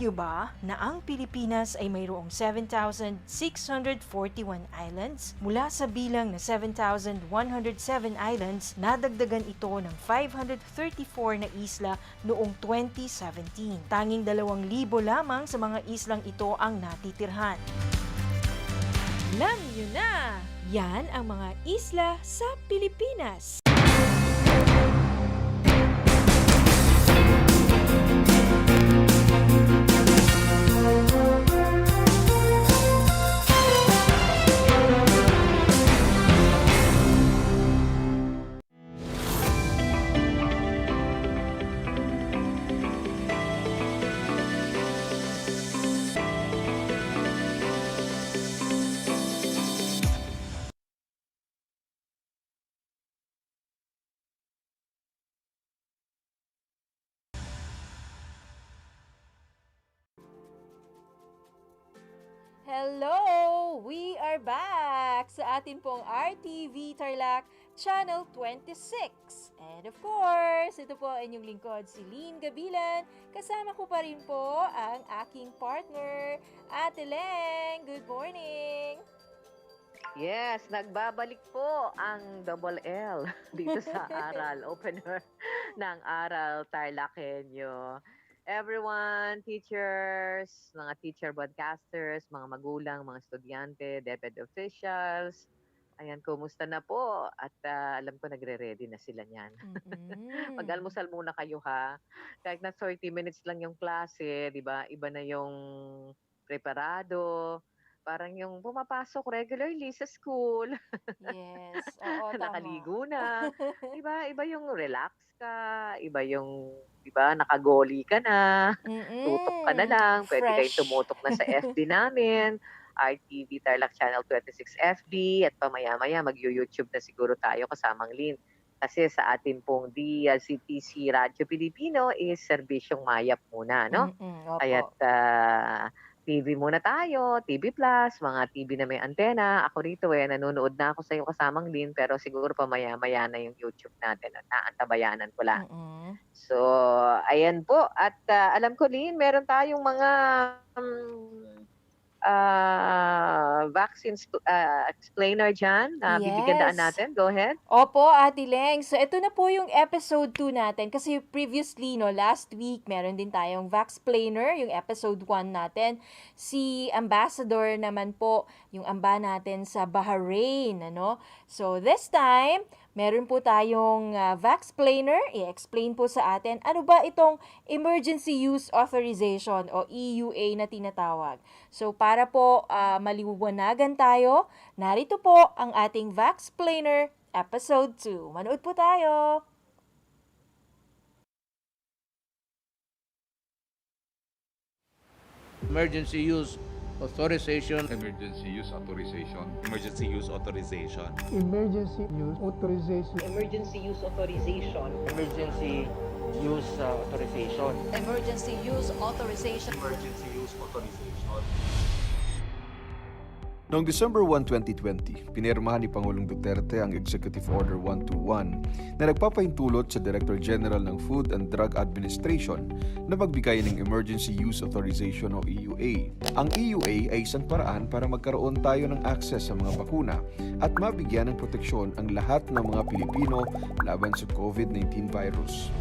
niyo ba na ang Pilipinas ay mayroong 7,641 islands? Mula sa bilang na 7,107 islands, nadagdagan ito ng 534 na isla noong 2017. Tanging 2,000 lamang sa mga islang ito ang natitirhan. Alam niyo na! Yan ang mga isla sa Pilipinas. Hello! We are back sa atin pong RTV Tarlac Channel 26. And of course, ito po ang inyong lingkod, si Lynn Gabilan. Kasama ko pa rin po ang aking partner, Ate Leng. Good morning! Yes, nagbabalik po ang double L dito sa Aral, opener ng Aral TarlakHenyo. Everyone, teachers, mga teacher broadcasters, mga magulang, mga estudyante, DEPED officials, ayan, kumusta na po? At alam ko nagre-ready na sila niyan. Mag-almusal muna kayo ha. Kahit na 30 minutes lang yung klase, di ba? Iba na yung preparado. Parang yung pumapasok regularly sa school. Yes, oo, tama. Nakaligo na. Diba? Iba yung relax ka. Iba yung, diba, nakagoli ka na. Tutok ka na lang. Pwede kayong tumutok na sa FB namin. RTV Tarlac Channel 26 FB. At pamaya-maya mag-YouTube na siguro tayo kasamang Lynn. Kasi sa atin pong DLCTC Radyo Pilipino is serbisyong mayap muna, no? Kaya't TV muna tayo, TV Plus, mga TV na may antena. Ako rito nanonood na ako sa iyo kasamang Lynn, pero siguro pamaya-maya na yung YouTube natin. Naantabayanan ko lang. So, ayan po. At alam ko, Lynn, meron tayong mga vaccines explainer dyan. Bibigyan daan natin. Go ahead. Opo, Ate Leng. So, ito na po yung episode 2 natin. Kasi previously, last week, meron din tayong Vaxplainer, yung episode 1 natin. Si Ambassador naman po, yung amba natin sa Bahrain. So, this time, meron po tayong Vaxplainer. I-explain po sa atin, ano ba itong Emergency Use Authorization o EUA na tinatawag. So, para po maliwanagan tayo, narito po ang ating Vaxplainer Episode 2. Manood po tayo! Emergency Use Authorization. Emergency use authorization. Emergency use authorization. Emergency use authorization. Emergency use authorization. Emergency use authorization. Emergency use authorization. Emergency use authorization. Noong December 1, 2020, pinirmahan ni Pangulong Duterte ang Executive Order 121 na nagpapahintulot sa Director General ng Food and Drug Administration na magbigay ng Emergency Use Authorization o EUA. Ang EUA ay isang paraan para magkaroon tayo ng access sa mga bakuna at mabigyan ng proteksyon ang lahat ng mga Pilipino laban sa COVID-19 virus.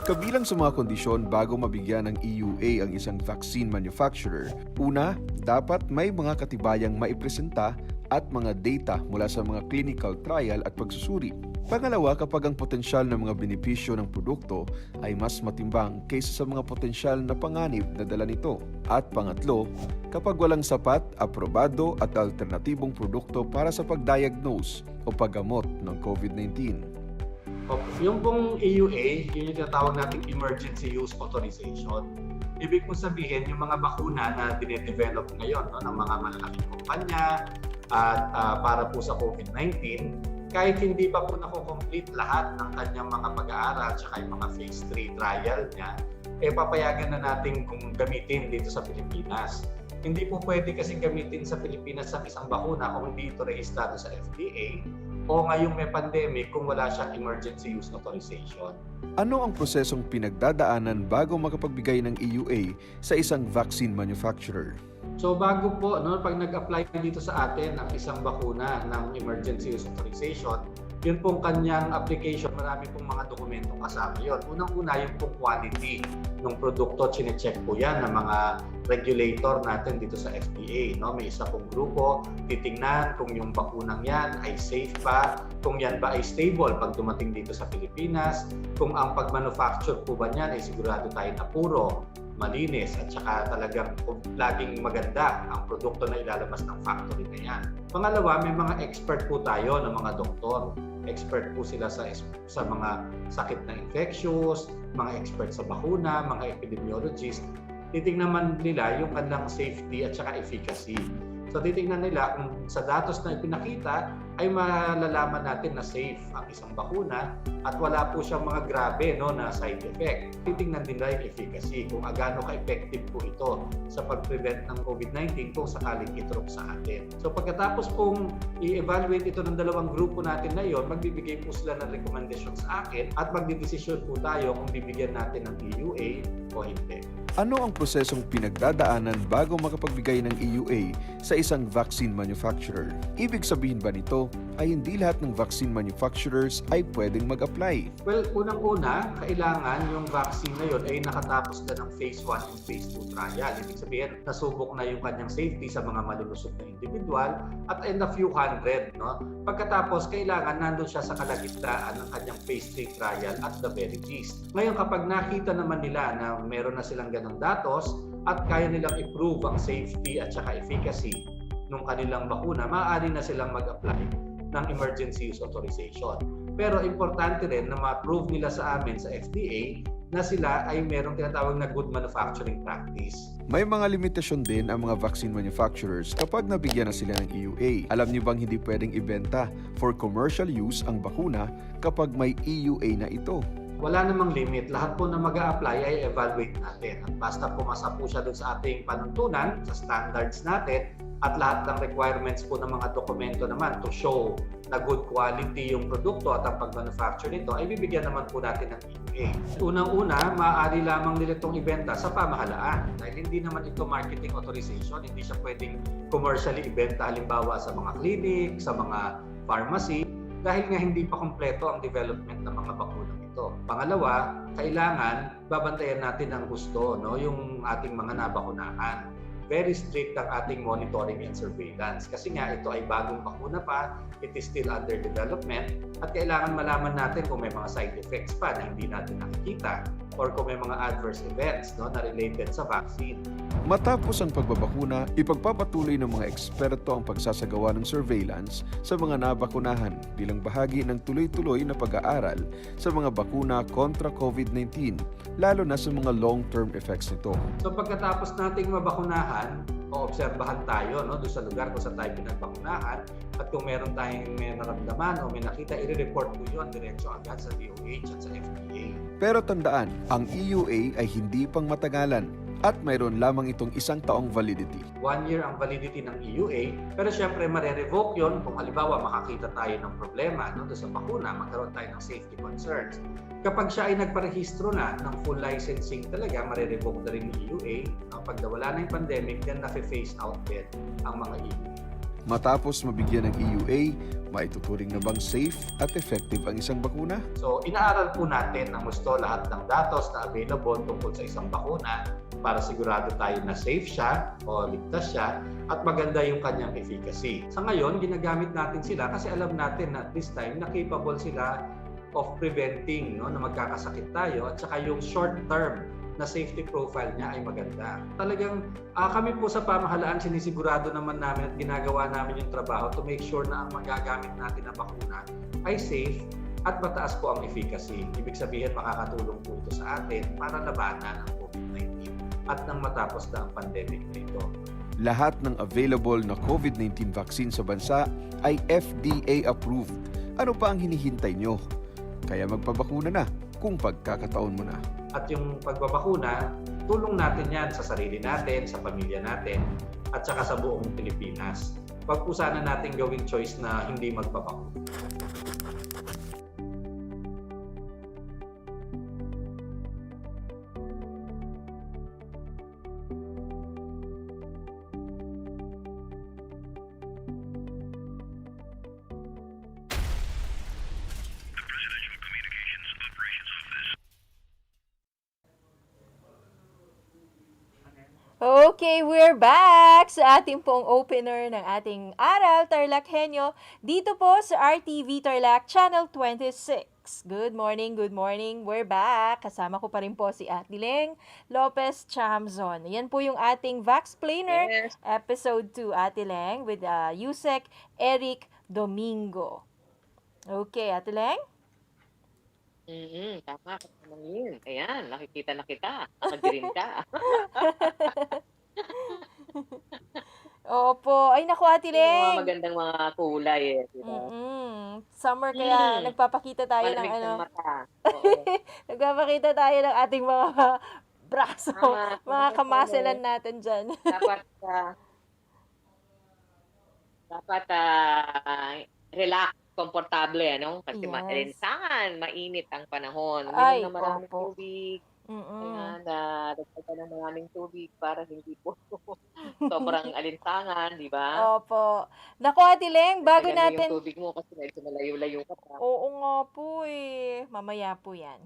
Kabilang sa mga kondisyon bago mabigyan ng EUA ang isang vaccine manufacturer, una, dapat may mga katibayang maipresenta at mga data mula sa mga clinical trial at pagsusuri. Pangalawa, kapag ang potensyal ng mga benepisyo ng produkto ay mas matimbang kaysa sa mga potensyal na panganib na dala nito. At pangatlo, kapag walang sapat, aprobado at alternatibong produkto para sa pagdiagnose o paggamot ng COVID-19. Yung pong EUA, yun yung tinatawag nating Emergency Use Authorization. Ibig kong sabihin, yung mga bakuna na dinedevelop ngayon ng mga malalaking kumpanya at para po sa COVID-19, kahit hindi pa po nako-complete lahat ng kanyang mga pag-aaral at yung mga phase 3 trial niya, papayagan na natin kung gamitin dito sa Pilipinas. Hindi po pwede kasi gamitin sa Pilipinas ang isang bakuna kung hindi ito rehistrado sa FDA o ngayong may pandemic kung wala siyang emergency use authorization. Ano ang prosesong pinagdadaanan bago makapagbigay ng EUA sa isang vaccine manufacturer? So bago po, pag nag-apply dito sa atin ang isang bakuna ng emergency use authorization, yun pong kanyang application, marami pong mga dokumentong kasama yun. Unang-una yung pong quality ng produkto, chinecheck po yan ng mga regulator natin dito sa FDA. May isa pong grupo, titingnan kung yung bakunang yan ay safe ba, kung yan ba ay stable pag dumating dito sa Pilipinas, kung ang pag-manufacture po ba niyan ay sigurado tayo na puro, malinis at saka talagang laging maganda ang produkto na ilalabas ng factory na yan. Pangalawa, may mga expert po tayo ng mga doktor. Expert po sila sa mga sakit na infectious, mga expert sa bakuna, mga epidemiologist. Titingnan man nila yung kanilang safety at saka efficacy. So titingnan nila kung sa datos na ipinakita ay malalaman natin na safe ang isang bakuna at wala po siyang mga grabe na side effect. Titingnan din nila yung efficacy kung gaano ka-effective po ito sa pag-prevent ng COVID-19 kung sakaling itrok sa atin. So pagkatapos pong i-evaluate ito ng dalawang grupo natin na yon, magbibigay po sila ng recommendation sa akin at magdidesisyon po tayo kung bibigyan natin ng EUA o hindi. Ano ang prosesong pinagdadaanan bago makapagbigay ng EUA sa isang vaccine manufacturer? Ibig sabihin ba nito ay hindi lahat ng vaccine manufacturers ay pwedeng mag-apply? Well, unang-una, kailangan yung vaccine na yun ay nakatapos na ng phase 1 and phase 2 trial. Ibig sabihin, nasubok na yung kanyang safety sa mga malulusog na individual at in a few hundred. Pagkatapos, kailangan nandun siya sa kalagitnaan ng kanyang phase 3 trial at the very least. Ngayon, kapag nakita naman nila na meron na silang ganong datos at kaya nilang i-prove ang safety at saka efficacy ng kanilang bakuna, maaari na silang mag-apply ng emergency use authorization. Pero importante rin na ma-prove nila sa amin sa FDA na sila ay merong tinatawag na good manufacturing practice. May mga limitasyon din ang mga vaccine manufacturers kapag nabigyan na sila ng EUA. Alam niyo bang hindi pwedeng ibenta for commercial use ang bakuna kapag may EUA na ito? Wala namang limit. Lahat po na mag-a-apply ay evaluate natin. At basta pumasa po siya doon sa ating panuntunan, sa standards natin, at lahat ng requirements po ng mga dokumento naman to show na good quality yung produkto at ang pag-manufacture nito, ay bibigyan naman po natin ng EUA. Unang-una, maaari lamang nila itong ibenta sa pamahalaan. Dahil hindi naman ito marketing authorization, hindi siya pwedeng commercially ibenta halimbawa sa mga clinic, sa mga pharmacy, dahil nga hindi pa kompleto ang development ng mga bakuna ito. Pangalawa, kailangan babantayan natin ang husto, yung ating mga nabakunahan. Very strict ang ating monitoring and surveillance. Kasi nga ito ay bagong bakuna pa, it is still under development, at kailangan malaman natin kung may mga side effects pa na hindi natin nakikita or kung may mga adverse events na related sa vaccine. Matapos ang pagbabakuna, ipagpapatuloy ng mga eksperto ang pagsasagawa ng surveillance sa mga nabakunahan bilang bahagi ng tuloy-tuloy na pag-aaral sa mga bakuna kontra COVID-19, lalo na sa mga long-term effects nito. So pagkatapos nating mabakunahan, oobserbahan tayo doon sa lugar kung saan tayo pinagbakunahan, at kung meron tayong may naramdaman o may nakita, i-report po yun diretso agad sa DOH at sa FDA. Pero tandaan, ang EUA ay hindi pang matagalan at mayroon lamang itong 1 taong validity. 1 year ang validity ng EUA, pero syempre mare-revoke yun kung halimbawa makakita tayo ng problema doon sa bakuna, magkaroon tayo ng safety concerns. Kapag siya ay nagparehistro na ng full licensing talaga, mare-revoke na rin yung EUA. Pag nawala na yung pandemic, then na-phase out din ang mga EUA. Matapos mabigyan ng EUA, maituturing na bang safe at effective ang isang bakuna? So, inaaral po natin ng gusto lahat ng datos na available tungkol sa isang bakuna para sigurado tayo na safe siya o ligtas siya at maganda yung kanyang efficacy. Sa ngayon, ginagamit natin sila kasi alam natin na at this time na capable sila of preventing na magkakasakit tayo, at saka yung short term na safety profile niya ay maganda. Talagang kami po sa pamahalaan, sinisigurado naman namin at ginagawa namin yung trabaho to make sure na ang magagamit natin na bakuna ay safe at mataas po ang efficacy. Ibig sabihin, makakatulong po ito sa atin para labanan ang COVID-19 at nang matapos na ang pandemic na ito. Lahat ng available na COVID-19 vaccine sa bansa ay FDA approved Ano pa ang hinihintay nyo? Kaya magpabakuna na kung pagkakataon mo na. At yung pagbabakuna, tulong natin yan sa sarili natin, sa pamilya natin, at saka sa buong Pilipinas. Wag po sana natin gawing choice na hindi magpabakuna. Okay, we're back sa ating pong opener ng ating Aral TarlakHenyo dito po sa RTV Tarlac Channel 26. Good morning, good morning. We're back. Kasama ko pa rin po si Atileng Lopez Chamzon. Yan po yung ating Vaxplainer Yes. episode 2, Atileng, with Yusek Eric Domingo. Okay, Atileng? Tama ka naman yun. Ayan, nakikita na kita. Nakadirin ka. Opo. Ay, naku, Ate Yung mga Leng. magandang mga kulay eh. Diba? Summer, kaya nagpapakita tayo ng Malamig ng ano. mata. Oo. Nagpapakita tayo ng ating mga braso, Tama. mga Tama, kamaselan natin dyan. dapat relax, komportable, ano? Kasi Yes. maalinsangan, mainit ang panahon. Ay, Uminom na maraming opo. tubig. Mm-mm. Ayan, dagdagan ng maraming tubig para hindi po sobrang alinsangan, di ba? Opo. Naku, Ate Leng, bago Dagdagan mo yung natin... tubig mo kasi medyo malayo-layo ka pa. Oo nga po eh. Mamaya po yan.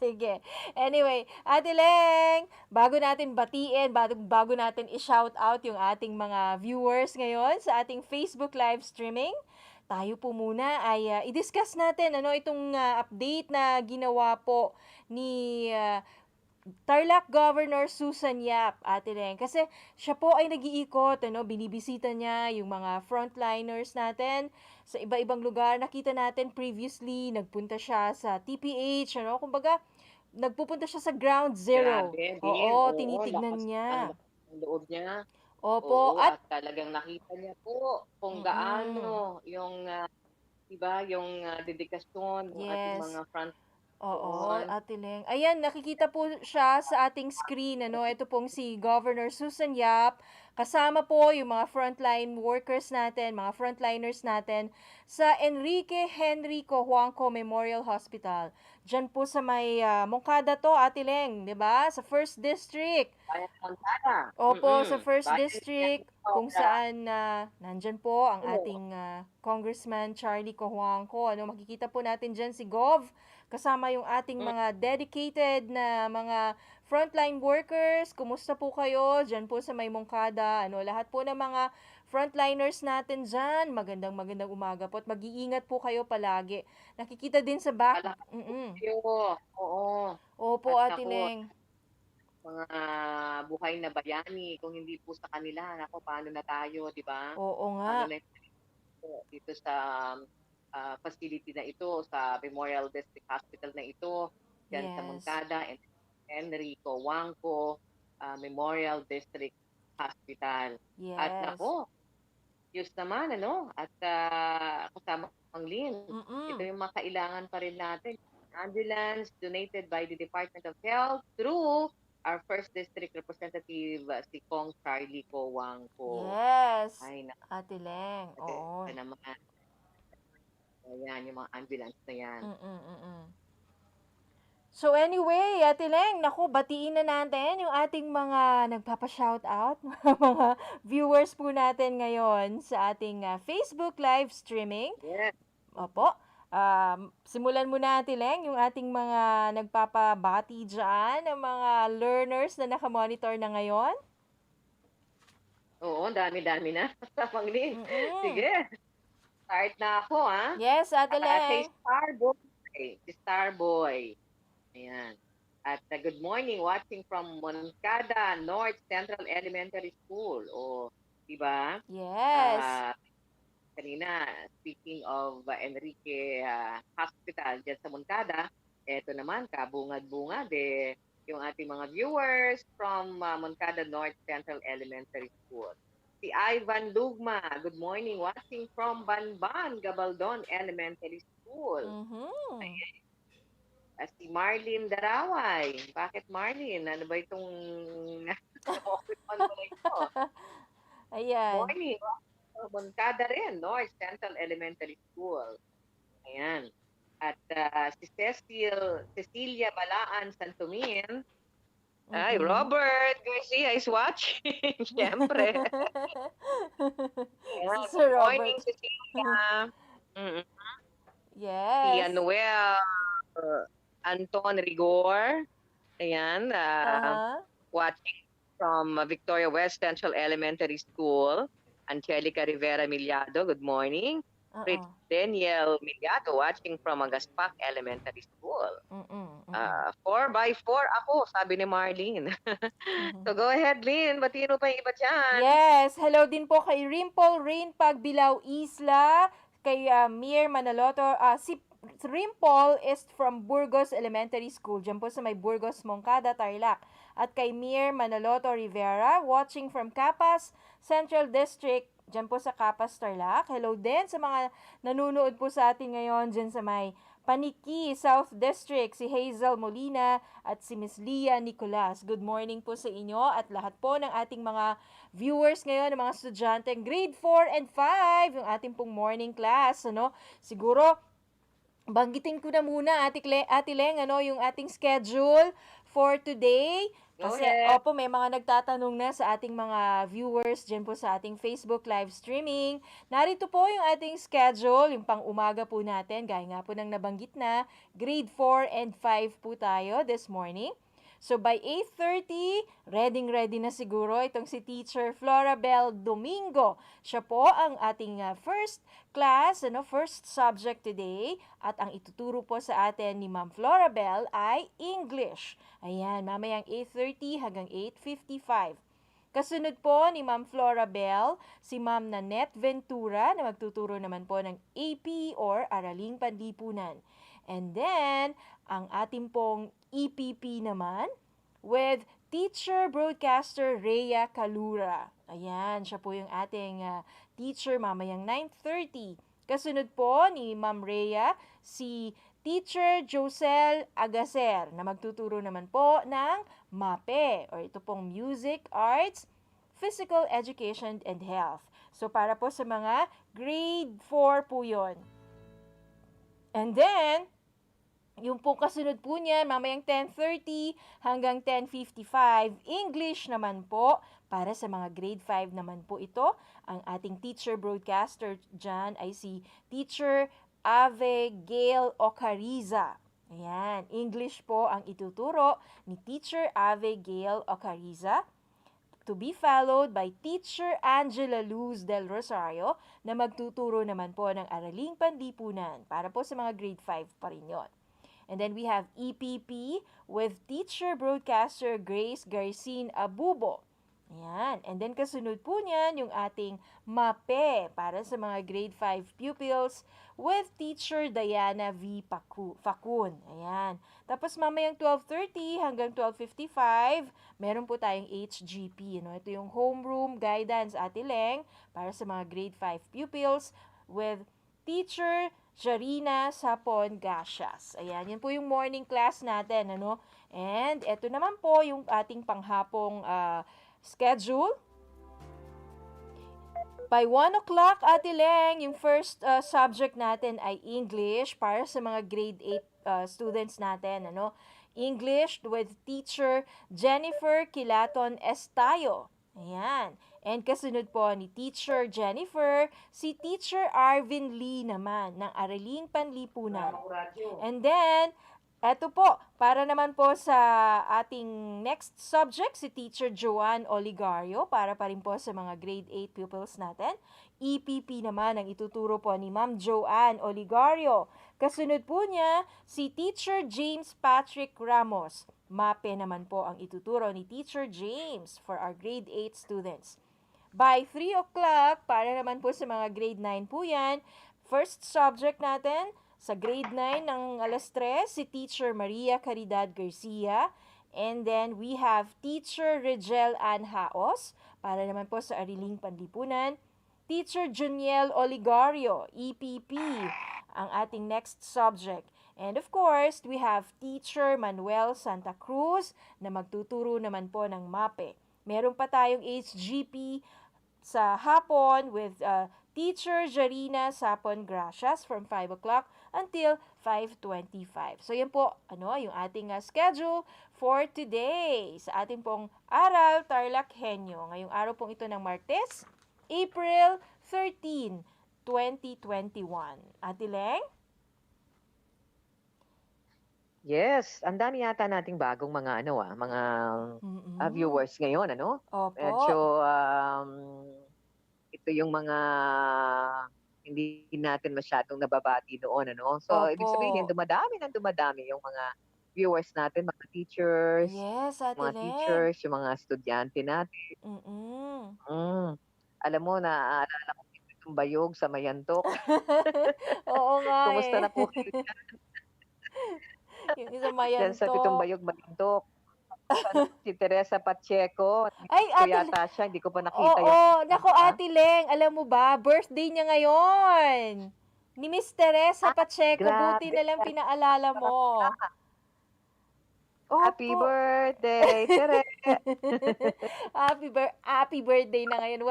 Sige. Anyway, Ate Leng, bago natin batiin, bago natin i-shout out yung ating mga viewers ngayon sa ating Facebook live streaming, tayo po muna ay i-discuss natin itong update na ginawa po ni Tarlac Governor Susan Yap, Ate Leng. Kasi siya po ay nag-iikot, binibisita niya yung mga frontliners natin sa iba-ibang lugar. Nakita natin previously, nagpunta siya sa TPH, kumbaga, nagpupunta siya sa ground zero. Grabe, Oo, din. tinitignan Lakas niya. ang loob niya. Opo, Oo, at talagang nakita niya po kung Mm-mm. gaano yung, diba, yung dedikasyon ng ating Yes. mga front Oo, doon. Ate Leng. Ayan, nakikita po siya sa ating screen, Ito pong si Governor Susan Yap. Kasama po yung mga frontline workers natin, mga frontliners natin sa Enrique Henrico Juanco Memorial Hospital. Diyan po sa may Moncada to, Ate Leng, 'di ba? Sa 1st District. Bayan ng Moncada. Opo, sa 1st Bayan District, ng kung Moncada. saan nandyan po ang Oo. ating Congressman Charlie Cojuangco. Makikita po natin dyan si Gov, kasama yung ating mga dedicated na mga frontline workers. Kumusta po kayo? Dyan po sa may Moncada. Lahat po ng mga frontliners natin dyan. Magandang umaga po at mag-iingat po kayo palagi. Nakikita din sa back. Kayo. Oo. Opo, At Ate naku, Leng. mga buhay na bayani, kung hindi po sa kanila, naku, paano na tayo, di ba? Oo Paano nga. na dito sa facility na ito, sa Memorial District Hospital na ito, dyan sa Yes. Moncada, and Enrico Juanco Memorial District Hospital. Yes. At nako, Diyos naman, at kasama ang Lin. Ito yung mga kailangan pa rin natin. Ambulance donated by the Department of Health through our 1st District Representative, si Kong Charlie Cojuangco. Yes. Ay, Ate Leng. Oo. naman. Ayan, yung mga ambulance na yan. So anyway, Ate Leng, naku, batiin na natin yung ating mga nagpapa-shoutout, mga viewers po natin ngayon sa ating Facebook live streaming. Yes. Opo. Simulan muna, Ate Leng, yung ating mga nagpapabati dyan, ng mga learners na nakamonitor na ngayon. Oo, dami-dami na. Panglin. Sige. Start na ako, ha? Yes, Ate Leng. Si Starboy. Ayan. At good morning, watching from Moncada North Central Elementary School. O, diba? Yes. Kanina, speaking of Enrique Hospital dyan sa Moncada, eto naman, kabungad-bungad yung ating mga viewers from Moncada North Central Elementary School. Si Ivan Lugma, good morning, watching from Banban, Gabaldon Elementary School. Mhm. Si Marlene Daraway. Bakit Marlene? Ano ba itong nakakon mo na ito? Ayan. Morning. Moncada rin, North Central Elementary School. Ayan. At si Cecilia Balaan Santumin. Ay, Mm-mm. Robert Garcia is watching. Siyempre. Si Ayan. Sir Good morning, Robert. Cecilia. Mm, Si Yes. Noel Anton Rigor. Ayan. Uh-huh. Watching from Victoria West Central Elementary School. Angelica Rivera Miliado, good morning. Rich Uh-uh. Daniel Miliado, watching from Agaspac Elementary School. Mm-mm. Mm-mm. 4x4 ako, sabi ni Marlene. Mhm. So go ahead, Lynn. Batiin mo pa yung iba dyan. Yes, hello din po kay Rimple Rain Pagbilao Isla, kay Mir Manaloto. Si Rimple is from Burgos Elementary School, dyan po sa may Burgos, Moncada, Tarlac. At kay Mir Manaloto Rivera, watching from Capas Central District, dyan po sa Capas, Tarlac. Hello din sa mga nanonood po sa atin ngayon dyan sa may Paniki, South District, si Hazel Molina at si Miss Lia Nicolas. Good morning po sa inyo at lahat po ng ating mga viewers ngayon, ng mga estudyante, grade 4 and 5, yung ating pong morning class, ano? Siguro, banggitin ko na muna, Ate Leng, ano, yung ating schedule for today. Go Kasi, ahead. opo, may mga nagtatanong na sa ating mga viewers dyan po sa ating Facebook live streaming. Narito po yung ating schedule, yung pang-umaga po natin, gaya nga po ng nabanggit na, grade 4 and 5 po tayo this morning. So by 8:30, ready na siguro itong si Teacher Florabel Domingo. Siya po ang ating first class, first subject today. At ang ituturo po sa atin ni Ma'am Florabel ay English. Ayan, mamayang 8:30 hanggang 8:55. Kasunod po ni Ma'am Florabel, si Ma'am Nanette Ventura na magtuturo naman po ng AP or Araling Panlipunan. And then, ang ating pong EPP naman with teacher broadcaster Rhea Calura. Ayan, siya po yung ating teacher mamayang 9:30. Kasunod po ni Ma'am Rhea, si Teacher Josel Agacer na magtuturo naman po ng MAPE or ito pong Music, Arts, Physical Education and Health. So para po sa mga grade 4 po yon. And then, yung po kasunod po niyan, mamayang 10:30 hanggang 10:55, English naman po, para sa mga grade 5 naman po ito. Ang ating teacher broadcaster dyan ay si Teacher Ave Gail Ocariza. Ayan, English po ang ituturo ni Teacher Ave Gail Ocariza, to be followed by Teacher Angela Luz del Rosario na magtuturo naman po ng Araling Panlipunan para po sa mga grade 5 pa rin yun. And then we have EPP with Teacher Broadcaster Grace Garcin Abubo. Ayan. And then kasunod po niyan yung ating MAPE para sa mga grade 5 pupils with Teacher Diana V. Facun. Ayan. Tapos mamayang 12:30 hanggang 12:55, meron po tayong HGP. Ito yung Homeroom Guidance Ate Leng para sa mga grade 5 pupils with Teacher Jarina Sapon Gasias. Ayan, yan po yung morning class natin, ano? And eto naman po yung ating panghapong schedule. By 1 o'clock, Ate Leng, yung first subject natin ay English para sa mga grade 8 students natin, ano? English with Teacher Jennifer Kilaton Estayo. Ayan. And kasunod po ni Teacher Jennifer, si Teacher Arvin Lee naman ng Araling Panlipunan. And then, eto po, para naman po sa ating next subject, si Teacher Joanne Oligario, para pa rin po sa mga grade 8 pupils natin. EPP naman ang ituturo po ni Ma'am Joanne Oligario. Kasunod po niya, si Teacher James Patrick Ramos. MAPE naman po ang ituturo ni Teacher James for our grade 8 students. By 3 o'clock, para naman po sa mga grade 9 po yan, first subject natin, sa grade 9 ng alas 3, si Teacher Maria Caridad Garcia. And then we have Teacher Rigel Ann Haos, para naman po sa Ariling Panlipunan. Teacher Juniel Oligario, EPP, ang ating next subject. And of course, we have Teacher Manuel Santa Cruz na magtuturo naman po ng MAPE. Meron pa tayong HGP sa hapon with Teacher Jarina Sapon Gracias from 5 o'clock until 5:25. So yan po, yung ating schedule for today sa ating pong Aral TarlakHenyo. Ngayong araw pong ito ng Martes, April 13, 2021. Ate Leng? Yes, ang dami yata nating bagong mga viewers ngayon, Opo. Medyo ito yung mga hindi natin masyadong nababati noon, So, ibig sabihin, Opo. dumadami yung mga viewers natin, mga teachers, Yes, Ate mga Leng. teachers, yung mga estudyante natin. Alam mo, naaalala ko yung bayog sa Mayantok. Oo nga Kumusta eh. na po kayo Yung isa dyan sa Pitong Mayantok. Bayog, Mayantok? Si Teresa Pacheco. Ay, Ko Ate yata siya, hindi ko pa nakita yung... Oo, nako Ate Leng, alam mo ba, birthday niya ngayon. Ni Miss Teresa Pacheco, buti na lang pinaalala mo. Happy Opo. birthday, Tere! Happy birthday na ngayon.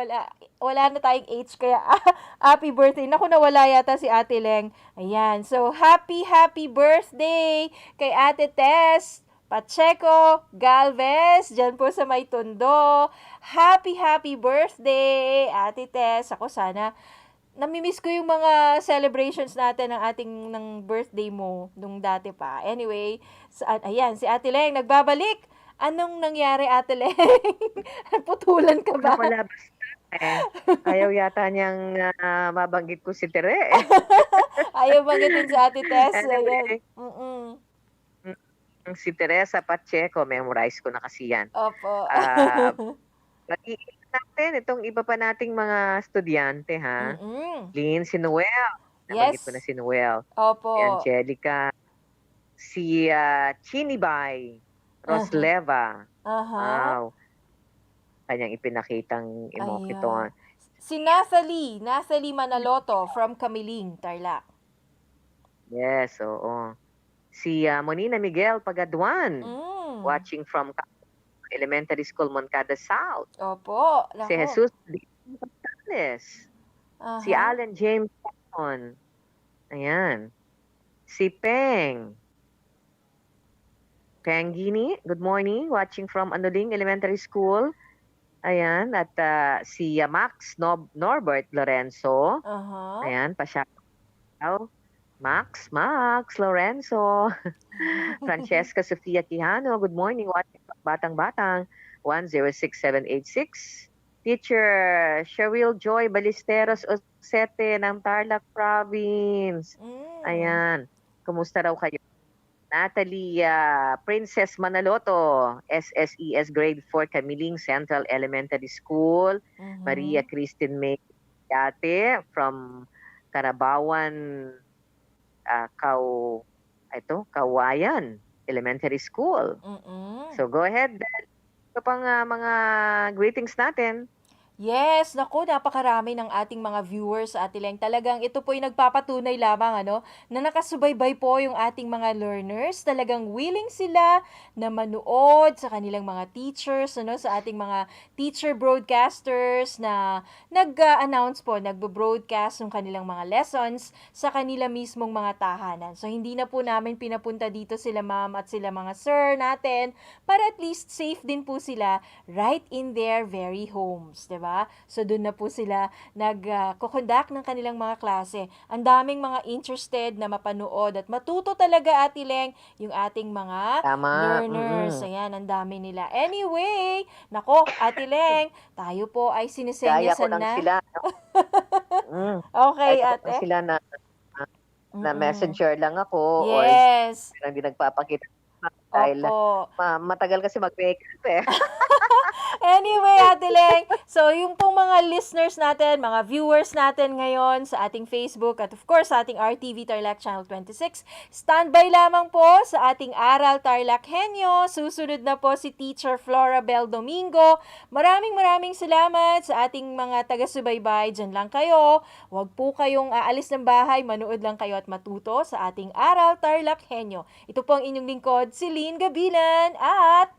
Wala na tayong age, kaya happy birthday. Naku, nawala yata si Ate Leng. Ayan, so happy birthday kay Ate Tess Pacheco Galvez, dyan po sa May Tondo. Happy birthday, Ate Tess. Ako sana, namimiss ko yung mga celebrations natin ng birthday mo nung dati pa. Anyway, ayan, si Ate Leng nagbabalik. Anong nangyari, Ate Leng? Putulan ka ba? Wala basta. Ayaw yata niyang mabanggit ko si Tere. Ayaw banggitin si Ate Tess. Anyway. Ayan. Si Teresa Pacheco, memorize ko na kasi yan. Opo. Mag-iingat natin itong iba pa nating mga estudyante, ha? Lynn, si Noel. Nabanggit ko na si Noel. Opo. Si Angelica. Si Chinibay. Rosleva. Wow. Kanyang ipinakitang emokiton. Si Nathalie Manaloto from Camiling, Tarlac. Yes, oo. Si Monina Miguel Pagaduan. Watching from Elementary School, Moncada South. Opo. Si Jesus Gonzales. Si Alan James Patton. Ayan. Si Pengini, good morning. Watching from Anuling Elementary School. Ayan. At si Max Norbert Lorenzo. Ayan, pasyaw. Max Lorenzo. Francesca Sofia Quijano, good morning. Watching Batang 106786. Teacher Cheryl Joy Ballesteros Osete ng Tarlac Province. Ayan. Kumusta raw kayo? Natalie Princess Manaloto, SSES Grade 4 Camiling Central Elementary School. Maria Christine May Yate from Carabawan Kawayan Elementary School. So go ahead. Ito pang mga greetings natin. Yes, naku, napakarami ng ating mga viewers, Ate Leng. Talagang ito po yung nagpapatunay lamang, na nakasubaybay po yung ating mga learners. Talagang willing sila na manood sa kanilang mga teachers, sa ating mga teacher broadcasters na nag-announce po, nagbo-broadcast ng kanilang mga lessons sa kanila mismong mga tahanan. So, hindi na po namin pinapunta dito sila ma'am at sila mga sir natin para at least safe din po sila right in their very homes, diba? So, doon na po sila nag-conduct ng kanilang mga klase. Ang daming mga interested na mapanood at matuto talaga, Ate Leng, yung ating mga learners. Ayan, ang dami nila. Anyway, nako, Ate Leng, tayo po ay sinisenyasan na. Kaya ko lang sila. Okay, Kaya Ate. ko lang sila na messenger lang ako. Yes. Or hindi nagpapakita. Dahil Opo. matagal kasi mag-makeup eh. Anyway, Ate Leng. So, yung pong mga listeners natin, mga viewers natin ngayon sa ating Facebook at of course sa ating RTV Tarlac Channel 26, standby lamang po sa ating Aral TarlakHenyo. Susunod na po si Teacher Flora Bel Domingo. Maraming salamat sa ating mga taga-subaybay. Diyan lang kayo. Huwag po kayong aalis ng bahay. Manood lang kayo at matuto sa ating Aral TarlakHenyo. Ito po ang inyong lingkod, si Lynn Gabilan at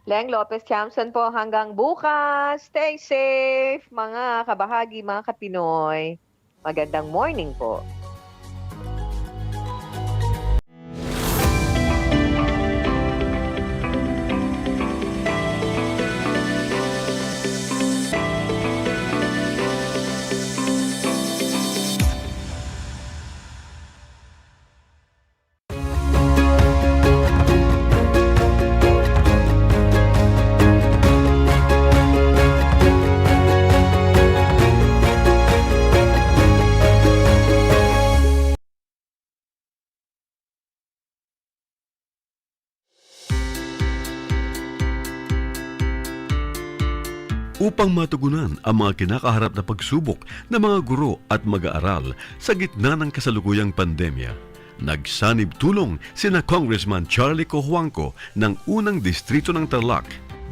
Leng Lopez Chamson po, hanggang bukas. Stay safe, mga kabahagi, mga kapinoy. Magandang morning po. Upang matugunan ang mga kinakaharap na pagsubok ng mga guro at mag-aaral sa gitna ng kasalukuyang pandemya, nagsanib tulong sina Congressman Charlie Cojuangco ng unang distrito ng Tarlac,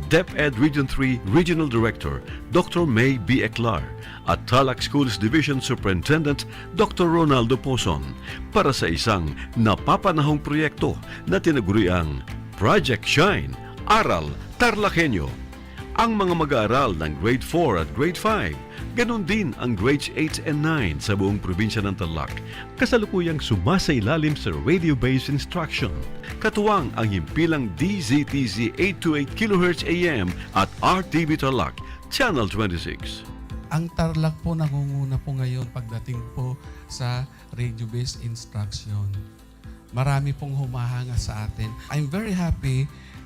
DEPED Region 3 Regional Director Dr. May B. Eclar at Tarlac Schools Division Superintendent Dr. Ronaldo Pozon para sa isang napapanahong proyekto na tinaguriang Project Shine, Aral TarlakHenyo. Ang mga mag-aaral ng Grade 4 at Grade 5, ganon din ang Grades 8 and 9 sa buong probinsya ng Tarlac, kasalukuyang sumasailalim sa radio-based instruction. Katuwang ang himpilang DZTZ 828 kHz AM at RTV Tarlac, Channel 26. Ang Tarlac po nangunguna po ngayon pagdating po sa radio-based instruction. Marami pong humahanga sa atin. I'm very happy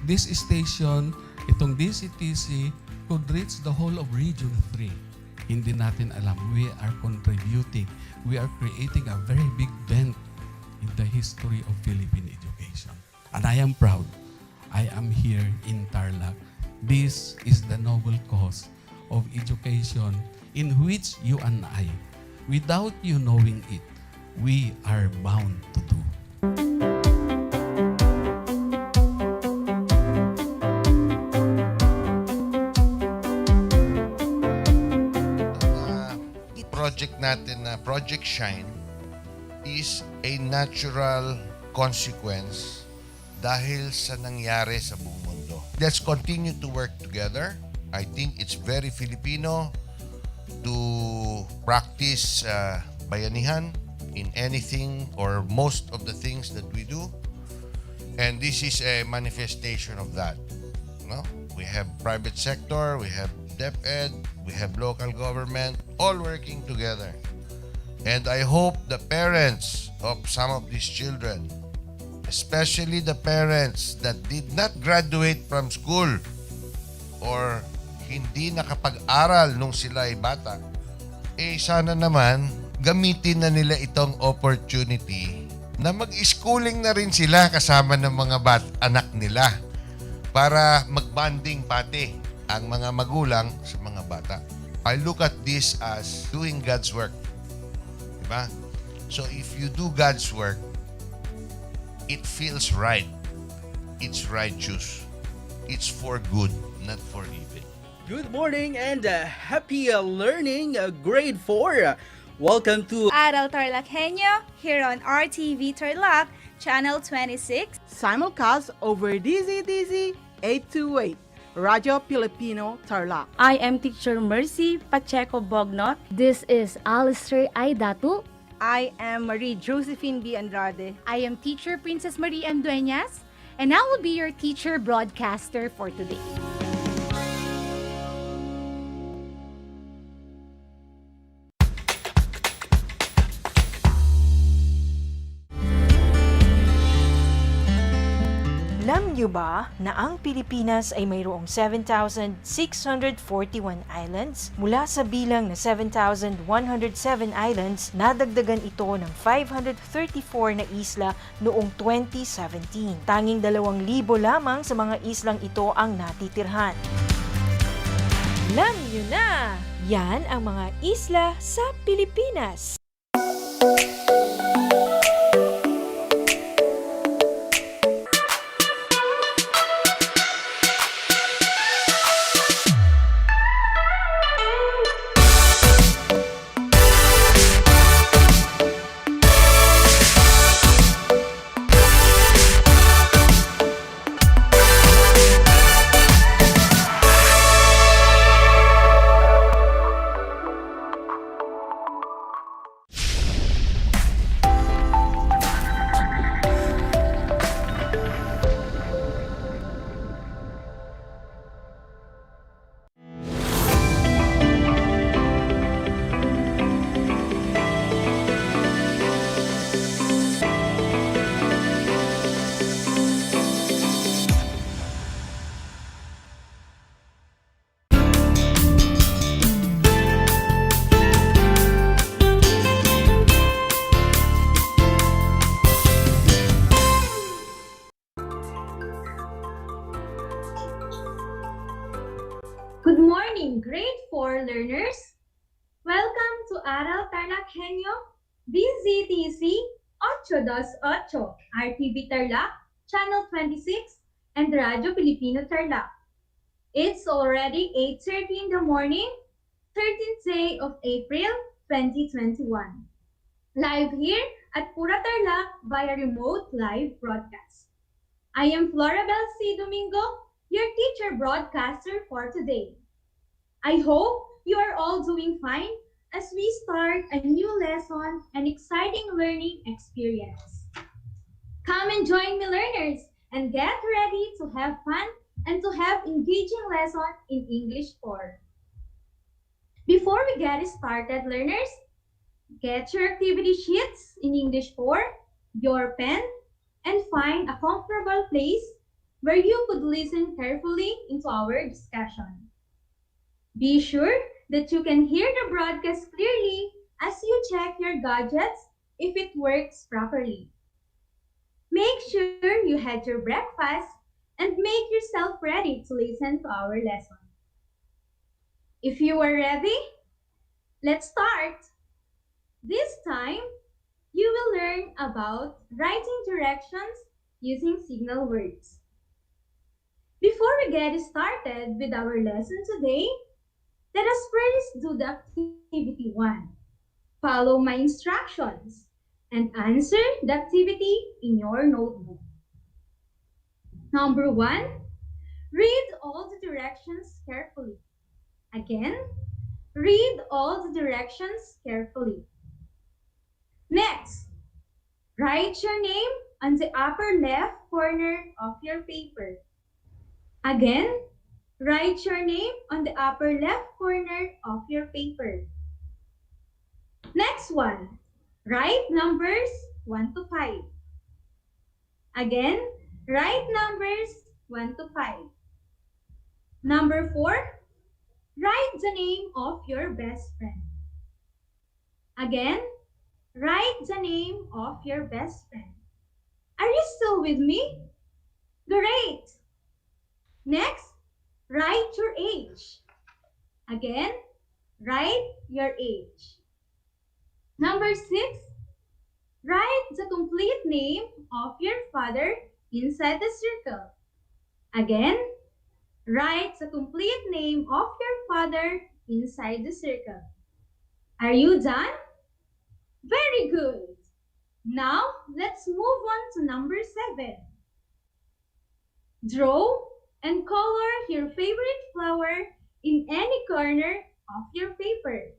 this station, itong DCTC, could reach the whole of Region 3. Hindi natin alam, we are contributing. We are creating a very big dent in the history of Philippine education. And I am proud. I am here in Tarlac. This is the noble cause of education in which you and I, without you knowing it, we are bound to do. Project natin na Project Shine is a natural consequence dahil sa nangyari sa buong mundo. Let's continue to work together. I think it's very Filipino to practice bayanihan in anything or most of the things that we do. And this is a manifestation of that. No? We have private sector, we have DEPED, we have local government, all working together. And I hope the parents of some of these children, especially the parents that did not graduate from school or hindi nakapag-aral nung sila ay bata, sana naman gamitin na nila itong opportunity na mag-schooling na rin sila kasama ng mga anak nila para mag-bonding pati ang mga magulang sa mga bata. I look at this as doing God's work. Diba? So if you do God's work, it feels right. It's righteous. It's for good, not for evil. Good morning and happy learning, grade 4. Welcome to Aral TarlakHenyo here on RTV Tarlac, Channel 26. Simulcast over DZDZ 828, Radio Filipino Tarlac. I am Teacher Mercy Pacheco Bognot. This is Alistair Aidatu. I am Marie Josephine B. Andrade. I am Teacher Princess Marie M. Dueñas, and I will be your teacher broadcaster for today. Alam niyo ba na ang Pilipinas ay mayroong 7,641 islands? Mula sa bilang na 7,107 islands, nadagdagan ito ng 534 na isla noong 2017. Tanging 2,000 lamang sa mga islang ito ang natitirhan. Alam nyo na! Yan ang mga isla sa Pilipinas. Good morning, grade 4 learners. Welcome to Aral TarlakHenyo, DZTC 828, RTV Tarlac, Channel 26, and Radio Filipino Tarlac. It's already 8:30 in the morning, 13th day of April 2021. Live here at Pura Tarlac via remote live broadcast. I am Florabel C. Domingo, your teacher broadcaster for today. I hope you are all doing fine as we start a new lesson and exciting learning experience. Come and join me, learners, and get ready to have fun and to have engaging lesson in English 4. Before we get started, learners, get your activity sheets in English 4, your pen, and find a comfortable place where you could listen carefully into our discussion. Be sure that you can hear the broadcast clearly as you check your gadgets if it works properly. Make sure you had your breakfast and make yourself ready to listen to our lesson. If you are ready, let's start. This time, you will learn about writing directions using signal words. Before we get started with our lesson today, let us first do the activity 1. Follow my instructions and answer the activity in your notebook. Number 1, read all the directions carefully. Again, read all the directions carefully. Next, write your name on the upper left corner of your paper. Again, write your name on the upper left corner of your paper. Next one, write numbers 1 to 5. Again, write numbers 1 to 5. Number 4, write the name of your best friend. Again, write the name of your best friend. Are you still with me? Great! Next, write your age. Again, write your age. Number 6, write the complete name of your father inside the circle. Again, write the complete name of your father inside the circle. Are you done? Very good. Now, let's move on to number 7. Draw and color your favorite flower in any corner of your paper.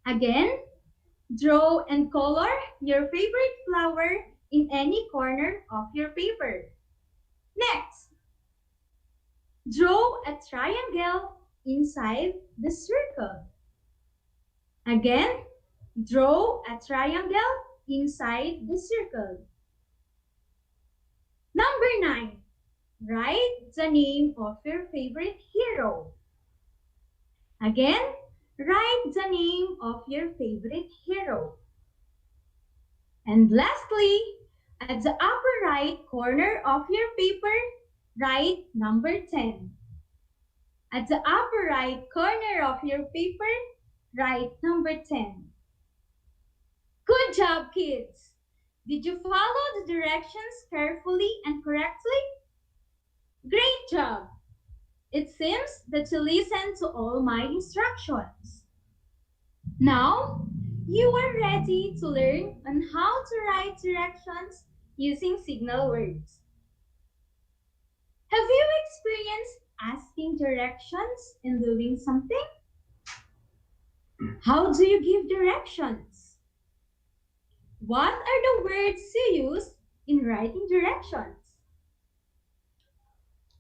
Again, draw and color your favorite flower in any corner of your paper. Next, draw a triangle inside the circle. Again, draw a triangle inside the circle. Number 9, write the name of your favorite hero. Again, write the name of your favorite hero. And lastly, at the upper right corner of your paper, write number 10. At the upper right corner of your paper, write number 10. Good job, kids! Did you follow the directions carefully and correctly? Great job! It seems that you listened to all my instructions. Now, you are ready to learn on how to write directions using signal words. Have you experienced asking directions and doing something? How do you give directions? What are the words you use in writing directions?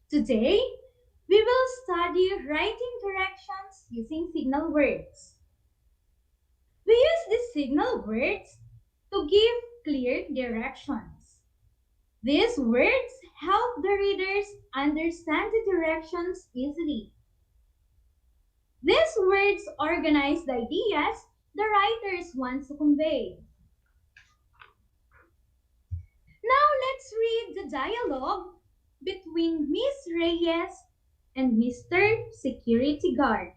Today, we will study writing directions using signal words. We use these signal words to give clear directions. These words help the readers understand the directions easily. These words organize the ideas the writers want to convey. Now let's read the dialogue between Miss Reyes and Mr. Security Guard.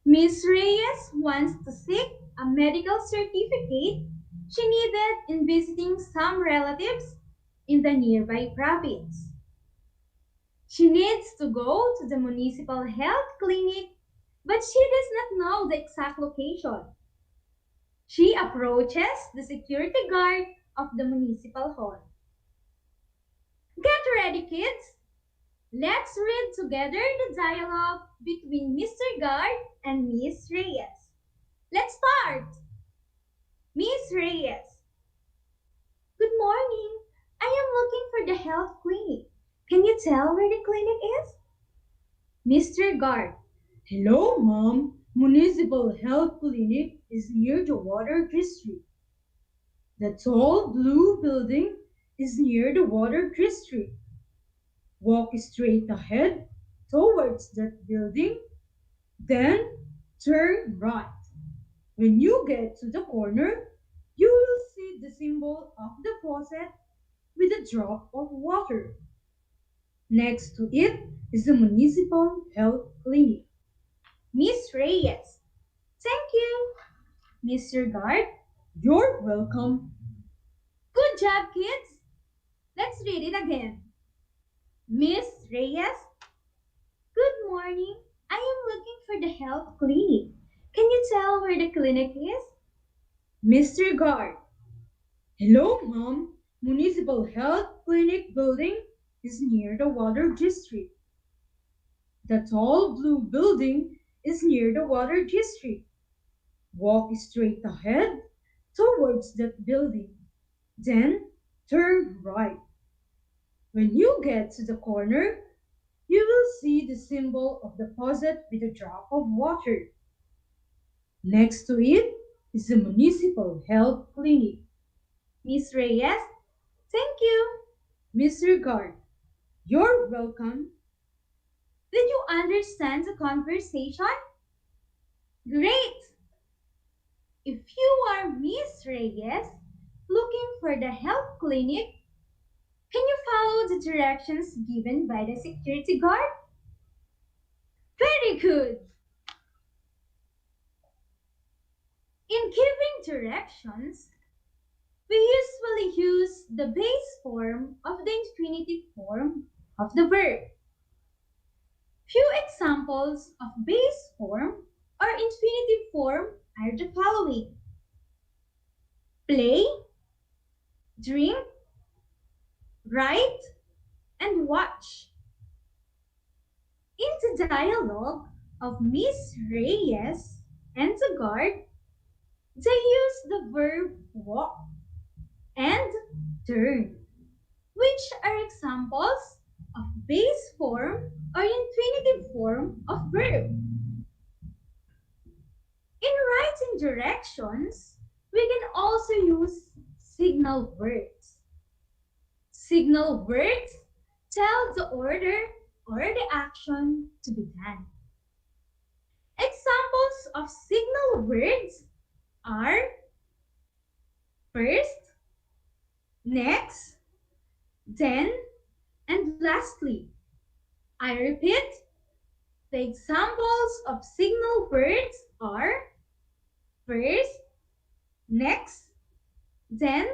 Miss Reyes wants to seek a medical certificate she needed in visiting some relatives in the nearby province. She needs to go to the municipal health clinic, but she does not know the exact location. She approaches the security guard of the municipal hall. Get ready, kids! Let's read together the dialogue between Mr. Guard and Miss Reyes. Let's start! Miss Reyes. Good morning. I am looking for the health clinic. Can you tell where the clinic is? Mr. Guard. Hello, Mom. Municipal Health Clinic is near the Water District. The tall blue building is near the Water District. Walk straight ahead towards that building, then turn right. When you get to the corner, you will see the symbol of the faucet with a drop of water. Next to it is the Municipal Health Clinic. Miss Reyes. Thank you. Mr. Guard. You're welcome. Good job, kids. Let's read it again. Miss Reyes. Good morning. I am looking for the health clinic. Can you tell where the clinic is? Mr. Guard. Hello, Mom. Municipal Health Clinic building is near the Water District. The tall blue building is near the Water District. Walk straight ahead towards that building. Then turn right. When you get to the corner, you will see the symbol of the faucet with a drop of water. Next to it is the Municipal Health Clinic. Miss Reyes, thank you. Mr. Guard, you're welcome. Did you understand the conversation? Great! If you are Miss Reyes looking for the health clinic, can you follow the directions given by the security guard? Very good! In giving directions, we usually use the base form of the infinitive form of the verb. Few examples of base form or infinitive form are the following: play, drink, write, and watch. In the dialogue of Miss Reyes and the guard, they use the verb walk and turn, which are examples of base form or infinitive form of verb. In writing directions, we can also use signal words. Signal words tell the order or the action to be done. Examples of signal words are first, next, then, and lastly. I repeat, The examples of signal words are first, next, then,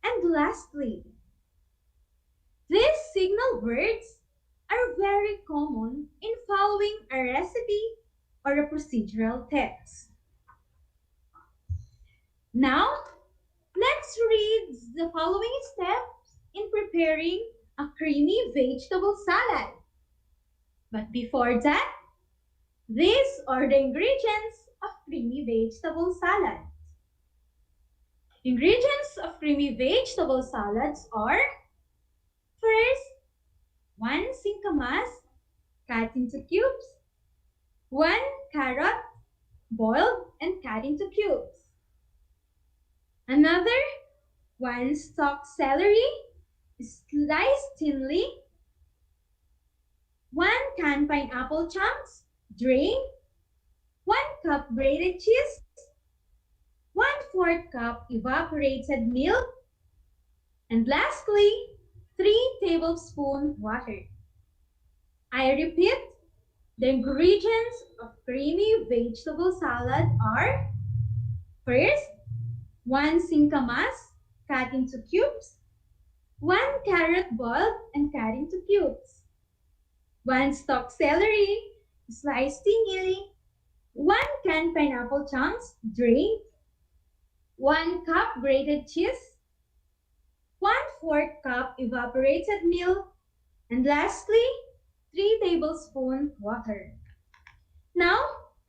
and lastly. These signal words are very common in following a recipe or a procedural text. Now, let's read the following steps in preparing a creamy vegetable salad. But before that, these are the ingredients of creamy vegetable salad. Ingredients of creamy vegetable salads are first, 1 singkamas cut into cubes, 1 carrot boiled and cut into cubes, another 1 stalk celery sliced thinly, 1 can pineapple chunks drained, 1 cup grated cheese, 1/4 cup evaporated milk, and lastly, 3 tablespoons water. I repeat, the ingredients of creamy vegetable salad are first, 1 singkamas cut into cubes, 1 carrot boiled and cut into cubes, 1 stalk celery sliced thinly, 1 can pineapple chunks drained, 1 cup grated cheese, 1/4 cup evaporated milk, and lastly, 3 tablespoons water. Now,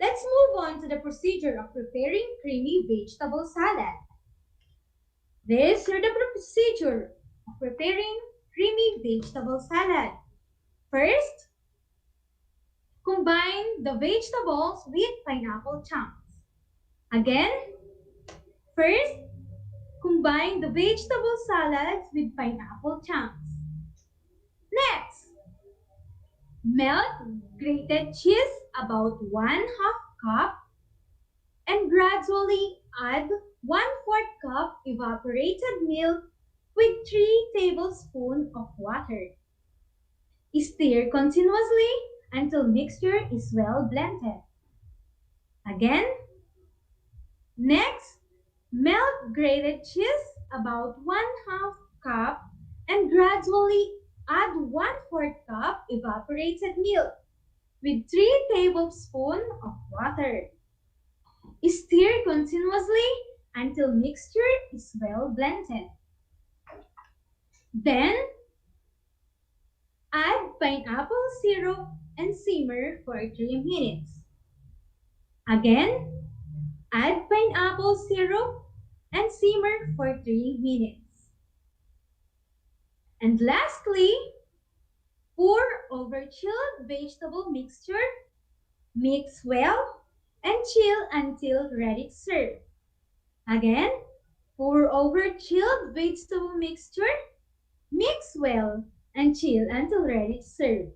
let's move on to the procedure of preparing creamy vegetable salad. This is the procedure of preparing creamy vegetable salad. First, combine the vegetables with pineapple chunks. Again, first, combine the vegetable salads with pineapple chunks. Next, melt grated cheese about 1/2 cup and gradually add 1/4 cup evaporated milk with 3 tablespoons of water. Stir continuously until mixture is well blended. Again, next, melt grated cheese about 1/2 cup and gradually add 1/4 cup evaporated milk with 3 tablespoons of water. Stir continuously until mixture is well blended. Then, add pineapple syrup and simmer for 3 minutes. Again, add pineapple syrup and simmer for 3 minutes. And lastly, pour over chilled vegetable mixture, mix well, and chill until ready to serve. Again, pour over chilled vegetable mixture, mix well, and chill until ready to serve.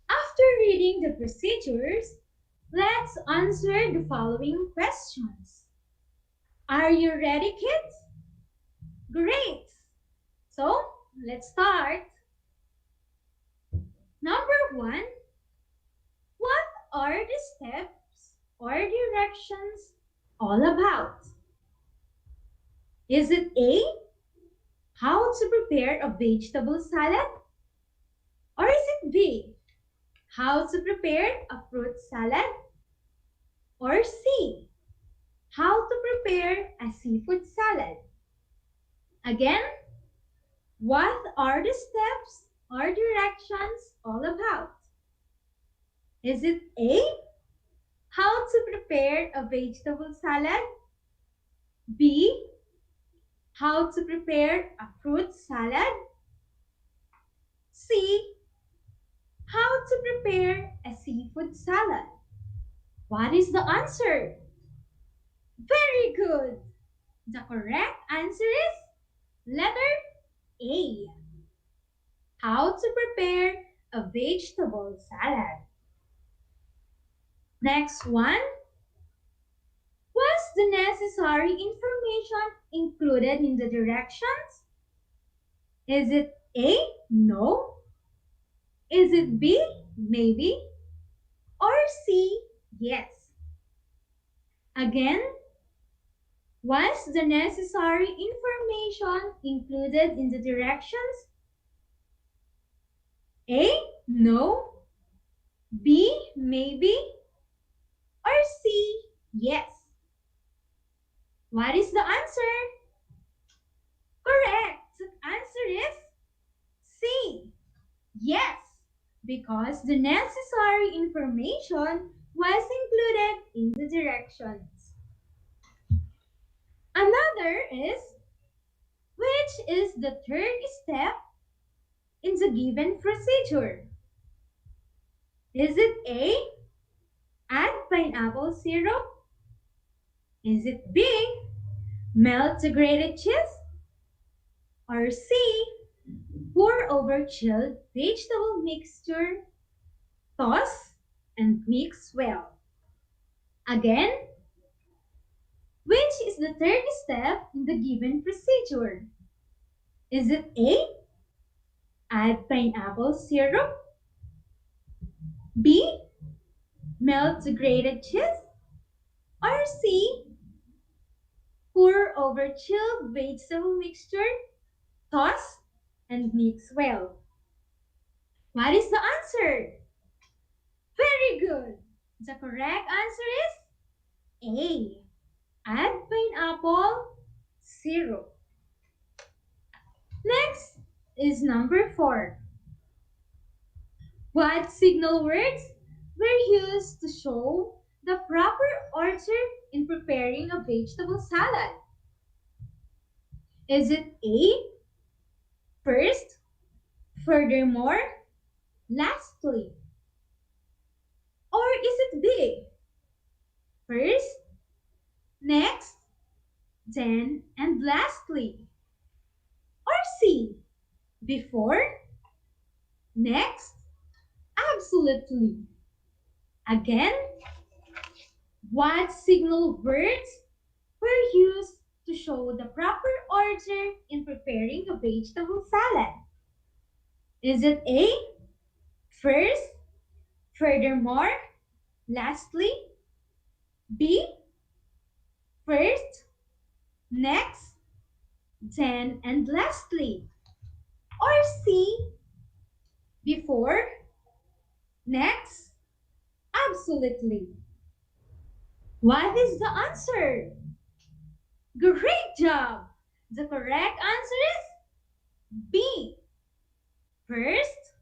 After reading the procedures, let's answer the following questions. Are you ready, kids? Great! So, let's start. Number 1, what are the steps or directions all about? Is it A, how to prepare a vegetable salad? Or is it B, how to prepare a fruit salad? Or C, how to prepare a seafood salad? Again, what are the steps or directions all about? Is it A, how to prepare a vegetable salad? B, how to prepare a fruit salad? C, how to prepare a seafood salad? What is the answer? Very good! The correct answer is letter A. How to prepare a vegetable salad. Next one. Was the necessary information included in the directions? Is it A, no? Is it B, maybe, or C, yes? Again, was the necessary information included in the directions? A, no, B, maybe, or C, yes? What is the answer? Correct. The answer is C, yes, because the necessary information was included in the directions. Another is, which is the third step in the given procedure? Is it A, add pineapple syrup? Is it B, melt the grated cheese? Or C, pour over chilled vegetable mixture, toss, and mix well? Again, which is the third step in the given procedure? Is it A, add pineapple syrup? B, melt the grated cheese? Or C, pour over chilled vegetable mixture, toss, and mix well? What is the answer? Very good. The correct answer is A, add pineapple syrup. Next is number 4. What signal words were used to show the proper order in preparing a vegetable salad? Is it A, first, furthermore, lastly? Or is it B, first, next, then, and lastly? Or C, before, next, absolutely? Again, what signal words were used to show the proper order in preparing a vegetable salad? Is it A, first, furthermore, lastly? B, first, next, then, and lastly? Or C, before, next, absolutely? What is the answer? Great job! The correct answer is B, first,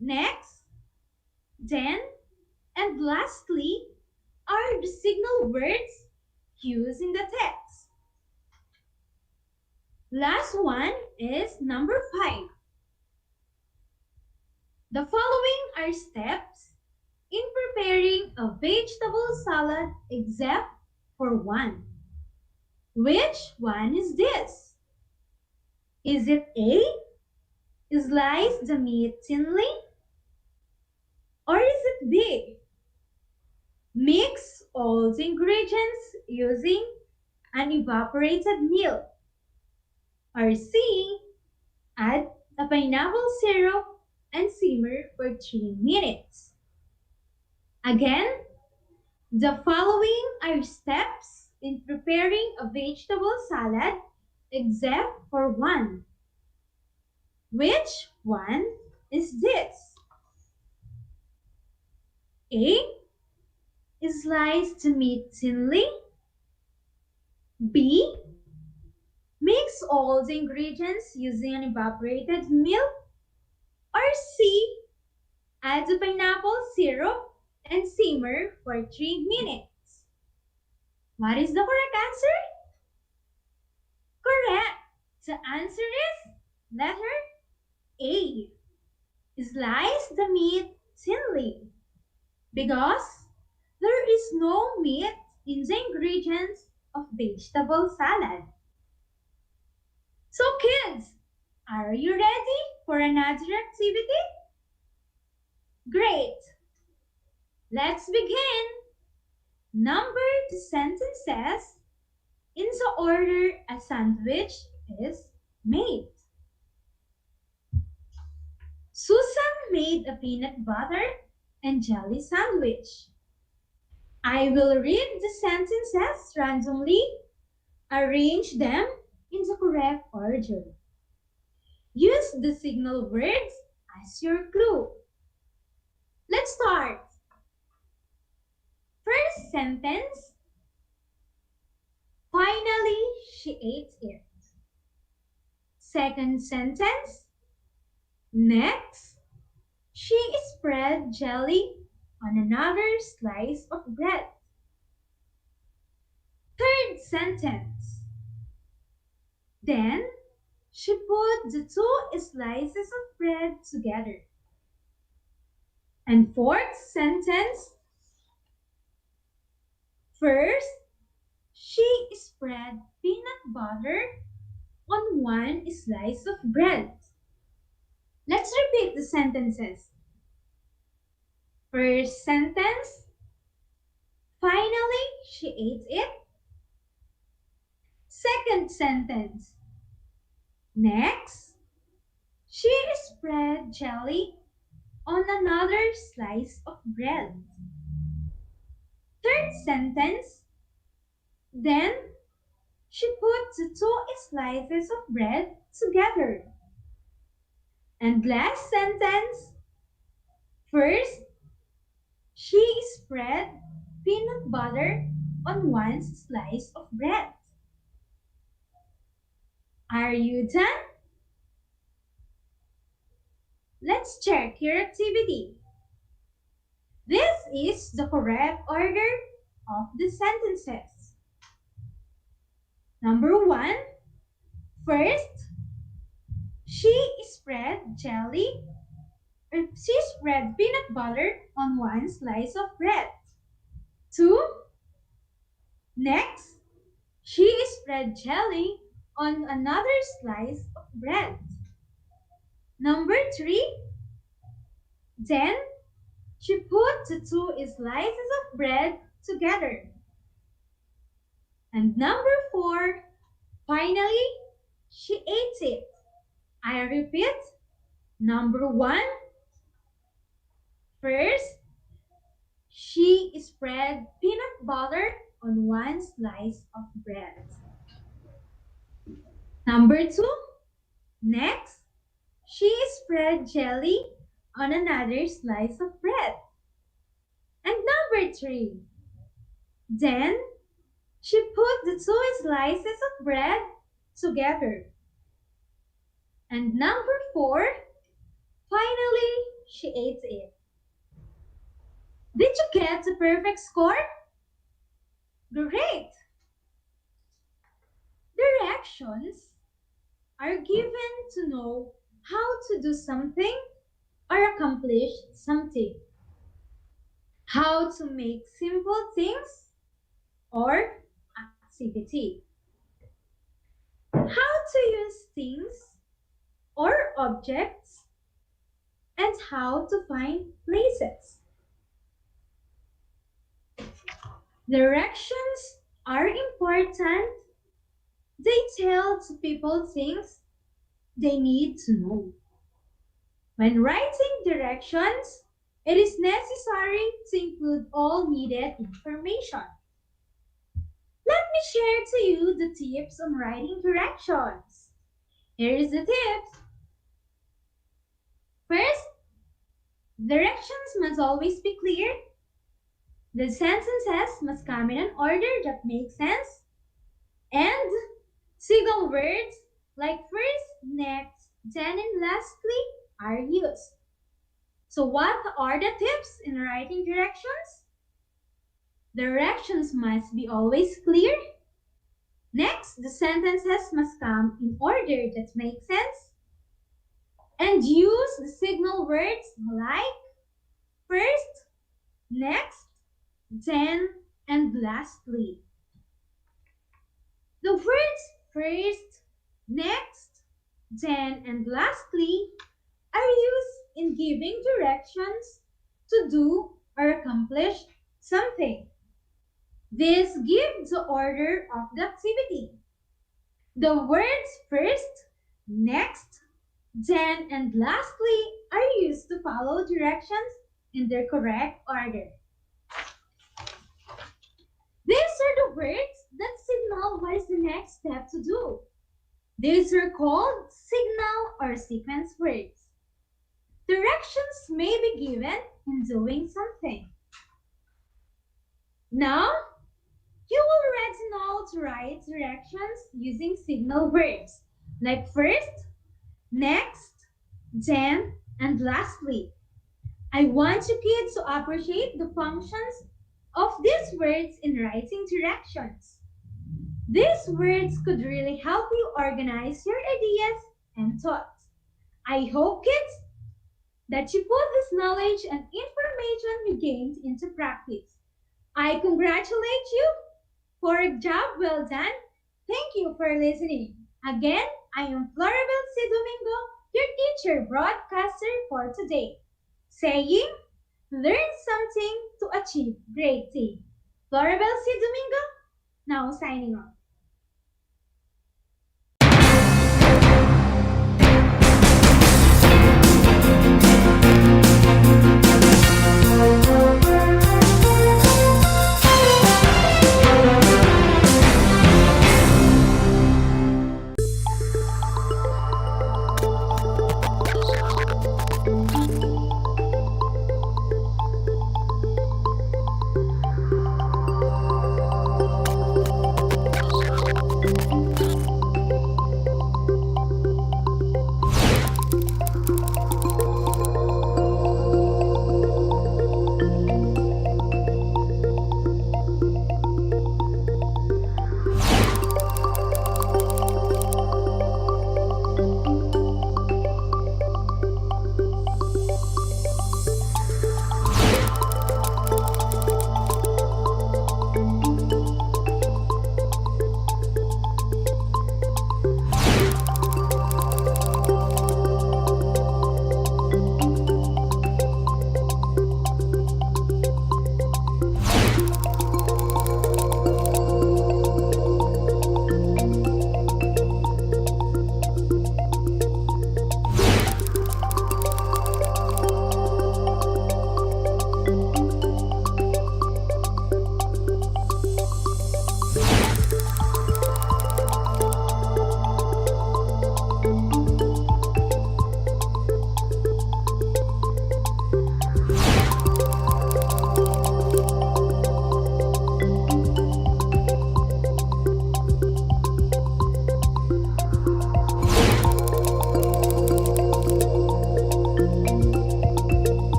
next, then, and lastly are the signal words used in the text. Last one is number 5. The following are steps in preparing a vegetable salad except for one. Which one is this? Is it A, slice the meat thinly? Or is it B, mix all the ingredients using an evaporated milk? Or C, add a pineapple syrup and simmer for 3 minutes? Again, the following are steps in preparing a vegetable salad except for one. Which one is this? A, slice the meat thinly. B, mix all the ingredients using an evaporated milk. Or C, add the pineapple syrup and simmer for 3 minutes. What is the correct answer? Correct. The answer is letter A, slice the meat thinly, because there is no meat in the ingredients of vegetable salad. So kids, are you ready for another activity? Great! Let's begin! Number the sentences in the order a sandwich is made. Susan made a peanut butter and jelly sandwich. I will read the sentences randomly, arrange them in the correct order. Use the signal words as your clue. Let's start. First sentence. Finally, she ate it. Second sentence. Next, she spread jelly on another slice of bread. Third sentence. Then, she put the two slices of bread together. And fourth sentence. First, she spread peanut butter on one slice of bread. Let's repeat the sentences. First sentence. Finally, she ate it. Second sentence. Next, she spread jelly on another slice of bread. Third sentence. Then, she put the two slices of bread together. And last sentence. First, she spread peanut butter on one slice of bread. Are you done? Let's check your activity. This is the correct order of the sentences. Number 1. First, she spread peanut butter on one slice of bread. 2. Next, she spread jelly on another slice of bread. Number 3. Then, she put the two slices of bread together. And number 4. Finally, she ate it. I repeat. Number 1. First, she spread peanut butter on one slice of bread. Number 2. Next, she spread jelly on another slice of bread. And number 3. Then, she put the two slices of bread together. And number 4. Finally, she ate it. Did you get the perfect score? Great! Directions are given to know how to do something or accomplish something. How to make simple things or activity. How to use things or objects and how to find places. Directions are important. They tell to people things they need to know. When writing directions, it is necessary to include all needed information. Let me share to you the tips on writing directions. Here is the tips. First, directions must always be clear. The sentences must come in an order that makes sense. And signal words like first, next, then, and lastly are used. So what are the tips in writing directions? Directions must be always clear. Next, the sentences must come in order that makes sense. And use the signal words like first, next, then, and lastly. The words first, next, then, and lastly are used in giving directions to do or accomplish something. This gives the order of the activity. The words first, next, then, and lastly are used to follow directions in their correct order. These are the words that signal what is the next step to do. These are called signal or sequence words. Directions may be given in doing something. Now, you will already know to write directions using signal words like first, next, then, and lastly. I want you kids to appreciate the functions of these words in writing directions. These words could really help you organize your ideas and thoughts. I hope, kids, that you put this knowledge and information you gained into practice. I congratulate you for a job well done. Thank you for listening. Again, I am Floribel C. Domingo, your teacher broadcaster for today, saying, learn something to achieve great things. Floribel C. Domingo, now signing off.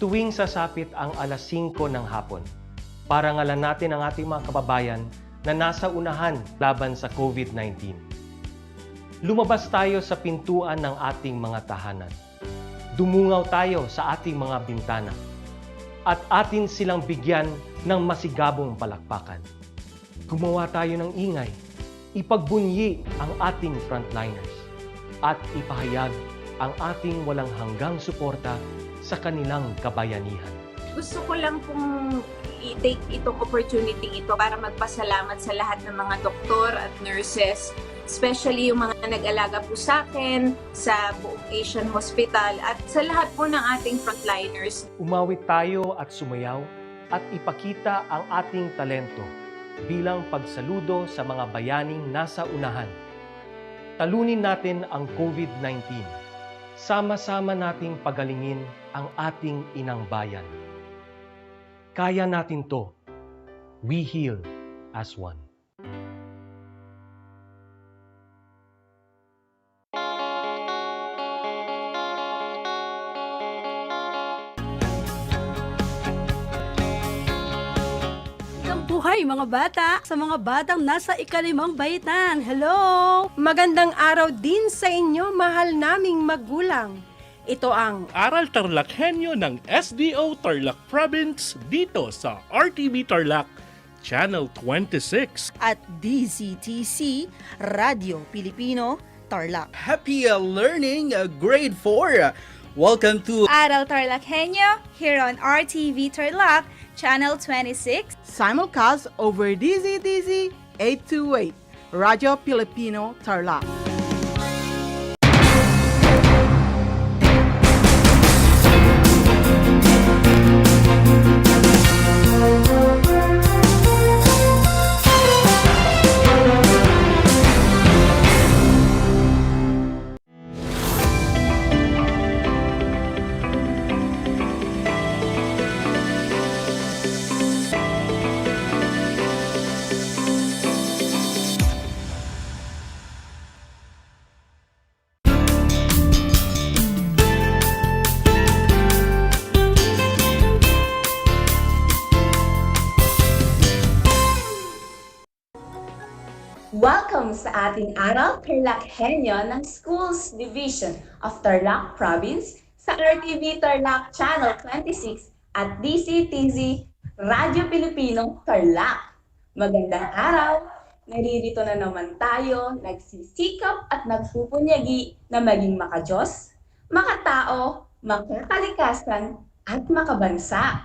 Tuwing sasapit ang alas 5 ng hapon, parangalan natin ang ating mga kababayan na nasa unahan laban sa COVID-19. Lumabas tayo sa pintuan ng ating mga tahanan. Dumungaw tayo sa ating mga bintana. At atin silang bigyan ng masigabong palakpakan. Gumawa tayo ng ingay. Ipagbunyi ang ating frontliners. At ipahayag ang ating walang hanggang suporta sa kanilang kabayanihan. Gusto ko lang pong i-take itong opportunity ito para magpasalamat sa lahat ng mga doktor at nurses, especially yung mga nag-alaga po sa akin, sa buong Asian Hospital at sa lahat po ng ating frontliners. Umawit tayo at sumayaw at ipakita ang ating talento bilang pagsaludo sa mga bayaning nasa unahan. Talunin natin ang COVID-19. Sama-sama nating pagalingin ang ating inang bayan. Kaya natin to. We heal as one. Mabuhay mga bata! Sa mga batang nasa ika-5 baitan, hello! Magandang araw din sa inyo, mahal naming magulang. Ito ang Aral TarlakHenyo ng SDO Tarlac Province dito sa RTV Tarlac, Channel 26. At DZTC, Radio Pilipino, Tarlac. Happy learning, grade 4. Welcome to Aral TarlakHenyo here on RTV Tarlac, Channel 26. Simulcast over DZTZ 828, Radio Pilipino, Tarlac. Welcome sa ating Aral TarlakHenyo ng Schools Division of Tarlac Province sa RTV Tarlac Channel 26 at DCTZ Radio Pilipino Tarlac. Magandang araw! Naririto na naman tayo, nagsisikap at nagpupunyagi na maging makajos, makatao, makakalikasan at makabansa.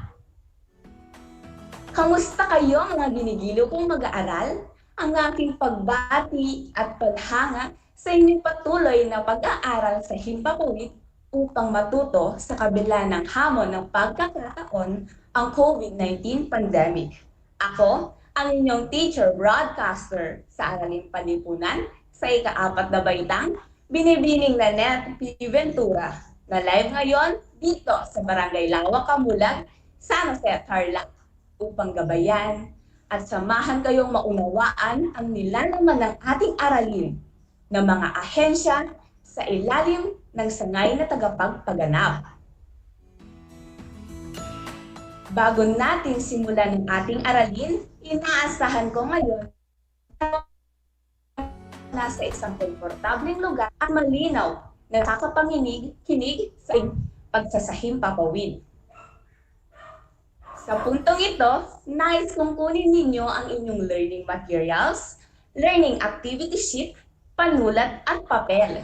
Kamusta kayo mga ginigiliw kong mag-aaral? Ang aking pagbati at paghanga sa inyong patuloy na pag-aaral sa himpapawid upang matuto sa kabila ng hamon ng pagkakataon ang COVID-19 pandemic. Ako, ang inyong teacher broadcaster sa Araling Panlipunan sa ika-4 na baitang, Binibining Lanet P. Ventura, na live ngayon dito sa Barangay Lawak, Kamulag, San Jose, Tarlac, upang gabayan at samahan kayong maunawaan ang nilalaman ng ating aralin ng mga ahensya sa ilalim ng sangay na tagapagpaganap. Bago natin simulan ang ating aralin, inaasahan ko ngayon na nasa isang komportableng lugar at malinaw na nakakapanginig sa pagsasahim papawid. Sa puntong ito, nais kong kunin ninyo ang inyong learning materials, learning activity sheet, panulat at papel.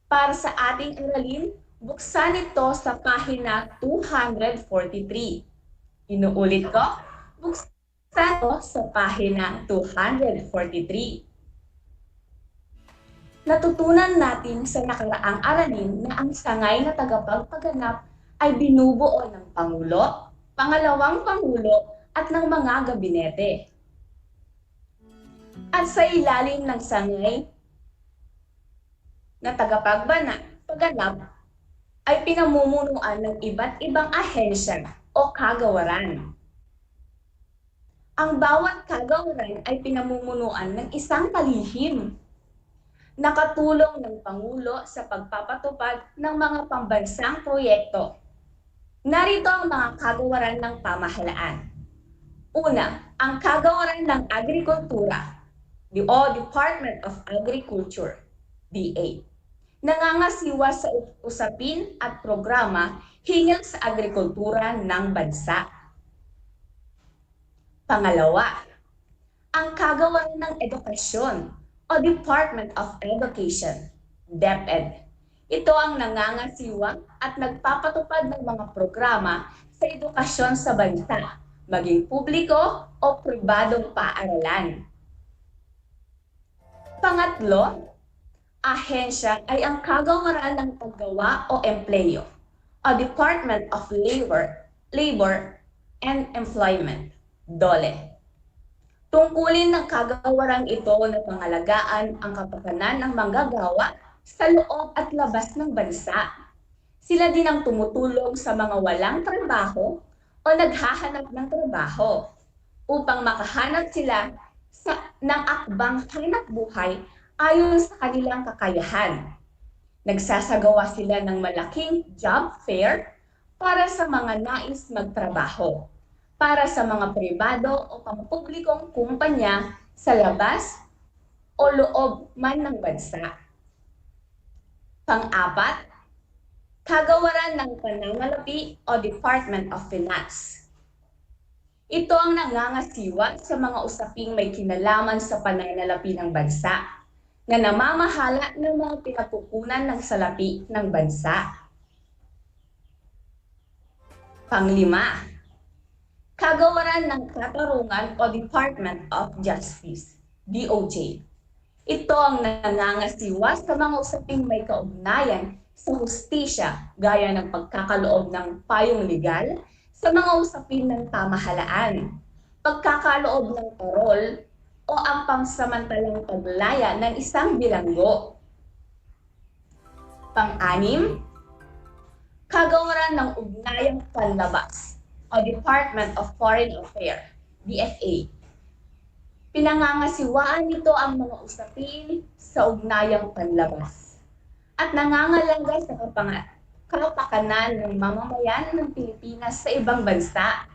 Para sa ating aralin, buksan ito sa pahina 243. Inuulit ko, buksan ito sa pahina 243. Natutunan natin sa nakaraang aralin na ang sangay na tagapagpaganap ay binubuo ng Pangulo, Pangalawang Pangulo at ng mga gabinete. At sa ilalim ng sangay na tagapagpaganap ay pinamumunuan ng iba't ibang ahensya o kagawaran. Ang bawat kagawaran ay pinamumunuan ng isang kalihim. Nakatulong ng Pangulo sa pagpapatupad ng mga pambansang proyekto. Narito ang mga kagawaran ng pamahalaan. Una, ang kagawaran ng agrikultura, o Department of Agriculture, DA. Nangangasiwa sa usapin at programa hinggil sa agrikultura ng bansa. Pangalawa, ang kagawaran ng edukasyon, o Department of Education, DEPED. Ito ang nangangasiwa at nagpapatupad ng mga programa sa edukasyon sa bansa, maging publiko o pribadong paaralan. Pangatlo, ahensya ay ang kagawaran ng paggawa o empleyo, o Department of Labor and Employment, DOLE. Tungkulin ng kagawaran ito na pangalagaan ang kapakanan ng manggagawa sa loob at labas ng bansa. Sila din ang tumutulong sa mga walang trabaho o naghahanap ng trabaho upang makahanap sila ng akbang hanap buhay ayon sa kanilang kakayahan. Nagsasagawa sila ng malaking job fair para sa mga nais magtrabaho. para sa mga pribado o pampublikong kumpanya sa labas o loob man ng bansa. Pang-apat, kagawaran ng pananalapi o Department of Finance. Ito ang nangangasiwa sa mga usaping may kinalaman sa pananalapi ng bansa na namamahala ng mga pinapupunan ng salapi ng bansa. Panglima, kagawaran ng katarungan o Department of Justice, DOJ. Ito ang nangangasiwa sa mga usaping may kaugnayan sa hustisya gaya ng pagkakaloob ng payong legal sa mga usapin ng pamahalaan, pagkakaloob ng parol o ang pangsamantalang paglaya ng isang bilanggo. Pang-anim, kagawaran ng ugnayang panlabas o Department of Foreign Affairs, DFA. Pinangangasiwaan nito ang mga usapin sa ugnayang panlabas at nangangalaga sa kapakanan ng mamamayan ng Pilipinas sa ibang bansa.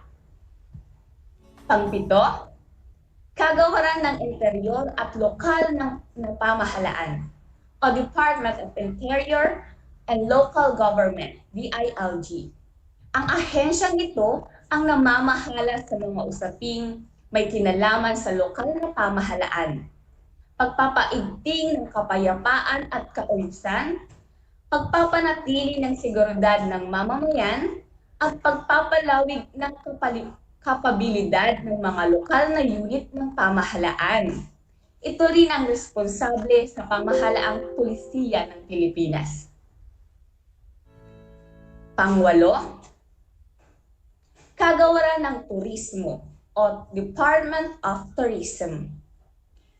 Pangpito, kagawaran ng interior at lokal ng pamahalaan o Department of Interior and Local Government, DILG. Ang ahensyang ito ang namamahala sa mga usaping may kinalaman sa lokal na pamahalaan, pagpapaigting ng kapayapaan at kaunsan, pagpapanatili ng seguridad ng mamamayan, at pagpapalawig ng kapabilidad ng mga lokal na unit ng pamahalaan. Ito rin ang responsable sa pamahalaang pulisiya ng Pilipinas. Pangwalo, kagawaran ng turismo o Department of Tourism.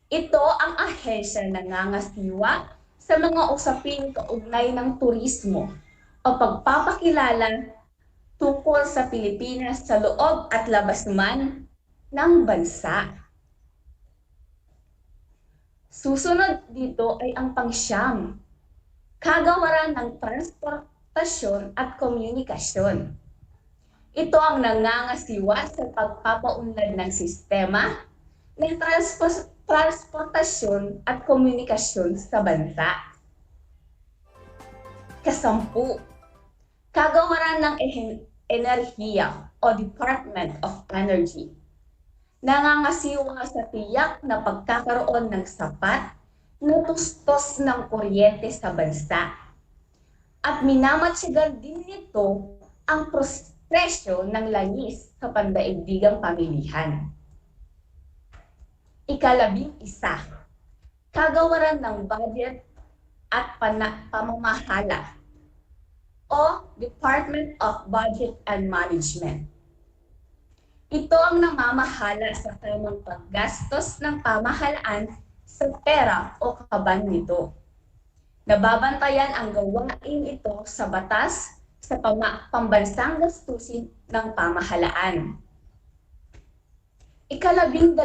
Ito ang ahensya na nangangasiwa sa mga usaping kaugnay ng turismo o pagpapakilala tungkol sa Pilipinas sa loob at labas man ng bansa. Susunod dito ay ang pangsyam, kagawaran ng transportasyon at komunikasyon. Ito ang nangangasiwa sa pagpapaunlad ng sistema ng transportasyon at komunikasyon sa bansa. Kasampu, kagawaran ng enerhiya o Department of Energy. Nangangasiwa sa tiyak na pagkakaroon ng sapat na tustos ng kuryente sa bansa. At minamatyagan din nito ang presyo ng langis sa pandaigdigang pamilihan. Ika-11, kagawaran ng budget at pamamahala o Department of Budget and Management. Ito ang namamahala sa tamang paggastos ng pamahalaan sa pera o kaban nito. Nababantayan ang gawain ito sa batas sa pambansang gastusin ng pamahalaan. Ika-12,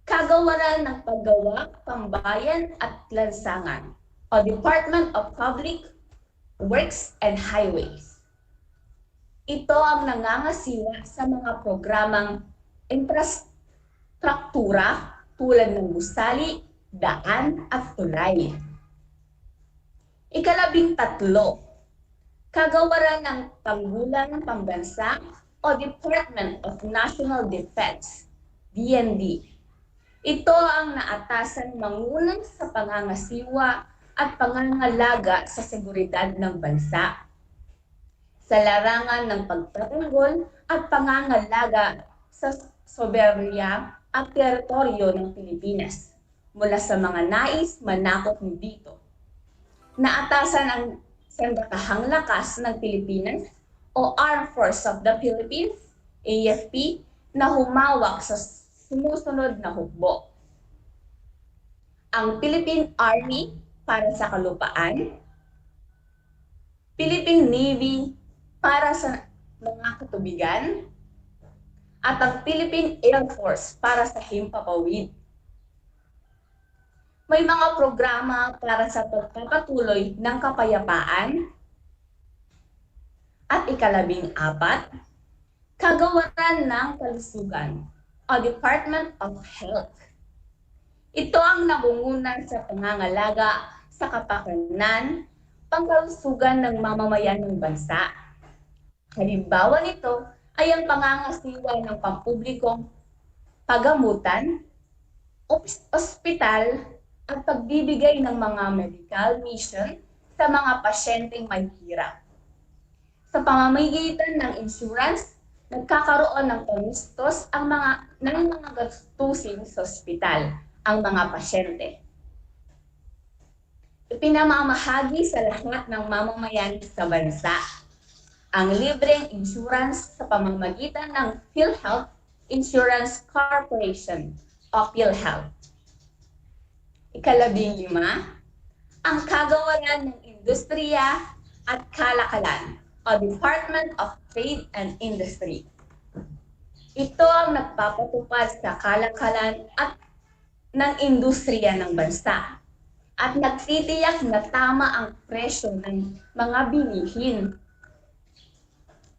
kagawaran ng paggawa, pambayan at lansangan o Department of Public Works and Highways. Ito ang nangangasiwa sa mga programang infrastruktura tulad ng gusali, daan at tulay. Ika-13, kagawaran ng Tanggulan Pambansa o Department of National Defense, DND. Ito ang naatasan mangunan sa pangangasiwa at pangangalaga sa seguridad ng bansa, sa larangan ng pagtatanggol at pangangalaga sa soberanya at teritoryo ng Pilipinas mula sa mga nais manakot dito. Naatasan ang Sandatahang Lakas ng Pilipinas o Armed Forces of the Philippines, AFP, na humawak sa sumusunod na hukbo. Ang Philippine Army para sa kalupaan, Philippine Navy para sa mga katubigan, at ang Philippine Air Force para sa himpapawid. May mga programa para sa pagpapatuloy ng kapayapaan. At ika-14, Kagawaran ng Kalusugan o Department of Health. Ito ang nangunguna sa pangangalaga sa kapakanan, pangkalusugan ng mamamayan ng bansa. Halimbawa nito ay ang pangangasiwa ng pampublikong pagamutan, ospital, at pagbibigay ng mga medical mission sa mga pasyenteng may hirap. Sa pamamagitan ng insurance, nagkakaroon ng panustos ng mga gastusin sa ospital ang mga pasyente. Ipinamamahagi sa lahat ng mamamayan sa bansa ang libreng insurance sa pamamagitan ng PhilHealth Insurance Corporation o PhilHealth. Ika-15, ang kagawaran ng industriya at kalakalan o Department of Trade and Industry. Ito ang nagpapatupad sa kalakalan at ng industriya ng bansa at nagtitiyak na tama ang presyo ng mga bilihin.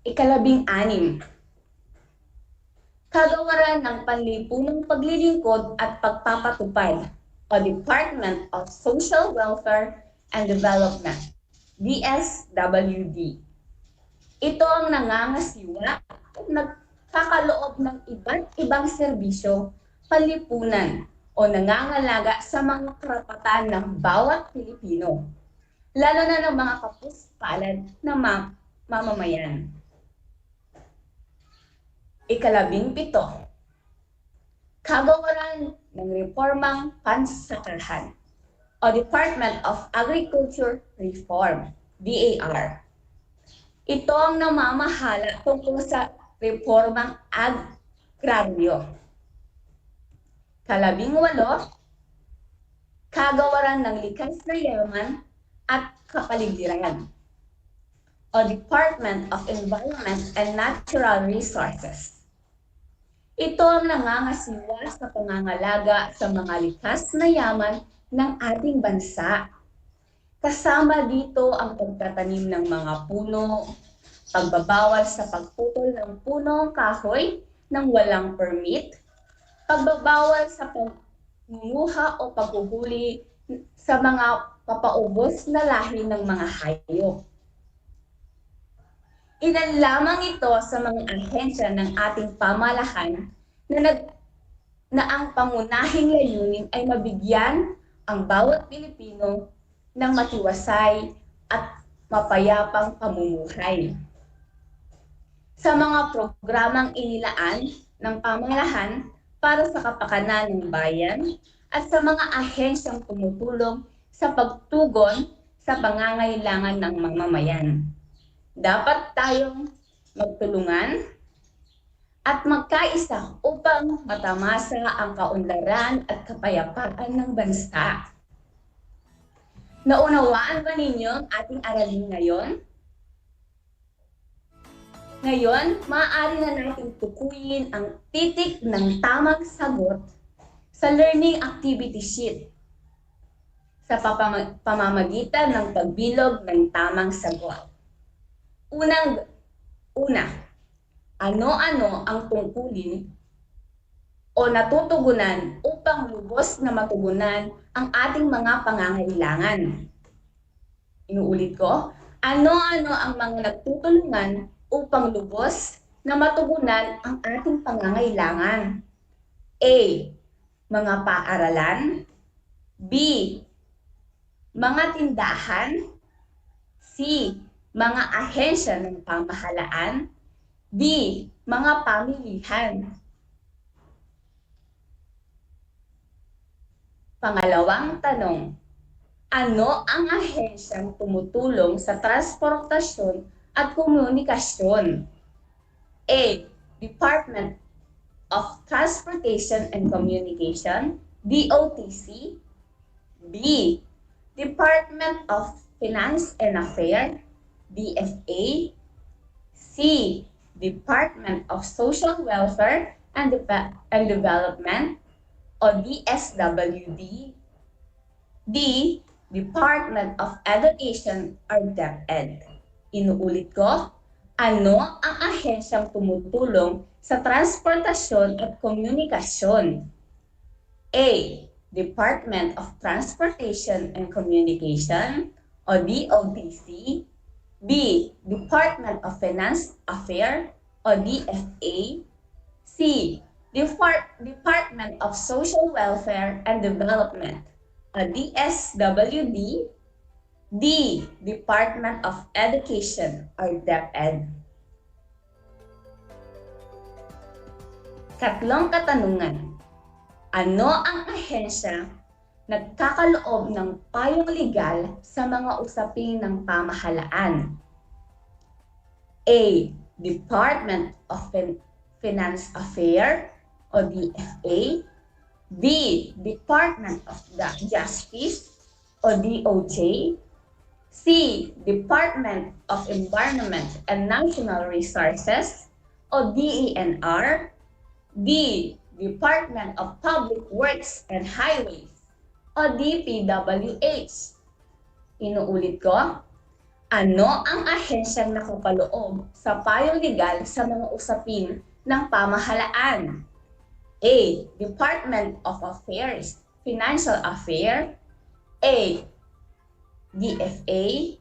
Ika-16, kagawaran ng panlipunong paglilingkod at pagpapatupad o Department of Social Welfare and Development, DSWD. Ito ang nangangasiwa at nagkakaloob ng iba't ibang serbisyo, panlipunan o nangangalaga sa mga karapatan ng bawat Pilipino, lalo na ng mga kapuspalad na mamamayan. Ika-17, kagawaran ng reformang pansasakahan o Department of Agriculture Reform, DAR. Ito ang namamahala tungkol sa reformang agraryo. Ika-18, kagawaran ng likas na yaman at kapaligiran o Department of Environment and Natural Resources. Ito ang nangangasiwa sa pangangalaga sa mga likas na yaman ng ating bansa. Kasama dito ang pagtatanim ng mga puno, pagbabawal sa pagputol ng punong kahoy nang walang permit, pagbabawal sa pangunguha o paghuhuli sa mga papaubos na lahi ng mga hayop. Ilan lamang ito sa mga ahensya ng ating pamahalaan na ang pangunahing layunin ay mabigyan ang bawat Pilipino ng matiwasay at mapayapang pamumuhay. Sa mga programang inilaan ng pamahalaan para sa kapakanan ng bayan at sa mga ahensyang tumutulong sa pagtugon sa pangangailangan ng mamamayan. Dapat tayong magtulungan at magkaisa upang matamasa ang kaunlaran at kapayapaan ng bansa. Naunawaan ba ninyo ang ating aralin ngayon? Ngayon, maaari na natin tukuyin ang titik ng tamang sagot sa learning activity sheet sa pamamagitan ng pagbilog ng tamang sagot. Una, ano-ano ang tungkulin o natutugunan upang lubos na matugunan ang ating mga pangangailangan? Inuulit ko, ano-ano ang mga nagtutulungan upang lubos na matugunan ang ating pangangailangan? A. Mga paaralan. B. Mga tindahan. C. Mga ahensya ng pamahalaan. D. Mga pamilihan. Pangalawang tanong, ano ang ahensyang tumutulong sa transportasyon at komunikasyon? A. Department of Transportation and Communication, DOTC. B. Department of Finance and Affairs, DFA. C. Department of Social Welfare and Development, o DSWD. D. Department of Education or DEPED. Inuulit ko, Ano ang ahensyang tumutulong sa transportasyon at komunikasyon? A. Department of Transportation and Communication o DOTC. B. Department of Finance Affairs o DFA. C. Department of Social Welfare and Development o DSWD. D. Department of Education or DEPED. Tatlong katanungan. Ano ang ahensya nagkakaloob ng payong legal sa mga usapin ng pamahalaan? A. Department of Finance Affairs o DFA. B. Department of Justice o DOJ. C. Department of Environment and National Resources o DENR. D. Department of Public Works and Highways o DPWH. Inuulit ko, ano ang ahensyang nakapaloob sa payong legal sa mga usapin ng pamahalaan? A. Department of Affairs, Financial Affairs. A. DFA.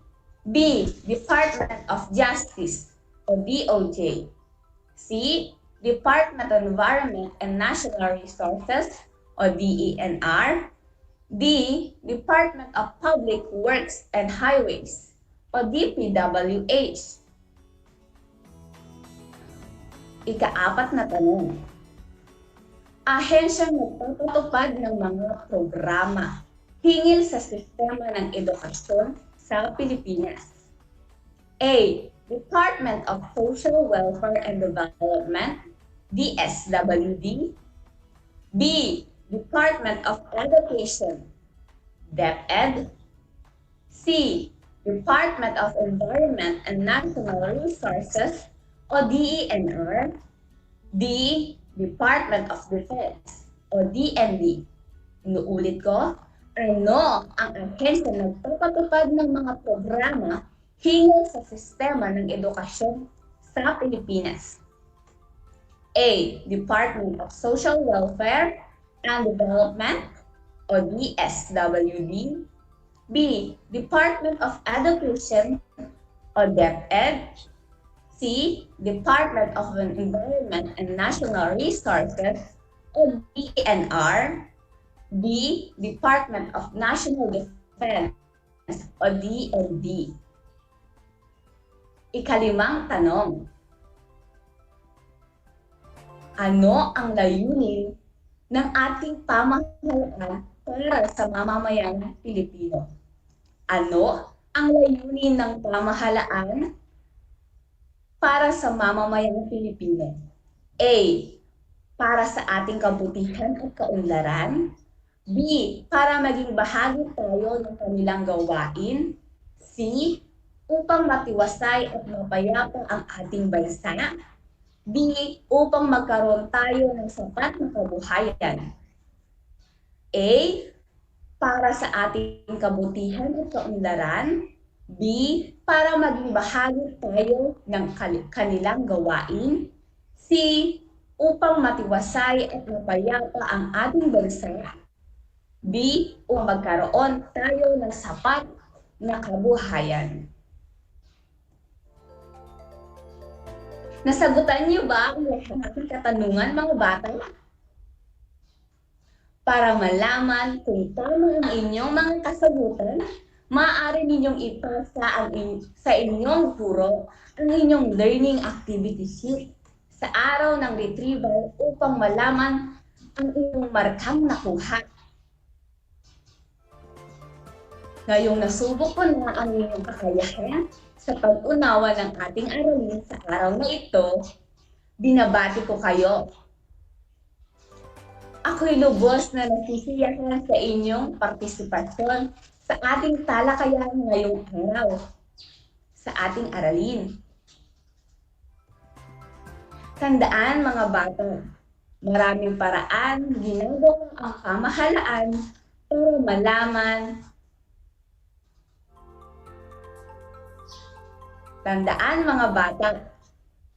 B. Department of Justice o DOJ. C. Department of Environment and National Resources o DENR. D. Department of Public Works and Highways o DPWH. Ika-4 na tanong. Ahensyang nagpapatupad ng mga programa hingil sa sistema ng edukasyon sa Pilipinas. A. Department of Social Welfare and Development, DSWD. B. Department of Education, DEPED. C. Department of Environment and National Resources o DENR. D. Department of Defense o DND. Inuulit ko, ano ang ahensya nagpapatupad ng mga programa hinggil sa sistema ng edukasyon sa Pilipinas? A. Department of Social Welfare and Development o DSWD. B. Department of Education o DepEd. C. Department of Environment and National Resources o DENR. D. Department of National Defense o DND. Ika-5 tanong. Ano ang layunin ng ating pamahalaan para sa mamamayang Pilipino? Ano ang layunin ng pamahalaan para sa mamamayang Pilipino? A. Para sa ating kabutihan at kaunlaran. B. Para maging bahagi tayo ng kanilang gawain. C. Upang matiwasay at mapayapa ang ating bansa. D. Upang magkaroon tayo ng sapat na kabuhayan. A. Para sa ating kabutihan at kaunlaran. B. Para maging bahagi tayo ng kanilang gawain. C. Upang matiwasay at mapayapa ang ating bansa. B. Upang magkaroon tayo ng sapat na kabuhayan. Nasagutan niyo ba ang lahat ng katanungan, mga bata? Para malaman kung tama ang inyong mga kasagutan, maaari ninyong ipasa sa inyong guro ang inyong learning activity sheet sa araw ng retrieval upang malaman ang inyong markang nakuha. Ngayong nasubok ko na ang inyong kakayahan sa pag-unawa ng ating aralin sa araw na ito, binabati ko kayo. Ako'y lubos na nasisiyahan sa inyong partisipasyon sa ating talakayan ngayong araw sa ating aralin. Tandaan, mga bata, maraming paraan ginagawa ang pamahalaan para malaman Tandaan mga bata,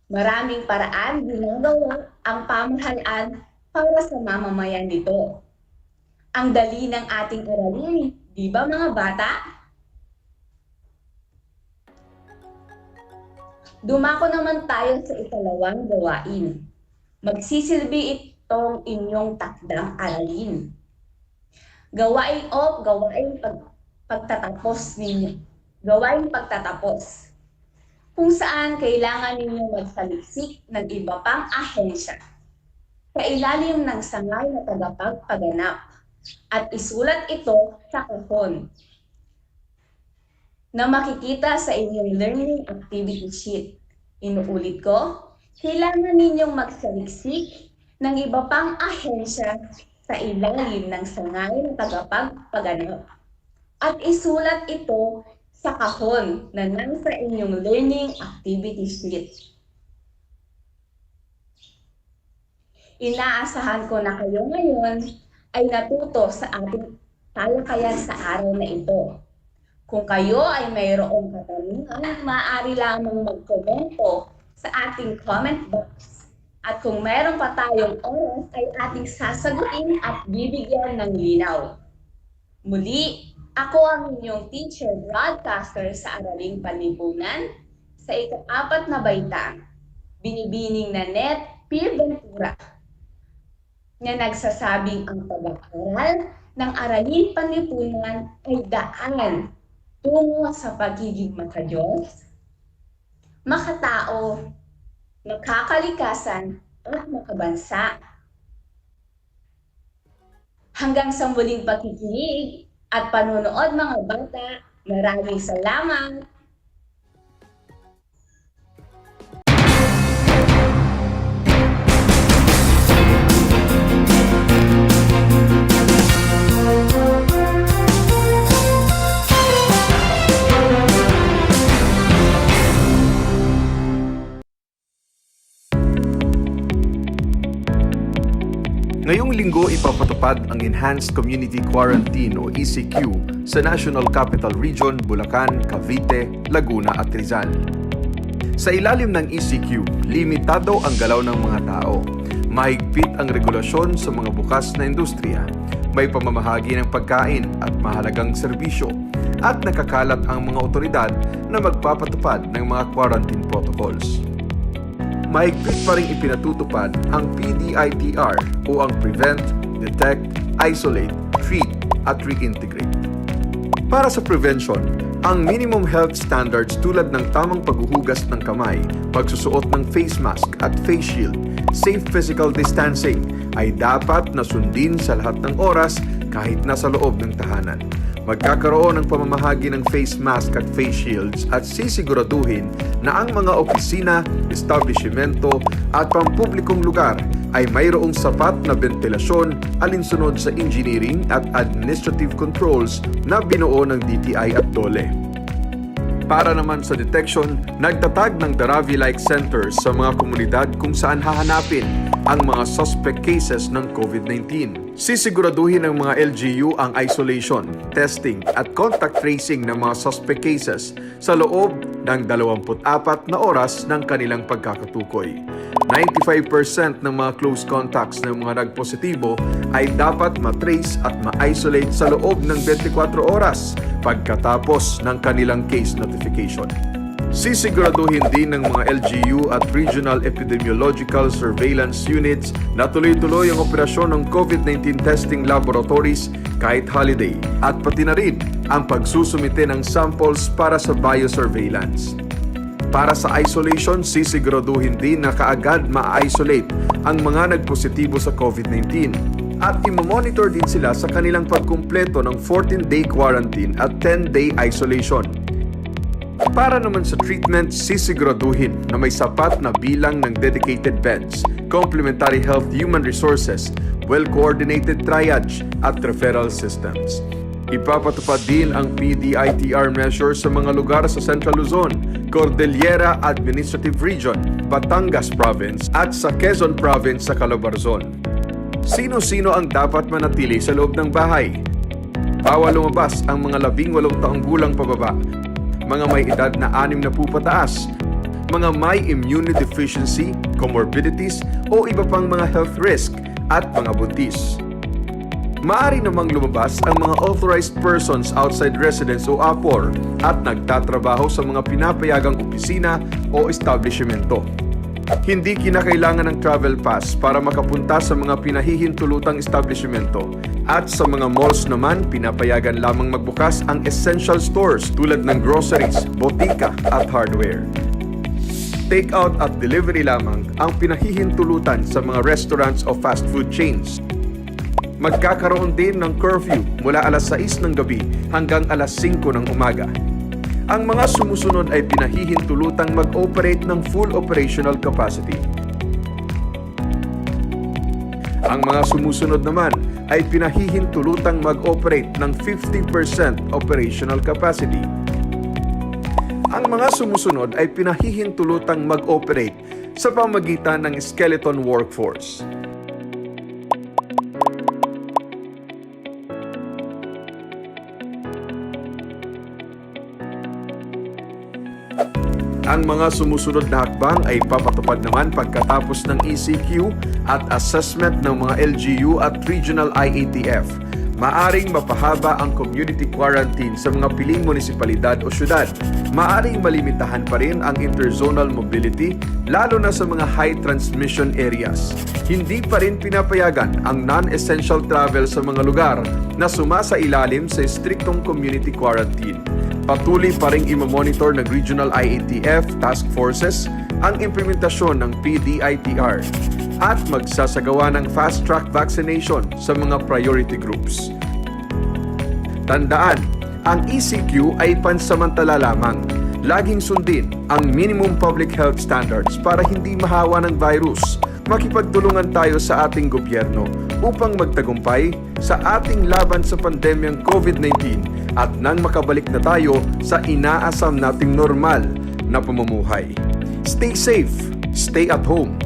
maraming paraan ginagawa ang pamahalaan para sa mamamayan nito. Ang dali ng ating aralin, di ba mga bata? Dumako naman tayo sa ikalawang gawain. Magsisilbi itong inyong takdang aralin. Gawain pagtatapos ninyo. Gawain pagtatapos. Kung saan kailangan ninyo magsaliksik ng iba pang ahensya sa ilalim ng sangay na tagapagpaganap at isulat ito sa kahon na makikita sa inyong learning activity sheet. Inuulit ko, kailangan ninyong magsaliksik ng iba pang ahensya sa ilalim ng sangay na tagapagpaganap at isulat ito sa kahon na nasa inyong learning activity sheet. Inaasahan ko na kayo ngayon ay natuto sa ating talakayan sa araw na ito. Kung kayo ay mayroong katanungan, maaari lamang magkomento sa ating comment box. At kung mayroon pa tayong oras ay ating sasagutin at bibigyan ng linaw. Muli, ako ang inyong teacher broadcaster sa Araling Panlipunan sa ika-4 na baita, binibining na Net P. Ventura, na nagsasabing ang pag-aaral ng Araling Panlipunan ay daan tungo sa pagiging makadiyos, makatao, makakalikasan, at makabansa. Hanggang sa muling pakikinig at panonood mga bata, maraming salamat! Ngayong linggo ipapatupad ang Enhanced Community Quarantine o ECQ sa National Capital Region, Bulacan, Cavite, Laguna at Rizal. Sa ilalim ng ECQ, limitado ang galaw ng mga tao. Mahigpit ang regulasyon sa mga bukas na industriya. May pamamahagi ng pagkain at mahalagang serbisyo. At nakakalat ang mga otoridad na magpapatupad ng mga quarantine protocols. Mahigpit pa rin ipinatutupad ang PDITR o ang Prevent, Detect, Isolate, Treat at Reintegrate. Para sa prevention, ang minimum health standards tulad ng tamang paghuhugas ng kamay, pagsusuot ng face mask at face shield, safe physical distancing ay dapat na sundin sa lahat ng oras kahit nasa loob ng tahanan. Magkakaroon ng pamamahagi ng face mask at face shields at sisiguraduhin na ang mga opisina, establishmento at pampublikong lugar ay mayroong sapat na ventilasyon alinsunod sa engineering at administrative controls na binuo ng DTI at DOLE. Para naman sa detection, nagtatag ng Daravi-like centers sa mga komunidad kung saan hahanapin ang mga suspect cases ng COVID-19. Sisiguraduhin ng mga LGU ang isolation, testing at contact tracing ng mga suspect cases sa loob ng 24 na oras ng kanilang pagkakatukoy. 95% ng mga close contacts ng mga nagpositibo ay dapat matrace at ma-isolate sa loob ng 24 oras pagkatapos ng kanilang case notification. Sisiguraduhin din ng mga LGU at Regional Epidemiological Surveillance Units na tuloy-tuloy ang operasyon ng COVID-19 testing laboratories kahit holiday at pati na rin ang pagsusumite ng samples para sa biosurveillance. Para sa isolation, sisiguraduhin din na kaagad ma-isolate ang mga nagpositibo sa COVID-19 at imamonitor din sila sa kanilang pagkumpleto ng 14-day quarantine at 10-day isolation. Para naman sa treatment, sisiguraduhin na may sapat na bilang ng dedicated beds, complementary health human resources, well-coordinated triage at referral systems. Ipapatupad din ang PDITR measures sa mga lugar sa Central Luzon, Cordillera Administrative Region, Batangas Province at sa Quezon Province sa Calabarzon. Sino-sino ang dapat manatili sa loob ng bahay? Bawal lumabas ang mga 18 taong gulang pababa. mga may edad na 60 pataas, mga may immunodeficiency, comorbidities o iba pang mga health risk at mga buntis. Maaari namang lumabas ang mga authorized persons outside residence o APOR at nagtatrabaho sa mga pinapayagang opisina o establishmento. Hindi kinakailangan ng travel pass para makapunta sa mga pinahihintulutang establishmento. At sa mga malls naman, pinapayagan lamang magbukas ang essential stores tulad ng groceries, botika at hardware. Take-out at delivery lamang ang pinahihintulutan sa mga restaurants o fast food chains. Magkakaroon din ng curfew mula alas 6 ng gabi hanggang alas 5 ng umaga. Ang mga sumusunod ay pinahihintulutang mag-operate ng full operational capacity. Ang mga sumusunod naman ay pinahihintulutang mag-operate ng 50% operational capacity. Ang mga sumusunod ay pinahihintulutang mag-operate sa pamagitan ng skeleton workforce. Ang mga sumusunod na hakbang ay papatupad naman pagkatapos ng ECQ at assessment ng mga LGU at Regional IATF. Maaring mapahaba ang community quarantine sa mga piling munisipalidad o syudad. Maaring malimitahan pa rin ang interzonal mobility lalo na sa mga high transmission areas. Hindi pa rin pinapayagan ang non-essential travel sa mga lugar na sumasailalim sa striktong community quarantine. Patuloy pa rin imamonitor ng Regional IATF Task Forces ang implementasyon ng PDITR at magsasagawa ng fast-track vaccination sa mga priority groups. Tandaan, ang ECQ ay pansamantala lamang. Laging sundin ang minimum public health standards para hindi mahawa ng virus. Makipagtulungan tayo sa ating gobyerno upang magtagumpay sa ating laban sa pandemyang COVID-19 at nang makabalik na tayo sa inaasam nating normal na pamumuhay. Stay safe, stay at home.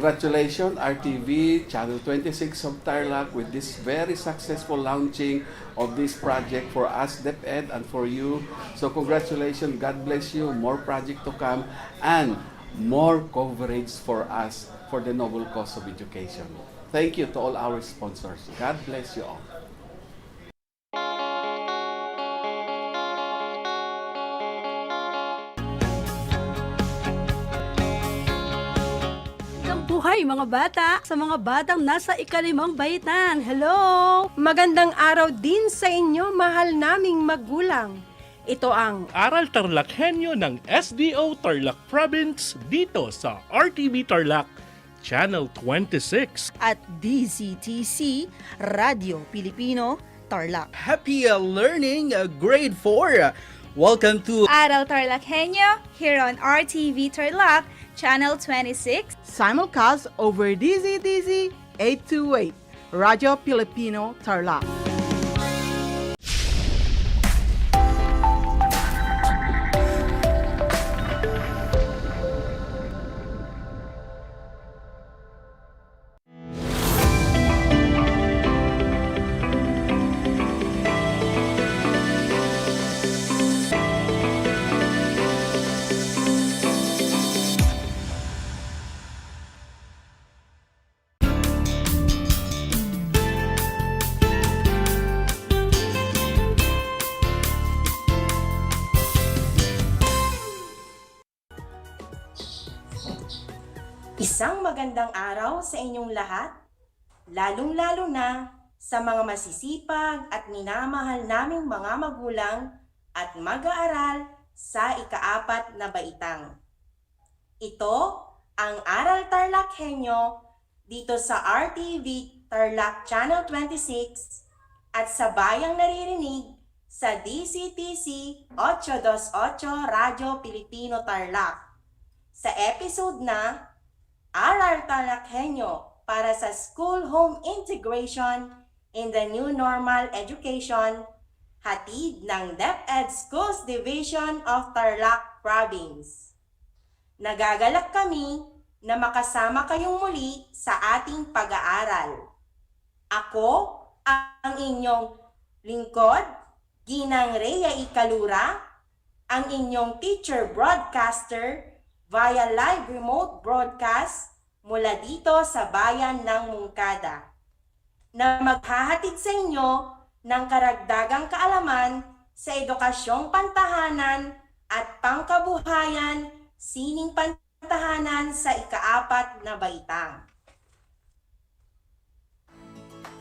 Congratulations, RTV, Channel 26 of Tarlac, with this very successful launching of this project for us, DEPED, and for you. So congratulations, God bless you, more project to come, and more coverage for us for the noble cause of education. Thank you to all our sponsors. God bless you all. Buhay mga bata, sa mga batang nasa ikalimang baitan. Hello! Magandang araw din sa inyo, mahal naming magulang. Ito ang Aral TarlakHenyo ng SDO Tarlac Province dito sa RTV Tarlac, Channel 26. At DZTC, Radio Pilipino, Tarlac. Happy learning, grade 4. Welcome to Aral TarlakHenyo here on RTV Tarlac, Channel 26. Simulcast over DZTC 828, Radio Pilipino, Tarlac. isang magandang araw sa inyong lahat, lalong-lalo na sa mga masisipag at minamahal naming mga magulang at mag-aaral sa ika-4 na baitang. Ito ang Aral TarlakHenyo dito sa RTV Tarlac Channel 26 at sa bayang naririnig sa DCTC 828 Radio Pilipino Tarlac. Sa episode na Aral TarlakHenyo para sa School-Home Integration in the New Normal Education, hatid ng DEPED Schools Division of Tarlac Province. Nagagalak kami na makasama kayong muli sa ating pag-aaral. Ako ang inyong lingkod, Ginang Rhea Icalura, ang inyong teacher broadcaster via live remote broadcast mula dito sa bayan ng Mungkada, na maghahatid sa inyo ng karagdagang kaalaman sa edukasyong pantahanan at pangkabuhayan, sining pantahanan sa ika-4 na baitang.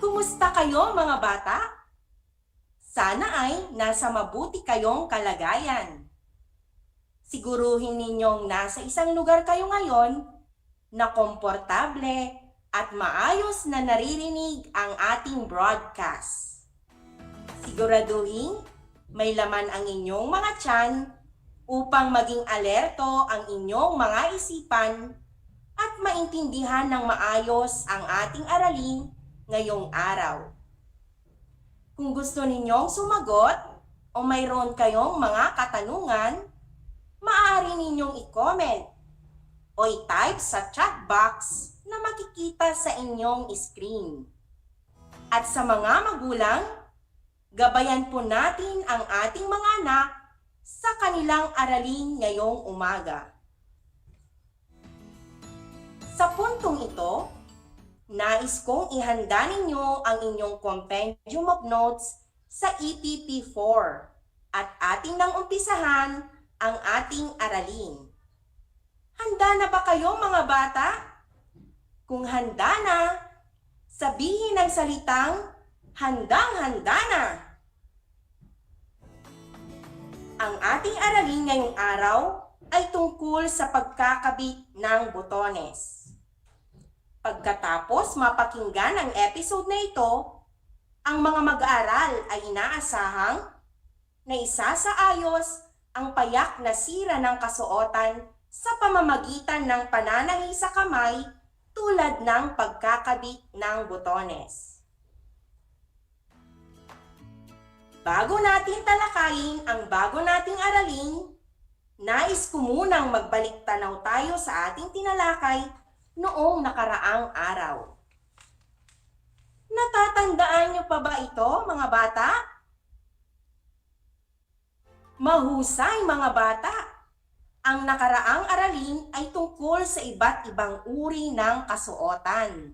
Kumusta kayo mga bata? Sana ay nasa mabuti kayong kalagayan. Siguruhin ninyong nasa isang lugar kayo ngayon na komportable at maayos na naririnig ang ating broadcast. Siguraduhin may laman ang inyong mga tiyan upang maging alerto ang inyong mga isipan at maintindihan ng maayos ang ating aralin ngayong araw. Kung gusto ninyong sumagot o mayroon kayong mga katanungan, maaari ninyong i-comment o i-type sa chat box na makikita sa inyong screen. At sa mga magulang, gabayan po natin ang ating mga anak sa kanilang aralin ngayong umaga. Sa puntong ito, nais kong ihanda ninyo ang inyong compendium of notes sa EPP4 at ating nang umpisahan ang ating aralin. Handa na ba kayo mga bata? Kung handa na, sabihin ang salitang handang-handa na. Ang ating aralin ngayong araw ay tungkol sa pagkakabit ng botones. Pagkatapos mapakinggan ang episode na ito, ang mga mag-aaral ay inaasahang na isasaayos ang payak na sira ng kasuotan sa pamamagitan ng pananahi sa kamay tulad ng pagkakabit ng botones. Bago natin talakayin ang bago nating aralin, nais ko munang magbalik tanaw tayo sa ating tinalakay noong nakaraang araw. Natatandaan niyo pa ba ito, mga bata? Mahusay, mga bata! Ang nakaraang aralin ay tungkol sa iba't ibang uri ng kasuotan.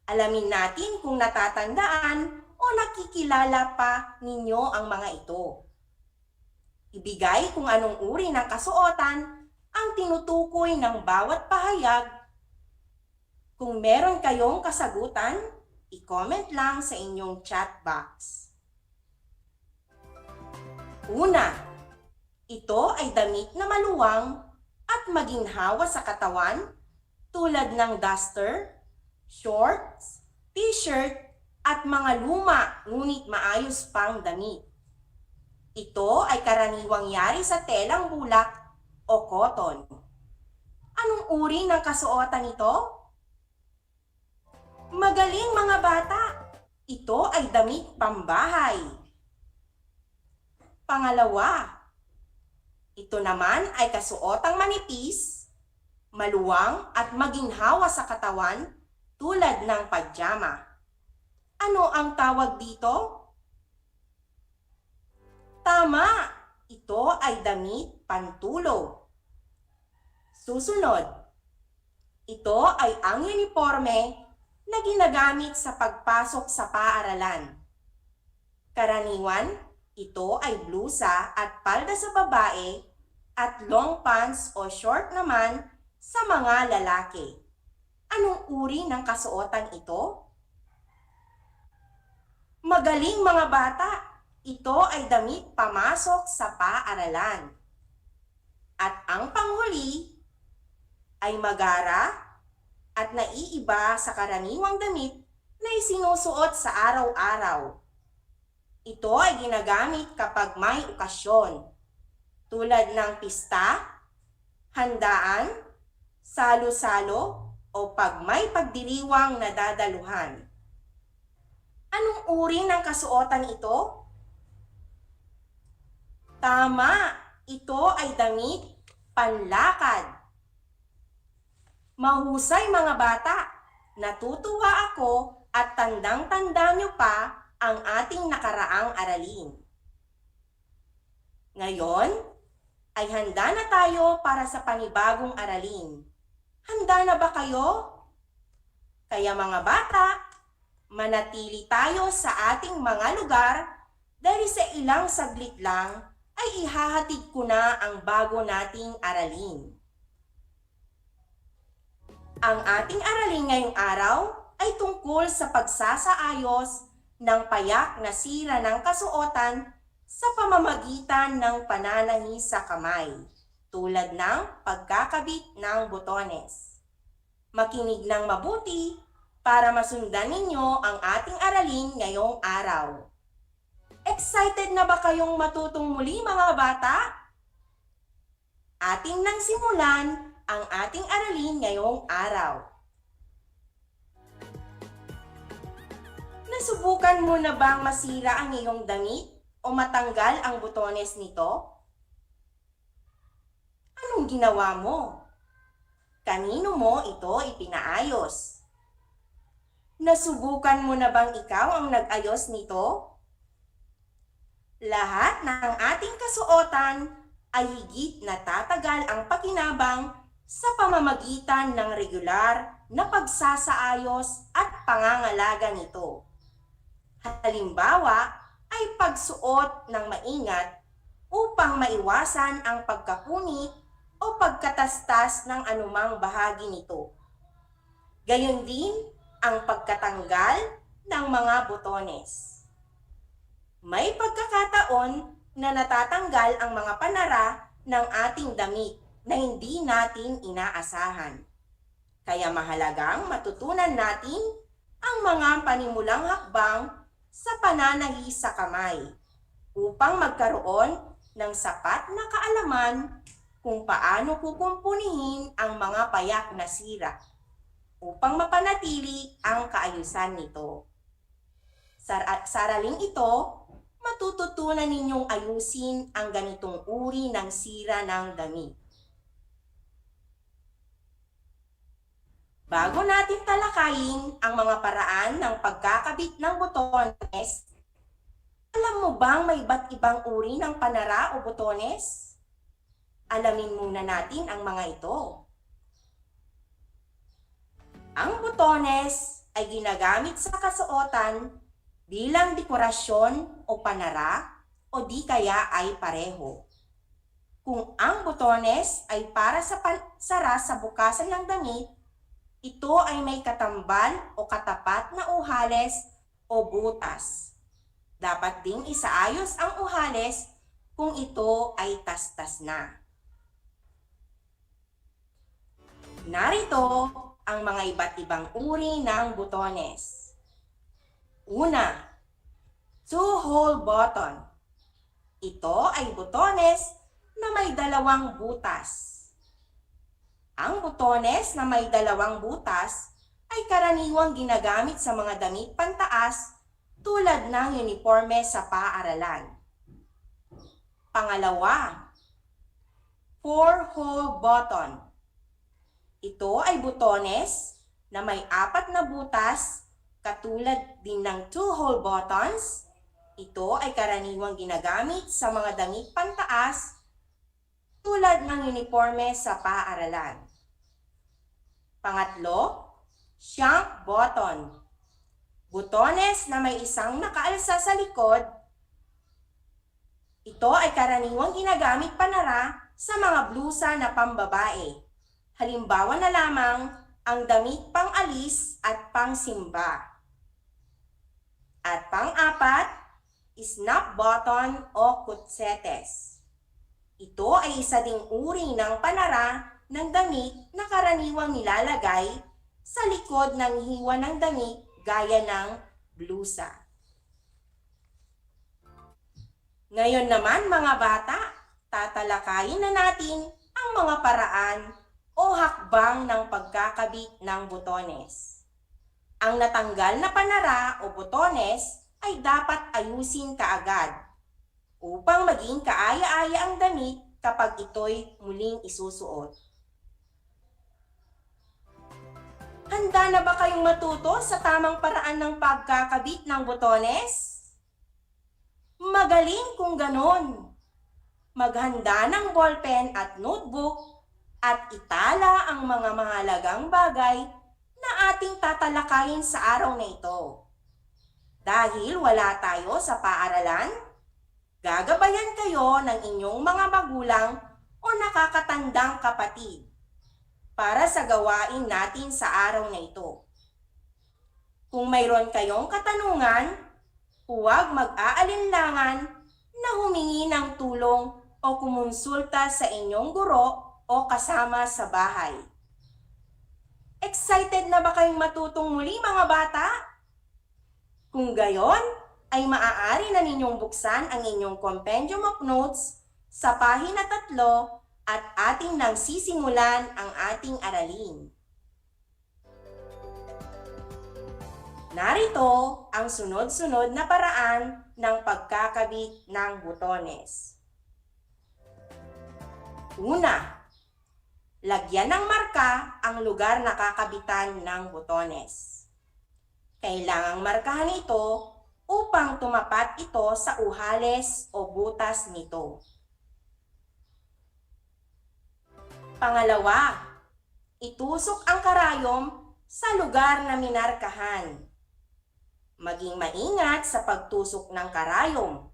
Alamin natin kung natatandaan o nakikilala pa ninyo ang mga ito. Ibigay kung anong uri ng kasuotan ang tinutukoy ng bawat pahayag. Kung meron kayong kasagutan, i-comment lang sa inyong chat box. Una, ito ay damit na maluwang at maginhawa sa katawan tulad ng duster, shorts, t-shirt at mga luma ngunit maayos pang damit. Ito ay karaniwang yari sa telang bulak o cotton. Anong uri ng kasuotan ito? Magaling, mga bata! Ito ay damit pambahay. Pangalawa, ito naman ay kasuotang manipis, maluwang at maginhawa sa katawan tulad ng pajama. Ano ang tawag dito? Tama! Ito ay damit pantulog. Susunod, ito ay ang uniforme na ginagamit sa pagpasok sa paaralan. Karaniwan, ito ay blusa at palda sa babae at long pants o short naman sa mga lalaki. Anong uri ng kasuotan ito? Magaling, mga bata! Ito ay damit pamasok sa paaralan. At ang panghuli ay magara at naiiba sa karaniwang damit na isinusuot sa araw-araw. Ito ay ginagamit kapag may okasyon, tulad ng pista, handaan, salo-salo, o pag may pagdiriwang na dadaluhan. Anong uri ng kasuotan ito? Tama! Ito ay damit panlakad. Mahusay, mga bata! Natutuwa ako at tandang-tanda niyo pa ang ating nakaraang aralin. Ngayon, ay handa na tayo para sa panibagong aralin. Handa na ba kayo? Kaya mga bata, manatili tayo sa ating mga lugar dahil sa ilang saglit lang ay ihahatid ko na ang bago nating aralin. Ang ating aralin ngayong araw ay tungkol sa pagsasaayos ng payak na sira ng kasuotan sa pamamagitan ng pananahi sa kamay, tulad ng pagkakabit ng botones. Makinig ng mabuti para masundan ninyo ang ating aralin ngayong araw. Excited na ba kayong matutong muli, mga bata? Ating nang simulan ang ating aralin ngayong araw. Nasubukan mo na bang masira ang iyong damit o matanggal ang botones nito? Anong ginawa mo? Kanino mo ito ipinaayos? Nasubukan mo na bang ikaw ang nag-ayos nito? Lahat ng ating kasuotan ay higit na tatagal ang pakinabang sa pamamagitan ng regular na pagsasaayos at pangangalaga nito. Halimbawa ay pagsuot ng maingat upang maiwasan ang pagkapunit o pagkatastas ng anumang bahagi nito. Gayon din ang pagkatanggal ng mga botones. May pagkakataon na natatanggal ang mga panara ng ating damit na hindi natin inaasahan. Kaya mahalagang matutunan natin ang mga panimulang hakbang sa pananahi sa kamay upang magkaroon ng sapat na kaalaman kung paano kukumpunihin ang mga payak na sira upang mapanatili ang kaayusan nito. Sa araling ito, matututunan ninyong ayusin ang ganitong uri ng sira ng damit. Bago natin talakayin ang mga paraan ng pagkakabit ng botones, alam mo bang may iba't ibang uri ng panara o botones? Alamin muna natin ang mga ito. Ang botones ay ginagamit sa kasuotan bilang dekorasyon o panara o di kaya ay pareho. Kung ang botones ay para sa pansara sa bukasan ng damit, ito ay may katambal o katapat na uhales o butas. Dapat ding isaayos ang uhales kung ito ay tastas na. Narito ang mga iba't ibang uri ng botones. Una, two-hole button. Ito ay botones na may dalawang butas. Ang botones na may dalawang butas ay karaniwang ginagamit sa mga damit pantaas tulad ng uniforme sa paaralan. Pangalawa, four-hole button. Ito ay botones na may 4 na butas katulad din ng two-hole buttons. Ito ay karaniwang ginagamit sa mga damit pantaas tulad ng uniforme sa paaralan. Pangatlo, shank button. Botones na may isang nakaalsa sa likod. Ito ay karaniwang ginagamit panara sa mga blusa na pambabae. Halimbawa na lamang ang damit pang-alis at pang-simba. At pang-apat, snap button o kutsetes. Ito ay isa ding uri ng panara ng damit na karaniwang nilalagay sa likod ng hiwa ng damit gaya ng blusa. Ngayon naman mga bata, tatalakayin na natin ang mga paraan o hakbang ng pagkakabit ng botones. Ang natanggal na panara o botones ay dapat ayusin kaagad upang maging kaaya-aya ang damit kapag ito'y muling isusuot. Handa na ba kayong matuto sa tamang paraan ng pagkakabit ng botones? Magaling kung ganon! Maghanda ng ballpen at notebook at itala ang mga mahalagang bagay na ating tatalakayin sa araw na ito. Dahil wala tayo sa paaralan, gagabayan kayo ng inyong mga magulang o nakakatandang kapatid para sa gawain natin sa araw na ito. Kung mayroon kayong katanungan, huwag mag-aalinlangan na humingi ng tulong o kumonsulta sa inyong guro o kasama sa bahay. Excited na ba kayong matutong muli mga bata? Kung gayon, ay maaari na ninyong buksan ang inyong compendium of notes sa pahina 3 at ating nang sisimulan ang ating aralin. Narito ang sunod-sunod na paraan ng pagkakabit ng botones. Una, lagyan ng marka ang lugar na kakabitan ng botones. Kailangang markahan ito upang tumapat ito sa uhales o butas nito. Pangalawa, itusok ang karayom sa lugar na minarkahan. Maging maingat sa pagtusok ng karayom.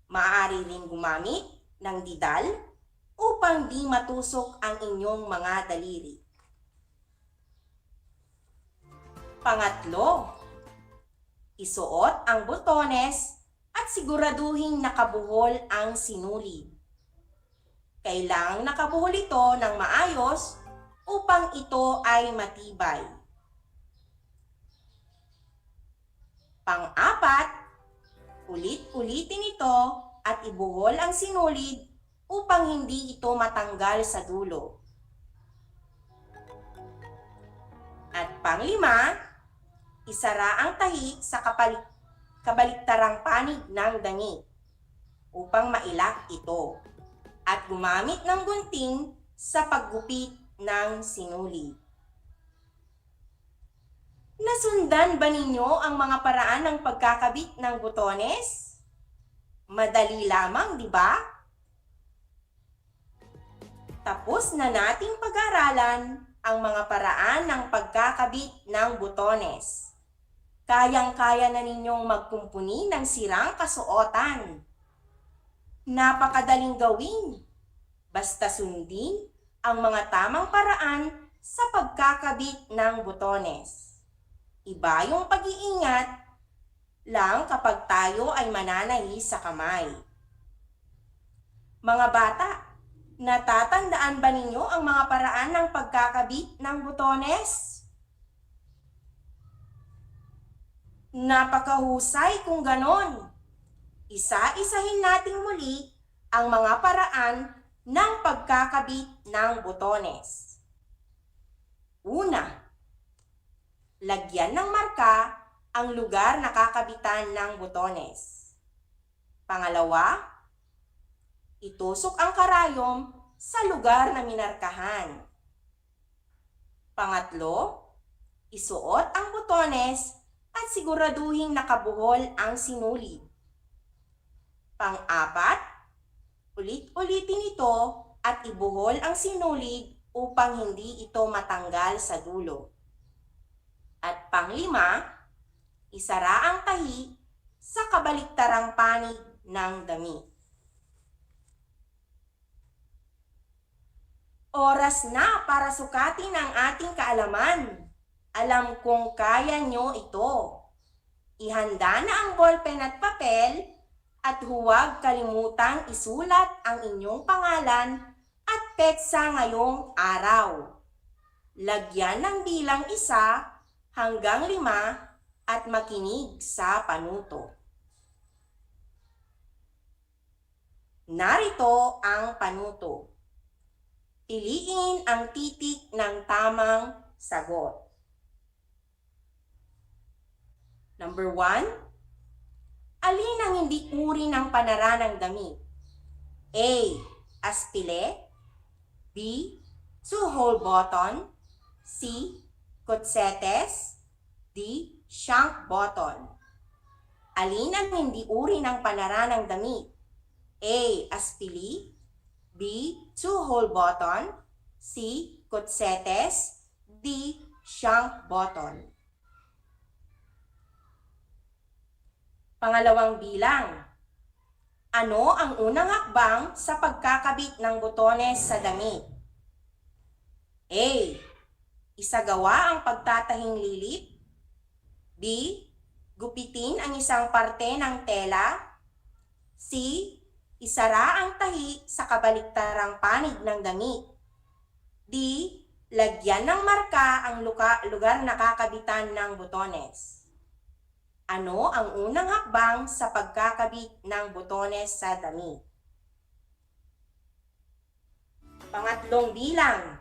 Maaari ring gumamit ng didal upang di matusok ang inyong mga daliri. Pangatlo, isuot ang botones at siguraduhin nakabuhol ang sinulid. Kailangang nakabuhol ito ng maayos upang ito ay matibay. Pang-apat, ulit-ulitin ito at ibuhol ang sinulid upang hindi ito matanggal sa dulo. At pang-lima, isara ang tahi sa kabaliktarang panig ng damit upang mailak ito at gumamit ng gunting sa paggupit ng sinulid. Nasundan ba ninyo ang mga paraan ng pagkakabit ng butones? Madali lamang, di ba? Tapos na nating pag-aralan ang mga paraan ng pagkakabit ng butones. Kayang-kaya na ninyong magkumpuni ng sirang kasuotan. Napakadaling gawin. Basta sundin ang mga tamang paraan sa pagkakabit ng butones. Iba yung pag-iingat lang kapag tayo ay mananahi sa kamay. Mga bata, natatandaan ba ninyo ang mga paraan ng pagkakabit ng butones? Napakahusay kung ganon. Isa-isahin nating muli ang mga paraan ng pagkakabit ng butones. Una, lagyan ng marka ang lugar na kakabitan ng butones. Pangalawa, itusok ang karayom sa lugar na minarkahan. Pangatlo, isuot ang butones at siguraduhing nakabuhol ang sinulid. Pang-apat, ulit-ulitin ito at ibuhol ang sinulid upang hindi ito matanggal sa dulo. At pang-lima, isara ang tahi sa kabaliktarang panig ng damit. Oras na para sukatin ang ating kaalaman. Alam kong kaya nyo ito. Ihanda na ang ballpen at papel at huwag kalimutang isulat ang inyong pangalan at petsa ngayong araw. Lagyan ng bilang 1 hanggang 5 at makinig sa panuto. Narito ang panuto. Piliin ang titik ng tamang sagot. Number 1, alin ang hindi uri ng panara ng damit? A. Aspile. B. Two-hole button. C. Kotsetes. D. Shank button. Alin ang hindi uri ng panara ng damit? A. Aspili. B. Two-hole button. C. Kotsetes. D. Shank button. Pangalawang bilang. Ano ang unang hakbang sa pagkakabit ng butones sa damit? A. Isagawa ang pagtatahing lilip. B. Gupitin ang isang parte ng tela. C. Isara ang tahi sa kabaliktarang panig ng damit. D. Lagyan ng marka ang lugar na kakabitan ng butones. Ano ang unang hakbang sa pagkakabit ng butones sa damit? Pangatlong bilang.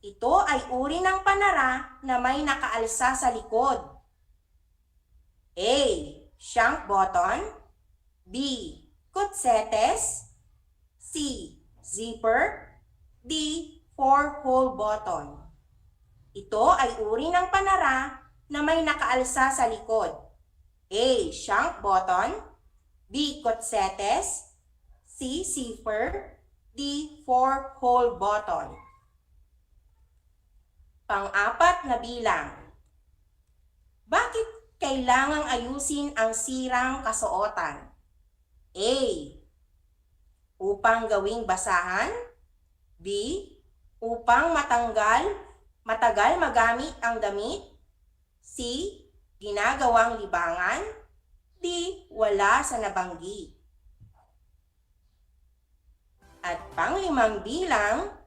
Ito ay uri ng panara na may nakaalsa sa likod. A. Shank button. B. Kotsetes. C. Zipper. D. Four-hole button. Ito ay uri ng panara na may nakaalsa sa likod. A. Shank button. B. Kotsetes. C. Zipper. D. Four-hole button. Pang-apat na bilang. Bakit kailangang ayusin ang sirang kasuotan? A. Upang gawing basahan. B. Upang matagal magamit ang damit. C. Ginagawang libangan. D. Wala sa nabanggit. At pang-limang bilang,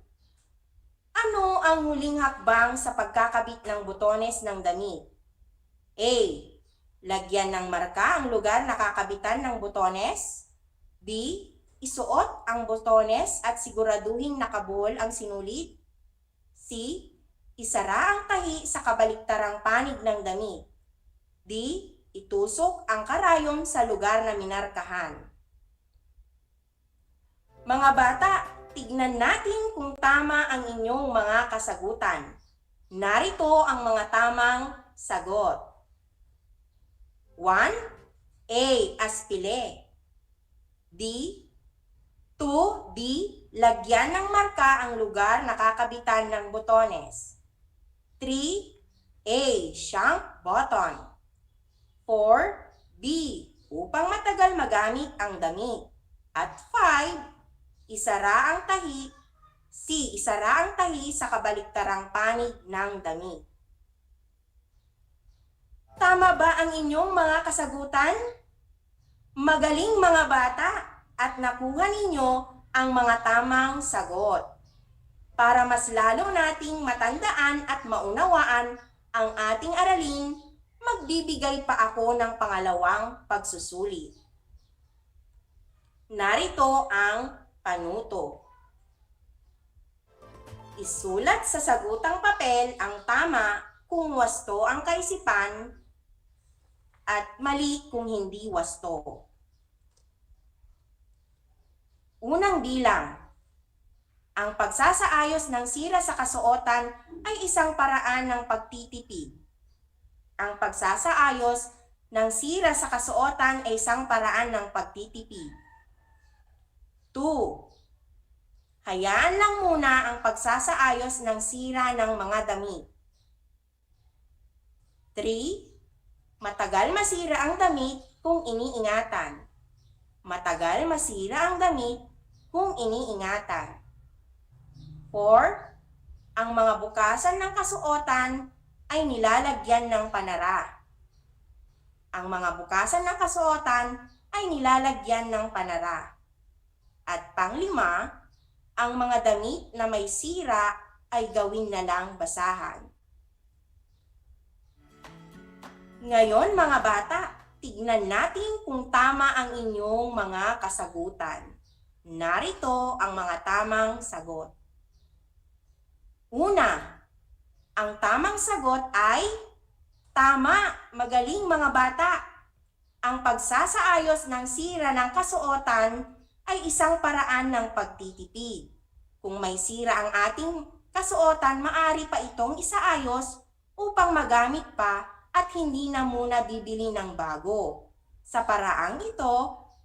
ano ang huling hakbang sa pagkakabit ng butones ng damit? A. Lagyan ng marka ang lugar na kakabitan ng butones. B. Isuot ang butones at siguraduhin nakabuhol ang sinulid. C. Isara ang tahi sa kabaliktarang panig ng damit. D. Itusok ang karayom sa lugar na minarkahan. Mga bata, tignan natin kung tama ang inyong mga kasagutan. Narito ang mga tamang sagot. 1. A. Aspile. D. 2. D. Lagyan ng marka ang lugar na kakabitan ng botones. 3. A. Shank button. 4. B. Upang matagal magamit ang damit. At 5. Isara ang tahi. C. Isara ang tahi sa kabaliktarang panig ng damit. Tama ba ang inyong mga kasagutan? Magaling mga bata at nakuha ninyo ang mga tamang sagot. Para mas lalo nating matandaan at maunawaan ang ating aralin, magbibigay pa ako ng pangalawang pagsusulit. Narito ang panuto. Isulat sa sagutang papel ang tama kung wasto ang kaisipan at mali kung hindi wasto. Unang bilang. Ang pagsasaayos ng sira sa kasuotan ay isang paraan ng pagtitipid. Ang pagsasaayos ng sira sa kasuotan ay isang paraan ng pagtitipid. 2. Hayaan lang muna ang pagsasaayos ng sira ng mga damit. 3. Matagal masira ang damit kung iniingatan. Matagal masira ang damit kung iniingatan. 4. Ang mga bukasan ng kasuotan ay nilalagyan ng panara. Ang mga bukasan ng kasuotan ay nilalagyan ng panara. At 5, ang mga damit na may sira ay gawin na lang basahan. Ngayon mga bata, tignan natin kung tama ang inyong mga kasagutan. Narito ang mga tamang sagot. Una, ang tamang sagot ay tama, magaling mga bata. Ang pagsasaayos ng sira ng kasuotan ay isang paraan ng pagtitipid. Kung may sira ang ating kasuotan, maaari pa itong isaayos upang magamit pa at hindi na muna bibili ng bago. Sa paraang ito,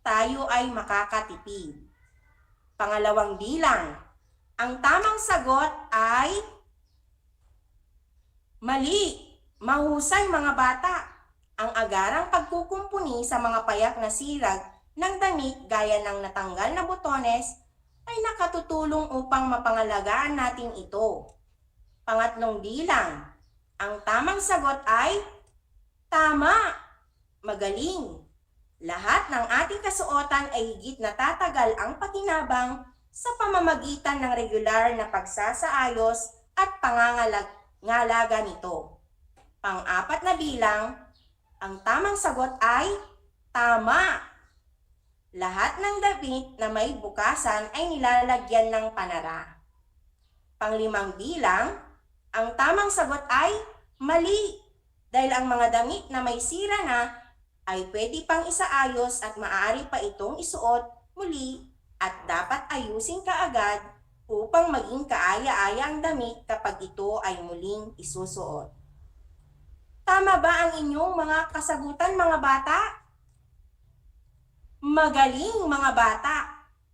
tayo ay makakatipid. Pangalawang bilang. Ang tamang sagot ay mali. Mahusay mga bata. Ang agarang pagkukumpuni sa mga payak na sirag ng damit gaya ng natanggal na botones ay nakatutulong upang mapangalagaan natin ito. Pangatlong bilang. Ang tamang sagot ay tama, magaling. Lahat ng ating kasuotan ay higit na tatagal ang pakinabang sa pamamagitan ng regular na pagsasaayos at pangangalaga nito. Pang-apat na bilang, ang tamang sagot ay tama. Lahat ng damit na may bukasan ay nilalagyan ng panara. Pang-5 bilang, ang tamang sagot ay mali. Dahil ang mga damit na may sira na ay pwede pang isaayos at maaari pa itong isuot muli at dapat ayusin kaagad upang maging kaaya-aya ang damit kapag ito ay muling isusuot. Tama ba ang inyong mga kasagutan mga bata? Magaling mga bata!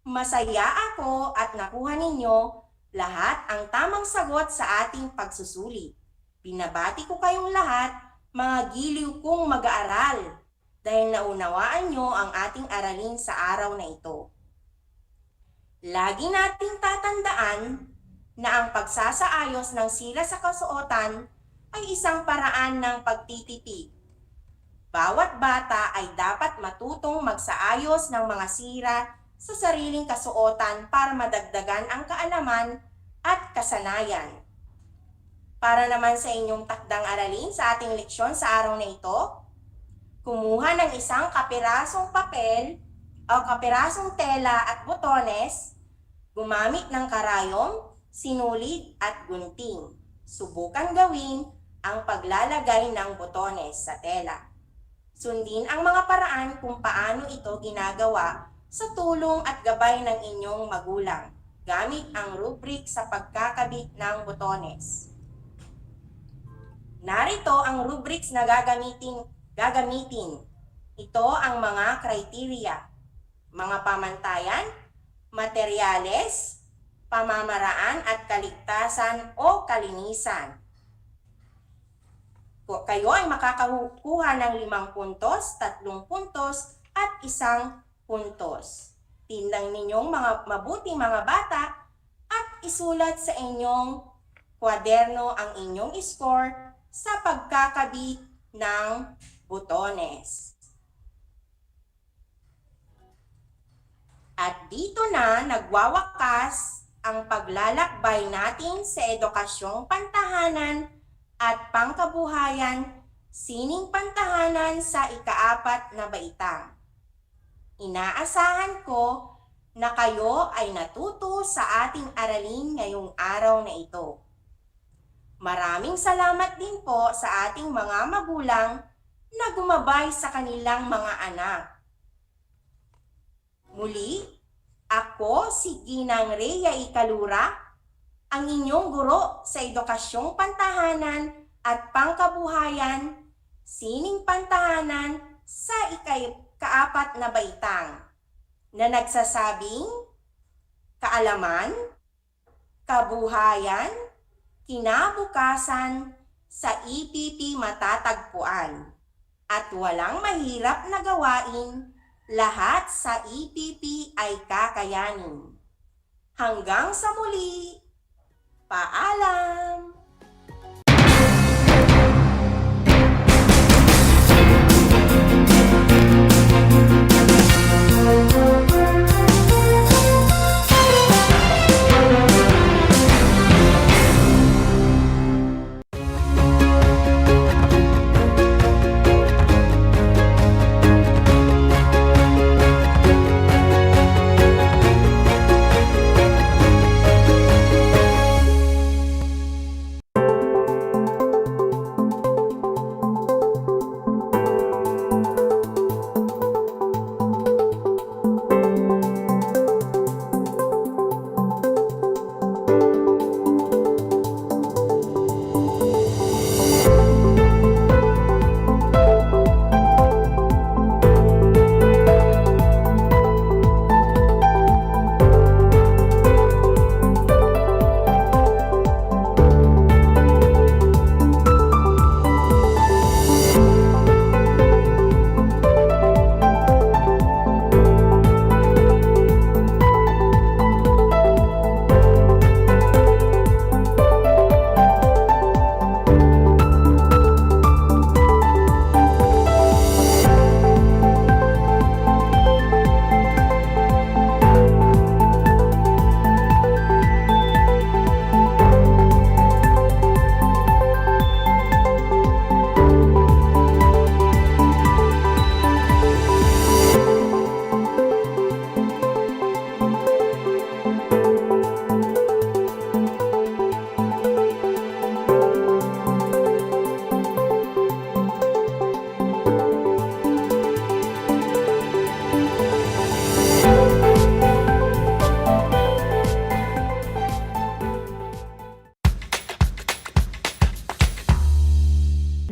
Masaya ako at nakuha ninyo lahat ang tamang sagot sa ating pagsusuli. Binabati ko kayong lahat, mga giliw kong mag-aaral, dahil naunawaan nyo ang ating aralin sa araw na ito. Lagi nating tatandaan na ang pagsasaayos ng sira sa kasuotan ay isang paraan ng pagtitipid. Bawat bata ay dapat matutong magsaayos ng mga sira sa sariling kasuotan para madagdagan ang kaalaman at kasanayan. Para naman sa inyong takdang aralin sa ating leksyon sa araw na ito, kumuha ng isang kapirasong papel o kapirasong tela at botones, gumamit ng karayom, sinulid at gunting. Subukan gawin ang paglalagay ng botones sa tela. Sundin ang mga paraan kung paano ito ginagawa sa tulong at gabay ng inyong magulang gamit ang rubric sa pagkakabit ng botones. Narito ang rubrics na gagamitin. Ito ang mga criteria, mga pamantayan, materyales, pamamaraan at kaligtasan o kalinisan. Kayo ay makakakuha ng 5 puntos, 3 puntos, at 1 puntos. Tingnan ninyong mabuting mga bata at isulat sa inyong kwaderno ang inyong score sa pagkakabit ng butones. At dito na nagwawakas ang paglalakbay natin sa edukasyong pantahanan at pangkabuhayan, sining pantahanan sa ika-4 na baitang. Inaasahan ko na kayo ay natuto sa ating aralin ngayong araw na ito. Maraming salamat din po sa ating mga magulang na gumabay sa kanilang mga anak. Muli, ako si Ginang Rhea Icalura, ang inyong guro sa edukasyong pantahanan at pangkabuhayan, sining pantahanan sa ika-4 na baitang, na nagsasabing kaalaman, kabuhayan, kinabukasan sa EPP matatagpuan, at walang mahirap na gawain, lahat sa EPP ay kakayanin. Hanggang sa muli! Paalam!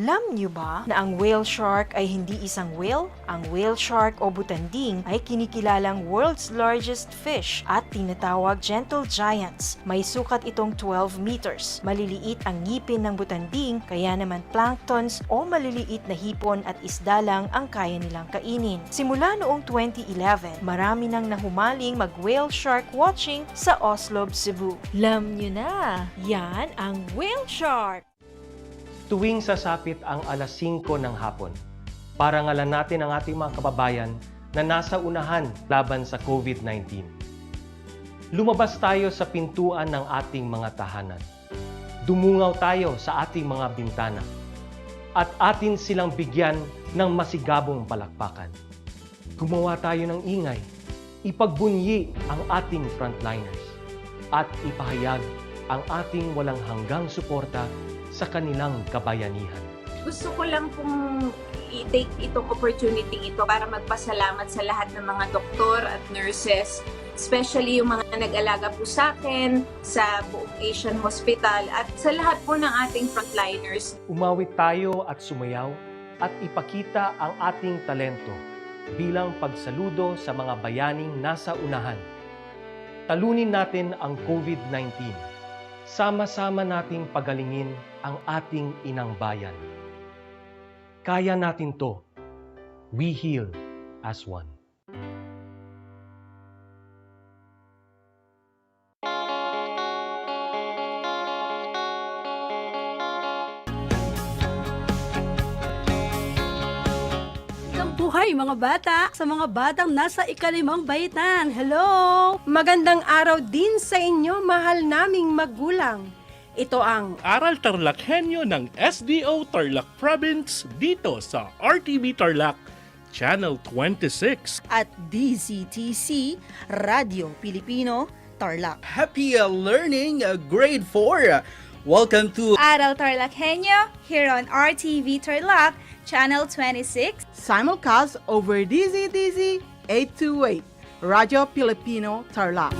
Alam niyo ba na ang whale shark ay hindi isang whale? Ang whale shark o butanding ay kinikilalang world's largest fish at tinatawag gentle giants. May sukat itong 12 meters. Maliliit ang ngipin ng butanding, kaya naman planktons o maliliit na hipon at isda lang ang kaya nilang kainin. Simula noong 2011, marami nang nahumaling mag-whale shark watching sa Oslob, Cebu. Alam niyo na, yan ang whale shark! Tuwing sasapit ang alas 5 ng hapon, parangalan natin ang ating mga kababayan na nasa unahan laban sa COVID-19. Lumabas tayo sa pintuan ng ating mga tahanan. Dumungaw tayo sa ating mga bintana. At atin silang bigyan ng masigabong palakpakan. Gumawa tayo ng ingay, ipagbunyi ang ating frontliners, at ipahayag ang ating walang hanggang suporta sa kanilang kabayanihan. Gusto ko lang pong i-take itong opportunity ito para magpasalamat sa lahat ng mga doktor at nurses especially yung mga nag-alaga po sa akin, sa buong Asian Hospital at sa lahat po ng ating frontliners. Umawit tayo at sumayaw at ipakita ang ating talento bilang pagsaludo sa mga bayaning nasa unahan. Talunin natin ang COVID-19. Sama-sama nating pagalingin ang ating inang bayan. Kaya natin to. We heal as one. Buhay mga bata, sa mga batang nasa ika-5 baitan. Hello! Magandang araw din sa inyo, mahal naming magulang. Ito ang Aral TarlakHenyo ng SDO Tarlac Province dito sa RTV Tarlac, Channel 26. At DZTC, Radio Pilipino, Tarlac. Happy learning, grade 4. Welcome to Aral TarlakHenyo here on RTV Tarlac, Channel 26. Simulcast over DZTC 828, Radio Pilipino, Tarlac.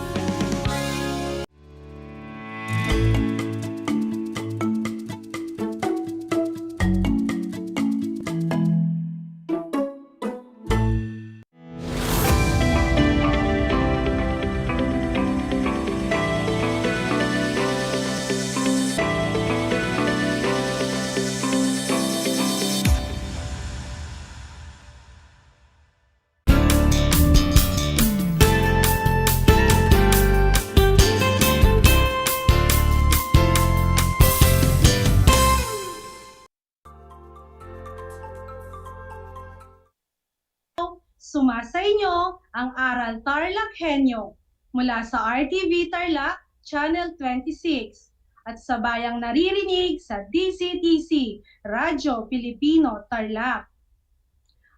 Sumasa inyo ang Aral TarlakHenyo mula sa RTV Tarlac, Channel 26 at sa bayang naririnig sa DCTC, Radyo Pilipino, Tarlac.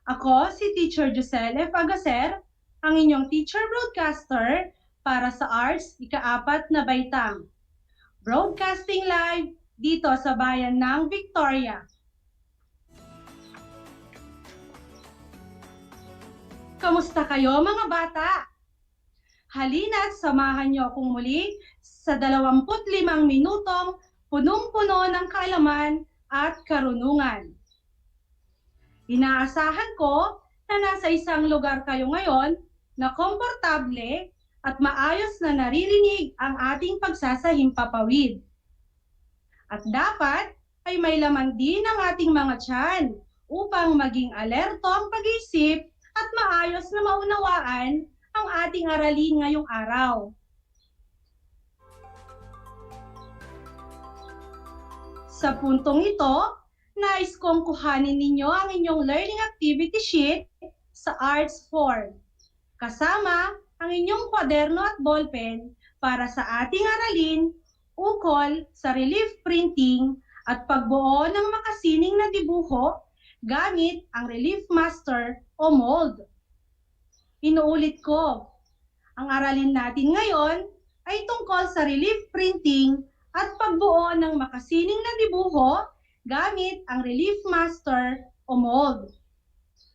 Ako si Teacher Joselle F. Agacer, ang inyong teacher broadcaster para sa Arts ika-4 na baitang. Broadcasting live dito sa bayan ng Victoria. Kamusta kayo mga bata? Halina't samahan niyo akong muli sa 25 minutong punong-puno ng kaalaman at karunungan. Inaasahan ko na nasa isang lugar kayo ngayon na komportable at maayos na naririnig ang ating pagsasahimpapawid. At dapat ay may laman din ang ating mga tiyan upang maging alerto ang pag-iisip at maayos na maunawaan ang ating aralin ngayong araw. Sa puntong ito, nais kong kuhanin ninyo ang inyong learning activity sheet sa Arts form, kasama ang inyong kwaderno at ballpen para sa ating aralin ukol sa relief printing at pagbuo ng makasining na dibuho gamit ang Relief Master o mold. Inuulit ko, ang aralin natin ngayon ay tungkol sa relief printing at pagbuo ng makasining na dibuho gamit ang Relief Master o mold.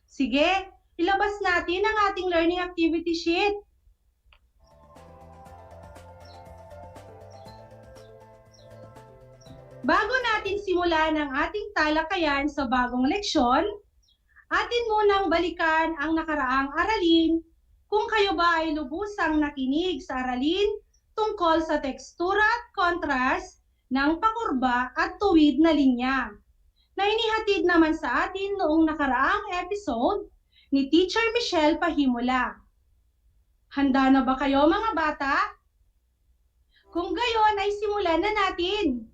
Sige, ilabas natin ang ating learning activity sheet. Bago natin simulan ang ating talakayan sa bagong leksyon, atin munang balikan ang nakaraang aralin kung kayo ba ay lubusang nakinig sa aralin tungkol sa tekstura at kontrast ng pakurba at tuwid na linya na inihatid naman sa atin noong nakaraang episode ni Teacher Michelle Pahimula. Handa na ba kayo mga bata? Kung gayon ay simulan na natin.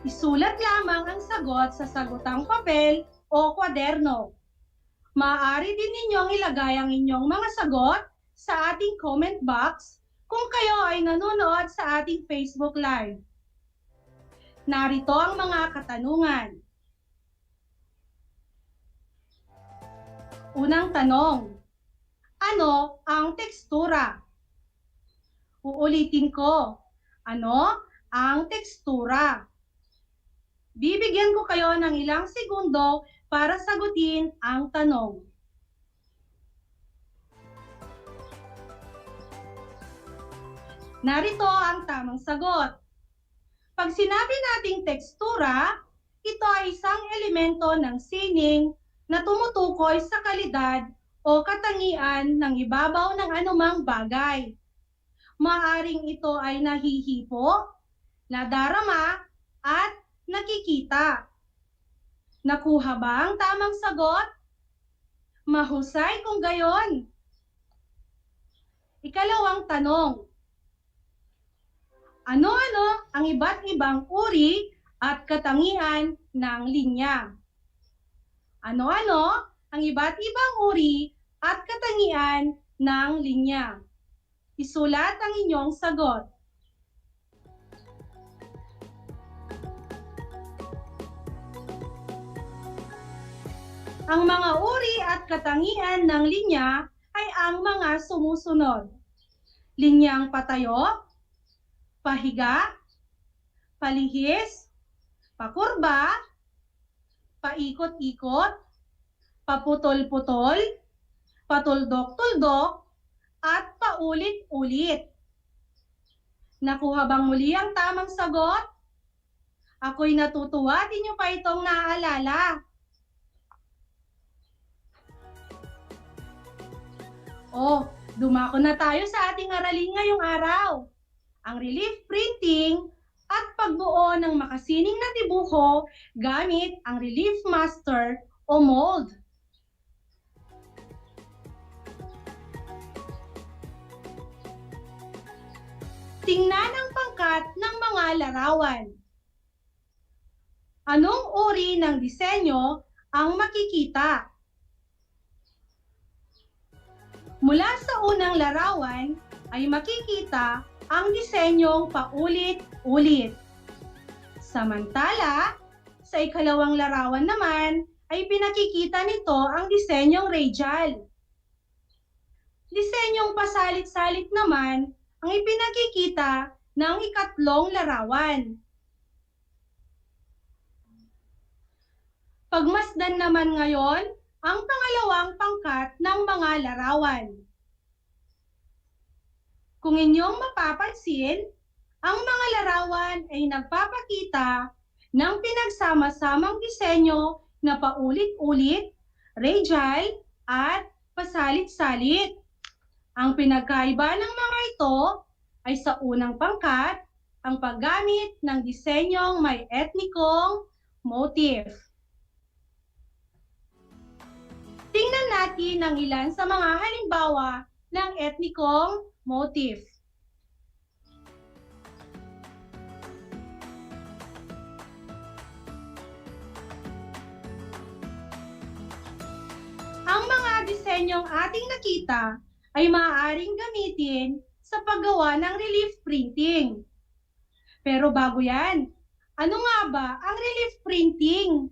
Isulat lamang ang sagot sa sagutang papel o kwaderno. Maaari din ninyong ilagay ang inyong mga sagot sa ating comment box kung kayo ay nanonood sa ating Facebook Live. Narito ang mga katanungan. Unang tanong, ano ang tekstura? Uulitin ko, ano ang tekstura? Bibigyan ko kayo ng ilang segundo para sagutin ang tanong. Narito ang tamang sagot. Pag sinabi nating tekstura, ito ay isang elemento ng sining na tumutukoy sa kalidad o katangian ng ibabaw ng anumang bagay. Maaring ito ay nahihipo, nadarama, at nakikita. Nakuha ba ang tamang sagot? Mahusay kung gayon. Ikalawang tanong. Ano-ano ang iba't ibang uri at katangian ng linya? Ano-ano ang iba't ibang uri at katangian ng linya? Isulat ang inyong sagot. Ang mga uri at katangian ng linya ay ang mga sumusunod. Linyang patayo, pahiga, palihis, pakurba, paikot-ikot, paputol-putol, patuldok-tuldok, at paulit-ulit. Nakuha bang muli ang tamang sagot? Ako'y natutuwa at inyo pa itong naaalala. Dumako na tayo sa ating aralin ngayong araw. Ang relief printing at pagbuo ng makasining na dibuho gamit ang Relief Master o mold. Tingnan ang pangkat ng mga larawan. Anong uri ng disenyo ang makikita? Mula sa unang larawan ay makikita ang disenyong paulit-ulit. Samantala, sa ikalawang larawan naman ay pinakikita nito ang disenyong radial. Disenyong pasalit-salit naman ang ipinakikita ng ikatlong larawan. Pagmasdan naman ngayon ang pangalawang pangkat ng mga larawan. Kung inyong mapapansin, ang mga larawan ay nagpapakita ng pinagsama-samang disenyo na paulit-ulit, radial, at pasalit-salit. Ang pinagkaiba ng mga ito ay sa unang pangkat, ang paggamit ng disenyong may etnikong motif. Tingnan natin ang ilan sa mga halimbawa ng etnikong motif. Ang mga disenyong ating nakita ay maaaring gamitin sa paggawa ng relief printing. Pero bago yan, ano nga ba ang relief printing?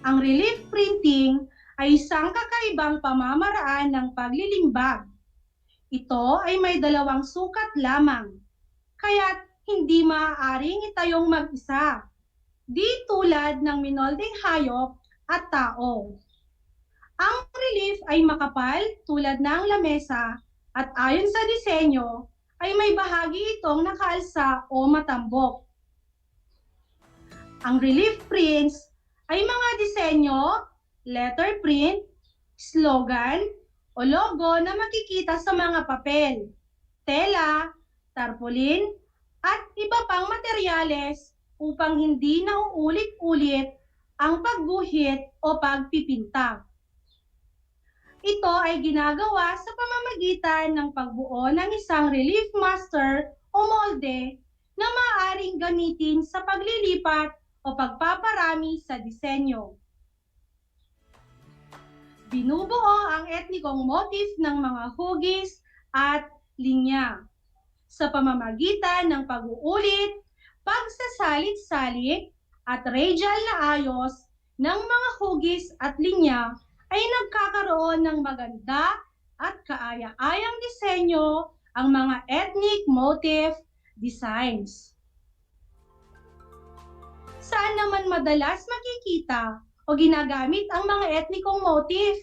Ang relief printing ay isang kakaibang pamamaraan ng paglilimbag. Ito ay may dalawang sukat lamang, kaya't hindi maaaring itayong mag-isa, di tulad ng minoldeng hayop at tao. Ang relief ay makapal tulad ng lamesa at ayon sa disenyo ay may bahagi itong nakaalsa o matambok. Ang relief prints ay mga disenyo, letter print, slogan, o logo na makikita sa mga papel, tela, tarpaulin, at iba pang materyales upang hindi nauulit-ulit ang pagguhit o pagpipinta. Ito ay ginagawa sa pamamagitan ng pagbuo ng isang relief master o molde na maaaring gamitin sa paglilipat o pagpaparami sa disenyo. Binubuo ang etnikong motif ng mga hugis at linya sa pamamagitan ng pag-uulit, pagsasalit-salit at radial na ayos ng mga hugis at linya ay nagkakaroon ng maganda at kaaya-ayang disenyo ang mga ethnic motif designs. Saan naman madalas makikita o ginagamit ang mga etnikong motif?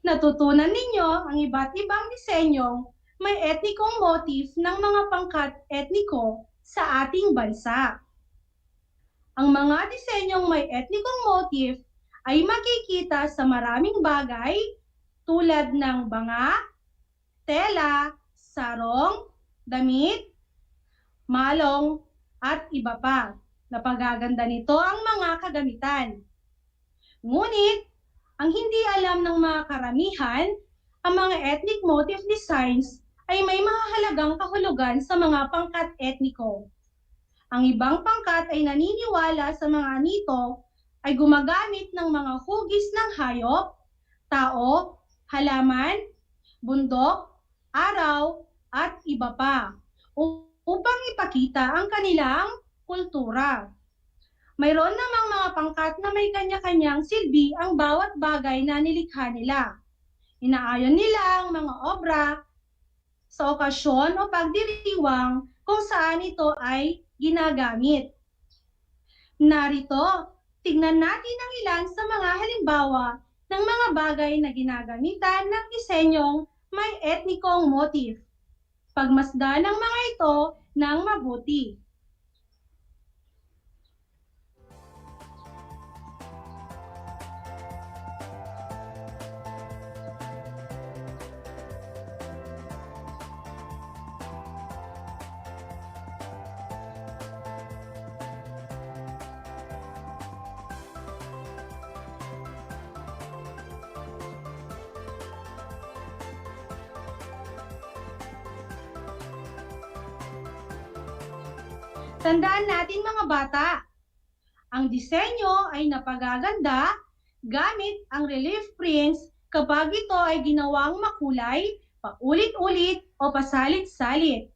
Natutunan ninyo ang iba't ibang disenyong may etnikong motif ng mga pangkat etniko sa ating bansa. Ang mga disenyong may etnikong motif ay makikita sa maraming bagay tulad ng banga, tela, sarong, damit, malong, at iba pa. Napagaganda nito ang mga kagamitan. Ngunit, ang hindi alam ng mga karamihan, ang mga ethnic motif designs ay may mahalagang kahulugan sa mga pangkat etniko. Ang ibang pangkat ay naniniwala sa mga anito ay gumagamit ng mga hugis ng hayop, tao, halaman, bundok, araw, at iba pa upang ipakita ang kanilang kultura. Mayroon namang mga pangkat na may kanya-kanyang silbi ang bawat bagay na nilikha nila. Inaayon nila ang mga obra sa okasyon o pagdiriwang kung saan ito ay ginagamit. Narito, tignan natin ang ilan sa mga halimbawa ng mga bagay na ginagamitan ng disenyong may etnikong motif. Pagmasdan ang mga ito ng mabuti. Tandaan natin mga bata, ang disenyo ay napagaganda gamit ang relief prints kapag ito ay ginawang makulay, paulit-ulit o pasalit-salit.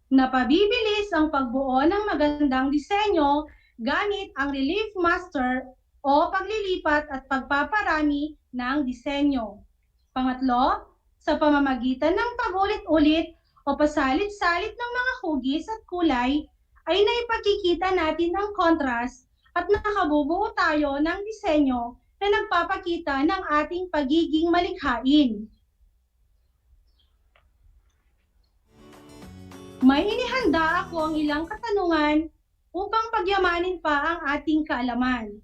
Napabibilis ang pagbuo ng magandang disenyo gamit ang relief master o paglilipat at pagpaparami ng disenyo. Pangatlo, sa pamamagitan ng pagulit-ulit o pasalit-salit ng mga hugis at kulay, ay naipakikita natin ang contrast at nakabubuo tayo ng disenyo na nagpapakita ng ating pagiging malikhain. May inihanda ako ang ilang katanungan upang pagyamanin pa ang ating kaalaman.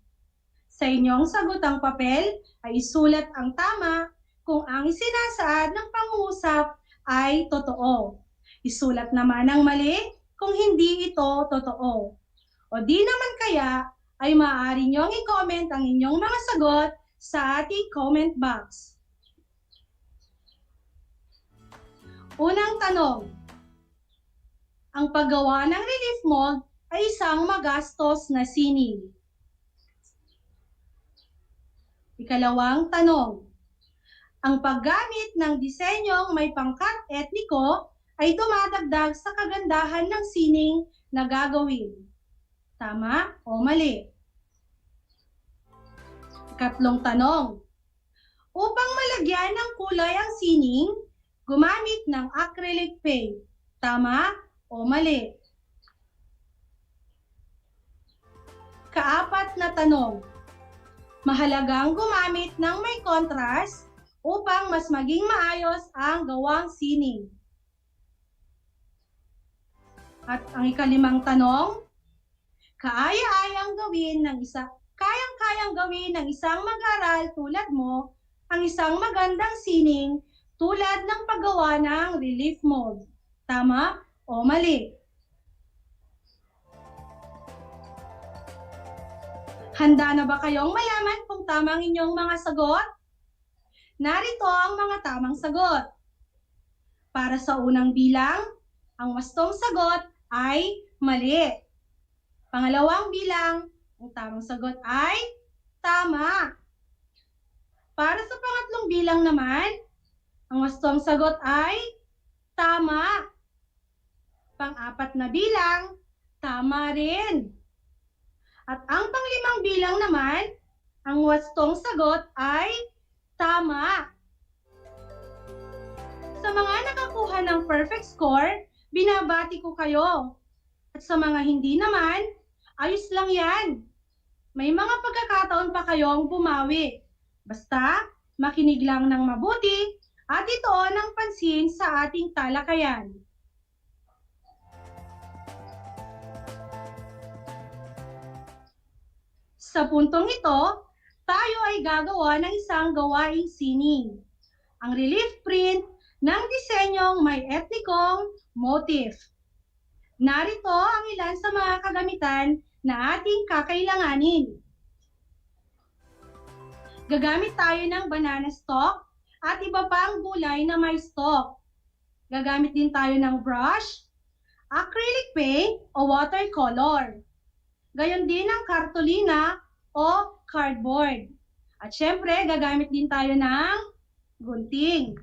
Sa inyong sagutang papel ay isulat ang tama kung ang isinasaad ng pangungusap ay totoo. Isulat naman ang mali kung hindi ito totoo. O di naman kaya ay maaari niyong i-comment ang inyong mga sagot sa ating comment box. Unang tanong. Ang paggawa ng relief mold ay isang magastos na sining. Ikalawang tanong. Ang paggamit ng disenyong may pangkat etniko ay dumadagdag sa kagandahan ng sining na gagawin. Tama o mali? Ikatlong tanong. Upang malagyan ng kulay ang sining, gumamit ng acrylic paint. Tama o mali? Kaapat na tanong. Mahalagang gumamit ng may contrast upang mas maging maayos ang gawang sining. At ang ikalimang tanong, kayang-kayang gawin ng isang mag-aral tulad mo ang isang magandang sining tulad ng paggawa ng relief mold. Tama o mali? Handa na ba kayong malaman kung tama ang inyong mga sagot? Narito ang mga tamang sagot. Para sa unang bilang, ang wastong sagot ay mali. Pangalawang bilang, ang tamang sagot ay tama. Para sa pangatlong bilang naman, ang wastong sagot ay tama. Pang-apat na bilang, tama rin. At ang panglimang bilang naman, ang wastong sagot ay tama. Sa mga nakakuha ng perfect score, binabati ko kayo. At sa mga hindi naman, ayos lang yan. May mga pagkakataon pa kayong bumawi. Basta, Makinig lang ng mabuti at ituon ng pansin sa ating talakayan. Sa puntong ito, tayo ay gagawa ng isang gawaing sining. Ang relief print ng disenyong may etnikong motif. Narito ang ilan sa mga kagamitan na ating kakailanganin. Gagamit tayo ng banana stalk at iba pang gulay na may stalk. Gagamit din tayo ng brush, acrylic paint o watercolor. Gayon din ang kartolina o cardboard. At syempre, gagamit din tayo ng gunting.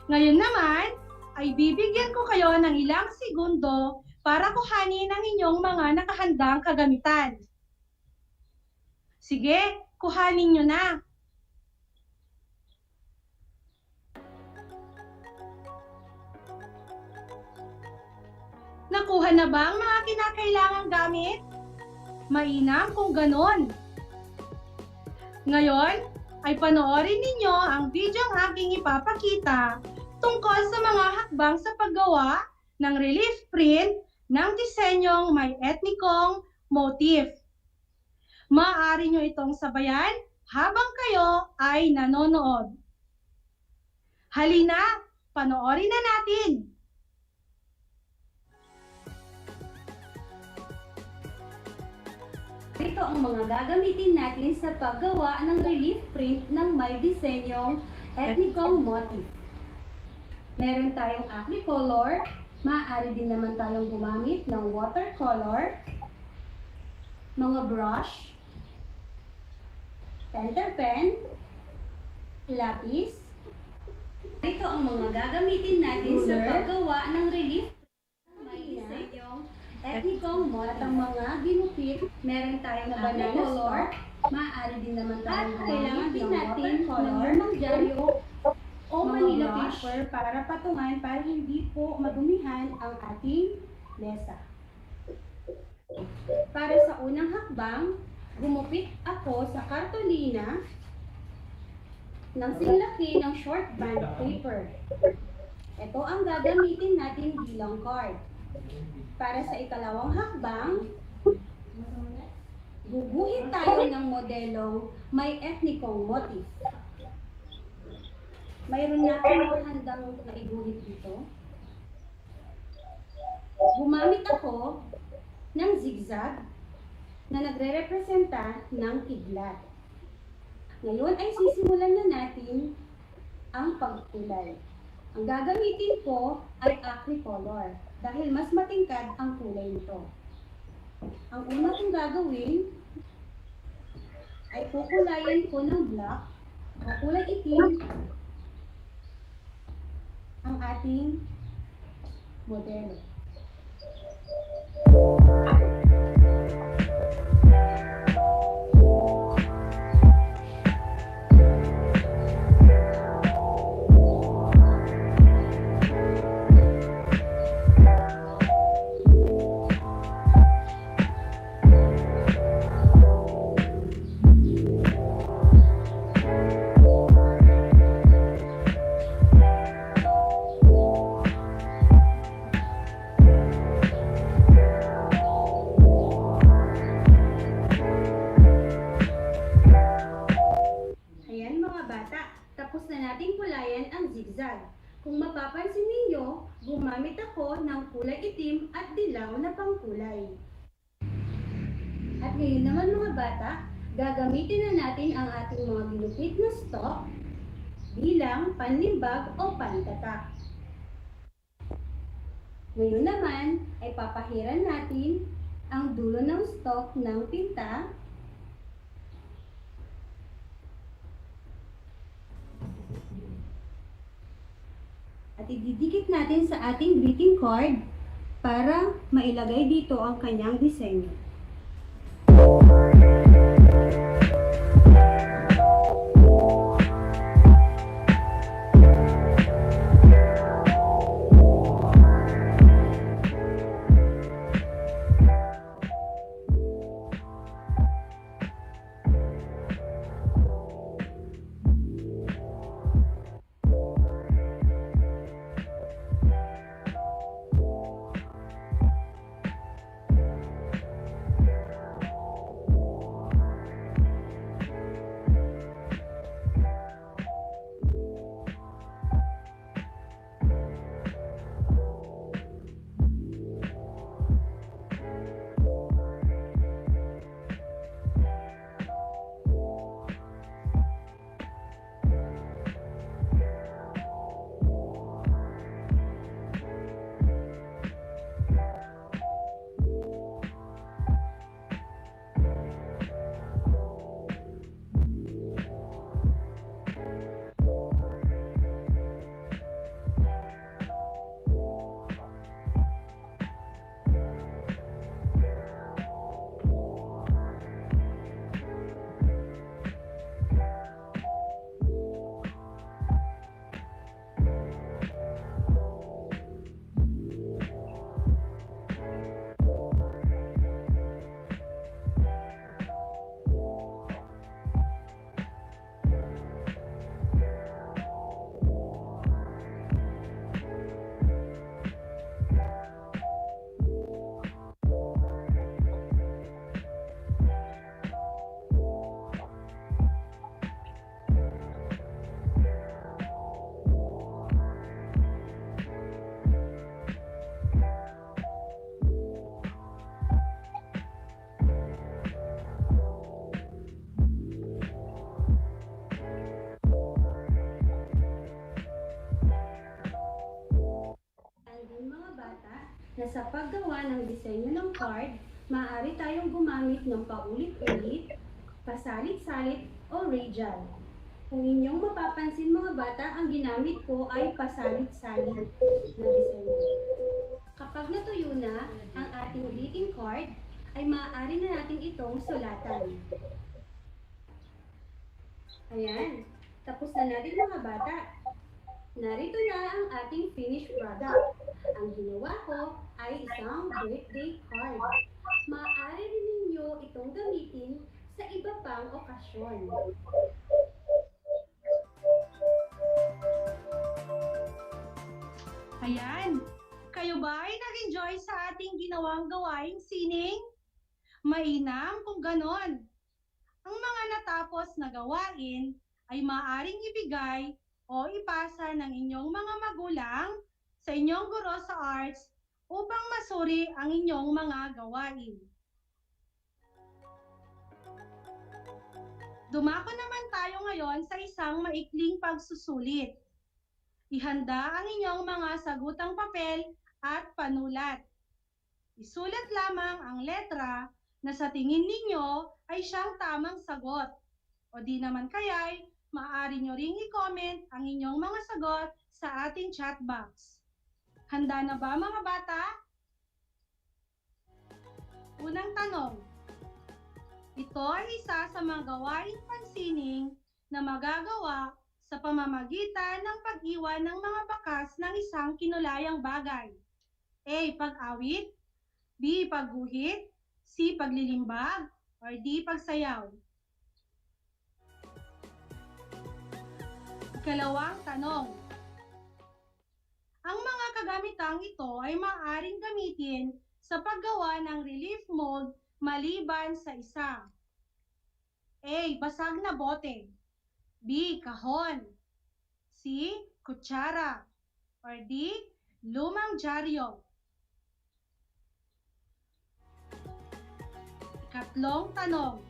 Ngayon naman, ay bibigyan ko kayo ng ilang segundo para kuhanin ang inyong mga nakahandang kagamitan. Sige, kuhanin nyo na. Nakuha na ba ang mga kinakailangang gamit? Mainam kung ganon. Ngayon, ay panoorin ninyo ang video ang aking ipapakita tungkol sa mga hakbang sa paggawa ng relief print ng disenyong may etnikong motif. Maaari nyo itong sabayan habang kayo ay nanonood. Halina, panoorin na natin! Ito ang mga gagamitin natin sa paggawa ng relief print ng may disenyong etnikong motif. Meron tayong acrycolor, maaari din naman tayong gumamit ng watercolor, mga brush, center pen, lapis. Ito ang mga gagamitin natin sa paggawa ng relief ng may disenyong etnikong motif. At ang mga ginupit, meron tayong banana color, maaari din naman tayong kailangan din natin ng lumang dyaryo o Manila paper para patungan para hindi po madumihan ang ating mesa. Para sa unang hakbang, gumupit ako sa kartolina ng sinlaki ng short band paper. Ito ang gagamitin natin bilang card. Para sa ikalawang hakbang, guguhit tayo ng modelong may etnikong motif. Mayroon natin mga handang naiguhit dito. Gumamit ako ng zigzag na nagre-representa ng kidlat. Ngayon ay sisimulan na natin ang pagkulay. Ang gagamitin ko ay acrycolor dahil mas matingkad ang kulay nito. Ang una kong gagawin ay kukulayan ko ng black o kulay itim ang ating modelo. Kung mapapansin ninyo, gumamit ako ng kulay itim at dilaw na pangkulay. At ngayon naman mga bata, gagamitin na natin ang ating mga ginupit na stalk bilang panlimbag o pantatak. Ngayon naman ay papahiran natin ang dulo ng stalk ng tinta at ididikit natin sa ating greeting card para mailagay dito ang kanyang disenyo. bata na sa paggawa ng disenyo ng card, maaari tayong gumamit ng paulit-ulit, pasalit-salit o radial. Kung inyong mapapansin mga bata, ang ginamit ko ay pasalit-salit na disenyo. Kapag natuyo na ang ating greeting card, ay maaari na natin itong sulatan. Ayan, tapos na natin mga bata. Narito na ang ating finished product. Ang ginawa ko ay isang birthday card. Maaari rin ninyo itong gamitin sa iba pang okasyon. Ayan, kayo ba ay nag-enjoy sa ating ginawang gawaing sining? Mainam kung ganon. Ang mga natapos na gawain ay maaaring ibigay o ipasa ng inyong mga magulang sa inyong guro sa arts upang masuri ang inyong mga gawain. Dumako naman tayo ngayon sa isang maikling pagsusulit. Ihanda ang inyong mga sagutang papel at panulat. Isulat lamang ang letra na sa tingin ninyo ay siyang tamang sagot. O di naman kaya'y maaari nyo ring i-comment ang inyong mga sagot sa ating chat box. Handa na ba mga bata? Unang tanong. Ito ay isa sa mga gawaing pansining na magagawa sa pamamagitan ng pag-iwan ng mga bakas ng isang kinulayang bagay. A. Pag-awit, B. Pagguhit, C. Paglilimbag, or D. Pagsayaw. Ikalawang tanong. Ang mga kagamitang ito ay maaaring gamitin sa paggawa ng relief mold maliban sa isa. A. Basag na bote, B. Kahon, C. Kutsara, or D. Lumang dyaryo. Ikatlong tanong.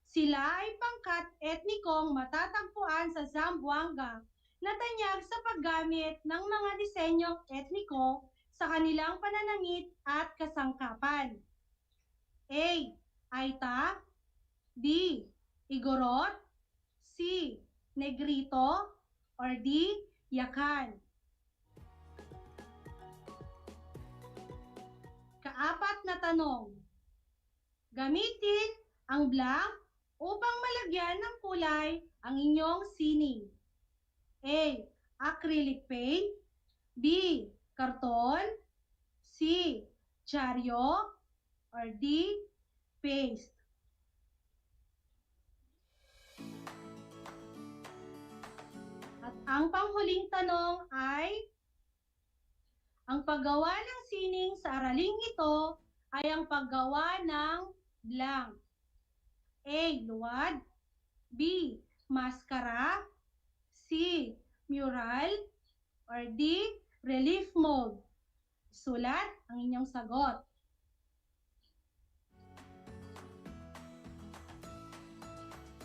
Sila ay pangkat etnikong matatagpuan sa Zamboanga na tanyag sa paggamit ng mga disenyong etniko sa kanilang pananamit at kasangkapan. A. Aita, B. Igorot, C. Negrito, or D. Yakan. Kaapat na tanong. Gamitin ang blank upang malagyan ng kulay ang inyong sining. A. Acrylic paint, B. Karton, C. Dyaryo, or D. Paste. At ang panghuling tanong ay, ang paggawa ng sining sa araling ito ay ang paggawa ng blank. A. Luwad, B. Maskara, C. Mural, or D. Relief mold. Sulat ang inyong sagot.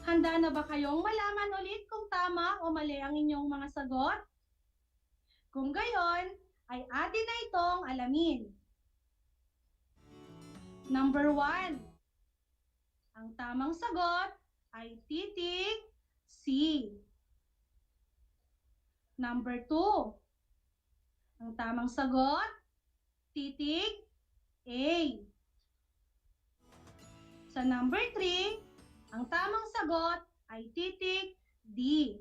Handa na ba kayong malaman ulit kung tama o mali ang inyong mga sagot? Kung gayon, ay atin na itong alamin. Number 1. Ang tamang sagot ay titik C. Number 2. Ang tamang sagot, titik A. Sa number 3, ang tamang sagot ay titik D.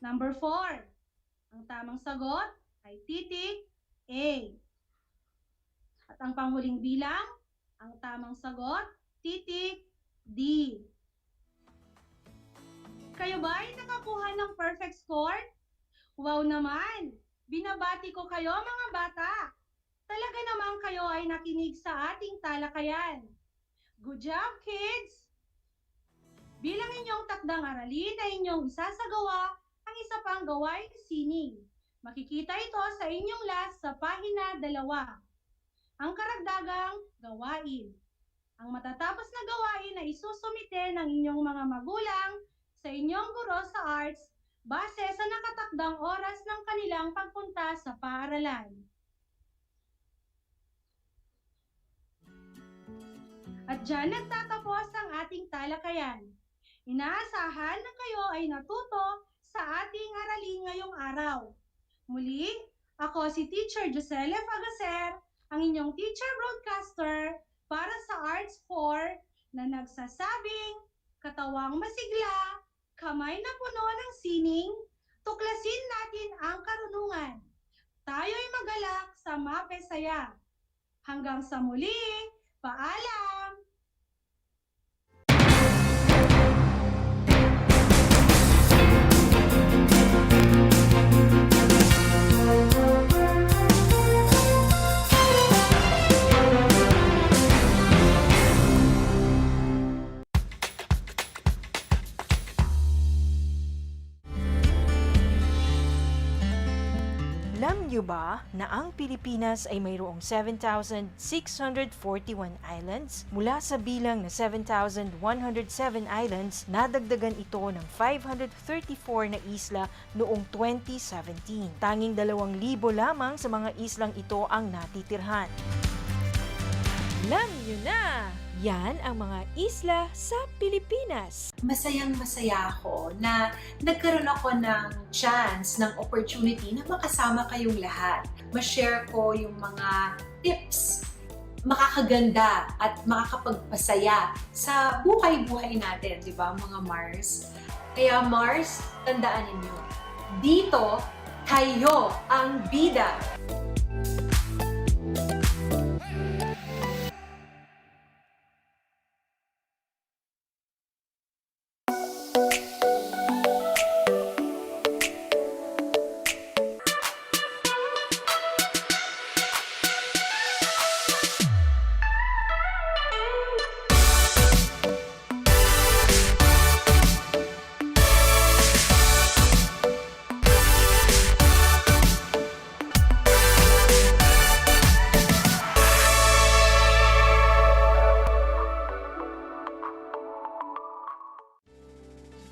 Number 4. Ang tamang sagot ay titik A. At ang panghuling bilang, ang tamang sagot, titik D. Kayo ba ay nakakuha ng perfect score? Wow naman! Binabati ko kayo mga bata! Talaga naman kayo ay nakinig sa ating talakayan. Good job, kids! Bilang inyong takdang aralin na inyong isasagawa ang isa pang gawaing sining. Makikita ito sa inyong last sa pahina 2. Ang karagdagang gawain. Ang matatapos na gawain na isusumite ng inyong mga magulang sa inyong guro sa arts base sa nakatakdang oras ng kanilang pagpunta sa paaralan. At dyan nagtatapos ang ating talakayan. Inaasahan na kayo ay natuto sa ating aralin ngayong araw. Muli, ako si Teacher Joselle Agacer, ang inyong teacher broadcaster para sa Arts 4 na nagsasabing katawang masigla, kamay na puno ng sining, tuklasin natin ang karunungan. Tayo'y magalak sa mapesaya. Hanggang sa muli, paalam! Alam niyo ba na ang Pilipinas ay mayroong 7,641 islands? Mula sa bilang na 7,107 islands, nadagdagan ito ng 534 na isla noong 2017. Tanging 2,000 lamang sa mga islang ito ang natitirhan. Alam niyo na! Yan ang mga isla sa Pilipinas. Masayang-masaya ako na nagkaroon ako ng chance, ng opportunity na makasama kayong lahat. Ma-share ko yung mga tips, makakaganda at makakapagpasaya sa buhay-buhay natin, di ba mga Mars? Kaya Mars, tandaan ninyo, dito kayo ang bida.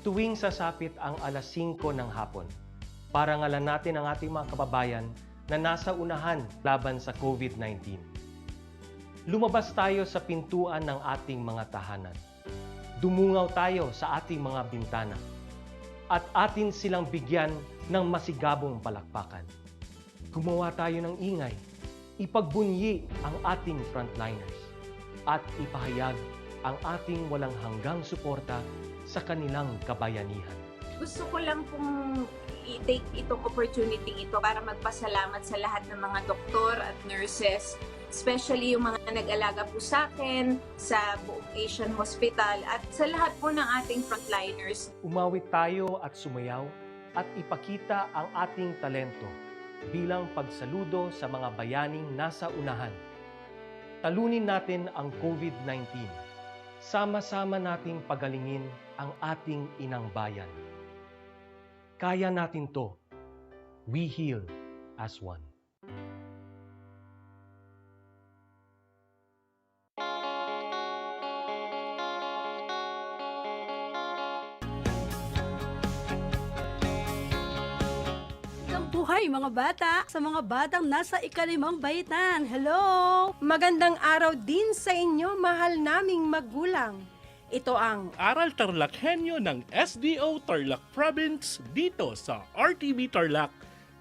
Tuwing sasapit ang alas 5 ng hapon, parangalan natin ang ating mga kababayan na nasa unahan laban sa COVID-19. Lumabas tayo sa pintuan ng ating mga tahanan. Dumungaw tayo sa ating mga bintana. At atin silang bigyan ng masigabong palakpakan. Gumawa tayo ng ingay. Ipagbunyi ang ating frontliners. At ipahayag ang ating walang hanggang suporta sa kanilang kabayanihan. Gusto ko lang pong i-take itong opportunity ito para magpasalamat sa lahat ng mga doktor at nurses, especially yung mga nag-alaga po sa akin, sa buong Asian Hospital at sa lahat po ng ating frontliners. Umawit tayo at sumayaw at ipakita ang ating talento bilang pagsaludo sa mga bayaning nasa unahan. Talunin natin ang COVID-19. Sama-sama nating pagalingin ang ating inang bayan. Kaya natin to. We heal as one. Buhay mga bata, sa mga batang nasa ika-5 baitan. Hello! Magandang araw din sa inyo, mahal naming magulang. Ito ang Aral TarlakHenyo ng SDO Tarlac Province dito sa RTV Tarlac,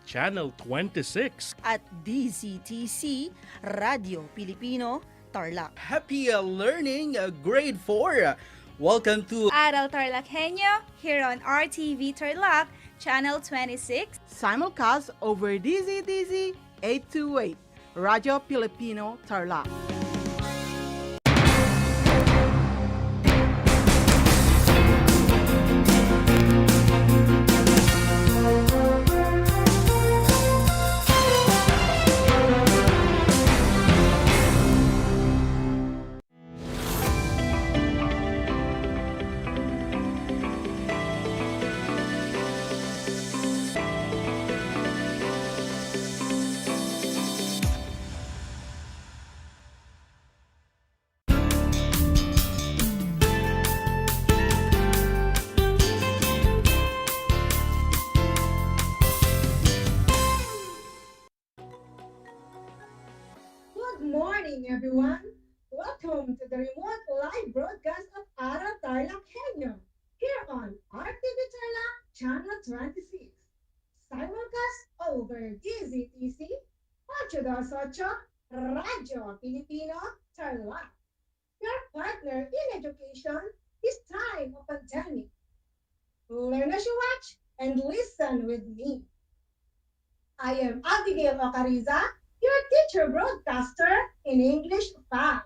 Channel 26. At DZTC, Radio Pilipino, Tarlac. Happy learning, grade 4. Welcome to Aral TarlakHenyo here on RTV Tarlac, Channel 26. Simulcast over DZTC 828, Radio Filipino, Tarlac. morning, everyone. Welcome to the remote live broadcast of Aral TarlakHenyo here on RTV Tarlac Channel 26. Simulcast over DZTC 828 Radyo Pilipino Tarlac. Your partner in education this time of pandemic. Learn as you watch and listen with me. I am Abigail Ocariza, your teacher broadcaster in English 5.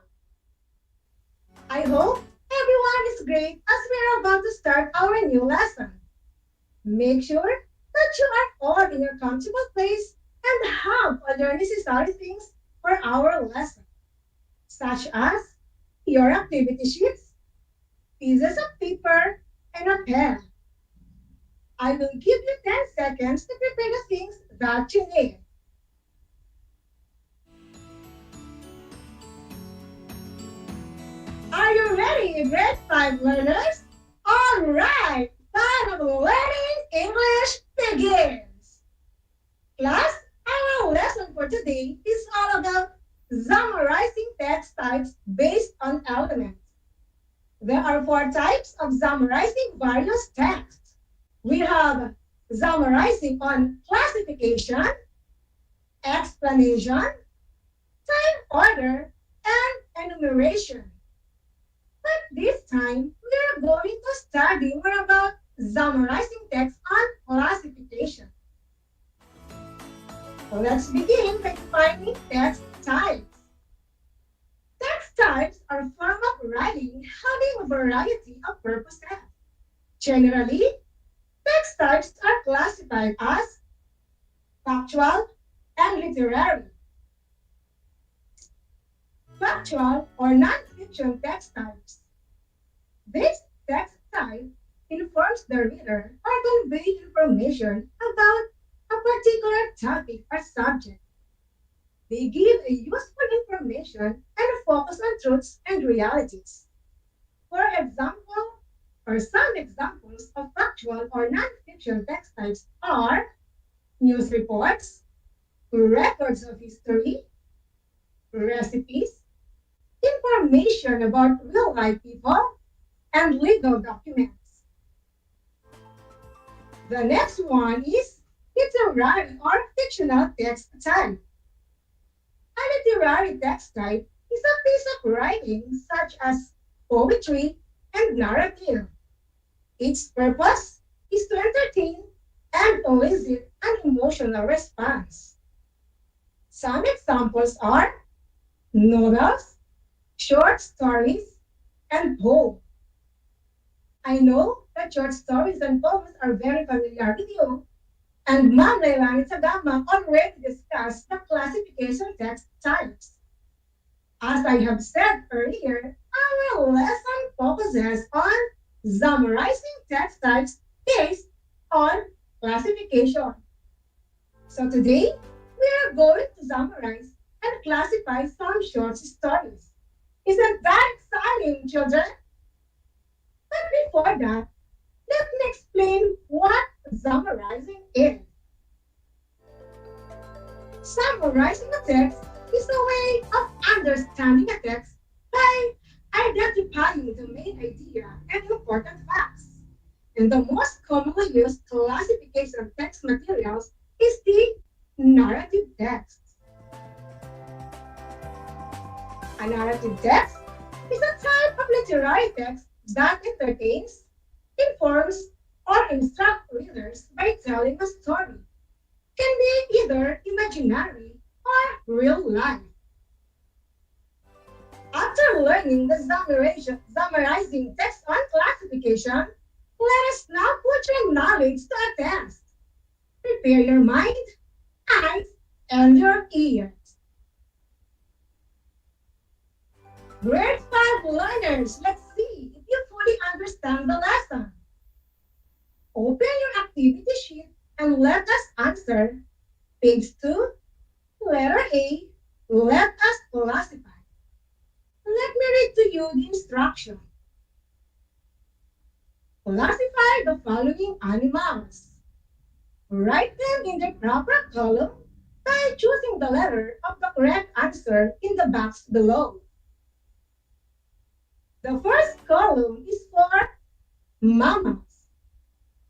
I hope everyone is great as we're about to start our new lesson. Make sure that you are all in your comfortable place and have all your necessary things for our lesson, such as your activity sheets, pieces of paper, and a pen. I will give you 10 seconds to prepare the things that you need. Are you ready, grade 5 learners? All right, time of learning English begins. Class, our lesson for today is all about summarizing text types based on elements. There are 4 types of summarizing various texts. We have summarizing on classification, explanation, time order, and enumeration. But this time, we are going to study more about summarizing text on classification. Let's begin by defining text types. Text types are a form of writing having a variety of purposes. Generally, text types are classified as factual and literary. Factual or non-fiction text types. This text type informs the reader or conveys information about a particular topic or subject. They give a useful information and focus on truths and realities. For example, or some examples of factual or non-fiction text types are news reports, records of history, recipes, information about real-life people, and legal documents. The next one is literary or fictional text type. A literary text type is a piece of writing such as poetry and narrative. Its purpose is to entertain and elicit an emotional response. Some examples are novels, short stories, and poems. I know that short stories and poems are very familiar with you, and Ma'am Leilani Tagama already discussed the classification text types. As I have said earlier, our lesson focuses on summarizing text types based on classification. So today, we are going to summarize and classify some short stories. Isn't that exciting, children? But before that, let me explain what summarizing is. Summarizing a text is a way of understanding a text by identifying the main idea and important facts. And the most commonly used classification of text materials is the narrative text. A narrative text is a type of literary text that entertains, informs, or instructs readers by telling a story. Can be either imaginary or real life. After learning the summarizing text on classification, let us now put your knowledge to a test. Prepare your mind, eyes, and your ears. Grade 5 learners, let's see if you fully understand the lesson. Open your activity sheet and let us answer. Page 2, letter A, let us classify. Let me read to you the instruction. Classify the following animals. Write them in the proper column by choosing the letter of the correct answer in the box below. The first column is for mammals.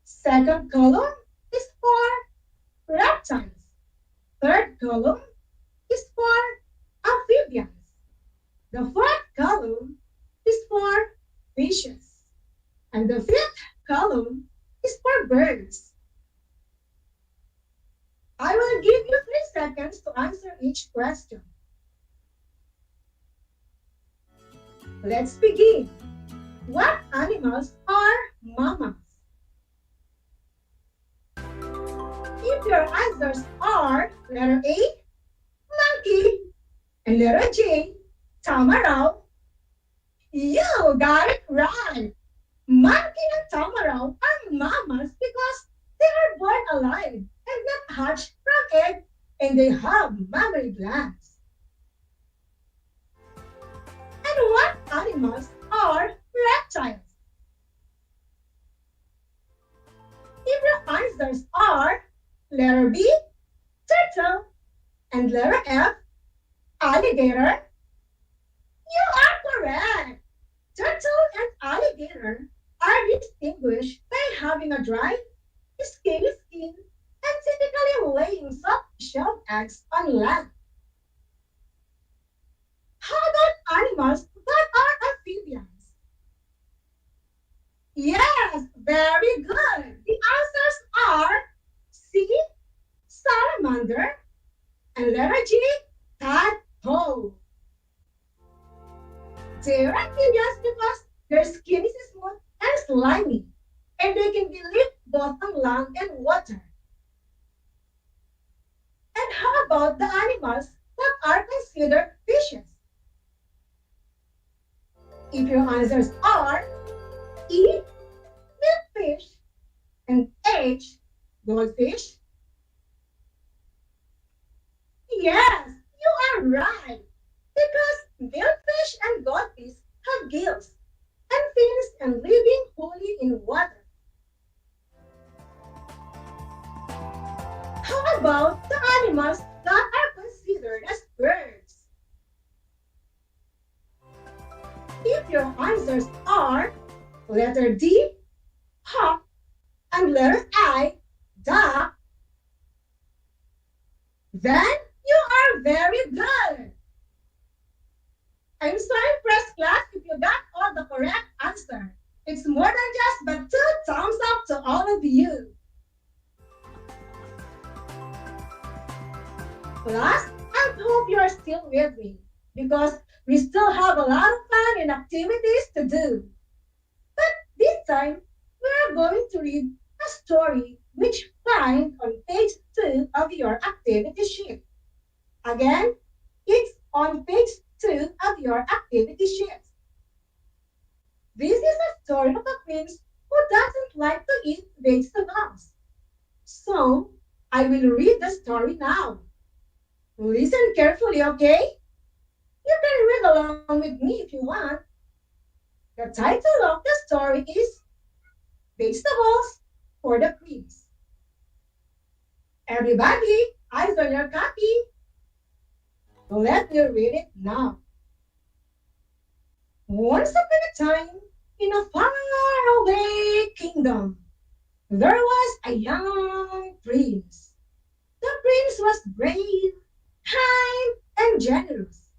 Second column is for reptiles. Third column is for amphibians. The fourth column is for fishes. And the fifth column is for birds. I will give you 3 seconds to answer each question. Let's begin. What animals are mammals? If your answers are letter A, monkey, and letter J, tamaraw, you got it right. Monkey and tamaraw are mammals because they are born alive and not hatched from egg, and they have mammary glands. And what animals are reptiles? If your answers are letter B, turtle, and letter F, alligator, you are correct. Turtle and alligator are distinguished by having a dry, scaly skin and typically laying soft-shelled eggs on land. How about animals that are amphibians? Yes, very good. The answers are C, salamander, and letter G, tadpole. They're amphibians because their skin is smooth and slimy, and they can be lived both on land and water. And how about the animals that are considered fishes? If your answers are E, milkfish, and H, goldfish, yes, you are right. Because milkfish and goldfish have gills and fins and living wholly in water. How about the animals that are considered as birds? If your answers are letter D, hawk, and letter I, duck, then you are very good. I'm so impressed, class, if you got all the correct answer. It's more than just but 2 thumbs up to all of you. Class, I hope you are still with me because we still have a lot of fun and activities to do. But this time, we are going to read a story which find on page 2 of your activity sheet. Again, it's on page 2 of your activity sheet. This is a story of a prince who doesn't like to eat vegetables. So, I will read the story now. Listen carefully, okay? You can read along with me if you want. The title of the story is Vegetables for the Prince. Everybody, eyes on your copy. Let me read it now. Once upon a time, in a faraway kingdom, there was a young prince. The prince was brave, kind, and generous.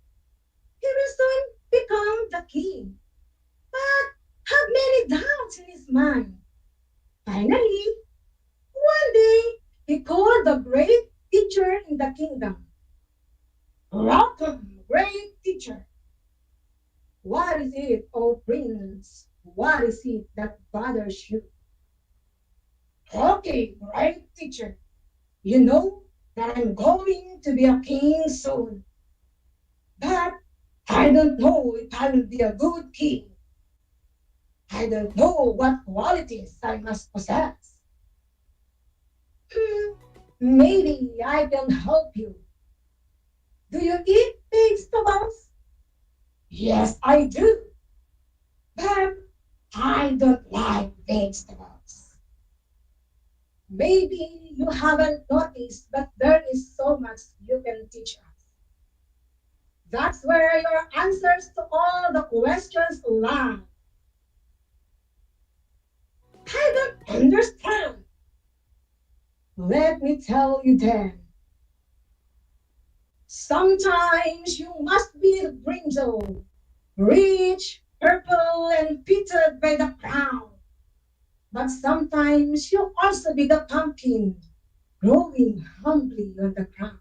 He will soon become the king, but had many doubts in his mind. Finally, one day, he called the great teacher in the kingdom. Welcome, great teacher. What is it, O prince? What is it that bothers you? Okay, great teacher. You know that I'm going to be a king soon. But I don't know if I will be a good king. I don't know what qualities I must possess. Maybe I can help you. Do you eat vegetables? Yes, I do. But I don't like vegetables. Maybe you haven't noticed, but there is so much you can teach us. That's where your answers to all the questions lie. I don't understand. Let me tell you then. Sometimes you must be the brinjal, rich, purple, and pitted by the crown. But sometimes you also be the pumpkin, growing humbly on the ground.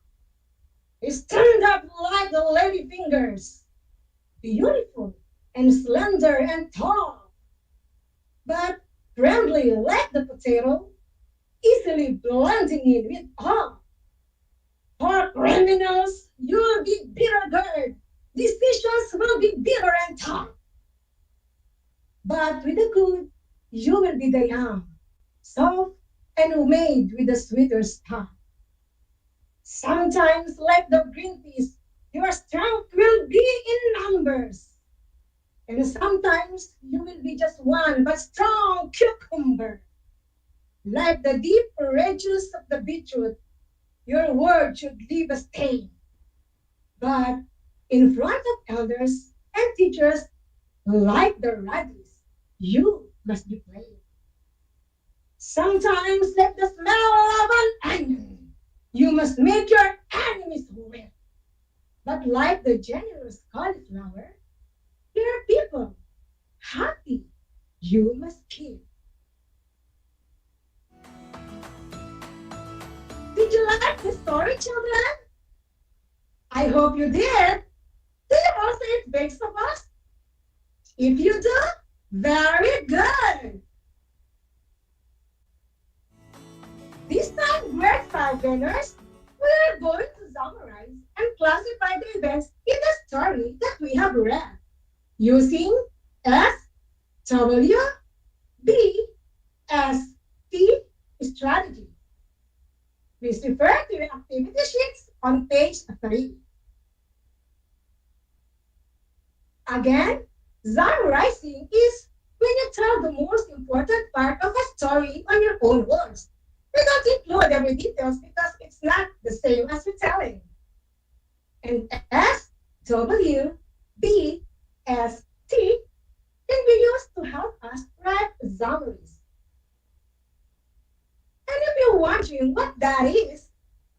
Stand up like the lady fingers, beautiful and slender and tall, but friendly like the potato, easily blending in with all. For criminals, you'll be bitter gourd. Decisions will be bitter and tough. But with the good, you will be the yam, soft and made with the sweeter stuff. Sometimes, like the green peas, your strength will be in numbers. And sometimes you will be just one but strong cucumber. Like the deep red juice of the beetroot, your word should leave a stain. But in front of elders and teachers, like the radish, you must be plain. Sometimes, like the smell of an onion, you must make your enemies wet. But like the generous cauliflower, your people happy you must keep. Did you like the story, children? I hope you did. Do you also eat vegetables? If you do, very good. This time, grade 5 learners, we are going to summarize and classify the events in the story that we have read using S, W, B, S, T strategy. Please refer to your activity sheets on page 3. Again, summarizing is when you tell the most important part of a story on your own words. We don't include every details because it's not the same as retelling. And S, W, B, S, T can be used to help us write summaries. And if you're wondering what that is,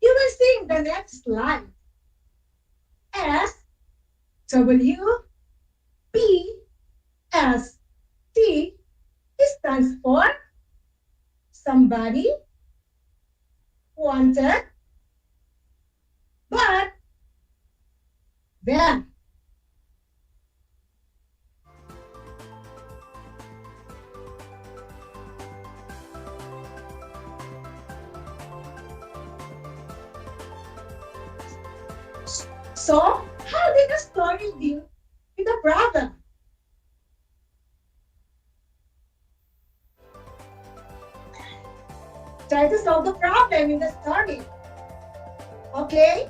you will see in the next slide. S, W, B, S, T stands for somebody, wanted, but, then. So, how did the story deal with the problem? Try to solve the problem in the story. Okay?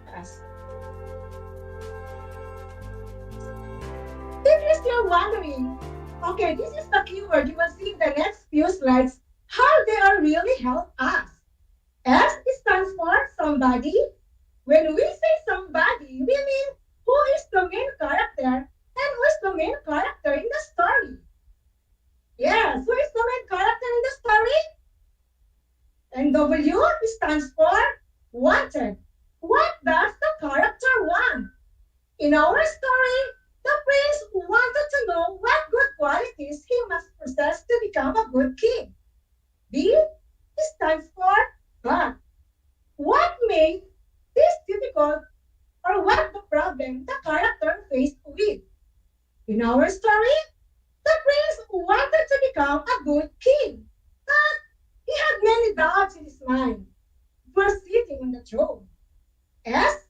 Yes. If you're still wondering, okay, this is the keyword you will see in the next few slides, how they are really help us. S stands for somebody. When we say somebody, we mean who is the main character and who is the main character in the story. Yes, who is the main character in the story? And W stands for wanted. What does the character want? In our story, the prince wanted to know what good qualities he must possess to become a good king. B stands for but. What made this difficult or what the problem the character faced with? In our story, the prince wanted to become a good king, but he had many doubts in his mind before sitting on the throne. S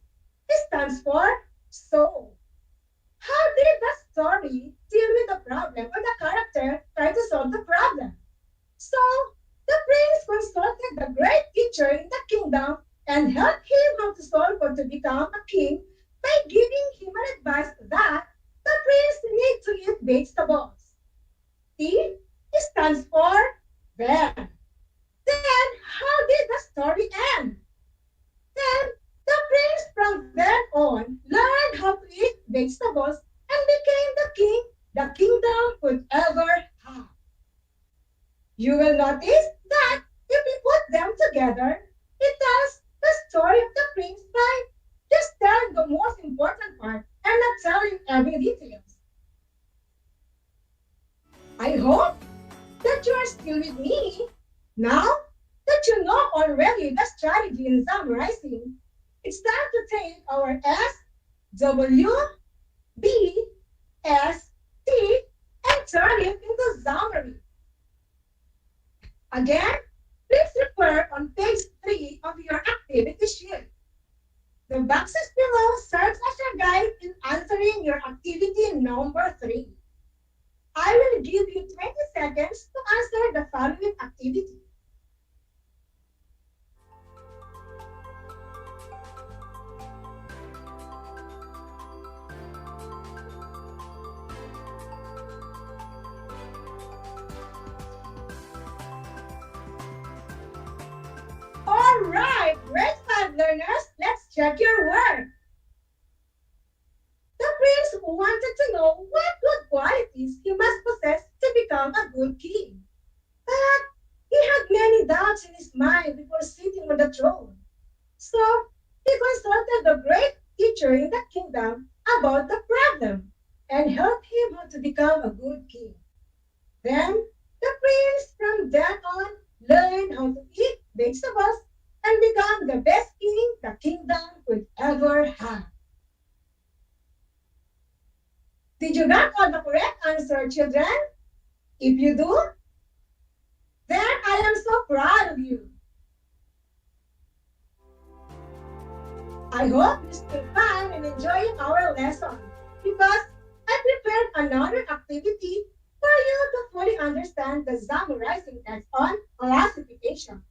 stands for so. How did the story deal with the problem or the character try to solve the problem? So, the prince become a king by giving him an advice that the prince needs to eat vegetables. T stands for bear. Then, how did the story end? Then, the prince from then on learned how to eat vegetables and became the king the kingdom could ever have. You will notice that if we put them together, it tells the story of the prince by just telling the most important part and not telling every detail. I hope that you are still with me. Now that you know already the strategy in summarizing, it's time to take our S, W, B, S, T, and turn it into summary. Again, please refer on page 3 of your activity sheet. The boxes below serves as a guide in answering your activity number 3. I will give you 20 seconds to answer the following activity. All right, grade 5 learners, let's check your work. The prince wanted to know what good qualities he must possess to become a good king. But he had many doubts in his mind before sitting on the throne. So he consulted the great teacher in the kingdom about the problem and helped him how to become a good king. Then the prince from then on learned how to eat vegetables and become the best king the kingdom could ever have. Did you get all the correct answer, children? If you do, then I am so proud of you. I hope you still find and enjoying our lesson because I prepared another activity for you to fully understand the summarizing text on classification.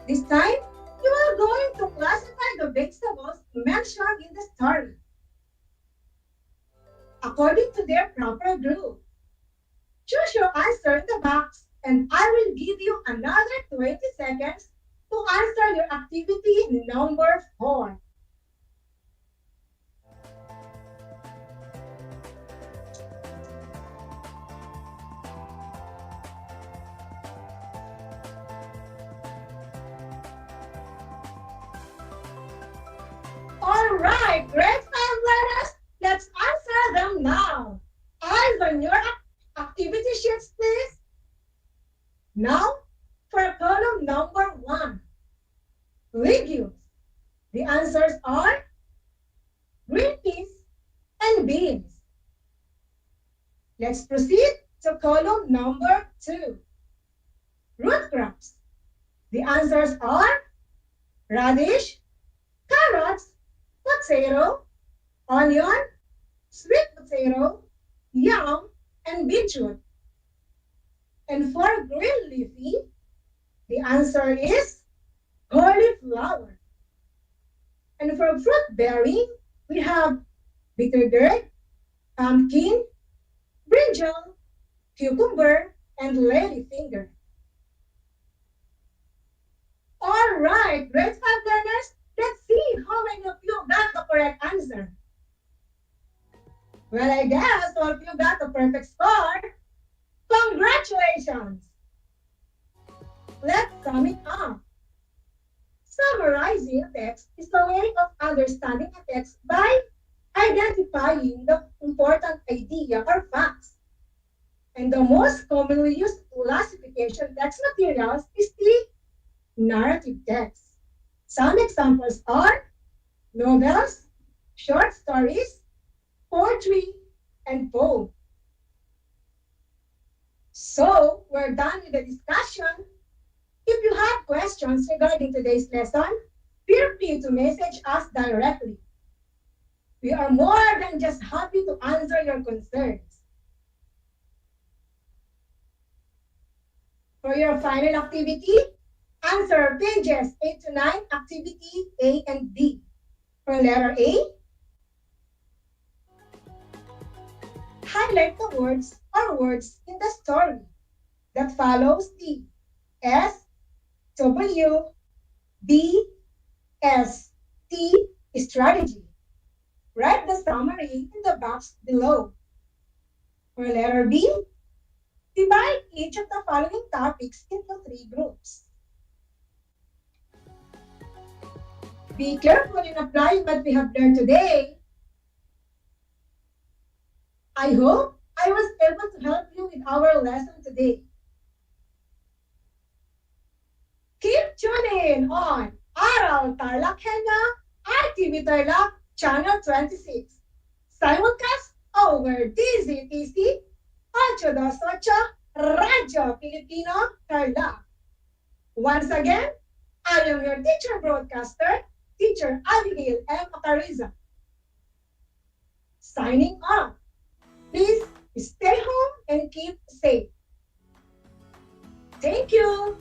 This time, you are going to classify the vegetables mentioned in the story according to their proper group. Choose your answer in the box and I will give you another 20 seconds to answer your activity number 4. All right, grade 5 learners, let's answer them now. Eyes on your activity sheets, please. Now, for column number 1, legumes. The answers are green peas and beans. Let's proceed to column number 2, root crops. The answers are radish, carrots, potato, onion, sweet potato, yam, and beetroot. And for green leafy, the answer is cauliflower. And for fruit bearing, we have bitter gourd, pumpkin, brinjal, cucumber, and ladyfinger. All right, grade 5 learners, let's see how many of you got the correct answer. Well, I guess all of you got the perfect score. Congratulations! Let's sum it up. Summarizing a text is a way of understanding a text by identifying the important idea or facts. And the most commonly used classification text materials is the narrative text. Some examples are novels, short stories, poetry, and poems. So, we're done with the discussion. If you have questions regarding today's lesson, feel free to message us directly. We are more than just happy to answer your concerns. For your final activity, Answer pages 8 to 9, activity A and B. For letter A, highlight the words or words in the story that follows the S, W, B, S, T strategy. Write the summary in the box below. For letter B, divide each of the following topics into 3 groups. Be careful in applying what we have learned today. I hope I was able to help you with our lesson today. Keep tuning on Aral TarlakHenyo, RTV Tarlac, Channel 26. Simulcast over DZTC 828 Radyo Pilipino Tarlac. Once again, I am your teacher broadcaster, Teacher Abigail M. Acariza. Signing off. Please stay home and keep safe. Thank you.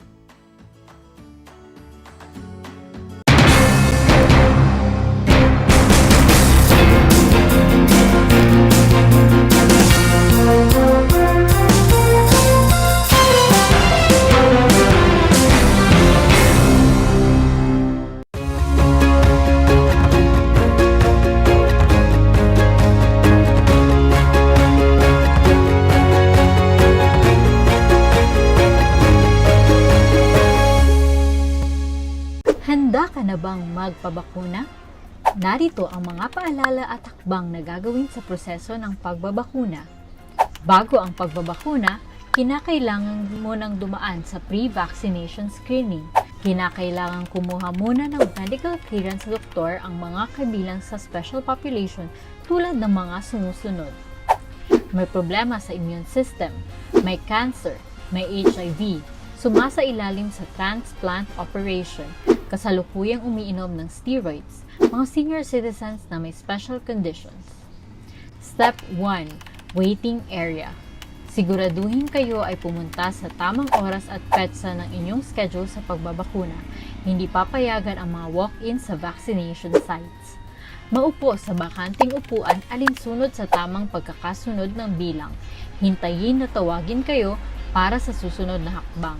Handa ka na bang magpabakuna? Narito ang mga paalala at hakbang na gagawin sa proseso ng pagbabakuna. Bago ang pagbabakuna, kinakailangan mo nang dumaan sa pre-vaccination screening. Kinakailangan kumuha muna ng medical clearance sa doktor ang mga kabilang sa special population tulad ng mga sumusunod. May problema sa immune system, may cancer, may HIV, sumasailalim sa transplant operation, kasalukuyang umiinom ng steroids, mga senior citizens na may special conditions. Step 1. Waiting area. Siguraduhin kayo ay pumunta sa tamang oras at petsa ng inyong schedule sa pagbabakuna. Hindi papayagan ang mga walk-in sa vaccination sites. Maupo sa bakanting upuan alinsunod sa tamang pagkakasunod ng bilang. Hintayin na tawagin kayo para sa susunod na hakbang.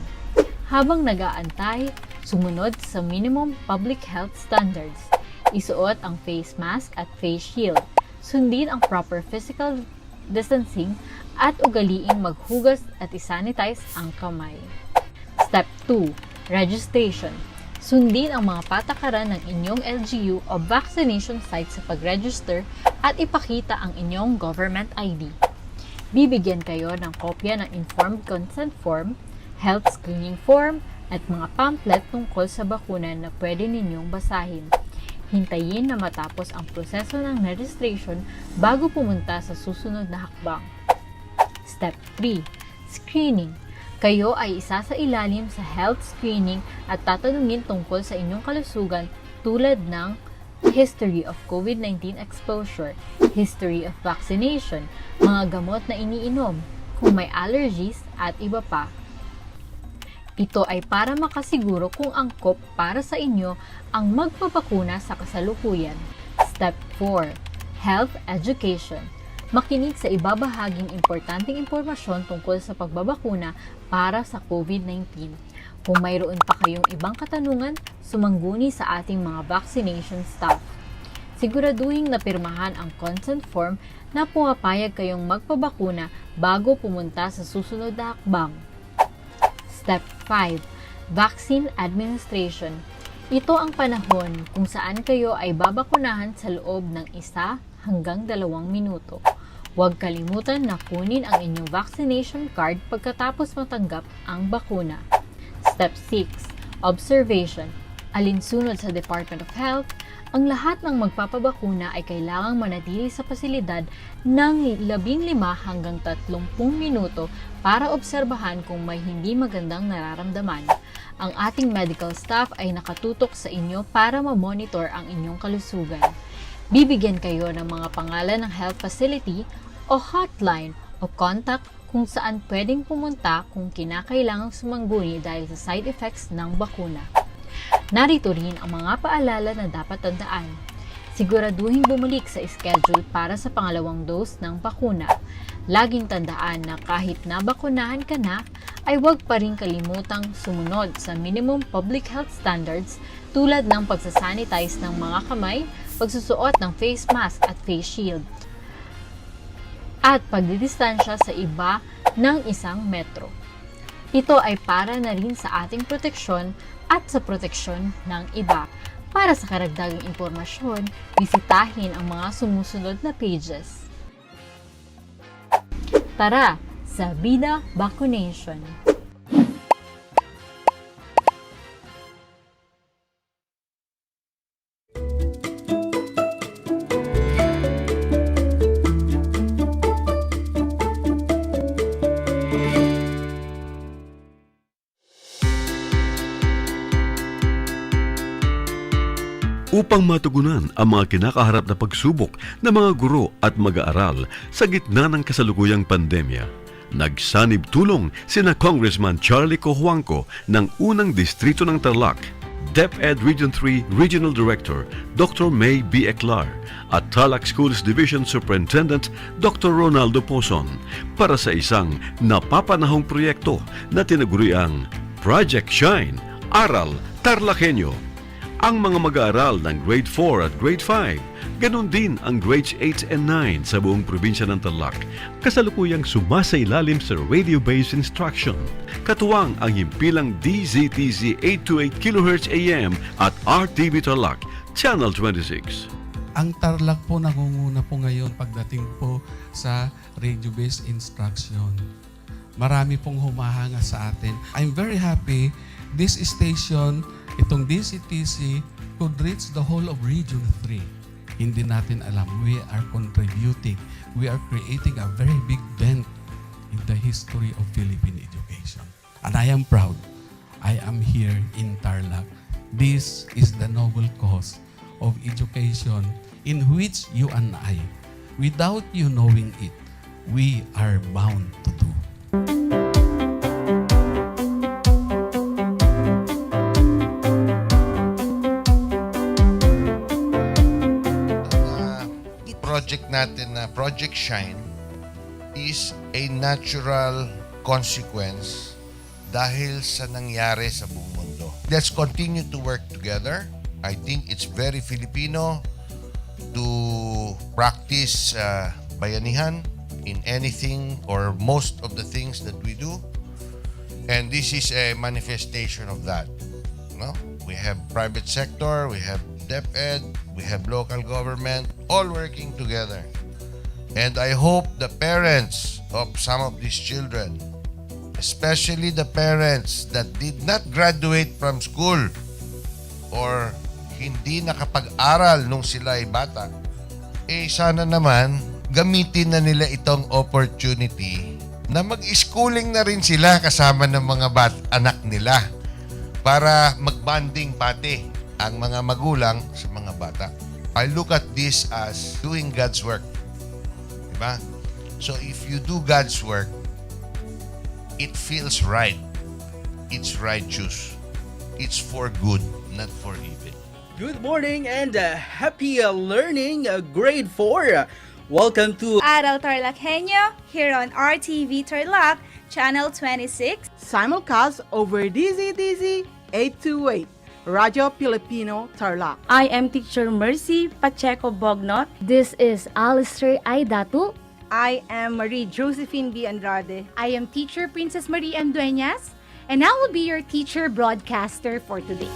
Habang nag-aantay, sumunod sa minimum public health standards. Isuot ang face mask at face shield. Sundin ang proper physical distancing at ugaliing maghugas at isanitize ang kamay. Step 2. Registration. Sundin ang mga patakaran ng inyong LGU o vaccination site sa pag-register at ipakita ang inyong government ID. Bibigyan kayo ng kopya ng informed consent form, health screening form, at mga pamphlet tungkol sa bakuna na pwede ninyong basahin. Hintayin na matapos ang proseso ng registration bago pumunta sa susunod na hakbang. Step 3. Screening. Kayo ay isa sa ilalim sa health screening at tatanungin tungkol sa inyong kalusugan tulad ng history of COVID-19 exposure, history of vaccination, mga gamot na iniinom, kung may allergies at iba pa. Ito ay para makasiguro kung angkop para sa inyo ang magpapakuna sa kasalukuyan. Step 4. Health Education. Makinig sa ibabahaging importanteng impormasyon tungkol sa pagbabakuna para sa COVID-19. Kung mayroon pa kayong ibang katanungan, sumangguni sa ating mga vaccination staff. Siguraduhin na pirmahan ang consent form na pumapayag kayong magpabakuna bago pumunta sa susunod na hakbang. Step 5. Vaccine Administration. Ito ang panahon kung saan kayo ay babakunahan sa loob ng 1 hanggang 2 minuto. Huwag kalimutan na kunin ang inyong vaccination card pagkatapos matanggap ang bakuna. Step 6. Observation. Alinsunod sa Department of Health, ang lahat ng magpapabakuna ay kailangang manatili sa pasilidad ng 15 hanggang 30 minuto para obserbahan kung may hindi magandang nararamdaman. Ang ating medical staff ay nakatutok sa inyo para ma-monitor ang inyong kalusugan. Bibigyan kayo ng mga pangalan ng health facility o hotline o contact kung saan pwedeng pumunta kung kinakailangang sumangguni dahil sa side effects ng bakuna. Narito rin ang mga paalala na dapat tandaan. Siguraduhin bumalik sa schedule para sa pangalawang dose ng bakuna. Laging tandaan na kahit nabakunahan ka na, ay huwag pa rin kalimutang sumunod sa minimum public health standards tulad ng pagsasanitize ng mga kamay, pagsusuot ng face mask at face shield, at pagdidistansya sa iba ng 1 metro. Ito ay para na rin sa ating proteksyon at sa proteksyon ng iba. Para sa karagdagang impormasyon, bisitahin ang mga sumusunod na pages. Tara sa Bida Vaccination! Upang matugunan ang mga kinakaharap na pagsubok ng mga guro at mag-aaral sa gitna ng kasalukuyang pandemya, nagsanib tulong sina Congressman Charlie Cojuangco ng unang distrito ng Tarlac, DEPED Region 3 Regional Director Dr. May B. Eclar at Tarlac Schools Division Superintendent Dr. Ronaldo Pozon para sa isang napapanahong proyekto na tinaguriang Project Shine, Aral TarlakHenyo. Ang mga mag-aaral ng Grade 4 at Grade 5, ganun din ang Grades 8 and 9 sa buong probinsya ng Tarlac, kasalukuyang sumasailalim sa radio-based instruction. Katuwang ang himpilang DZTZ 828 kHz AM at RTV Tarlac, Channel 26. Ang Tarlac po nangunguna po ngayon pagdating po sa radio-based instruction. Marami pong humahanga sa atin. I'm very happy this station, itong DCTC, could reach the whole of Region 3. Hindi natin alam, we are contributing. We are creating a very big dent in the history of Philippine education. And I am proud. I am here in Tarlac. This is the noble cause of education in which you and I, without you knowing it, we are bound to do. Project natin na Project Shine is a natural consequence dahil sa nangyari sa buong mundo. Let's continue to work together. I think it's very Filipino to practice bayanihan in anything or most of the things that we do. And this is a manifestation of that. No? We have private sector, we have DEPED, we have local government, all working together. And I hope the parents of some of these children, especially the parents that did not graduate from school or hindi nakapag-aral nung sila ay bata, sana naman gamitin na nila itong opportunity na mag-schooling na rin sila kasama ng mga anak nila para mag-bonding pati ang mga magulang sa mga bata. I look at this as doing God's work. Diba? So if you do God's work, it feels right. It's righteous. It's for good, not for evil. Good morning and happy learning, Grade 4. Welcome to Aral TarlakHenyo here on RTV Tarlac, Channel 26. Simulcast over DZTZ 828. Radio Filipino Tarlac. I am Teacher Mercy Pacheco Bognot. This is Alistair Aidatu. I am Marie Josephine B. Andrade. I am Teacher Princess Marie M. Dueñas, and I will be your teacher broadcaster for today.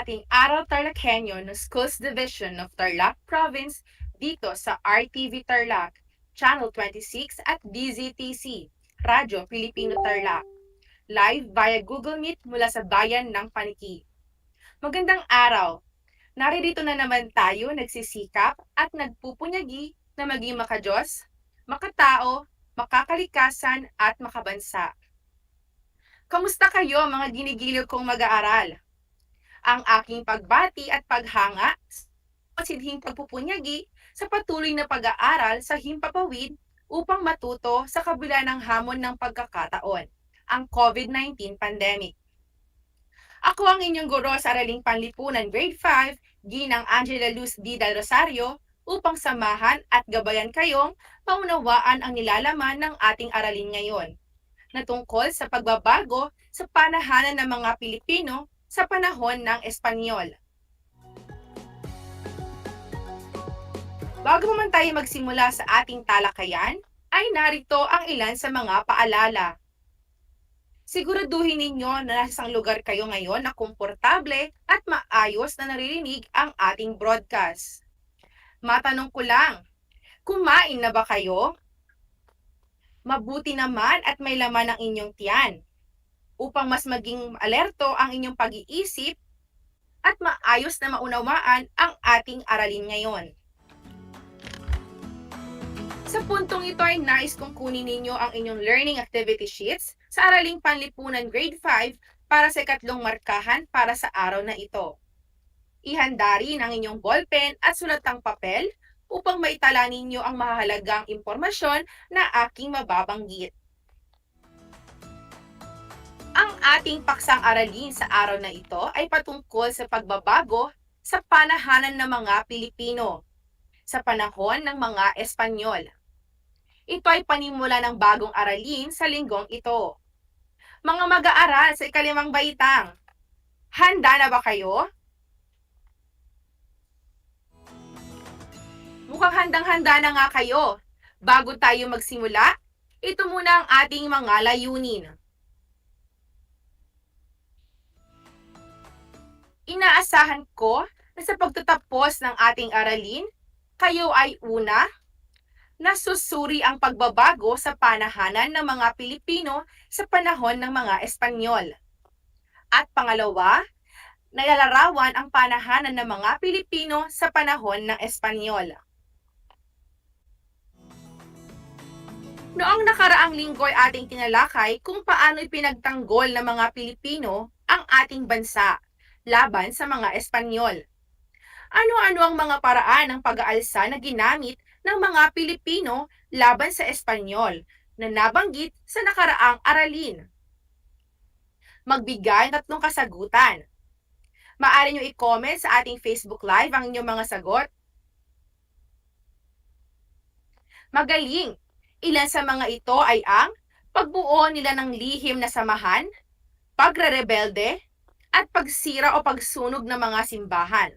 ating Aral TarlakHenyo ng Schools Division of Tarlac Province dito sa RTV Tarlac, Channel 26 at DZTC, Radyo Pilipino Tarlac. Live via Google Meet mula sa bayan ng Paniki. Magandang araw! Naririto na naman tayo nagsisikap at nagpupunyagi na maging makadiyos, makatao, makakalikasan at makabansa. Kamusta kayo mga ginigiliw kong mag-aaral? Ang aking pagbati at paghanga sa sidhing pagpupunyagi sa patuloy na pag-aaral sa himpapawid upang matuto sa kabila ng hamon ng pagkakataon, ang COVID-19 pandemic. Ako ang inyong guro sa Araling Panlipunan Grade 5, Ginang Angela Luz D. Del Rosario, upang samahan at gabayan kayong maunawaan ang nilalaman ng ating aralin ngayon, na tungkol sa pagbabago sa panahanan ng mga Pilipino sa panahon ng Espanyol. Bago man tayo magsimula sa ating talakayan, ay narito ang ilan sa mga paalala. Siguraduhin ninyo na nasa isang lugar kayo ngayon na komportable at maayos na naririnig ang ating broadcast. Matanong ko lang, kumain na ba kayo? Mabuti naman at may laman ang inyong tiyan, upang mas maging alerto ang inyong pag-iisip at maayos na maunawaan ang ating aralin ngayon. Sa puntong ito ay nais kong kunin ninyo ang inyong learning activity sheets sa Araling Panlipunan Grade 5 para sa ikatlong markahan para sa araw na ito. Ihanda rin ang inyong ballpen at sulatang papel upang maitala ninyo ang mahalagang impormasyon na aking mababanggit. Ang ating paksang aralin sa araw na ito ay patungkol sa pagbabago sa panahanan ng mga Pilipino sa panahon ng mga Espanyol. Ito ay panimula ng bagong aralin sa linggong ito. Mga mag-aaral sa ikalimang baitang, handa na ba kayo? Mukhang handang-handa na nga kayo. Bago tayo magsimula, ito muna ang ating mga layunin. Inaasahan ko na sa pagtatapos ng ating aralin, kayo ay una, nasusuri ang pagbabago sa panahanan ng mga Pilipino sa panahon ng mga Espanyol. At pangalawa, nalalarawan ang panahanan ng mga Pilipino sa panahon ng Espanyol. Noong nakaraang linggo ay ating tinalakay kung paano ipinagtanggol ng mga Pilipino ang ating bansa laban sa mga Espanyol. Ano-ano ang mga paraan ng pag-aalsa na ginamit ng mga Pilipino laban sa Espanyol na nabanggit sa nakaraang aralin? Magbigay ng 3 kasagutan. Maaari nyo i-comment sa ating Facebook Live ang inyong mga sagot. Magaling! Ilan sa mga ito ay ang pagbuo nila ng lihim na samahan, pagre-rebelde, at pagsira o pagsunog ng mga simbahan.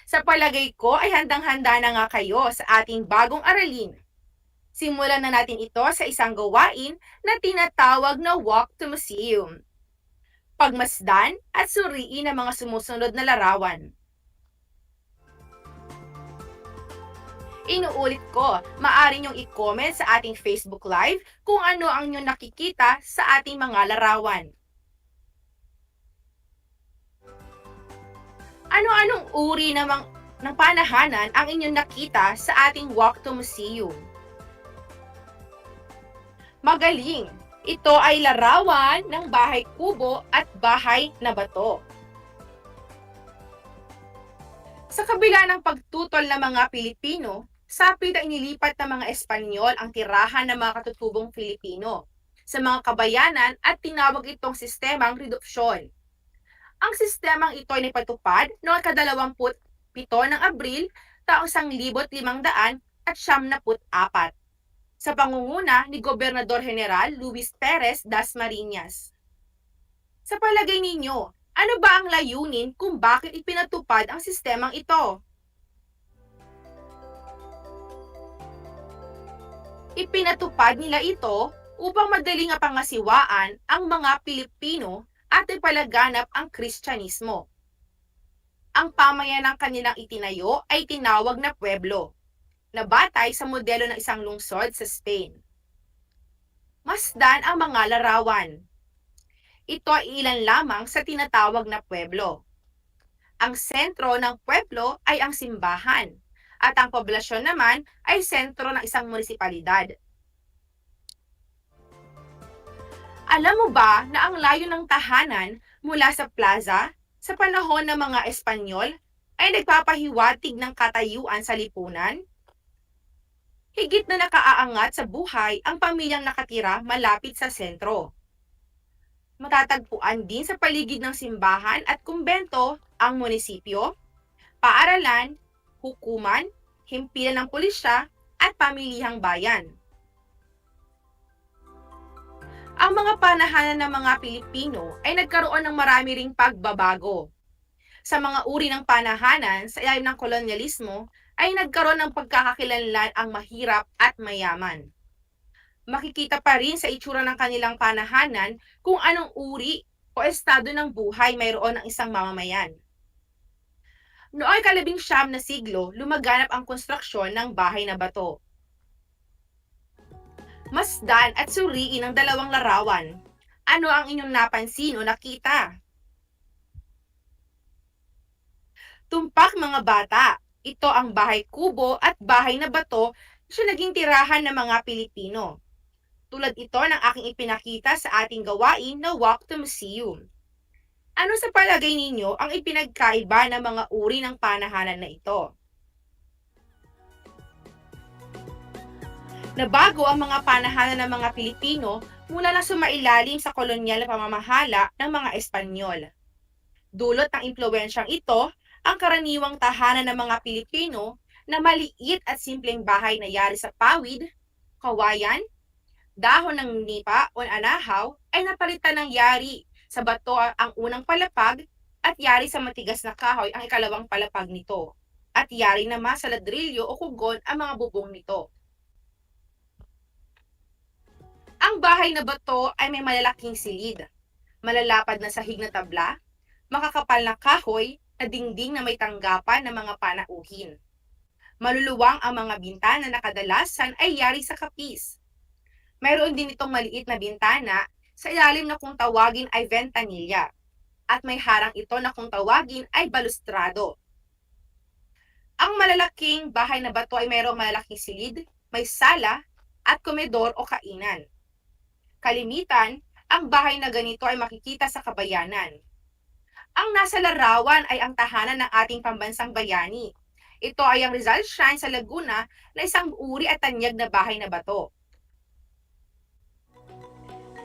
Sa palagay ko ay handang-handa na nga kayo sa ating bagong aralin. Simulan na natin ito sa isang gawain na tinatawag na Walk to Museum. Pagmasdan at suriin ang mga sumusunod na larawan. Inuulit ko, maaari niyong i-comment sa ating Facebook Live kung ano ang inyong nakikita sa ating mga larawan. Ano-anong uri ng panahanan ang inyong nakita sa ating Walk to Museum? Magaling! Ito ay larawan ng bahay kubo at bahay na bato. Sa kabila ng pagtutol ng mga Pilipino, sapid ang inilipat ng mga Espanyol ang tirahan ng mga katutubong Filipino sa mga kabayanan at tinawag itong sistemang redupsyon. Ang sistemang ito ay napatupad noong 27 ng Abril taong 1594 sa pangunguna ni Gobernador General Luis Perez Dasmariñas. Sa palagay ninyo, ano ba ang layunin kung bakit ipinatupad ang sistemang ito? Ipinatupad nila ito upang madaling pangasiwaan ang mga Pilipino at ipalaganap ang Kristyanismo. Ang pamayanang kanilang itinayo ay tinawag na pueblo, na batay sa modelo ng isang lungsod sa Spain. Masdan ang mga larawan. Ito ay ilan lamang sa tinatawag na pueblo. Ang sentro ng pueblo ay ang simbahan, at ang poblasyon naman ay sentro ng isang munisipalidad. Alam mo ba na ang layo ng tahanan mula sa plaza sa panahon ng mga Espanyol ay nagpapahiwatig ng katayuan sa lipunan? Higit na nakaaangat sa buhay ang pamilyang nakatira malapit sa sentro. Matatagpuan din sa paligid ng simbahan at kumbento ang munisipyo, paaralan, hukuman, himpilan ng pulisya at pamilihang bayan. Ang mga panahanan ng mga Pilipino ay nagkaroon ng marami ring pagbabago. Sa mga uri ng panahanan sa ilalim ng kolonyalismo ay nagkaroon ng pagkakakilanlan ang mahirap at mayaman. Makikita pa rin sa itsura ng kanilang panahanan kung anong uri o estado ng buhay mayroon ng isang mamamayan. Noong 19 na siglo, lumaganap ang konstruksyon ng bahay na bato. Masdan at suriin ang dalawang larawan. Ano ang inyong napansin o nakita? Tumpak mga bata, ito ang bahay kubo at bahay na bato na naging tirahan ng mga Pilipino. Tulad ito ng aking ipinakita sa ating gawain na Walk to Museum. Ano sa palagay ninyo ang ipinagkaiba ng mga uri ng panahanan na ito? Nabago ang mga panahanan ng mga Pilipino mula na sumailalim sa kolonyal na pamamahala ng mga Espanyol. Dulot ng impluwensyang ito ang karaniwang tahanan ng mga Pilipino na maliit at simpleng bahay na yari sa pawid, kawayan, dahon ng nipa o anahaw ay napalitan ng yari sa bato ang unang palapag at yari sa matigas na kahoy ang ikalawang palapag nito, at yari naman sa ladrilyo o kugon ang mga bubong nito. Ang bahay na bato ay may malalaking silid, malalapad na sahig na tabla, makakapal na kahoy na dingding na may tanggapan ng mga panauhin. Maluluwang ang mga bintana na kadalasan ay yari sa kapis. Mayroon din itong maliit na bintana sa ilalim na kung tawagin ay ventanilla, at may harang ito na kung tawagin ay balustrado. Ang malalaking bahay na bato ay mayroong malalaking silid, may sala, at komedor o kainan. Kalimitan, ang bahay na ganito ay makikita sa kabayanan. Ang nasa larawan ay ang tahanan ng ating pambansang bayani. Ito ay ang Rizal Shrine sa Laguna na isang uri at tanyag na bahay na bato.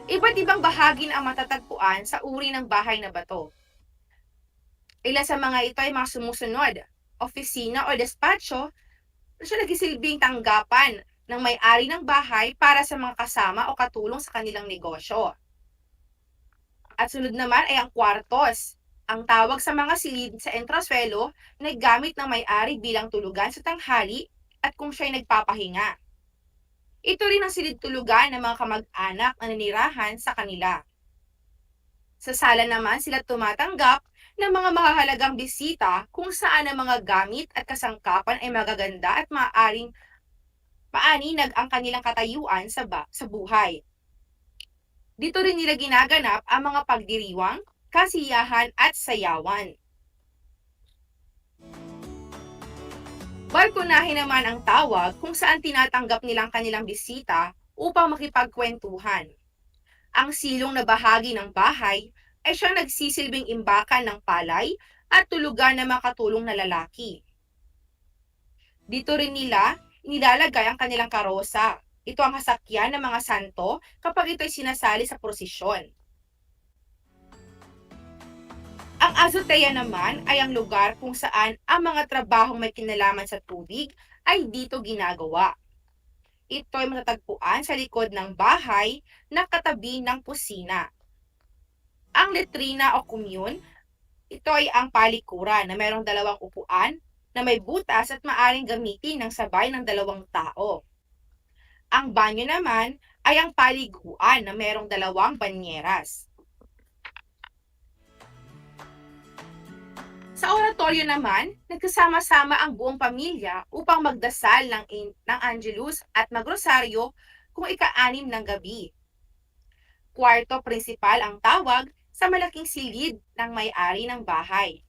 Iba't ibang bahagi ang matatagpuan sa uri ng bahay na bato. Ilan sa mga ito ay mga sumusunod: opisina o despacho na siya nagsisilbing tanggapan ng may-ari ng bahay para sa mga kasama o katulong sa kanilang negosyo. At sunod naman ay ang kwartos, ang tawag sa mga silid sa entrasuelo na gamit ng may-ari bilang tulugan sa tanghali at kung siya'y nagpapahinga. Ito rin ang silid tulugan ng mga kamag-anak na nanirahan sa kanila. Sa sala naman sila tumatanggap ng mga mahahalagang bisita kung saan ang mga gamit at kasangkapan ay magaganda at maaaring maaninag ang kanilang katayuan sa buhay. Dito rin nila ginaganap ang mga pagdiriwang, kasiyahan at sayawan. Balkonahe naman ang tawag kung saan tinatanggap nilang kanilang bisita upang makipagkwentuhan. Ang silong na bahagi ng bahay ay siyang nagsisilbing imbakan ng palay at tulugan ng mga katulong na lalaki. Dito rin nila inilalagay ang kanilang karosa. Ito ang hasakyan ng mga santo kapag ito'y sinasali sa prosesyon. Ang azotea naman ay ang lugar kung saan ang mga trabahong may kinalaman sa tubig ay dito ginagawa. Ito ay matatagpuan sa likod ng bahay na katabi ng kusina. Ang letrina o commune, ito ay ang palikuran na mayroong dalawang upuan na may butas at maaring gamitin ng sabay ng dalawang tao. Ang banyo naman ay ang paliguan na mayroong dalawang banyeras. Sa oratorio Oratorio naman, nagkasama-sama ang buong pamilya upang magdasal ng Angelus at magrosaryo kung ika-6 ng gabi. Kwarto prinsipal ang tawag sa malaking silid ng may-ari ng bahay.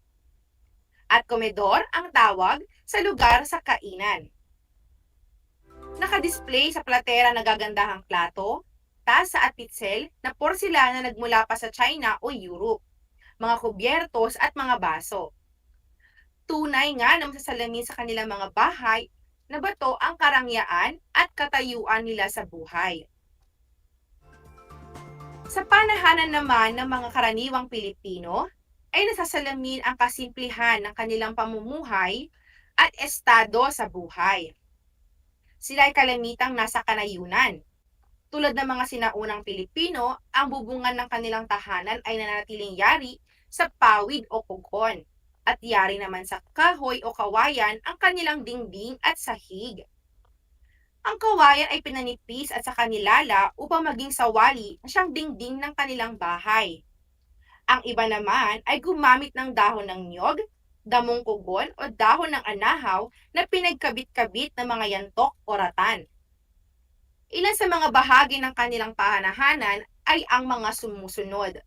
At komedor ang tawag sa lugar sa kainan. Nakadisplay sa platera na gagandahang plato, tasa at pitsel na porselana nagmula pa sa China o Europe, mga kubyertos at mga baso. Tunay nga na masasalamin sa kanilang mga bahay na bato ang karangyaan at katayuan nila sa buhay. Sa panahanan naman ng mga karaniwang Pilipino, ay nasasalamin ang kasimplihan ng kanilang pamumuhay at estado sa buhay. Sila ay kalamitang nasa kanayunan. Tulad ng mga sinaunang Pilipino, ang bubungan ng kanilang tahanan ay nanatiling yari sa pawid o kugon, at yari naman sa kahoy o kawayan ang kanilang dingding at sahig. Ang kawayan ay pinanipis at saka nilala upang maging sawali na siyang dingding ng kanilang bahay. Ang iba naman ay gumamit ng dahon ng niyog, damong kugon o dahon ng anahaw na pinagkabit-kabit ng mga yantok o ratan. Ilan sa mga bahagi ng kanilang pahanahanan ay ang mga sumusunod.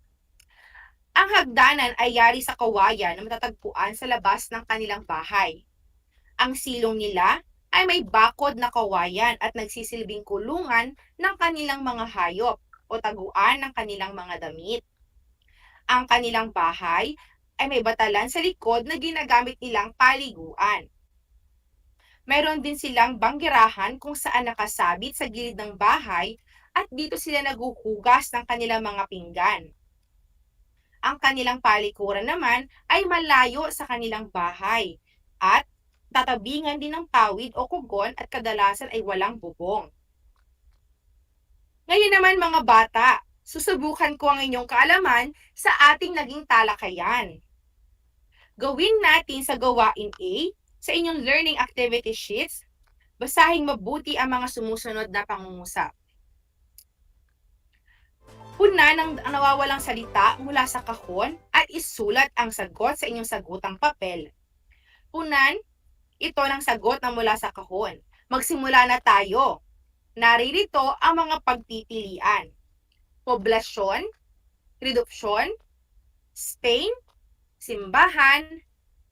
Ang hagdanan ay yari sa kawayan na matatagpuan sa labas ng kanilang bahay. Ang silong nila ay may bakod na kawayan at nagsisilbing kulungan ng kanilang mga hayop o taguan ng kanilang mga damit. Ang kanilang bahay ay may batalan sa likod na ginagamit nilang paliguan. Mayroon din silang banggirahan kung saan nakasabit sa gilid ng bahay at dito sila naguhugas ng kanilang mga pinggan. Ang kanilang palikuran naman ay malayo sa kanilang bahay at tatabingan din ng pawid o kugon at kadalasan ay walang bubong. Ngayon naman mga bata, susubukan ko ang inyong kaalaman sa ating naging talakayan. Gawin natin sa gawain A sa inyong learning activity sheets, basahin mabuti ang mga sumusunod na pangungusap. Puna ng nawawalang salita mula sa kahon at isulat ang sagot sa inyong sagutang papel. Punan ito ng sagot na mula sa kahon. Magsimula na tayo. Naririto ang mga pagpipilian. Poblasyon, redupsyon, Spain, simbahan,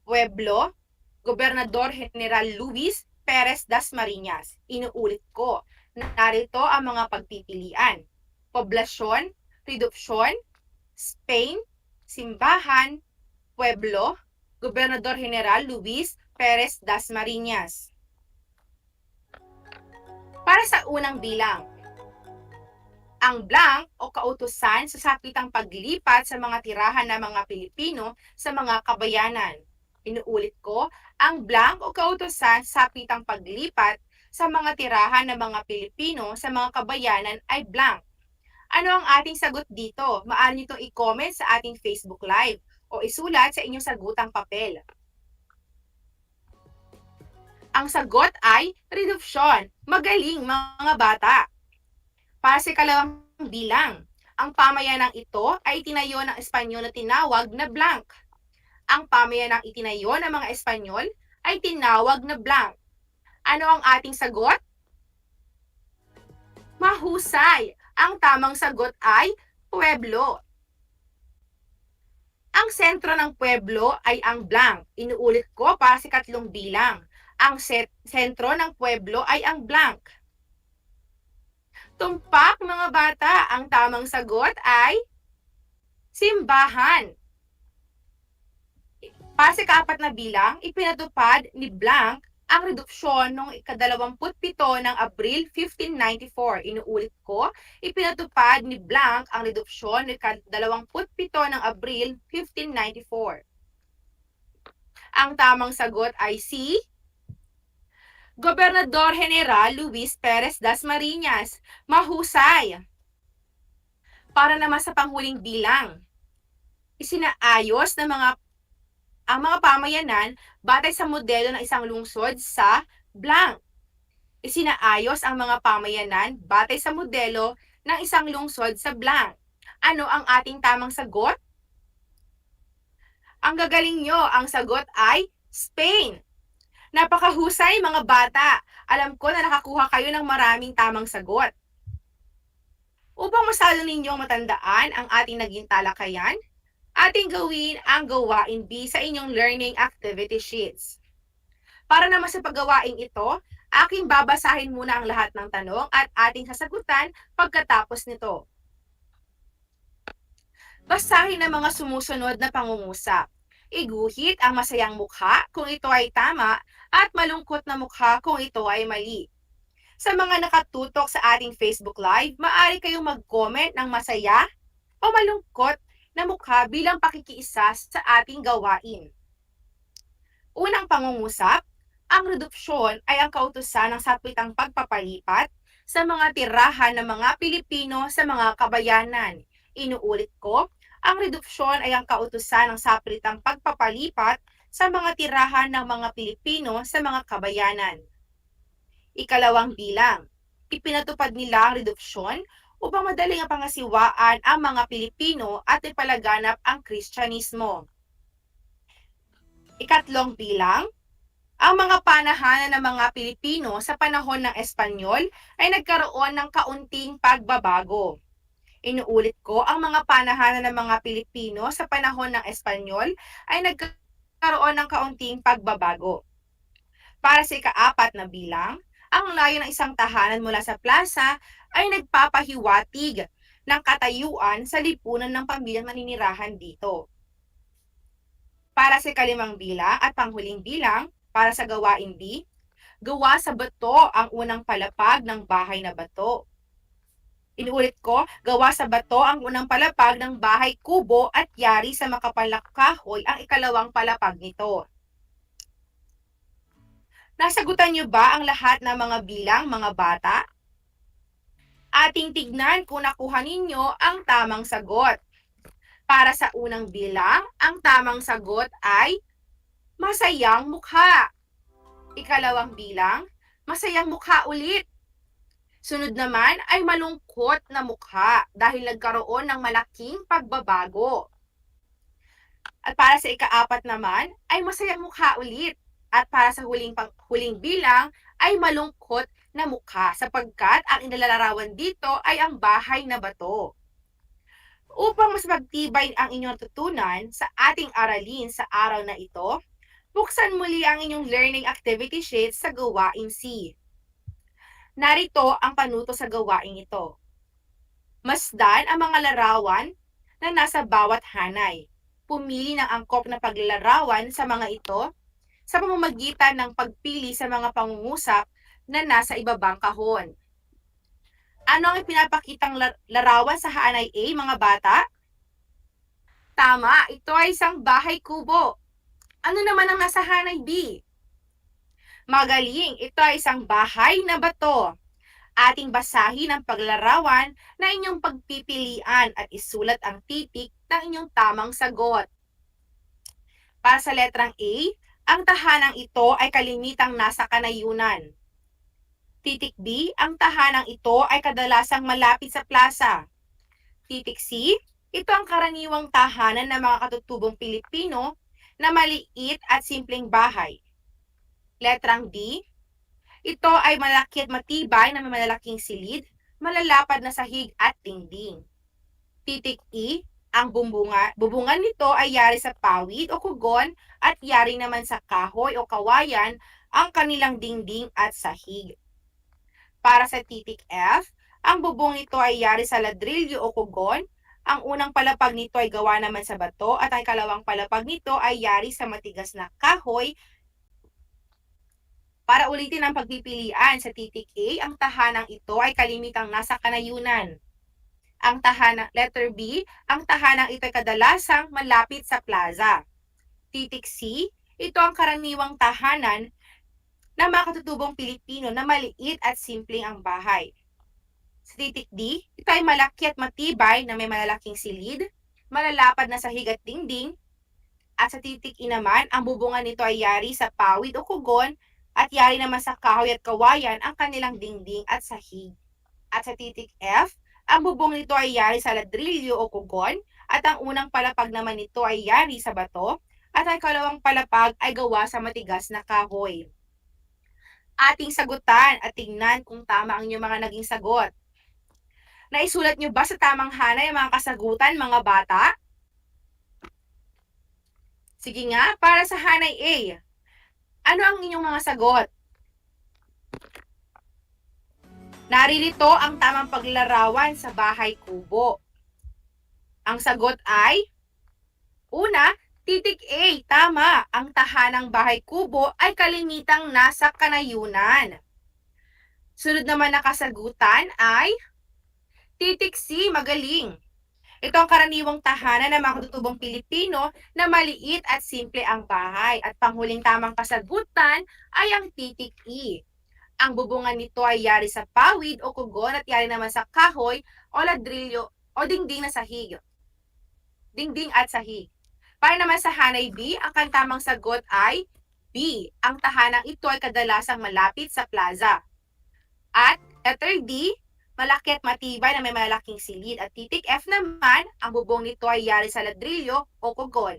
pueblo, Gobernador General Luis Perez Dasmariñas. Inuulit ko, narito ang mga pagpipilian. Poblasyon, redupsyon, Spain, simbahan, pueblo, Gobernador General Luis Perez Dasmariñas. Para sa unang bilang, ang blank o kautusan sa sapitang paglipat sa mga tirahan ng mga Pilipino sa mga kabayanan. Inuulit ko, ang blank o kautusan sa sapitang paglipat sa mga tirahan ng mga Pilipino sa mga kabayanan ay blank. Ano ang ating sagot dito? Maaari niyo itong i-comment sa ating Facebook Live o isulat sa inyong sagutang papel. Ang sagot ay redupsyon. Magaling mga bata. Para sa ikalawang bilang, ang pamayanang ito ay itinayo ng Espanyol na tinawag na blank. Ang pamayanang itinayo ng mga Espanyol ay tinawag na blank. Ano ang ating sagot? Mahusay! Ang tamang sagot ay pueblo. Ang sentro ng pueblo ay ang blank. Inuulit ko para sa ikatlong bilang. Ang sentro ng pueblo ay ang blank. Tumpak mga bata, ang tamang sagot ay simbahan. Para sa ikaapat na bilang, ipinatupad ni Blanc ang redupsyon noong ika-27 ng Abril 1594. Inuulit ko, ipinatupad ni Blanc ang redupsyon noong ika-27 ng Abril 1594. Ang tamang sagot ay si Gobernador General Luis Perez Dasmariñas. Mahusay! Para naman sa panghuling bilang, isinaayos ng ang mga pamayanan batay sa modelo ng isang lungsod sa blank. Isinaayos ang mga pamayanan batay sa modelo ng isang lungsod sa blank. Ano ang ating tamang sagot? Ang gagaling nyo, ang sagot ay Spain. Napakahusay mga bata. Alam ko na nakakuha kayo ng maraming tamang sagot. Upang masalo ninyong matandaan ang ating naging talakayan, ating gawin ang gawain B sa inyong learning activity sheets. Para naman sa paggawain ito, aking babasahin muna ang lahat ng tanong at ating sasagutan pagkatapos nito. Basahin ang mga sumusunod na pangungusap. Iguhit ang masayang mukha kung ito ay tama at malungkot na mukha kung ito ay mali. Sa mga nakatutok sa ating Facebook Live, maaari kayong mag-comment ng masaya o malungkot na mukha bilang pakikiisa sa ating gawain. Unang pangungusap, ang redupsyon ay ang kautusan ng sapwitang pagpapalipat sa mga tirahan ng mga Pilipino sa mga kabayanan. Inuulit ko, ang redupsyon ay ang kautusan ng sapwitang pagpapalipat sa mga tirahan ng mga Pilipino sa mga kabayanan. Ikalawang bilang, ipinatupad nila ang redupsyon upang madaling pangasiwaan ang mga Pilipino at ipalaganap ang Kristyanismo. Ikatlong bilang, ang mga panahanan ng mga Pilipino sa panahon ng Espanyol ay nagkaroon ng kaunting pagbabago. Inuulit ko, ang mga panahanan ng mga Pilipino sa panahon ng Espanyol ay nagkaroon ng kaunting pagbabago. Para sa ikaapat na bilang, ang layo ng isang tahanan mula sa plaza ay nagpapahiwatig ng katayuan sa lipunan ng pamilyang naninirahan dito. Para sa ikalimang bilang at panghuling bilang, para sa gawain B, gawa sa bato ang unang palapag ng bahay na bato. Inuulit ko, gawa sa bato ang unang palapag ng bahay kubo at yari sa makapal na kahoy ang ikalawang palapag nito. Nasagutan niyo ba ang lahat ng mga bilang, mga bata? Ating tignan kung nakuha ninyo ang tamang sagot. Para sa unang bilang, ang tamang sagot ay masayang mukha. Ikalawang bilang, masayang mukha ulit. Sunod naman ay malungkot na mukha dahil nagkaroon ng malaking pagbabago. At para sa ikaapat naman ay masayang mukha ulit. At para sa huling bilang ay malungkot na mukha sapagkat ang inilalarawan dito ay ang bahay na bato. Upang mas magtibay ang inyong tutunan sa ating aralin sa araw na ito, buksan muli ang inyong learning activity sheet sa gawain C. Narito ang panuto sa gawain ito. Masdan ang mga larawan na nasa bawat hanay. Pumili ng angkop na paglalarawan sa mga ito sa pamamagitan ng pagpili sa mga pangungusap na nasa ibabang kahon. Ano ang ipinapakitang larawan sa hanay A, mga bata? Tama, ito ay isang bahay kubo. Ano naman ang nasa hanay B? Magaling, ito ay isang bahay na bato. Ating basahin ang paglarawan na inyong pagpipilian at isulat ang titik ng inyong tamang sagot. Para sa letrang A, ang tahanang ito ay kalimitang nasa kanayunan. Titik B, ang tahanang ito ay kadalasang malapit sa plaza. Titik C, ito ang karaniwang tahanan ng mga katutubong Pilipino na maliit at simpleng bahay. Letrang D, ito ay malaki at matibay na may malalaking silid, malalapad na sahig at dingding. Titik E, ang bubungan nito ay yari sa pawid o kugon at yari naman sa kahoy o kawayan ang kanilang dingding at sahig. Para sa titik F, ang bubong nito ay yari sa ladrilyo o kugon, ang unang palapag nito ay gawa naman sa bato at ang ikalawang palapag nito ay yari sa matigas na kahoy. Para ulitin ang pagpipilian sa titik A, ang tahanang ito ay kalimitang nasa kanayunan. Ang tahanang letter B, ang tahanang ito ay kadalasang malapit sa plaza. Titik C, ito ang karaniwang tahanan ng mga katutubong Pilipino na maliit at simpleng ang bahay. Sa titik D, ito ay malaki at matibay na may malalaking silid, malalapad na sahig at dingding. At sa titik E naman, ang bubungan nito ay yari sa pawid o kugon at yari naman sa kahoy at kawayan ang kanilang dingding at sahig. At sa titik F, ang bubong nito ay yari sa ladrilyo o kugon at ang unang palapag naman nito ay yari sa bato at ang ikalawang palapag ay gawa sa matigas na kahoy. Ating sagutan at tingnan kung tama ang inyong mga naging sagot. Naisulat nyo ba sa tamang hanay ang mga kasagutan, mga bata? Sige nga, para sa hanay A, ano ang inyong mga sagot? Naririto ang tamang paglarawan sa bahay kubo. Ang sagot ay, una, titik A, tama, ang tahanang bahay kubo ay kalimitang nasa kanayunan. Sunod naman na kasagutan ay, titik C, magaling. Ito ang karaniwang tahanan ng mga katutubong Pilipino na maliit at simple ang bahay. At panghuling tamang kasagutan ay ang titik E. Ang bubungan nito ay yari sa pawid o kugon at yari naman sa kahoy o ladrilyo o dingding na sahig. Dingding at sahig. Para naman sa hanay B, ang tamang sagot ay B. Ang tahanang ito ay kadalasang malapit sa plaza. At letter D, malaki at matibay na may malaking silid. At titik F naman, ang bubong nito ay yari sa ladrilyo o kugon.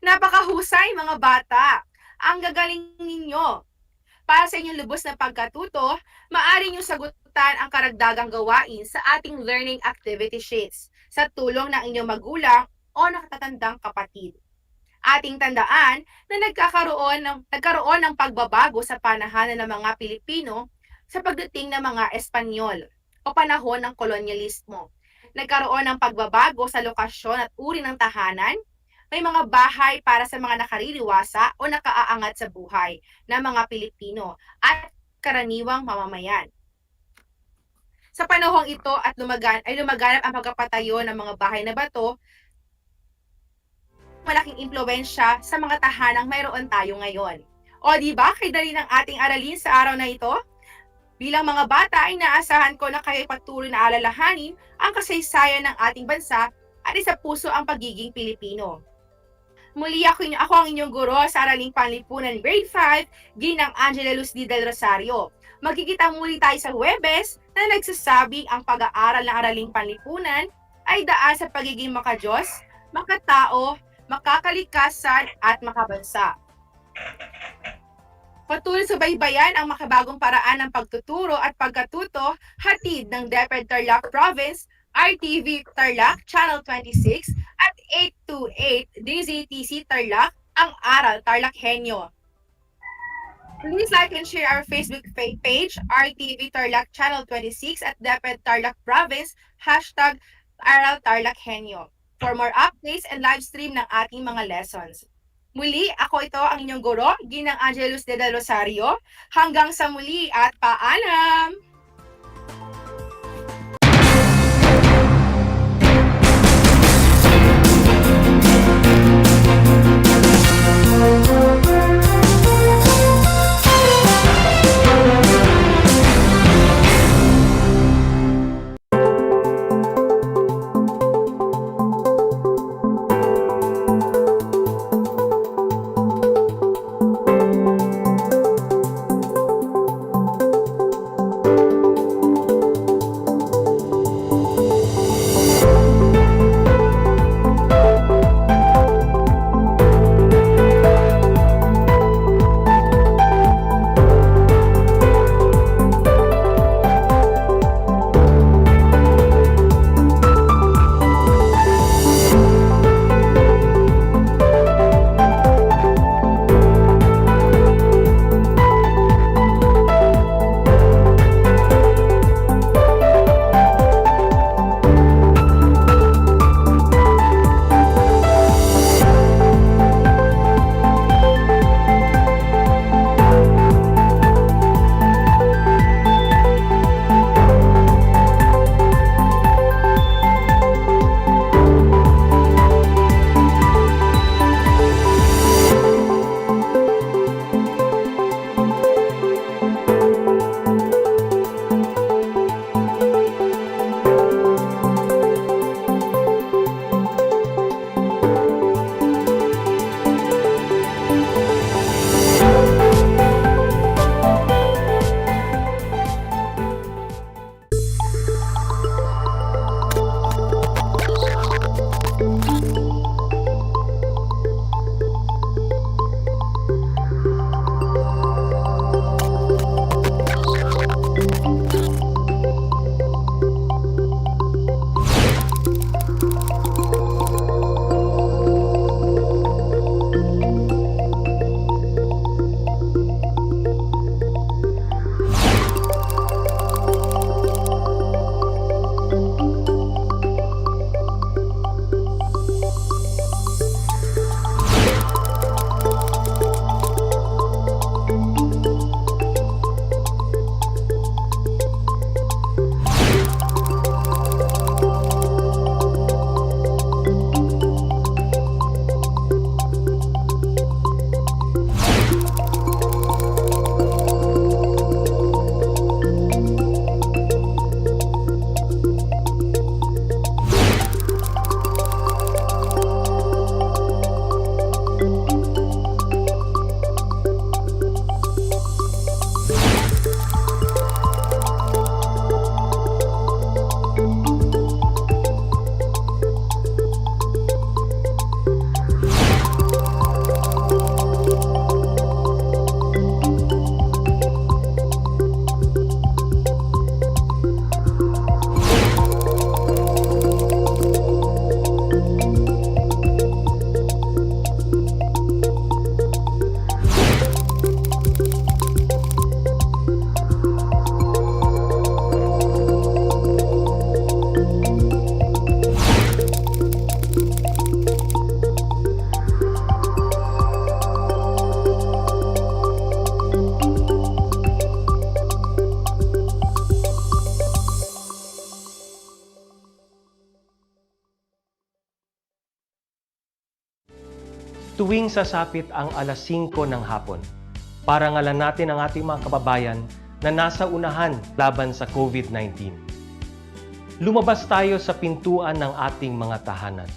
Napakahusay mga bata! Ang gagaling ninyo! Para sa inyong lubos na pagkatuto, maaari niyong sagutan ang karagdagang gawain sa ating learning activity sheets sa tulong ng inyong magulang o nakatatandang kapatid. Ating tandaan na nagkaroon ng pagbabago sa panahanan ng mga Pilipino sa pagdating ng mga Espanyol o panahon ng kolonyalismo. Nagkaroon ng pagbabago sa lokasyon at uri ng tahanan. May mga bahay para sa mga nakaririwasa o nakaaangat sa buhay ng mga Pilipino at karaniwang mamamayan. Sa panahong ito at lumaganap ang pagkapatayo ng mga bahay na bato, malaking impluwensya sa mga tahanang mayroon tayo ngayon. O di ba, kay dali ng ating aralin sa araw na ito? Bilang mga bata ay naasahan ko na kayo'y patuloy na alalahanin ang kasaysayan ng ating bansa at isa puso ang pagiging Pilipino. Muli ako ang inyong guro sa Araling Panlipunan Grade 5, Ginang Angela Luz del Rosario. Magkikita muli tayo sa Huwebes na nagsasabing ang pag-aaral ng Araling Panlipunan ay daan sa pagiging makadiyos, makatao, makakalikasan at makabansa. Patuloy subaybayan ang makabagong paraan ng pagtuturo at pagkatuto hatid ng DEPED Tarlac Province, RTV Tarlac, Channel 26 at 828 DZTC Tarlac, ang Aral TarlakHenyo. Please like and share our Facebook page, RTV Tarlac Channel 26 at DEPED Tarlac Province, #Aral TarlakHenyo for more updates and live stream ng ating mga lessons. Muli, ako ito ang inyong guro, Ginang Angelus del Rosario. Hanggang sa muli at paalam! Tuwing sasapit ang alas 5 ng hapon, parangalan natin ang ating mga kababayan na nasa unahan laban sa COVID-19. Lumabas tayo sa pintuan ng ating mga tahanan.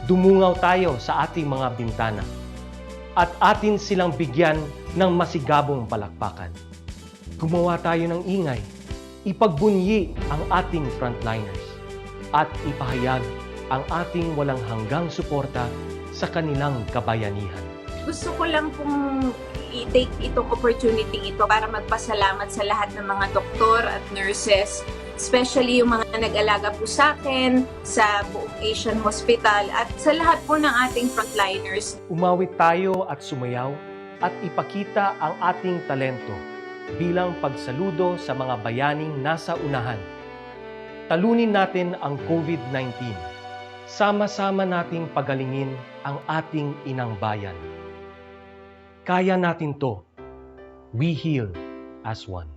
Dumungaw tayo sa ating mga bintana. At atin silang bigyan ng masigabong palakpakan. Gumawa tayo ng ingay, ipagbunyi ang ating frontliners, at ipahayag ang ating walang hanggang suporta sa kanilang kabayanihan. Gusto ko lang pong i-take itong opportunity ito para magpasalamat sa lahat ng mga doktor at nurses, especially yung mga nag-alaga po sa akin, sa buong Asian Hospital, at sa lahat po ng ating frontliners. Umawit tayo at sumayaw at ipakita ang ating talento bilang pagsaludo sa mga bayaning nasa unahan. Talunin natin ang COVID-19. Sama-sama nating pagalingin ang ating inang bayan. Kaya natin to. We heal as one.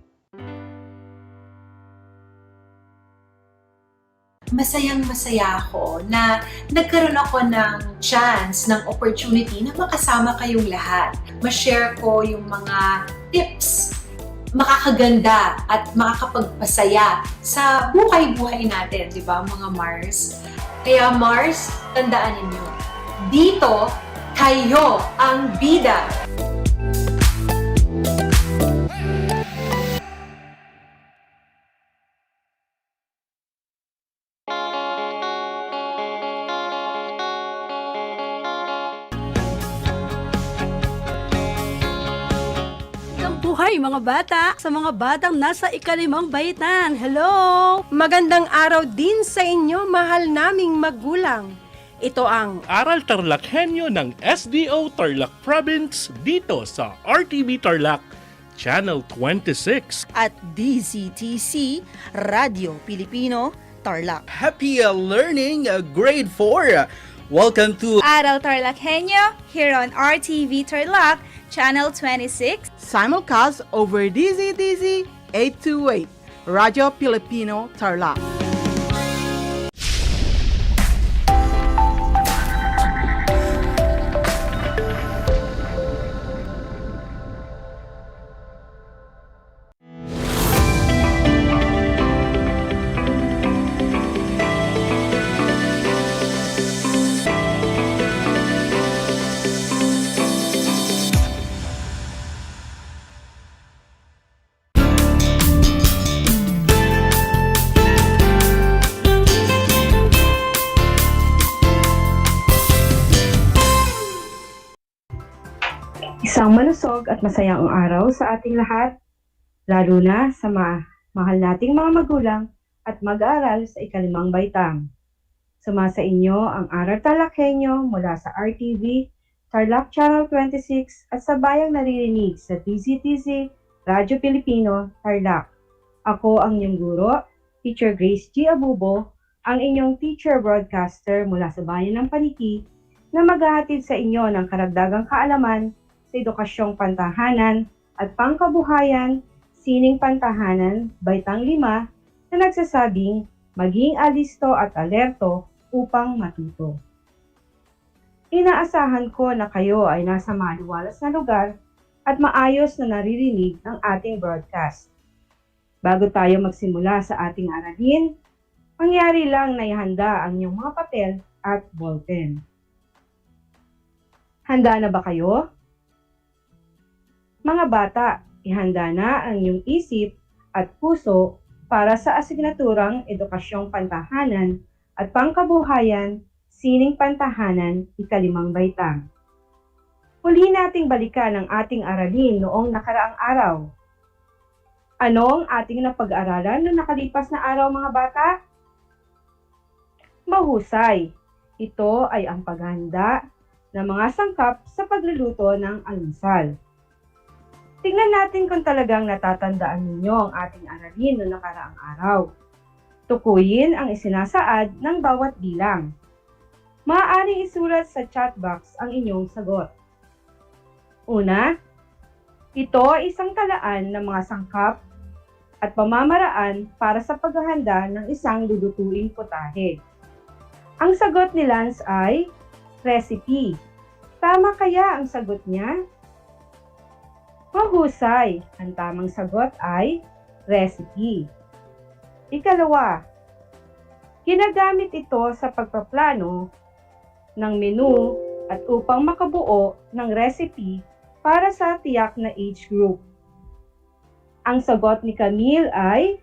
Masayang-masaya ako na nagkaroon ako ng chance, ng opportunity na makasama kayong lahat. Ma-share ko yung mga tips, makakaganda at makakapagpasaya sa buhay-buhay natin, di ba mga Mars? Kaya Mars, tandaan ninyo, dito, kayo ang bida. Buhay mga bata, sa mga batang nasa ikalimang baitan. Hello! Magandang araw din sa inyo, mahal naming magulang. Ito ang Aral TarlakHenyo ng SDO Tarlac Province dito sa RTV Tarlac, Channel 26. At DZTC, Radio Pilipino, Tarlac. Happy learning, grade 4. Welcome to Aral TarlakHenyo here on RTV Tarlac, Channel 26. Simulcast over DZTC 828, Radio Pilipino, Tarlac. Isang malusog at masayang araw sa ating lahat, lalo na sa mahal nating mga magulang at mag-aaral sa ikalimang baitang. Sumasa inyo ang Aral TarlakHenyo mula sa RTV Tarlac Channel 26 at sa bayang naririnig sa DZTC Radio Pilipino, Tarlac. Ako ang inyong guro, Teacher Grace G. Abubo, ang inyong teacher broadcaster mula sa bayan ng Paniki na maghahatid sa inyo ng karagdagang kaalaman sa edukasyong pantahanan at pangkabuhayan, sining pantahanan, baitang 5, na nagsasabing maging alisto at alerto upang matuto. Inaasahan ko na kayo ay nasa maluwalas na lugar at maayos na naririnig ang ating broadcast. Bago tayo magsimula sa ating aralin, mangyari lang na ihanda ang inyong mga papel at ballpen. Handa na ba kayo? Mga bata, ihanda na ang iyong isip at puso para sa asignaturang Edukasyong Pantahanan at Pangkabuhayan, Sining Pantahanan, ikalimang baitang. Huli nating balikan ang ating aralin noong nakaraang araw. Ano ang ating napag-aralan noong nakalipas na araw mga bata? Mahusay. Ito ay ang paghahanda ng mga sangkap sa pagluluto ng almusal. Tingnan natin kung talagang natatandaan ninyo ang ating aralin noong nakaraang araw. Tukuyin ang isinasaad ng bawat bilang. Maaaring isulat sa chat box ang inyong sagot. Una, ito ay isang talaan ng mga sangkap at pamamaraan para sa paghahanda ng isang lulutuing putahe. Ang sagot ni Lance ay recipe. Tama kaya ang sagot niya? Mahusay. Ang tamang sagot ay recipe. Ikalawa, ginagamit ito sa pagpaplano ng menu at upang makabuo ng recipe para sa tiyak na age group. Ang sagot ni Camille ay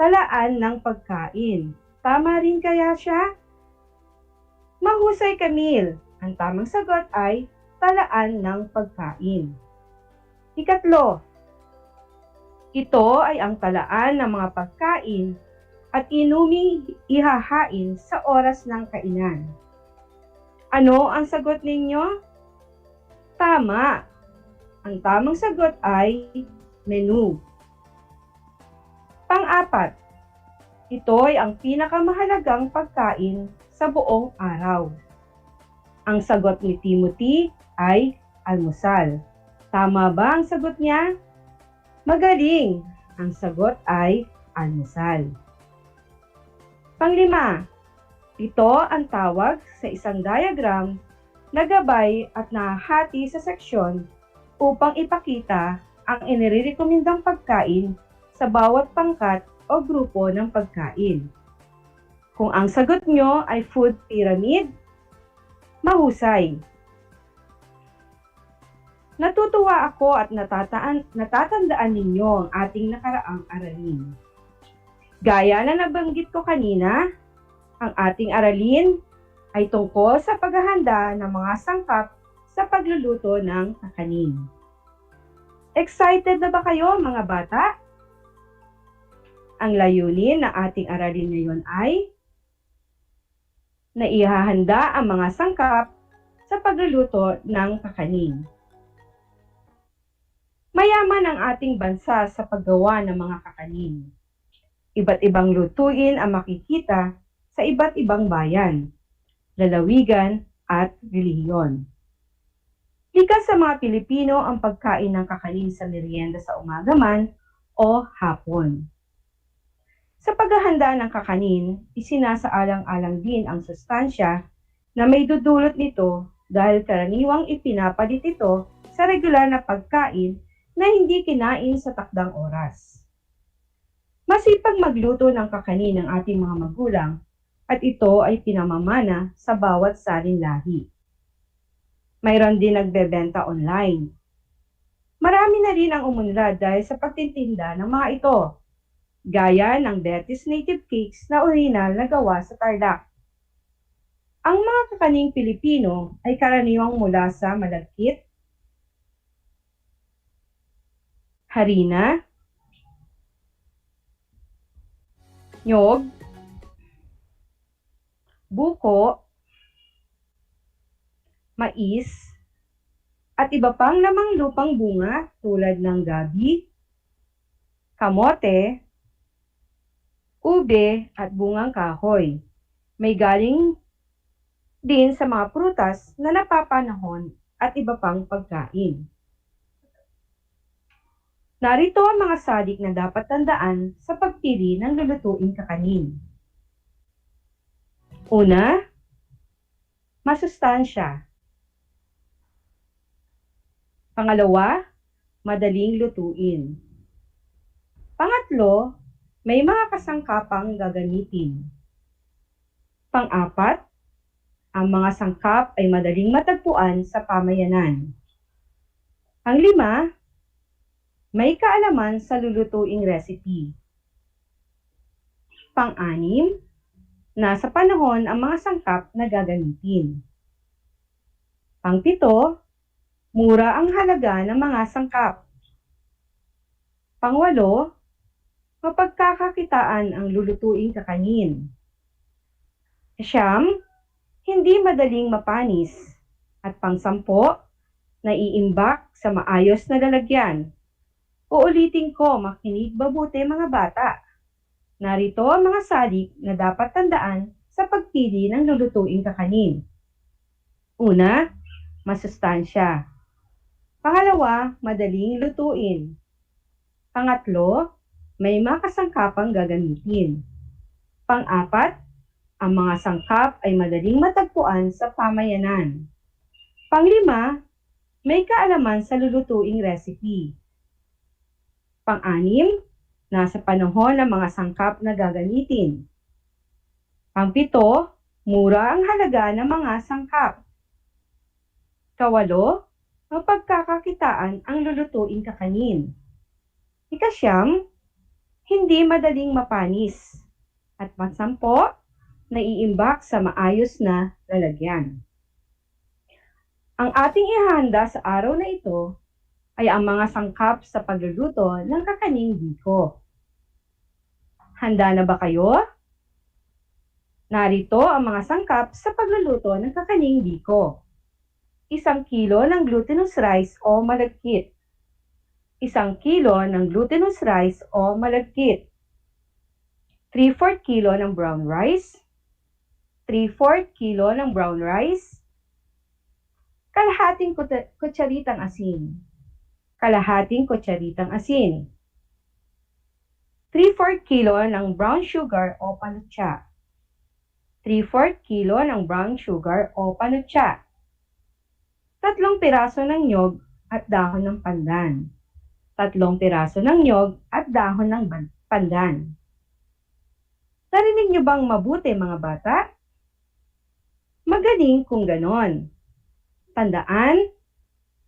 talaan ng pagkain. Tama rin kaya siya? Mahusay, Camille. Ang tamang sagot ay talaan ng pagkain. Ikatlo, ito ay ang talaan ng mga pagkain at inuming ihahain sa oras ng kainan. Ano ang sagot ninyo? Tama. Ang tamang sagot ay menu. Pang-apat, ito ay ang pinakamahalagang pagkain sa buong araw. Ang sagot ni Timothy ay almusal. Tama ba ang sagot niya? Magaling! Ang sagot ay almusal. Panglima, ito ang tawag sa isang diagram na gabay at nahahati sa seksyon upang ipakita ang inirekomendang pagkain sa bawat pangkat o grupo ng pagkain. Kung ang sagot nyo ay food pyramid, mahusay. Natutuwa ako at natatandaan ninyo ang ating nakaraang aralin. Gaya na nabanggit ko kanina, ang ating aralin ay tungkol sa paghahanda ng mga sangkap sa pagluluto ng kakanin. Excited na ba kayo, mga bata? Ang layunin ng ating aralin ngayon ay naihahanda ang mga sangkap sa pagluluto ng kakanin. Mayaman ang ating bansa sa paggawa ng mga kakanin. Iba't ibang lutuin ang makikita sa iba't ibang bayan, lalawigan at relihiyon. Likas sa mga Pilipino ang pagkain ng kakanin sa merienda sa umaga man o hapon. Sa paghahanda ng kakanin, isinasaalang-alang din ang sustansya na may dudulot nito dahil karaniwang ipinapalit ito sa regular na pagkain na hindi kinain sa takdang oras. Masipag magluto ng kakanin ng ating mga magulang at ito ay pinamamana sa bawat salin lahi. Mayroon din nagbebenta online. Marami na rin ang umunlad dahil sa pagtitinda ng mga ito, gaya ng Betty's Native Cakes na orihinal na gawa sa Tarlac. Ang mga kakaning Pilipino ay karaniwang mula sa malagkit, harina, nyog, buko, mais, at iba pang lamang lupang bunga tulad ng gabi, kamote, ube at bungang kahoy. May galing din sa mga prutas na napapanahon at iba pang pagkain. Narito ang mga salik na dapat tandaan sa pagpili ng lulutuing kakanin. Una, masustansya. Pangalawa, madaling lutuin. Pangatlo, may mga kasangkapang gagamitin. Pang-apat, ang mga sangkap ay madaling matagpuan sa pamayanan. Panglima, may kaalaman sa lulutuing recipe. Pang-anim, nasa panahon ang mga sangkap na gagamitin. Pang-pito, mura ang halaga ng mga sangkap. Pang-walo, mapagkakakitaan ang lulutuing kakanin. Siyam, hindi madaling mapanis. At pang-sampo, naiimbak sa maayos na lalagyan. Uulitin ko, makinig mabuti mga bata. Narito ang mga salik na dapat tandaan sa pagpili ng lulutuing kakanin. Una, masustansya. Pangalawa, madaling lutuin. Pangatlo, may mga kasangkapang gagamitin. Pang-apat, ang mga sangkap ay madaling matagpuan sa pamayanan. Panglima, may kaalaman sa lulutuing recipe. Pang-anim, nasa panahon ng mga sangkap na gagamitin. Pang-pito, mura ang halaga ng mga sangkap. Kawalo, mapagkakakitaan ang lulutuing kakanin. Ika-siyam, hindi madaling mapanis. At pang-sampo, naiimbak sa maayos na lalagyan. Ang ating ihahanda sa araw na ito ay ang mga sangkap sa pagluluto ng kakaning biko. Handa na ba kayo? Narito ang mga sangkap sa pagluluto ng kakaning biko. 1 kilo ng glutinous rice o malagkit. 1 kilo ng glutinous rice o malagkit. 3/4 kilo ng brown rice. 3/4 kilo ng brown rice. Kalahating kutsaritang asin. Kalahating kutsaritang asin. 3/4 kilo ng brown sugar o panutsa. 3/4 kilo ng brown sugar o panutsa. 3 piraso ng nyog at dahon ng pandan. 3 piraso ng nyog at dahon ng pandan. Narinig niyo bang mabuti mga bata? Magaling kung ganon. Tandaan,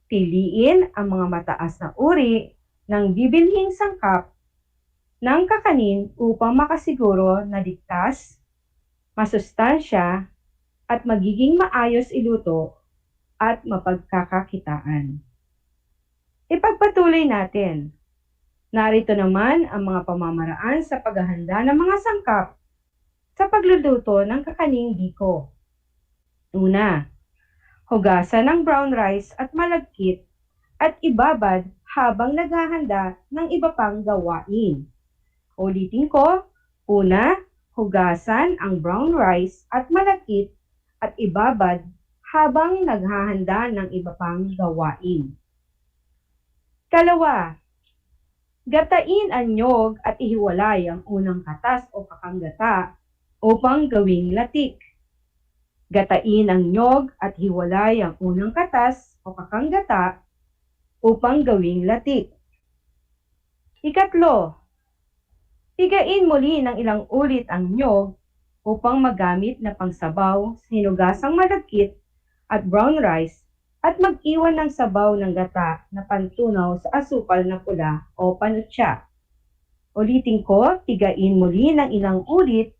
piliin ang mga mataas na uri ng bibilhing sangkap ng kakanin upang makasiguro na ligtas, masustansya, at magiging maayos iluto at mapagkakakitaan. Ipagpatuloy natin. Narito naman ang mga pamamaraan sa paghahanda ng mga sangkap sa pagluluto ng kakaning biko. Una, hugasan ng brown rice at malagkit at ibabad habang naghahanda ng iba pang gawain. Ulitin ko, una, hugasan ang brown rice at malagkit at ibabad habang naghahanda ng iba pang gawain. Kalawa, gatain ang nyog at ihiwalay ang unang katas o kakanggata upang gawing latik. Gatain ang nyog at hiwalay ang unang katas o kakanggata upang gawing latik. Ikatlo, pigain muli ng ilang ulit ang nyog upang magamit na pangsabaw sa hinugasang malagkit at brown rice at mag-iwan ng sabaw ng gata na pantunaw sa asukal na pula o panutsa. Ulitin ko, pigain muli ng ilang ulit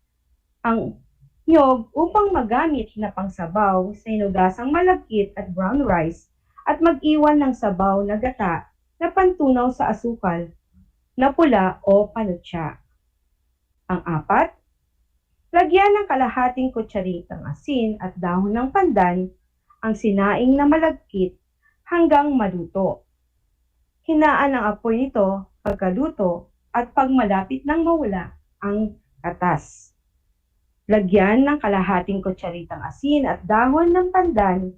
ang nyog upang magamit na pangsabaw sa hinugasang malagkit at brown rice at mag-iwan ng sabaw na gata na pantunaw sa asukal na pula o panutsa. Ang apat, lagyan ng kalahating kutsaritang asin at dahon ng pandan ang sinaing na malagkit hanggang maluto. Hinaan ang apoy nito pagkaluto at pag malapit nang mawala ang katas. Lagyan ng kalahating kutsaritang asin at dahon ng pandan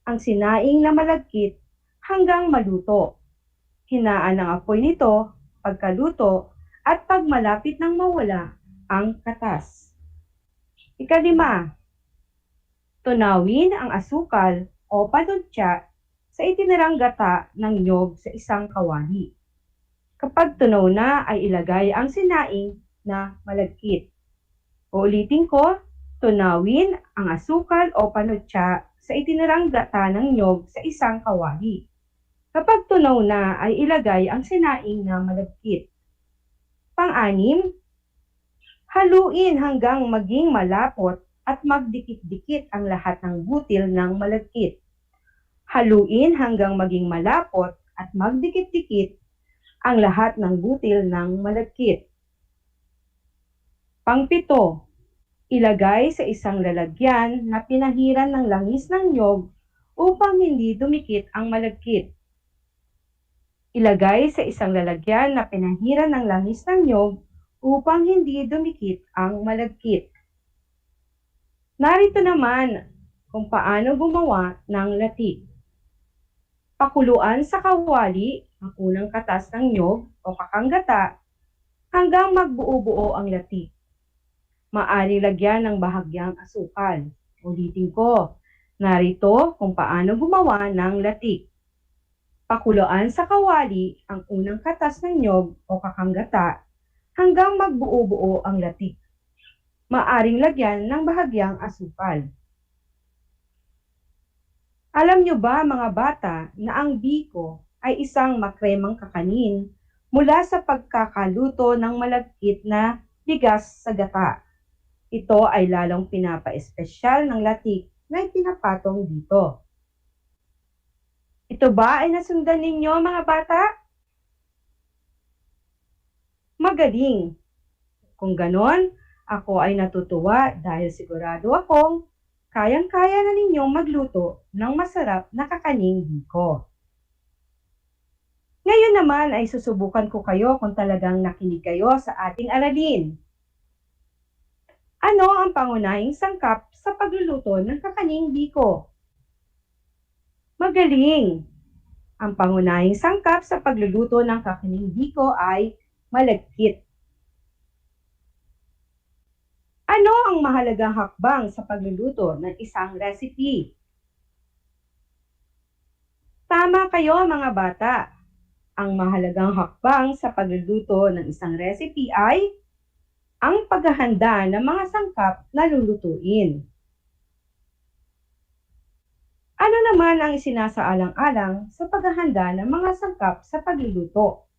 ang sinaing na malagkit hanggang maluto. Hinaan ang apoy nito pagkaluto at pag malapit nang mawala ang katas. Ikalima, tunawin ang asukal o panutsa sa itinirang gata ng nyog sa isang kawali. Kapag tunaw na ay ilagay ang sinaing na malagkit. Uulitin ko, tunawin ang asukal o panutsa sa itinirang gata ng nyog sa isang kawali. Kapag tunaw na ay ilagay ang sinaing na malagkit. Pang-anim, haluin hanggang maging malapot at magdikit-dikit ang lahat ng butil ng malagkit. Haluin hanggang maging malapot at magdikit-dikit ang lahat ng butil ng malagkit. Pang-pito, ilagay sa isang lalagyan na pinahiran ng langis ng nyog upang hindi dumikit ang malagkit. Ilagay sa isang lalagyan na pinahiran ng langis ng nyog upang hindi dumikit ang malagkit. Narito naman kung paano gumawa ng latik. Pakuluan sa kawali ang unang katas ng nyog o kakanggata hanggang magbuo-buo ang latik. Maaari lagyan ng bahagyang asukal. Ulitin ko, Narito kung paano gumawa ng latik. Pakuluan sa kawali ang unang katas ng nyog o kakanggata hanggang magbuo-buo ang latik. Maaring lagyan ng bahagyang asukal. Alam nyo ba mga bata na ang biko ay isang makremang kakanin mula sa pagkakaluto ng malagkit na bigas sa gata? Ito ay lalong pinapa-espesyal ng latik na ipinapatong dito. Ito ba ay nasundan ninyo mga bata? Magaling! Kung ganon, ako ay natutuwa dahil sigurado akong kayang-kaya na ninyong magluto ng masarap na kakaning biko. Ngayon naman ay susubukan ko kayo kung talagang nakinig kayo sa ating aralin. Ano ang pangunahing sangkap sa pagluluto ng kakaning biko? Magaling! Ang pangunahing sangkap sa pagluluto ng kakaning biko ay malagkit. Ano ang mahalagang hakbang sa pagluluto ng isang recipe? Tama kayo mga bata. Ang mahalagang hakbang sa pagluluto ng isang recipe ay ang paghahanda ng mga sangkap na lulutuin. Ano naman ang isinasaalang-alang sa paghahanda ng mga sangkap sa pagluluto?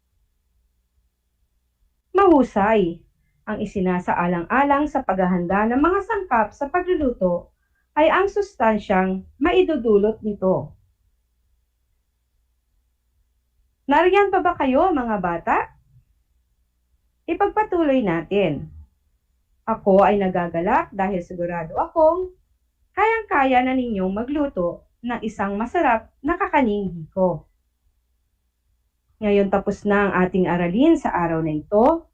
Mahusay! Ang isinasaalang-alang sa paghahanda ng mga sangkap sa pagluluto ay ang sustansyang maidudulot nito. Nariyan pa ba kayo mga bata? Ipagpatuloy natin. Ako ay nagagalak dahil sigurado akong kayang-kaya na ninyong magluto ng isang masarap na kakaning biko. Ngayon tapos na ang ating aralin sa araw na ito,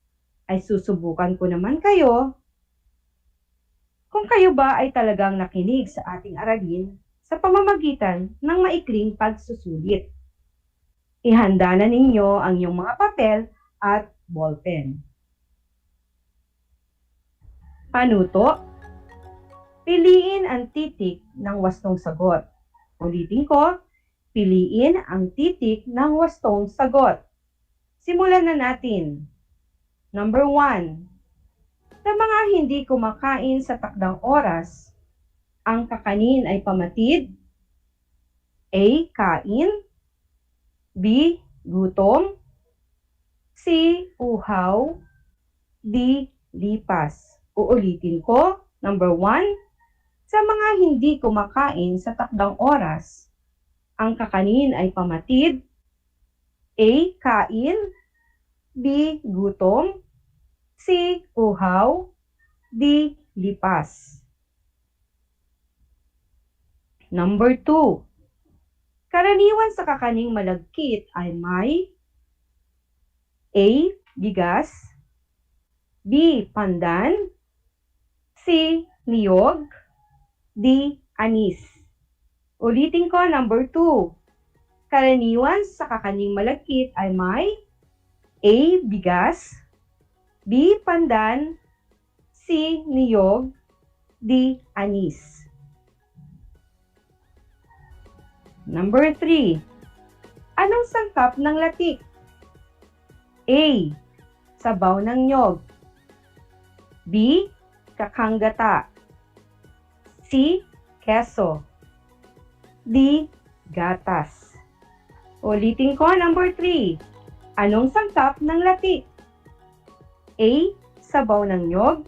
ay susubukan ko naman kayo kung kayo ba ay talagang nakinig sa ating aralin sa pamamagitan ng maikling pagsusulit. Ihanda na ninyo ang iyong mga papel at ballpen. Panuto. Piliin ang titik ng wastong sagot. Ulitin ko, piliin ang titik ng wastong sagot. Simulan na natin. Number 1. Sa mga hindi kumakain sa takdang oras, ang kakanin ay pamatid? A. Kain. B. Gutom. C. Uhaw. D. Lipas. Uulitin ko. Number 1. Sa mga hindi kumakain sa takdang oras, ang kakanin ay pamatid? A. Kain. B. Gutom. C. Uhaw. D. Lipas. Number 2. Karaniwan sa kakaning malagkit ay may A. Bigas. B. Pandan. C. Niyog. D. Anis. Ulitin ko, number 2. Karaniwan sa kakaning malagkit ay may A. Bigas. B. Pandan. C. Niyog. D. Anis. Number 3. Anong sangkap ng latik? A. Sabaw ng nyog. B. Kakanggata. C. Keso. D. Gatas. Ulitin ko, number 3. Anong sangkap ng latik? A. Sabaw ng nyog.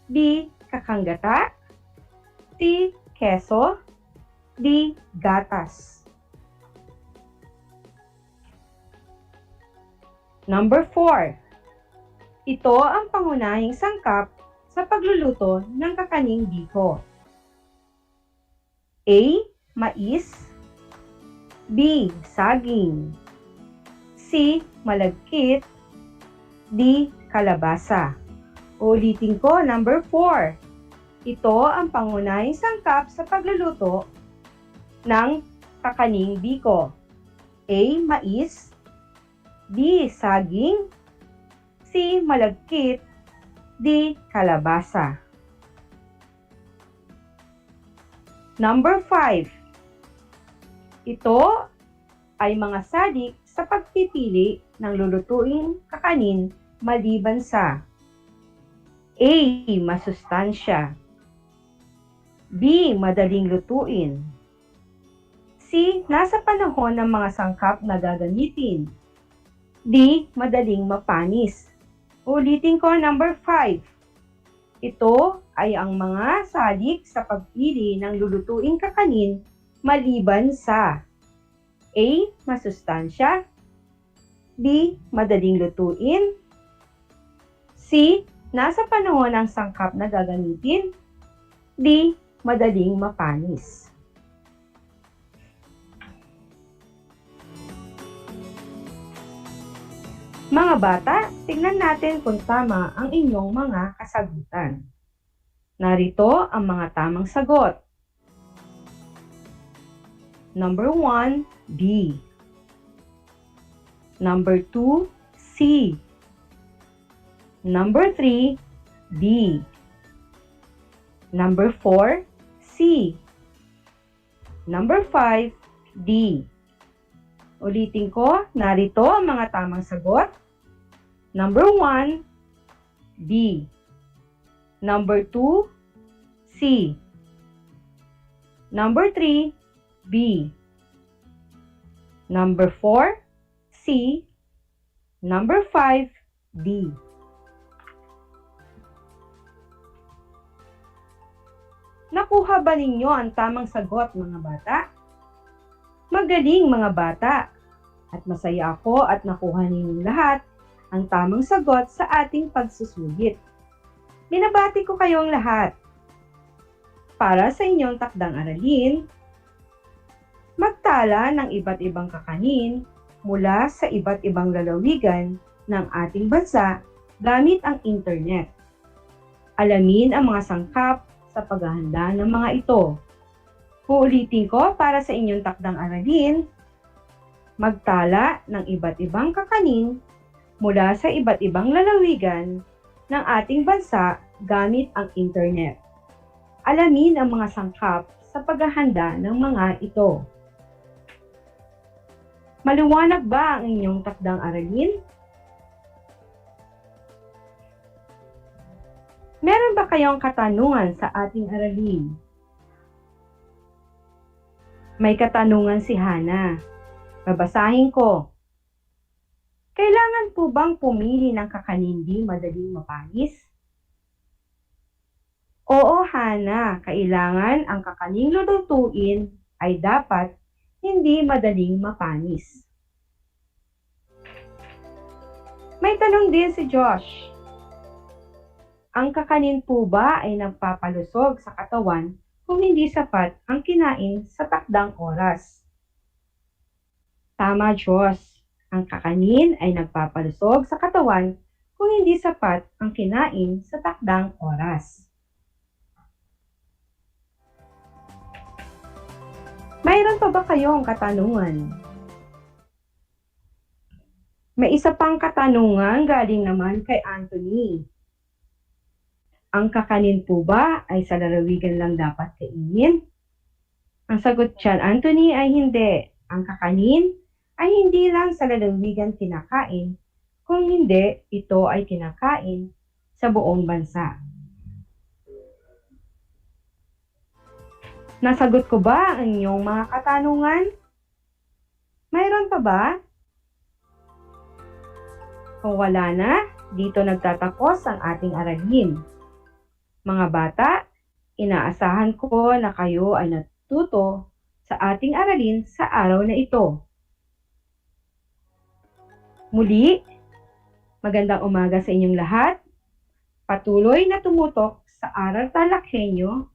B. Kakanggata. C. Keso. D. Gatas. Number 4. Ito ang pangunahing sangkap sa pagluluto ng kakaning biko. A. Mais. B. Saging. C. Malagkit. D. Kalabasa. Ulitin ko, number 4. Ito ang pangunahing sangkap sa pagluluto ng kakaning biko. A. Mais. B. Saging. C. Malagkit. D. Kalabasa. Number 5. Ito ay mga salik sa pagpipili ng lulutuing kakanin maliban sa A. Masustansya, B. Madaling lutuin, C. Nasa panahon ng mga sangkap na gagamitin, D. Madaling mapanis. Ulitin ko, number 5. Ito ay ang mga salik sa pagpili ng lulutuing kakanin maliban sa A. Masustansya, B. Madaling lutuin, C. Nasa panahon ng sangkap na gagamitin, D. Madaling mapanis. Mga bata, tingnan natin kung tama ang inyong mga kasagutan. Narito ang mga tamang sagot. Number 1, B. Number 2, C. Number 3, D. Number 4, C. Number 5, D. Ulitin ko, narito ang mga tamang sagot. Number 1, D. Number 2, C. Number 3, B. Number 4, C. Number 5, D. Nakuha ba ninyo ang tamang sagot, mga bata? Magaling, mga bata! At masaya ako at nakuha ninyong lahat ang tamang sagot sa ating pagsusugit. Binabati ko kayong lahat. Para sa inyong takdang aralin, magtala ng iba't ibang kakanin mula sa iba't ibang lalawigan ng ating bansa gamit ang internet. Alamin ang mga sangkap sa paghahanda ng mga ito. Uulitin ko para sa inyong takdang aralin, magtala ng iba't ibang kakanin mula sa iba't ibang lalawigan ng ating bansa gamit ang internet. Alamin ang mga sangkap sa paghahanda ng mga ito. Maliwanag ba ang inyong takdang aralin? Meron ba kayong katanungan sa ating aralin? May katanungan si Hana. Babasahin ko. Kailangan po bang pumili ng kakanin di madaling mapanis? Oo, Hana. Kailangan ang kakaning lulutuin ay dapat hindi madaling mapanis. May tanong din si Josh. Ang kakanin po ba ay nagpapalusog sa katawan kung hindi sapat ang kinain sa takdang oras? Tama, Josh. Ang kakanin ay nagpapalusog sa katawan kung hindi sapat ang kinain sa takdang oras. Mayroon pa ba kayong katanungan? May isa pang katanungan galing naman kay Anthony. Ang kakanin po ba ay sa lalawigan lang dapat kainin? Ang sagot dyan, Anthony, ay hindi. Ang kakanin ay hindi lang sa lalawigan kinakain, kung hindi, ito ay kinakain sa buong bansa. Nasagot ko ba ang inyong mga katanungan? Mayroon pa ba? Kung wala na, dito nagtatapos ang ating aralin. Mga bata, inaasahan ko na kayo ay natuto sa ating aralin sa araw na ito. Muli, magandang umaga sa inyong lahat. Patuloy na tumutok sa Aral TarlakHenyo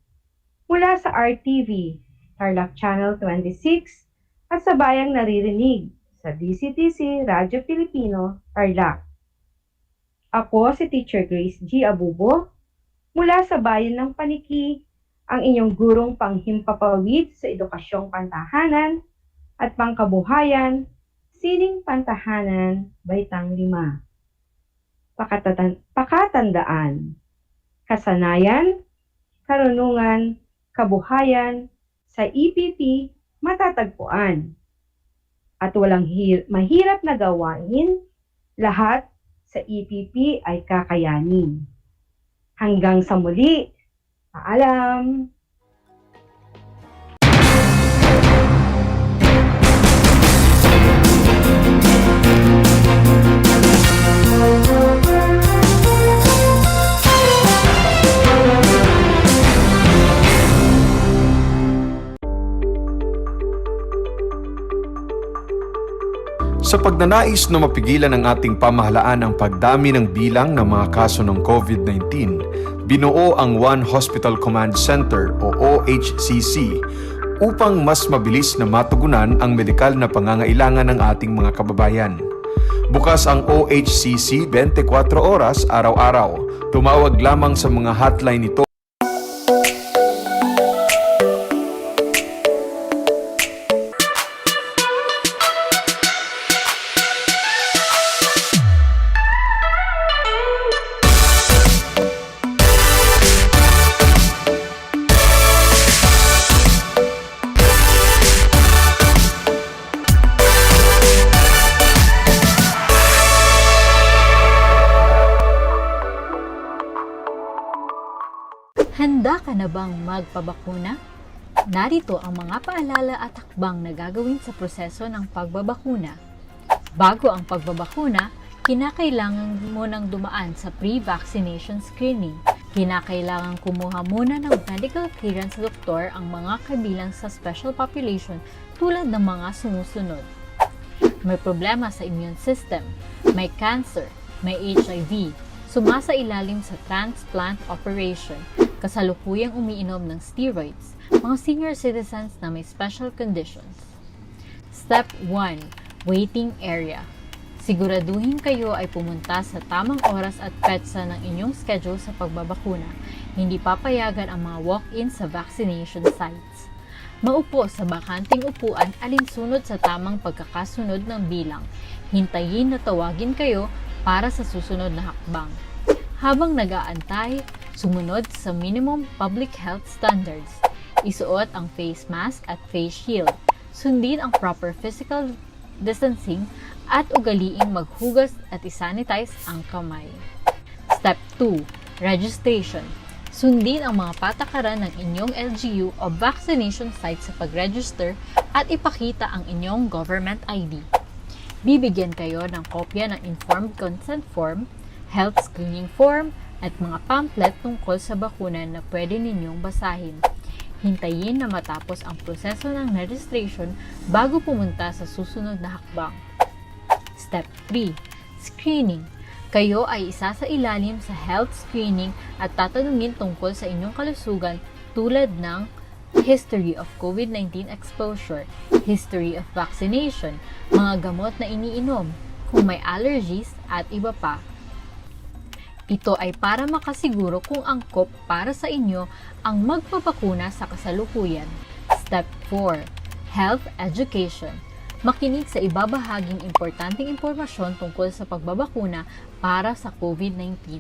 mula sa RTV Tarlac Channel 26 at sa bayang naririnig sa DCTC Radyo Pilipino Tarlac. Ako si Teacher Grace G. Abubo mula sa bayan ng Paniki, ang inyong gurong panghimpapawid sa edukasyong pantahanan at pangkabuhayan, Sining Pantahanan, Baitang 5. Pakatandaan, kasanayan, karunungan, kabuhayan, sa EPP matatagpuan. At walang mahirap na gawain, lahat sa EPP ay kakayanin. Hanggang sa muli, paalam! Sa pagnanais na mapigilan ng ating pamahalaan ang pagdami ng bilang ng mga kaso ng COVID-19, binuo ang One Hospital Command Center o OHCC upang mas mabilis na matugunan ang medikal na pangangailangan ng ating mga kababayan. Bukas ang OHCC 24 oras araw-araw. Tumawag lamang sa mga hotline nito. Handa ka na bang magpabakuna? Narito ang mga paalala at hakbang na gagawin sa proseso ng pagbabakuna. Bago ang pagbabakuna, kinakailangan mo nang dumaan sa pre-vaccination screening. Kinakailangan kumuha muna ng medical clearance sa doktor ang mga kabilang sa special population tulad ng mga sumusunod. May problema sa immune system, may cancer, may HIV, sumasailalim sa transplant operation, kasalukuyang umiinom ng steroids, mga senior citizens na may special conditions. Step 1. Waiting area. Siguraduhin kayo ay pumunta sa tamang oras at petsa ng inyong schedule sa pagbabakuna. Hindi papayagan ang mga walk-in sa vaccination sites. Maupo sa bakanting upuan alinsunod sa tamang pagkakasunod ng bilang. Hintayin na tawagin kayo para sa susunod na hakbang. Habang nag-aantay, sumunod sa minimum public health standards. Isuot ang face mask at face shield. Sundin ang proper physical distancing at ugaliing maghugas at isanitize ang kamay. Step 2. Registration. Sundin ang mga patakaran ng inyong LGU o vaccination site sa pag-register at ipakita ang inyong government ID. Bibigyan kayo ng kopya ng informed consent form, health screening form, at mga pamphlet tungkol sa bakuna na pwede ninyong basahin. Hintayin na matapos ang proseso ng registration bago pumunta sa susunod na hakbang. Step 3. Screening. Kayo ay isa sa ilalim sa health screening at tatanungin tungkol sa inyong kalusugan tulad ng history of COVID-19 exposure, history of vaccination, mga gamot na iniinom, kung may allergies at iba pa. Ito ay para makasiguro kung angkop para sa inyo ang magpapakuna sa kasalukuyan. Step 4. Health Education. Makinig sa ibabahaging importanteng impormasyon tungkol sa pagbabakuna para sa COVID-19.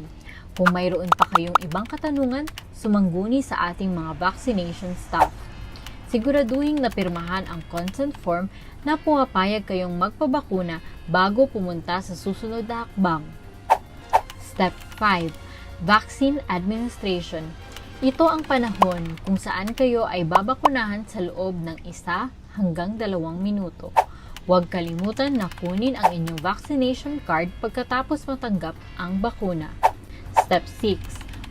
Kung mayroon pa kayong ibang katanungan, sumangguni sa ating mga vaccination staff. Siguraduhin na pirmahan ang consent form na pumapayag kayong magpabakuna bago pumunta sa susunod na hakbang. Step 5. Vaccine Administration. Ito ang panahon kung saan kayo ay babakunahan sa loob ng 1 hanggang 2 minuto. Huwag kalimutan na kunin ang inyong vaccination card pagkatapos matanggap ang bakuna. Step 6.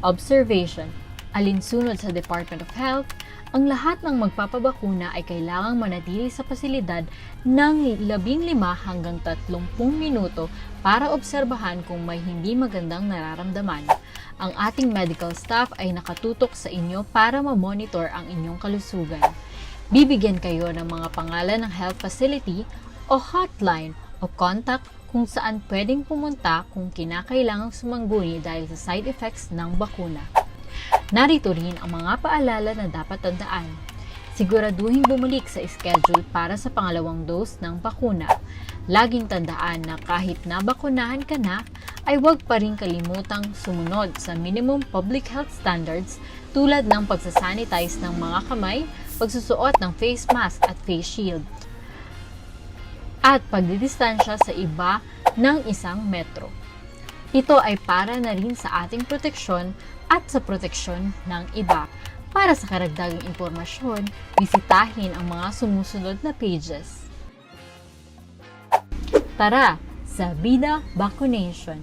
Observation. Alinsunod sa Department of Health, ang lahat ng magpapabakuna ay kailangang manatili sa pasilidad ng 15 hanggang 30 minuto para obserbahan kung may hindi magandang nararamdaman. Ang ating medical staff ay nakatutok sa inyo para ma-monitor ang inyong kalusugan. Bibigyan kayo ng mga pangalan ng health facility o hotline o contact kung saan pwedeng pumunta kung kinakailangang sumangguni dahil sa side effects ng bakuna. Narito rin ang mga paalala na dapat tandaan. Siguraduhin bumalik sa schedule para sa pangalawang dose ng bakuna. Laging tandaan na kahit nabakunahan ka na, ay huwag pa rin kalimutang sumunod sa minimum public health standards tulad ng pagsasanitize ng mga kamay, pagsusuot ng face mask at face shield, at pagdidistansya sa iba ng 1 metro. Ito ay para na rin sa ating proteksyon at sa proteksyon ng iba. Para sa karagdagang impormasyon, bisitahin ang mga sumusunod na pages. Tara sa Bida Vaccination!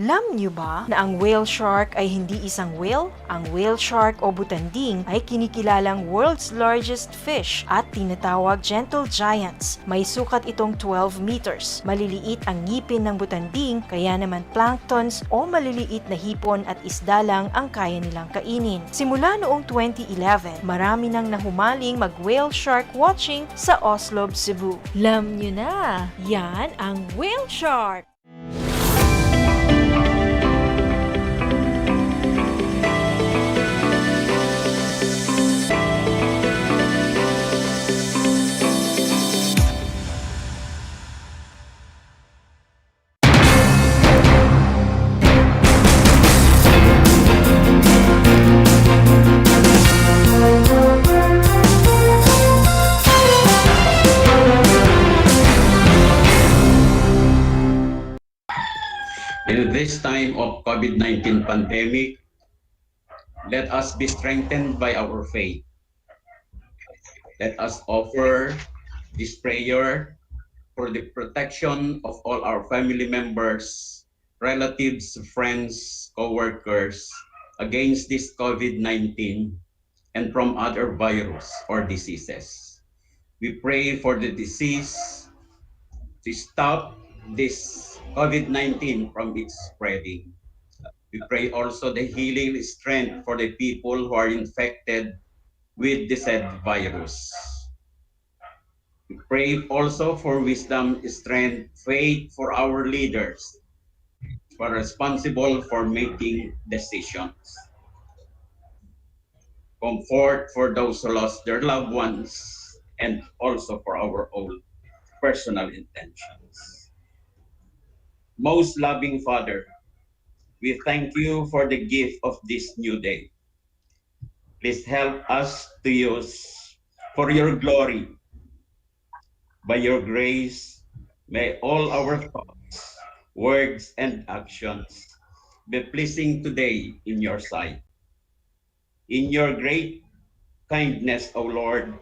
Alam niyo ba na ang whale shark ay hindi isang whale? Ang whale shark o butanding ay kinikilalang world's largest fish at tinatawag gentle giants. May sukat itong 12 meters. Maliliit ang ngipin ng butanding, kaya naman planktons o maliliit na hipon at isda lang ang kaya nilang kainin. Simula noong 2011, marami nang nahumaling mag-whale shark watching sa Oslo, Cebu. Alam niyo na, yan ang whale shark! In this time of COVID-19 pandemic, let us be strengthened by our faith. Let us offer this prayer for the protection of all our family members, relatives, friends, co-workers against this COVID-19 and from other virus or diseases. We pray for the disease to stop this COVID-19 from its spreading. We pray also the healing strength for the people who are infected with the said virus. We pray also for wisdom, strength, faith for our leaders who are responsible for making decisions. Comfort for those who lost their loved ones and also for our own personal intentions. Most loving Father, we thank you for the gift of this new day. Please help us to use for your glory. By your grace, may all our thoughts, words, and actions be pleasing today in your sight. In your great kindness, O Lord,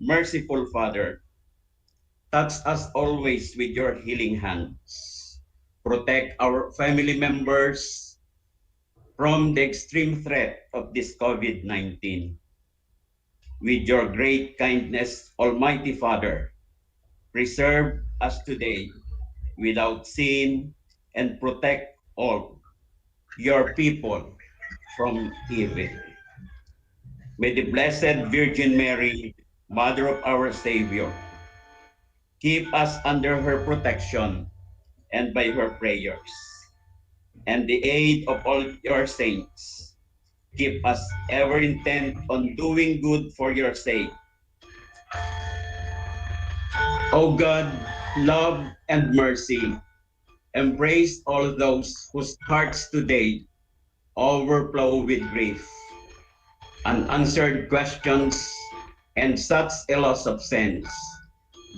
merciful Father, touch us always with your healing hands. Protect our family members from the extreme threat of this COVID-19. With your great kindness, Almighty Father, preserve us today without sin and protect all your people from evil. May the Blessed Virgin Mary, Mother of our Savior, keep us under her protection and by your prayers, and the aid of all your saints, keep us ever intent on doing good for your sake. O God, love and mercy, embrace all those whose hearts today overflow with grief, unanswered questions, and such a loss of sense.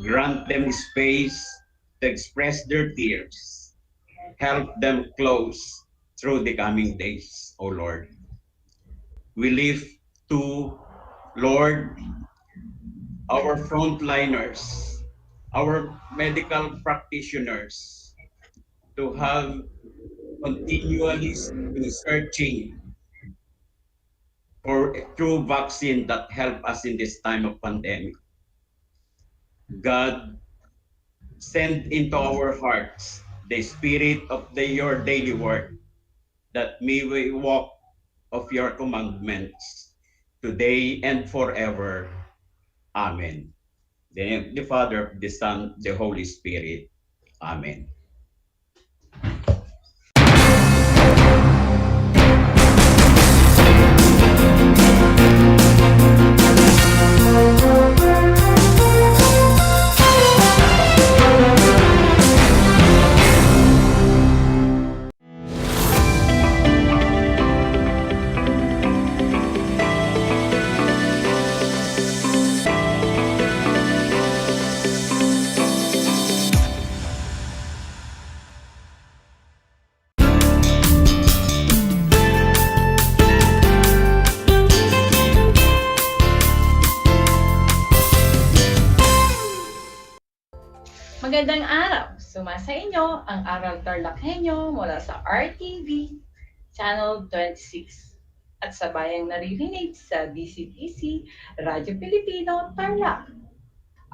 Grant them space to express their tears. Help them close through the coming days, O Lord. We lift to Lord our frontliners, our medical practitioners, to have continually searching for a true vaccine that help us in this time of pandemic. God, send into our hearts the spirit of your daily work, that may we walk of your commandments today and forever. Amen. The name of the Father, the Son, the Holy Spirit. Amen. Magandang araw! Sumasa inyo ang Aral TarlakHenyo mula sa RTV Channel 26 at sa bayang naririnig sa DCTC Radyo Pilipino Tarlac.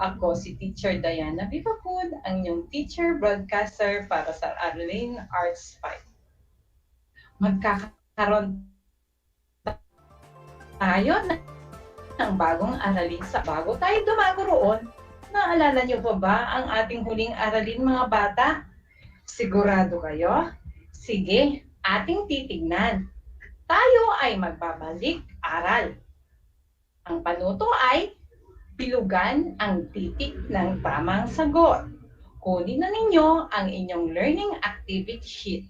Ako si Teacher Diana Pipapud, ang inyong teacher broadcaster para sa Aralin Arts 5. Magkakaroon tayo ng bagong aralin sa bago tayo dumago roon. Naalala niyo pa ba ang ating huling aralin, mga bata? Sigurado kayo? Sige, ating titignan. Tayo ay magbabalik aral. Ang panuto ay bilugan ang titik ng tamang sagot. Kunin na ninyo ang inyong learning activity sheet.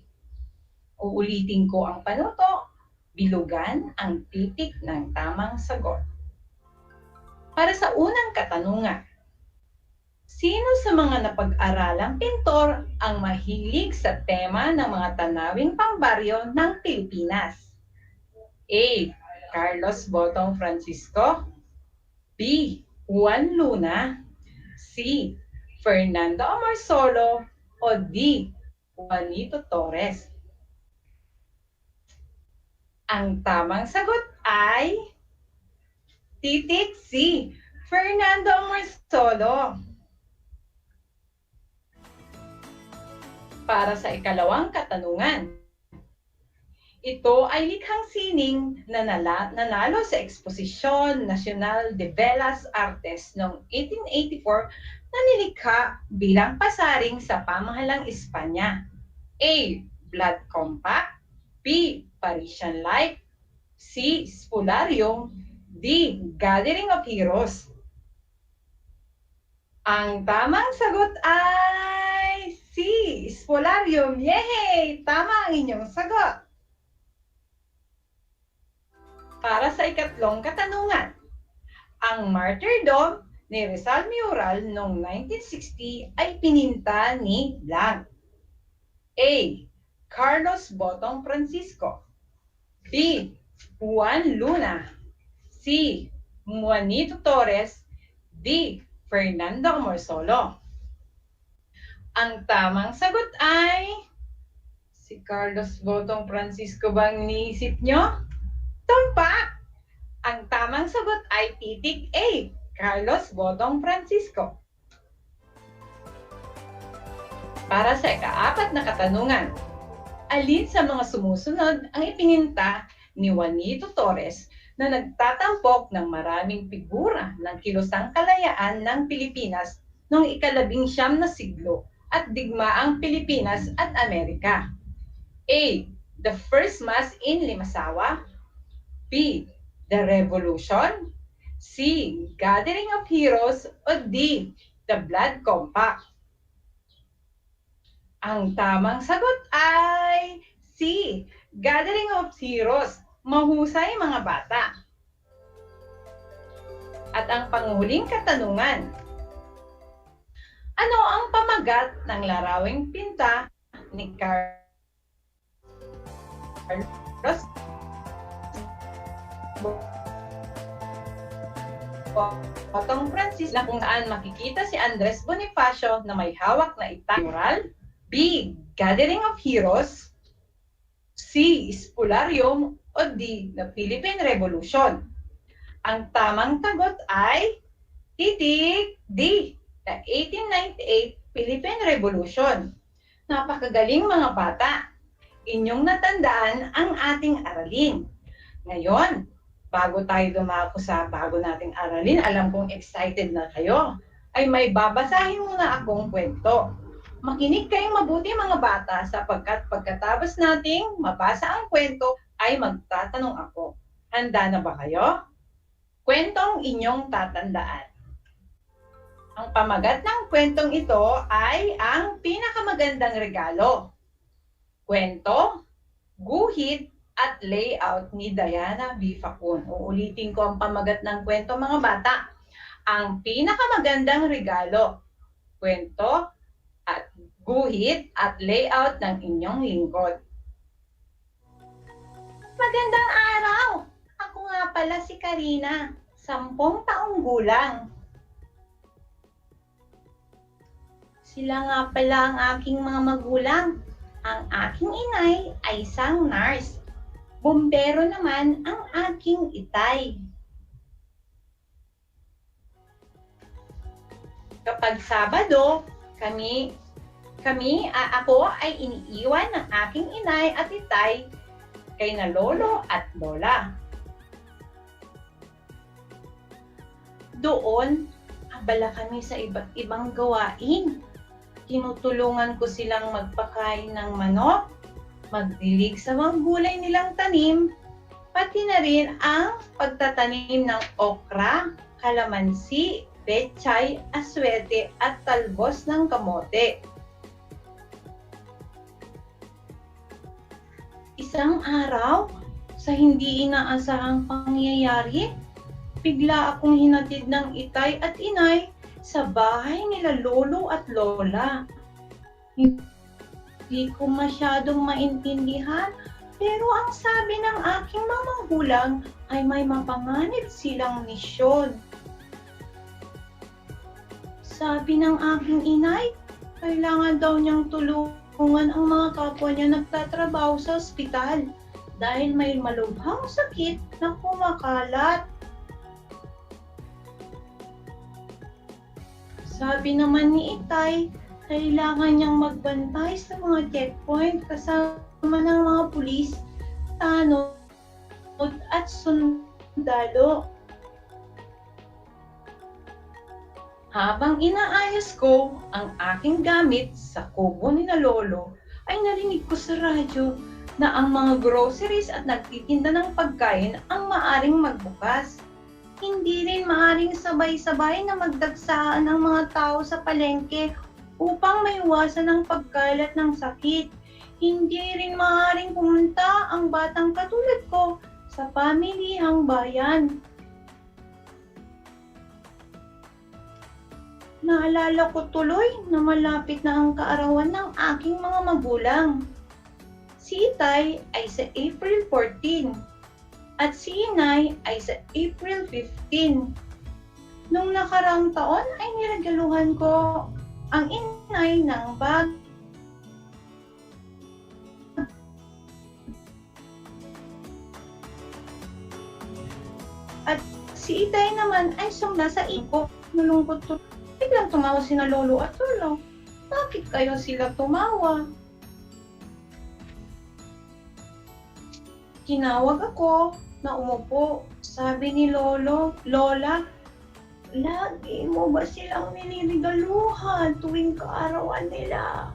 Uulitin ko ang panuto, bilugan ang titik ng tamang sagot. Para sa unang katanungan, sino sa mga napag-aralang pintor ang mahilig sa tema ng mga tanawing pangbaryo ng Pilipinas? A. Carlos Botong Francisco, B. Juan Luna, C. Fernando Amorsolo, o D. Juanito Torres? Ang tamang sagot ay titik C. Fernando Amorsolo. Para sa ikalawang katanungan, ito ay likhang sining na nanalo sa Exposition Nacional de Bellas Artes noong 1884 na nilikha bilang pasaring sa pamahalang Espanya. A. Blood Compact, B. Parisian Life, C. Spolarium, D. Gathering of Heroes. Ang tamang sagot ay C. Spolarium. Yay! Tama ang inyong sagot. Para sa ikatlong katanungan, ang martyrdom ni Rizal Mural noong 1960 ay pininta ni Blanc. A. Carlos Botong Francisco, B. Juan Luna, C. Juanito Torres, D. Fernando Amorsolo. Ang tamang sagot ay si Carlos Botong Francisco bang iniisip nyo? Tumpak! Ang tamang sagot ay titik A. Carlos Botong Francisco. Para sa ikaapat na katanungan, alin sa mga sumusunod ang ipininta ni Juanito Torres na nagtatampok ng maraming figura ng kilusang kalayaan ng Pilipinas noong ika-19 na siglo at digmaang Pilipinas at Amerika? A. The first mass in Limasawa. B. The Revolution. C. Gathering of Heroes. O D. The Blood Compact. Ang tamang sagot ay C. Gathering of Heroes. Mahusay mga bata. At ang panghuling katanungan, ano ang pamagat ng larawing pinta ni Carlos Otong Francis na kung saan makikita si Andres Bonifacio na may hawak na mural? B. Gathering of Heroes. C. Spolarium. O D. The Philippine Revolution. Ang tamang sagot ay titik D. The 1898 Philippine Revolution. Napakagaling mga bata. Inyong natandaan ang ating aralin. Ngayon, bago tayo dumako sa bago nating aralin, alam kong excited na kayo, ay may babasahin muna akong kwento. Makinig kayong mabuti mga bata sapagkat pagkatapos nating mabasa ang kwento ay magtatanong ako. Handa na ba kayo? Kwentong inyong tatandaan. Ang pamagat ng kwentong ito ay ang pinakamagandang regalo. Kwento, guhit, at layout ni Diana B. Facun. Uulitin ko ang pamagat ng kwento mga bata. Ang pinakamagandang regalo. Kwento, at guhit, at layout ng inyong lingkod. Magandang araw! Ako nga pala si Karina, 10 taong gulang. Sila nga pala ang aking mga magulang. Ang aking inay ay isang nurse. Bumbero naman ang aking itay. Kapag Sabado, ako ay iniiwan ng aking inay at itay kay na lolo at lola. Doon, abala kami sa iba't ibang gawain. Tinutulungan ko silang magpakain ng manok, magdilig sa mga gulay nilang tanim, pati na rin ang pagtatanim ng okra, kalamansi, pechay, aswete at talbos ng kamote. Isang araw, sa hindi inaasahang pangyayari, bigla akong hinatid ng itay at inay sa bahay nila lolo at lola. Hindi ko masyadong maintindihan, pero ang sabi ng aking mga magulang ay may mapanganib silang misyon. Sabi ng aking inay, kailangan daw niyang tulungan ang mga kapwa niya nagtatrabaho sa ospital dahil may malubhang sakit na kumakalat. Sabi naman ni itay, kailangan niyang magbantay sa mga checkpoint kasama ng mga pulis, tanod at sundalo. Habang inaayos ko ang aking gamit sa kubo ni na lolo, ay narinig ko sa radyo na ang mga groceries at nagtitinda ng pagkain ang maaring magbukas. Hindi rin maaring sabay-sabay na magdagsaan ang mga tao sa palengke upang maiwasan ang pagkalat ng sakit. Hindi rin maaring pumunta ang batang katulad ko sa pamilihang bayan. Naalala ko tuloy na malapit na ang kaarawan ng aking mga magulang. Si itay ay sa April 14 at si inay ay sa April 15. Nung nakaraang taon ay niregaluhan ko ang inay ng bag. At si itay naman ay sumla sa iko. Nalungkot to. Biglang tumawa sina lolo at lolo. Bakit kayo sila tumawa? Tinawag ako na umupo. Sabi ni lola, Lagi mo ba silang nilirigaluhan tuwing kaarawan nila?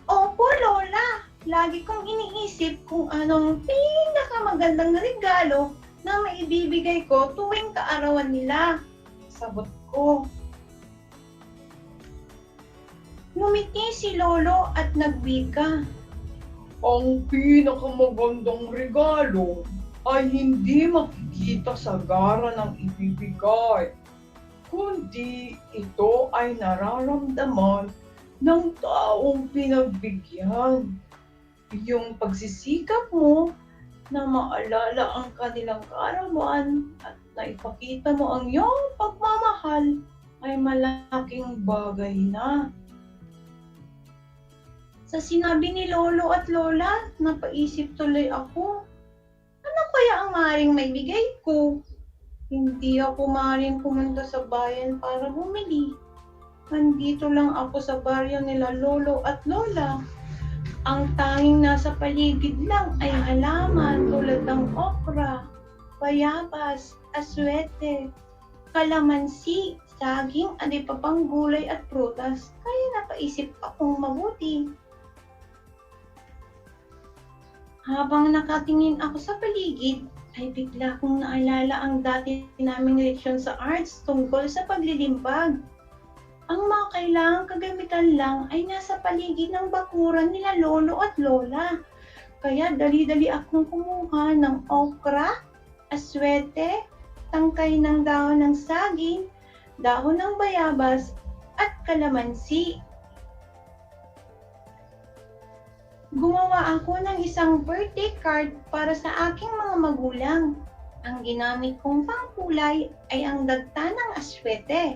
Opo, Lola. Lagi kong iniisip kung anong pinakamagandang regalo na maibibigay ko tuwing kaarawan nila. Sagot ko. Ngumiti si Lolo at nagwika. Ang pinakamagandang regalo ay hindi makikita sa gara ng ibibigay, kundi ito ay nararamdaman ng taong pinagbigyan. Yung pagsisikap mo na maalala ang kanilang kaarawan at naipakita mo ang iyong pagmamahal ay malaking bagay na. Sa sinabi ni Lolo at Lola, napaisip tuloy ako. Ano kaya ang maaaring maibigay ko? Hindi ako maaaring pumunta sa bayan para bumili. Nandito lang ako sa baryo nila Lolo at Lola. Ang tanging nasa paligid lang ay halaman tulad ng okra, bayabas, aswete, kalamansi, saging at iba pang gulay at prutas. Kaya napaisip akong mabuti. Habang nakatingin ako sa paligid, ay bigla kong naalala ang dati naming leksyon sa arts tungkol sa paglilimbag. Ang mga kailangang kagamitan lang ay nasa paligid ng bakuran nila Lolo at Lola. Kaya dali-dali akong kumuha ng okra, aswete, tangkay ng dahon ng saging, dahon ng bayabas, at kalamansi. Gumawa ako ng isang birthday card para sa aking mga magulang. Ang ginamit kong pangkulay ay ang dagta ng aswete.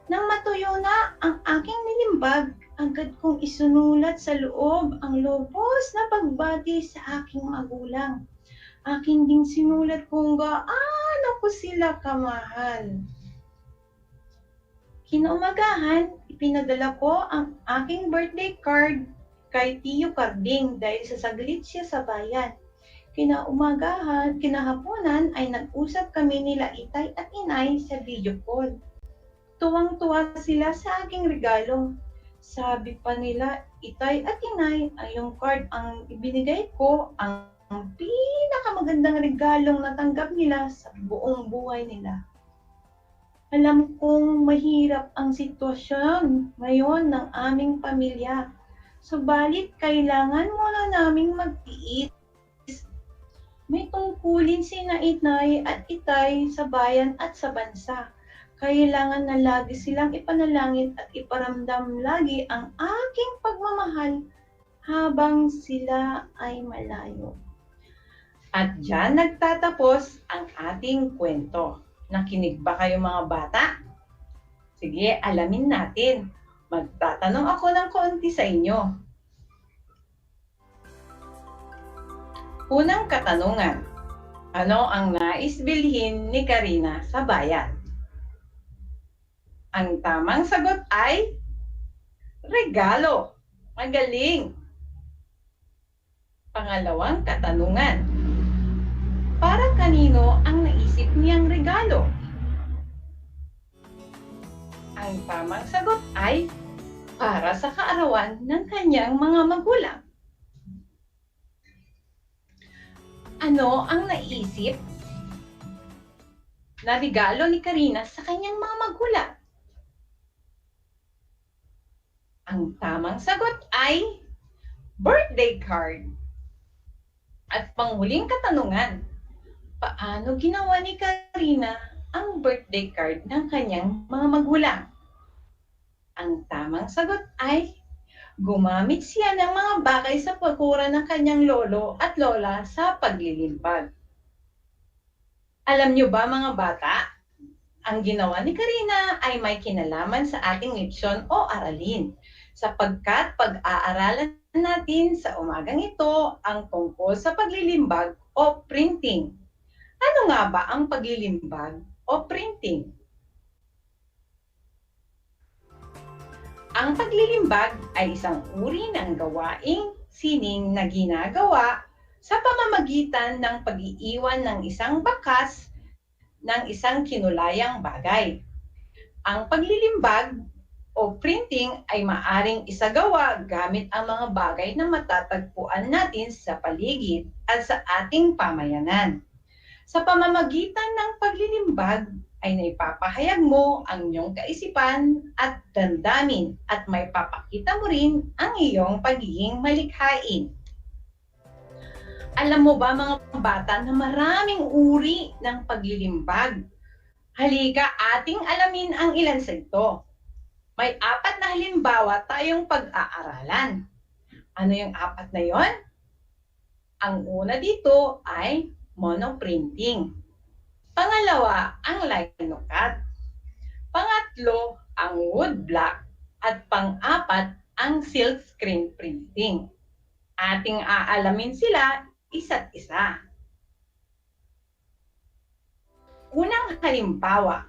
Nang matuyo na ang aking nilimbag, agad kong isunulat sa loob ang lubos na pagbati sa aking magulang. Akin ding sinulat kung gaano ko sila kamahal. Kinaumagahan, ipinadala ko ang aking birthday card kay Tiyo Carding dahil sa saglit siya sa bayan. Kinahaponan ay nag-usap kami nila Itay at Inay sa video call. Tuwang-tuwa sila sa aking regalo. Sabi pa nila, Itay at Inay, ay yung card ang ibinigay ko ang pinakamagandang regalong natanggap nila sa buong buhay nila. Alam kong mahirap ang sitwasyon ngayon ng aming pamilya. Subalit, kailangan muna naming magtiis. May tungkulin sina Inay at Itay sa bayan at sa bansa. Kailangan na lagi silang ipanalangin at iparamdam lagi ang aking pagmamahal habang sila ay malayo. At diyan nagtatapos ang ating kwento. Nakinig ba kayo mga bata? Sige, alamin natin. Magtatanong ako ng konti sa inyo. Unang katanungan, ano ang nais bilhin ni Karina sa bayan? Ang tamang sagot ay regalo. Magaling! Pangalawang katanungan, para kanino ang naisip niyang regalo? Ang tamang sagot ay para sa kaarawan ng kanyang mga magulang. Ano ang naisip na regalo ni Karina sa kanyang mga magulang? Ang tamang sagot ay birthday card. At panghuling katanungan, paano ginawa ni Karina ang birthday card ng kanyang mga magulang? Ang tamang sagot ay gumamit siya ng mga bagay sa bakuran ng kanyang lolo at lola sa paglilimpag. Alam niyo ba mga bata, ang ginawa ni Karina ay may kinalaman sa ating leksyon o aralin, sapagkat pag-aaralan natin sa umagang ito ang tungkol sa paglilimbag o printing. Ano nga ba ang paglilimbag o printing? Ang paglilimbag ay isang uri ng gawaing sining na ginagawa sa pamamagitan ng pag-iiwan ng isang bakas ng isang kinulayang bagay. Ang paglilimbag o printing ay maaring isagawa gamit ang mga bagay na matatagpuan natin sa paligid at sa ating pamayanan. Sa pamamagitan ng paglilimbag ay naipapahayag mo ang iyong kaisipan at damdamin at may papakita mo rin ang iyong pagiging malikhain. Alam mo ba mga bata na maraming uri ng paglilimbag? Halika ating alamin ang ilan sa ito. May 4 na halimbawa tayong pag-aaralan. Ano yung 4 na yon? Ang una dito ay monoprinting. Pangalawa, ang linocut. Pangatlo, ang woodblock. At pang-4, ang silk screen printing. Ating aalamin sila isa't isa. Unang halimbawa.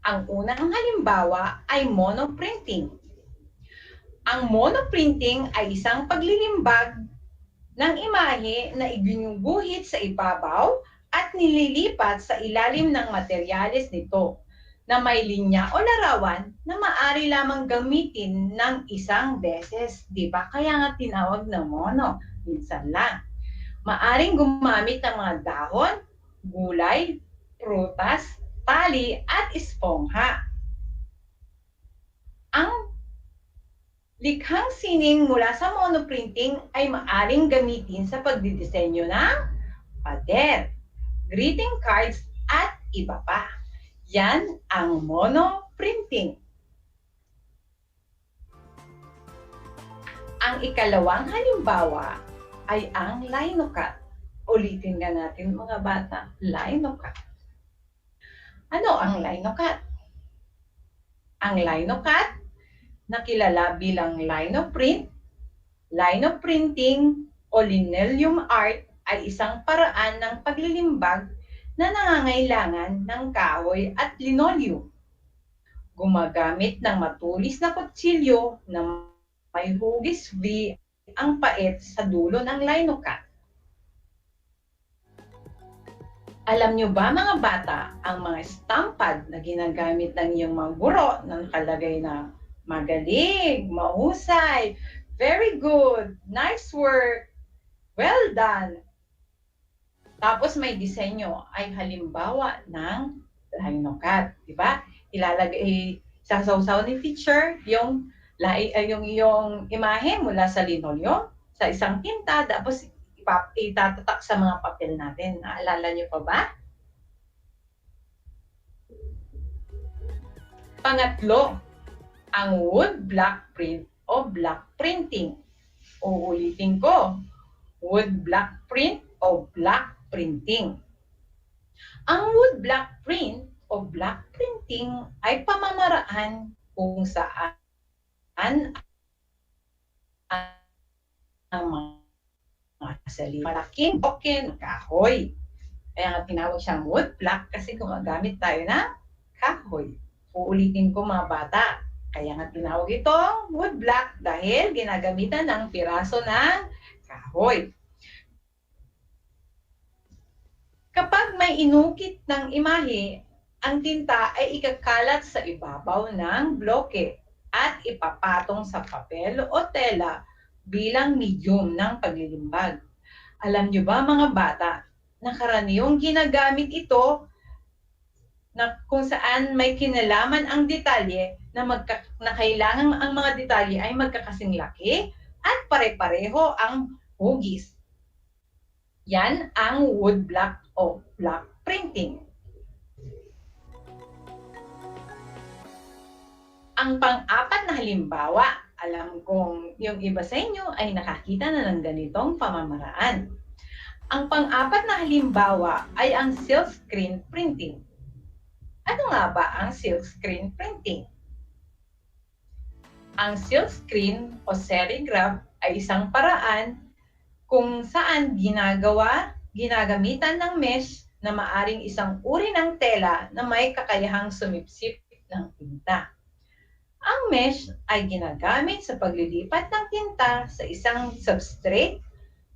Ang unang halimbawa ay monoprinting. Ang monoprinting ay isang paglilimbag ng imahe na iginuguhit sa ibabaw at nililipat sa ilalim ng materyales nito na may linya o larawan na maaari lamang gamitin ng isang beses. Diba? Kaya nga tinawag na mono. Minsan lang. Maaring gumamit ng mga dahon, gulay, prutas, tali at espongha. Ang likhang sining mula sa monoprinting ay maaring gamitin sa pagdidisenyo ng pader, greeting cards at iba pa. Yan ang monoprinting. Ang ikalawang halimbawa ay ang linocut. Ulitin nga natin mga bata, linocut. Ano ang linocut? Ang linocut, nakilala bilang linoprint, linoprinting o linoleum art ay isang paraan ng paglilimbag na nangangailangan ng kahoy at linoleum. Gumagamit ng matulis na kutsilyo na may hugis V ang pait sa dulo ng linocut. Alam nyo ba mga bata, ang mga stampad na ginagamit ng iyong mga guro na nakalagay na magaling, mahusay, very good, nice work, well done. Tapos may disenyo ay halimbawa ng linocut, di ba? Ilalagay, sasawsaw ni teacher yung iyong imahe mula sa linoleum, sa isang tinta, tapos itatatak sa mga papel natin. Naalala niyo pa ba? Pangatlo, ang wood block print o block printing. Uulitin ko, wood block print o block printing. Ang wood block print o block printing ay pamamaraan kung saan ang mga sali malaking token kahoy. Kaya nga tinawag siyang wood block kasi gumagamit tayo ng kahoy. Uulitin ko mga bata. Kaya nga tinawag itong wood block dahil ginagamitan ng piraso ng kahoy. Kapag may inukit ng imahe, ang tinta ay ikakalat sa ibabaw ng bloke at ipapatong sa papel o tela bilang medium ng paglilimbag. Alam nyo ba mga bata, na karaniwang ginagamit ito na kung saan may kinalaman ang detalye na kailangan ang mga detalye ay magkakasing laki at pare-pareho ang hugis. Yan ang wood block o block printing. Ang pang-apat na halimbawa, alam kong yung iba sa inyo ay nakakita na ng ganitong pamamaraan. Ang pang-apat na halimbawa ay ang silk screen printing. Ano nga ba ang silk screen printing? Ang silk screen o serigraph ay isang paraan kung saan ginagamitan ng mesh na maaring isang uri ng tela na may kakayahang sumipsip ng tinta. Ang mesh ay ginagamit sa paglilipat ng tinta sa isang substrate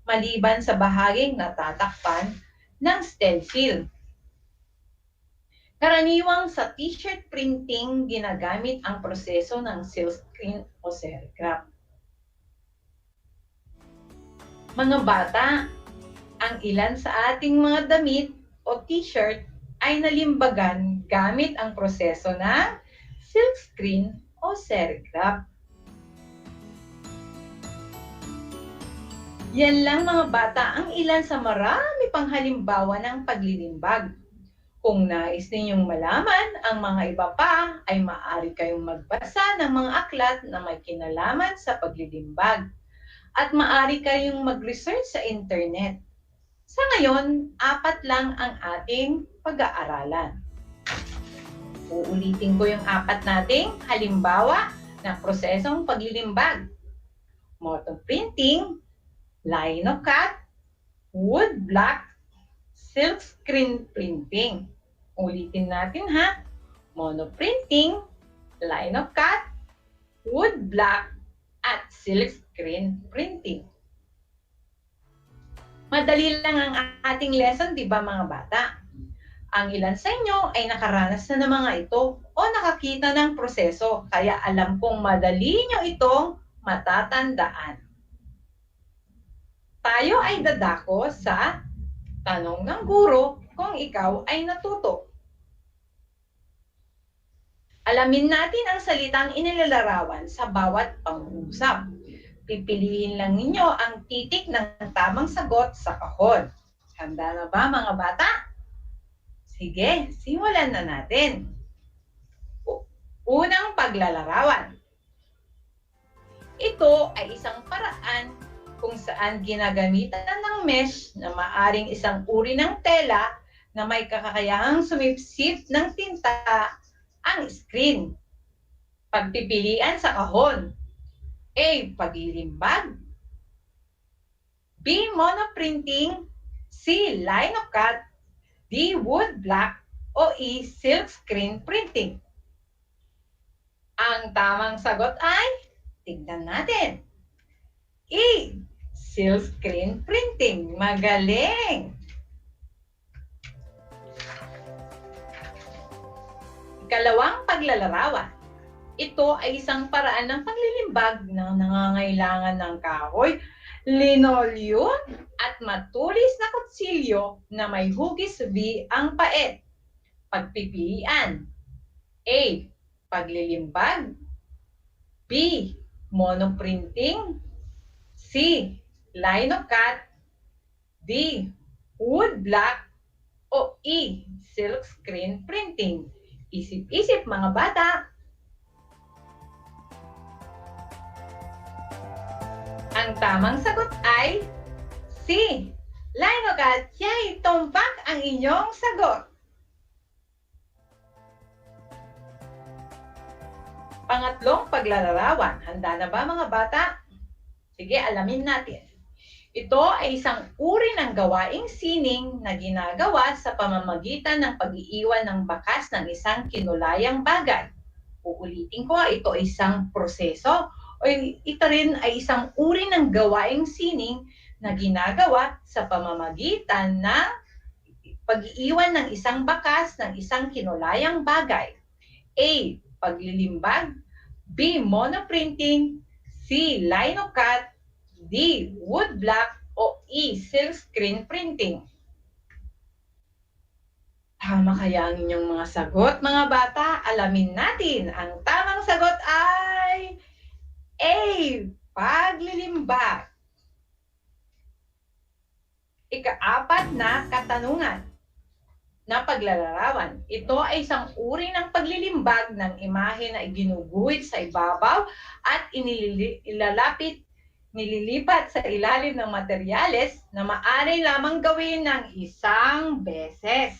maliban sa bahaging natatakpan ng stencil. Karaniwang sa t-shirt printing, ginagamit ang proseso ng silkscreen o serigraph. Mga bata, ang ilan sa ating mga damit o t-shirt ay nalimbagan gamit ang proseso ng silkscreen o serigraph. Yan lang mga bata ang ilan sa marami pang halimbawa ng paglilimbag. Kung nais ninyong malaman ang mga iba pa, ay maaari kayong magbasa ng mga aklat na may kinalaman sa paglilimbag. At maaari kayong mag-research sa internet. Sa ngayon, 4 lang ang ating pag-aaralan. Uulitin ko yung 4 nating halimbawa ng prosesong paglilimbag. Monoprinting, linocut, wood block, silkscreen printing. Ulitin natin ha. Monoprinting, linocut, wood block, at silkscreen printing. Madali lang ang ating lesson, di ba mga bata? Ang ilan sa inyo ay nakaranas na ng mga ito o nakakita ng proseso, kaya alam kong madali nyo itong matatandaan. Tayo ay dadako sa tanong ng guro kung ikaw ay natuto. Alamin natin ang salitang inilalarawan sa bawat pangungusap. Pipiliin lang ninyo ang titik ng tamang sagot sa kahon. Handa na ba mga bata? Sige, simulan na natin. Unang paglalarawan. Ito ay isang paraan kung saan ginagamitan ng mesh na maaring isang uri ng tela na may kakayahang sumipsip ng tinta ang screen. Pagpipilian sa kahon. A. Paglilimbag. B. Monoprinting. C. Linocut. D. Wood block. O E. Silkscreen printing. Ang tamang sagot ay, tignan natin. E. Silkscreen printing. Magaling! Ikalawang paglalarawan. Ito ay isang paraan ng paglilimbag na nangangailangan ng kahoy, linoleum at matulis na kutsilyo na may hugis V ang paet. Pagpipilian. A. Paglilimbag. B. Monoprinting. C. Linocut. D. Wood block. O E. Silkscreen printing. Isip-isip mga bata. Ang tamang sagot ay C. Linocut. Yay! Tumpak ang inyong sagot. Pangatlong paglalarawan. Handa na ba mga bata? Sige, alamin natin. Ito ay isang uri ng gawaing sining na ginagawa sa pamamagitan ng pag-iiwan ng bakas ng isang kinulayang bagay. Uulitin ko, ito ay isang proseso o ito rin ay isang uri ng gawaing sining na ginagawa sa pamamagitan ng pag-iiwan ng isang bakas ng isang kinulayang bagay. A. Paglilimbag. B. Monoprinting. C. Linocut. D. Wood block. O E. Silkscreen printing. Tama kaya ang inyong mga sagot, mga bata? Alamin natin. Ang tamang sagot ay A. Paglilimbag. Ika-4 na katanungan na paglalarawan. Ito ay isang uri ng paglilimbag ng imahe na iginuguhit sa ibabaw at nililipat sa ilalim ng materyales na maaari lamang gawin ng isang beses.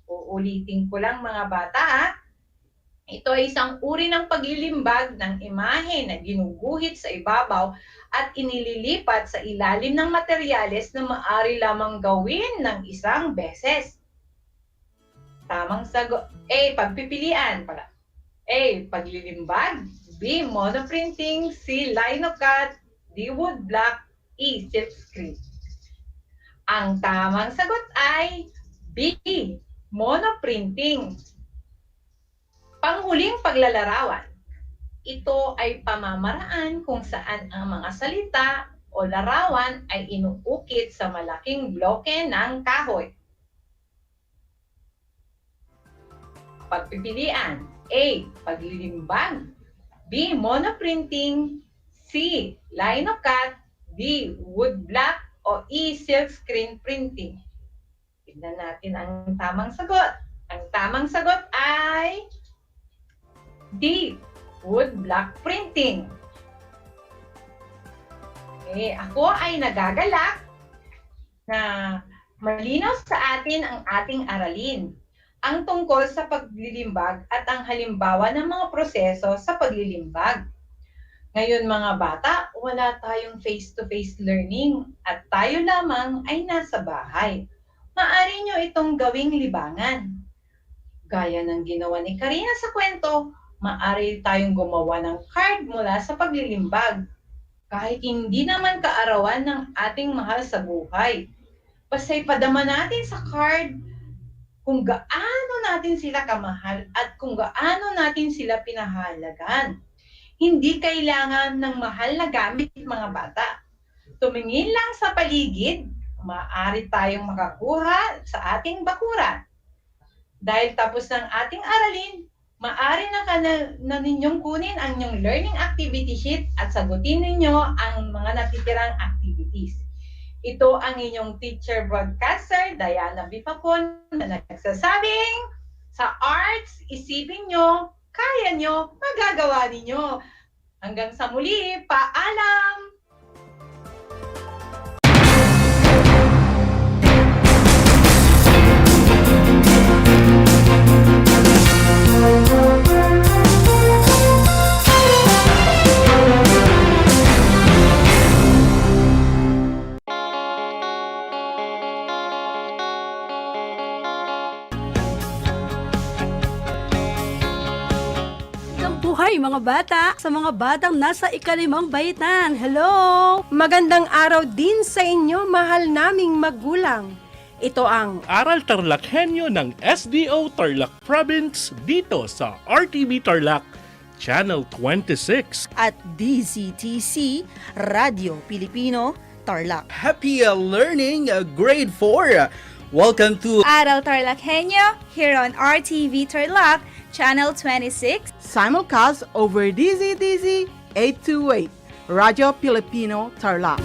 Uulitin ko lang mga bata ha. Ito ay isang uri ng paglilimbag ng imahe na ginuguhit sa ibabaw at inililipat sa ilalim ng materyales na maaari lamang gawin ng isang beses. Tamang sagot. A. Pagpipilian pala. A. Paglilimbag. B. Monoprinting. C. Linocut. D. Wood block. E. Silkscreen. Ang tamang sagot ay B. Monoprinting. Panghuling paglalarawan. Ito ay pamamaraan kung saan ang mga salita o larawan ay inuukit sa malaking bloke ng kahoy. Pagpipilian. A. Paglilimbag. B. Monoprinting. C. Line of cut. D. Wood block. O E. Silk screen printing. Tignan natin ang tamang sagot. Ang tamang sagot ay D. Wood block printing. Okay, ako ay nagagalak na malinaw sa atin ang ating aralin. Ang tungkol sa paglilimbag at ang halimbawa ng mga proseso sa paglilimbag. Ngayon mga bata, wala tayong face-to-face learning at tayo lamang ay nasa bahay. Maaari nyo itong gawing libangan. Gaya ng ginawa ni Karina sa kwento, maaari tayong gumawa ng card mula sa paglilimbag. Kahit hindi naman kaarawan ng ating mahal sa buhay. Basta ipadama natin sa card kung gaano natin sila kamahal at kung gaano natin sila pinahalagan. Hindi kailangan ng mahal na gamit mga bata. Tumingin lang sa paligid, maaari tayong makakuha sa ating bakuran. Dahil tapos ng ating aralin, maaari na ninyong kunin ang inyong learning activity sheet at sagutin ninyo ang mga natitirang activities. Ito ang inyong teacher broadcaster, Diana Bipapon, na nagsasabing, sa arts, isipin nyo, kaya nyo, magagawa ninyo. Hanggang sa muli, paalam! Buhay mga bata, sa mga batang nasa ikalimang baitan. Hello! Magandang araw din sa inyo, mahal naming magulang. Ito ang Aral TarlakHenyo ng SDO Tarlac Province dito sa RTV Tarlac, Channel 26. At DZTC, Radio Pilipino, Tarlac. Happy learning, grade 4. Welcome to Aral TarlakHenyo here on RTV Tarlac, Channel 26. Simulcast over DZTC 828, Radio Pilipino, Tarlac.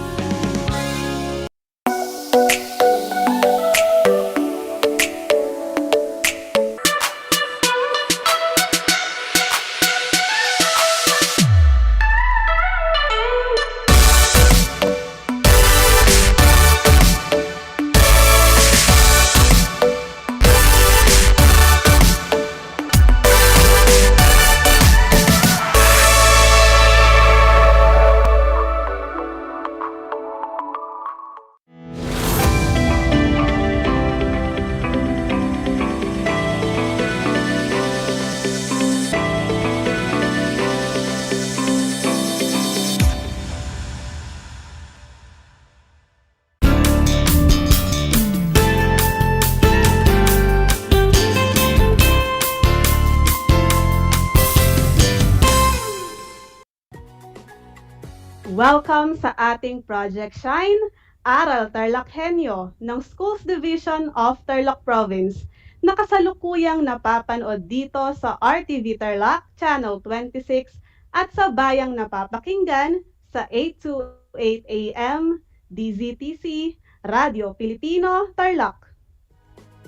Welcome sa ating Project Shine, Aral TarlakHenyo ng Schools Division of Tarlac Province na kasalukuyang napapanood dito sa RTV Tarlac, Channel 26 at sa bayang napapakinggan sa 828 AM, DZTC, Radio Pilipino, Tarlac.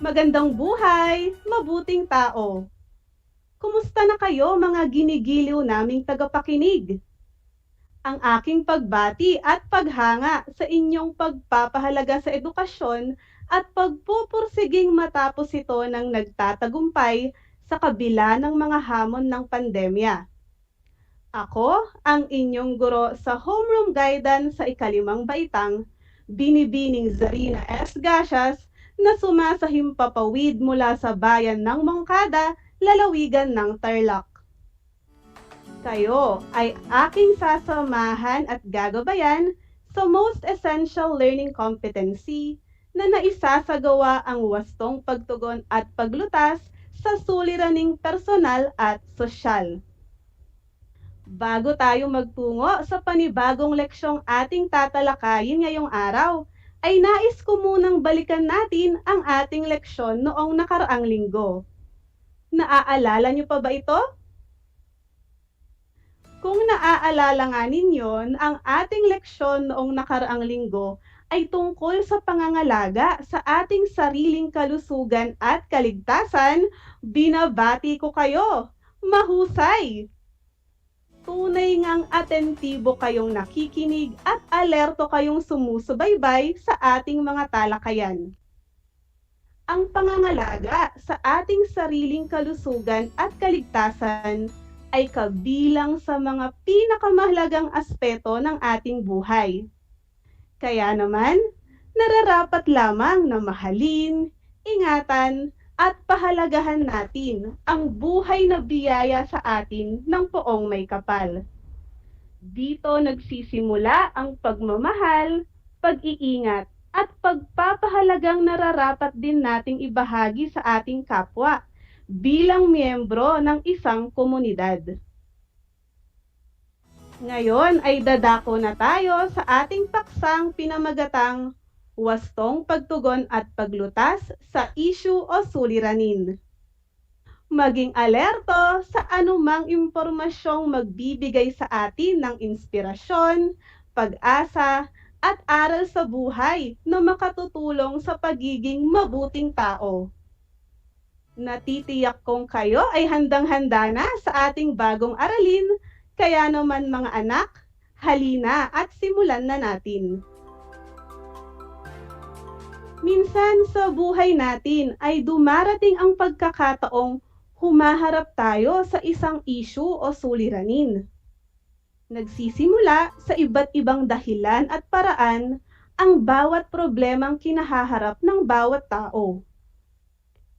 Magandang buhay, mabuting tao. Kumusta na kayo mga ginigiliw naming tagapakinig? Ang aking pagbati at paghanga sa inyong pagpapahalaga sa edukasyon at pagpupursiging matapos ito ng nagtatagumpay sa kabila ng mga hamon ng pandemya. Ako, ang inyong guro sa homeroom guidance sa ikalimang baitang, Binibining Zarina S. Gasias, na sumasahimpapawid mula sa bayan ng Mongkada, lalawigan ng Tarlac. Kayo ay aking sasamahan at gagabayan sa Most Essential Learning Competency na naisasagawa ang wastong pagtugon at paglutas sa suliraning personal at sosyal. Bago tayo magtungo sa panibagong leksyong ating tatalakayin ngayong araw, ay nais ko munang balikan natin ang ating leksyon noong nakaraang linggo. Naaalala niyo pa ba ito? Kung naaalala nga ninyo, ang ating leksyon noong nakaraang linggo ay tungkol sa pangangalaga sa ating sariling kalusugan at kaligtasan, binabati ko kayo. Mahusay! Tunay ngang atentibo kayong nakikinig at alerto kayong sumusubaybay sa ating mga talakayan. Ang pangangalaga sa ating sariling kalusugan at kaligtasan ay kabilang sa mga pinakamahalagang aspeto ng ating buhay. Kaya naman, nararapat lamang na mahalin, ingatan, at pahalagahan natin ang buhay na biyaya sa atin ng poong may kapal. Dito nagsisimula ang pagmamahal, pag-iingat, at pagpapahalagang nararapat din nating ibahagi sa ating kapwa bilang miyembro ng isang komunidad. Ngayon ay dadako na tayo sa ating paksang pinamagatang wastong pagtugon at paglutas sa issue o suliranin. Maging alerto sa anumang impormasyong magbibigay sa atin ng inspirasyon, pag-asa, at aral sa buhay na makatutulong sa pagiging mabuting tao. Natitiyak kong kayo ay handang-handa na sa ating bagong aralin, kaya naman mga anak, halina at simulan na natin. Minsan sa buhay natin ay dumarating ang pagkakataong humaharap tayo sa isang issue o suliranin. Nagsisimula sa iba't ibang dahilan at paraan ang bawat problemang kinahaharap ng bawat tao.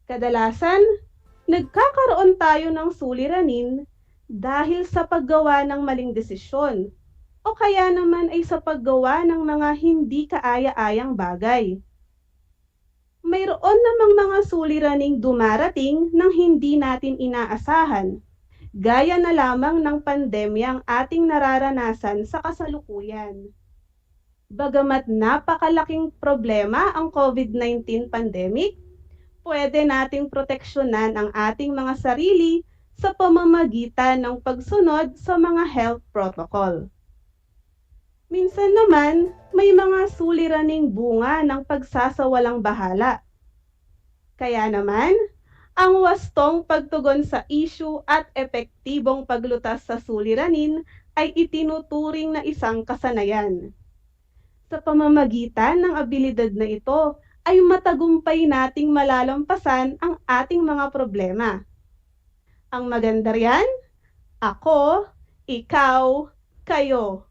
Kadalasan, nagkakaroon tayo ng suliranin dahil sa paggawa ng maling desisyon o kaya naman ay sa paggawa ng mga hindi kaaya-ayang bagay. Mayroon namang mga suliraning dumarating nang hindi natin inaasahan, gaya na lamang ng pandemyang ating nararanasan sa kasalukuyan. Bagamat napakalaking problema ang COVID-19 pandemic, pwede nating proteksyonan ang ating mga sarili sa pamamagitan ng pagsunod sa mga health protocol. Minsan naman, may mga suliraning bunga ng pagsasawalang bahala. Kaya naman, ang wastong pagtugon sa issue at epektibong paglutas sa suliranin ay itinuturing na isang kasanayan. Sa pamamagitan ng abilidad na ito, ay matagumpay nating malalampasan ang ating mga problema. Ang maganda riyan, ako, ikaw, kayo.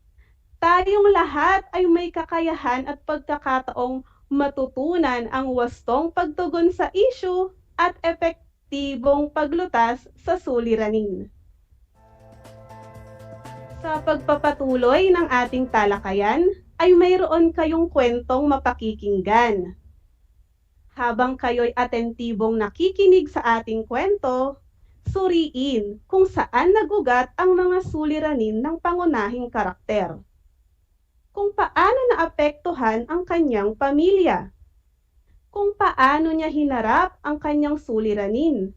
Tayong lahat ay may kakayahan at pagkakataong matutunan ang wastong pagtugon sa issue at epektibong paglutas sa suliranin. Sa pagpapatuloy ng ating talakayan, ay mayroon kayong kwentong mapakikinggan. Habang kayo'y atentibong nakikinig sa ating kwento, suriin kung saan nagugat ang mga suliranin ng pangunahing karakter. Kung paano naapektuhan ang kanyang pamilya, kung paano niya hinarap ang kanyang suliranin,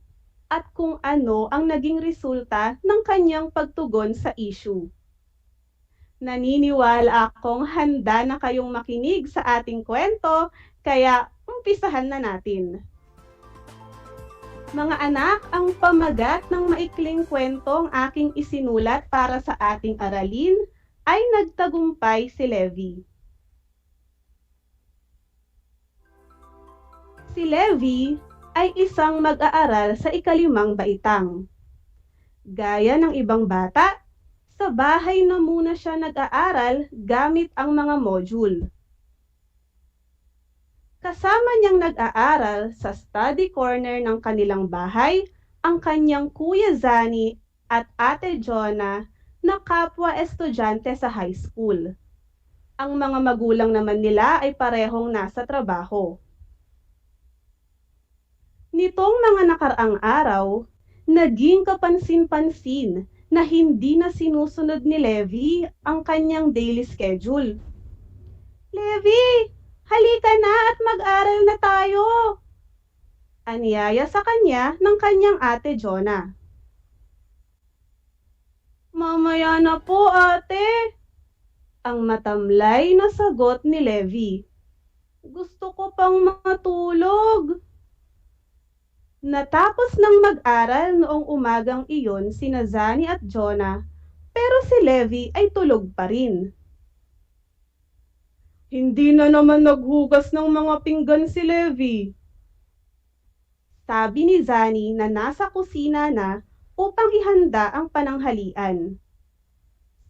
at kung ano ang naging resulta ng kanyang pagtugon sa issue. Naniniwala akong handa na kayong makinig sa ating kwento, kaya umpisahan na natin. Mga anak, ang pamagat ng maikling kwentong aking isinulat para sa ating aralin ay nagtagumpay si Levi. Si Levi ay isang mag-aaral sa ikalimang baitang. Gaya ng ibang bata, sa bahay na muna siya nag-aaral gamit ang mga module. Kasama niyang nag-aaral sa study corner ng kanilang bahay ang kanyang Kuya Zani at Ate Jonah na kapwa estudyante sa high school. Ang mga magulang naman nila ay parehong nasa trabaho. Nitong mga nakaraang araw, naging kapansin-pansin na hindi na sinusunod ni Levi ang kanyang daily schedule. Levi, halika na at mag-aral na tayo! Anyaya sa kanya ng kanyang ate Jonah. Mamaya na po, ate. Ang matamlay na sagot ni Levi. Gusto ko pang matulog. Natapos ng mag-aral noong umagang iyon sina Zani at Jonah, pero si Levi ay tulog pa rin. Hindi na naman naghugas ng mga pinggan si Levi. Sabi ni Zani na nasa kusina na upang ihanda ang pananghalian.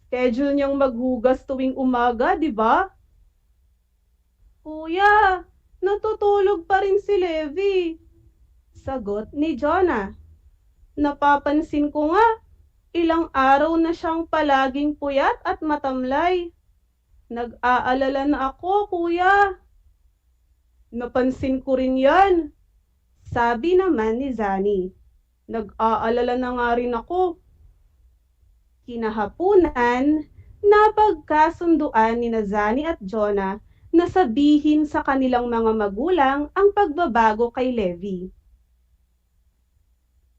Schedule niyang maghugas tuwing umaga, di ba? Kuya, natutulog pa rin si Levi. Sagot ni Jonah. Napapansin ko nga, ilang araw na siyang palaging puyat at matamlay. Nag-aalala na ako, kuya. Napansin ko rin yan. Sabi naman ni Zani. Nag-aalala na nga rin ako. Kinahapunan, napagkasunduan ni Zani at Jonah na sabihin sa kanilang mga magulang ang pagbabago kay Levi.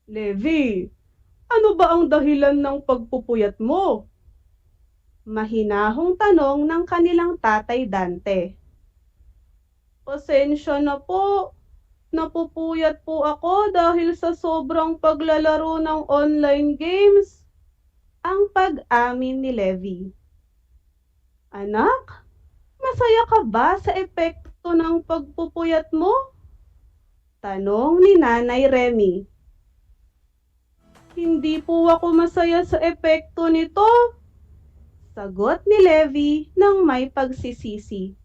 Levi, ano ba ang dahilan ng pagpupuyat mo? Mahinahong tanong ng kanilang tatay Dante. Pasensya na po. Napupuyat po ako dahil sa sobrang paglalaro ng online games. Ang pag-amin ni Levi. Anak, masaya ka ba sa epekto ng pagpupuyat mo? Tanong ni Nanay Remy. Hindi po ako masaya sa epekto nito. Sagot ni Levi ng may pagsisisi.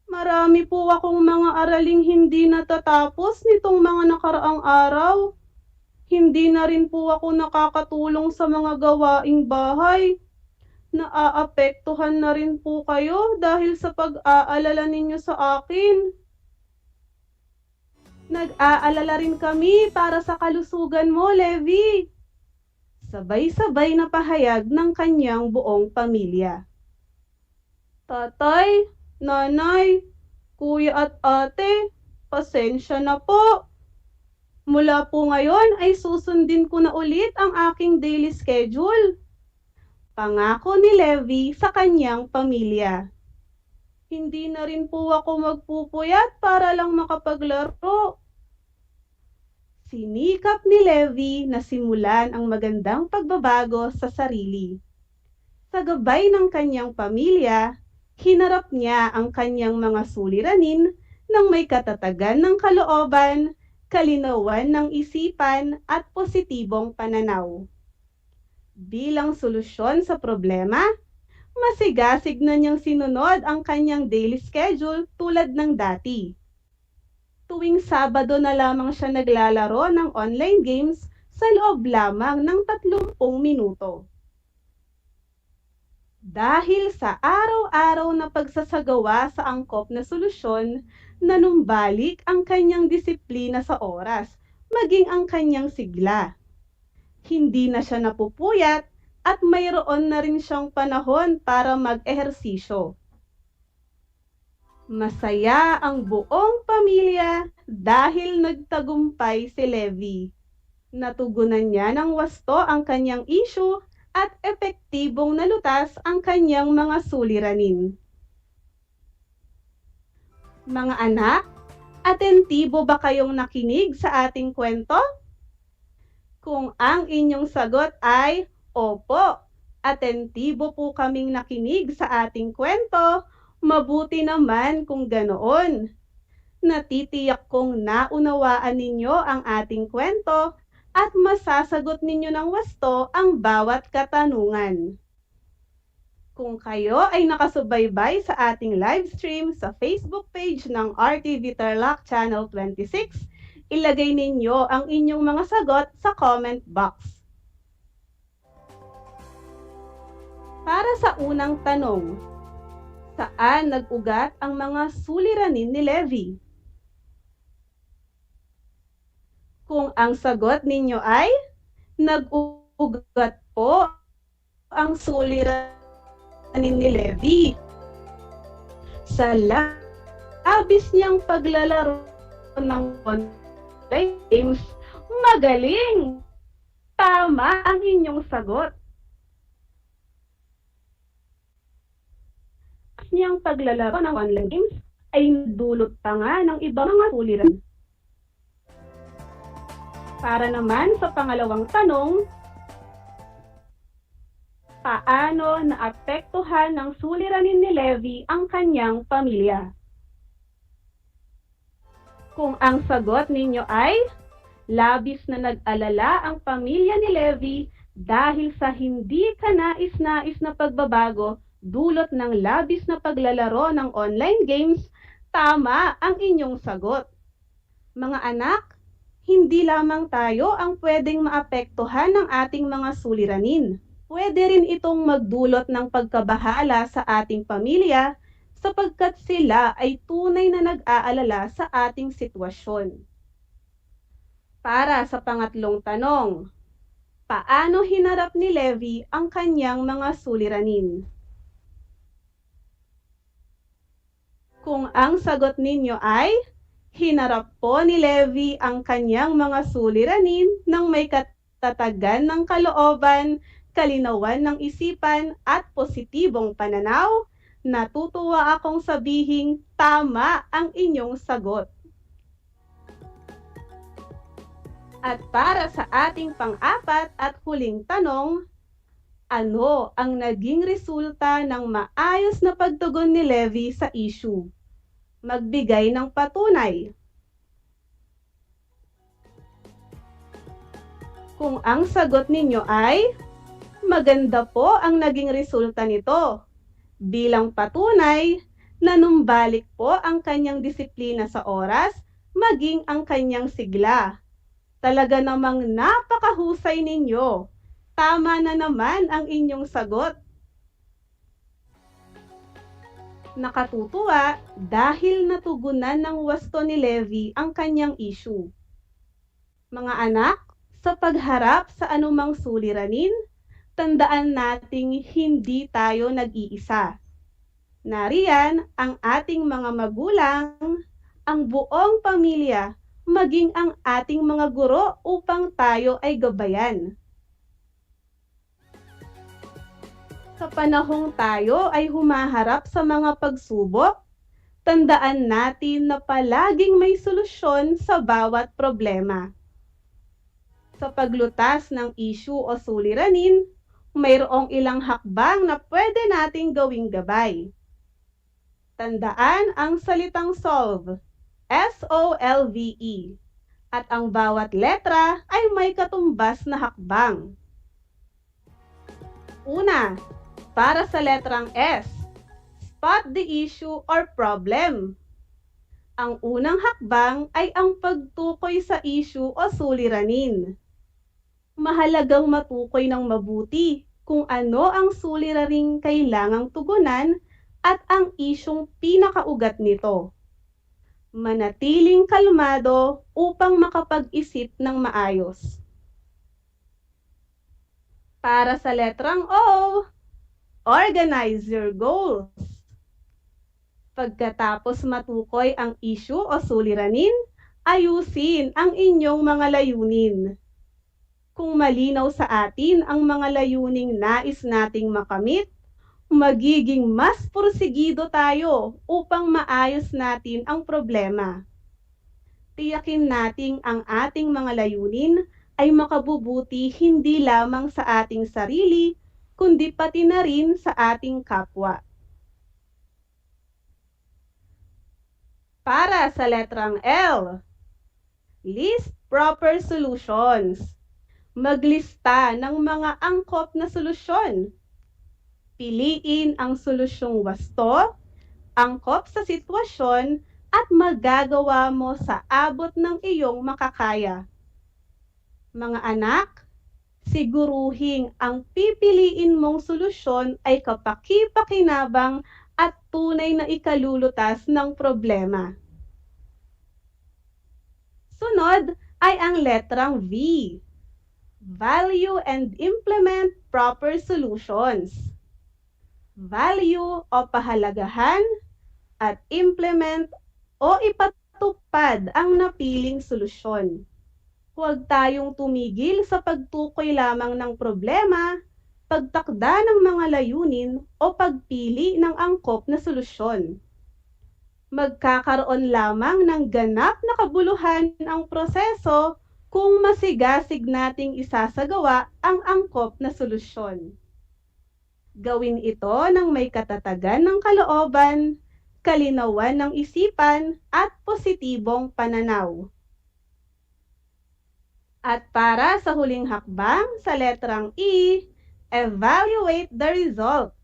Marami po akong mga araling hindi natatapos nitong mga nakaraang araw. Hindi na rin po ako nakakatulong sa mga gawaing bahay. Naaapektuhan na rin po kayo dahil sa pag-aalala ninyo sa akin. Nag-aalala rin kami para sa kalusugan mo, Levi. Sabay-sabay na pahayag ng kanyang buong pamilya. Tatay, nanay, kuya at ate, pasensya na po. Mula po ngayon ay susundin ko na ulit ang aking daily schedule. Pangako ni Levi sa kanyang pamilya. Hindi na rin po ako magpupuyat para lang makapaglaro. Sinikap ni Levi na simulan ang magandang pagbabago sa sarili. Sa gabay ng kanyang pamilya, hinarap niya ang kanyang mga suliranin ng may katatagan ng kalooban, kalinawan ng isipan at positibong pananaw. Bilang solusyon sa problema, masigasig na niyang sinunod ang kanyang daily schedule tulad ng dati. Tuwing Sabado na lamang siya naglalaro ng online games sa loob lamang ng 30 minuto. Dahil sa araw-araw na pagsasagawa sa angkop na solusyon, nanumbalik ang kanyang disiplina sa oras, maging ang kanyang sigla. Hindi na siya napupuyat at mayroon na rin siyang panahon para mag-ehersisyo. Masaya ang buong pamilya dahil nagtagumpay si Levi. Natugunan niya ng wasto ang kanyang issue at epektibong nalutas ang kanyang mga suliranin. Mga anak, atentibo ba kayong nakinig sa ating kwento? Kung ang inyong sagot ay opo, atentibo po kaming nakinig sa ating kwento, mabuti naman kung ganoon. Natitiyak kong naunawaan ninyo ang ating kwento at masasagot ninyo ng wasto ang bawat katanungan. Kung kayo ay nakasubaybay sa ating live stream sa Facebook page ng RTV Tarlac Channel 26, ilagay ninyo ang inyong mga sagot sa comment box. Para sa unang tanong, Saan nag-ugat ang mga suliranin ni Levi? Kung ang sagot ninyo ay nag-ugat po ang suliranin ni Levi sa labis niyang paglalaro ng online games, magaling! Tama ang inyong sagot. Niyang paglalaro ng online games ay dulot pa nga ng ibang mga suliran. Para naman sa pangalawang tanong, paano naapektuhan ng suliranin ni Levi ang kanyang pamilya? Kung ang sagot ninyo ay labis na nag-alala ang pamilya ni Levi dahil sa hindi kanais-nais na pagbabago dulot ng labis na paglalaro ng online games, tama ang inyong sagot. Mga anak, hindi lamang tayo ang pwedeng maapektuhan ng ating mga suliranin. Pwede rin itong magdulot ng pagkabahala sa ating pamilya sapagkat sila ay tunay na nag-aalala sa ating sitwasyon. Para sa pangatlong tanong, paano hinarap ni Levi ang kanyang mga suliranin? Kung ang sagot ninyo ay hinarap po ni Levi ang kanyang mga suliranin ng may katatagan ng kalooban, kalinawan ng isipan at positibong pananaw, natutuwa akong sabihing tama ang inyong sagot. At para sa ating pang-apat at huling tanong, ano ang naging resulta ng maayos na pagtugon ni Levi sa issue? Magbigay ng patunay. Kung ang sagot ninyo ay maganda po ang naging resulta nito. Bilang patunay, nanumbalik po ang kanyang disiplina sa oras, maging ang kanyang sigla. Talaga namang napakahusay ninyo. Tama na naman ang inyong sagot. Nakatutuwa dahil natugunan ng wasto ni Levi ang kanyang issue. Mga anak, sa pagharap sa anumang suliranin, tandaan nating hindi tayo nag-iisa. Nariyan ang ating mga magulang, ang buong pamilya, maging ang ating mga guro upang tayo ay gabayan. Sa panahong tayo ay humaharap sa mga pagsubok, tandaan natin na palaging may solusyon sa bawat problema. Sa paglutas ng issue o suliranin, mayroong ilang hakbang na pwede nating gawing gabay. Tandaan ang salitang solve, S-O-L-V-E, at ang bawat letra ay may katumbas na hakbang. Una, para sa letrang S, spot the issue or problem. Ang unang hakbang ay ang pagtukoy sa issue o suliranin. Mahalagang matukoy ng mabuti kung ano ang suliraning kailangang tugunan at ang isyong pinakaugat nito. Manatiling kalmado upang makapag-isip ng maayos. Para sa letrang O, organize your goals. Pagkatapos matukoy ang issue o suliranin, ayusin ang inyong mga layunin. Kung malinaw sa atin ang mga layuning nais nating makamit, magiging mas porsigido tayo upang maayos natin ang problema. Tiyakin nating ang ating mga layunin ay makabubuti hindi lamang sa ating sarili, kundi pati na rin sa ating kapwa. Para sa letrang L, list proper solutions. Maglista ng mga angkop na solusyon. Piliin ang solusyong wasto, angkop sa sitwasyon, at magagawa mo sa abot ng iyong makakaya. Mga anak, siguruhing ang pipiliin mong solusyon ay kapaki-pakinabang at tunay na ikalulutas ng problema. Sunod ay ang letrang V. Value and implement proper solutions. Value o pahalagahan at implement o ipatupad ang napiling solusyon. Huwag tayong tumigil sa pagtukoy lamang ng problema, pagtakda ng mga layunin o pagpili ng angkop na solusyon. Magkakaroon lamang ng ganap na kabuluhan ang proseso kung masigasig nating isasagawa ang angkop na solusyon. Gawin ito ng may katatagan ng kalooban, kalinawan ng isipan at positibong pananaw. At para sa huling hakbang sa letrang E, evaluate the result.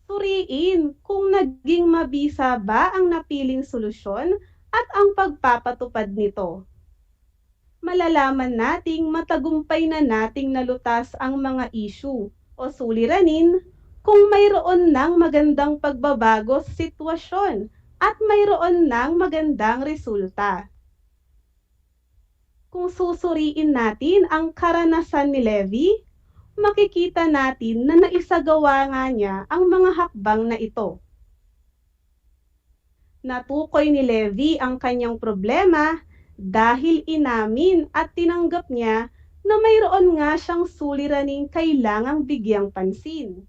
Suriin kung naging mabisa ba ang napiling solusyon at ang pagpapatupad nito. Malalaman nating matagumpay na nating nalutas ang mga issue o suliranin kung mayroon ng magandang pagbabago sa sitwasyon at mayroon ng magandang resulta. Kung susuriin natin ang karanasan ni Levi, makikita natin na naisagawa nga niya ang mga hakbang na ito. Natukoy ni Levi ang kanyang problema dahil inamin at tinanggap niya na mayroon nga siyang suliraning kailangang bigyang pansin.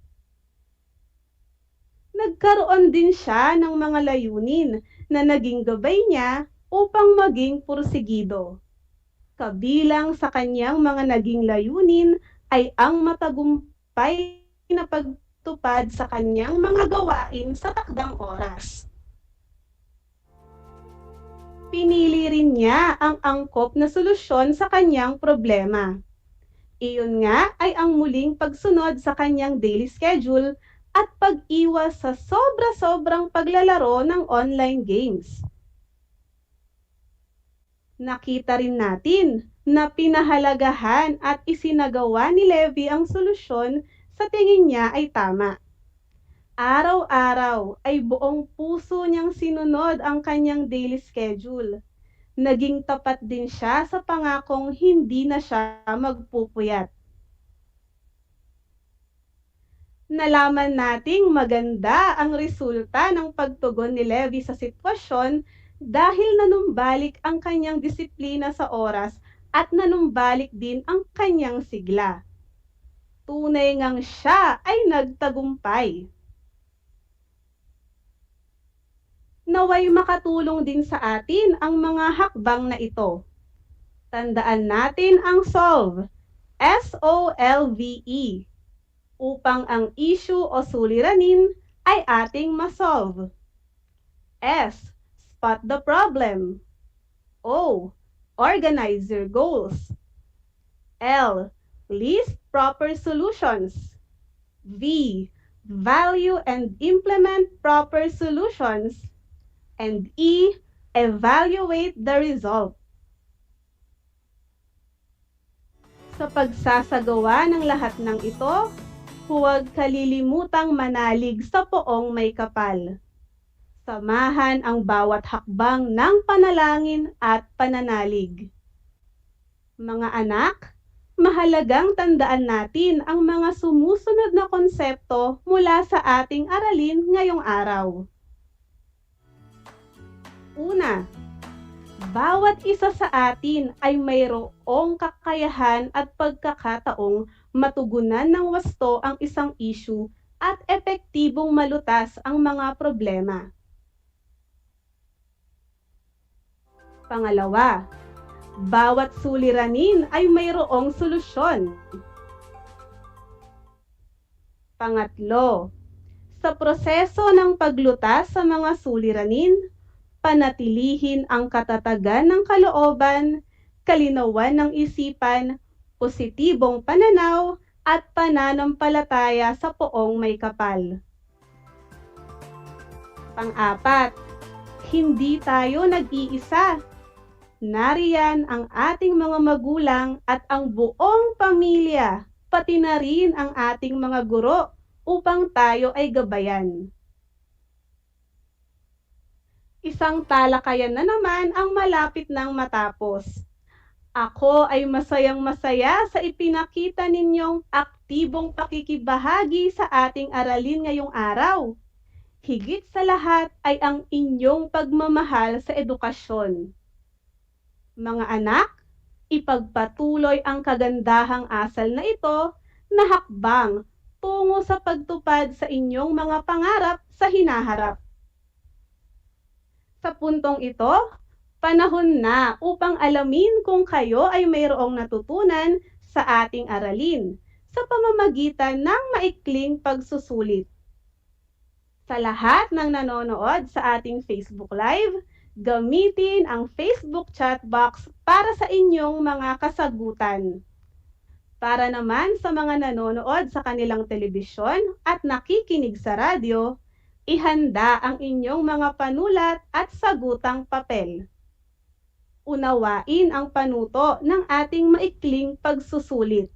Nagkaroon din siya ng mga layunin na naging gabay niya upang maging pursigido. Kabilang sa kanyang mga naging layunin ay ang matagumpay na pagtupad sa kanyang mga gawain sa takdang oras. Pinili rin niya ang angkop na solusyon sa kanyang problema. Iyon nga ay ang muling pagsunod sa kanyang daily schedule at pag-iwas sa sobra-sobrang paglalaro ng online games. Nakita rin natin na pinahalagahan at isinagawa ni Levi ang solusyon sa tingin niya ay tama. Araw-araw ay buong puso niyang sinunod ang kanyang daily schedule. Naging tapat din siya sa pangakong hindi na siya magpupuyat. Nalaman nating maganda ang resulta ng pagtugon ni Levi sa sitwasyon dahil nanumbalik ang kanyang disiplina sa oras at nanumbalik din ang kanyang sigla. Tunay ngang siya ay nagtagumpay. Naway makatulong din sa atin ang mga hakbang na ito. Tandaan natin ang solve, S-O-L-V-E, upang ang issue o suliranin ay ating masolve. S, spot the problem. O, organize your goals. L, list proper solutions. V, value and implement proper solutions. And E, evaluate the result. Sa pagsasagawa ng lahat ng ito, huwag kalilimutang manalig sa poong may kapal. Samahan ang bawat hakbang ng panalangin at pananalig. Mga anak, mahalagang tandaan natin ang mga sumusunod na konsepto mula sa ating aralin ngayong araw. Una, bawat isa sa atin ay mayroong kakayahan at pagkakataong matugunan ng wasto ang isang issue at epektibong malutas ang mga problema. Pangalawa, bawat suliranin ay mayroong solusyon. Pangatlo, sa proseso ng paglutas sa mga suliranin, panatilihin ang katatagan ng kalooban, kalinawan ng isipan, positibong pananaw, at pananampalataya sa poong may kapal. Pang-apat, hindi tayo nag-iisa. Nariyan ang ating mga magulang at ang buong pamilya, pati na rin ang ating mga guro upang tayo ay gabayan. Isang talakayan na naman ang malapit nang matapos. Ako ay masayang-masaya sa ipinakita ninyong aktibong pakikibahagi sa ating aralin ngayong araw. Higit sa lahat ay ang inyong pagmamahal sa edukasyon. Mga anak, ipagpatuloy ang kagandahang asal na ito na hakbang tungo sa pagtupad sa inyong mga pangarap sa hinaharap. Sa puntong ito, panahon na upang alamin kung kayo ay mayroong natutunan sa ating aralin sa pamamagitan ng maikling pagsusulit. Sa lahat ng nanonood sa ating Facebook Live, gamitin ang Facebook chat box para sa inyong mga kasagutan. Para naman sa mga nanonood sa kanilang telebisyon at nakikinig sa radyo, ihanda ang inyong mga panulat at sagutang papel. Unawain ang panuto ng ating maikling pagsusulit.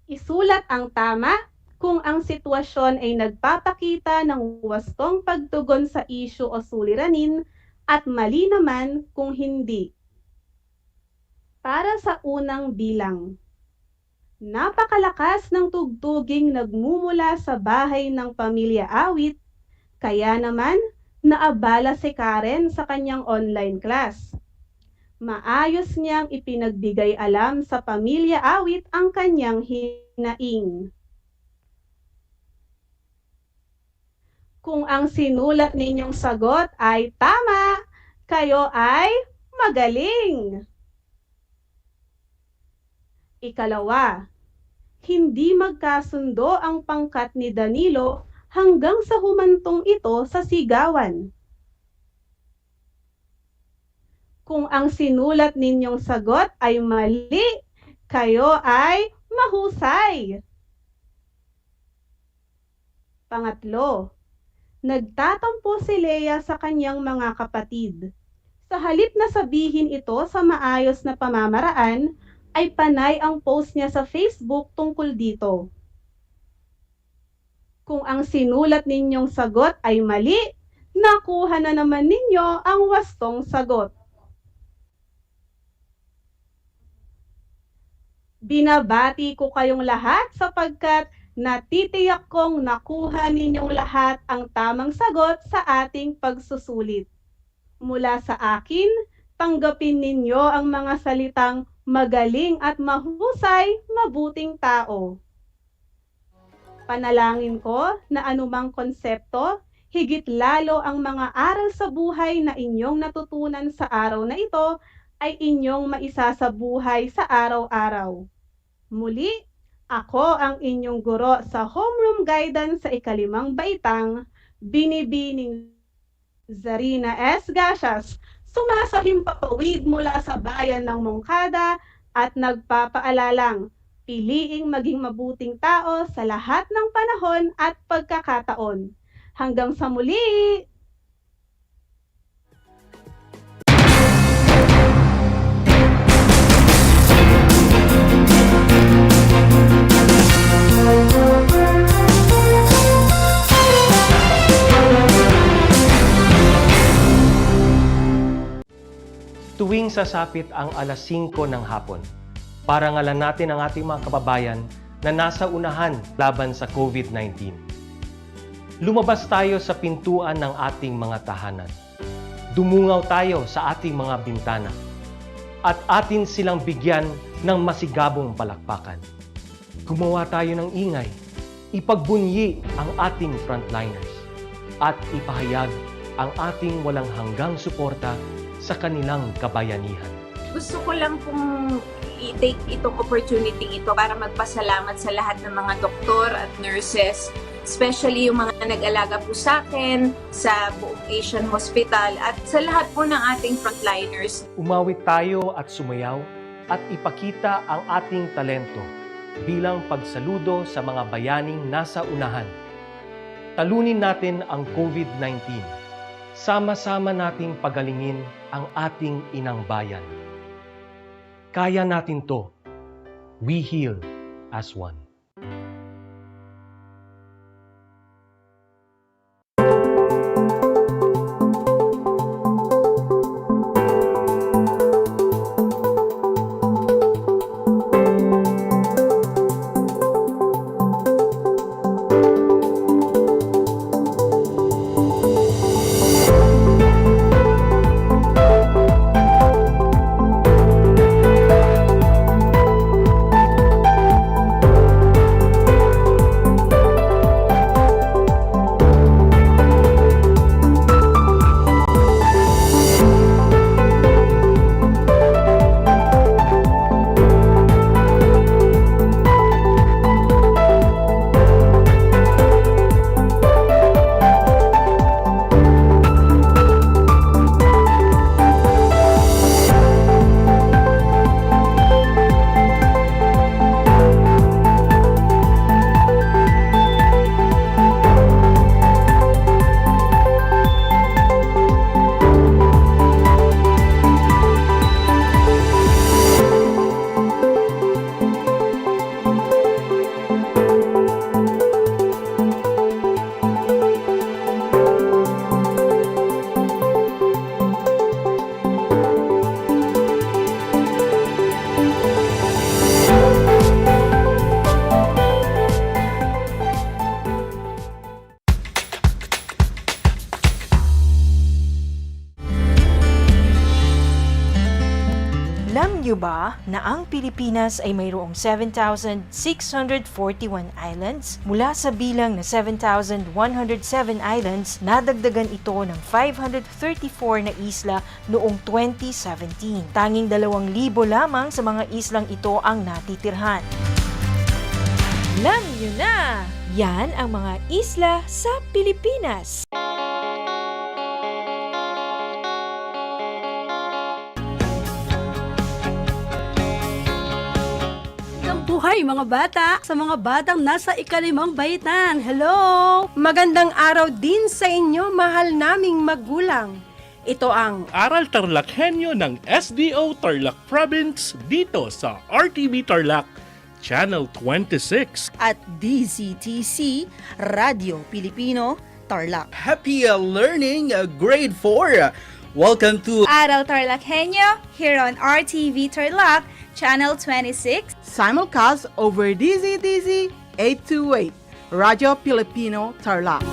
Isulat ang tama kung ang sitwasyon ay nagpapakita ng wastong pagtugon sa isyu o suliranin at mali naman kung hindi. Para sa unang bilang. Napakalakas ng tugtuging nagmumula sa bahay ng pamilya Awit, kaya naman naabala si Karen sa kanyang online class. Maayos niyang ipinagbigay alam sa pamilya Awit ang kanyang hinaing. Kung ang sinulat ninyong sagot ay tama, kayo ay magaling. Ikalawa, hindi magkasundo ang pangkat ni Danilo hanggang sa humantong ito sa sigawan. Kung ang sinulat ninyong sagot ay mali, kayo ay mahusay. Pangatlo, nagtatampo si Leia sa kanyang mga kapatid. Sa halip na sabihin ito sa maayos na pamamaraan, ay panay ang post niya sa Facebook tungkol dito. Kung ang sinulat ninyong sagot ay mali, nakuha na naman ninyo ang wastong sagot. Binabati ko kayong lahat sapagkat natitiyak kong nakuha ninyong lahat ang tamang sagot sa ating pagsusulit. Mula sa akin, tanggapin ninyo ang mga salitang magaling at mahusay, mabuting tao. Panalangin ko na anumang konsepto, higit lalo ang mga aral sa buhay na inyong natutunan sa araw na ito ay inyong maisasabuhay sa araw-araw. Muli, ako ang inyong guro sa homeroom guidance sa ikalimang baitang, Binibining Zarina S. Gasias, sumasahimpapawid mula sa bayan ng Mongkada at nagpapaalalang piliing maging mabuting tao sa lahat ng panahon at pagkakataon. Hanggang sa muli! Tuwing sasapit ang alas 5 ng hapon, parangalan natin ang ating mga kababayan na nasa unahan laban sa COVID-19. Lumabas tayo sa pintuan ng ating mga tahanan. Dumungaw tayo sa ating mga bintana. At atin silang bigyan ng masigabong palakpakan. Gumawa tayo ng ingay. Ipagbunyi ang ating frontliners. At ipahayag ang ating walang hanggang suporta sa kanilang kabayanihan. Gusto ko lang pong i-take itong opportunity ito para magpasalamat sa lahat ng mga doktor at nurses, especially yung mga nag-alaga po sa akin, sa buong Asian Hospital at sa lahat po ng ating frontliners. Umawit tayo at sumayaw at ipakita ang ating talento bilang pagsaludo sa mga bayaning nasa unahan. Talunin natin ang COVID-19. Sama-sama nating pagalingin ang ating inang bayan. Kaya natin to. We heal as one. ba na ang Pilipinas ay mayroong 7,641 islands? Mula sa bilang na 7,107 islands, nadagdagan ito ng 534 na isla noong 2017. Tanging 2,000 lamang sa mga islang ito ang natitirhan. Alam nyo na! Yan ang mga isla sa Pilipinas. Buhay mga bata, sa mga batang nasa ikalimang baitan. Hello! Magandang araw din sa inyo, mahal naming magulang. Ito ang Aral TarlakHenyo ng SDO Tarlac Province dito sa RTV Tarlac, Channel 26. At DZTC, Radio Pilipino, Tarlac. Happy learning, grade 4. Welcome to Aral TarlakHenyo here on RTV Tarlac, Channel 26. Simulcast over DZTZ 828, Radio Filipino Tarlac.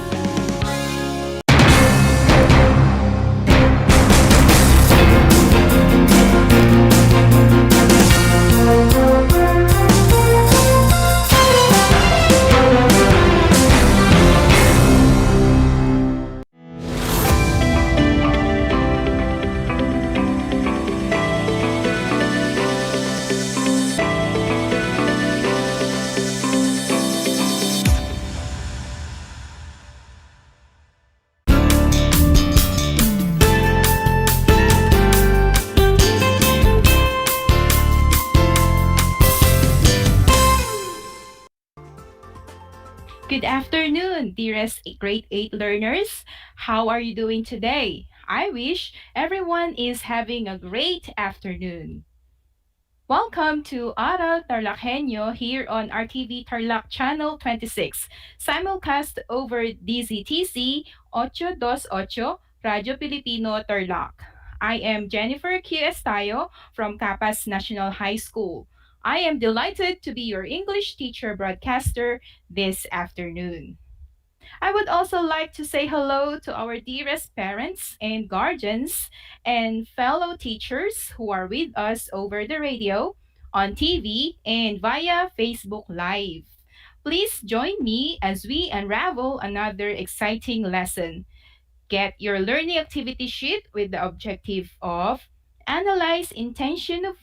Good afternoon, dearest grade 8 learners. How are you doing today? I wish everyone is having a great afternoon. Welcome to Aral TarlakHenyo here on RTV Tarlac Channel 26, simulcast over DZTC 828 Radio Filipino Tarlac. I am Jennifer Q. Estayo from Capas National High School. I am delighted to be your English teacher broadcaster this afternoon. I would also like to say hello to our dearest parents and guardians and fellow teachers who are with us over the radio, on TV, and via Facebook Live. Please join me as we unravel another exciting lesson. Get your learning activity sheet with the objective of analyze intention of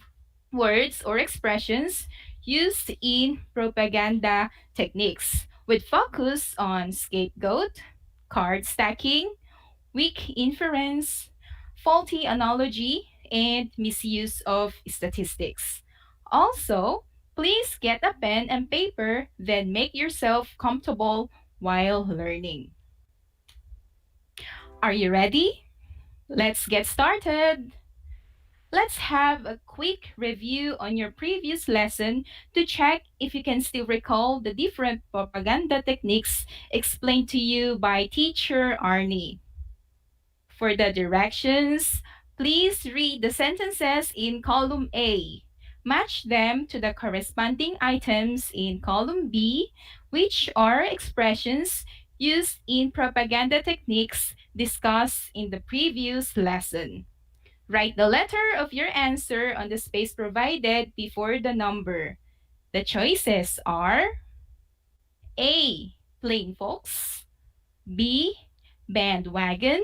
words or expressions used in propaganda techniques with focus on scapegoat, card stacking, weak inference, faulty analogy, and misuse of statistics. Also, please get a pen and paper, then make yourself comfortable while learning. Are you ready? Let's get started. Let's have a quick review on your previous lesson to check if you can still recall the different propaganda techniques explained to you by teacher Arnie. For the directions, please read the sentences in column A. Match them to the corresponding items in column B, which are expressions used in propaganda techniques discussed in the previous lesson. Write the letter of your answer on the space provided before the number. The choices are A. Plain folks, B. Bandwagon,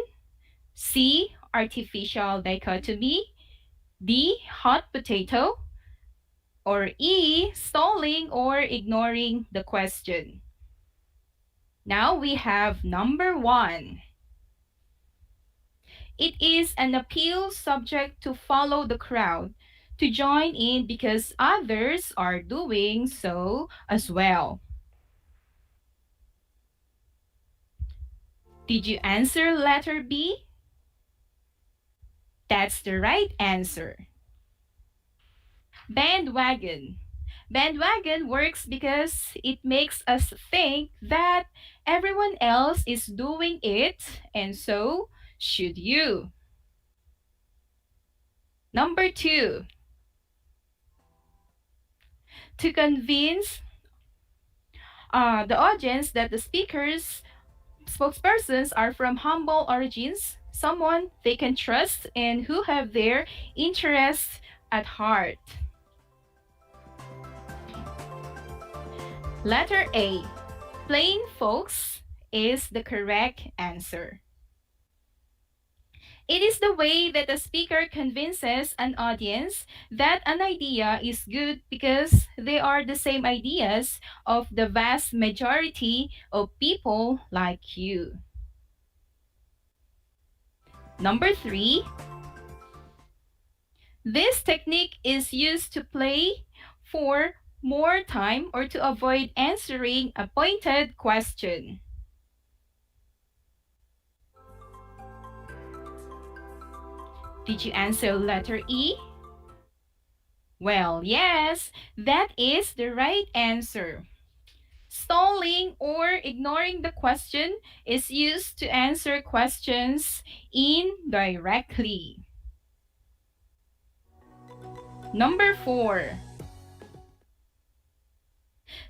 C. Artificial dichotomy, D. Hot potato, or E. Stalling or ignoring the question. Now we have number 1. It is an appeal subject to follow the crowd, to join in because others are doing so as well. Did you answer letter B? That's the right answer. Bandwagon. Bandwagon works because it makes us think that everyone else is doing it, and so should you. Number 2. To convince the audience that the spokespersons are from humble origins, someone they can trust and who have their interests at heart? Letter A. Plain folks is the correct answer. It is the way that the speaker convinces an audience that an idea is good because they are the same ideas of the vast majority of people like you. Number 3. This technique is used to play for more time or to avoid answering a pointed question. Did you answer letter E? Well, yes, that is the right answer. Stalling or ignoring the question is used to answer questions indirectly. Number 4.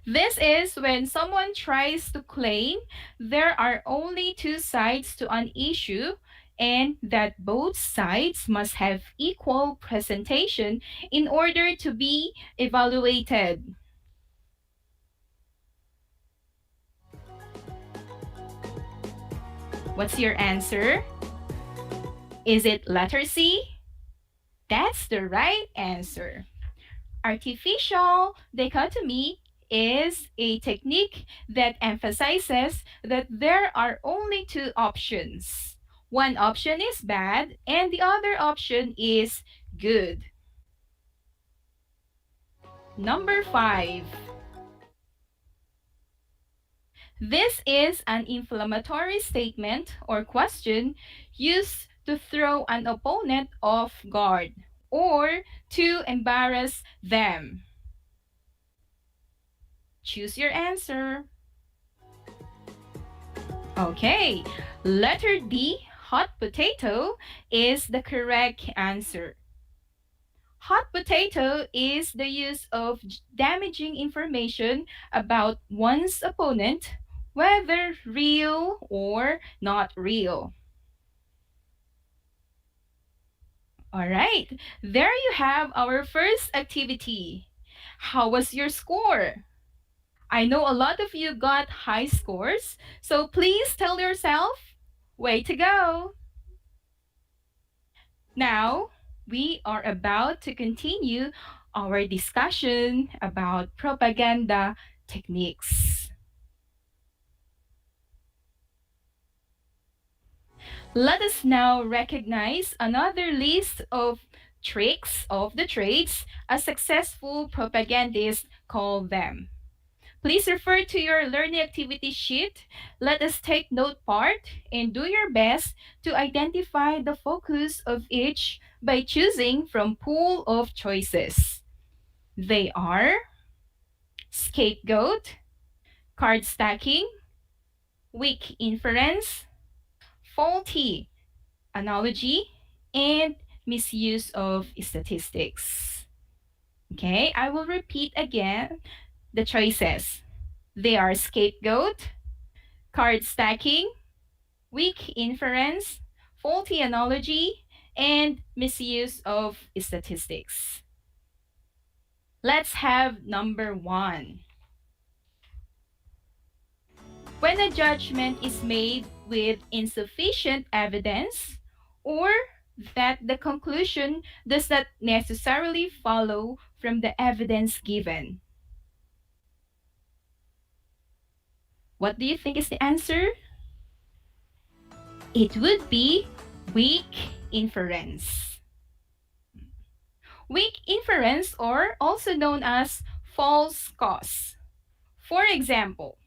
This is when someone tries to claim there are only two sides to an issue and that both sides must have equal presentation in order to be evaluated. What's your answer? Is it letter C? That's the right answer. Artificial dichotomy is a technique that emphasizes that there are only two options. One option is bad and the other option is good. Number 5. This is an inflammatory statement or question used to throw an opponent off guard or to embarrass them. Choose your answer. Okay, letter D, hot potato, is the correct answer. Hot potato is the use of damaging information about one's opponent, whether real or not real. All right, there you have our first activity. How was your score? I know a lot of you got high scores, so please tell yourself, way to go! Now, we are about to continue our discussion about propaganda techniques. Let us now recognize another list of tricks of the trades a successful propagandist called them. Please refer to your learning activity sheet. Let us take note part and do your best to identify the focus of each by choosing from pool of choices. They are scapegoat, card stacking, weak inference, faulty analogy, and misuse of statistics. Okay, I will repeat again the choices. They are scapegoat, card stacking, weak inference, faulty analogy, and misuse of statistics. Let's have number 1. When a judgment is made with insufficient evidence or that the conclusion does not necessarily follow from the evidence given. What do you think is the answer? It would be weak inference. Weak inference, or also known as false cause. For example,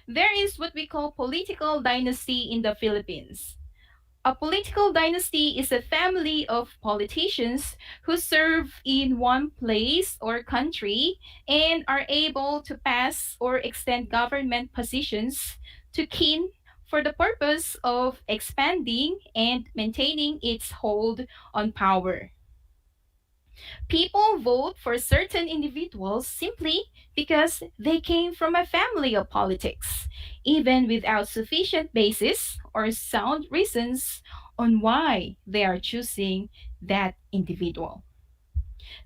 there is what we call political dynasty in the Philippines. A political dynasty is a family of politicians who serve in one place or country and are able to pass or extend government positions to kin for the purpose of expanding and maintaining its hold on power. People vote for certain individuals simply because they came from a family of politics, even without sufficient basis or sound reasons on why they are choosing that individual.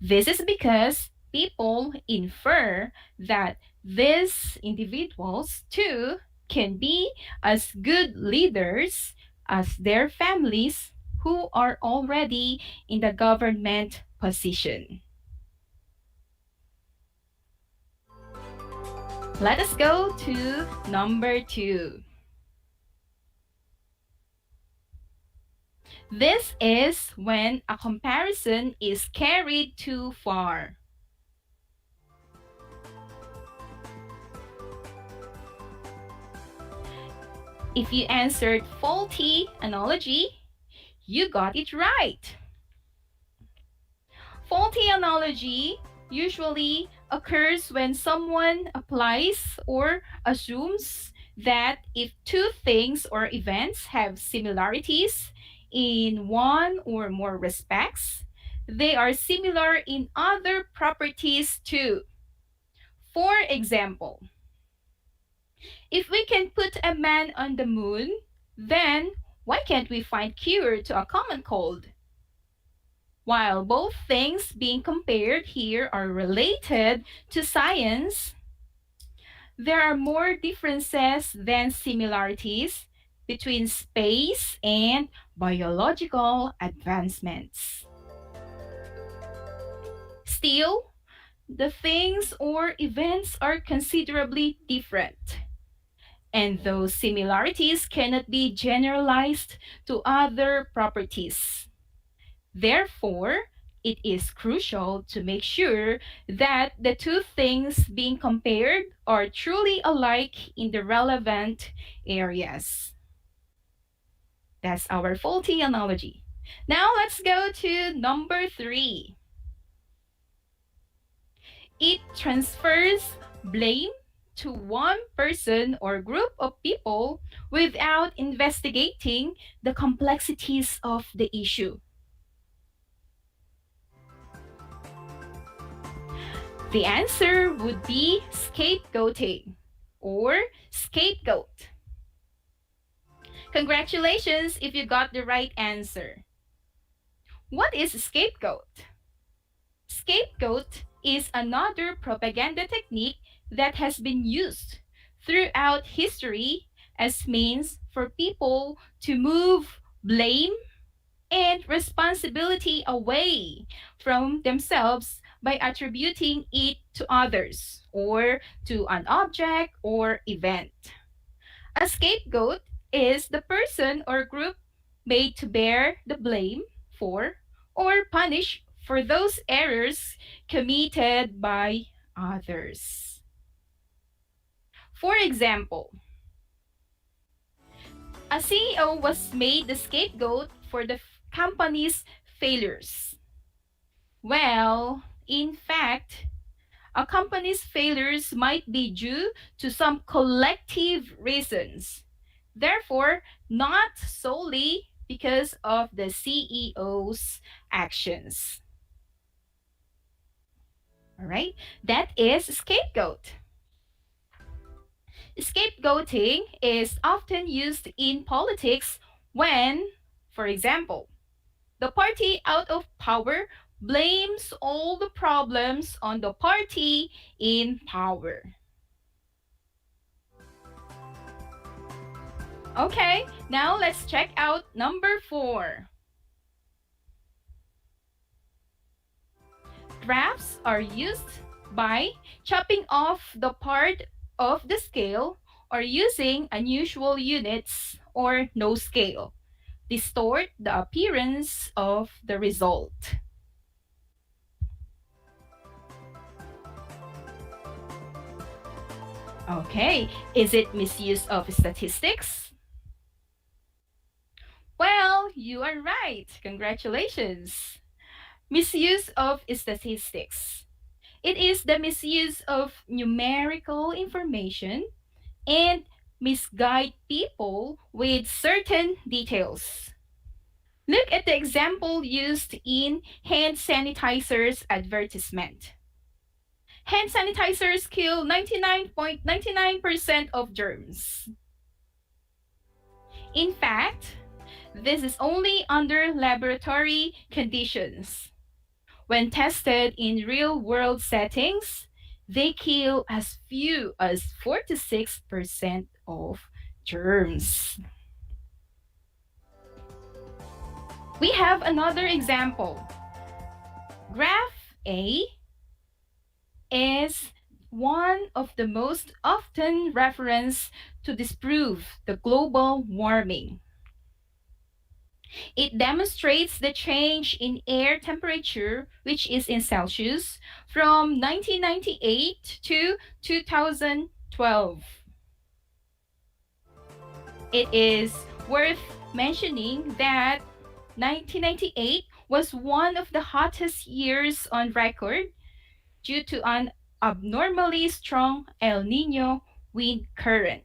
This is because people infer that these individuals too can be as good leaders as their families who are already in the government position. Let us go to number 2. This is when a comparison is carried too far. If you answered faulty analogy, you got it right. Faulty analogy usually occurs when someone applies or assumes that if two things or events have similarities in one or more respects, they are similar in other properties too. For example, if we can put a man on the moon, then why can't we find cure to a common cold? While both things being compared here are related to science, there are more differences than similarities between space and biological advancements. Still, the things or events are considerably different, and those similarities cannot be generalized to other properties. Therefore, it is crucial to make sure that the two things being compared are truly alike in the relevant areas. That's our faulty analogy. Now let's go to number 3. It transfers blame to one person or group of people without investigating the complexities of the issue. The answer would be scapegoating or scapegoat. Congratulations if you got the right answer. What is scapegoat? Scapegoat is another propaganda technique that has been used throughout history as means for people to move blame and responsibility away from themselves by attributing it to others or to an object or event. A scapegoat is the person or group made to bear the blame for or punish for those errors committed by others. For example, a CEO was made the scapegoat for the company's failures. Well, in fact, a company's failures might be due to some collective reasons. Therefore, not solely because of the CEO's actions. All right, that is scapegoat. Scapegoating is often used in politics when, for example, the party out of power blames all the problems on the party in power. Okay, now let's check out number 4. Graphs are used by chopping off the part of the scale or using unusual units or no scale. Distort the appearance of the result. Okay, is it misuse of statistics? Well, you are right. Congratulations. Misuse of statistics. It is the misuse of numerical information and misguide people with certain details. Look at the example used in hand sanitizers advertisement. Hand sanitizers kill 99.99% of germs. In fact, this is only under laboratory conditions. When tested in real-world settings, they kill as few as 46% of germs. We have another example. Graph A is one of the most often referenced to disprove the global warming. It demonstrates the change in air temperature, which is in Celsius, from 1998 to 2012. It is worth mentioning that 1998 was one of the hottest years on record due to an abnormally strong El Nino wind current.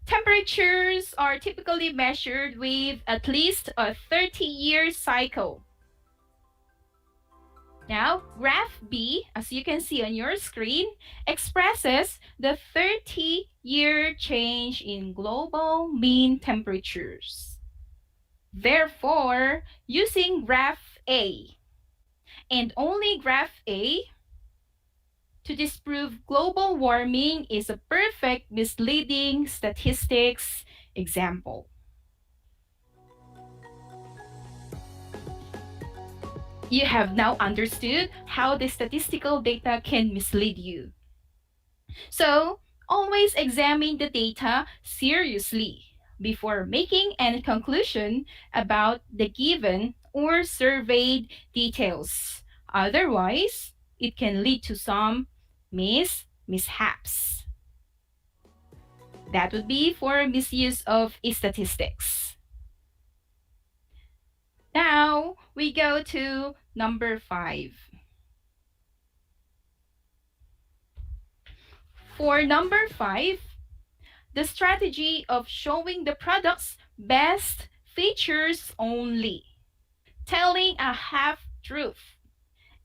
Temperatures are typically measured with at least a 30-year cycle. Now, graph B, as you can see on your screen, expresses the 30-year change in global mean temperatures. Therefore, using graph A, and only graph A, to disprove global warming is a perfect misleading statistics example. You have now understood how the statistical data can mislead you. So, always examine the data seriously before making any conclusion about the given or surveyed details. Otherwise, it can lead to some mishaps. That would be for misuse of statistics. Now, we go to number 5. For number 5, the strategy of showing the product's best features only, telling a half-truth,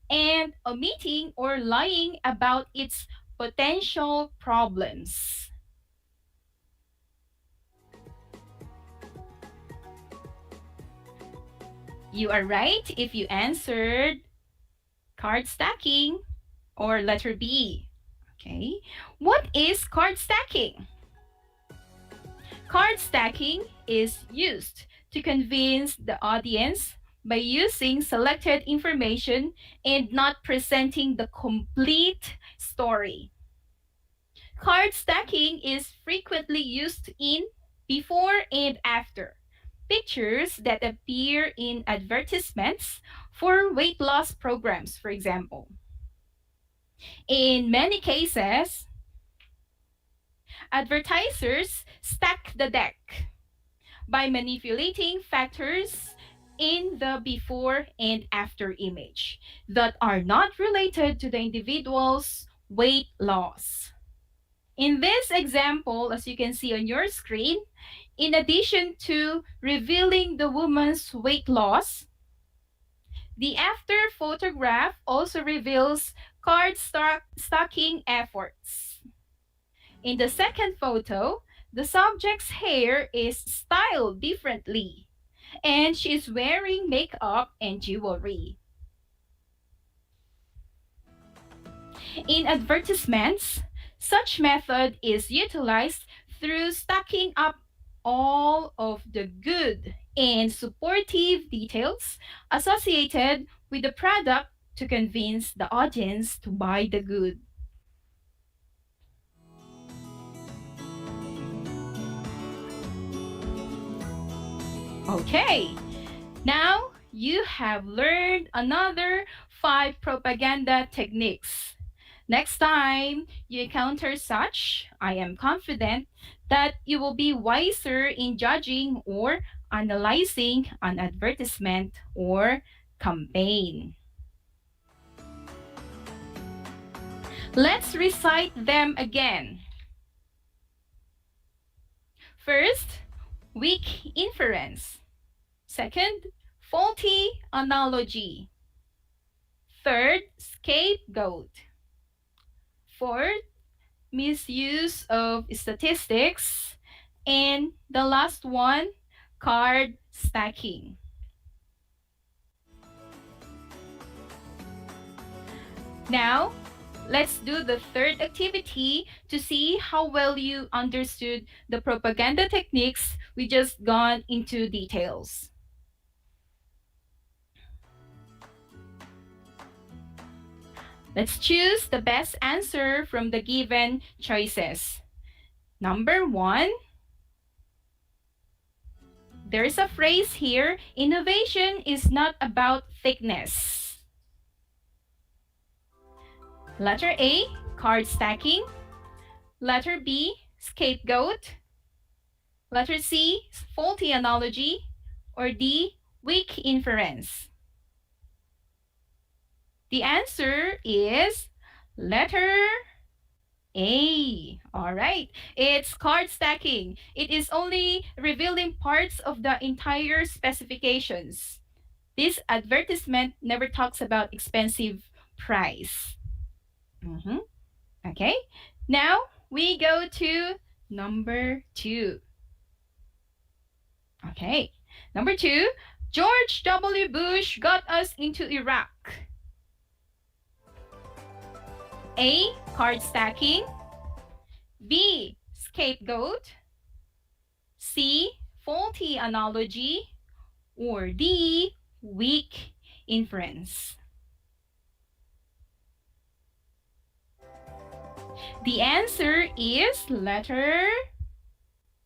and omitting or lying about its potential problems. You are right if you answered card stacking or letter B. Okay, what is card stacking? Card stacking is used to convince the audience by using selected information and not presenting the complete story. Card stacking is frequently used in before and after pictures that appear in advertisements for weight loss programs, for example. In many cases, advertisers stack the deck by manipulating factors in the before and after image that are not related to the individual's weight loss. In this example, as you can see on your screen, in addition to revealing the woman's weight loss, the after photograph also reveals card stacking efforts. In the second photo, the subject's hair is styled differently, and she is wearing makeup and jewelry. In advertisements, such method is utilized through stacking up all of the good and supportive details associated with the product to convince the audience to buy the good. Okay, now you have learned another 5 propaganda techniques. Next time you encounter such, I am confident that you will be wiser in judging or analyzing an advertisement or campaign. Let's recite them again. First, weak inference. Second, faulty analogy. Third, scapegoat. Fourth, misuse of statistics. And the last one, card stacking. Now, let's do the third activity to see how well you understood the propaganda techniques we just gone into details. Let's choose the best answer from the given choices. Number 1, there's a phrase here, innovation is not about thickness. Letter A, card stacking. Letter B, scapegoat. Letter C, faulty analogy. Or D, weak inference. The answer is letter A. All right. It's card stacking. It is only revealing parts of the entire specifications. This advertisement never talks about expensive price. Okay. Now we go to number 2. Okay. Number 2, George W. Bush got us into Iraq. A, card stacking. B, scapegoat. C, faulty analogy. Or D, weak inference. The answer is letter...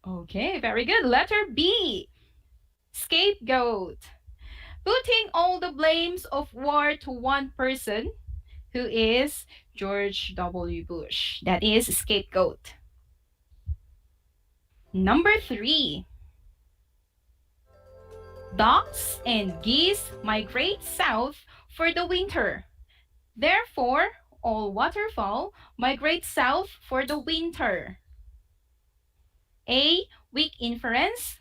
Okay, very good. Letter B, scapegoat. Putting all the blames of war to one person, who is George W. Bush. That is scapegoat. Number 3. Ducks and geese migrate south for the winter. Therefore, all waterfowl migrate south for the winter. A, weak inference.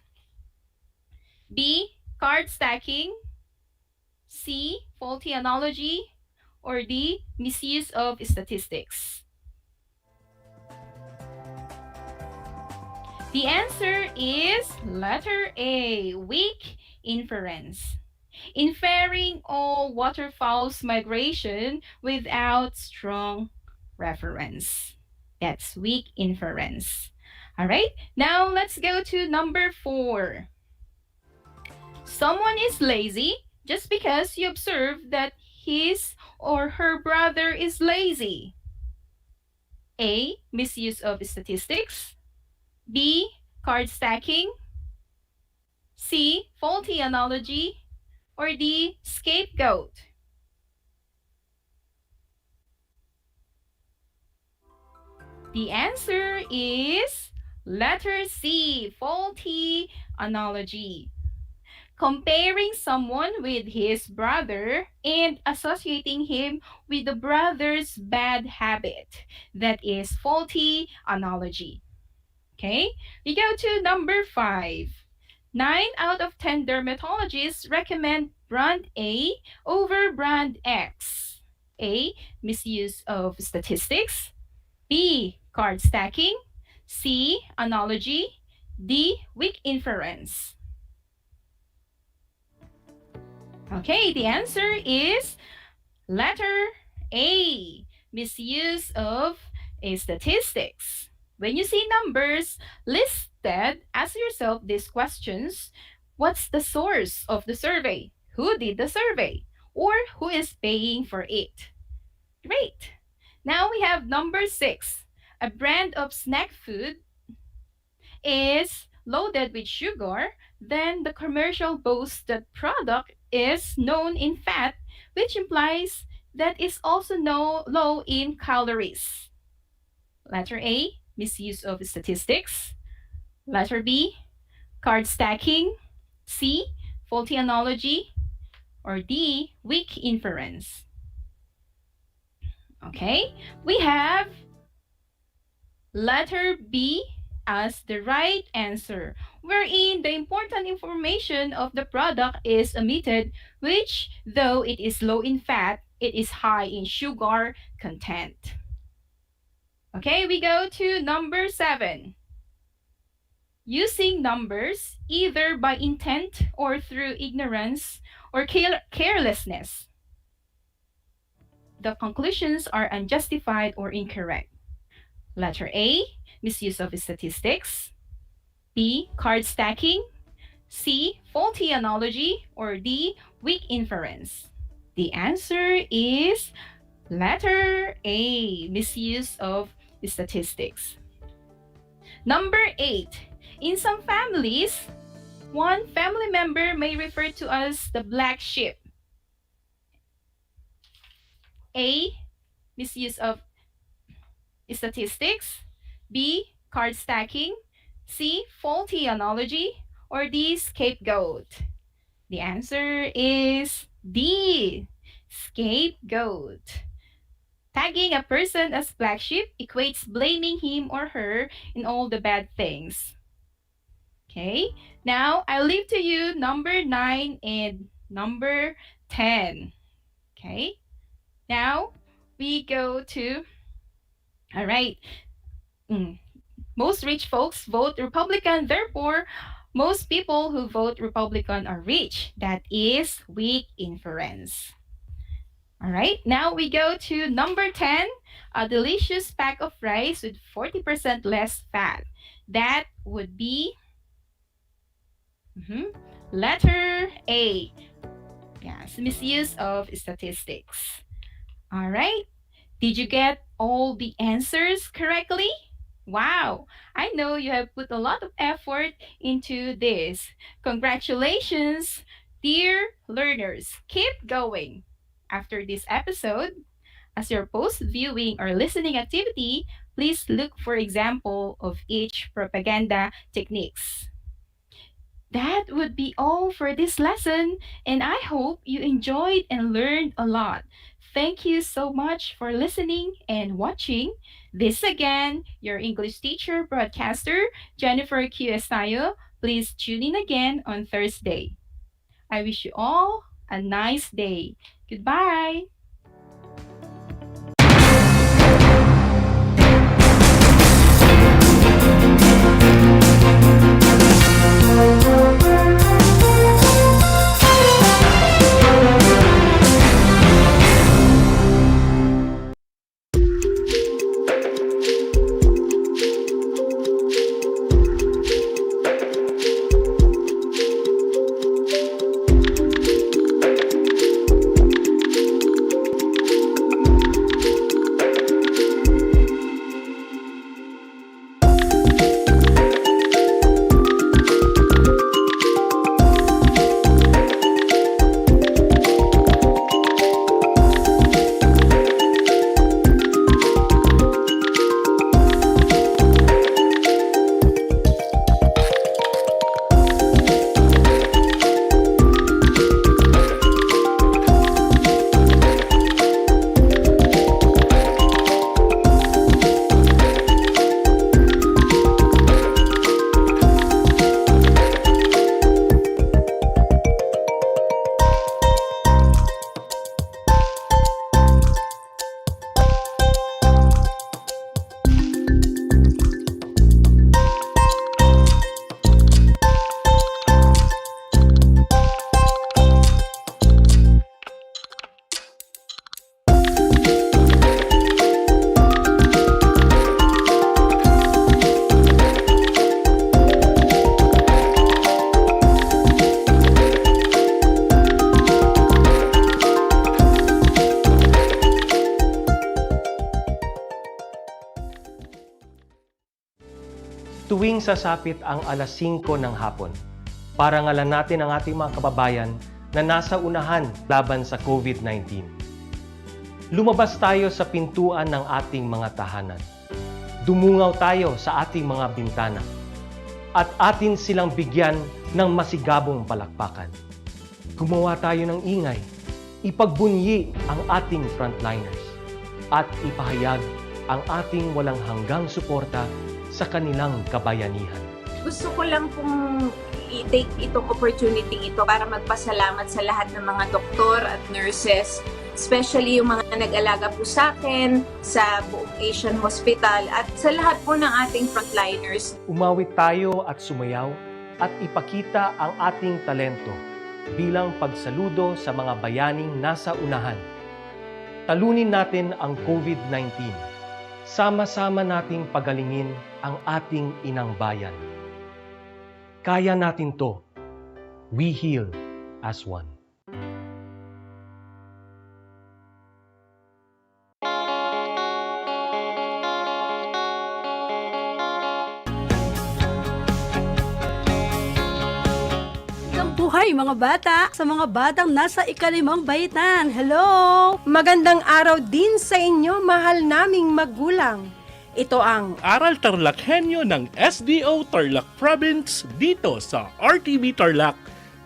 B, card stacking. C, faulty analogy. Or D, misuse of statistics. The answer is letter A, weak inference. Inferring all waterfowl's migration without strong reference. That's weak inference. All right, now let's go to number 4. Someone is lazy just because you observe that his or her brother is lazy. A, misuse of statistics. B, card stacking. C, faulty analogy. Or D, scapegoat. The answer is letter C, faulty analogy. Comparing someone with his brother and associating him with the brother's bad habit. That is faulty analogy. Okay, we go to number 5. 9 out of 10 dermatologists recommend brand A over brand X. A, misuse of statistics. B, card stacking. C, analogy. D, weak inference. Okay, the answer is letter A, misuse of statistics. When you see numbers listed, ask yourself these questions. What's the source of the survey? Who did the survey? Or who is paying for it? Great. Now we have number 6. A brand of snack food is loaded with sugar, then the commercial boasts that product is known in fat, which implies that it's also low in calories. Letter A, misuse of statistics. Letter B, card stacking. C, faulty analogy. Or D, weak inference. Okay, we have letter B as the right answer, wherein the important information of the product is omitted, which, though it is low in fat, it is high in sugar content. Okay, we go to number 7. Using numbers either by intent or through ignorance or carelessness. the conclusions are unjustified or incorrect? Letter A, misuse of statistics. B, card stacking. C, faulty analogy. Or D, weak inference. The answer is letter A, misuse of statistics. Number 8, in some families, one family member may refer to as the black sheep. A, misuse of statistics. B, card stacking. C, faulty analogy. Or D, scapegoat. The answer is D, scapegoat. Tagging a person as black sheep equates blaming him or her in all the bad things. Okay, now I leave to you number 9 and number 10. Okay, now we go to, all right, most rich folks vote Republican, therefore, most people who vote Republican are rich. That is weak inference. All right, now we go to number 10, a delicious pack of rice with 40% less fat. That would be letter A. Yes, misuse of statistics. All right, did you get all the answers correctly? Wow, I know you have put a lot of effort into this. Congratulations, dear learners. Keep going. After this episode, as your post-viewing or listening activity, please look for example of each propaganda techniques. That would be all for this lesson, and I hope you enjoyed and learned a lot. Thank you so much for listening and watching. This again, your English teacher broadcaster, Jennifer Q. Estayo. Please tune in again on Thursday. I wish you all a nice day. Goodbye. Tuwing sasapit ang alas 5 ng hapon, parangalan natin ang ating mga kababayan na nasa unahan laban sa COVID-19. Lumabas tayo sa pintuan ng ating mga tahanan. Dumungaw tayo sa ating mga bintana. At atin silang bigyan ng masigabong palakpakan. Gumawa tayo ng ingay, ipagbunyi ang ating frontliners, at ipahayag ang ating walang hanggang suporta sa kanilang kabayanihan. Gusto ko lang pong i-take itong opportunity ito para magpasalamat sa lahat ng mga doktor at nurses, especially yung mga nag-alaga po sa akin, sa buong Asian Hospital, at sa lahat po ng ating frontliners. Umawit tayo at sumayaw at ipakita ang ating talento bilang pagsaludo sa mga bayaning nasa unahan. Talunin natin ang COVID-19. Sama-sama nating pagalingin ang ating inang bayan. Kaya natin to. We heal as one. Buhay mga bata, sa mga batang nasa ikalimang baitan. Hello! Magandang araw din sa inyo, mahal naming magulang. Ito ang Aral TarlakHenyo ng SDO Tarlac Province dito sa RTV Tarlac,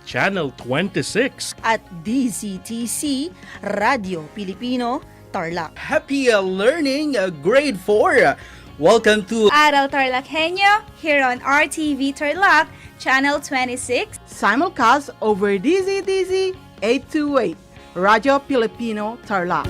Channel 26. At DZTC, Radio Pilipino, Tarlac. Happy learning, grade 4. Welcome to Aral TarlakHenyo here on RTV Tarlac, Channel 26. Simulcast over DZTZ 828, Radio Pilipino, Tarlac.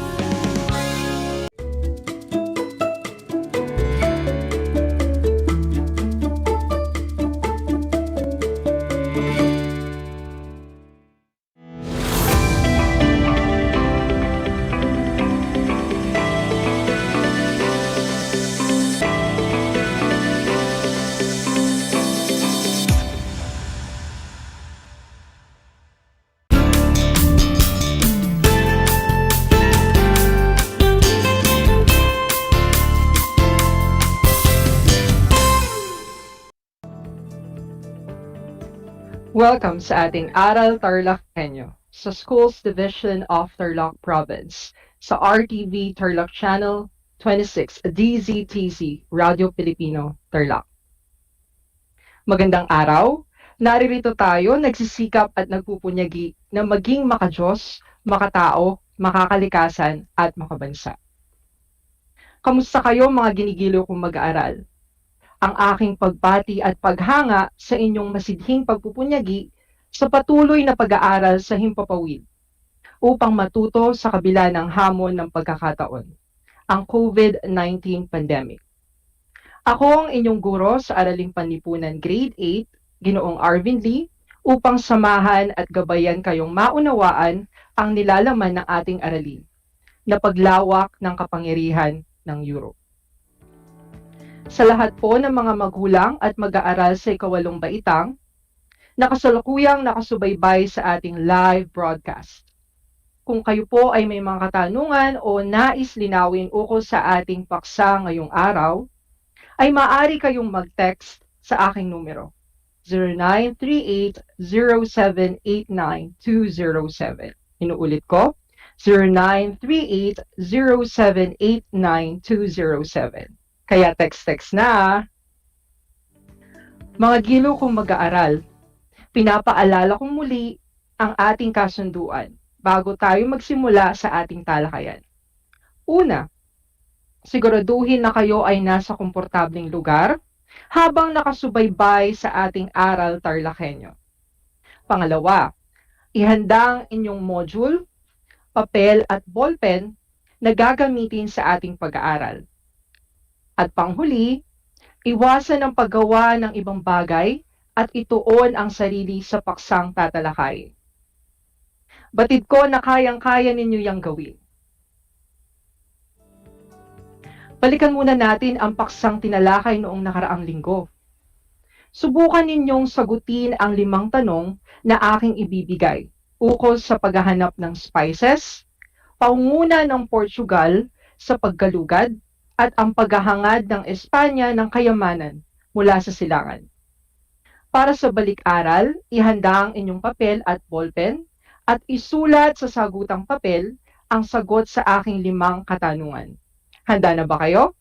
Welcome sa ating Aral TarlakHenyo sa Schools Division of Tarlac Province sa RTV Tarlac Channel 26 DZTC Radio Pilipino Tarlac. Magandang araw! Naririto tayo nagsisikap at nagpupunyagi na maging makadiyos, makatao, makakalikasan at makabansa. Kamusta kayo mga ginigiliw kong mag-aaral? Ang aking pagbati at paghanga sa inyong masidhing pagpupunyagi sa patuloy na pag-aaral sa himpapawid upang matuto sa kabila ng hamon ng pagkakataon, ang COVID-19 pandemic. Ako ang inyong guro sa Araling Panlipunan Grade 8, Ginoong Arvin Lee, upang samahan at gabayan kayong maunawaan ang nilalaman ng ating aralin na paglawak ng kapangyarihan ng Europe. Sa lahat po ng mga magulang at mag-aaral sa ikawalong baitang, nakasalukuyang nakasubaybay sa ating live broadcast. Kung kayo po ay may mga katanungan o nais linawin ukol sa ating paksa ngayong araw, ay maaari kayong mag-text sa aking numero, 0938-0789-207. Inuulit ko, 0938-0789-207. Kaya text na. Mga gilo kong mag-aaral, pinapaalala kong muli ang ating kasunduan bago tayo magsimula sa ating talakayan. Una, siguraduhin na kayo ay nasa komportableng lugar habang nakasubaybay sa ating Aral TarlakHenyo. Pangalawa, ihanda ang inyong module, papel at ballpen na gagamitin sa ating pag-aaral. At panghuli, iwasan ang paggawa ng ibang bagay at ituon ang sarili sa paksang tatalakayin. Batid ko na kayang-kaya ninyo yang gawin. Balikan muna natin ang paksang tinalakay noong nakaraang linggo. Subukan ninyong sagutin ang 5 tanong na aking ibibigay ukol sa paghahanap ng spices, pangunguna ng Portugal sa paggalugad, at ang paghahangad ng Espanya ng kayamanan mula sa silangan. Para sa balik-aral, ihanda ang inyong papel at ballpen at isulat sa sagutang papel ang sagot sa aking 5 katanungan. Handa na ba kayo?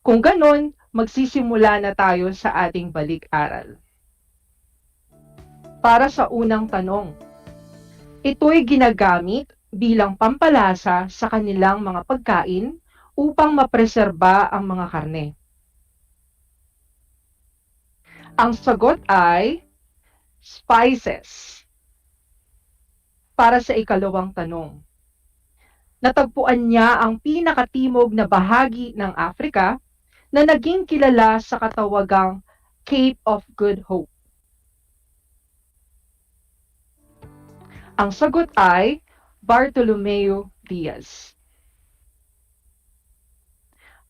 Kung ganon, magsisimula na tayo sa ating balik-aral. Para sa unang tanong, ito'y ginagamit bilang pampalasa sa kanilang mga pagkain upang mapreserba ang mga karne. Ang sagot ay spices. Para sa ikalawang tanong, natagpuan niya ang pinakatimog na bahagi ng Africa na naging kilala sa katawagang Cape of Good Hope. Ang sagot ay Bartolomeo Diaz.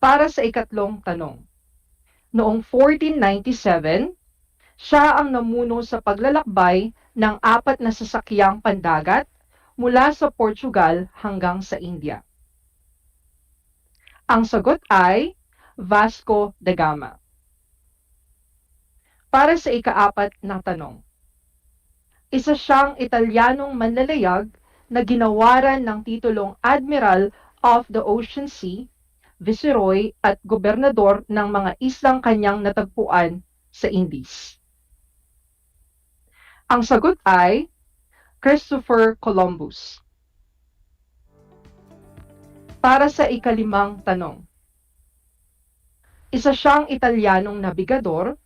Para sa ikatlong tanong, noong 1497, siya ang namuno sa paglalakbay ng 4 na sasakyang pandagat mula sa Portugal hanggang sa India. Ang sagot ay Vasco da Gama. Para sa ika-4 na tanong, isa siyang Italianong manlalayag na ginawaran ng titulong Admiral of the Ocean Sea, Viceroy at Gobernador ng mga islang kanyang natagpuan sa Indies. Ang sagot ay Christopher Columbus. Para sa ika-5 tanong, isa siyang Italianong nabigador,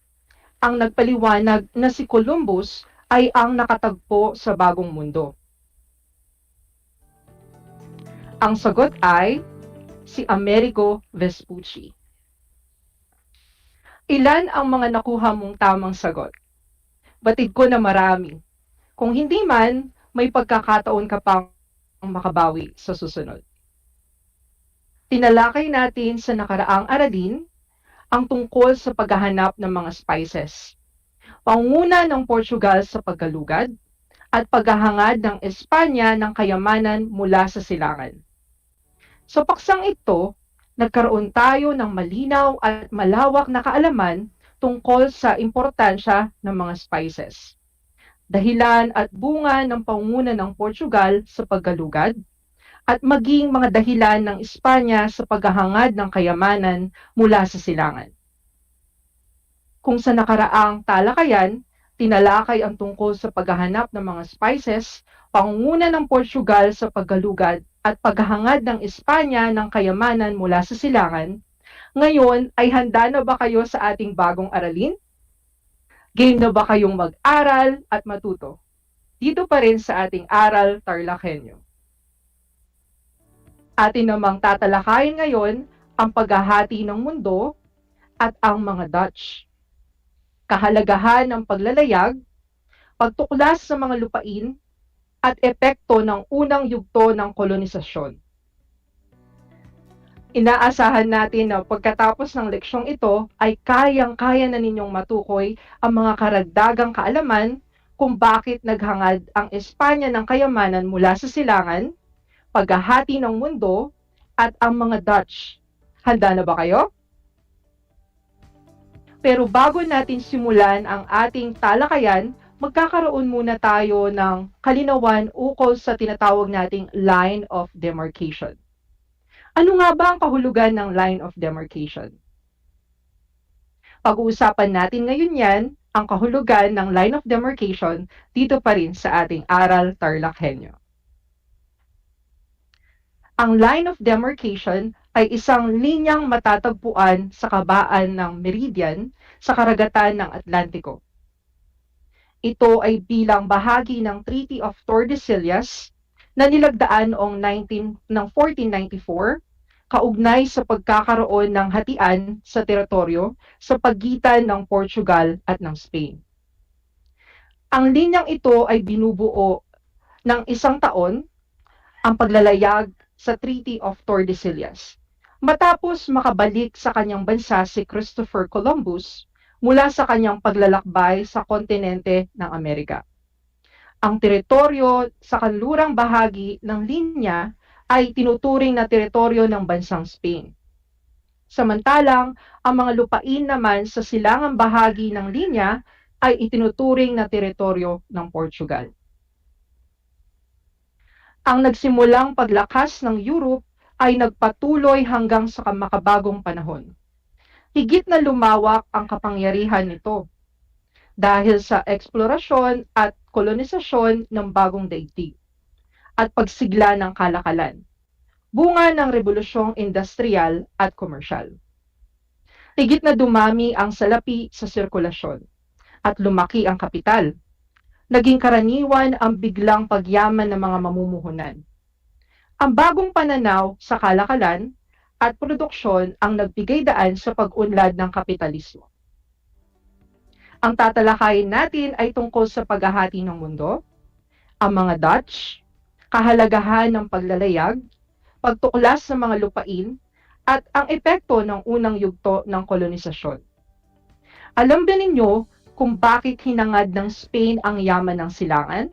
ang nagpaliwanag na si Columbus ay ang nakatagpo sa Bagong Mundo. Ang sagot ay si Amerigo Vespucci. Ilan ang mga nakuha mong tamang sagot? Batid ko na marami. Kung hindi man, may pagkakataon ka pang makabawi sa susunod. Tinalakay natin sa nakaraang aralin ang tungkol sa paghahanap ng mga spices, pangunguna ng Portugal sa paggalugad, at paghahangad ng Espanya ng kayamanan mula sa silangan. Sa paksang ito, nagkaroon tayo ng malinaw at malawak na kaalaman tungkol sa importansya ng mga spices, dahilan at bunga ng pangunguna ng Portugal sa paggalugad, at maging mga dahilan ng Espanya sa paghahangad ng kayamanan mula sa silangan. Kung sa nakaraang talakayan, tinalakay ang tungkol sa paghahanap ng mga spices, pangunguna ng Portugal sa paggalugad, at paghahangad ng Espanya ng kayamanan mula sa silangan, ngayon ay handa na ba kayo sa ating bagong aralin? Game na ba kayong mag-aral at matuto? Dito pa rin sa ating Aral TarlakHenyo. Atin namang tatalakayin ngayon ang paghahati ng mundo at ang mga Dutch. Kahalagahan ng paglalayag, pagtuklas sa mga lupain, at epekto ng unang yugto ng kolonisasyon. Inaasahan natin na pagkatapos ng leksyong ito ay kayang-kaya na ninyong matukoy ang mga karagdagang kaalaman kung bakit naghangad ang Espanya ng kayamanan mula sa silangan, paghahati ng mundo, at ang mga Dutch. Handa na ba kayo? Pero bago natin simulan ang ating talakayan, magkakaroon muna tayo ng kalinawan ukol sa tinatawag nating line of demarcation. Ano nga ba ang kahulugan ng line of demarcation? Pag-uusapan natin ngayon yan, ang kahulugan ng line of demarcation dito pa rin sa ating Aral TarlakHenyo. Ang line of demarcation ay isang linyang matatagpuan sa kabaan ng meridian sa karagatan ng Atlantiko. Ito ay bilang bahagi ng Treaty of Tordesillas na nilagdaan noong 1494, kaugnay sa pagkakaroon ng hatian sa teritoryo sa pagitan ng Portugal at ng Spain. Ang linyang ito ay binubuo ng 1 taon, ang paglalayag sa Treaty of Tordesillas, matapos makabalik sa kanyang bansa si Christopher Columbus mula sa kanyang paglalakbay sa kontinente ng Amerika. Ang teritoryo sa kanlurang bahagi ng linya ay tinuturing na teritoryo ng bansang Spain. Samantalang, ang mga lupain naman sa silangang bahagi ng linya ay itinuturing na teritoryo ng Portugal. Ang nagsimulang paglakas ng Europe ay nagpatuloy hanggang sa makabagong panahon. Higit na lumawak ang kapangyarihan nito dahil sa eksplorasyon at kolonisasyon ng bagong daigdig at pagsigla ng kalakalan, bunga ng rebolusyong industrial at komersyal. Higit na dumami ang salapi sa sirkulasyon at lumaki ang kapital. Naging karaniwan ang biglang pagyaman ng mga mamumuhunan. Ang bagong pananaw sa kalakalan at produksyon ang nagbigay daan sa pag-unlad ng kapitalismo. Ang tatalakayin natin ay tungkol sa paghahati ng mundo, ang mga Dutch, kahalagahan ng paglalayag, pagtuklas ng mga lupain, at ang epekto ng unang yugto ng kolonisasyon. Alam ba ninyo kung bakit hinangad ng Spain ang yaman ng silangan?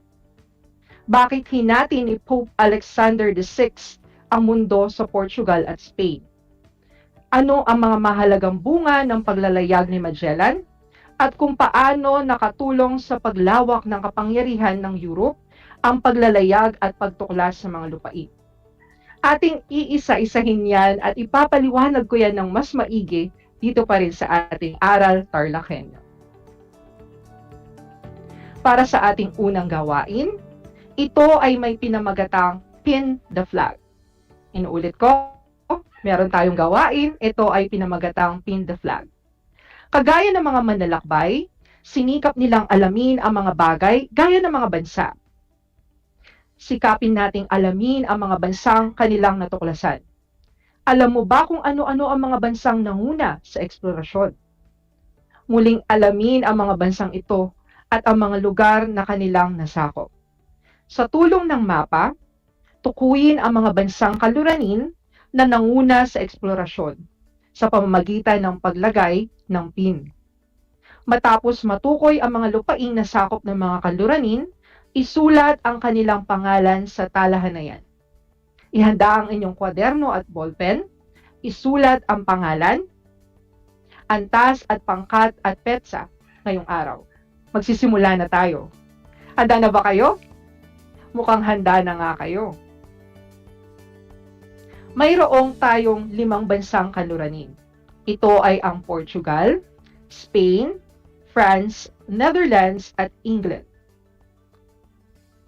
Bakit hinati ni Pope Alexander VI ang mundo sa Portugal at Spain? Ano ang mga mahalagang bunga ng paglalayag ni Magellan? At kung paano nakatulong sa paglawak ng kapangyarihan ng Europe ang paglalayag at pagtuklas sa mga lupain. Ating iisa-isahin yan at ipapaliwanag ko yan ng mas maigi dito pa rin sa ating Aral TarlakHenyo. Para sa ating unang gawain, ito ay may pinamagatang Pin the Flag. Inuulit ko, meron tayong gawain, ito ay pinamagatang Pin the Flag. Kagaya ng mga manlalakbay, sinikap nilang alamin ang mga bagay gaya ng mga bansa. Sikapin nating alamin ang mga bansang kanilang natuklasan. Alam mo ba kung ano-ano ang mga bansang nanguna sa eksplorasyon? Muling alamin ang mga bansang ito at ang mga lugar na kanilang nasakop. Sa tulong ng mapa, tukuyin ang mga bansang kaluranin na nanguna sa eksplorasyon sa pamamagitan ng paglagay ng pin. Matapos matukoy ang mga lupaing nasakop ng mga kaluranin, isulat ang kanilang pangalan sa talahan na yan. Ihanda ang inyong kwaderno at ballpen, isulat ang pangalan, antas at pangkat at petsa ngayong araw. Magsisimula na tayo. Handa na ba kayo? Mukhang handa na nga kayo. Mayroong tayong 5 bansang kanluranin. Ito ay ang Portugal, Spain, France, Netherlands at England.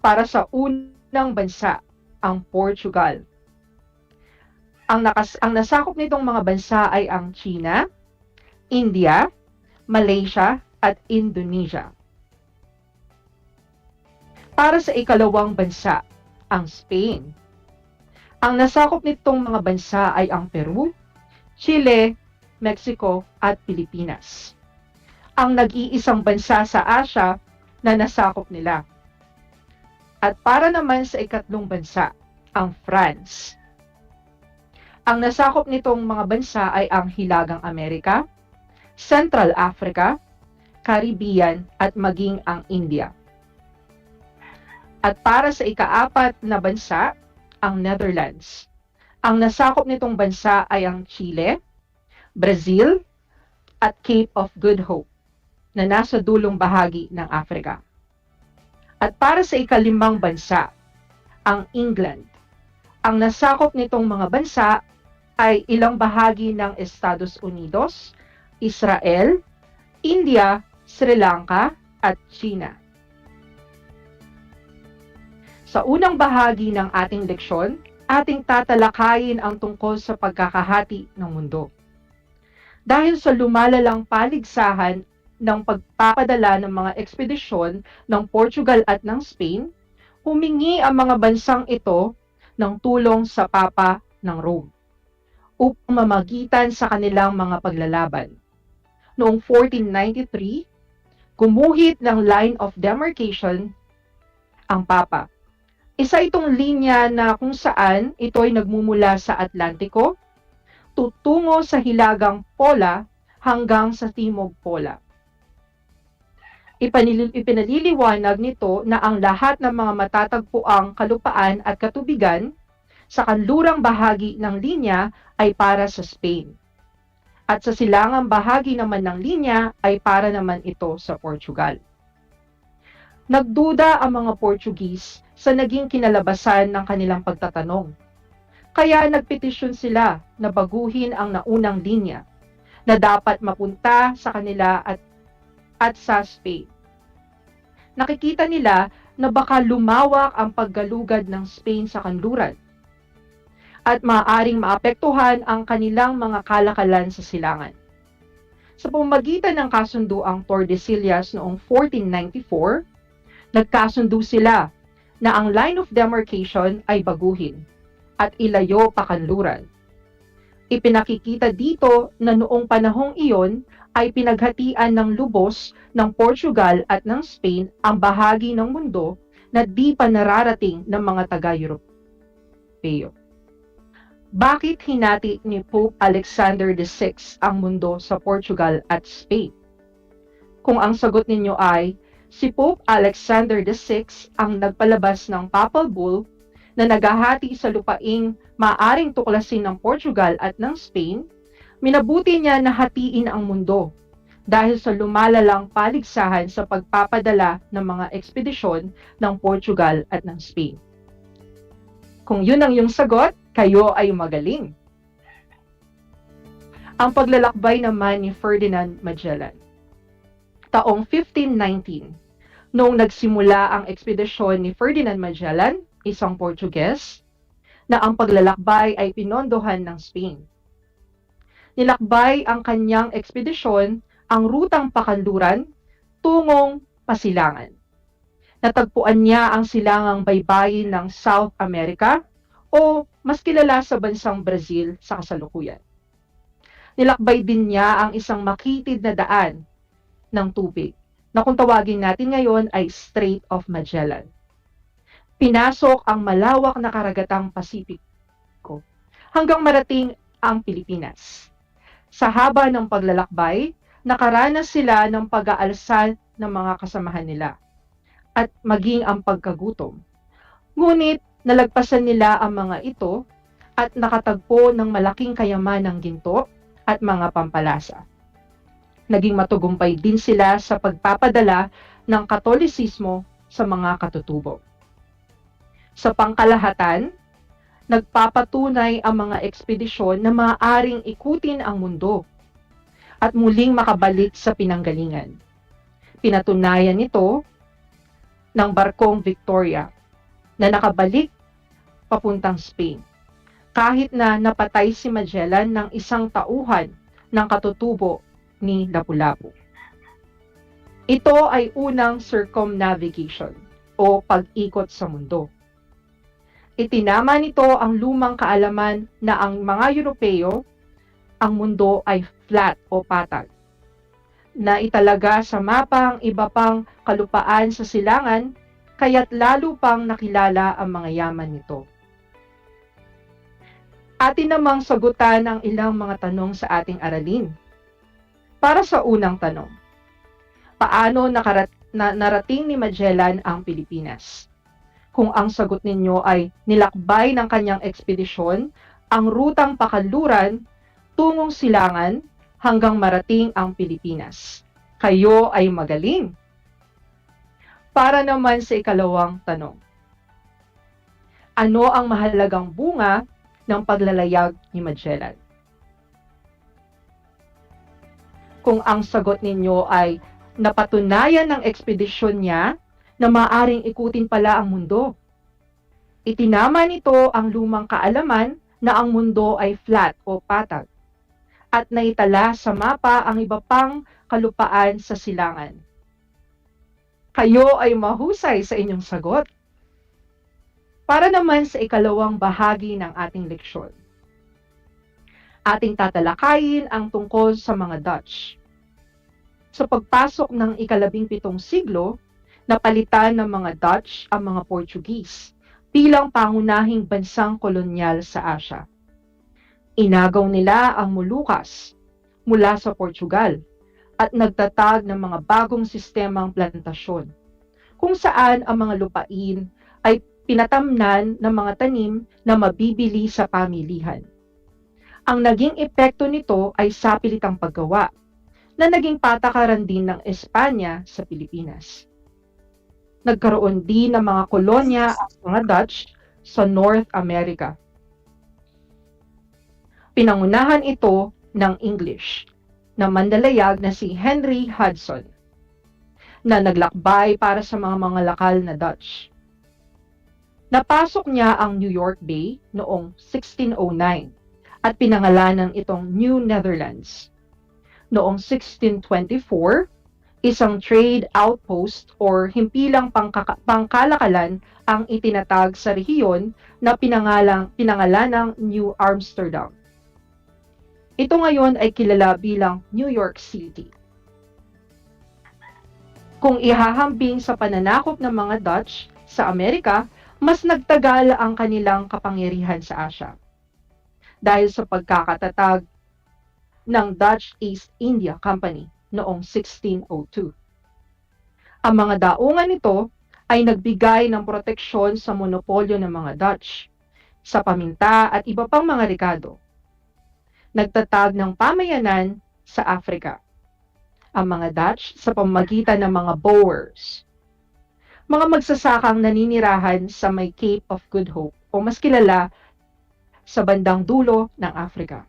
Para sa unang bansa, ang Portugal. Ang nasakop nitong mga bansa ay ang China, India, Malaysia at Indonesia. Para sa ikalawang bansa, ang Spain. Ang nasakop nitong mga bansa ay ang Peru, Chile, Mexico at Pilipinas. Ang nag-iisang bansa sa Asia na nasakop nila. At para naman sa ikatlong bansa, ang France. Ang nasakop nitong mga bansa ay ang Hilagang Amerika, Central Africa, Caribbean at maging ang India. At para sa ika-4 na bansa, ang Netherlands. Ang nasakop nitong bansa ay ang Chile, Brazil, at Cape of Good Hope na nasa dulong bahagi ng Africa. At para sa ika-5 bansa, ang England. Ang nasakop nitong mga bansa ay ilang bahagi ng Estados Unidos, Israel, India, Sri Lanka at China. Sa unang bahagi ng ating leksyon, ating tatalakayin ang tungkol sa pagkakahati ng mundo. Dahil sa lumalalang paligsahan ng pagpapadala ng mga ekspedisyon ng Portugal at ng Spain, humingi ang mga bansang ito ng tulong sa Papa ng Rome upang mamagitan sa kanilang mga paglalaban. Noong 1493, gumuhit ng line of demarcation ang Papa. Isa itong linya na kung saan ito ay nagmumula sa Atlantiko, tutungo sa Hilagang Pola hanggang sa Timog Pola. Ipinaliliwanag nito na ang lahat ng mga matatagpuang kalupaan at katubigan sa kanlurang bahagi ng linya ay para sa Spain. At sa silangang bahagi naman ng linya ay para naman ito sa Portugal. Nagduda ang mga Portuguese sa naging kinalabasan ng kanilang pagtatanong. Kaya nagpetisyon sila na baguhin ang naunang linya na dapat mapunta sa kanila at sa Spain. Nakikita nila na baka lumawak ang paggalugad ng Spain sa kanluran at maaaring maapektuhan ang kanilang mga kalakalan sa silangan. Sa pamamagitan ng kasunduang Tordesillas noong 1494, nagkasundo sila na ang line of demarcation ay baguhin at ilayo pa kanluran. Ipinakikita dito na noong panahong iyon ay pinaghatian ng lubos ng Portugal at ng Spain ang bahagi ng mundo na di pa nararating ng mga taga-Europeo. Bakit hinati ni Pope Alexander VI ang mundo sa Portugal at Spain? Kung ang sagot ninyo ay, si Pope Alexander VI ang nagpalabas ng Papal Bull na naghahati sa lupaing maaring tuklasin ng Portugal at ng Spain, minabuti niya na hatiin ang mundo dahil sa lumalalang paligsahan sa pagpapadala ng mga ekspedisyon ng Portugal at ng Spain. Kung yun ang iyong sagot, kayo ay magaling. Ang paglalakbay naman ni Ferdinand Magellan. Taong 1519, noong nagsimula ang ekspedisyon ni Ferdinand Magellan, isang Portuges, na ang paglalakbay ay pinondohan ng Spain. Nilakbay ang kanyang ekspedisyon ang rutang pakanluran tungong Pasilangan. Natagpuan niya ang silangang baybayin ng South America o mas kilala sa bansang Brazil sa kasalukuyan. Nilakbay din niya ang isang makitid na daan ng tubig na kung tawagin natin ngayon ay Strait of Magellan. Pinasok ang malawak na karagatang Pasipiko hanggang marating ang Pilipinas. Sa haba ng paglalakbay, nakaranas sila ng pag-aalsa ng mga kasamahan nila at maging ang pagkagutom. Ngunit nalagpasan nila ang mga ito at nakatagpo ng malaking kayamanang ginto at mga pampalasa. Naging matugumpay din sila sa pagpapadala ng Katolisismo sa mga katutubo. Sa pangkalahatan, nagpapatunay ang mga ekspedisyon na maaaring ikutin ang mundo at muling makabalik sa pinanggalingan. Pinatunayan nito ng barkong Victoria na nakabalik papuntang Spain, kahit na napatay si Magellan ng isang tauhan ng katutubo ni Lapu-Lapu. Ito ay unang circumnavigation o pag-ikot sa mundo. Itinama nito ang lumang kaalaman na ang mga Europeo, ang mundo ay flat o patag, na italaga sa mapa ang iba pang kalupaan sa silangan, kaya't lalo pang nakilala ang mga yaman nito. Atin namang sagutan ang ilang mga tanong sa ating aralin. Para sa unang tanong, paano narating ni Magellan ang Pilipinas? Kung ang sagot ninyo ay nilakbay ng kanyang ekspedisyon ang rutang pakanluran tungong silangan hanggang marating ang Pilipinas. Kayo ay magaling. Para naman sa ikalawang tanong, ano ang mahalagang bunga ng paglalayag ni Magellan? Kung ang sagot ninyo ay napatunayan ng ekspedisyon niya na maaaring ikutin pala ang mundo. Itinama nito ang lumang kaalaman na ang mundo ay flat o patag at naitala sa mapa ang iba pang kalupaan sa silangan. Kayo ay mahusay sa inyong sagot. Para naman sa ikalawang bahagi ng ating leksyon, ating tatalakayin ang tungkol sa mga Dutch. Sa pagpasok ng ika-17 siglo, napalitan ng mga Dutch ang mga Portuguese bilang pangunahing bansang kolonyal sa Asya. Inagaw nila ang Molucas mula sa Portugal at nagtatag ng mga bagong sistemang plantasyon, kung saan ang mga lupain ay pinatamnan ng mga tanim na mabibili sa pamilihan. Ang naging epekto nito ay sapilitang paggawa, na naging patakaran din ng Espanya sa Pilipinas. Nagkaroon din ng mga kolonya ang mga Dutch sa North America. Pinangunahan ito ng English na manlalayag na si Henry Hudson, na naglakbay para sa mga lakal na Dutch. Napasok niya ang New York Bay noong 1609 at pinangalanan itong New Netherlands. Noong 1624, isang trade outpost or himpilang pangkalakalan ang itinatag sa rehiyon na pinangalanang New Amsterdam. Ito ngayon ay kilala bilang New York City. Kung ihahambing sa pananakop ng mga Dutch sa Amerika, mas nagtagal ang kanilang kapangyarihan sa Asya. dahil sa pagkakatatag ng Dutch East India Company noong 1602. Ang mga daungan nito ay nagbigay ng proteksyon sa monopolyo ng mga Dutch sa paminta at iba pang mga rekado. Nagtatag ng pamayanan sa Africa ang mga Dutch sa pamamagitan ng mga Boers, mga magsasakang naninirahan sa may Cape of Good Hope o mas kilala sa bandang dulo ng Africa.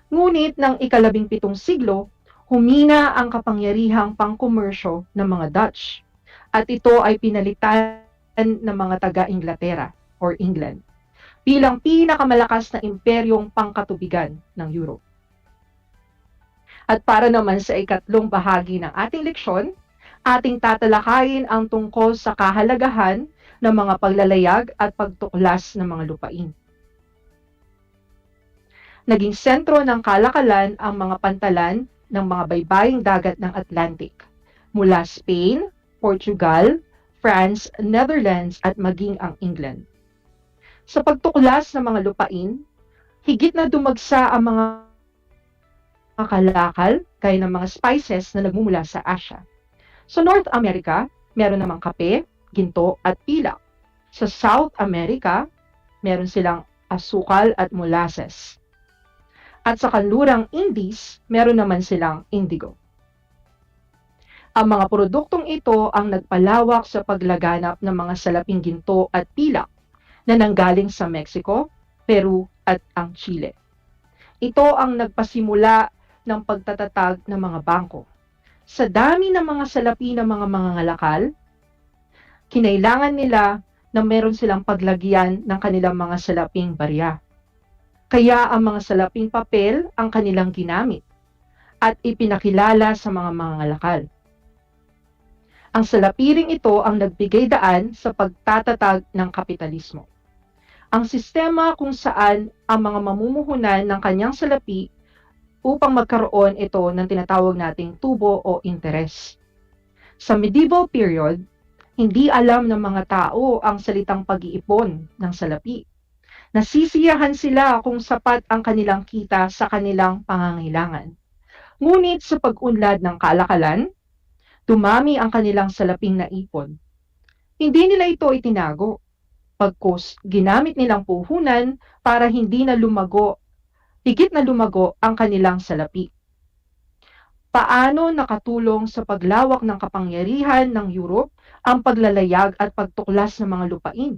Ngunit ng ika-17 siglo, humina ang kapangyarihang pangkomersyo ng mga Dutch at ito ay pinalitan ng mga taga-Inglaterra or England bilang pinakamalakas na imperyong pangkatubigan ng Europe. At para naman sa ikatlong bahagi ng ating leksyon, ating tatalakayin ang tungkol sa kahalagahan ng mga paglalayag at pagtuklas ng mga lupain. Naging sentro ng kalakalan ang mga pantalan ng mga baybaying dagat ng Atlantic mula Spain, Portugal, France, Netherlands at maging ang England. Sa pagtuklas ng mga lupain, higit na dumagsa ang mga kalakal gaya ng mga spices na nagmumula sa Asia. Sa North America, meron namang kape, ginto at pilak. Sa South America, meron silang asukal at molasses. At sa kanlurang Indies, meron naman silang indigo. Ang mga produktong ito ang nagpalawak sa paglaganap ng mga salaping ginto at pilak na nanggaling sa Mexico, Peru at ang Chile. Ito ang nagpasimula ng pagtatatag ng mga bangko. Sa dami ng mga salapi ng mga mangangalakal, kinailangan nila na meron silang paglagyan ng kanilang mga salaping barya. Kaya ang mga salaping papel ang kanilang ginamit at ipinakilala sa mga mangangalakal. Ang salapiring ito ang nagbigay daan sa pagtatatag ng kapitalismo. Ang sistema kung saan ang mga mamumuhunan ng kanyang salapi upang magkaroon ito ng tinatawag nating tubo o interes. Sa medieval period, hindi alam ng mga tao ang salitang pag-iipon ng salapi. Nasisiyahan sila kung sapat ang kanilang kita sa kanilang pangangailangan. Ngunit sa pag-unlad ng kalakalan, dumami ang kanilang salaping naipon. Hindi nila ito itinago, pagkus ginamit nilang puhunan para higit na lumago ang kanilang salapi. Paano nakatulong sa paglawak ng kapangyarihan ng Europe ang paglalayag at pagtuklas ng mga lupain?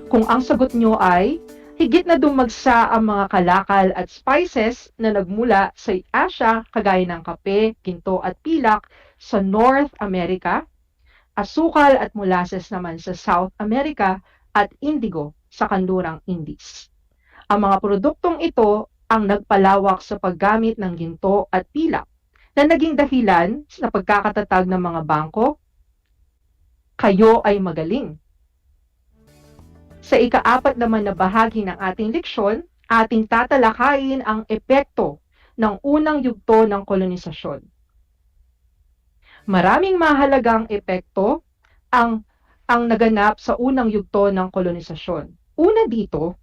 Kung ang sagot nyo ay, higit na dumagsa ang mga kalakal at spices na nagmula sa Asia kagaya ng kape, ginto at pilak sa North America, asukal at molasses naman sa South America at indigo sa kanlurang Indies. Ang mga produktong ito ang nagpalawak sa paggamit ng ginto at pilak na naging dahilan sa pagkakatatag ng mga bangko. Kayo ay magaling. Sa ika-4 naman na bahagi ng ating leksyon, ating tatalakayin ang epekto ng unang yugto ng kolonisasyon. Maraming mahalagang epekto ang naganap sa unang yugto ng kolonisasyon. Una dito,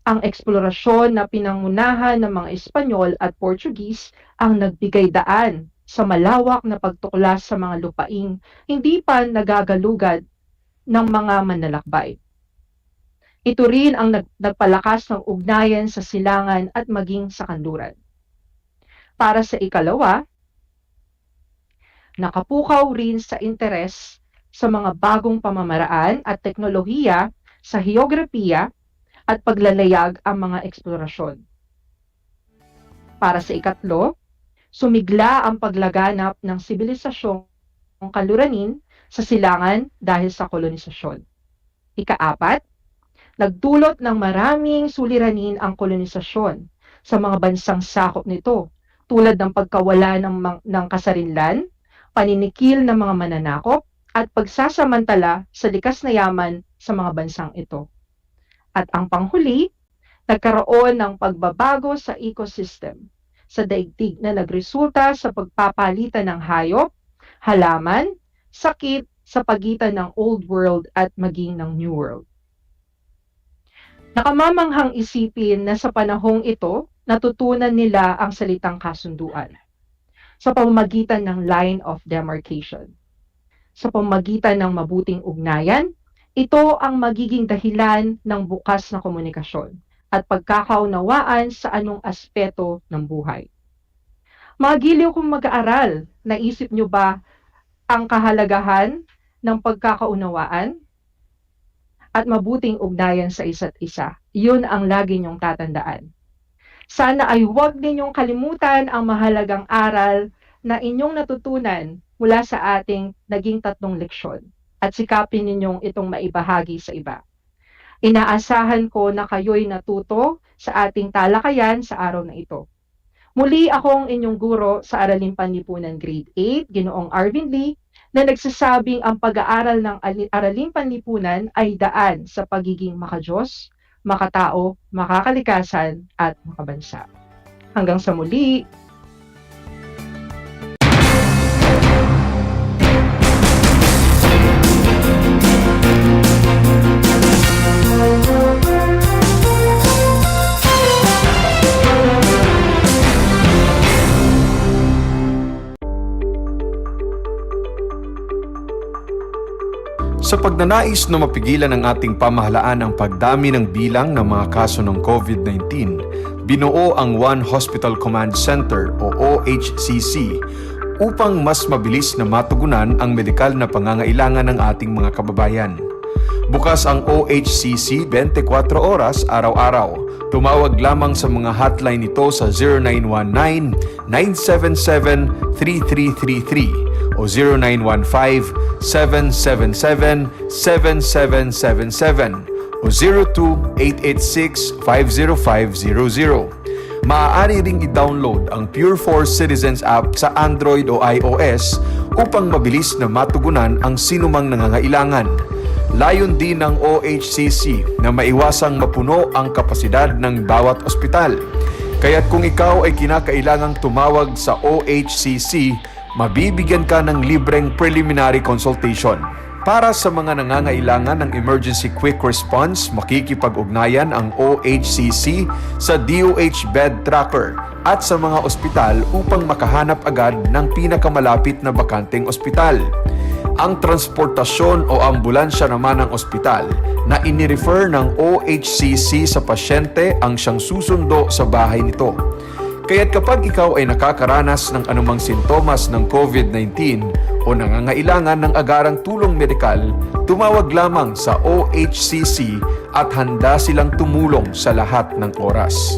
ang eksplorasyon na pinangunahan ng mga Espanyol at Portuguese ang nagbigay daan sa malawak na pagtuklas sa mga lupaing hindi pa nagagalugad ng mga manlalakbay. Ito rin ang nagpalakas ng ugnayan sa silangan at maging sa kanluran. Para sa ikalawa, nakapukaw rin sa interes sa mga bagong pamamaraan at teknolohiya sa heograpiya at paglalayag ang mga eksplorasyon. Para sa ikatlo, sumigla ang paglaganap ng sibilisasyong kaluranin sa silangan dahil sa kolonisasyon. Ika-4, nagdulot ng maraming suliranin ang kolonisasyon sa mga bansang sakop nito, tulad ng pagkawala ng kasarinlan, paninikil ng mga mananakop, at pagsasamantala sa likas na yaman sa mga bansang ito. At ang panghuli, nagkaroon ng pagbabago sa ecosystem sa daigdig na nagresulta sa pagpapalitan ng hayop, halaman, sakit sa pagitan ng Old World at maging ng New World. Nakamamanghang isipin na sa panahong ito, natutunan nila ang salitang kasunduan sa pamamagitan ng line of demarcation. Sa pamamagitan ng mabuting ugnayan, ito ang magiging dahilan ng bukas na komunikasyon at pagkakaunawaan sa anong aspeto ng buhay. Mga giliw kong mag-aaral, naisip nyo ba ang kahalagahan ng pagkakaunawaan at mabuting ugnayan sa isa't isa? Yun ang lagi nyong tatandaan. Sana ay huwag ninyong kalimutan ang mahalagang aral na inyong natutunan mula sa ating naging 3 leksyon at sikapin ninyong itong maibahagi sa iba. Inaasahan ko na kayo'y natuto sa ating talakayan sa araw na ito. Muli akong inyong guro sa Araling Panlipunan Grade 8, Ginoong Arvin Lee, na nagsasabing ang pag-aaral ng Araling Panlipunan ay daan sa pagiging makadiyos, makatao, makakalikasan, at makabansa. Hanggang sa muli! Sa pagnanais na mapigilan ng ating pamahalaan ang pagdami ng bilang ng mga kaso ng COVID-19, binuo ang One Hospital Command Center o OHCC upang mas mabilis na matugunan ang medikal na pangangailangan ng ating mga kababayan. Bukas ang OHCC 24 oras araw-araw. Tumawag lamang sa mga hotline nito sa 0919-977-3333 o 0915-777-7777 o 02-886-50500. Maaari ring i-download ang Pure Force Citizens app sa Android o iOS upang mabilis na matugunan ang sinumang nangangailangan. Layon din ng OHCC na maiwasang mapuno ang kapasidad ng bawat ospital. Kaya't kung ikaw ay kinakailangang tumawag sa OHCC, mabibigyan ka ng libreng preliminary consultation. Para sa mga nangangailangan ng emergency quick response, makikipag-ugnayan ang OHCC sa DOH bed tracker at sa mga ospital upang makahanap agad ng pinakamalapit na bakanteng ospital. Ang transportasyon o ambulansya naman ng ospital na inirefer ng OHCC sa pasyente ang siyang susundo sa bahay nito. Kaya't kapag ikaw ay nakakaranas ng anumang sintomas ng COVID-19 o nangangailangan ng agarang tulong medikal, tumawag lamang sa OHCC at handa silang tumulong sa lahat ng oras.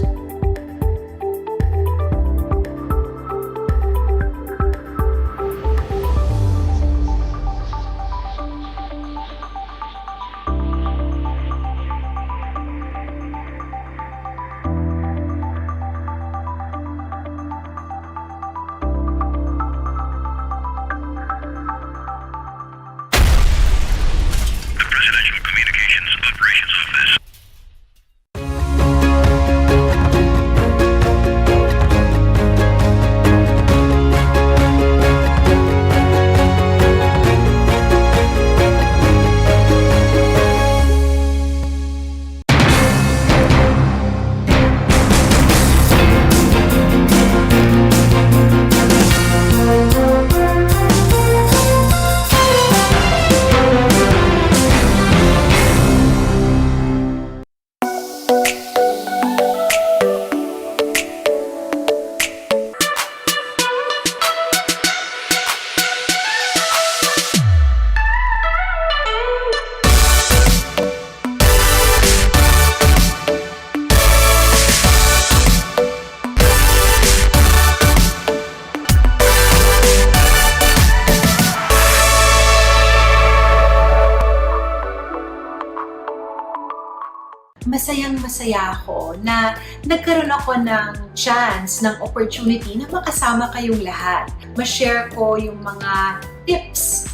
Masayang-masaya ako na nagkaroon ako ng chance, ng opportunity na makasama kayong lahat. Ma-share ko yung mga tips,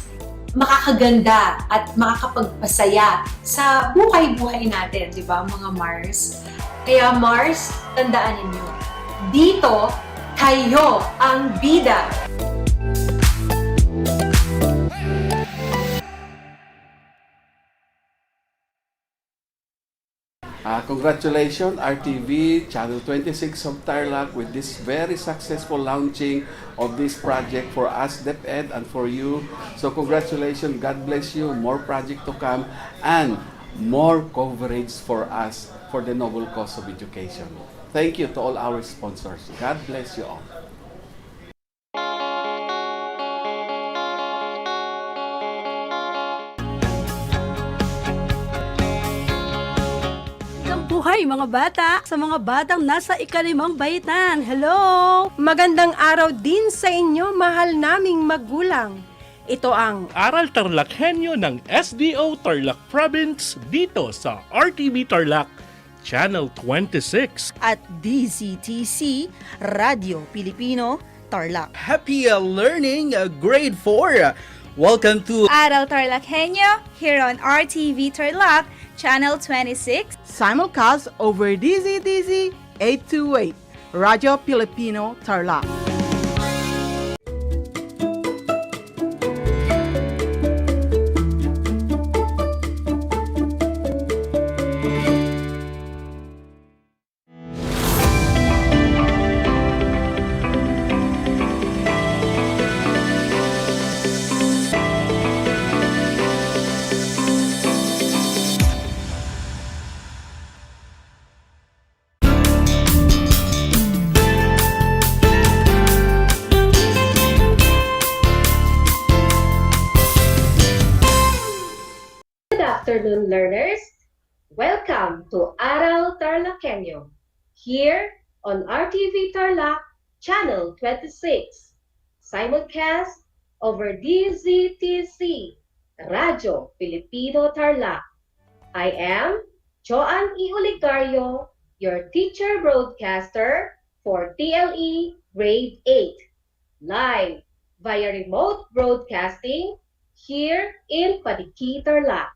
makakaganda at makakapagpasaya sa buhay-buhay natin, di ba mga Mars? Kaya Mars, tandaan ninyo, dito kayo ang bida. Congratulations RTV Channel 26 of Tarlac with this very successful launching of this project for us DEPED and for you. So congratulations, God bless you, more project to come and more coverage for us for the noble cause of education. Thank you to all our sponsors. God bless you all. Buhay mga bata, sa mga batang nasa ikalimang baitan. Hello! Magandang araw din sa inyo, mahal naming magulang. Ito ang Aral TarlakHenyo ng SDO Tarlac Province dito sa RTV Tarlac, Channel 26 at DZTC, Radio Pilipino, Tarlac. Happy learning, grade 4. Welcome to Aral TarlakHenyo here on RTV Tarlac, Channel 26. Simulcast over DZTC 828, Radio Pilipino, Tarlac. Good afternoon, learners. Welcome to Aral TarlakHenyo, here on RTV Tarlac, Channel 26, simulcast over DZTC, Radio Filipino Tarlac. I am Joanne E. Oligario, your teacher broadcaster for TLE Grade 8, live via remote broadcasting here in Padiki, Tarlac.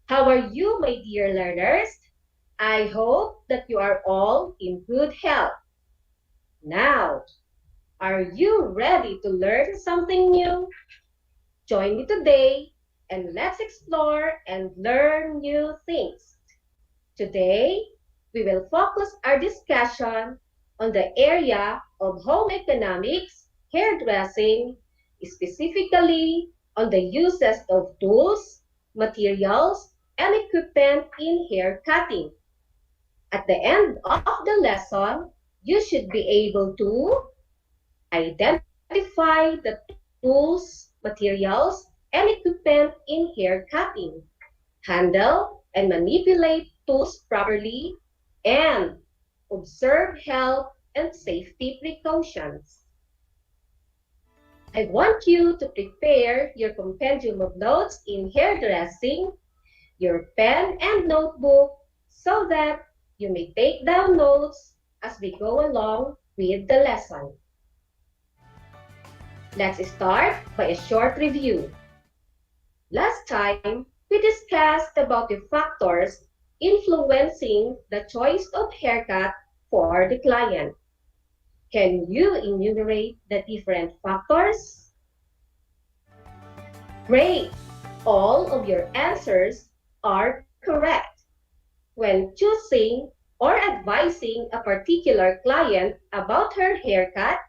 How are you, my dear learners? I hope that you are all in good health. Now, are you ready to learn something new? Join me today and let's explore and learn new things. Today, we will focus our discussion on the area of home economics, hairdressing, specifically on the uses of tools, materials, and equipment in hair cutting. At the end of the lesson, you should be able to identify the tools, materials, and equipment in hair cutting, handle and manipulate tools properly, and observe health and safety precautions. I want you to prepare your compendium of notes in hairdressing, your pen and notebook, so that you may take down notes as we go along with the lesson. Let's start by a short review. Last time, we discussed about the factors influencing the choice of haircut for the client. Can you enumerate the different factors? Great! All of your answers are correct. When choosing or advising a particular client about her haircut,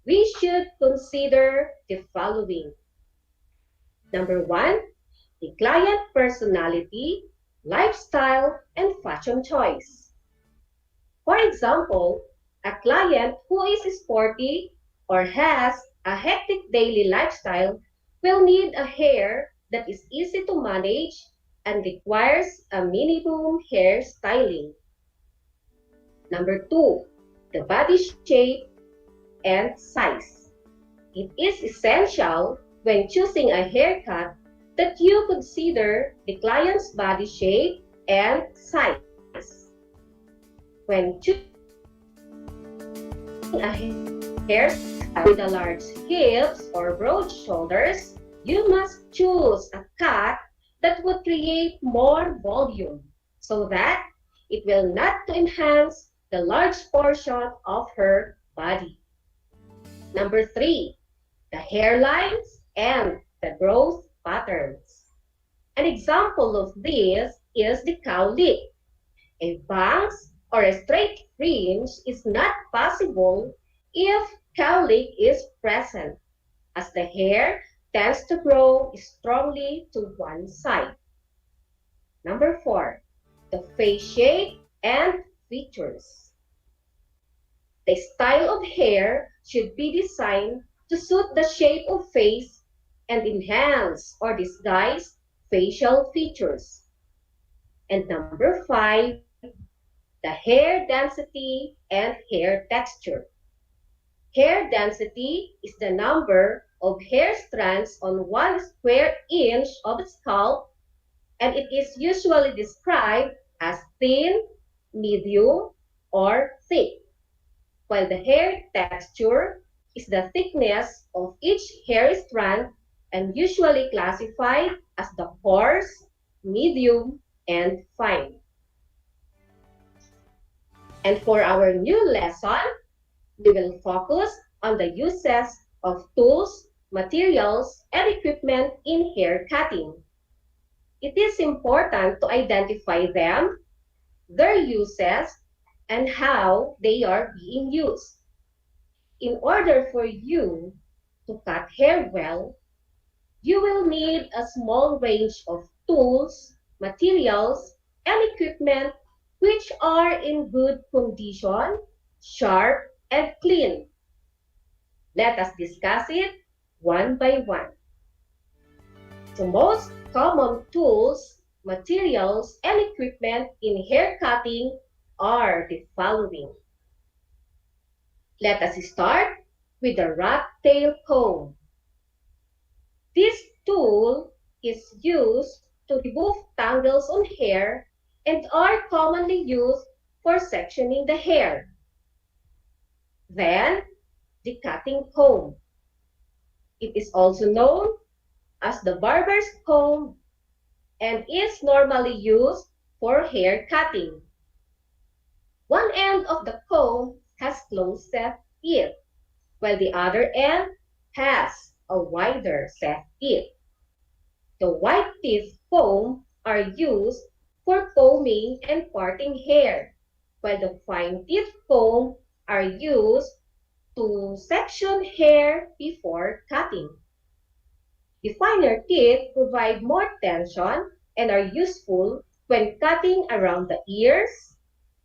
we should consider the following. Number 1, the client personality, lifestyle, and fashion choice. For example, a client who is sporty or has a hectic daily lifestyle will need a hair that is easy to manage and requires a minimum hair styling. Number 2, the body shape and size. It is essential when choosing a haircut that you consider the client's body shape and size. When choosing a hairstyle with a large hips or broad shoulders, you must choose a cut that would create more volume so that it will not enhance the large portion of her body. Number 3, the hairlines and the growth patterns. An example of this is the cowlick, A bangs or a straight fringe is not possible if cowlick is present, as the hair tends to grow strongly to one side. Number 4, the face shape and features. The style of hair should be designed to suit the shape of face and enhance or disguise facial features. And number 5, the hair density and hair texture. Hair density is the number of hair strands on 1 square inch of scalp, and it is usually described as thin, medium, or thick, while the hair texture is the thickness of each hair strand and usually classified as the coarse, medium, and fine. And for our new lesson, we will focus on the uses of tools, materials, and equipment in hair cutting. It is important to identify them, their uses, and how they are being used. In order for you to cut hair well, you will need a small range of tools, materials, and equipment which are in good condition, sharp, and clean. Let us discuss it one by one. The most common tools, materials, and equipment in hair cutting are the following. Let us start with the rat tail comb. This tool is used to remove tangles on hair and are commonly used for sectioning the hair. Then, the cutting comb. It is also known as the barber's comb and is normally used for hair cutting. One end of the comb has closed set teeth, while the other end has a wider set teeth. The white teeth comb are used for combing and parting hair, while the fine teeth comb are used to section hair before cutting. The finer teeth provide more tension and are useful when cutting around the ears,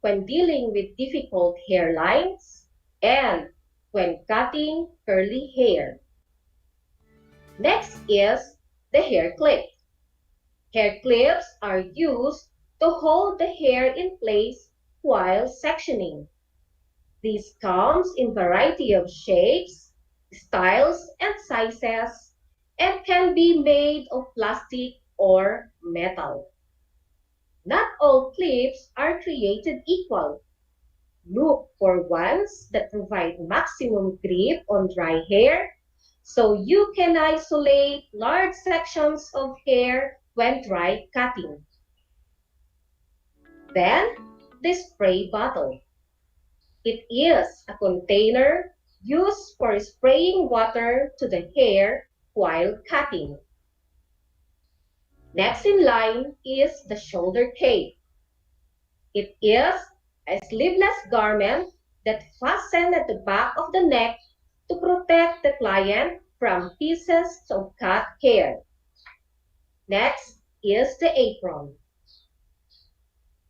when dealing with difficult hairlines, and when cutting curly hair. Next is the hair clip. Hair clips are used to hold the hair in place while sectioning. These comes in variety of shapes, styles, and sizes, and can be made of plastic or metal. Not all clips are created equal. Look for ones that provide maximum grip on dry hair so you can isolate large sections of hair when dry cutting. Then, the spray bottle. It is a container used for spraying water to the hair while cutting. Next in line is the shoulder cape. It is a sleeveless garment that fastened at the back of the neck to protect the client from pieces of cut hair. Next is the apron.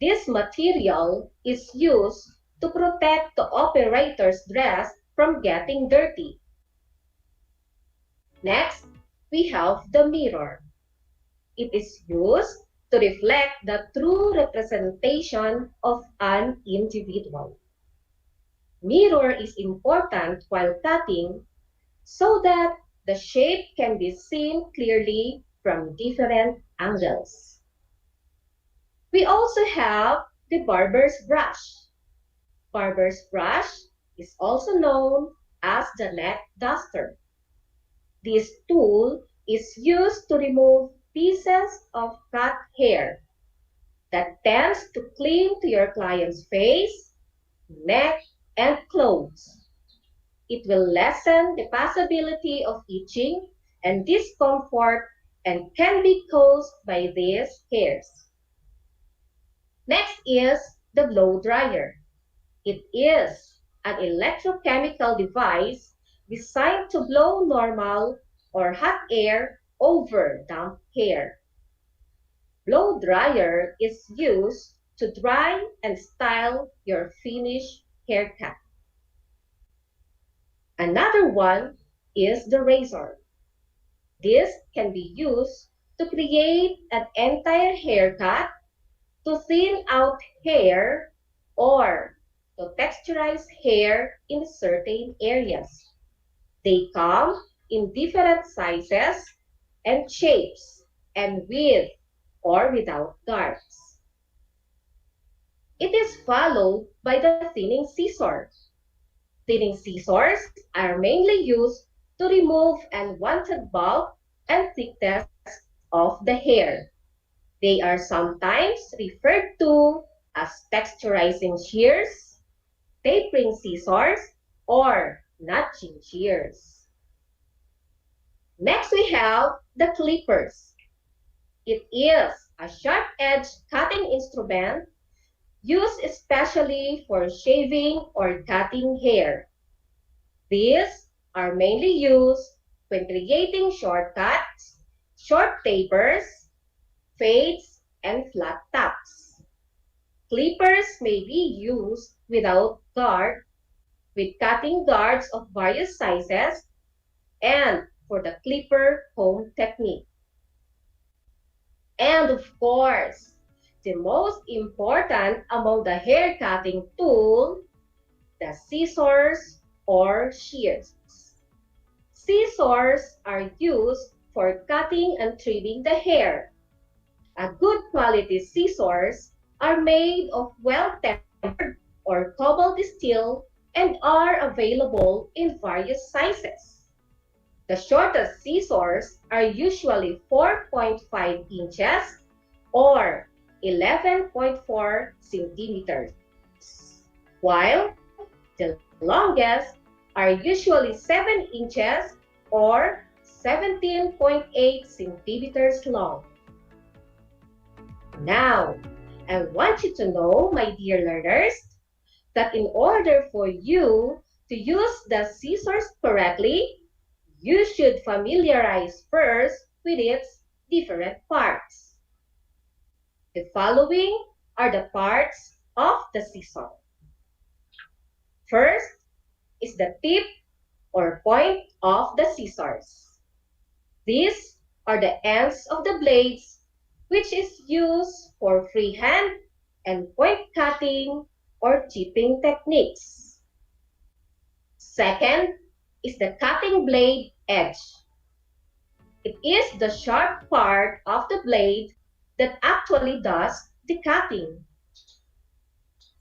This material is used to protect the operator's dress from getting dirty. Next, we have the mirror. It is used to reflect the true representation of an individual. Mirror is important while cutting so that the shape can be seen clearly from different angles. We also have the barber's brush. Barber's brush is also known as the neck duster. This tool is used to remove pieces of cut hair that tends to cling to your client's face, neck, and clothes. It will lessen the possibility of itching and discomfort and can be caused by these hairs. Next is the blow dryer. It is an electrochemical device designed to blow normal or hot air over damp hair. Blow dryer is used to dry and style your finished haircut. Another one is the razor. This can be used to create an entire haircut, to thin out hair, or to texturize hair in certain areas. They come in different sizes and shapes and with or without guards. It is followed by the thinning scissor. Thinning scissors are mainly used to remove unwanted bulk and thickness of the hair. They are sometimes referred to as texturizing shears, tapering scissors, or notching shears. Next, we have the clippers. It is a sharp-edged cutting instrument used especially for shaving or cutting hair. These are mainly used when creating shortcuts, short tapers, fades, and flat tops. Clippers may be used without guard, with cutting guards of various sizes, and for the clipper comb technique. And of course, the most important among the hair cutting tool, the scissors or shears. Scissors are used for cutting and trimming the hair. A good quality scissors are made of well-tempered or cobalt steel and are available in various sizes. The shortest scissors are usually 4.5 inches or 11.4 centimeters, while the longest are usually 7 inches or 17.8 centimeters long. Now, I want you to know, my dear learners, that in order for you to use the scissors correctly, you should familiarize first with its different parts. The following are the parts of the scissor. First is the tip or point of the scissors. These are the ends of the blades which is used for freehand and point cutting or chipping techniques. Second is the cutting blade edge. It is the sharp part of the blade that actually does the cutting.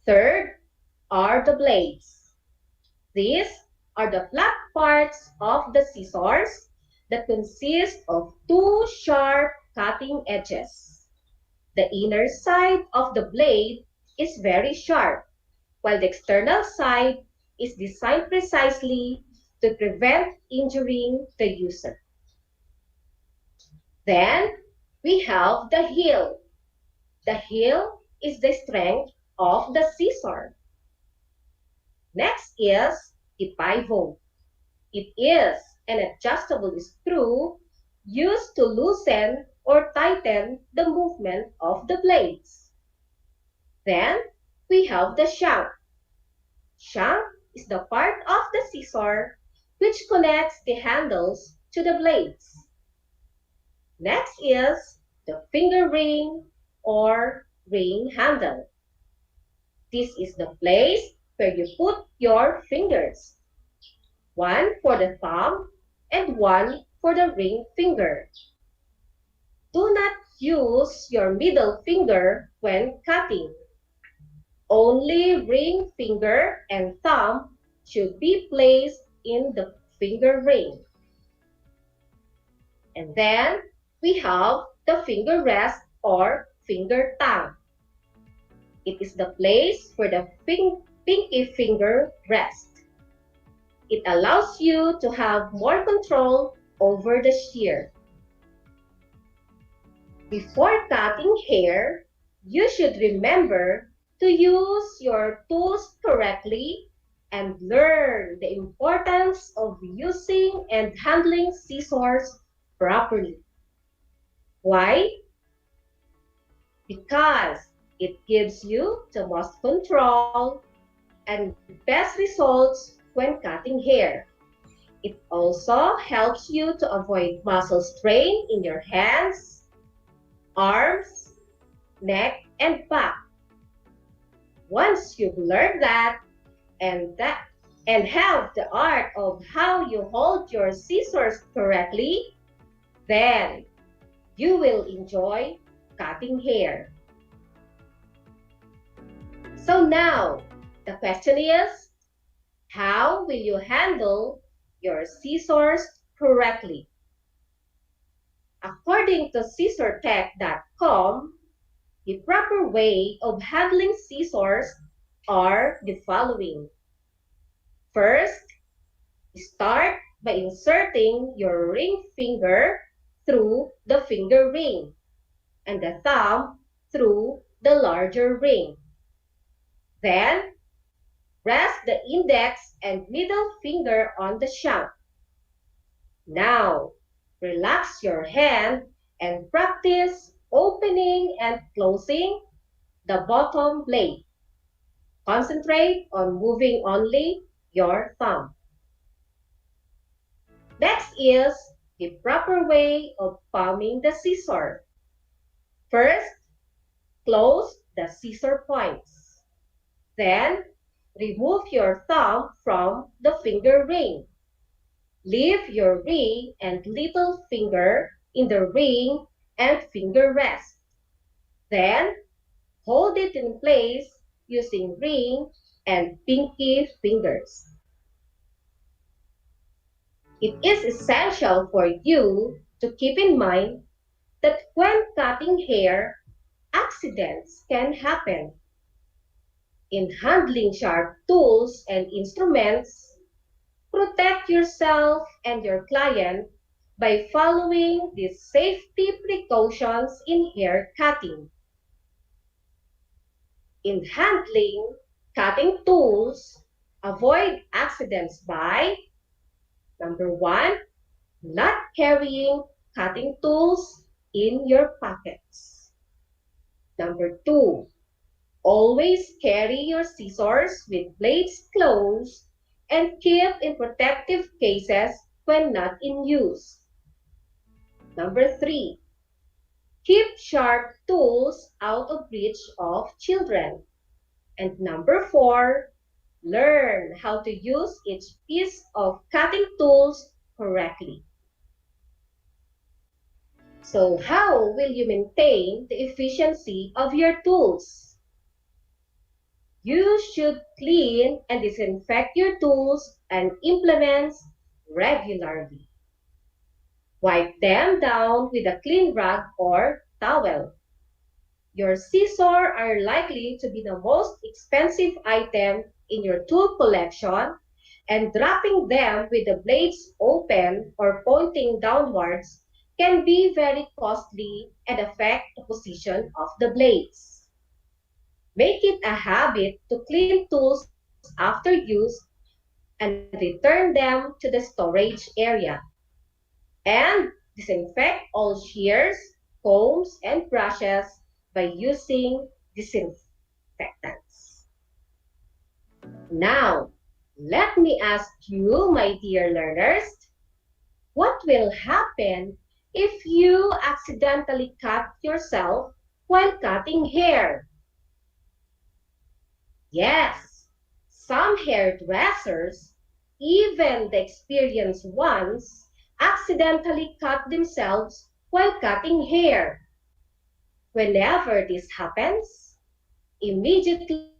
Third are the blades. These are the flat parts of the scissors that consist of two sharp cutting edges. The inner side of the blade is very sharp, while the external side is designed precisely to prevent injuring the user. Then we have the heel. The heel is the strength of the scissor. Next is the pivot. It is an adjustable screw used to loosen or tighten the movement of the blades. Then we have the shank. Shank is the part of the scissor which connects the handles to the blades. Next is the finger ring or ring handle. This is the place where you put your fingers. One for the thumb and one for the ring finger. Do not use your middle finger when cutting. Only ring finger and thumb should be placed in the finger ring. And then we have the finger rest or finger tongue. It is the place where the pinky finger rests. It allows you to have more control over the shear. Before cutting hair, you should remember to use your tools correctly and learn the importance of using and handling scissors properly. Why? Because it gives you the most control and best results when cutting hair. It also helps you to avoid muscle strain in your hands, arms, neck, and back. Once you've learned that and have the art of how you hold your scissors correctly, then you will enjoy cutting hair. So now, the question is, how will you handle your scissors correctly? According to scissortech.com, the proper way of handling scissors are the following. First, start by inserting your ring finger through the finger ring and the thumb through the larger ring. Then, rest the index and middle finger on the shank. Now, relax your hand and practice opening and closing the bottom blade. Concentrate on moving only your thumb. Next is the proper way of palming the scissor. First, close the scissor points. Then, remove your thumb from the finger ring. Leave your ring and little finger in the ring and finger rest. Then, hold it in place using ring and pinky fingers. It is essential for you to keep in mind that when cutting hair, accidents can happen. In handling sharp tools and instruments, protect yourself and your client by following these safety precautions in hair cutting. In handling cutting tools, avoid accidents by number 1, not carrying cutting tools in your pockets. Number 2, always carry your scissors with blades closed and keep in protective cases when not in use. Number 3, keep sharp tools out of reach of children. And number 4, learn how to use each piece of cutting tools correctly. So how will you maintain the efficiency of your tools? You should clean and disinfect your tools and implements regularly. Wipe them down with a clean rag or towel. Your scissors are likely to be the most expensive item in your tool collection, and dropping them with the blades open or pointing downwards can be very costly and affect the position of the blades. Make it a habit to clean tools after use and return them to the storage area. And disinfect all shears, combs, and brushes by using disinfectants. Now, let me ask you, my dear learners, what will happen if you accidentally cut yourself while cutting hair? Yes, some hairdressers, even the experienced ones, accidentally cut themselves while cutting hair. Whenever this happens, immediately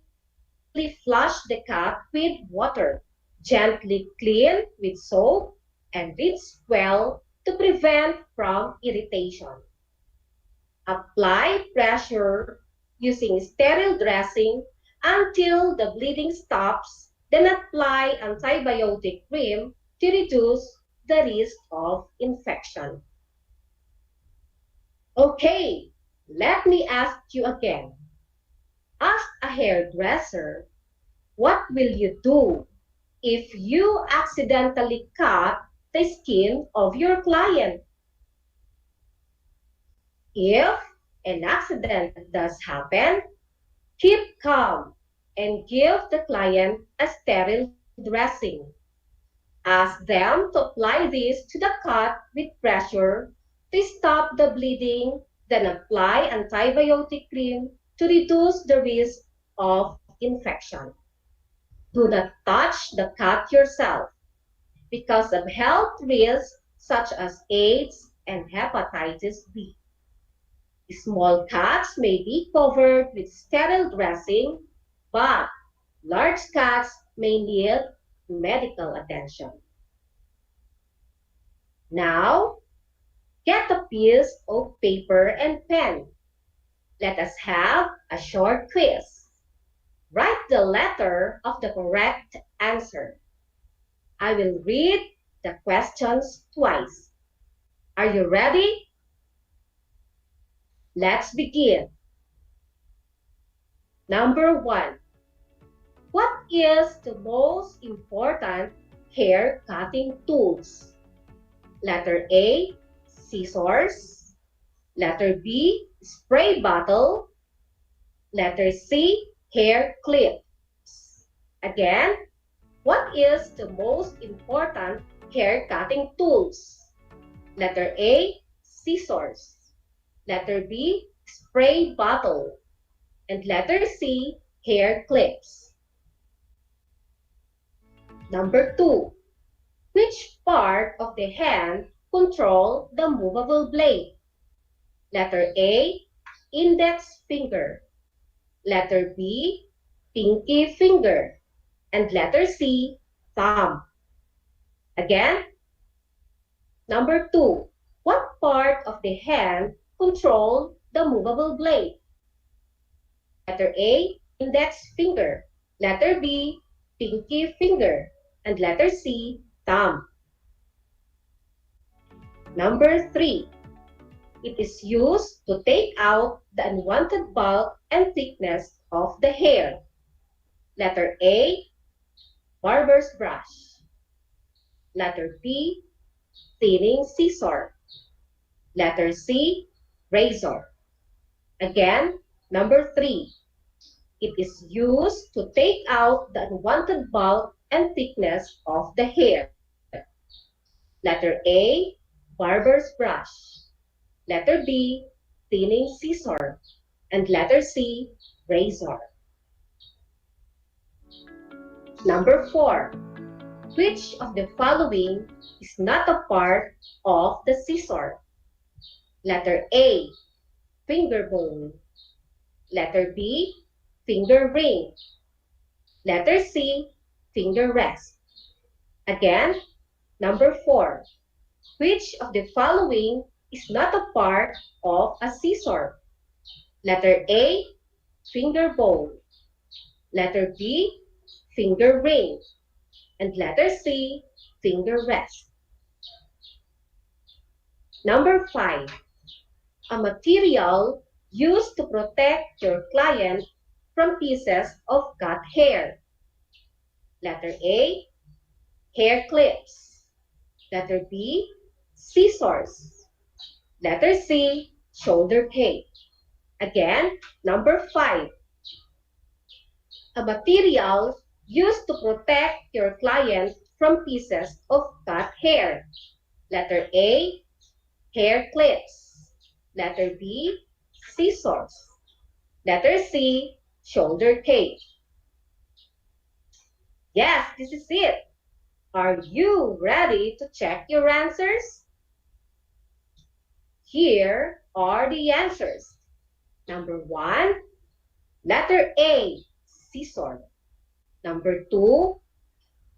flush the cut with water. Gently clean with soap and rinse well to prevent from irritation. Apply pressure using sterile dressing until the bleeding stops, then apply antibiotic cream to reduce the risk of infection. Okay, let me ask you again. Ask a hairdresser, what will you do if you accidentally cut the skin of your client? If an accident does happen, keep calm and give the client a sterile dressing. Ask them to apply this to the cut with pressure to stop the bleeding, then apply antibiotic cream to reduce the risk of infection. Do not touch the cut yourself because of health risks such as AIDS and hepatitis B. Small cuts may be covered with sterile dressing, but large cuts may need medical attention. Now, get a piece of paper and pen. Let us have a short quiz. Write the letter of the correct answer. I will read the questions twice. Are you ready? Let's begin. Number 1. What is the most important hair cutting tools? Letter A, scissors. Letter B, spray bottle. Letter C, hair clips. Again, what is the most important hair cutting tools? Letter A, scissors. Letter B, spray bottle. And letter C, hair clips. Number 2. Which part of the hand control the movable blade? Letter A, index finger. Letter B, pinky finger. And letter C, thumb. Again, number 2. What part of the hand control the movable blade? Letter A, index finger. Letter B, pinky finger. And letter C, thumb. Number 3. It is used to take out the unwanted bulk and thickness of the hair. Letter A, barber's brush. Letter B, thinning scissor. Letter C, razor. Again, number 3. It is used to take out the unwanted bulk and thickness of the hair. Letter A, barber's brush. Letter B, thinning scissor. And letter C, razor. Number 4. Which of the following is not a part of the scissor? Letter A, finger bone. Letter B, finger ring. Letter C, finger rest. Again, number 4. Which of the following is not a part of a scissor? Letter A, finger bone. Letter B, finger ring. And letter C, finger rest. Number 5. A material used to protect your client from pieces of cut hair. Letter A, hair clips. Letter B, scissors. Letter C, shoulder tape. Again, number 5. A material used to protect your client from pieces of cut hair. Letter A, hair clips. Letter B, scissors. Letter C, shoulder tape. Yes, this is it. Are you ready to check your answers? Here are the answers. Number 1, letter A, scissor. Number 2,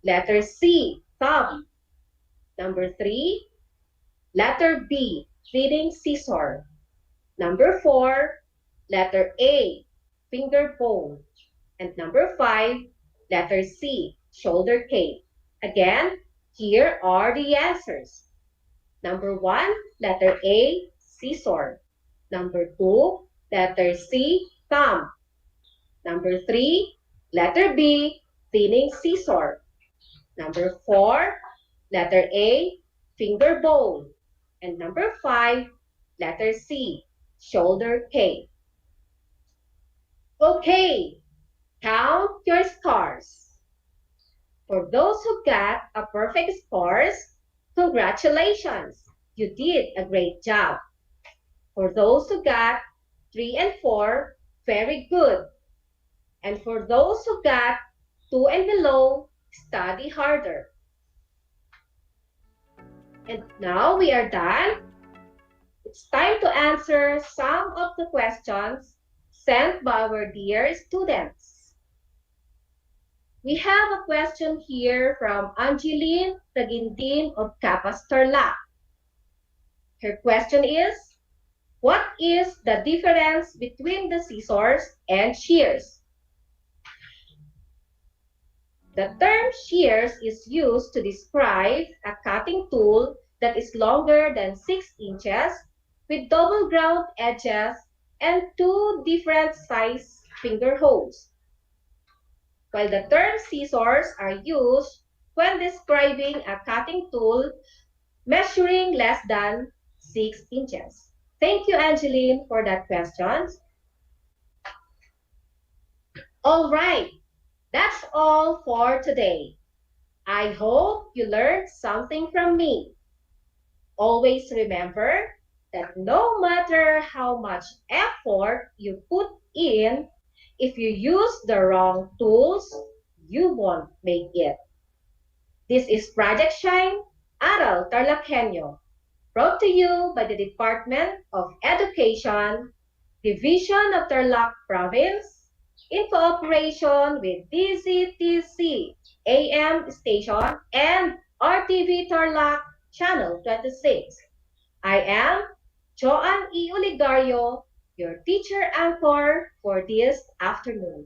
letter C, thumb. Number 3, letter B, thinning scissor. Number 4, letter A, finger bone. And number 5, letter C, shoulder tape. Again, here are the answers. Number 1, letter A, scissor. Number 2, letter C, thumb. Number 3, letter B, thinning scissor. Number 4, letter A, finger bone. And number 5, letter C, shoulder cane. Okay, count your scores. For those who got a perfect scores, congratulations! You did a great job. For those who got 3 and 4, very good. And for those who got 2 and below, study harder. And now we are done. It's time to answer some of the questions sent by our dear students. We have a question here from Angeline Tagintin of Capas Tarlac. Her question is, what is the difference between the scissors and shears? The term shears is used to describe a cutting tool that is longer than 6 inches with double ground edges and 2 different size finger holes, while the term scissors are used when describing a cutting tool measuring less than 6 inches. Thank you, Angeline, for that question. All right, that's all for today. I hope you learned something from me. Always remember that no matter how much effort you put in, if you use the wrong tools, you won't make it. This is Project Shine, Aral TarlakHenyo, brought to you by the Department of Education, Division of Tarlac Province, in cooperation with DZTC AM station and RTV Tarlac Channel 26. I am Joanne E. Oligario, your teacher anchor for this afternoon.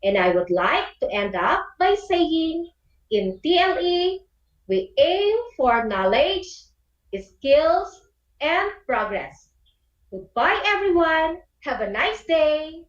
And I would like to end up by saying, in TLE, we aim for knowledge, skills, and progress. Goodbye, everyone. Have a nice day.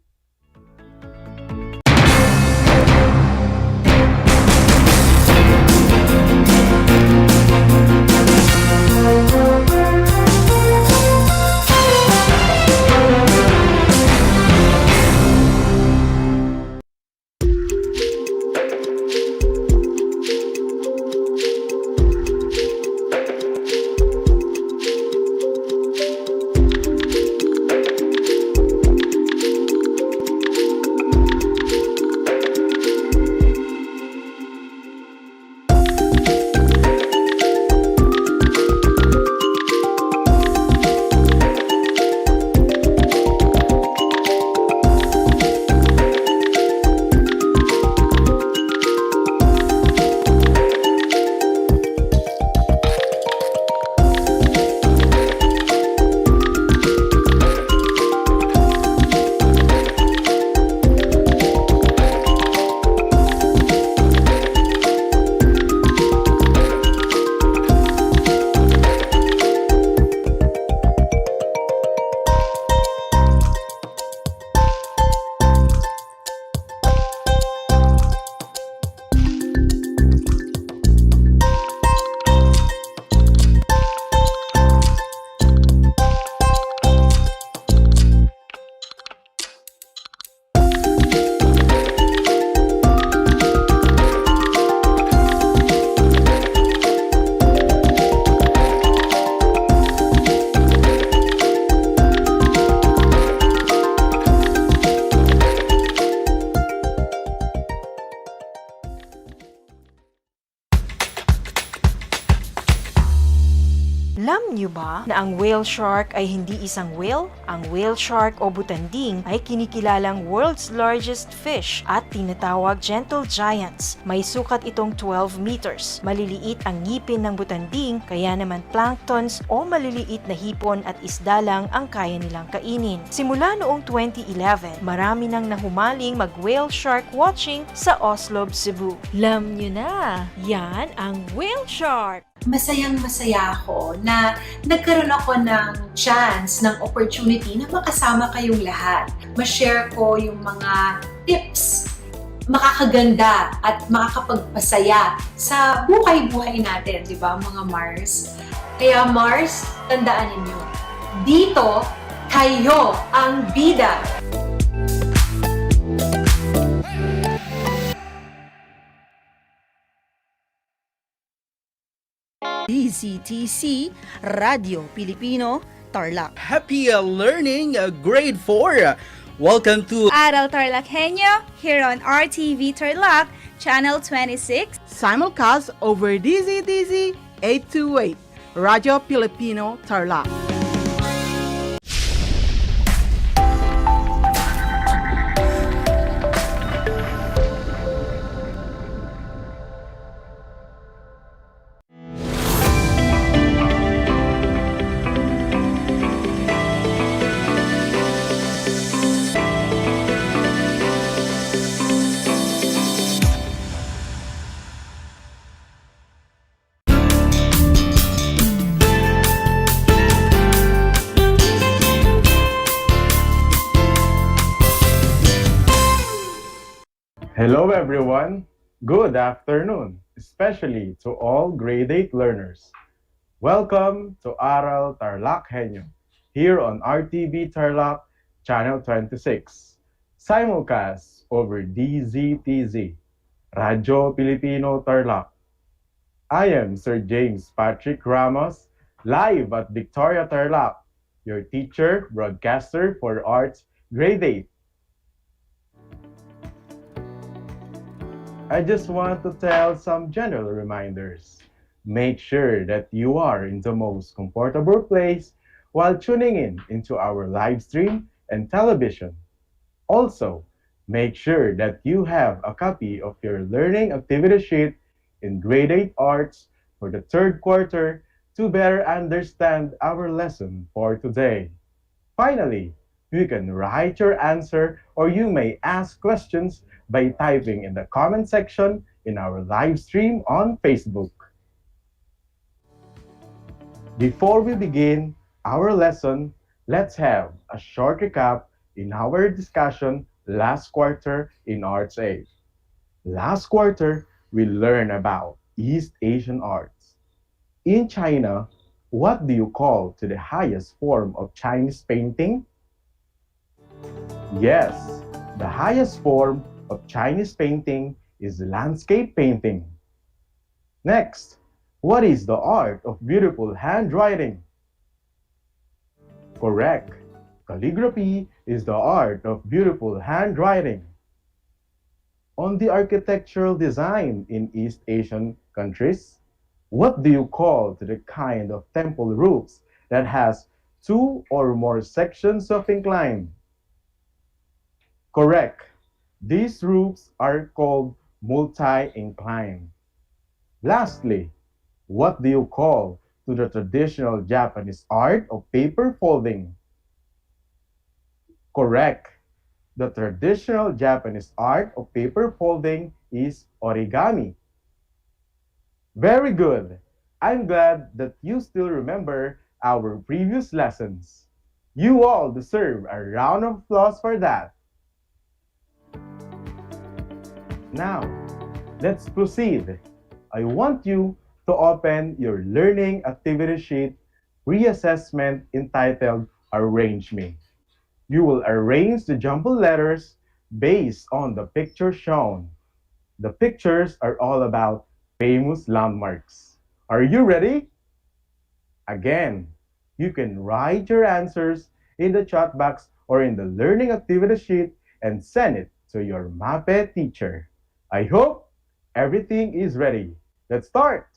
Alam niyo ba na ang whale shark ay hindi isang whale? Ang whale shark o butanding ay kinikilalang world's largest fish at tinatawag gentle giants. May sukat itong 12 meters. Maliliit ang ngipin ng butanding, kaya naman planktons o maliliit na hipon at isda lang ang kaya nilang kainin. Simula noong 2011, marami nang nahumaling mag-whale shark watching sa Oslo, Cebu. Alam niyo na, yan ang whale shark! masayang-masaya ako na nagkaroon ako ng chance, ng opportunity na makasama kayong lahat. Ma-share ko yung mga tips makakaganda at makakapagpasaya sa buhay-buhay natin, di ba mga Mars? Kaya Mars, tandaan ninyo, dito, kayo ang bida. DZTC Radio Pilipino Tarlac. Happy learning, grade 4. Welcome to Aral TarlakHenyo here on RTV Tarlac, Channel 26. Simulcast over DZTC 828, Radio Filipino Tarlac. Hello everyone! Good afternoon, especially to all grade 8 learners. Welcome to Aral TarlakHenyo, here on RTV Tarlac, Channel 26, simulcast over DZTZ, Radyo Pilipino Tarlac. I am Sir James Patrick Ramos, live at Victoria Tarlac, your teacher, broadcaster for Arts, Grade 8. I just want to tell some general reminders. Make sure that you are in the most comfortable place while tuning in into our live stream and television. Also, make sure that you have a copy of your learning activity sheet in Grade 8 Arts for the third quarter to better understand our lesson for today. Finally, you can write your answer or you may ask questions by typing in the comment section in our live stream on Facebook. Before we begin our lesson, let's have a short recap in our discussion last quarter in Arts 8. Last quarter, we learned about East Asian arts. In China, what do you call to the highest form of Chinese painting? Yes, the highest form of Chinese painting is landscape painting. Next, what is the art of beautiful handwriting? Correct. Calligraphy is the art of beautiful handwriting. On the architectural design in East Asian countries, what do you call to the kind of temple roofs that has two or more sections of incline? Correct. These roofs are called multi-incline. Lastly, what do you call to the traditional Japanese art of paper folding? Correct. The traditional Japanese art of paper folding is origami. Very good. I'm glad that you still remember our previous lessons. You all deserve a round of applause for that. Now, let's proceed. I want you to open your learning activity sheet reassessment entitled Arrange Me. You will arrange the jumbled letters based on the picture shown. The pictures are all about famous landmarks. Are you ready? Again, you can write your answers in the chat box or in the learning activity sheet and send it to your MAPE teacher. I hope everything is ready. Let's start.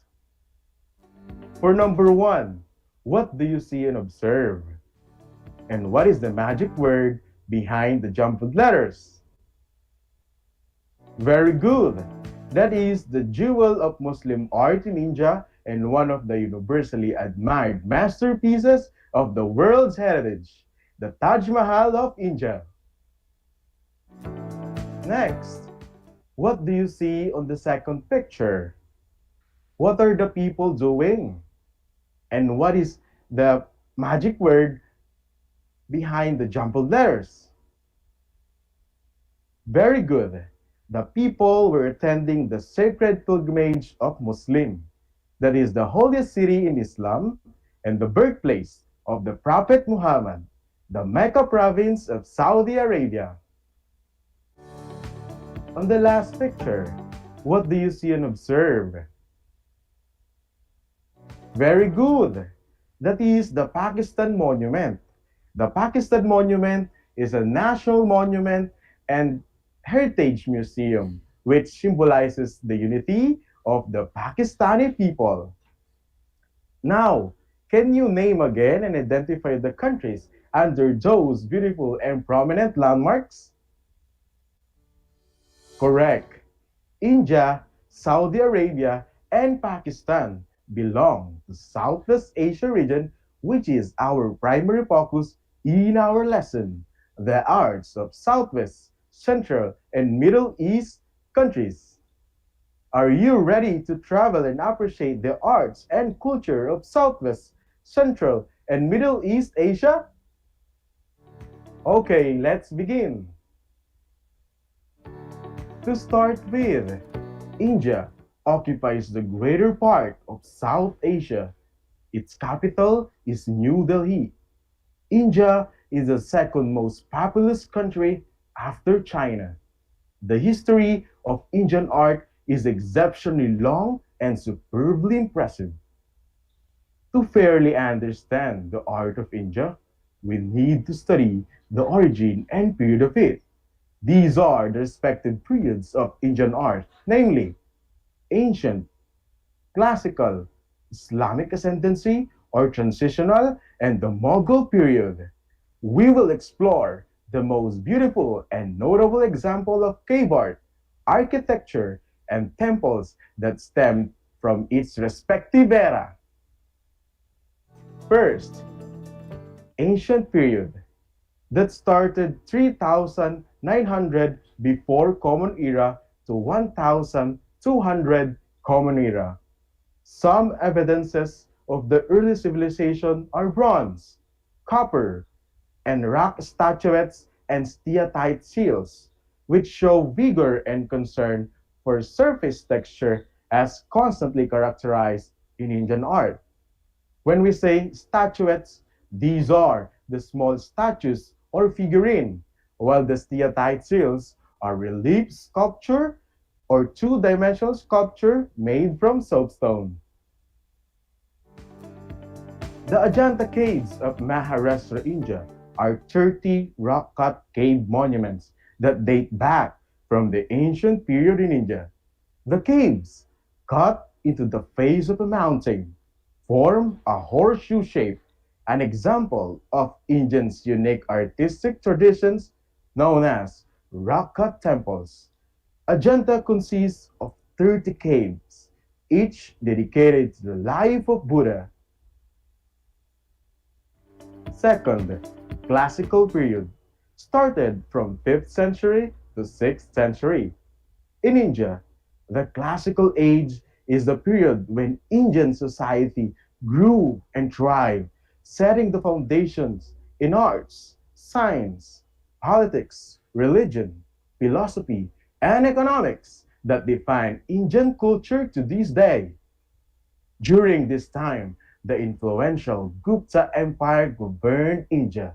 For number 1, what do you see and observe? And what is the magic word behind the jumbled letters? Very good. That is the jewel of Muslim art in India and one of the universally admired masterpieces of the world's heritage, the Taj Mahal of India. Next, what do you see on the second picture? What are the people doing? And what is the magic word behind the jumbled letters? Very good. The people were attending the sacred pilgrimage of Muslim, that is the holiest city in Islam and the birthplace of the Prophet Muhammad, the Mecca province of Saudi Arabia. On the last picture, what do you see and observe? Very good. That is the Pakistan Monument. The Pakistan Monument is a national monument and heritage museum which symbolizes the unity of the Pakistani people. Now, can you name again and identify the countries under those beautiful and prominent landmarks? Correct. India, Saudi Arabia, and Pakistan belong to Southwest Asia region, which is our primary focus in our lesson, the arts of Southwest, Central, and Middle East countries. Are you ready to travel and appreciate the arts and culture of Southwest, Central, and Middle East Asia? Okay, let's begin. To start with, India occupies the greater part of South Asia. Its capital is New Delhi. India is the second most populous country after China. The history of Indian art is exceptionally long and superbly impressive. To fairly understand the art of India, we need to study the origin and period of it. These are the respective periods of Indian art, namely ancient, classical, Islamic ascendancy or transitional, and the Mughal period. We will explore the most beautiful and notable example of cave art, architecture, and temples that stem from its respective era. First, ancient period that started 3,900 before Common Era to 1,200 Common Era. Some evidences of the early civilization are bronze, copper, and rock statuettes and steatite seals, which show vigor and concern for surface texture as constantly characterized in Indian art. When we say statuettes, these are the small statues or figurine, while the steatite seals are relief sculpture or two-dimensional sculpture made from soapstone. The Ajanta caves of Maharashtra, India are 30 rock-cut cave monuments that date back from the ancient period in India. The caves, cut into the face of a mountain, form a horseshoe shape, an example of Indians' unique artistic traditions known as rock-cut temples. Ajanta consists of 30 caves, each dedicated to the life of Buddha. Second, classical period, started from 5th century to 6th century. In India, the classical age is the period when Indian society grew and thrived, setting the foundations in arts, science, politics, religion, philosophy, and economics that define Indian culture to this day. During this time, the influential Gupta Empire governed India.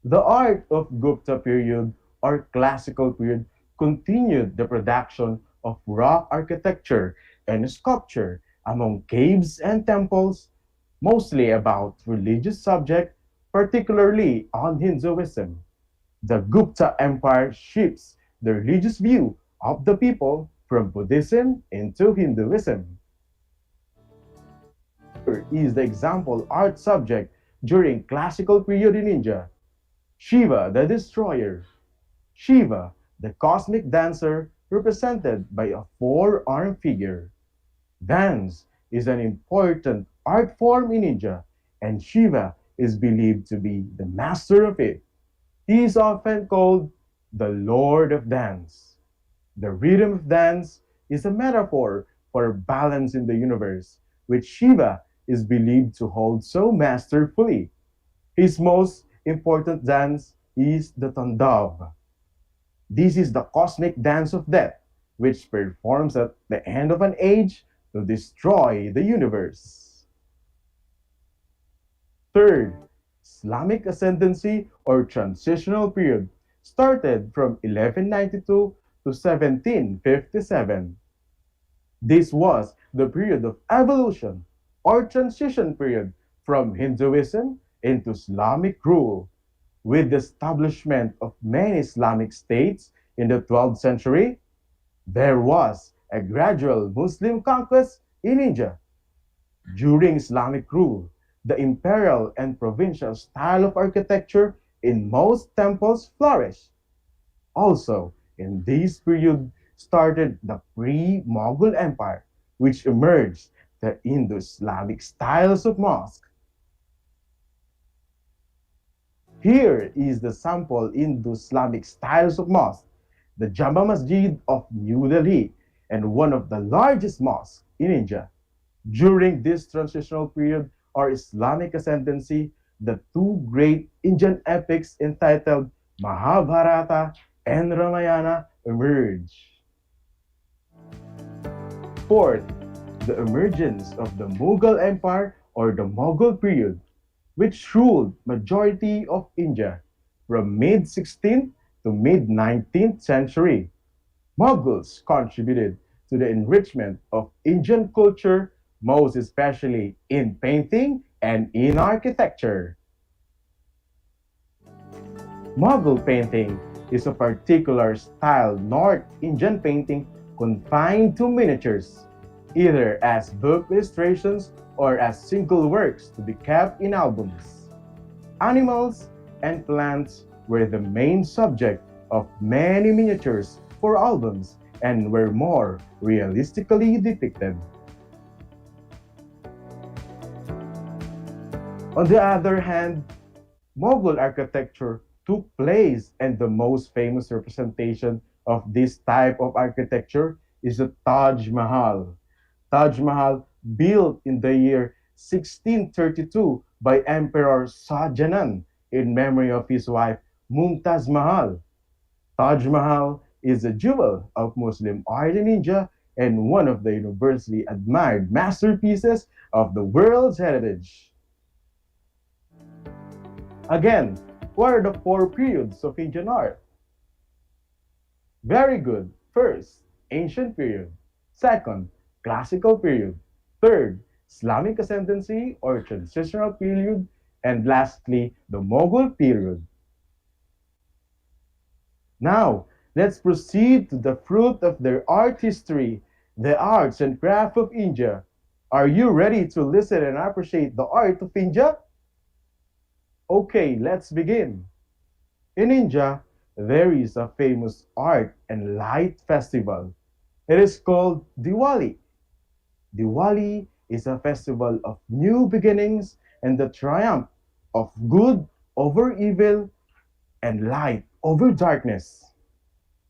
The art of Gupta period or classical period continued the production of rock architecture and sculpture among caves and temples, mostly about religious subject, particularly on Hinduism. The Gupta Empire shifts the religious view of the people from Buddhism into Hinduism. Here is the example art subject during classical period in India. Shiva the Destroyer. Shiva, the cosmic dancer, represented by a four-armed figure. Dance is an important art form in India, and Shiva is believed to be the master of it. He is often called the Lord of Dance. The rhythm of dance is a metaphor for balance in the universe, which Shiva is believed to hold so masterfully. His most important dance is the Tandav. This is the cosmic dance of death, which performs at the end of an age to destroy the universe. Third, Islamic ascendancy or transitional period started from 1192 to 1757. This was the period of evolution or transition period from Hinduism into Islamic rule. With the establishment of many Islamic states in the 12th century, there was a gradual Muslim conquest in India. During Islamic rule, the imperial and provincial style of architecture in most temples flourished. Also, in this period started the pre-Mughal Empire, which emerged the Indo-Islamic styles of mosque. Here is the sample Indo-Islamic styles of mosque, the Jama Masjid of New Delhi, and one of the largest mosques in India. During this transitional period or Islamic ascendancy, the two great Indian epics entitled Mahabharata and Ramayana emerge. Fourth, the emergence of the Mughal Empire or the Mughal period, which ruled majority of India from mid-16th to mid-19th century. Mughals contributed to the enrichment of Indian culture, most especially in painting and in architecture. Mughal painting is a particular style North Indian painting confined to miniatures, either as book illustrations or as single works to be kept in albums. Animals and plants were the main subject of many miniatures for albums and were more realistically depicted. On the other hand, Mughal architecture took place, and the most famous representation of this type of architecture is the Taj Mahal. Taj Mahal, built in the year 1632 by Emperor Shah Jahan in memory of his wife Mumtaz Mahal. Taj Mahal is a jewel of Muslim art in India and one of the universally admired masterpieces of the world's heritage. Again, what are the four periods of Indian art? Very good. First, ancient period. Second, classical period. Third, Islamic ascendancy or transitional period. And lastly, the Mughal period. Now, let's proceed to the fruit of their art history, the arts and craft of India. Are you ready to listen and appreciate the art of India? Okay, let's begin. In India, there is a famous art and light festival. It is called Diwali. Diwali is a festival of new beginnings and the triumph of good over evil and light over darkness.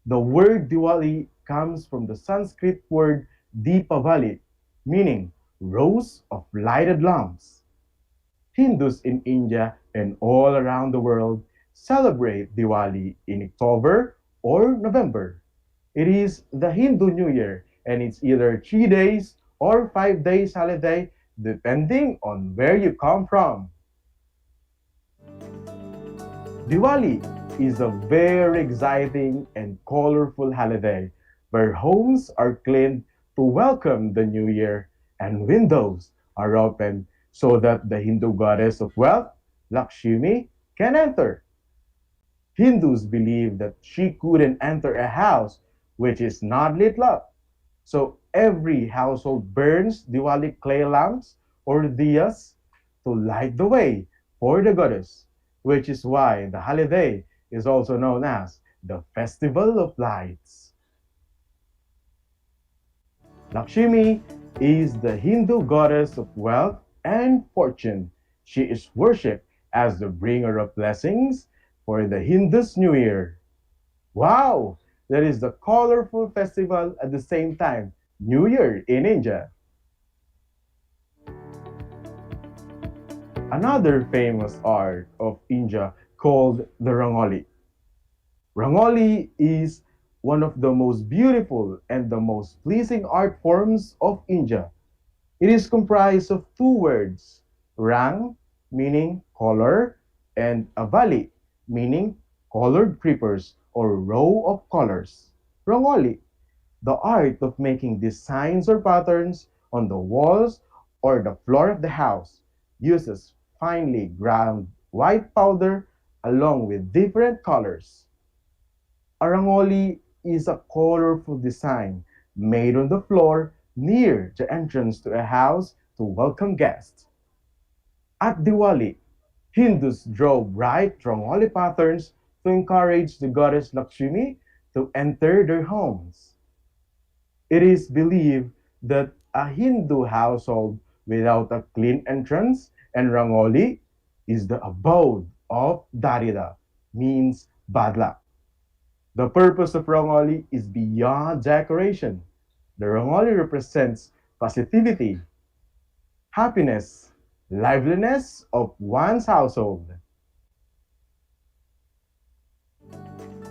The word Diwali comes from the Sanskrit word Deepavali, meaning rows of lighted lamps. Hindus in India and all around the world celebrate Diwali in October or November. It is the Hindu New Year and it's either 3 days or 5 days holiday depending on where you come from. Diwali is a very exciting and colorful holiday where homes are cleaned to welcome the new year and windows are opened so that the Hindu goddess of wealth, Lakshmi, can enter. Hindus believe that she couldn't enter a house which is not lit up. So every household burns Diwali clay lamps or diyas to light the way for the goddess, which is why the holiday is also known as the Festival of Lights. Lakshmi is the Hindu goddess of wealth and fortune. She is worshipped as the bringer of blessings for the Hindus' New Year. Wow! that is the colorful festival at the same time, New Year in India. Another famous art of India called the Rangoli. Rangoli is one of the most beautiful and the most pleasing art forms of India. It is comprised of two words, rang, meaning color, and avali, meaning colored creepers or row of colors. Rangoli, the art of making designs or patterns on the walls or the floor of the house, uses finely ground white powder along with different colors. A rangoli is a colorful design made on the floor near the entrance to a house to welcome guests. At Diwali, Hindus draw bright rangoli patterns to encourage the goddess Lakshmi to enter their homes. It is believed that a Hindu household without a clean entrance and rangoli is the abode of Darida, means bad luck. The purpose of rangoli is beyond decoration. The rangoli represents positivity, happiness, liveliness of one's household.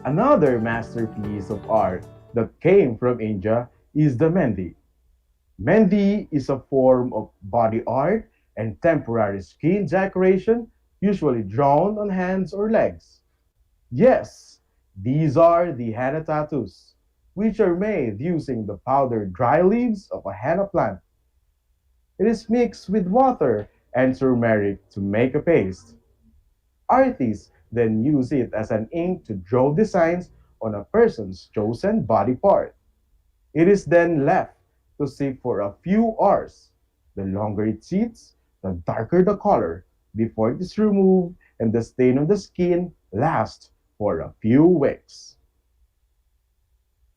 Another masterpiece of art that came from India is the Mendi. Mendi is a form of body art and temporary skin decoration usually drawn on hands or legs. Yes, these are the henna tattoos, which are made using the powdered dry leaves of a henna plant. It is mixed with water and turmeric to make a paste. Artists then use it as an ink to draw designs on a person's chosen body part. It is then left to sit for a few hours. The longer it sits, the darker the color before it is removed and the stain on the skin lasts for a few weeks.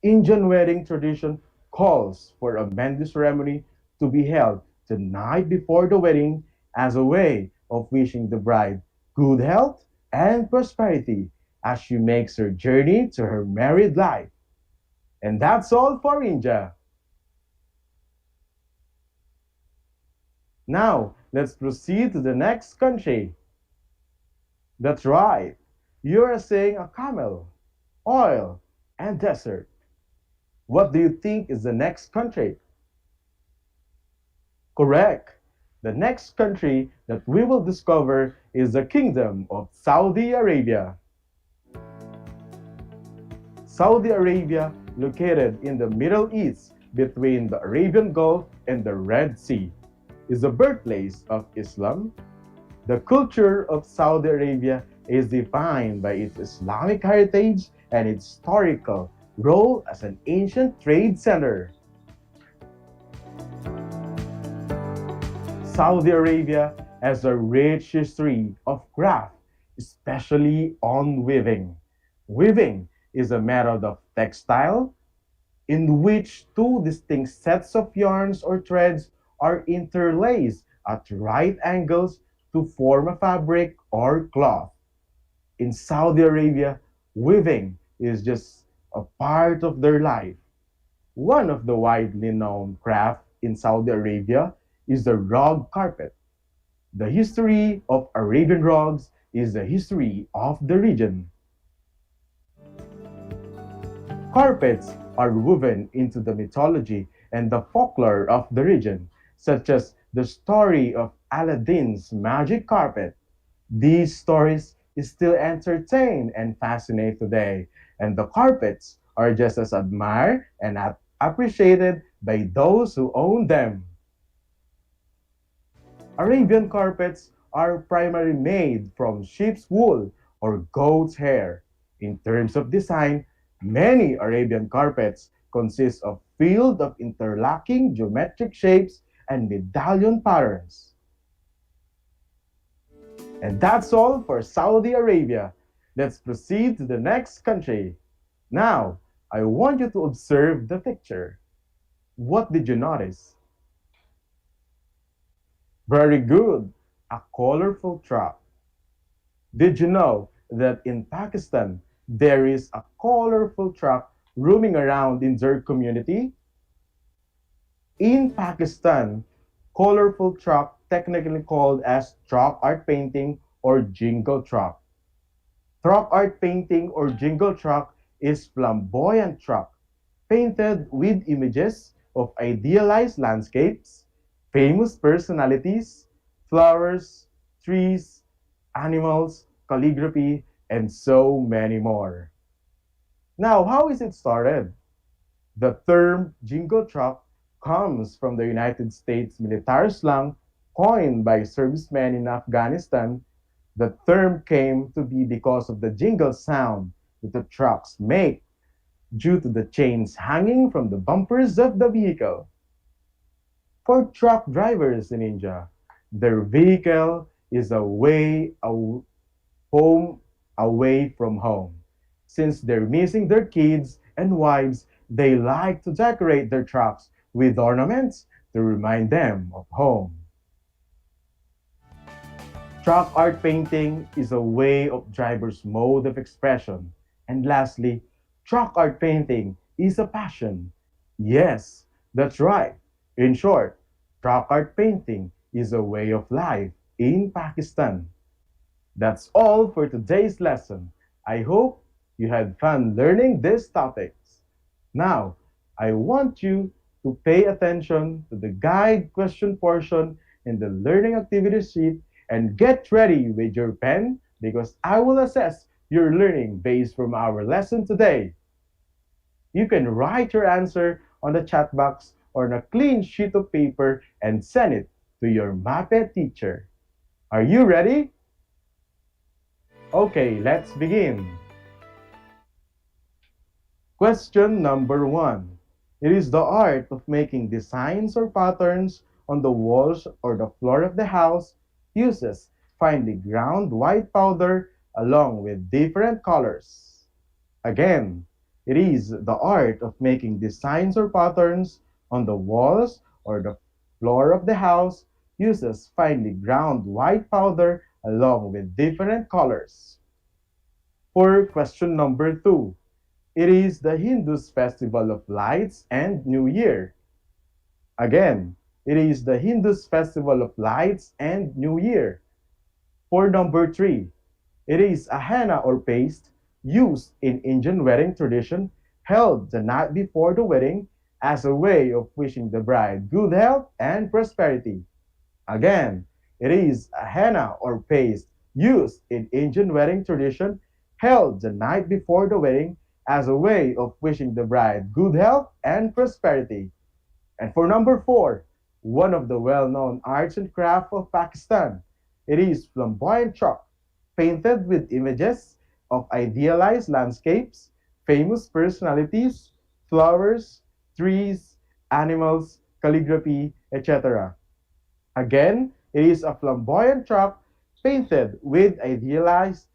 Indian wedding tradition calls for a Mendi ceremony to be held the night before the wedding as a way of wishing the bride good health and prosperity as she makes her journey to her married life. And that's all for India. Now, let's proceed to the next country. That's right. You are seeing a camel, oil, and desert. What do you think is the next country? Correct. The next country that we will discover is the Kingdom of Saudi Arabia. Saudi Arabia, located in the Middle East between the Arabian Gulf and the Red Sea, is the birthplace of Islam. The culture of Saudi Arabia is defined by its Islamic heritage and its historical role as an ancient trade center. Saudi Arabia has a rich history of craft, especially on weaving. Weaving is a method of textile in which two distinct sets of yarns or threads are interlaced at right angles to form a fabric or cloth. In Saudi Arabia, weaving is just a part of their life. One of the widely known crafts in Saudi Arabia is the rug carpet. The history of Arabian rugs is the history of the region. Carpets are woven into the mythology and the folklore of the region, such as the story of Aladdin's magic carpet. These stories still entertain and fascinate today, and the carpets are just as admired and appreciated by those who own them. Arabian carpets are primarily made from sheep's wool or goat's hair. In terms of design, many Arabian carpets consist of field of interlocking geometric shapes and medallion patterns. And that's all for Saudi Arabia. Let's proceed to the next country. Now, I want you to observe the picture. What did you notice? Very good, a colorful truck. Did you know that in Pakistan, there is a colorful truck roaming around in their community? In Pakistan, colorful truck, technically called as truck art painting or jingle truck. Truck art painting or jingle truck is flamboyant truck painted with images of idealized landscapes, famous personalities, flowers, trees, animals, calligraphy, and so many more. Now, how is it started? The term jingle truck comes from the United States military slang coined by servicemen in Afghanistan. The term came to be because of the jingle sound that the trucks make due to the chains hanging from the bumpers of the vehicle. For truck drivers in India, their vehicle is a way home away from home. Since they're missing their kids and wives, they like to decorate their trucks with ornaments to remind them of home. Truck art painting is a way of driver's mode of expression. And lastly, truck art painting is a passion. Yes, that's right. In short, truck art painting is a way of life in Pakistan. That's all for today's lesson. I hope you had fun learning these topics. Now, I want you to pay attention to the guide question portion in the learning activity sheet and get ready with your pen because I will assess your learning based from our lesson today. You can write your answer on the chat box or on a clean sheet of paper and send it to your MAPE teacher. Are you ready? Okay, let's begin. Question number 1. It is the art of making designs or patterns on the walls or the floor of the house uses finely ground white powder along with different colors. Again, it is the art of making designs or patterns on the walls or the floor of the house uses finely ground white powder along with different colors. For question number 2, it is the Hindus' festival of lights and New Year. Again, it is the Hindus' festival of lights and New Year. For number 3, it is a henna or paste used in Indian wedding tradition held the night before the wedding as a way of wishing the bride good health and prosperity. Again, it is a henna or paste used in Indian wedding tradition held the night before the wedding as a way of wishing the bride good health and prosperity. And for number 4, one of the well-known arts and crafts of Pakistan, it is flamboyant chalk, painted with images of idealized landscapes, famous personalities, flowers, trees, animals, calligraphy, etc. Again, it is a flamboyant chalk painted with idealized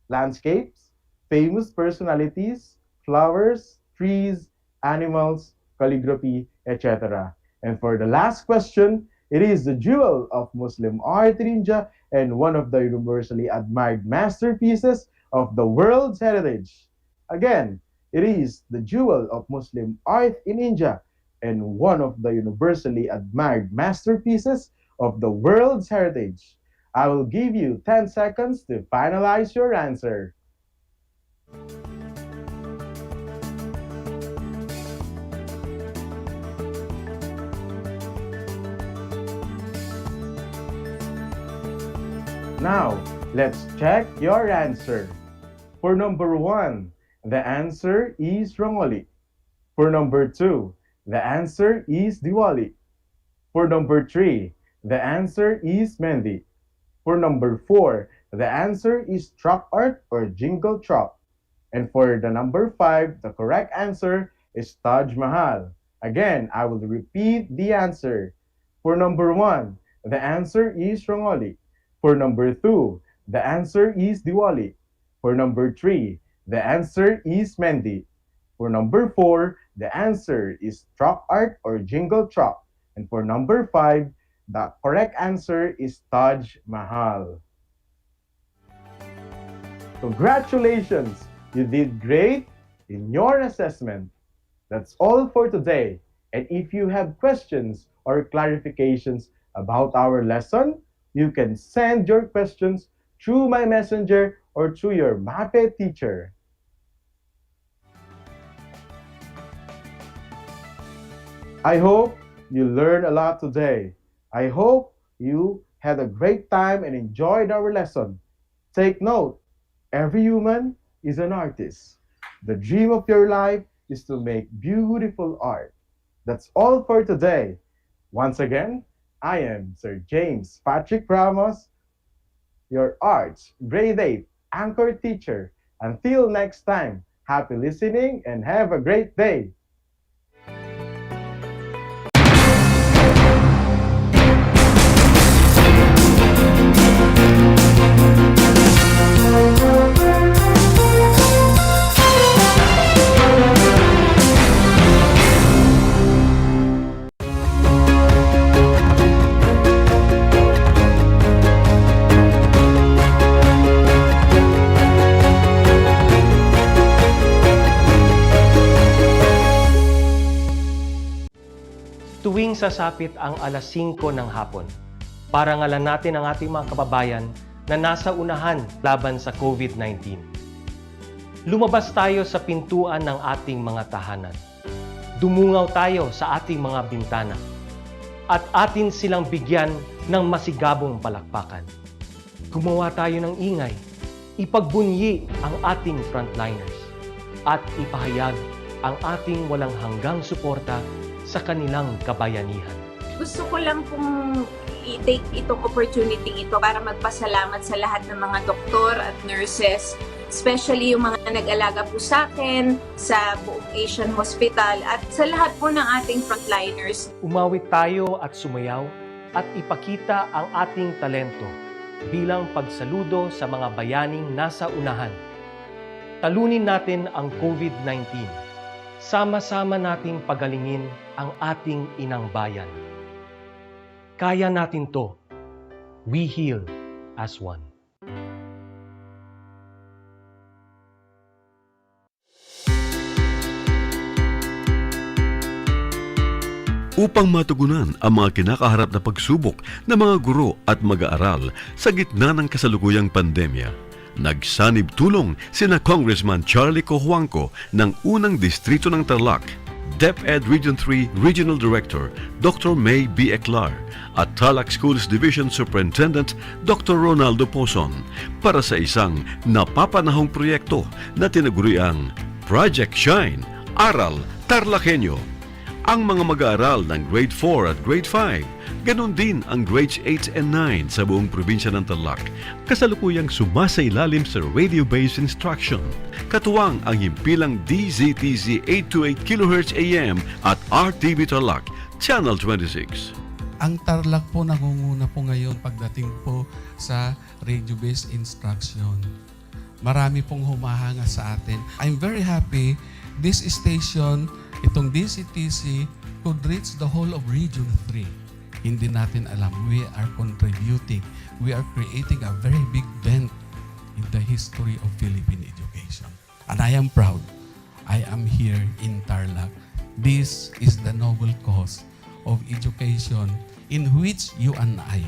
landscapes, famous personalities, flowers, trees, animals, calligraphy, etc. And for the last question, it is the jewel of Muslim art in India and one of the universally admired masterpieces of the world's heritage. Again, it is the jewel of Muslim art in India and one of the universally admired masterpieces of the world's heritage. I will give you 10 seconds to finalize your answer. Now, let's check your answer. For number 1, the answer is Rangoli. For number 2, the answer is Diwali. For number 3, the answer is Mendi. For number 4, the answer is truck art or jingle truck. And for the number 5, the correct answer is Taj Mahal. Again, I will repeat the answer. For number 1, the answer is Rangoli. For number 2, the answer is Diwali. For number 3, the answer is Mendi. For number 4, the answer is truck art or jingle truck. And for number 5, the correct answer is Taj Mahal. Congratulations! You did great in your assessment. That's all for today. And if you have questions or clarifications about our lesson, you can send your questions through my messenger or through your MAPE teacher. I hope you learned a lot today. I hope you had a great time and enjoyed our lesson. Take note, every human is an artist. The dream of your life is to make beautiful art. That's all for today. Once again, I am Sir James Patrick Ramos, your arts grade 8 anchor teacher. Until next time, happy listening and have a great day. Tuwing sasapit ang alas 5 ng hapon, parangalan natin ang ating mga kababayan na nasa unahan laban sa COVID-19. Lumabas tayo sa pintuan ng ating mga tahanan. Dumungaw tayo sa ating mga bintana. At atin silang bigyan ng masigabong palakpakan. Gumawa tayo ng ingay, ipagbunyi ang ating frontliners, at ipahayag ang ating walang hanggang suporta sa kanilang kabayanihan. Gusto ko lang pong i-take itong opportunity ito para magpasalamat sa lahat ng mga doktor at nurses, especially yung mga nag-alaga po sa akin, sa buong Asian Hospital, at sa lahat po ng ating frontliners. Umawit tayo at sumayaw at ipakita ang ating talento bilang pagsaludo sa mga bayaning nasa unahan. Talunin natin ang COVID-19. Sama-sama nating pagalingin ang ating inang bayan. Kaya natin to. We heal as one. Upang matugunan ang mga kinakaharap na pagsubok ng mga guro at mag-aaral sa gitna ng kasalukuyang pandemya, nagsanib tulong sina Congressman Charlie Cojuangco ng unang distrito ng Tarlac, DEPED Region 3 Regional Director Dr. May B. Eclar at Tarlac Schools Division Superintendent Dr. Ronaldo Pozon para sa isang napapanahong proyekto na tinaguriang Project Shine, Aral TarlakHenyo. Ang mga mag-aaral ng Grade 4 at Grade 5, ganon din ang Grades 8 and 9 sa buong probinsya ng Tarlac, kasalukuyang sumasailalim sa radio-based instruction. Katuwang ang himpilang DZTZ 828 kHz AM at RTV Tarlac, Channel 26. Ang Tarlac po nangunguna po ngayon pagdating po sa radio-based instruction. Marami pong humahanga sa atin. I'm very happy this station, itong DCTC, could reach the whole of Region 3. Hindi natin alam, we are contributing. We are creating a very big dent in the history of Philippine education. And I am proud. I am here in Tarlac. This is the noble cause of education in which you and I,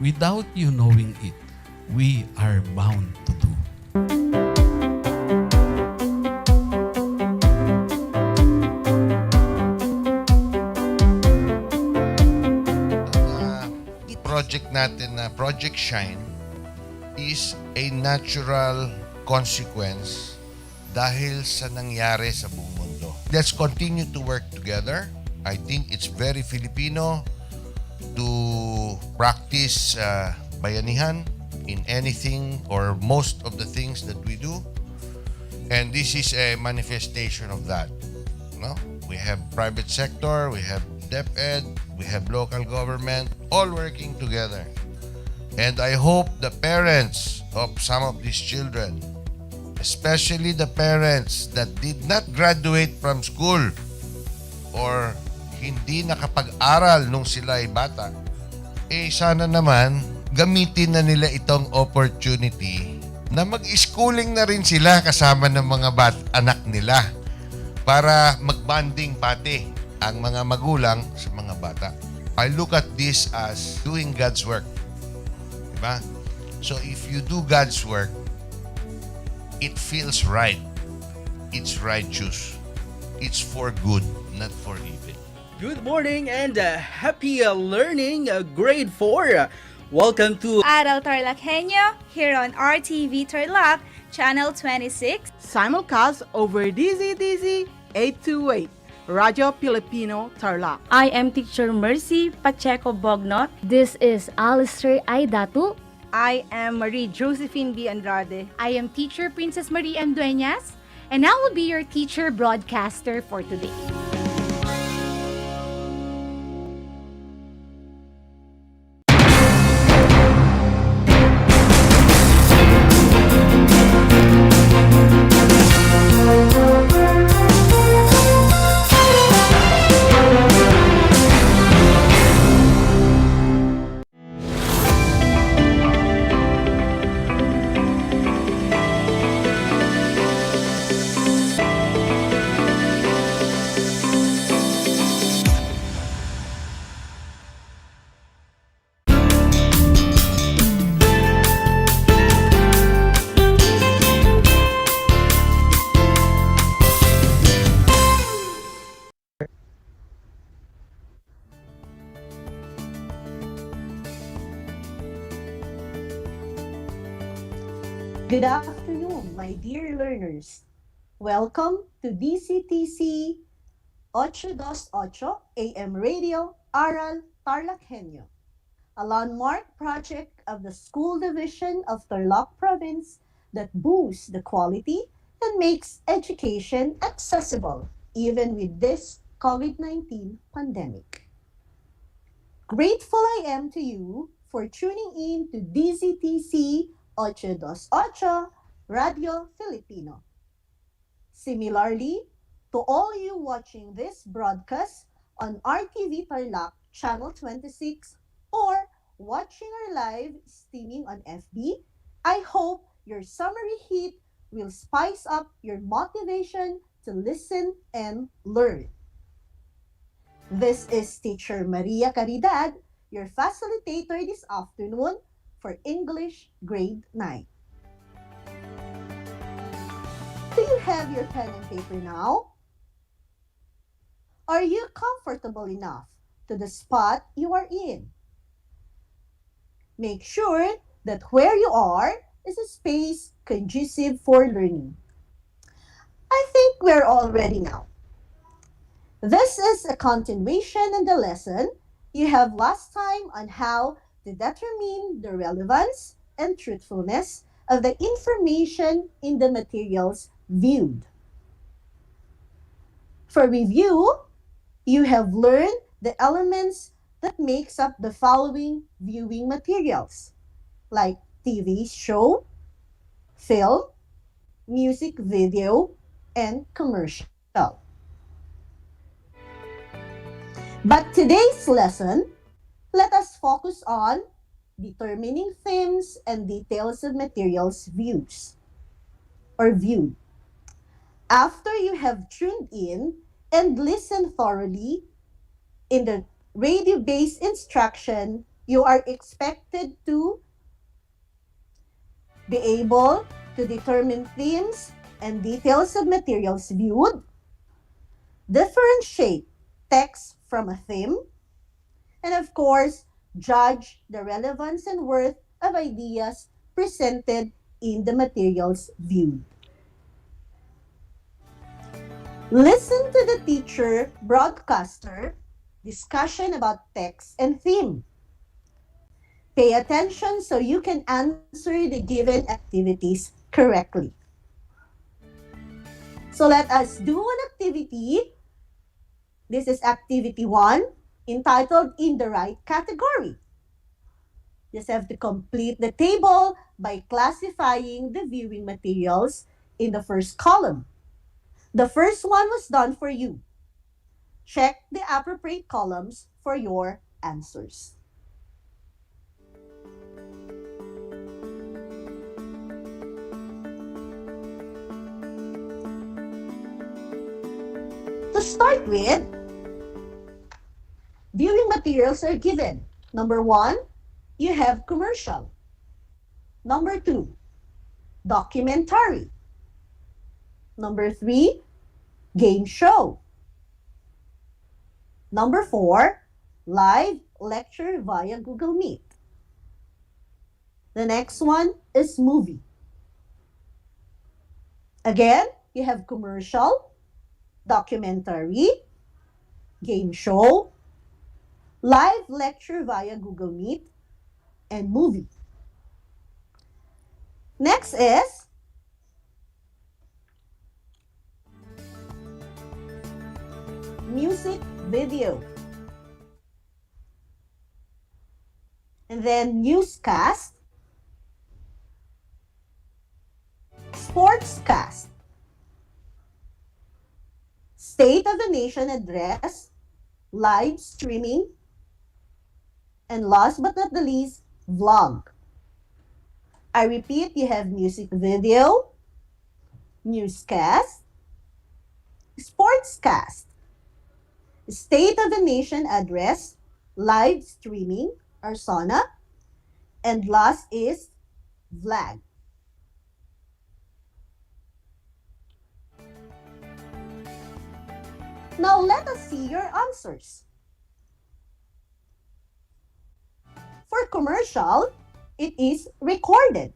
without you knowing it, we are bound to do. Project natin na Project Shine is a natural consequence dahil sa nangyari sa buong mundo. Let's continue to work together. I think it's very Filipino to practice bayanihan in anything or most of the things that we do. And this is a manifestation of that. No? We have private sector, we have DEPED, we have local government, all working together. And I hope the parents of some of these children, especially the parents that did not graduate from school or hindi nakapag-aral nung sila ay bata, sana naman gamitin na nila itong opportunity na mag-schooling na rin sila kasama ng mga anak nila. para magbanding pati ang mga magulang sa mga bata. I look at this as doing God's work. Diba? So if you do God's work, it feels right. It's righteous. It's for good, not for evil. Good morning and happy learning, grade 4. Welcome to Aral TarlakHenyo here on RTV Tarlac, Channel 26. Simulcast over DZDZ 828, Radyo Pilipino Tarlac. I am Teacher Mercy Pacheco Bognot. This is Alistair Aidatu. I am Marie Josephine B. Andrade. I am Teacher Princess Marie M. Dueñas, and I will be your teacher broadcaster for today. Good afternoon, my dear learners. Welcome to DCTC 828 AM Radio Aral TarlakHenyo, a landmark project of the School Division of Tarlac Province that boosts the quality and makes education accessible even with this COVID-19 pandemic. Grateful I am to you for tuning in to DZTC 828 Radio Filipino. Similarly, to all you watching this broadcast on RTV Tarlac Channel 26 or watching our live streaming on FB, I hope your summery heat will spice up your motivation to listen and learn. This is Teacher Maria Caridad, your facilitator this afternoon for English Grade 9. Do you have your pen and paper now? Are you comfortable enough to the spot you are in? Make sure that where you are is a space conducive for learning. I think we're all ready now. This is a continuation in the lesson you have last time on how to determine the relevance and truthfulness of the information in the materials viewed. For review, you have learned the elements that makes up the following viewing materials, like TV show, film, music video, and commercial. But today's lesson, let us focus on determining themes and details of materials viewed. After you have tuned in and listened thoroughly in the radio-based instruction, you are expected to be able to determine themes and details of materials viewed, differentiate text from a theme, and of course, judge the relevance and worth of ideas presented in the materials viewed. Listen to the teacher broadcaster discussion about text and theme. Pay attention so you can answer the given activities correctly. So let us do an activity. This is activity 1, entitled In the Right Category. Just have to complete the table by classifying the viewing materials in the first column. The first one was done for you. Check the appropriate columns for your answers. start with, viewing materials are given. Number 1, you have commercial. Number 2, documentary. Number 3, game show. Number 4, live lecture via Google Meet. The next one is movie. Again, you have commercial, documentary, game show, live lecture via Google Meet, and movie. Next is music video. And then newscast, sportscast, State of the Nation address, live streaming, and last but not the least, vlog. I repeat, you have music video, newscast, sportscast, State of the Nation address, live streaming, or SONA, and last is vlog. Now let us see your answers. For commercial, it is recorded.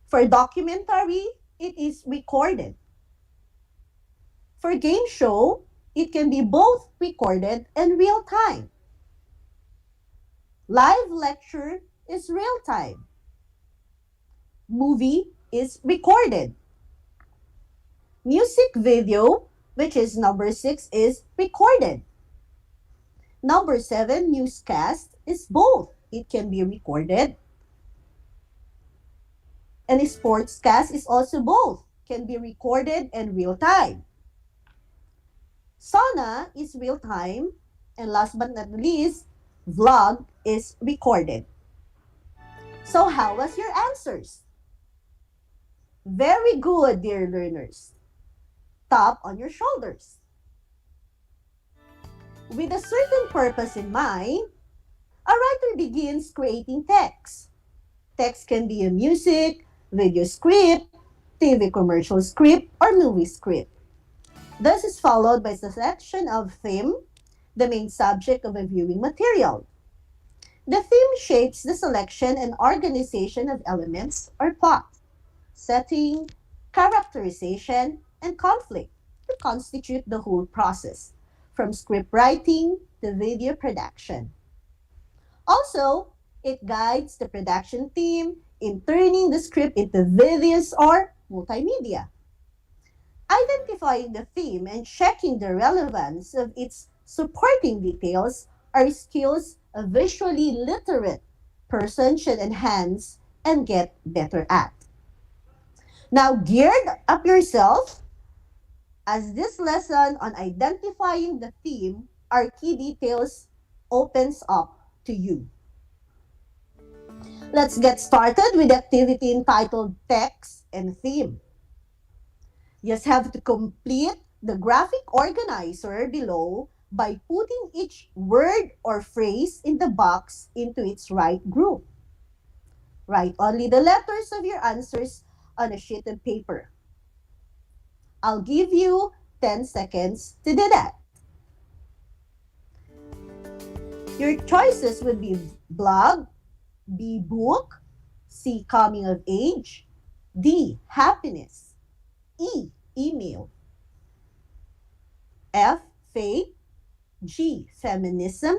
For documentary, it is recorded. For game show, it can be both recorded and real time. Live lecture is real time. Movie is recorded. Music video, which is number 6, is recorded. Number 7, newscast, is both. It can be recorded. And a sportscast is also both. Can be recorded and real time. SONA is real time. And last but not least, vlog is recorded. So how was your answers? Very good, dear learners. Tap on your shoulders. With a certain purpose in mind, a writer begins creating text. Text can be a music, video script, TV commercial script, or movie script. This is followed by the selection of theme, the main subject of a viewing material. The theme shapes the selection and organization of elements or plot, setting, characterization, and conflict to constitute the whole process, from script writing to video production. Also, it guides the production team in turning the script into videos or multimedia. Identifying the theme and checking the relevance of its supporting details are skills a visually literate person should enhance and get better at. Now, geared up yourself, as this lesson on identifying the theme or key details opens up to you. Let's get started with the activity entitled Text and Theme. You just have to complete the graphic organizer below by putting each word or phrase in the box into its right group. Write only the letters of your answers on a sheet of paper. I'll give you 10 seconds to do that. Your choices would be blog, B, book, C, coming of age, D, happiness, E, email, F, faith, G, feminism,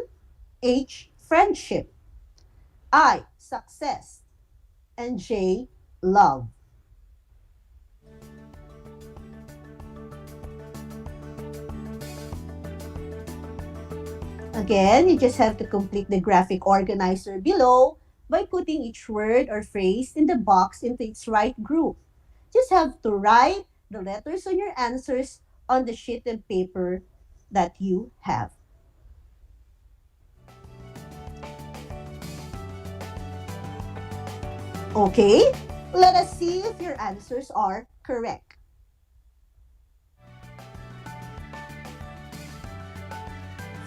H, friendship, I, success, and J, love. Again, you just have to complete the graphic organizer below by putting each word or phrase in the box into its right group. Just have to write the letters on your answers on the sheet of paper that you have. Okay, let us see if your answers are correct.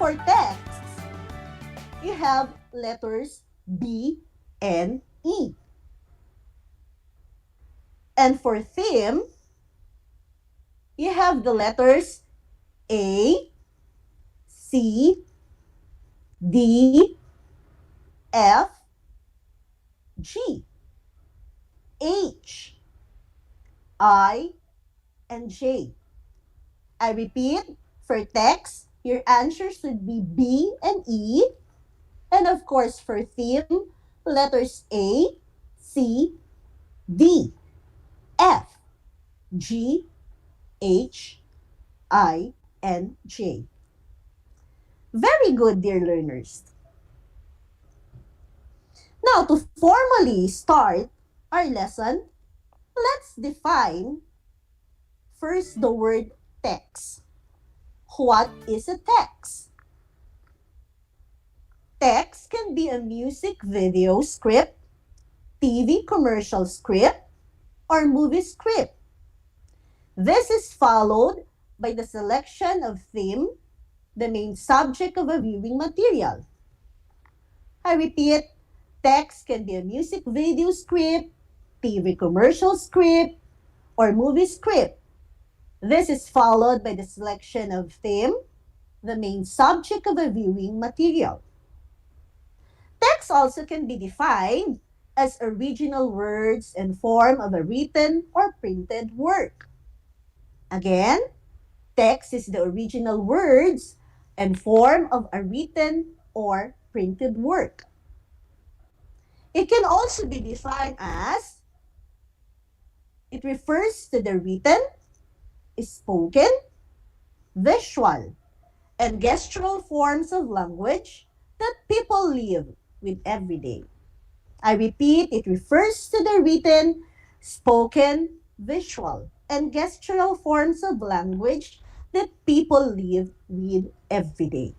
for text, you have letters B and E. And for theme, you have the letters A, C, D, F, G, H, I, and J. I repeat, for text, your answers should be B and E. And of course, for theme, letters A, C, D, F, G, H, I, and J. Very good, dear learners. Now, to formally start our lesson, let's define first the word text. What is a text? Text can be a music video script, TV commercial script, or movie script. This is followed by the selection of theme, the main subject of a viewing material. I repeat, text can be a music video script, TV commercial script, or movie script. This is followed by the selection of theme, the main subject of a viewing material. Text also can be defined as original words and form of a written or printed work. Again, text is the original words and form of a written or printed work. It can also be defined as it refers to the written, spoken, visual, and gestural forms of language that people live with every day. I repeat, it refers to the written, spoken, visual, and gestural forms of language that people live with every day.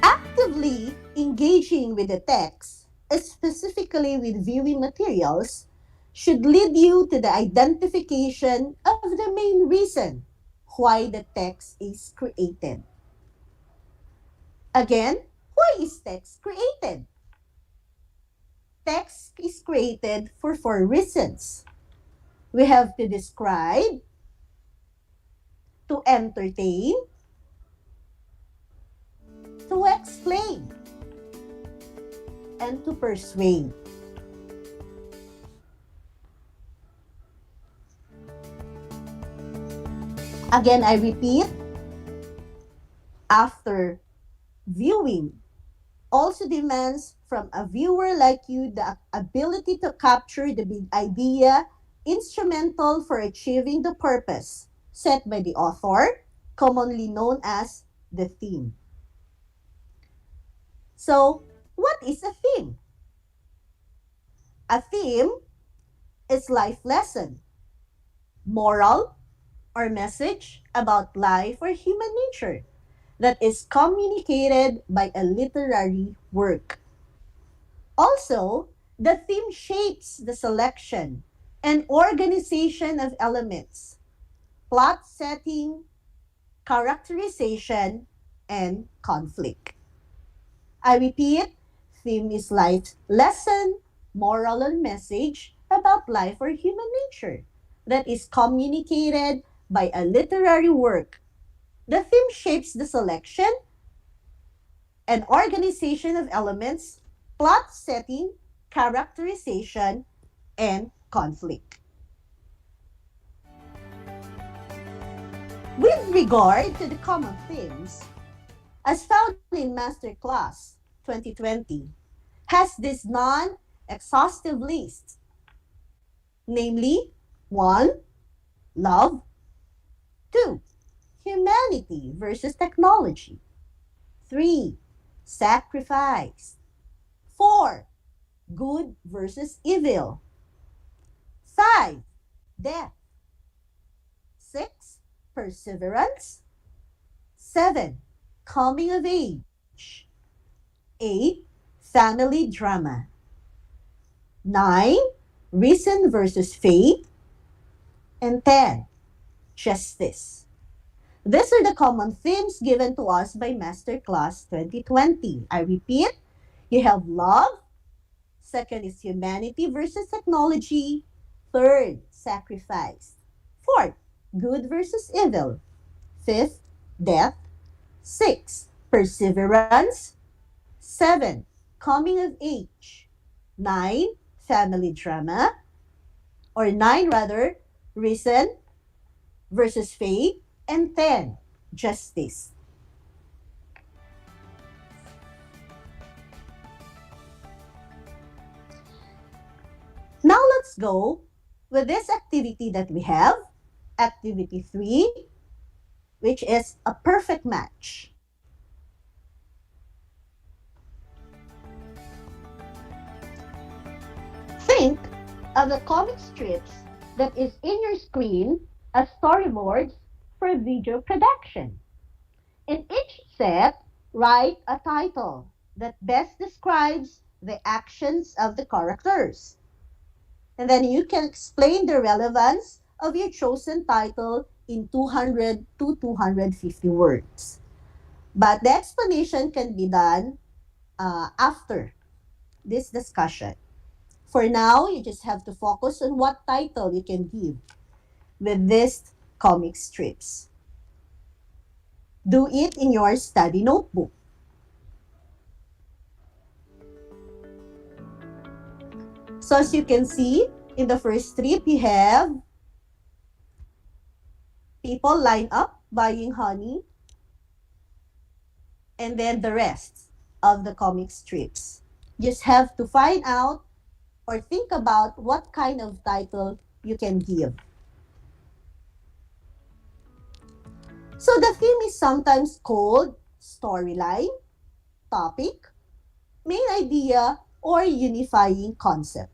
Actively engaging with the text, specifically with viewing materials, should lead you to the identification of the main reason why the text is created. Again, why is text created? Text is created for 4 reasons. We have to describe, to entertain, to explain, and to persuade. Again, I repeat, after viewing also demands from a viewer like you the ability to capture the big idea instrumental for achieving the purpose set by the author, commonly known as the theme. So, what is a theme? A theme is life lesson, moral, or message about life or human nature that is communicated by a literary work. Also, the theme shapes the selection and organization of elements, plot setting, characterization, and conflict. I repeat, theme is life lesson, moral, and message about life or human nature that is communicated by a literary work. The theme shapes the selection and organization of elements, plot setting, characterization, and conflict. With regard to the common themes, as found in Masterclass 2020, has this non-exhaustive list, namely 1. Love, 2. Humanity versus technology, 3. Sacrifice, 4. Good versus evil, 5. Death, 6. Perseverance, 7. Coming of age, 8. Family drama, 9. Reason versus faith, and 10. justice. These are the common themes given to us by Masterclass 2020. I repeat, you have love. Second is humanity versus technology. Third, sacrifice. Fourth, good versus evil. Fifth, death. Six, perseverance. Seven, coming of age. Nine, family drama. Or nine rather, reason versus faith. And 10, justice. Now let's go with this activity that we have, activity 3, which is a perfect match. Think of the comic strips that is in your screen as storyboards for video production. In each set, write a title that best describes the actions of the characters. And then you can explain the relevance of your chosen title in 200 to 250 words. But the explanation can be done after this discussion. For now, you just have to focus on what title you can give with these comic strips. Do it in your study notebook. So as you can see, in the first strip, you have people line up buying honey, and then the rest of the comic strips. Just have to find out or think about what kind of title you can give. So the theme is sometimes called storyline, topic, main idea, or unifying concept.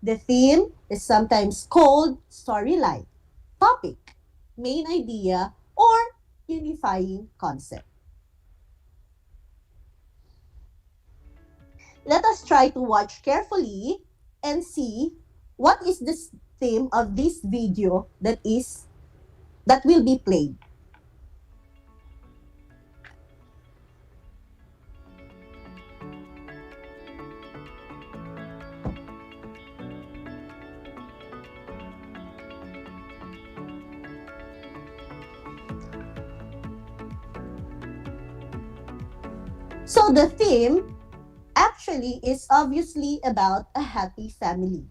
The theme is sometimes called storyline, topic, main idea, or unifying concept. Let us try to watch carefully and see what is the theme of this video that will be played. So the theme actually is obviously about a happy family.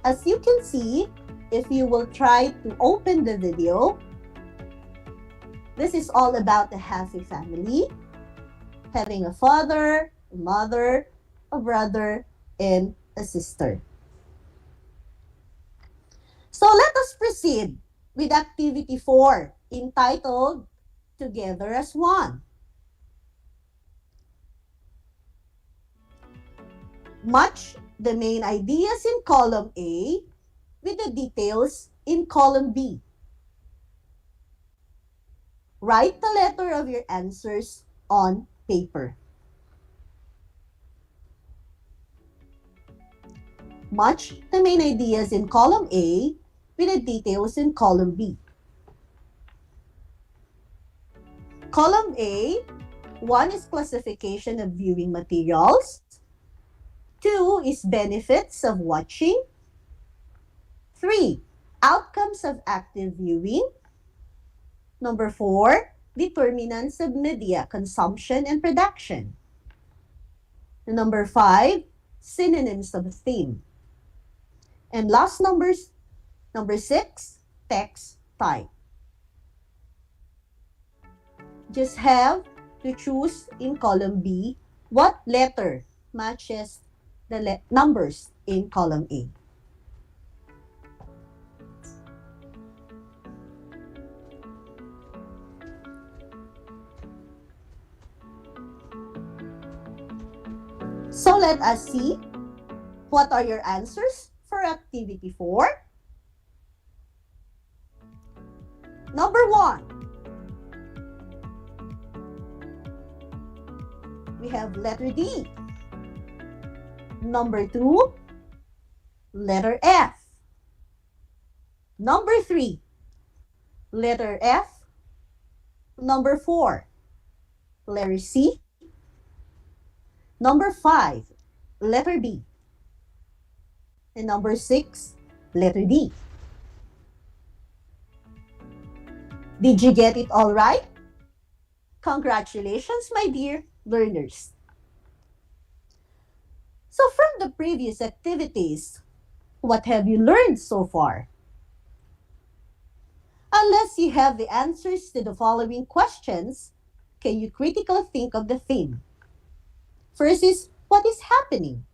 As you can see, if you will try to open the video, this is all about a happy family, having a father, a mother, a brother, and a sister. So let us proceed with activity 4, entitled Together as One. Match the main ideas in column A with the details in column B. Write the letter of your answers on paper. Match the main ideas in column A with the details in column B. Column A, 1 is classification of viewing materials. 2 is benefits of watching. 3, outcomes of active viewing. Number 4, determinants of media consumption and production. Number 5, synonyms of theme. And last number 6, text type. Just have to choose in column B what letter matches the numbers in column A. So let us see what are your answers for activity 4. Number 1. We have letter D. Number 2, Letter F. Number 3, letter F. Number 4, letter C. Number 5, letter B. And number 6, letter D. Did you get it all right? Congratulations, my dear learners. So from the previous activities, what have you learned so far? Unless you have the answers to the following questions, can you critically think of the theme? First is, what is happening?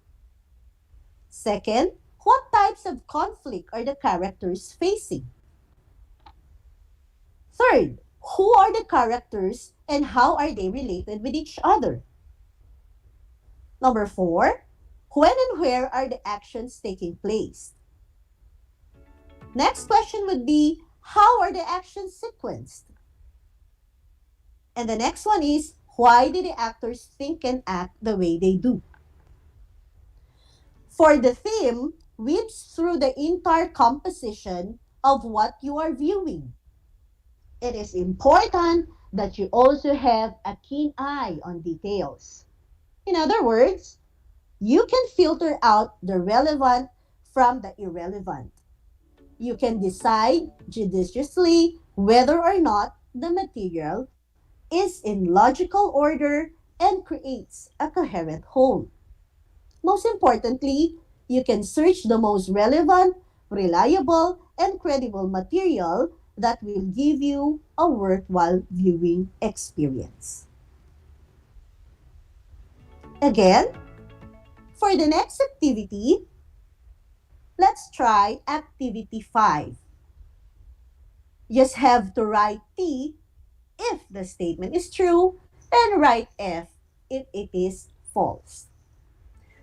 Second, what types of conflict are the characters facing? Third, who are the characters and how are they related with each other? Number 4, when and where are the actions taking place? Next question would be, how are the actions sequenced? And the next one is, why do the actors think and act the way they do? For the theme, weaves through the entire composition of what you are viewing. It is important that you also have a keen eye on details. In other words, you can filter out the relevant from the irrelevant. You can decide judiciously whether or not the material is in logical order and creates a coherent whole. Most importantly, you can search the most relevant, reliable, and credible material that will give you a worthwhile viewing experience. Again, for the next activity, let's try activity 5. Just have to write T if the statement is true and write F if it is false.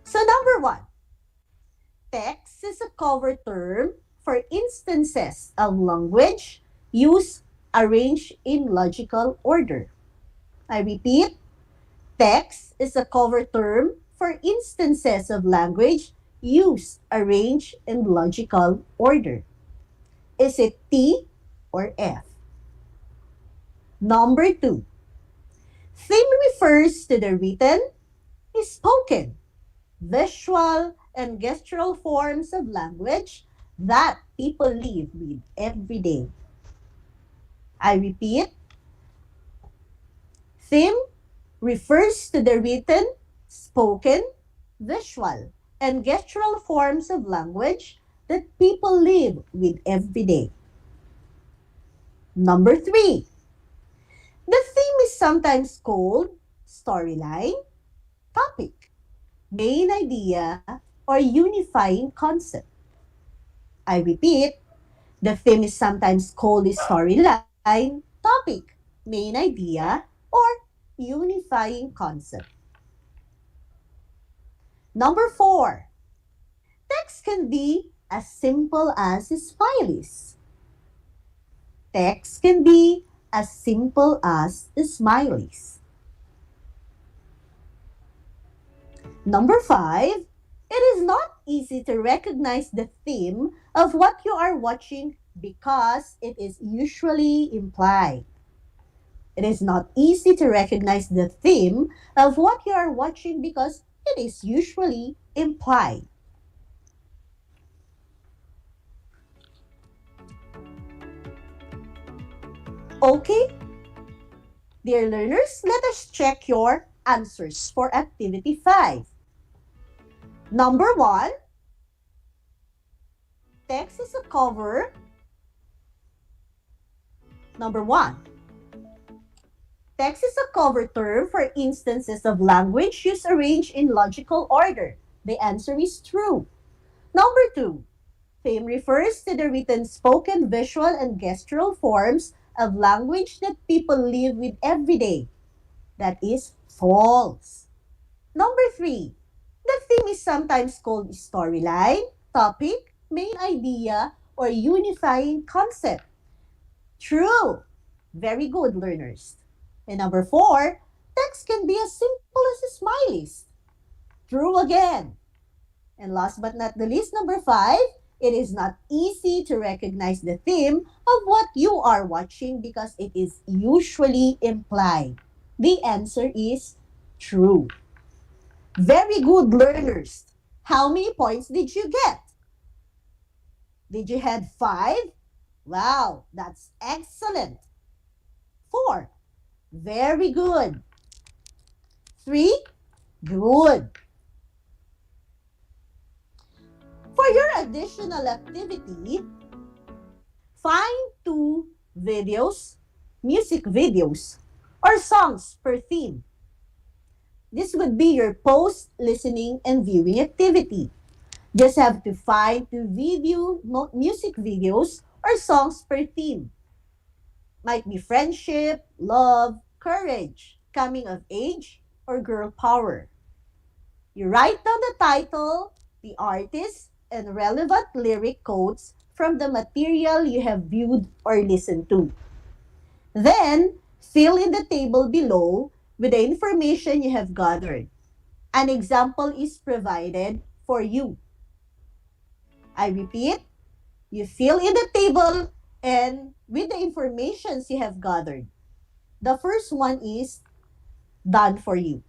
So number 1, text is a cover term for instances of language used arranged in logical order. I repeat, text is a cover term for instances of language used arranged in logical order. Is it T or F? Number 2, theme refers to the written, spoken, visual, and gestural forms of language that people live with every day. I repeat, theme refers to the written, spoken, visual, and gestural forms of language that people live with every day. Number 3, the theme is sometimes called storyline, topic, main idea, or unifying concept. I repeat, the theme is sometimes called storyline, topic, main idea, or unifying concept. Number 4, text can be as simple as smileys. Text can be as simple as smileys. Number 5, it is not easy to recognize the theme of what you are watching because it is usually implied. It is not easy to recognize the theme of what you are watching because it is usually implied. Okay? Dear learners, let us check your answers for activity 5. Number 1, text is a cover. Number 1, text is a cover term for instances of language used arranged in logical order. The answer is true. Number 2, theme refers to the written, spoken, visual, and gestural forms of language that people live with every day. That is false. Number 3, the theme is sometimes called storyline, topic, main idea, or unifying concept. True. Very good, learners. And number 4, text can be as simple as smileys. True again. And last but not the least, number 5, it is not easy to recognize the theme of what you are watching because it is usually implied. The answer is true. Very good, learners. How many points did you get? Did you have 5? Wow, that's excellent. 4. Very good. 3. Good. For your additional activity, find 2 videos, music videos, or songs per theme. This would be your post-listening and viewing activity. Just have to find 2 music videos or songs per theme. Might be friendship, love, courage, coming of age, or girl power. You write down the title, the artist, and relevant lyric quotes from the material you have viewed or listened to. Then, fill in the table below with the information you have gathered. An example is provided for you. I repeat, you fill in the table and with the informations you have gathered. The first one is done for you.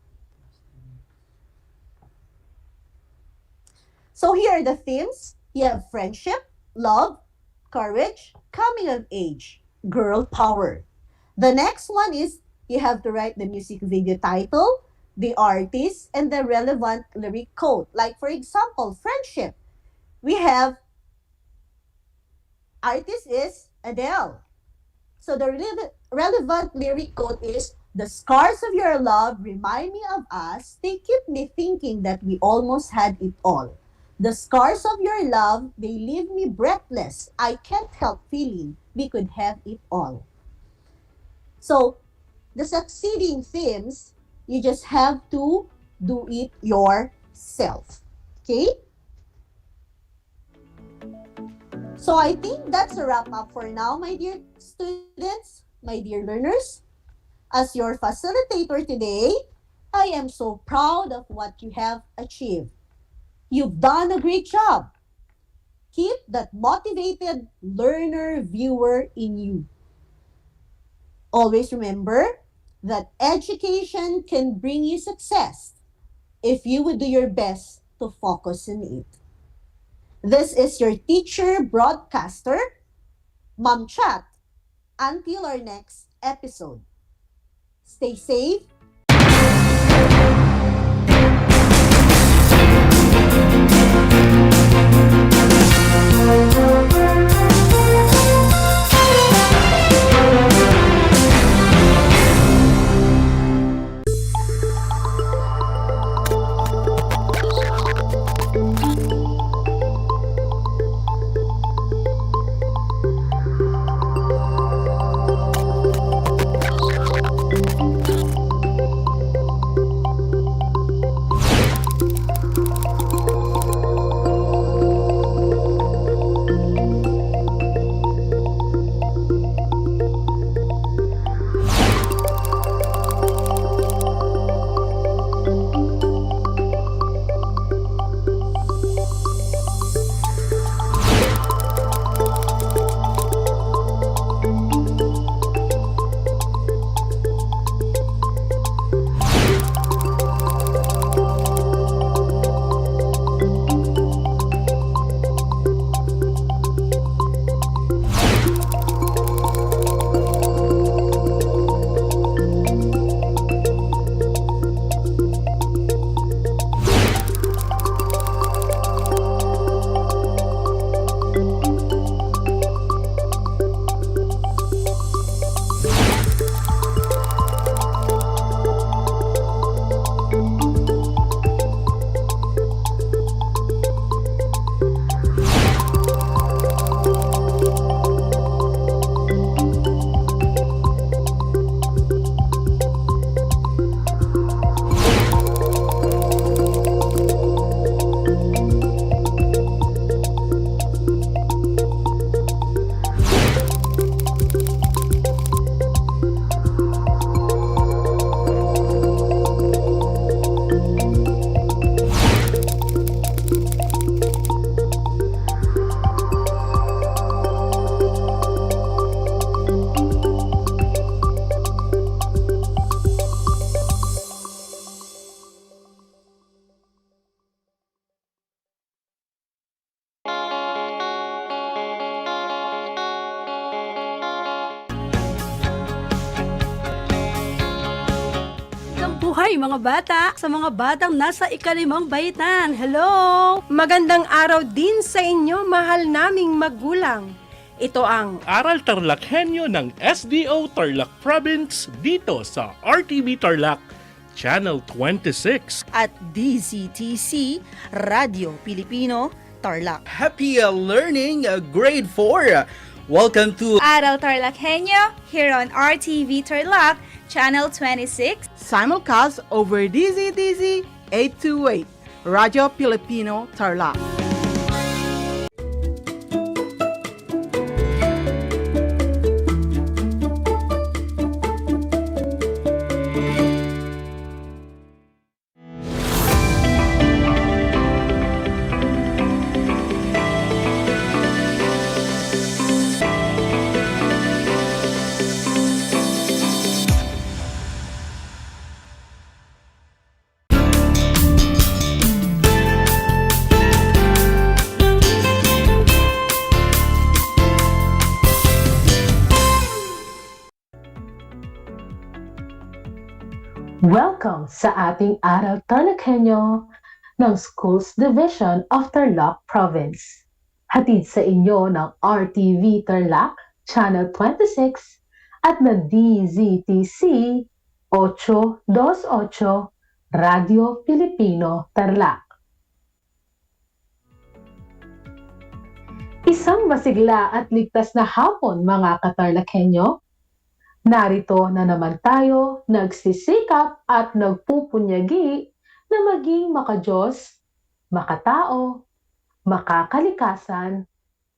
So here are the themes. You have friendship, love, courage, coming of age, girl power. The next one is you have to write the music video title, the artist, and the relevant lyric quote. Like for example, friendship. We have artist is Adele. So the relevant lyric quote is, the scars of your love remind me of us. They keep me thinking that we almost had it all. The scars of your love, they leave me breathless. I can't help feeling we could have it all. So, the succeeding themes, you just have to do it yourself. Okay? So, I think that's a wrap up for now, my dear students, my dear learners. As your facilitator today, I am so proud of what you have achieved. You've done a great job. Keep that motivated learner viewer in you. Always remember that education can bring you success if you would do your best to focus on it. This is your teacher broadcaster, Ma'am Chat. Until our next episode. Stay safe. buhay mga bata sa mga batang nasa ika-5 baitan. Hello! Magandang araw din sa inyo, mahal naming magulang. Ito ang Aral TarlakHenyo ng SDO Tarlac Province dito sa RTV Tarlac, Channel 26. At DZTC, Radio Pilipino, Tarlac. Happy learning, grade 4. Welcome to Aral TarlakHenyo here on RTV Tarlac, Channel 26. Simulcast over DZTZ 828, Radio Filipino Tarlac. Welcome sa ating Aral TarlakHenyo ng Schools Division of Tarlac Province. Hatid sa inyo ng RTV Tarlac, Channel 26 at ng DZTC 828, Radio Filipino Tarlac. Isang masigla at ligtas na hapon mga ka-Tarlakhenyo. Narito na naman tayo nagsisikap at nagpupunyagi na maging makadiyos, makatao, makakalikasan,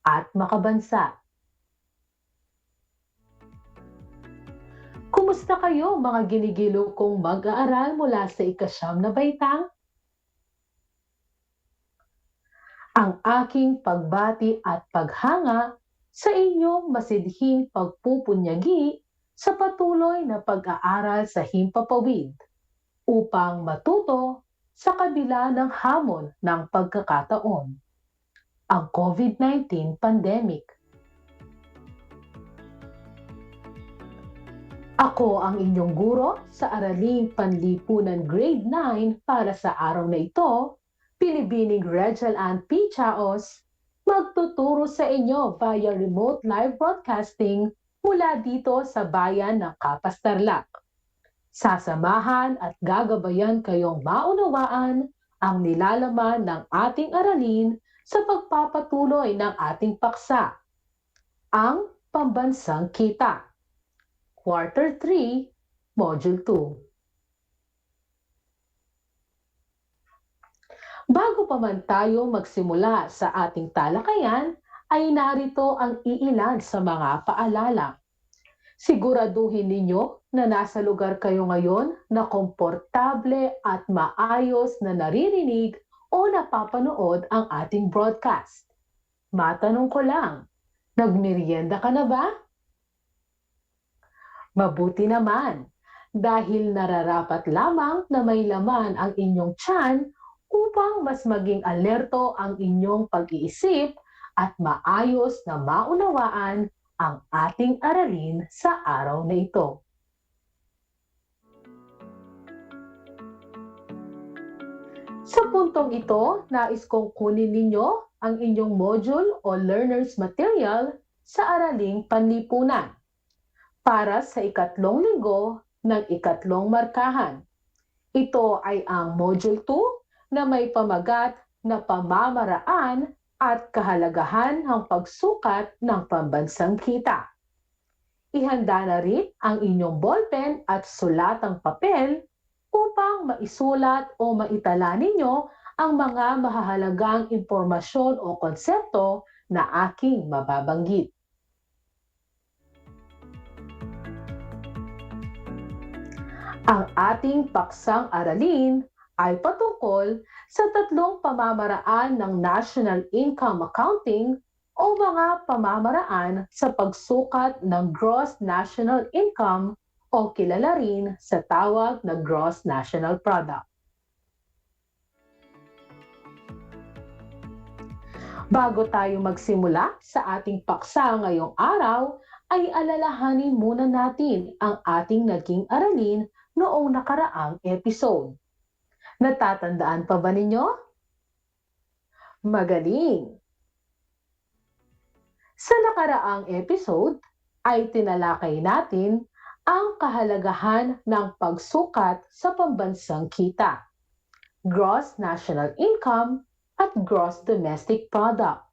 at makabansa. Kumusta kayo mga ginigilo kong mag-aaral mula sa ika-9 na baitang? Ang aking pagbati at paghanga sa inyong masidhing pagpupunyagi sa patuloy na pag-aaral sa himpapawid upang matuto sa kabila ng hamon ng pagkakataon, ang COVID-19 pandemic. Ako ang inyong guro sa Araling Panlipunan Grade 9 para sa araw na ito, Pilibining Rachel Ann P. Chaos, magtuturo sa inyo via remote live broadcasting mula dito sa bayan ng Kapas Tarlac. Sasamahan at gagabayan kayong maunawaan ang nilalaman ng ating aralin sa pagpapatuloy ng ating paksa, ang Pambansang Kita, Quarter 3, Module 2. Bago pa man tayo magsimula sa ating talakayan, ay narito ang iilan sa mga paalala. Siguraduhin ninyo na nasa lugar kayo ngayon na komportable at maayos na naririnig o napapanood ang ating broadcast. Matanong ko lang, nagmerienda ka na ba? Mabuti naman, dahil nararapat lamang na may laman ang inyong tiyan upang mas maging alerto ang inyong pag-iisip at maayos na maunawaan ang ating aralin sa araw na ito. Sa puntong ito, nais kong kunin ninyo ang inyong module o learner's material sa Araling Panlipunan para sa ikatlong linggo ng ikatlong markahan. Ito ay ang module 2 na may pamagat na pamamaraan at kahalagahan ng pagsukat ng pambansang kita. Ihanda na rin ang inyong ballpen at sulatang papel upang maisulat o maitala ninyo ang mga mahahalagang impormasyon o konsepto na aking mababanggit. Ang ating paksang aralin ay patungkol sa tatlong pamamaraan ng National Income Accounting o mga pamamaraan sa pagsukat ng Gross National Income o kilala rin sa tawag na Gross National Product. Bago tayo magsimula sa ating paksa ngayong araw, ay alalahanin muna natin ang ating naging aralin noong nakaraang episode. Natatandaan pa ba ninyo? Magaling! Sa nakaraang episode ay tinalakay natin ang kahalagahan ng pagsukat sa pambansang kita, gross national income at gross domestic product.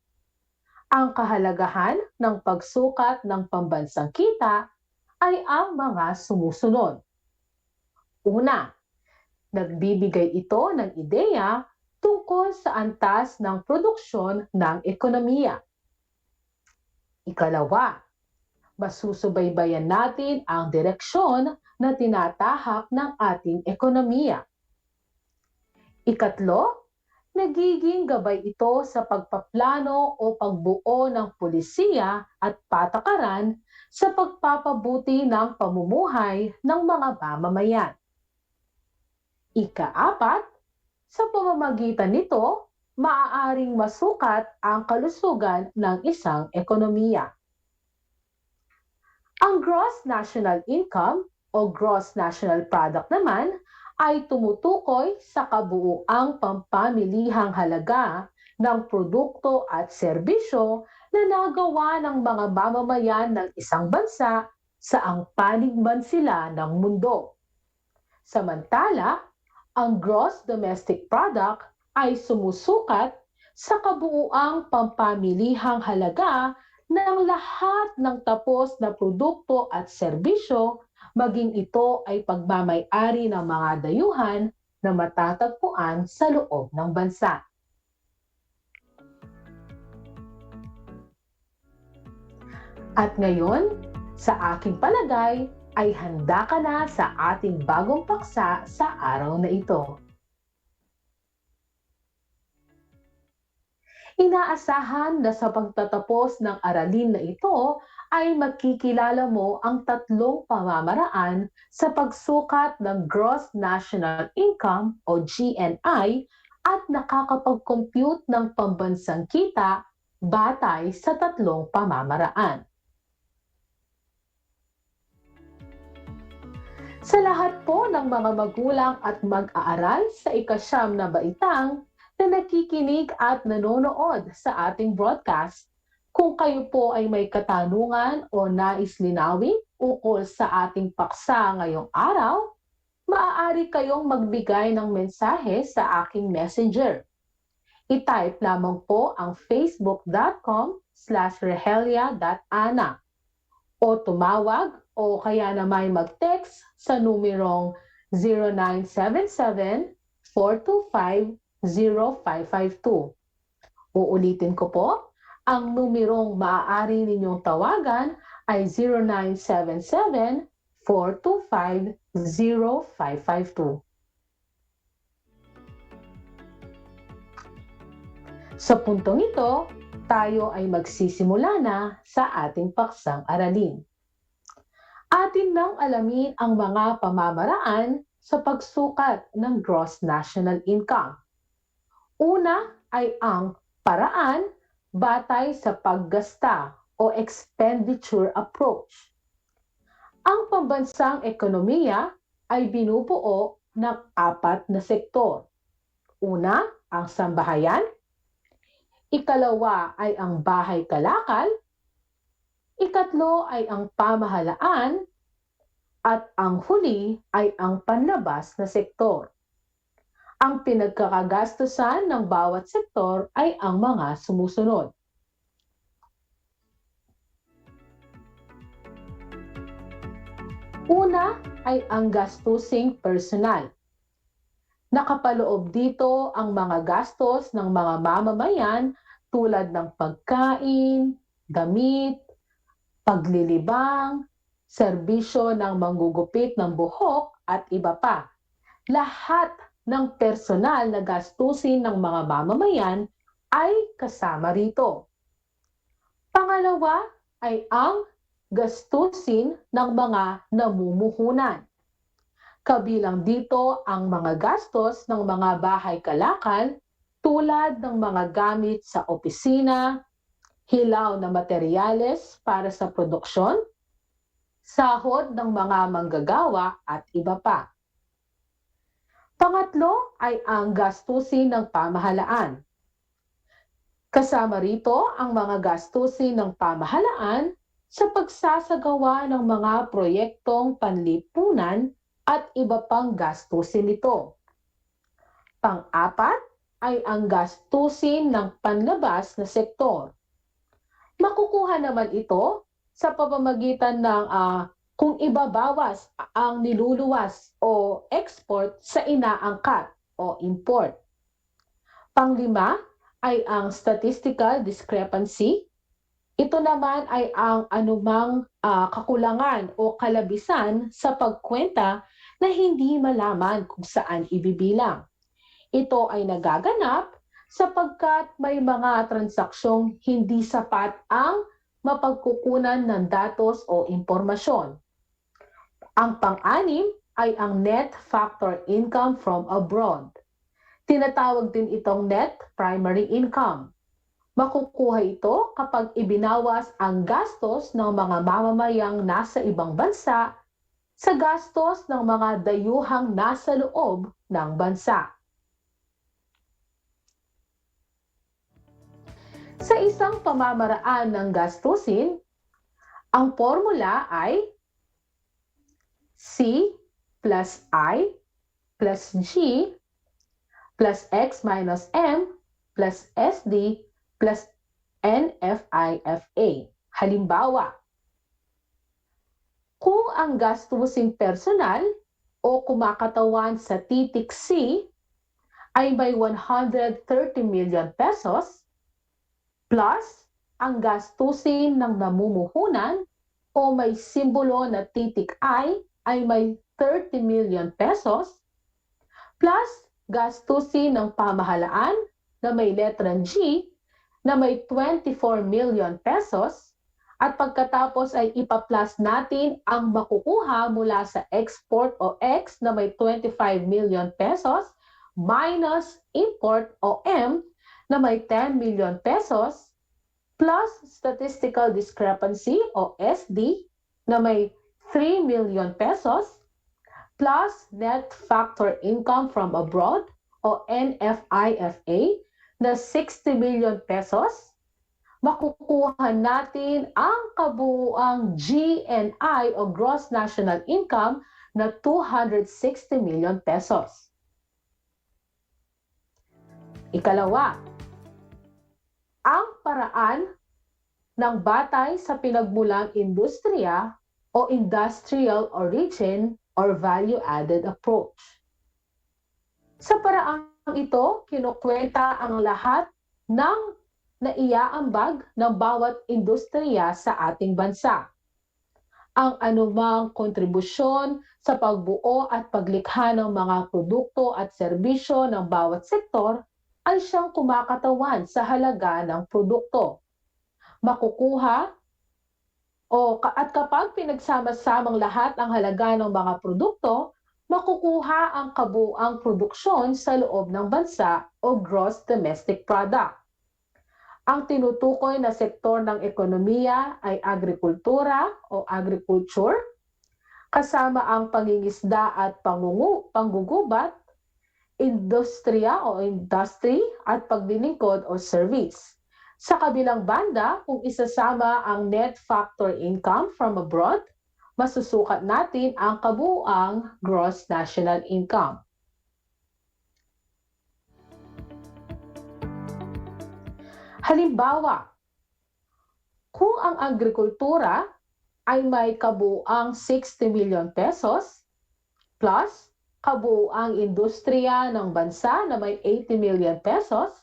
Ang kahalagahan ng pagsukat ng pambansang kita ay ang mga sumusunod. Una, nagbibigay ito ng ideya tungkol sa antas ng produksyon ng ekonomiya. Ikalawa, masusubaybayan natin ang direksyon na tinatahak ng ating ekonomiya. Ikatlo, nagiging gabay ito sa pagpaplano o pagbuo ng pulisiya at patakaran sa pagpapabuti ng pamumuhay ng mga mamamayan. Ikaapat, sa pamamagitan nito, maaaring masukat ang kalusugan ng isang ekonomiya. Ang gross national income o gross national product naman ay tumutukoy sa kabuuang pampamilihang halaga ng produkto at serbisyo na nagawa ng mga mamamayan ng isang bansa saang panig man sila ng mundo. Samantala, ang gross domestic product ay sumusukat sa kabuuang pampamilihang halaga ng lahat ng tapos na produkto at serbisyo, maging ito ay pagmamay-ari ng mga dayuhan na matatagpuan sa loob ng bansa. At ngayon, sa aking palagay, ay handa ka na sa ating bagong paksa sa araw na ito. Inaasahan na sa pagtatapos ng aralin na ito ay makikilala mo ang tatlong pamamaraan sa pagsukat ng Gross National Income o GNI at nakakapag-compute ng pambansang kita batay sa tatlong pamamaraan. Sa lahat po ng mga magulang at mag-aaral sa ika-9 na baitang na nakikinig at nanonood sa ating broadcast, kung kayo po ay may katanungan o nais linawin ukol sa ating paksa ngayong araw, maaari kayong magbigay ng mensahe sa aking messenger. I-type lamang po ang facebook.com/rehelia.ana o tumawag o kaya naman mag-text sa numerong 0977-425-0552. Uulitin ko po, ang numerong maaari ninyong tawagan ay 0977-425-0552. Sa puntong ito, tayo ay magsisimula na sa ating paksang aralin. Atin nang alamin ang mga pamamaraan sa pagsukat ng gross national income. Una ay ang paraan batay sa paggasta o expenditure approach. Ang pambansang ekonomiya ay binubuo ng 4 na sektor. Una, ang sambahayan. Ikalawa ay ang bahay kalakal. Ikatlo ay ang pamahalaan. At ang huli ay ang panlabas na sektor. Ang pinagkakagastusan ng bawat sektor ay ang mga sumusunod. Una ay ang gastusing personal. Nakapaloob dito ang mga gastos ng mga mamamayan tulad ng pagkain, damit, paglilibang, serbisyo ng manggugupit ng buhok at iba pa. Lahat ng personal na gastusin ng mga mamamayan ay kasama rito. Pangalawa ay ang gastusin ng mga namumuhunan. Kabilang dito ang mga gastos ng mga bahay kalakal tulad ng mga gamit sa opisina, hilaw na materyales para sa produksyon, sahod ng mga manggagawa at iba pa. Pangatlo ay ang gastusin ng pamahalaan. Kasama rito ang mga gastusin ng pamahalaan sa pagsasagawa ng mga proyektong panlipunan at iba pang gastusin nito. Pang-apat ay ang gastusin ng panlabas na sektor. Makukuha naman ito sa pamamagitan ng kung ibabawas ang niluluwas o export sa inaangkat o import. Panglima ay ang statistical discrepancy. Ito naman ay ang anumang kakulangan o kalabisan sa pagkwenta na hindi malaman kung saan ibibilang. Ito ay nagaganap sapagkat may mga transaksyong hindi sapat ang mapagkukunan ng datos o impormasyon. Ang pang-anim ay ang net factor income from abroad. Tinatawag din itong net primary income. Makukuha ito kapag ibinawas ang gastos ng mga mamamayang nasa ibang bansa sa gastos ng mga dayuhang nasa loob ng bansa. Sa isang pamamaraan ng gastusin, ang formula ay C plus I plus G plus X minus M plus SD plus NFIFA. Halimbawa, kung ang gastusing personal o kumakatawan sa titik C ay may 130 million pesos plus ang gastusin ng namumuhunan o may simbolo na titik I ay may 30 million pesos plus gastusin ng pamahalaan na may letrang G na may 24 million pesos at pagkatapos ay ipa-plus natin ang makukuha mula sa export o X na may 25 million pesos minus import o M na may 10 million pesos plus statistical discrepancy o SD na may 3 million pesos plus net factor income from abroad o NFIFA na 60 million pesos, makukuha natin ang kabuuang GNI o Gross National Income na 260 million pesos. Ikalawa, ang paraan ng batay sa pinagmulang industriya o industrial origin or value-added approach. Sa paraang ito, kinukwenta ang lahat ng naiaambag ng bawat industriya sa ating bansa. Ang anumang kontribusyon sa pagbuo at paglikha ng mga produkto at serbisyo ng bawat sektor ay siyang kumakatawan sa halaga ng produkto. Makukuha at kapag pinagsama-samang lahat ang halaga ng mga produkto, makukuha ang kabuuang produksyon sa loob ng bansa o gross domestic product. Ang tinutukoy na sektor ng ekonomiya ay agrikultura o agriculture, kasama ang pangingisda at panggugubat, industriya o industry at paglilingkod o service. Sa kabilang banda, kung isasama ang net factor income from abroad, masusukat natin ang kabuuang gross national income. Halimbawa, kung ang agrikultura ay may kabuuang 60 million pesos plus kabuuang industriya ng bansa na may 80 million pesos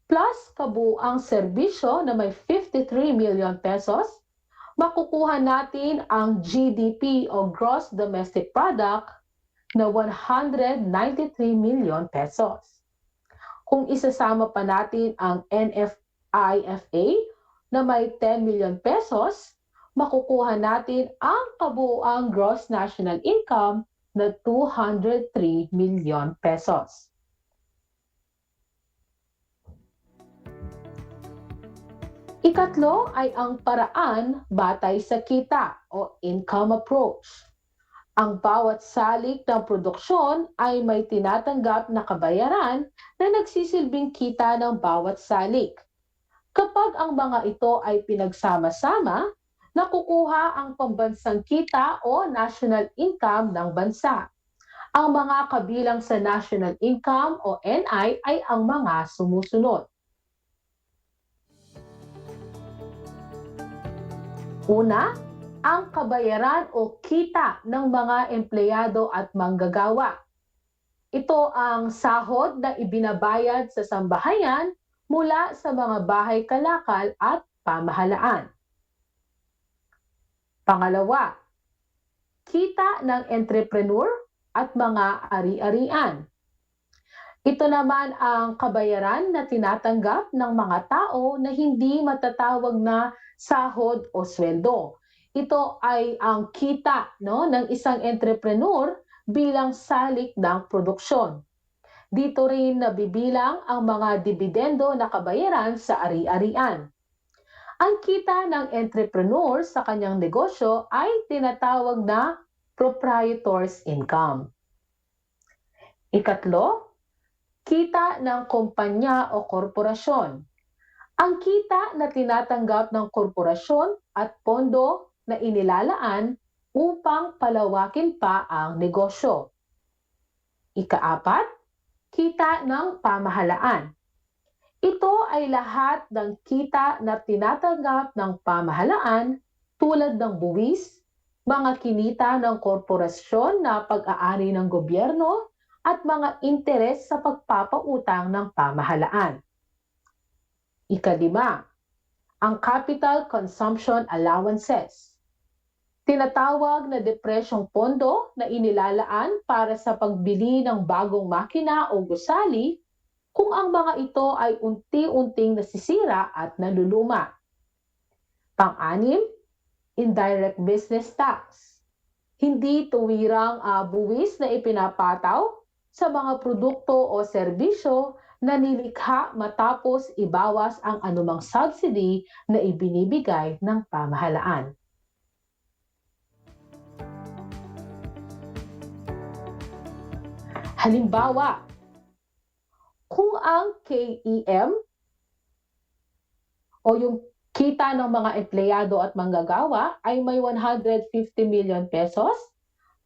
plus kabuuang serbisyo na may 53 million pesos, makukuha natin ang GDP o Gross Domestic Product na 193 million pesos. Kung isasama pa natin ang NFIFA na may 10 million pesos, makukuha natin ang kabuuang Gross National Income na 203 million pesos. Ikatlo ay ang paraan batay sa kita o income approach. Ang bawat salik ng produksyon ay may tinatanggap na kabayaran na nagsisilbing kita ng bawat salik. Kapag ang mga ito ay pinagsama-sama, nakukuha ang pambansang kita o national income ng bansa. Ang mga kabilang sa national income o NI ay ang mga sumusunod. Una, ang kabayaran o kita ng mga empleyado at manggagawa. Ito ang sahod na ibinabayad sa sambahayan mula sa mga bahay kalakal at pamahalaan. Pangalawa, kita ng entrepreneur at mga ari-arian. Ito naman ang kabayaran na tinatanggap ng mga tao na hindi matatawag na sahod o sweldo. Ito ay ang kita ng isang entrepreneur bilang salik ng produksyon. Dito rin nabibilang ang mga dibidendo na kabayaran sa ari-arian. Ang kita ng entrepreneur sa kanyang negosyo ay tinatawag na proprietor's income. Ikatlo, kita ng kumpanya o korporasyon. Ang kita na tinatanggap ng korporasyon at pondo na inilalaan upang palawakin pa ang negosyo. Ikaapat, kita ng pamahalaan. Ito ay lahat ng kita na tinatanggap ng pamahalaan tulad ng buwis, mga kinita ng korporasyon na pag-aari ng gobyerno at mga interes sa pagpapautang ng pamahalaan. Ikalima, ang capital consumption allowances. Tinatawag na depresyong pondo na inilalaan para sa pagbili ng bagong makina o gusali kung ang mga ito ay unti-unting nasisira at naluluma. Pang-anim, indirect business tax. Hindi tuwirang buwis na ipinapataw sa mga produkto o serbisyo na nilikha matapos ibawas ang anumang subsidy na ibinibigay ng pamahalaan. Halimbawa, kung ang KEM o yung kita ng mga empleyado at manggagawa ay may 150 million pesos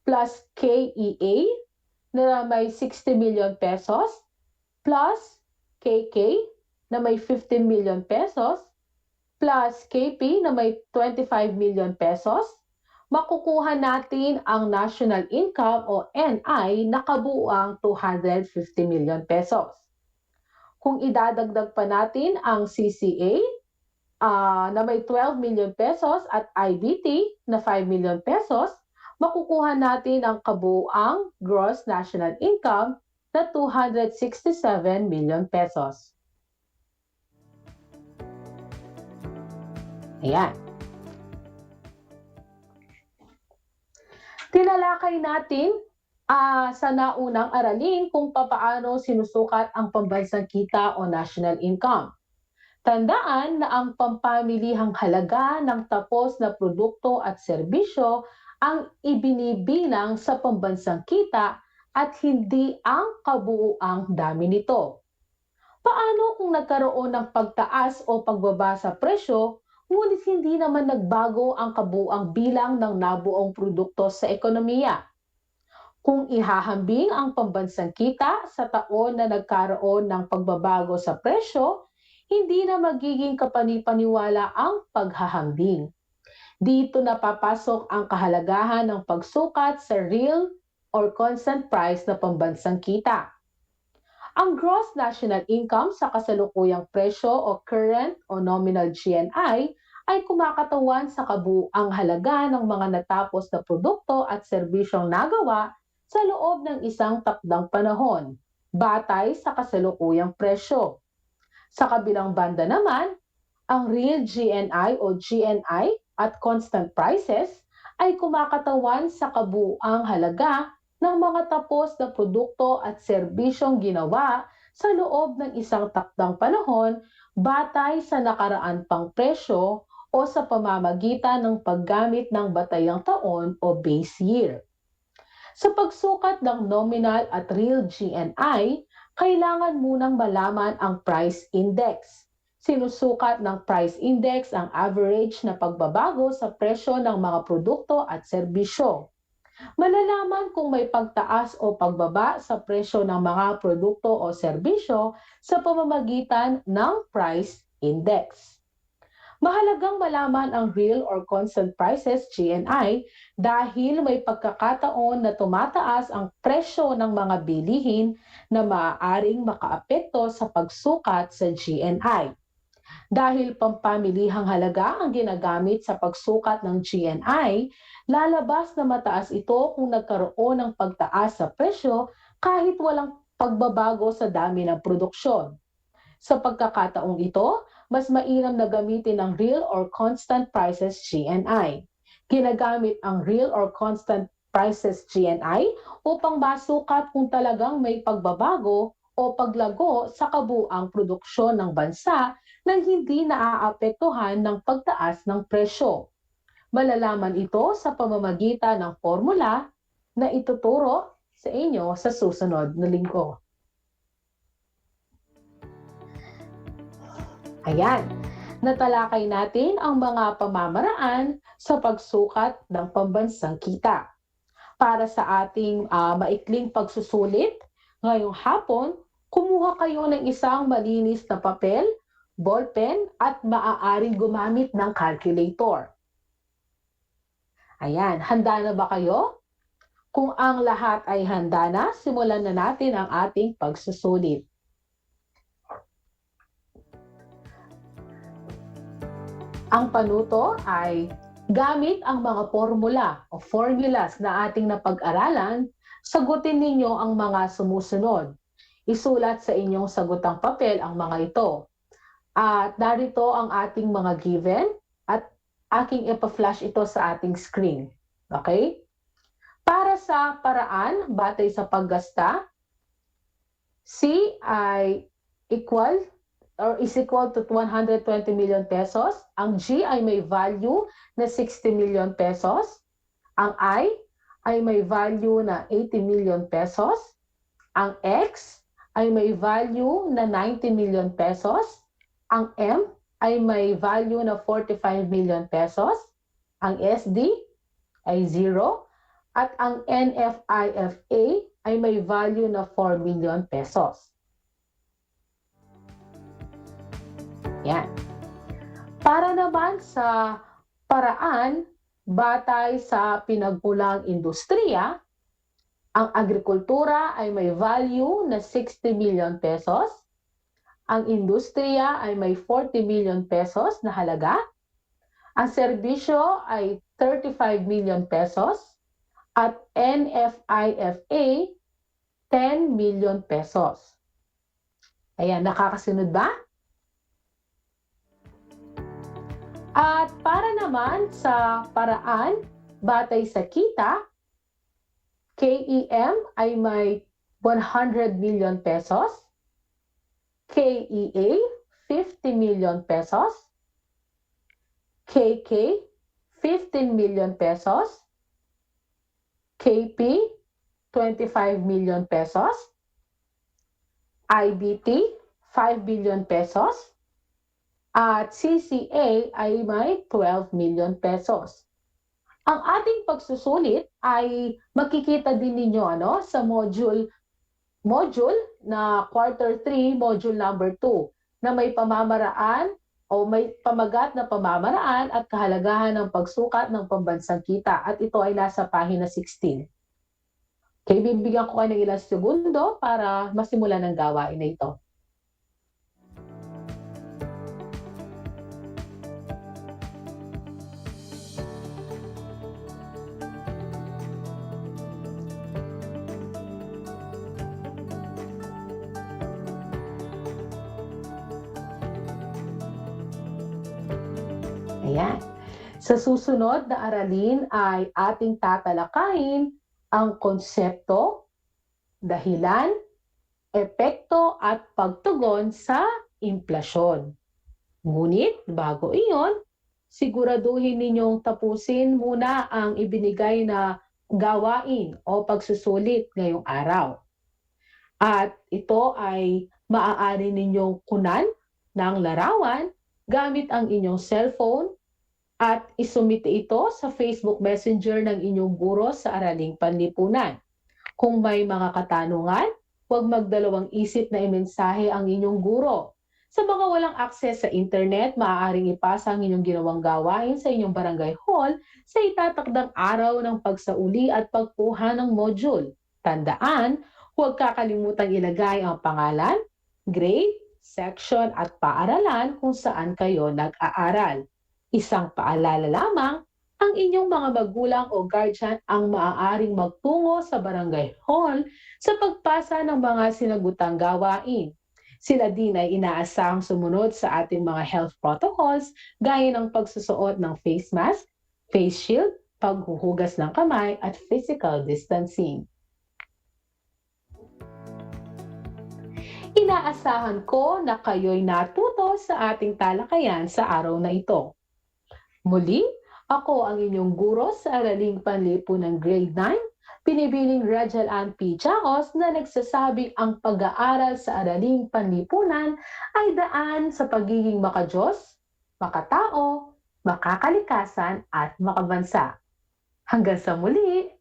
plus KEA na may 60 million pesos plus KK na may 15 million pesos plus KP na may 25 million pesos, makukuha natin ang national income o NI na kabuuang 250 million pesos. Kung idadagdag pa natin ang CCA na may 12 million pesos at IBT na 5 million pesos, makukuha natin ang kabuuang gross national income na 267 million pesos. Ayan. Tinalakay natin sa naunang aralin kung papaano sinusukat ang pambansang kita o national income. Tandaan na ang pampamilihang halaga ng tapos na produkto at serbisyo ang ibinibilang sa pambansang kita at hindi ang kabuuang dami nito. Paano kung nagkaroon ng pagtaas o pagbaba sa presyo, ngunit hindi naman nagbago ang kabuuang bilang ng nabuong produkto sa ekonomiya? Kung ihahambing ang pambansang kita sa taon na nagkaroon ng pagbabago sa presyo, hindi na magiging kapanipaniwala ang paghahambing. Dito na papasok ang kahalagahan ng pagsukat sa real or constant price na pambansang kita. Ang gross national income sa kasalukuyang presyo o current o nominal GNI ay kumakatawan sa kabuuang halaga ng mga natapos na produkto at serbisyong nagawa sa loob ng isang takdang panahon, batay sa kasalukuyang presyo. Sa kabilang banda naman, ang real GNI o GNI at constant prices ay kumakatawan sa kabuuang halaga ng mga tapos na produkto at serbisyong ginawa sa loob ng isang takdang panahon batay sa nakaraan pang presyo o sa pamamagitan ng paggamit ng batayang taon o base year. Sa pagsukat ng nominal at real GNI, kailangan munang malaman ang price index. Sinusukat ng price index ang average na pagbabago sa presyo ng mga produkto at serbisyo. Malalaman kung may pagtaas o pagbaba sa presyo ng mga produkto o serbisyo sa pamamagitan ng price index. Mahalagang malaman ang real or constant prices GNI dahil may pagkakataon na tumataas ang presyo ng mga bilihin na maaaring makaapekto sa pagsukat sa GNI. Dahil pampamilihang halaga ang ginagamit sa pagsukat ng GNI, lalabas na mataas ito kung nagkaroon ng pagtaas sa presyo kahit walang pagbabago sa dami ng produksyon. Sa pagkakataong ito, mas mainam na gamitin ang real or constant prices GNI. Ginagamit ang real or constant prices GNI upang masukat kung talagang may pagbabago o paglago sa kabuang produksyon ng bansa nang hindi naaapektuhan ng pagtaas ng presyo. Malalaman ito sa pamamagitan ng formula na ituturo sa inyo sa susunod na linggo. Ayan, natalakay natin ang mga pamamaraan sa pagsukat ng pambansang kita. Para sa ating maikling pagsusulit, ngayong hapon, kumuha kayo ng isang malinis na papel, ballpen at maaaring gumamit ng calculator. Ayan, handa na ba kayo? Kung ang lahat ay handa na, simulan na natin ang ating pagsusulit. Ang panuto ay gamit ang mga formula o formulas na ating napag-aralan, sagutin ninyo ang mga sumusunod. Isulat sa inyong sagutang papel ang mga ito. At narito ang ating mga given at aking ipa-flash ito sa ating screen. Okay? Para sa paraan, batay sa paggasta, C ay is equal to 120 million pesos. Ang G ay may value na 60 million pesos. Ang I ay may value na 80 million pesos. Ang X ay may value na 90 million pesos. Ang M ay may value na 45 million pesos. Ang SD ay 0. At ang NFIFA ay may value na 4 million pesos. Yan. Para naman sa paraan, batay sa pinagmulang industriya, ang agrikultura ay may value na 60 million pesos. Ang industriya ay may 40 million pesos na halaga. Ang serbisyo ay 35 million pesos. At NFIFA, 10 million pesos. Ayan, nakakasunod ba? At para naman sa paraan, batay sa kita, KEM ay may 100 million pesos, KEA, 50 million pesos, KK, 15 million pesos, KP, 25 million pesos, IBT, 5 billion pesos, at CCA ay may 12 million pesos. Ang ating pagsusulit ay makikita din ninyo sa module na quarter 3, module number 2, na may pamamaraan o may pamagat na pamamaraan at kahalagahan ng pagsukat ng pambansang kita. At ito ay nasa pahina 16. Okay, bibigyan ko kayo ng ilang segundo para masimulan ang gawain na ito. Ayan. Sa susunod na aralin ay ating tatalakayin ang konsepto, dahilan, epekto at pagtugon sa implasyon. Ngunit bago iyon, siguraduhin ninyong tapusin muna ang ibinigay na gawain o pagsusulit ngayong araw. At ito ay maaari ninyong kunan ng larawan gamit ang inyong cellphone at isumite ito sa Facebook Messenger ng inyong guro sa Araling Panlipunan. Kung may mga katanungan, huwag magdalawang isip na imensahe ang inyong guro. Sa mga walang akses sa internet, maaaring ipasa ang inyong ginawang gawain sa inyong barangay hall sa itatakdang araw ng pagsauli at pagkuha ng module. Tandaan, huwag kakalimutang ilagay ang pangalan, grade, section at paaralan kung saan kayo nag-aaral. Isang paalala lamang, ang inyong mga magulang o guardian ang maaaring magtungo sa barangay hall sa pagpasa ng mga sinagutang gawain. Sila din ay inaasahang sumunod sa ating mga health protocols gaya ng pagsusuot ng face mask, face shield, paghuhugas ng kamay at physical distancing. Inaasahan ko na kayo'y natuto sa ating talakayan sa araw na ito. Muli, ako ang inyong guro sa Araling Panlipunan Grade 9, Pinipining Rachel Ann P. Chaos na nagsasabi ang pag-aaral sa Araling Panlipunan ay daan sa pagiging makadiyos, makatao, makakalikasan at makabansa. Hanggang sa muli!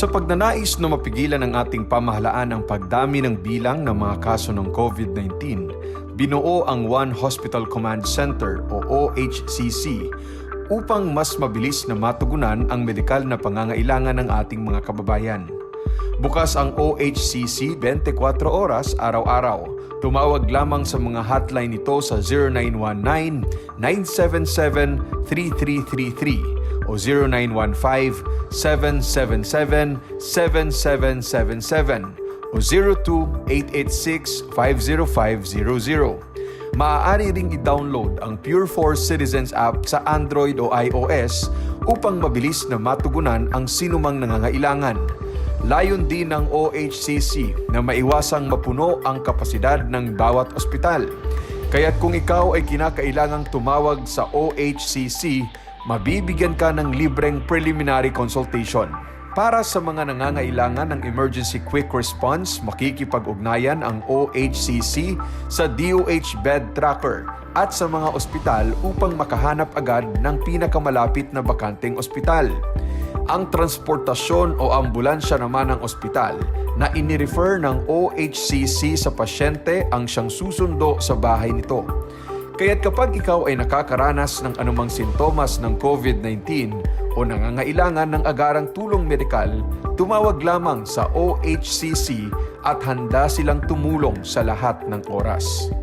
Sa pagnanais na mapigilan ng ating pamahalaan ang pagdami ng bilang ng mga kaso ng COVID-19, binuo ang One Hospital Command Center o OHCC upang mas mabilis na matugunan ang medikal na pangangailangan ng ating mga kababayan. Bukas ang OHCC 24 oras araw-araw. Tumawag lamang sa mga hotline nito sa 0919-977-3333 o 0915-777-7777 o 02-886-50500. Maaari ring i-download ang Pure Force Citizens app sa Android o iOS upang mabilis na matugunan ang sinumang nangangailangan. Layon din ng OHCC na maiwasang mapuno ang kapasidad ng bawat ospital. Kaya't kung ikaw ay kinakailangang tumawag sa OHCC, mabibigyan ka ng libreng preliminary consultation. Para sa mga nangangailangan ng emergency quick response, makikipag-ugnayan ang OHCC sa DOH Bed Tracker at sa mga ospital upang makahanap agad ng pinakamalapit na bakanteng ospital. Ang transportasyon o ambulansya naman ng ospital na inirefer ng OHCC sa pasyente ang siyang susundo sa bahay nito. Kaya't kapag ikaw ay nakakaranas ng anumang sintomas ng COVID-19 o nangangailangan ng agarang tulong medikal, tumawag lamang sa OHCC at handa silang tumulong sa lahat ng oras.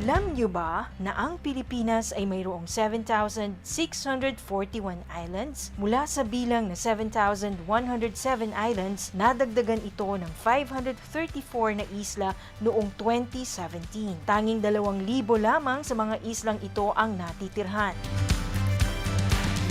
Alam niyo ba na ang Pilipinas ay mayroong 7,641 islands? Mula sa bilang na 7,107 islands, nadagdagan ito ng 534 na isla noong 2017. Tanging 2,000 lamang sa mga islang ito ang natitirhan.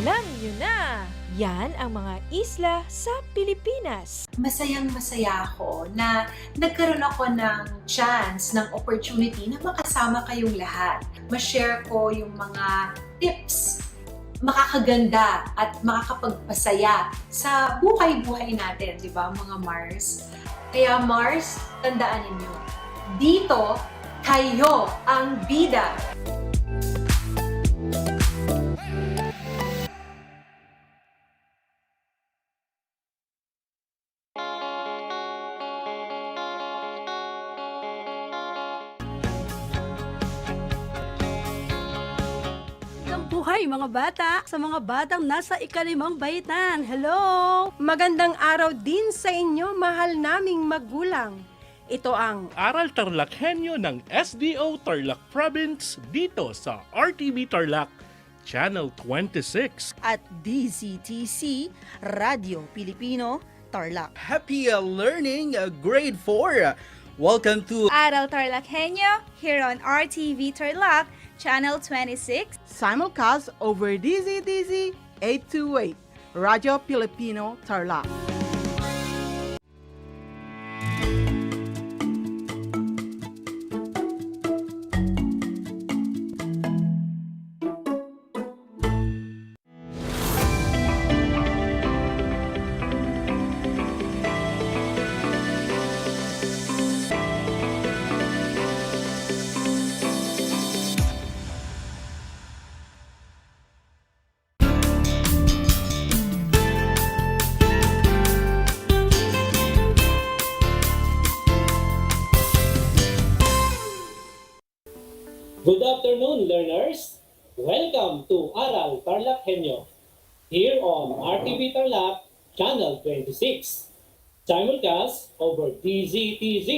Alam niyo na! Yan ang mga isla sa Pilipinas. Masayang-masaya ako na nagkaroon ako ng chance, ng opportunity na makasama kayong lahat. Ma-share ko yung mga tips, makakaganda at makakapagpasaya sa buhay-buhay natin, di ba mga Mars? Kaya Mars, tandaan ninyo, dito kayo ang bida. buhay mga bata, sa mga batang nasa ika-5 baitan. Hello! Magandang araw din sa inyo, mahal naming magulang. Ito ang Aral TarlakHenyo ng SDO Tarlac Province dito sa RTV Tarlac, Channel 26. At DZTC, Radio Pilipino, Tarlac. Happy learning, grade 4. Welcome to Aral TarlakHenyo here on RTV Tarlac, Channel 26. Simulcast over DZTZ 828, Radio Filipino Tarlac. Good afternoon, learners. Welcome to Aral TarlakHenyo here on RTV Tarlac, Channel 26. Simulcast over DZTZ,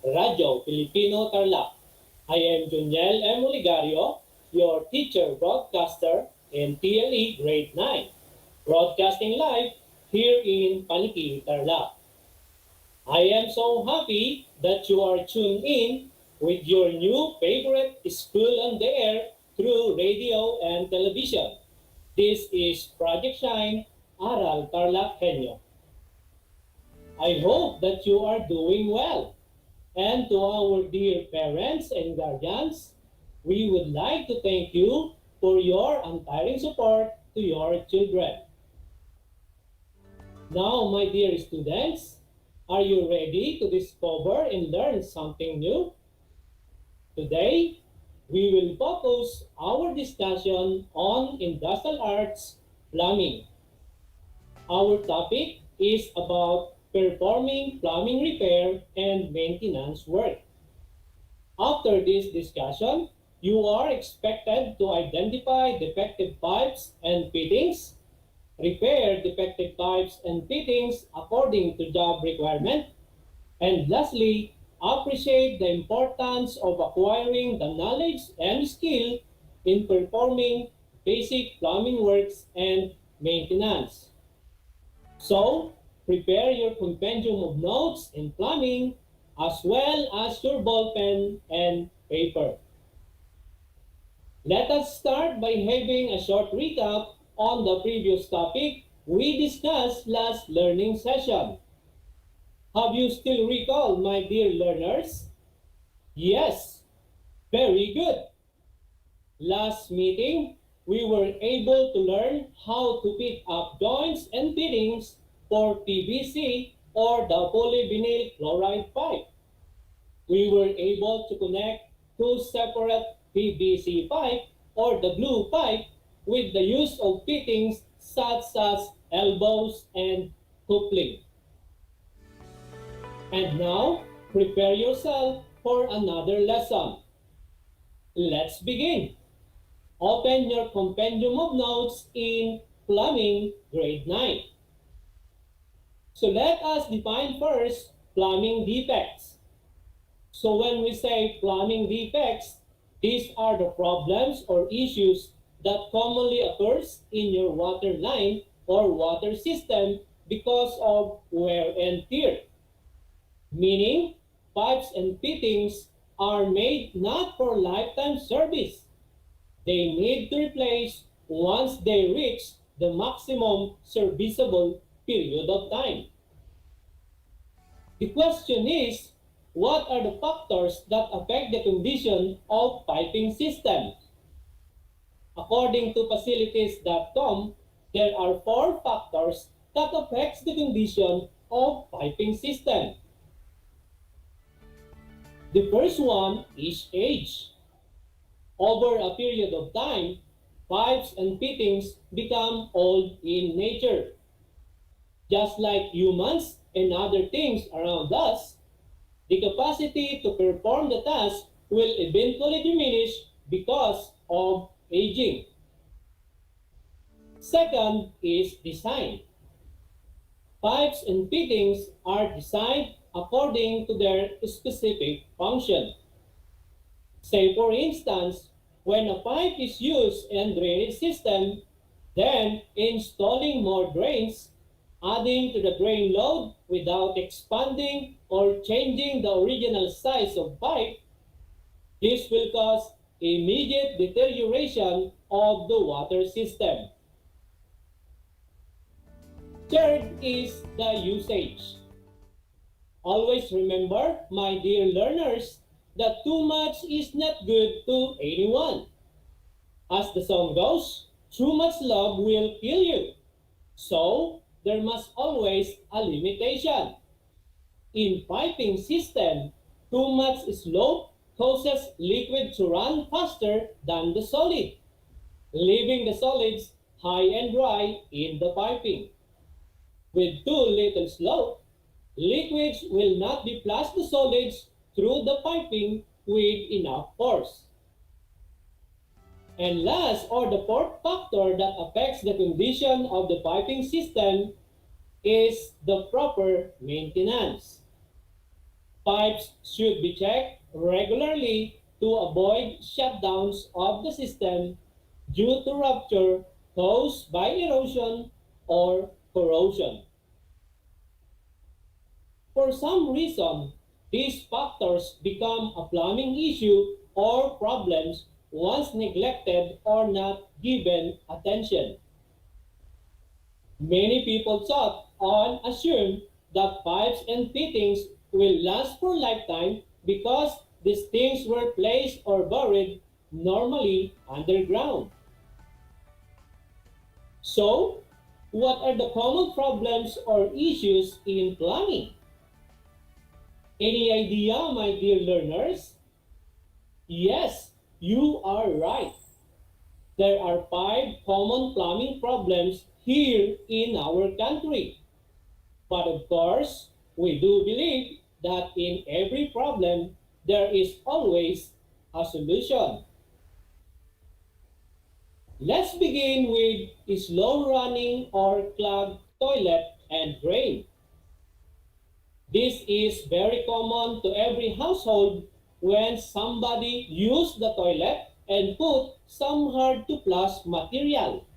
Radio Filipino Tarlac. I am Juniel M. Oligario, your teacher broadcaster in TLE Grade 9, broadcasting live here in Paniki, Tarlac. I am so happy that you are tuned in with your new favorite school on the air through radio and television. This is Project Shine, Aral TarlakHenyo. I hope that you are doing well. And to our dear parents and guardians, we would like to thank you for your untiring support to your children. Now, my dear students, are you ready to discover and learn something new? Today, we will focus our discussion on industrial arts plumbing. Our topic is about performing plumbing repair and maintenance work. After this discussion, you are expected to identify defective pipes and fittings, repair defective pipes and fittings according to job requirement, and lastly, appreciate the importance of acquiring the knowledge and skill in performing basic plumbing works and maintenance. So, prepare your compendium of notes in plumbing as well as your ball pen and paper. Let us start by having a short recap on the previous topic we discussed last learning session. Have you still recall, my dear learners? Yes, very good. Last meeting, we were able to learn how to pick up joints and fittings for PVC or the polyvinyl chloride pipe. We were able to connect two separate PVC pipe or the blue pipe with the use of fittings such as elbows and coupling. And now, prepare yourself for another lesson. Let's begin. Open your compendium of notes in Plumbing Grade 9. So let us define first plumbing defects. So when we say plumbing defects, these are the problems or issues that commonly occurs in your water line or water system because of wear and tear. Meaning, pipes and fittings are made not for lifetime service. They need to replace once they reach the maximum serviceable period of time. The question is, what are the factors that affect the condition of piping system? According to facilities.com, there are 4 factors that affects the condition of piping system. The first one is age. Over a period of time, pipes and fittings become old in nature. Just like humans and other things around us, the capacity to perform the task will eventually diminish because of aging. Second is design. Pipes and fittings are designed according to their specific function. Say for instance, when a pipe is used in drainage system, then installing more drains, adding to the drain load without expanding or changing the original size of pipe, this will cause immediate deterioration of the water system. Third is the usage. Always remember, my dear learners, that too much is not good to anyone. As the song goes, too much love will kill you. So, there must always a limitation. In piping system, too much slope causes liquid to run faster than the solid, leaving the solids high and dry in the piping. With too little slope, liquids will not be flushed the solids through the piping with enough force. And last, or the fourth factor that affects the condition of the piping system is the proper maintenance. Pipes should be checked regularly to avoid shutdowns of the system due to rupture caused by erosion or corrosion. For some reason, these factors become a plumbing issue or problems once neglected or not given attention. Many people thought and assumed that pipes and fittings will last for lifetime because these things were placed or buried normally underground. So, what are the common problems or issues in plumbing? Any idea, my dear learners? Yes, you are right. There are 5 common plumbing problems here in our country. But of course, we do believe that in every problem, there is always a solution. Let's begin with slow running or clogged toilet and drain. This is very common to every household when somebody used the toilet and put some hard to flush material.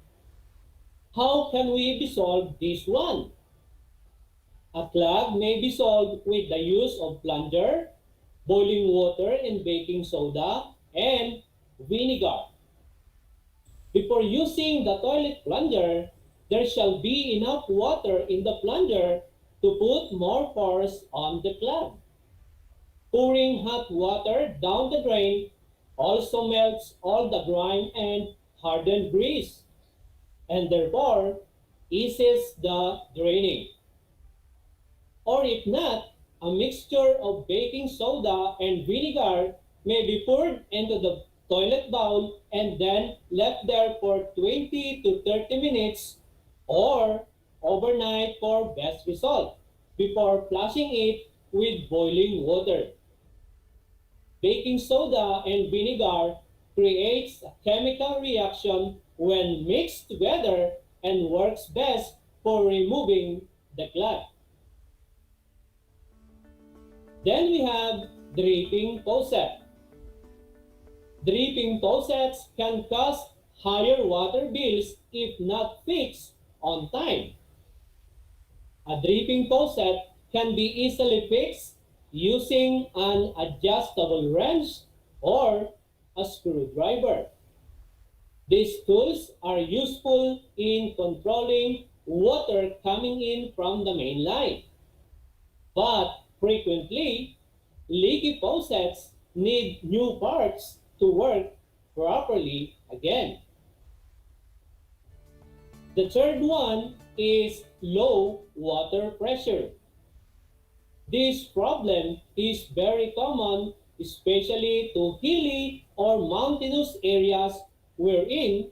How can we solve this one? A clog may be solved with the use of plunger, boiling water and baking soda, and vinegar. Before using the toilet plunger, there shall be enough water in the plunger to put more force on the clog. Pouring hot water down the drain also melts all the grime and hardened grease, and therefore eases the draining. Or if not, a mixture of baking soda and vinegar may be poured into the toilet bowl and then left there for 20 to 30 minutes or overnight for best result before flushing it with boiling water. Baking soda and vinegar creates a chemical reaction when mixed together and works best for removing the clog. Then we have dripping faucet. Dripping faucets can cause higher water bills if not fixed on time. A dripping faucet can be easily fixed using an adjustable wrench or a screwdriver. These tools are useful in controlling water coming in from the main line. But frequently, leaky faucets need new parts to work properly again. The third one is low water pressure. This problem is very common, especially to hilly or mountainous areas wherein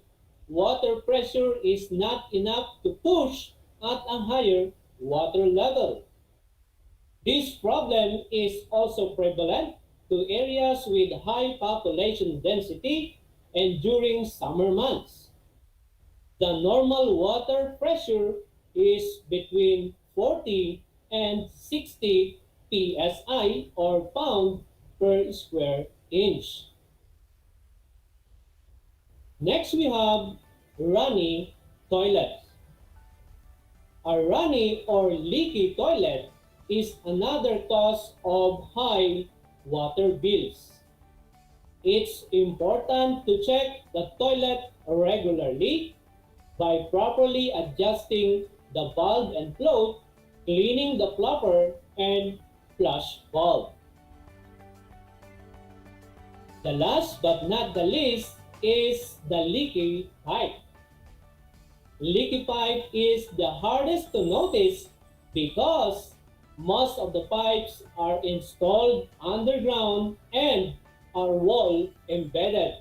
water pressure is not enough to push at a higher water level. This problem is also prevalent to areas with high population density and during summer months. The normal water pressure is between 40 and 60 psi or pound per square inch. Next we have runny toilets. A runny or leaky toilet is another cause of high water bills. It's important to check the toilet regularly by properly adjusting the valve and float, cleaning the flapper and flush valve. The last but not the least is the leaky pipe. Leaky pipe is the hardest to notice because most of the pipes are installed underground and are wall embedded.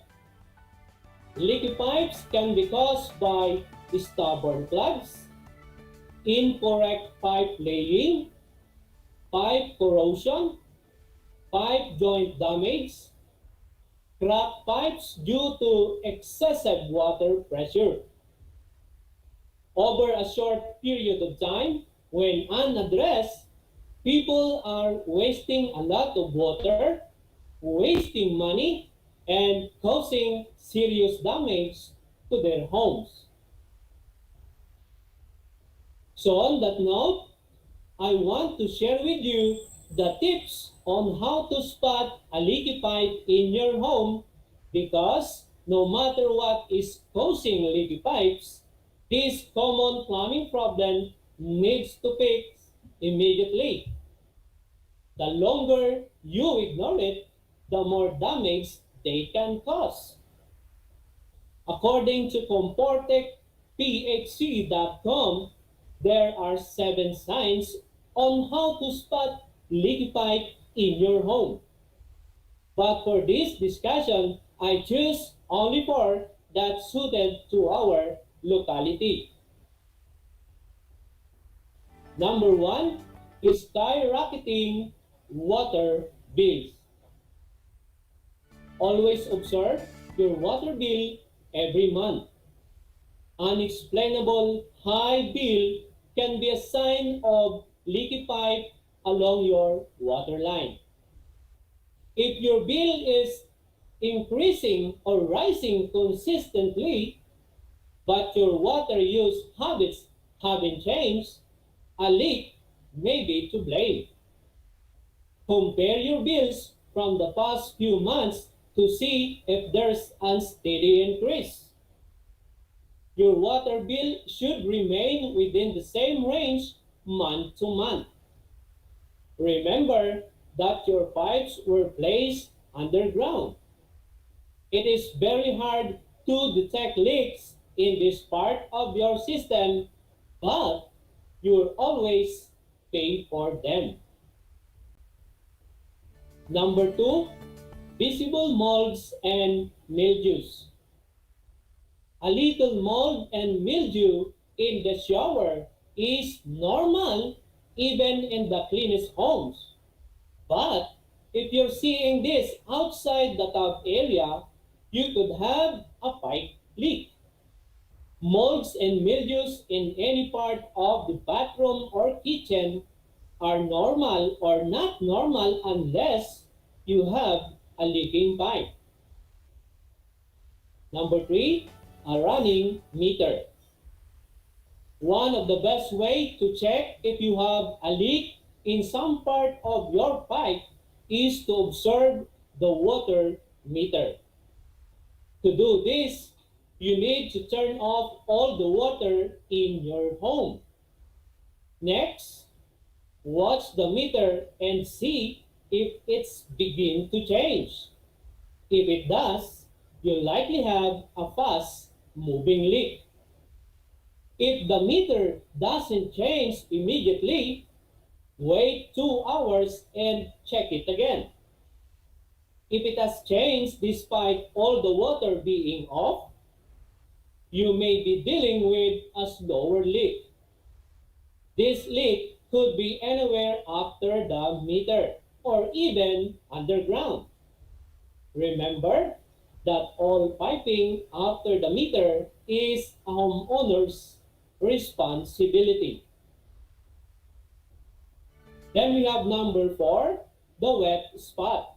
Leaky pipes can be caused by stubborn plugs, incorrect pipe laying, pipe corrosion, pipe joint damage, cracked pipes due to excessive water pressure. Over a short period of time, when unaddressed, people are wasting a lot of water, wasting money, and causing serious damage to their homes. So on that note, I want to share with you the tips on how to spot a leaky pipe in your home because no matter what is causing leaky pipes, this common plumbing problem needs to fix immediately. The longer you ignore it, the more damage they can cause. According to comfortechphc.com, there are 7 signs on how to spot leaky pipe in your home. But for this discussion, I choose only 4 that suited to our locality. Number 1 is skyrocketing water bills. Always observe your water bill every month. Unexplainable high bill can be a sign of leaky pipe along your water line. If your bill is increasing or rising consistently, but your water use habits haven't changed, a leak may be to blame. Compare your bills from the past few months to see if there's a steady increase. Your water bill should remain within the same range month to month. Remember that your pipes were placed underground. It is very hard to detect leaks in this part of your system, but you'll always pay for them. Number 2, visible molds and mildews. A little mold and mildew in the shower is normal even in the cleanest homes. But if you're seeing this outside the tub area, you could have a pipe leak. Molds and mildews in any part of the bathroom or kitchen are normal or not normal unless you have a leaking pipe. Number 3, a running meter. One of the best way to check if you have a leak in some part of your pipe is to observe the water meter. To do this, you need to turn off all the water in your home. Next, watch the meter and see if it's begin to change. If it does, you likely have a fast moving leak. If the meter doesn't change immediately, wait 2 hours and check it again. If it has changed despite all the water being off, you may be dealing with a slower leak. This leak could be anywhere after the meter or even underground. Remember, that all piping after the meter is a homeowner's responsibility. Then we have number 4, the wet spot.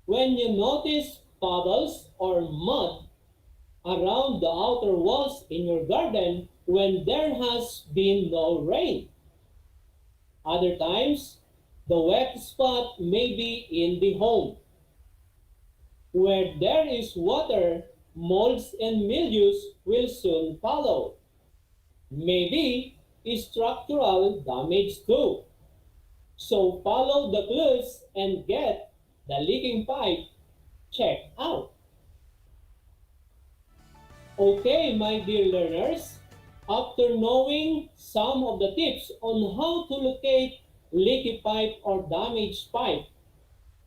When you notice puddles or mud around the outer walls in your garden when there has been no rain. Other times, the wet spot may be in the home. Where there is water, molds and mildews will soon follow. Maybe structural damage too. So follow the clues and get the leaking pipe checked out. Okay, my dear learners, after knowing some of the tips on how to locate leaky pipe or damaged pipe,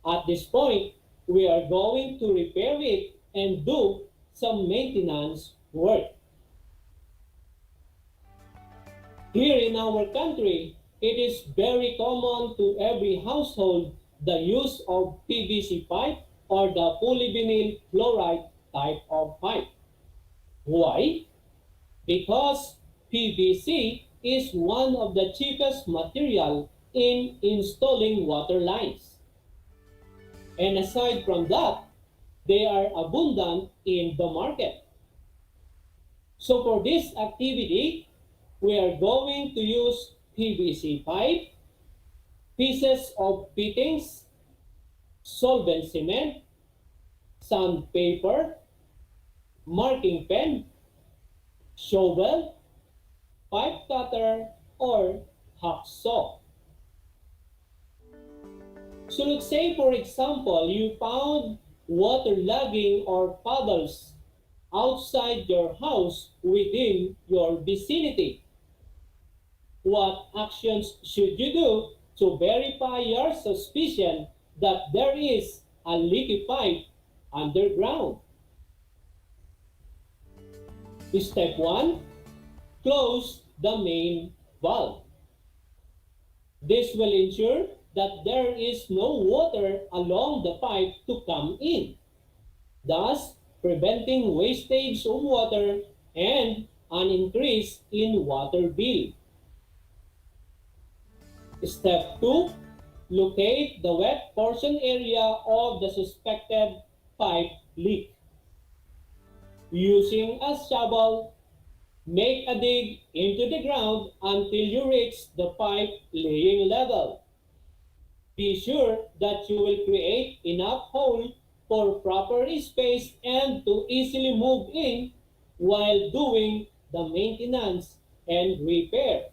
at this point, we are going to repair it and do some maintenance work. Here in our country, it is very common to every household the use of PVC pipe or the polyvinyl chloride type of pipe. Why? Because PVC is one of the cheapest material in installing water lines. And aside from that, they are abundant in the market. So for this activity, we are going to use PVC pipe, pieces of fittings, solvent cement, sandpaper, marking pen, shovel, pipe cutter, or hacksaw. So let's say, for example, you found waterlogging or puddles outside your house within your vicinity. What actions should you do to verify your suspicion that there is a leaky pipe underground? Step 1, close the main valve. This will ensure that there is no water along the pipe to come in, thus preventing wastage of water and an increase in water bill. Step 2, locate the wet portion area of the suspected pipe leak. Using a shovel, make a dig into the ground until you reach the pipe laying level. Be sure that you will create enough hole for proper space and to easily move in while doing the maintenance and repair.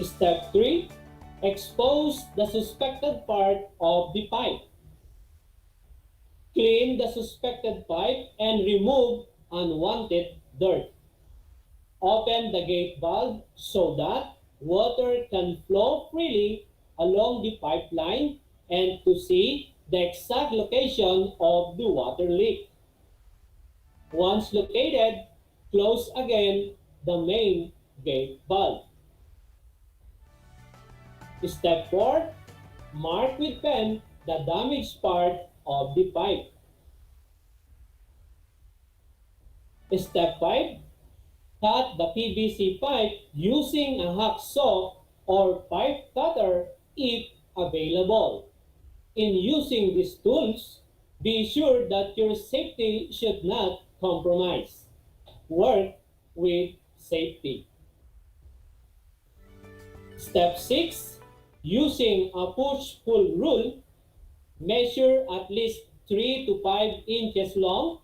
Step 3, expose the suspected part of the pipe. Clean the suspected pipe and remove unwanted dirt. Open the gate valve so that water can flow freely along the pipeline and to see the exact location of the water leak. Once located, close again the main gate valve. Step 4, mark with pen the damaged part of the pipe. Step 5, cut the PVC pipe using a hacksaw or pipe cutter if available. In using these tools, be sure that your safety should not compromise. Work with safety. Step 6, using a push-pull rule, measure at least 3 to 5 inches long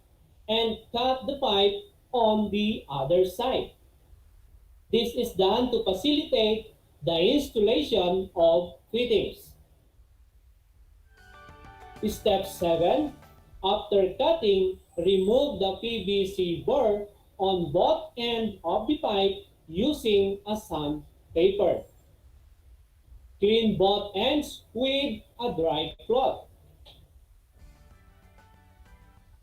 and cut the pipe on the other side. This is done to facilitate the installation of fittings. Step 7, after cutting, remove the PVC burr on both ends of the pipe using a sandpaper. Clean both ends with a dry cloth.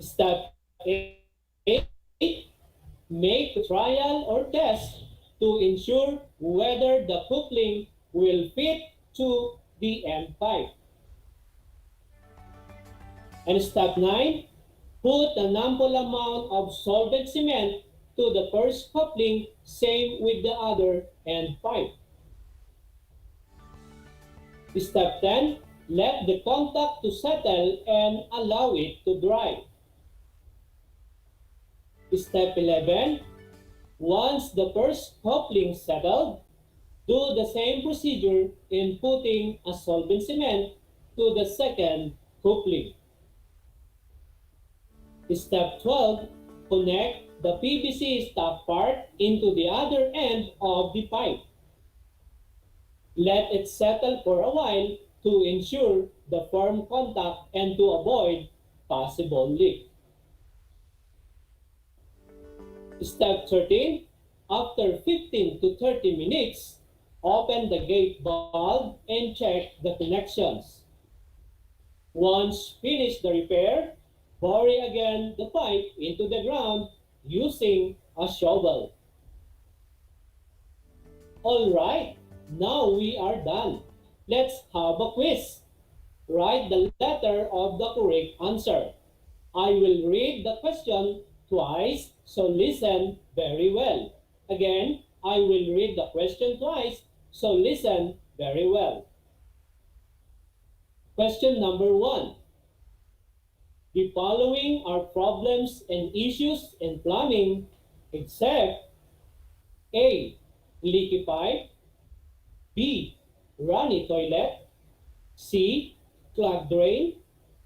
Step 8, make a trial or test to ensure whether the coupling will fit to the end pipe. And step 9, put an ample amount of solvent cement to the first coupling, same with the other end pipe. Step 10, let the contact to settle and allow it to dry. Step 11, once the first coupling settled, do the same procedure in putting a solvent cement to the second coupling. Step 12, connect the PVC stop part into the other end of the pipe. Let it settle for a while to ensure the firm contact and to avoid possible leak. Step 13, after 15 to 30 minutes, open the gate valve and check the connections. Once finished the repair, bury again the pipe into the ground using a shovel. Alright, now we are done. Let's have a quiz. Write the letter of the correct answer. I will read the question twice, so listen very well. Again, I will read the question twice, so listen very well. Question number 1. The following are problems and issues in plumbing except A. Leaky pipe, B. Runny toilet, C. Clogged drain,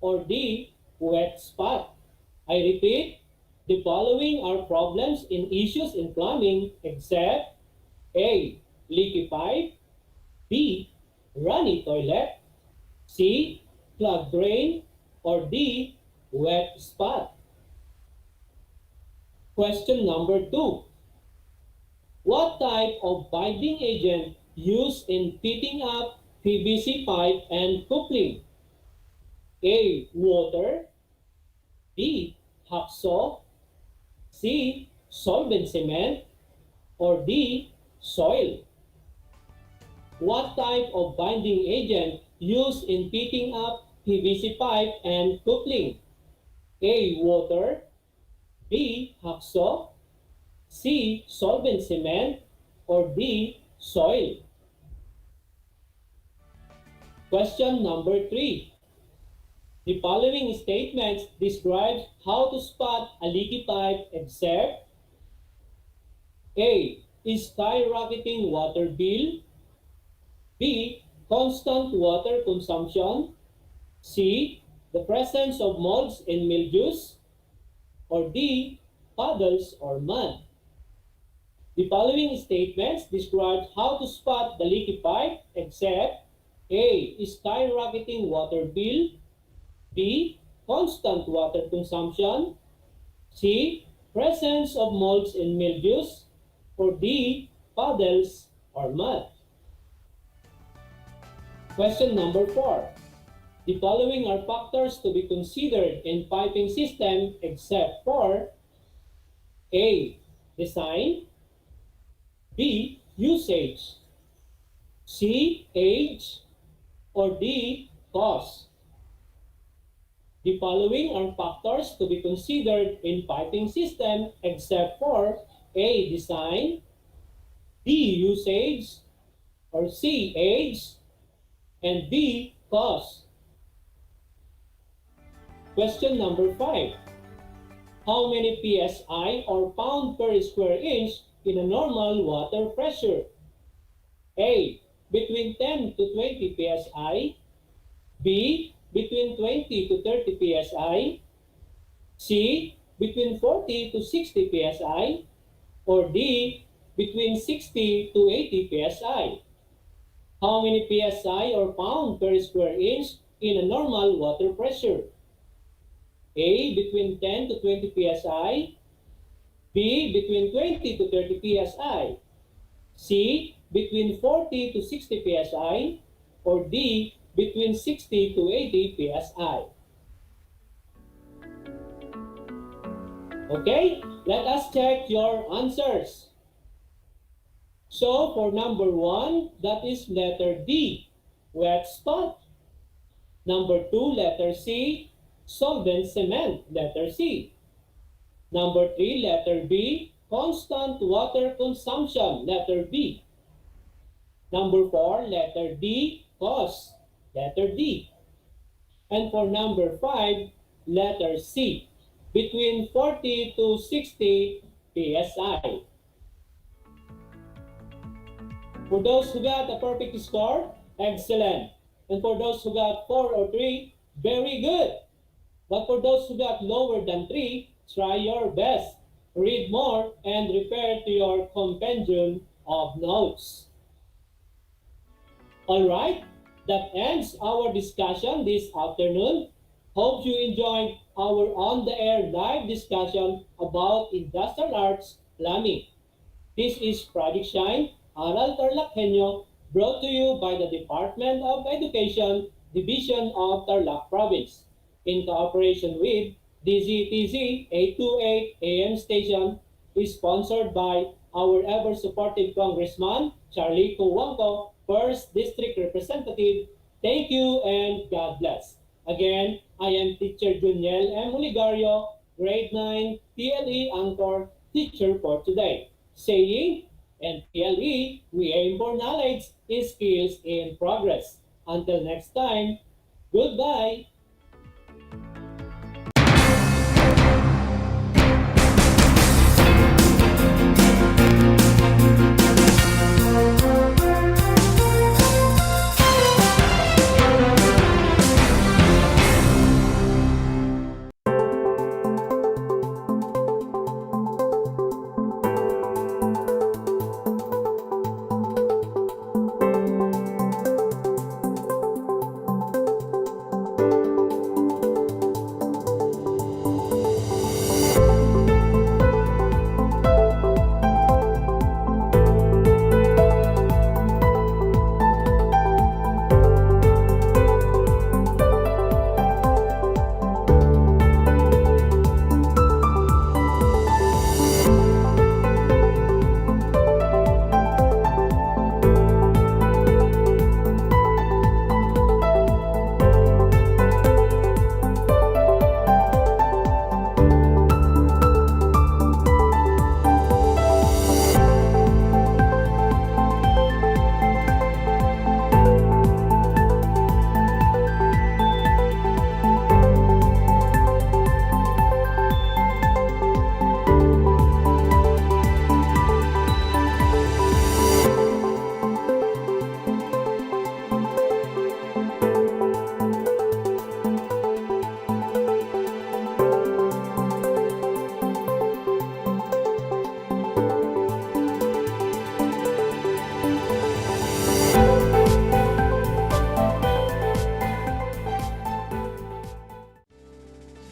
or D. Wet spot. I repeat, the following are problems and issues in plumbing except A. Leaky pipe, B. Runny toilet, C. Clogged drain, or D. Wet spot. Question number 2. What type of binding agent used in fitting up PVC pipe and coupling? A. Water, B. Hacksaw, C. Solvent cement, or D. Soil. What type of binding agent used in fitting up PVC pipe and coupling? A. Water, B. Hacksaw, C. Solvent cement, or D. Soil. Question number 3. The following statements describe how to spot a leaky pipe except A. Skyrocketing water bill, B. Constant water consumption, C. The presence of molds and mildews, or D. Puddles or mud. The following statements describe how to spot the leaky pipe except A. Skyrocketing water bill, B. Constant water consumption, C. Presence of molds and mildews, or D. Puddles or mud. Question number 4. The following are factors to be considered in piping system except for A. Design, B. Usage, C. Age, or D. Cost. The following are factors to be considered in piping system except for A. Design, B. Usage, or C. Age, and D. Cost. Question number 5. How many PSI or pound per square inch in a normal water pressure? A. Between 10 to 20 PSI, B. Between 20 to 30 PSI, C. Between 40 to 60 PSI, or D. Between 60 to 80 PSI. How many PSI or pound per square inch in a normal water pressure? A. Between 10 to 20 PSI, B. Between 20 to 30 PSI, C. Between 40 to 60 PSI, or D. Between 60 to 80 PSI. Okay, let us check your answers. So for number 1, that is letter D, wet spot. Number 2, letter C, solvent cement, letter C. Number 3, letter B, constant water consumption, letter B. Number 4, letter D, cost, letter D. And for number 5, letter C, between 40 to 60 PSI. For those who got a perfect score, excellent. And for those who got 4 or 3, very good. But for those who got lower than 3, try your best. Read more and refer to your compendium of notes. Alright, that ends our discussion this afternoon. Hope you enjoyed our on-the-air live discussion about industrial arts plumbing. This is Project Shine, Aral TarlakHenyo, brought to you by the Department of Education, Division of Tarlac Province, in cooperation with DZTZ 828 AM station, is sponsored by our ever-supportive Congressman, Charlie Cuwangco, 1st District Representative. Thank you and God bless. Again, I am Teacher Juniel M. Oligario, Grade 9 PLE Anchor Teacher for today, saying, and PLE, we aim for knowledge is skills in progress. Until next time, goodbye!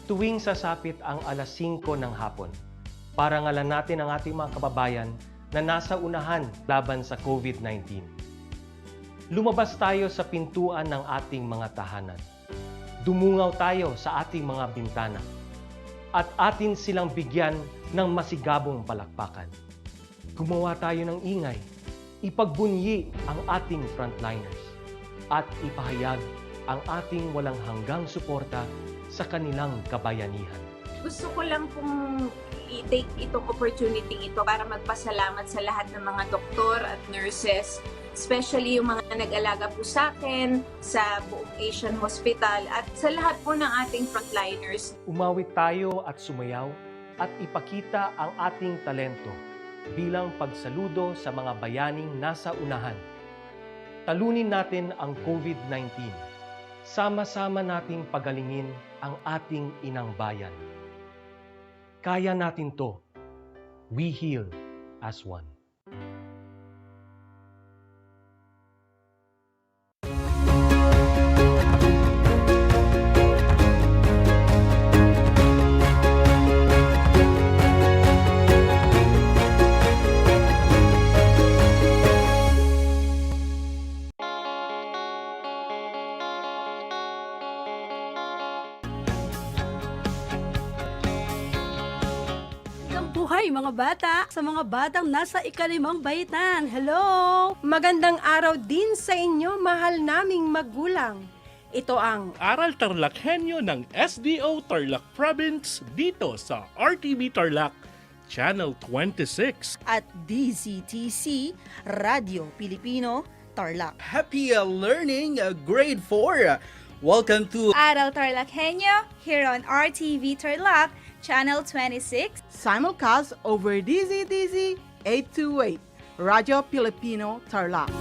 Tuwing sasapit ang alas 5 ng hapon, parangalan natin ang ating mga kababayan na nasa unahan laban sa COVID-19. Lumabas tayo sa pintuan ng ating mga tahanan. Dumungaw tayo sa ating mga bintana. At atin silang bigyan ng masigabong palakpakan. Gumawa tayo ng ingay, ipagbunyi ang ating frontliners, at ipahayag ang ating walang hanggang suporta sa kanilang kabayanihan. Gusto ko lang pong i-take itong opportunity ito para magpasalamat sa lahat ng mga doktor at nurses, especially yung mga nag-alaga po sa akin, sa buong Asian Hospital, at sa lahat po ng ating frontliners. Umawit tayo at sumayaw at ipakita ang ating talento bilang pagsaludo sa mga bayaning nasa unahan. Talunin natin ang COVID-19. Sama-sama nating pagalingin ang ating inang bayan. Kaya natin to. We heal as one. Buhay mga bata, sa mga batang nasa ika-5 baitan. Hello! Magandang araw din sa inyo, mahal naming magulang. Ito ang Aral TarlakHenyo ng SDO Tarlac Province dito sa RTV Tarlac, Channel 26. At DZTC, Radio Pilipino, Tarlac. Happy learning, grade 4. Welcome to Aral TarlakHenyo here on RTV Tarlac, Channel 26. Simulcast over DZTC 828, Radio Filipino, Tarlac.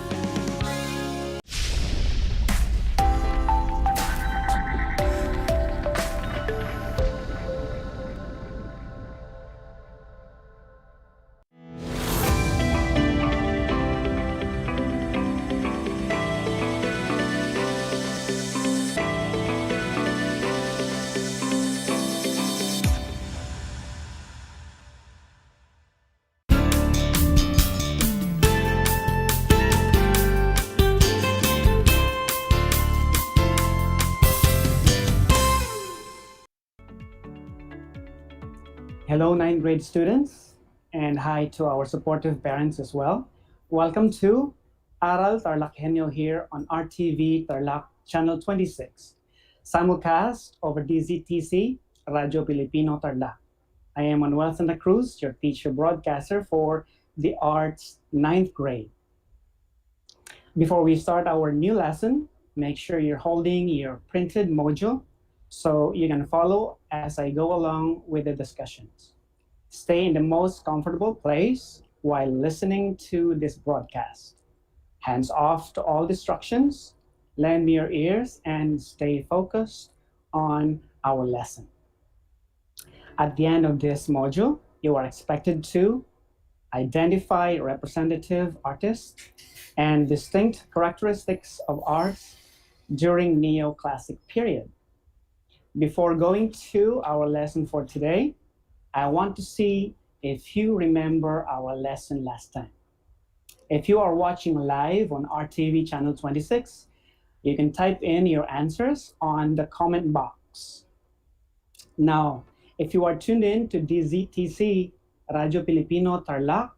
Hello, 9th grade students, and hi to our supportive parents as well. Welcome to Aral TarlakHenyo here on RTV Tarlac, Channel 26, simulcast over DZTC, Radio Filipino, Tarlac. I am Manuel Santa Cruz, your teacher broadcaster for the Arts 9th grade. Before we start our new lesson, make sure you're holding your printed module so you can follow as I go along with the discussions. Stay in the most comfortable place while listening to this broadcast. Hands off to all distractions, lend me your ears, and stay focused on our lesson. At the end of this module, you are expected to identify representative artists and distinct characteristics of arts during neoclassic period. Before going to our lesson for today, I want to see if you remember our lesson last time. If you are watching live on RTV Channel 26, you can type in your answers on the comment box. Now, if you are tuned in to DZTC, Radio Filipino, Tarlac,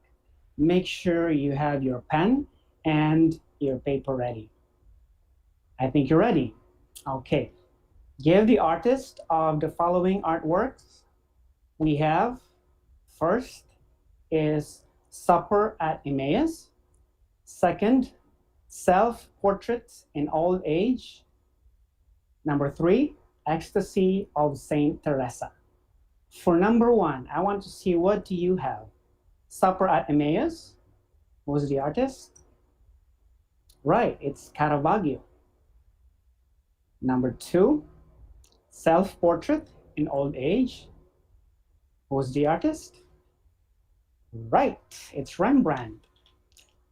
make sure you have your pen and your paper ready. I think you're ready. Okay. Give the artist of the following artworks. We have, first is Supper at Emmaus. Second, Self-Portrait in Old Age. Number 3, Ecstasy of Saint Teresa. For number 1, I want to see what do you have. Supper at Emmaus. Who's the artist? Right, it's Caravaggio. Number 2, Self-Portrait in Old Age. Who's the artist? Right, it's Rembrandt.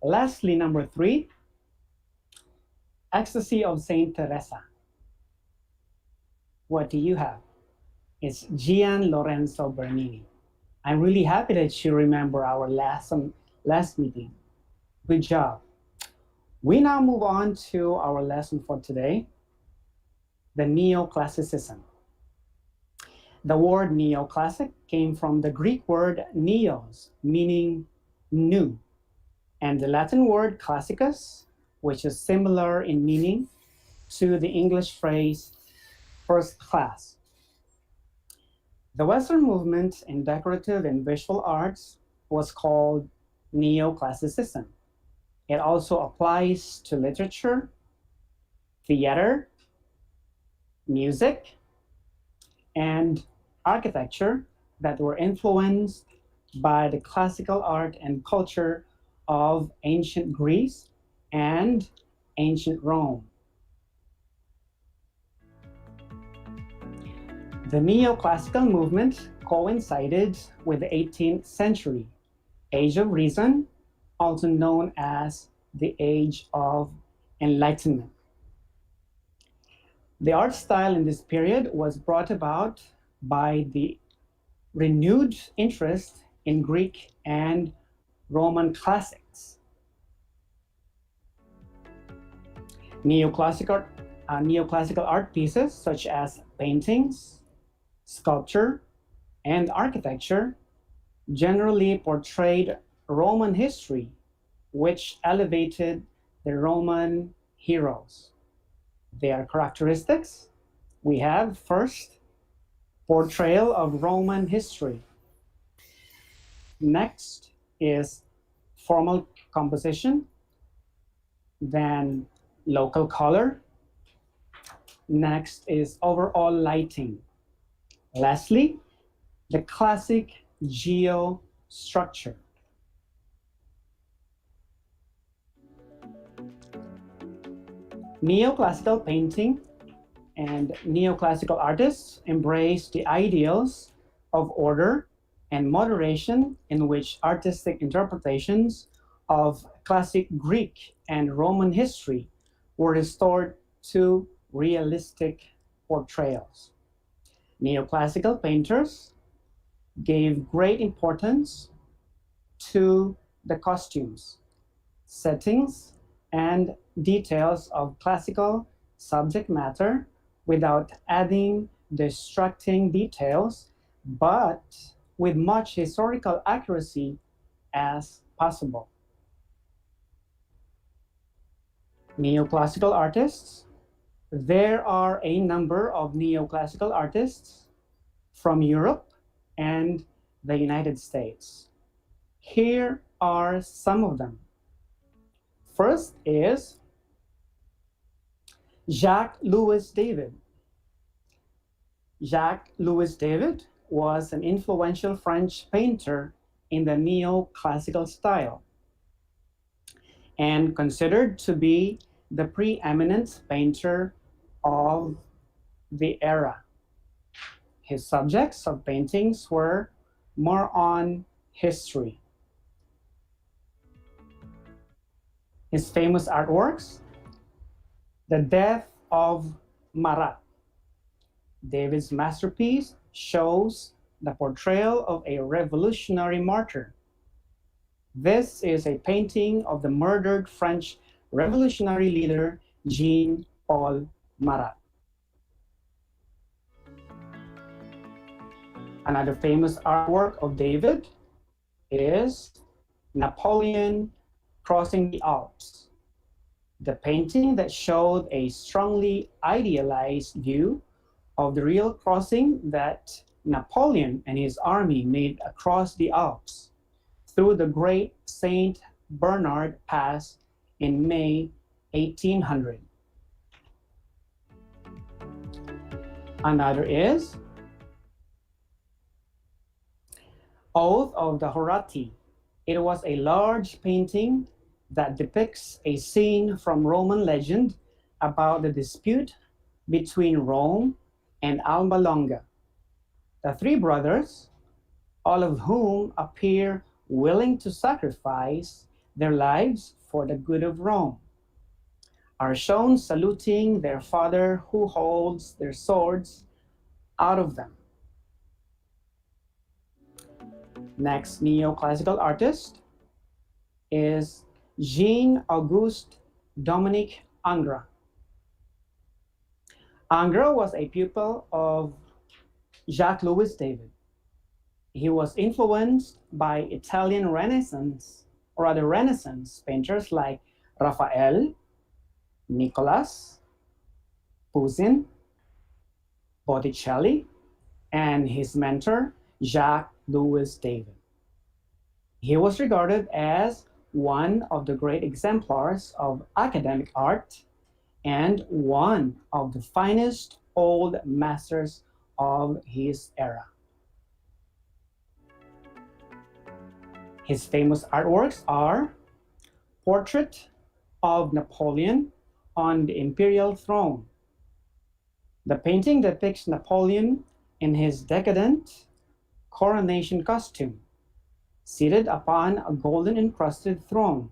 Lastly, number 3, Ecstasy of Saint Teresa. What do you have? It's Gian Lorenzo Bernini. I'm really happy that you remember our last meeting. Good job. We now move on to our lesson for today, the neoclassicism. The word neoclassic came from the Greek word neos, meaning new, and the Latin word classicus, which is similar in meaning to the English phrase first class. The Western movement in decorative and visual arts was called neoclassicism. It also applies to literature, theater, music, and architecture that were influenced by the classical art and culture of ancient Greece and ancient Rome. The neoclassical movement coincided with the 18th century, Age of Reason, also known as the Age of Enlightenment. The art style in this period was brought about by the renewed interest in Greek and Roman classics. Neoclassical art pieces such as paintings, sculpture, and architecture generally portrayed Roman history, which elevated the Roman heroes. Their characteristics, we have first, portrayal of Roman history. Next is formal composition, then local color. Next is overall lighting. Lastly, the classic geostructure. Neoclassical painting and neoclassical artists embrace the ideals of order and moderation in which artistic interpretations of classic Greek and Roman history were restored to realistic portrayals. Neoclassical painters gave great importance to the costumes, settings, and details of classical subject matter without adding distracting details, but with much historical accuracy as possible. Neoclassical artists. There are a number of neoclassical artists from Europe and the United States. Here are some of them. First is Jacques-Louis David. Jacques-Louis David was an influential French painter in the neoclassical style and considered to be the preeminent painter of the era. His subjects of paintings were more on history. His famous artworks, The Death of Marat. David's masterpiece shows the portrayal of a revolutionary martyr. This is a painting of the murdered French revolutionary leader Jean-Paul Marat. Another famous artwork of David is Napoleon Crossing the Alps, the painting that showed a strongly idealized view of the real crossing that Napoleon and his army made across the Alps through the Great Saint Bernard Pass in May 1800. Another is Oath of the Horatii. It was a large painting that depicts a scene from Roman legend about the dispute between Rome and Alba Longa. The three brothers, all of whom appear willing to sacrifice their lives for the good of Rome, are shown saluting their father who holds their swords out of them. Next neoclassical artist is Jean-Auguste Dominique Ingres. Ingres was a pupil of Jacques-Louis David. He was influenced by Italian Renaissance painters like Raphael, Nicholas, Poussin, Botticelli, and his mentor, Jacques-Louis David. He was regarded as one of the great exemplars of academic art and one of the finest old masters of his era. His famous artworks are Portrait of Napoleon on the Imperial Throne. The painting depicts Napoleon in his decadent coronation costume, seated upon a golden encrusted throne,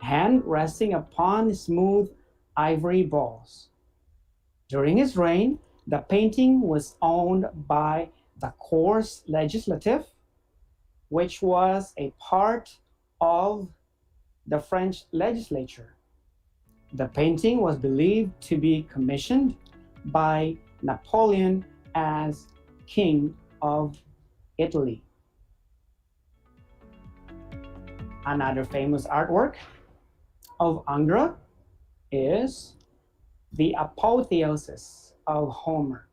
hand resting upon smooth ivory balls. During his reign, the painting was owned by the Corps Legislatif, which was a part of the French legislature. The painting was believed to be commissioned by Napoleon as King of Italy. Another famous artwork of Ingres is the apotheosis of Homer.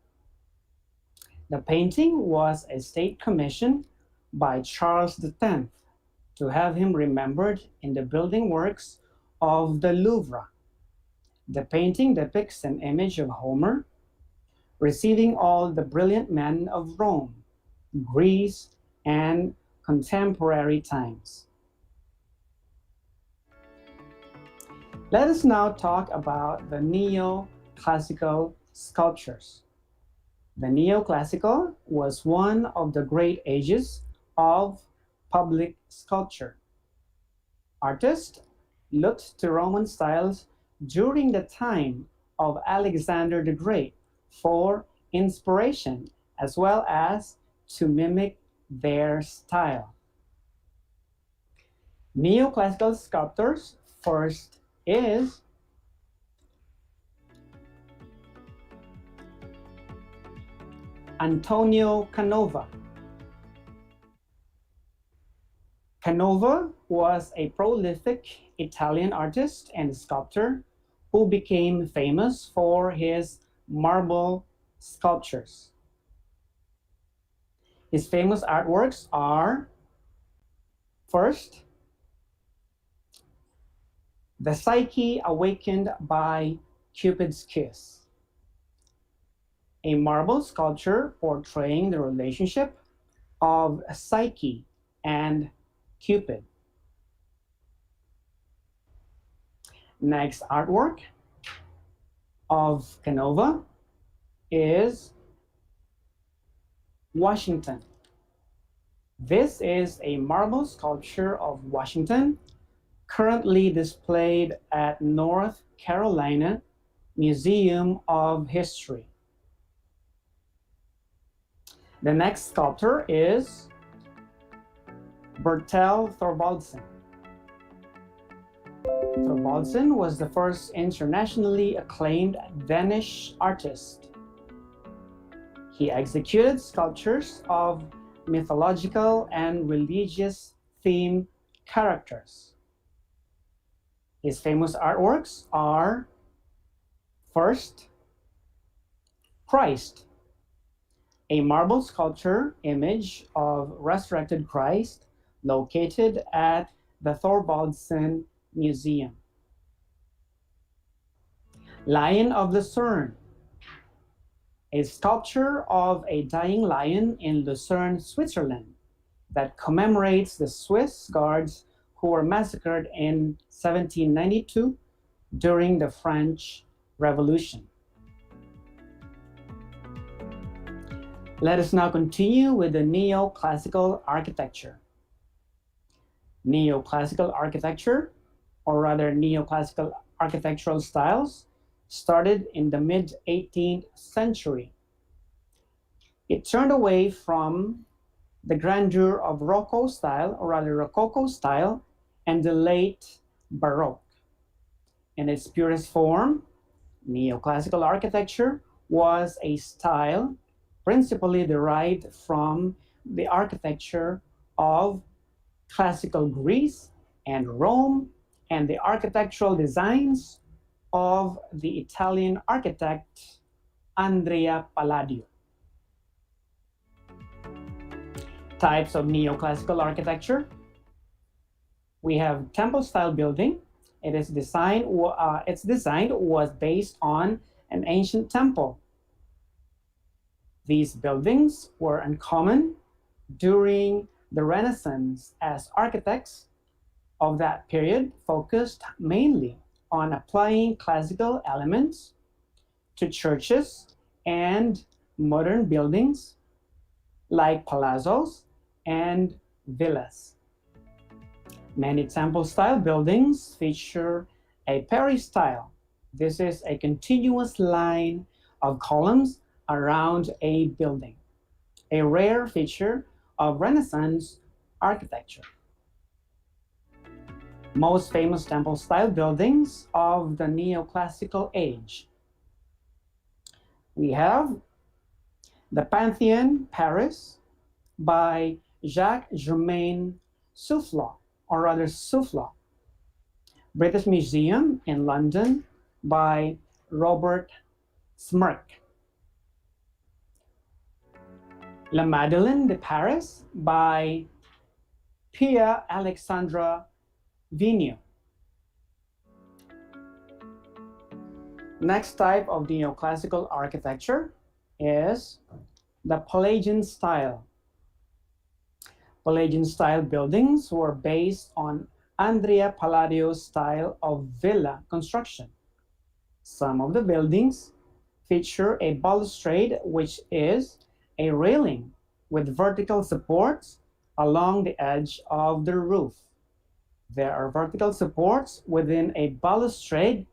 The painting was a state commission by Charles X to have him remembered in the building works of the Louvre. The painting depicts an image of Homer receiving all the brilliant men of Rome, Greece, and contemporary times. Let us now talk about the neoclassical sculptures. The neoclassical was one of the great ages of public sculpture. Artists looked to Roman styles during the time of Alexander the Great for inspiration as well as to mimic their style. Neoclassical sculptors first is Antonio Canova. Canova was a prolific Italian artist and sculptor who became famous for his marble sculptures. His famous artworks are, first, The Psyche Awakened by Cupid's Kiss, a marble sculpture portraying the relationship of Psyche and Cupid. Next artwork of Canova is Washington. This is a marble sculpture of Washington currently displayed at North Carolina Museum of History. The next sculptor is Bertel Thorvaldsen. Thorvaldsen was the first internationally acclaimed Danish artist. He executed sculptures of mythological and religious theme characters. His famous artworks are, first, Christ, a marble sculpture image of resurrected Christ located at the Thorvaldsen Museum. Lion of Lucerne, a sculpture of a dying lion in Lucerne, Switzerland, that commemorates the Swiss guards who were massacred in 1792 during the French Revolution. Let us now continue with the neoclassical architecture. Neoclassical architecture, or rather neoclassical architectural styles, started in the mid-18th century. It turned away from the grandeur of Rococo style, or rather Rococo style, and the late Baroque. In its purest form, neoclassical architecture was a style principally derived from the architecture of classical Greece and Rome and the architectural designs of the Italian architect Andrea Palladio. Types of neoclassical architecture. We have temple-style building. Its design was based on an ancient temple. These buildings were uncommon during the Renaissance, as architects of that period focused mainly on applying classical elements to churches and modern buildings like palazzos and villas. Many temple-style buildings feature a peristyle. This is a continuous line of columns around a building, a rare feature of Renaissance architecture. Most famous temple-style buildings of the neoclassical age. We have the Pantheon, Paris, by Jacques-Germain Soufflot, or rather Soufflot. British Museum in London by Robert Smirk. La Madeleine de Paris by Pia Alexandra Vigneault. Next type of neoclassical architecture is the Palladian style. Palladian style buildings were based on Andrea Palladio's style of villa construction. Some of the buildings feature a balustrade, which is a railing with vertical supports along the edge of the roof. There are vertical supports within a balustrade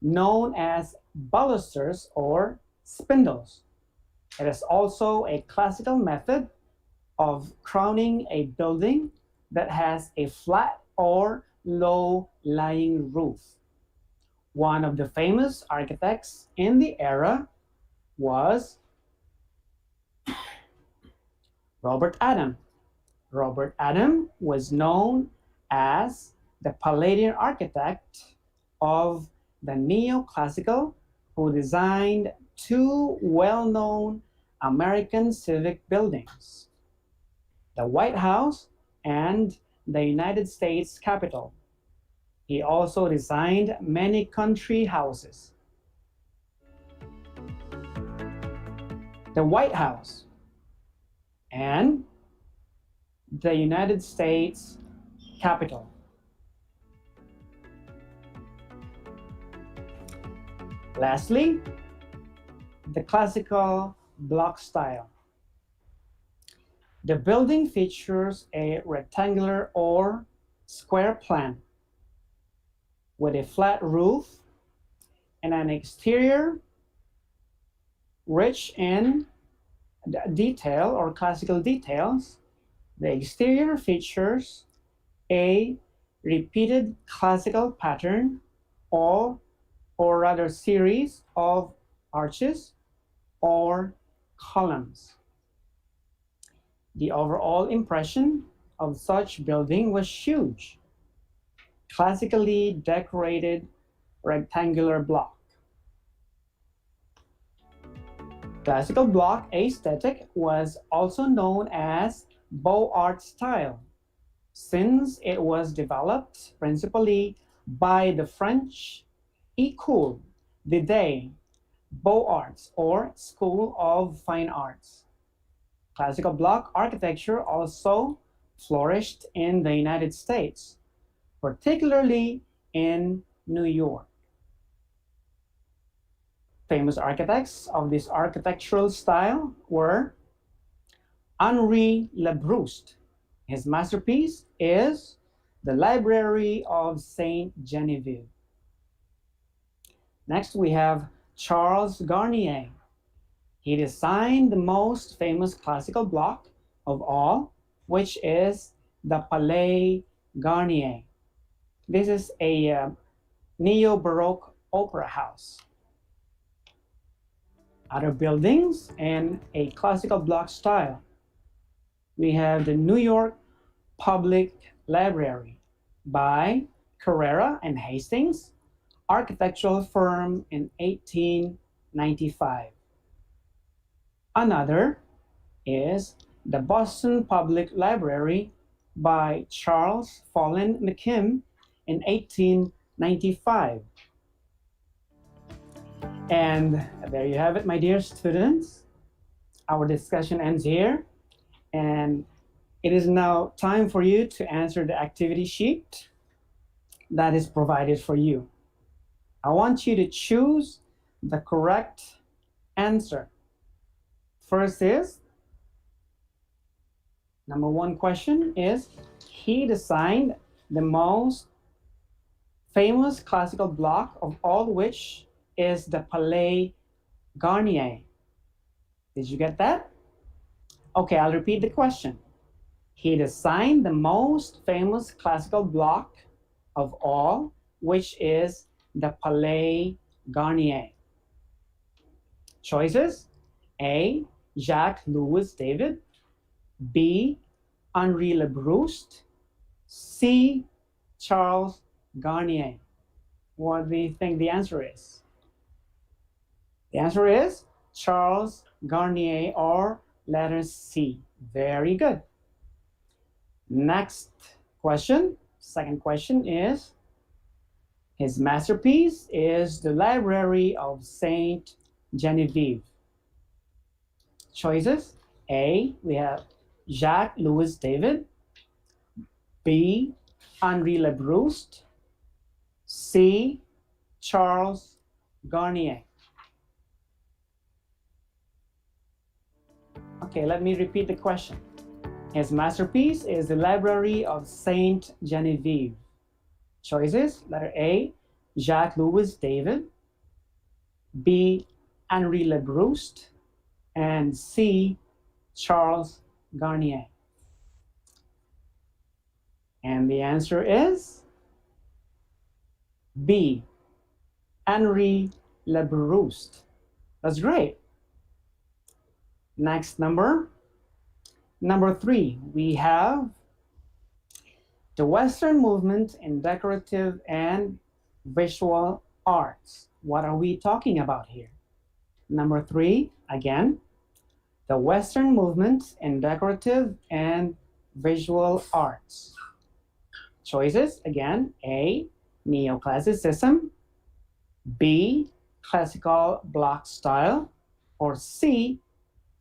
known as balusters or spindles. It is also a classical method of crowning a building that has a flat or low-lying roof. One of the famous architects in the era was Robert Adam. Robert Adam was known as the Palladian architect of the neoclassical, who designed two well-known American civic buildings, the White House and the United States Capitol. He also designed many country houses. The White House and the United States Capitol. Lastly, the classical block style. The building features a rectangular or square plan with a flat roof and an exterior rich in detail or classical details. The exterior features a repeated classical pattern or rather series of arches or columns. The overall impression of such building was huge. Classically decorated rectangular block. Classical block aesthetic was also known as Beaux Arts style, since it was developed principally by the French École des Beaux Arts or School of Fine Arts. Classical block architecture also flourished in the United States, particularly in New York. Famous architects of this architectural style were Henri Labrouste. His masterpiece is the Library of Saint Genevieve. Next, we have Charles Garnier. He designed the most famous classical block of all, which is the Palais Garnier. This is a neo-Baroque opera house. Other buildings in a classical block style. We have the New York Public Library by Carrera and Hastings, architectural firm in 1895. Another is the Boston Public Library by Charles Follen McKim in 1895. And there you have it, my dear students. Our discussion ends here, and it is now time for you to answer the activity sheet that is provided for you. I want you to choose the correct answer. First is, number one question is, he designed the most famous classical block of all, which is the Palais Garnier. Did you get that? Okay, I'll repeat the question. He designed the most famous classical block of all, which is the Palais Garnier. Choices: A. Jacques Louis David, B. Henri Labrouste, C. Charles Garnier. What do you think the answer is? The answer is Charles Garnier, or letter C. Very good. Next question, second question is, his masterpiece is the Library of Saint Genevieve. Choices: A, we have Jacques Louis David. B, Henri Lebrouste. C, Charles Garnier. Okay, let me repeat the question. His masterpiece is the Library of Saint Genevieve. Choices: letter A, Jacques Louis David. B, Henri Lebrouste. And C, Charles Garnier. And the answer is B, Henri Lebrouste. That's great. Next number 3, we have the Western movement in decorative and visual arts. What are we talking about here? Number 3, again, the Western movement in decorative and visual arts. Choices, again, A, neoclassicism. B, classical block style. Or C,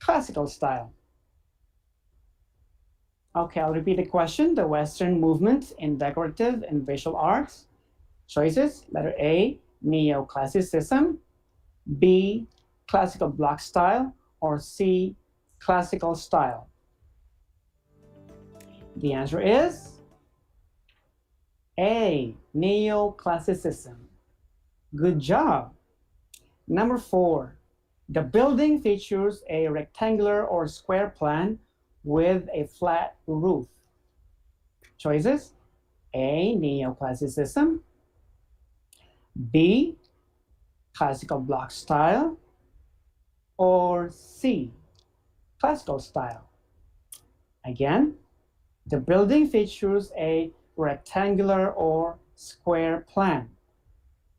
classical style. Okay, I'll repeat the question. The Western movement in decorative and visual arts. Choices, letter A, neoclassicism. B, classical block style. Or C, classical style. The answer is A, neoclassicism. Good job. Number 4, the building features a rectangular or square plan with a flat roof. Choices: A, neoclassicism. B, classical block style. Or C, classical style. Again, the building features a rectangular or square plan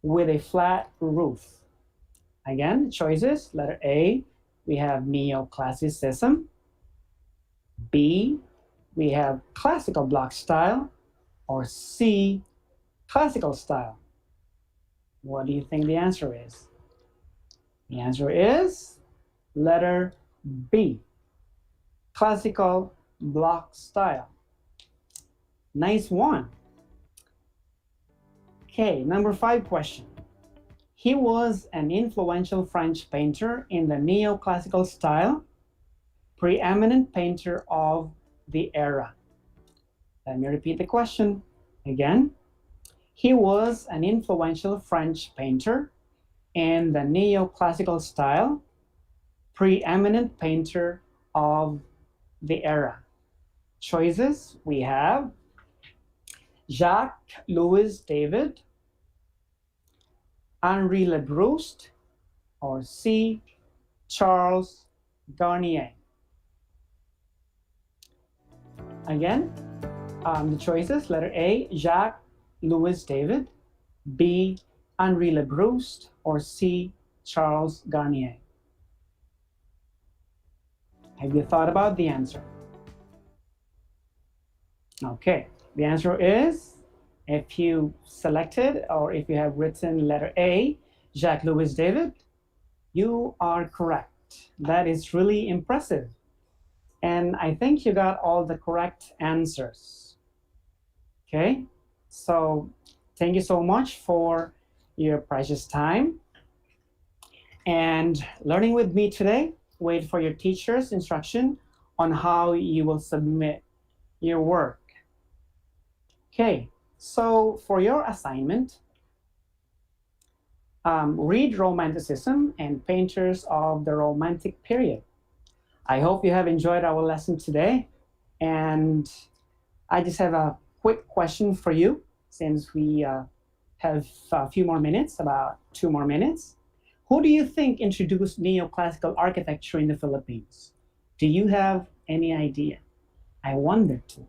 with a flat roof. Again, choices: letter A, we have neoclassicism. B, we have classical block style. Or C, classical style. What do you think the answer is? The answer is letter B, classical block style. Nice one. Okay, number 5 question. He was an influential French painter in the neoclassical style, preeminent painter of the era. Let me repeat the question again. He was an influential French painter in the neoclassical style, preeminent painter of the era. Choices, we have Jacques Louis David, Henri Lebrouste, or C, Charles Garnier. Again, the choices, letter A, Jacques Louis David. B, Henri Lebrouste. Or C, Charles Garnier. Have you thought about the answer? Okay, the answer is, if you selected or if you have written letter A, Jacques Louis David, you are correct. That is really impressive. And I think you got all the correct answers. Okay, so thank you so much for your precious time and learning with me today. Wait for your teacher's instruction on how you will submit your work. Okay, so for your assignment, read Romanticism and Painters of the Romantic Period. I hope you have enjoyed our lesson today. And I just have a quick question for you, since we have a few more minutes, about 2 more minutes. Who do you think introduced neoclassical architecture in the Philippines? Do you have any idea? I wonder too.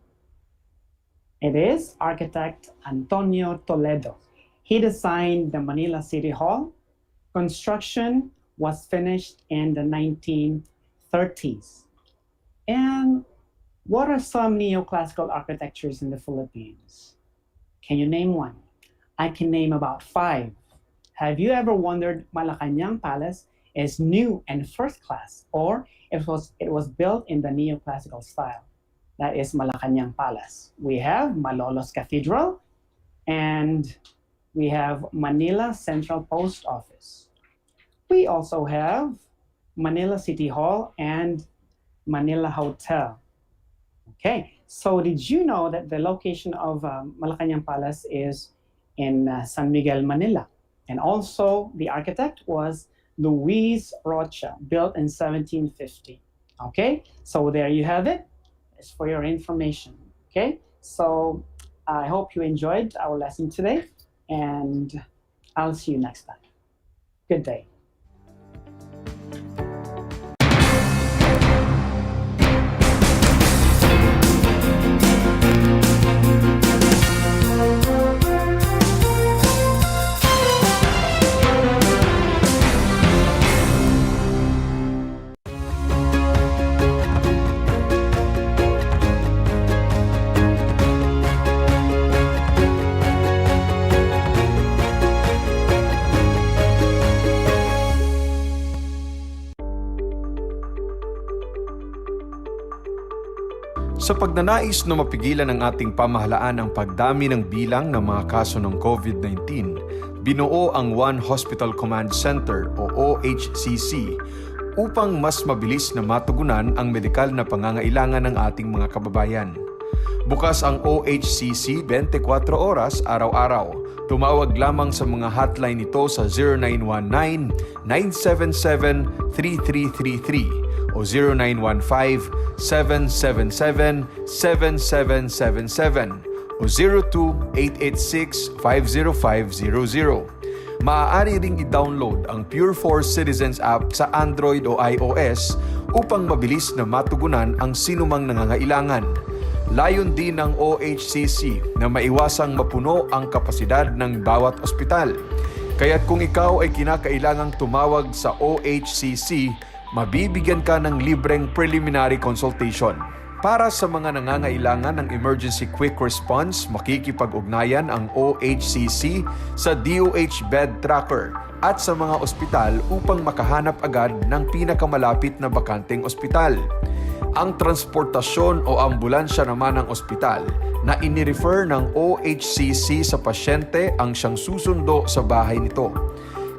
It is architect Antonio Toledo. He designed the Manila City Hall, construction was finished in the 1930s. And what are some neoclassical architectures in the Philippines? Can you name one? I can name about 5. Have you ever wondered Malacanang Palace is new and first class, or it was built in the neoclassical style? That is Malacanang Palace. We have Malolos Cathedral, and we have Manila Central Post Office. We also have Manila City Hall and Manila Hotel. Okay, so did you know that the location of Malacanang Palace is in San Miguel, Manila? And also the architect was Luis Rocha, built in 1750. Okay, so there you have it. It's for your information. Okay, so I hope you enjoyed our lesson today, and I'll see you next time. Good day. Sa pagnanais na mapigilan ng ating pamahalaan ang pagdami ng bilang ng mga kaso ng COVID-19, binuo ang One Hospital Command Center o OHCC upang mas mabilis na matugunan ang medikal na pangangailangan ng ating mga kababayan. Bukas ang OHCC 24 oras araw-araw. Tumawag lamang sa mga hotline nito sa 0919-977-3333 o 0915-777-7777 o 02-886-50500. Maaari ring i-download ang Pure Force Citizens app sa Android o iOS upang mabilis na matugunan ang sinumang nangangailangan. Layon din ng OHCC na maiwasang mapuno ang kapasidad ng bawat ospital. Kaya't kung ikaw ay kinakailangang tumawag sa OHCC, mabibigyan ka ng libreng preliminary consultation. Para sa mga nangangailangan ng emergency quick response, makikipag-ugnayan ang OHCC sa DOH Bed Tracker at sa mga ospital upang makahanap agad ng pinakamalapit na bakanteng ospital. Ang transportasyon o ambulansya naman ng ospital na inirefer ng OHCC sa pasyente ang siyang susundo sa bahay nito.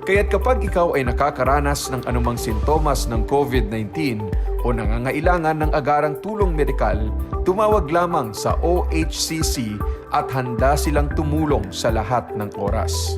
Kaya't kapag ikaw ay nakakaranas ng anumang sintomas ng COVID-19 o nangangailangan ng agarang tulong medikal, tumawag lamang sa OHCC at handa silang tumulong sa lahat ng oras.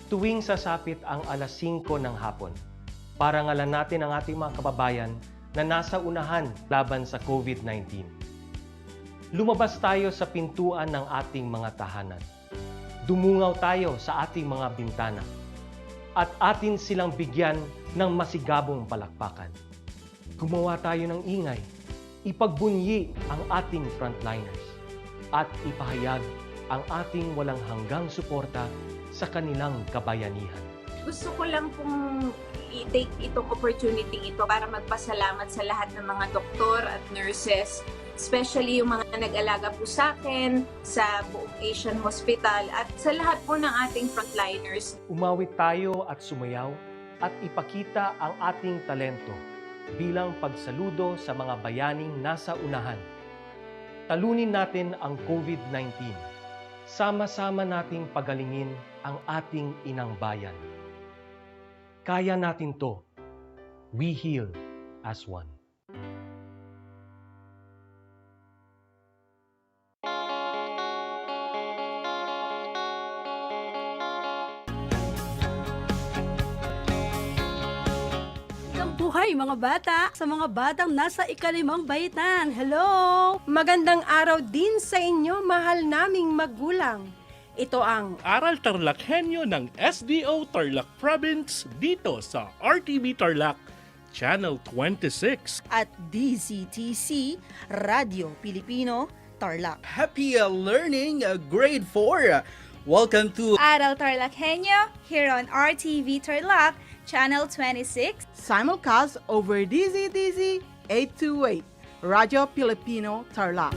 Tuwing sasapit ang alas 5 ng hapon, parangalan natin ang ating mga kababayan na nasa unahan laban sa COVID-19. Lumabas tayo sa pintuan ng ating mga tahanan. Dumungaw tayo sa ating mga bintana. At atin silang bigyan ng masigabong palakpakan. Gumawa tayo ng ingay, ipagbunyi ang ating frontliners, at ipahayag ang ating walang hanggang suporta sa kanilang kabayanihan. Gusto ko lang pong i-take itong opportunity ito para magpasalamat sa lahat ng mga doktor at nurses, especially yung mga nag-alaga po sa akin, sa buong Asian Hospital, at sa lahat po ng ating frontliners. Umawit tayo at sumayaw at ipakita ang ating talento bilang pagsaludo sa mga bayaning nasa unahan. Talunin natin ang COVID-19. Sama-sama nating pagalingin ang ating inang bayan. Kaya natin to. We heal as one. buhay mga bata, sa mga batang nasa ika-5 baitan. Hello! Magandang araw din sa inyo, mahal naming magulang. Ito ang Aral TarlakHenyo ng SDO Tarlac Province dito sa RTV Tarlac, Channel 26. At DCTC, Radio Pilipino, Tarlac. Happy learning, grade 4. Welcome to Aral TarlakHenyo here on RTV Tarlac, Channel 26. Simulcast over DZDZ 828, Radio Pilipino, Tarlac.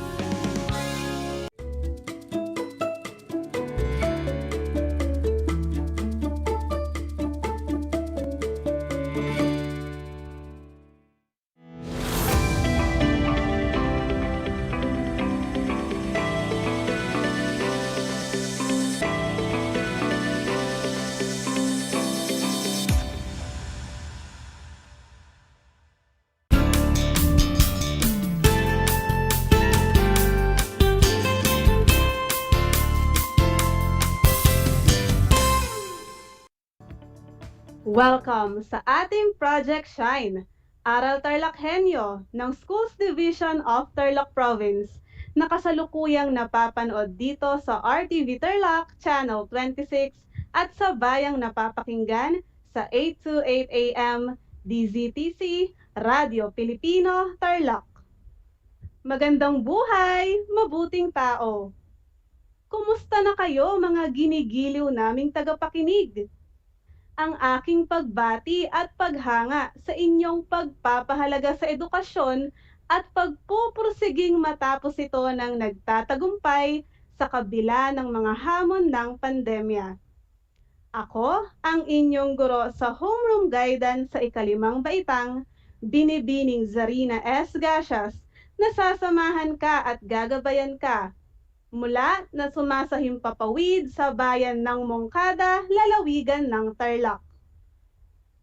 Welcome sa ating Project Shine, Aral TarlakHenyo ng Schools Division of Tarlac Province na kasalukuyang napapanood dito sa RTV Tarlac, Channel 26 at sa bayang napapakinggan sa 828 AM DZTC, Radio Pilipino, Tarlac. Magandang buhay, mabuting tao! Kumusta na kayo mga ginigiliw naming tagapakinig? Ang aking pagbati at paghanga sa inyong pagpapahalaga sa edukasyon at pagpupursiging matapos ito ng nagtatagumpay sa kabila ng mga hamon ng pandemya. Ako, ang inyong guro sa homeroom guidance sa ika-5 baitang, Binibining Zarina S. Gasias, na sasamahan ka at gagabayan ka mula na sumasahimpapawid sa bayan ng Mongkada, lalawigan ng Tarlac.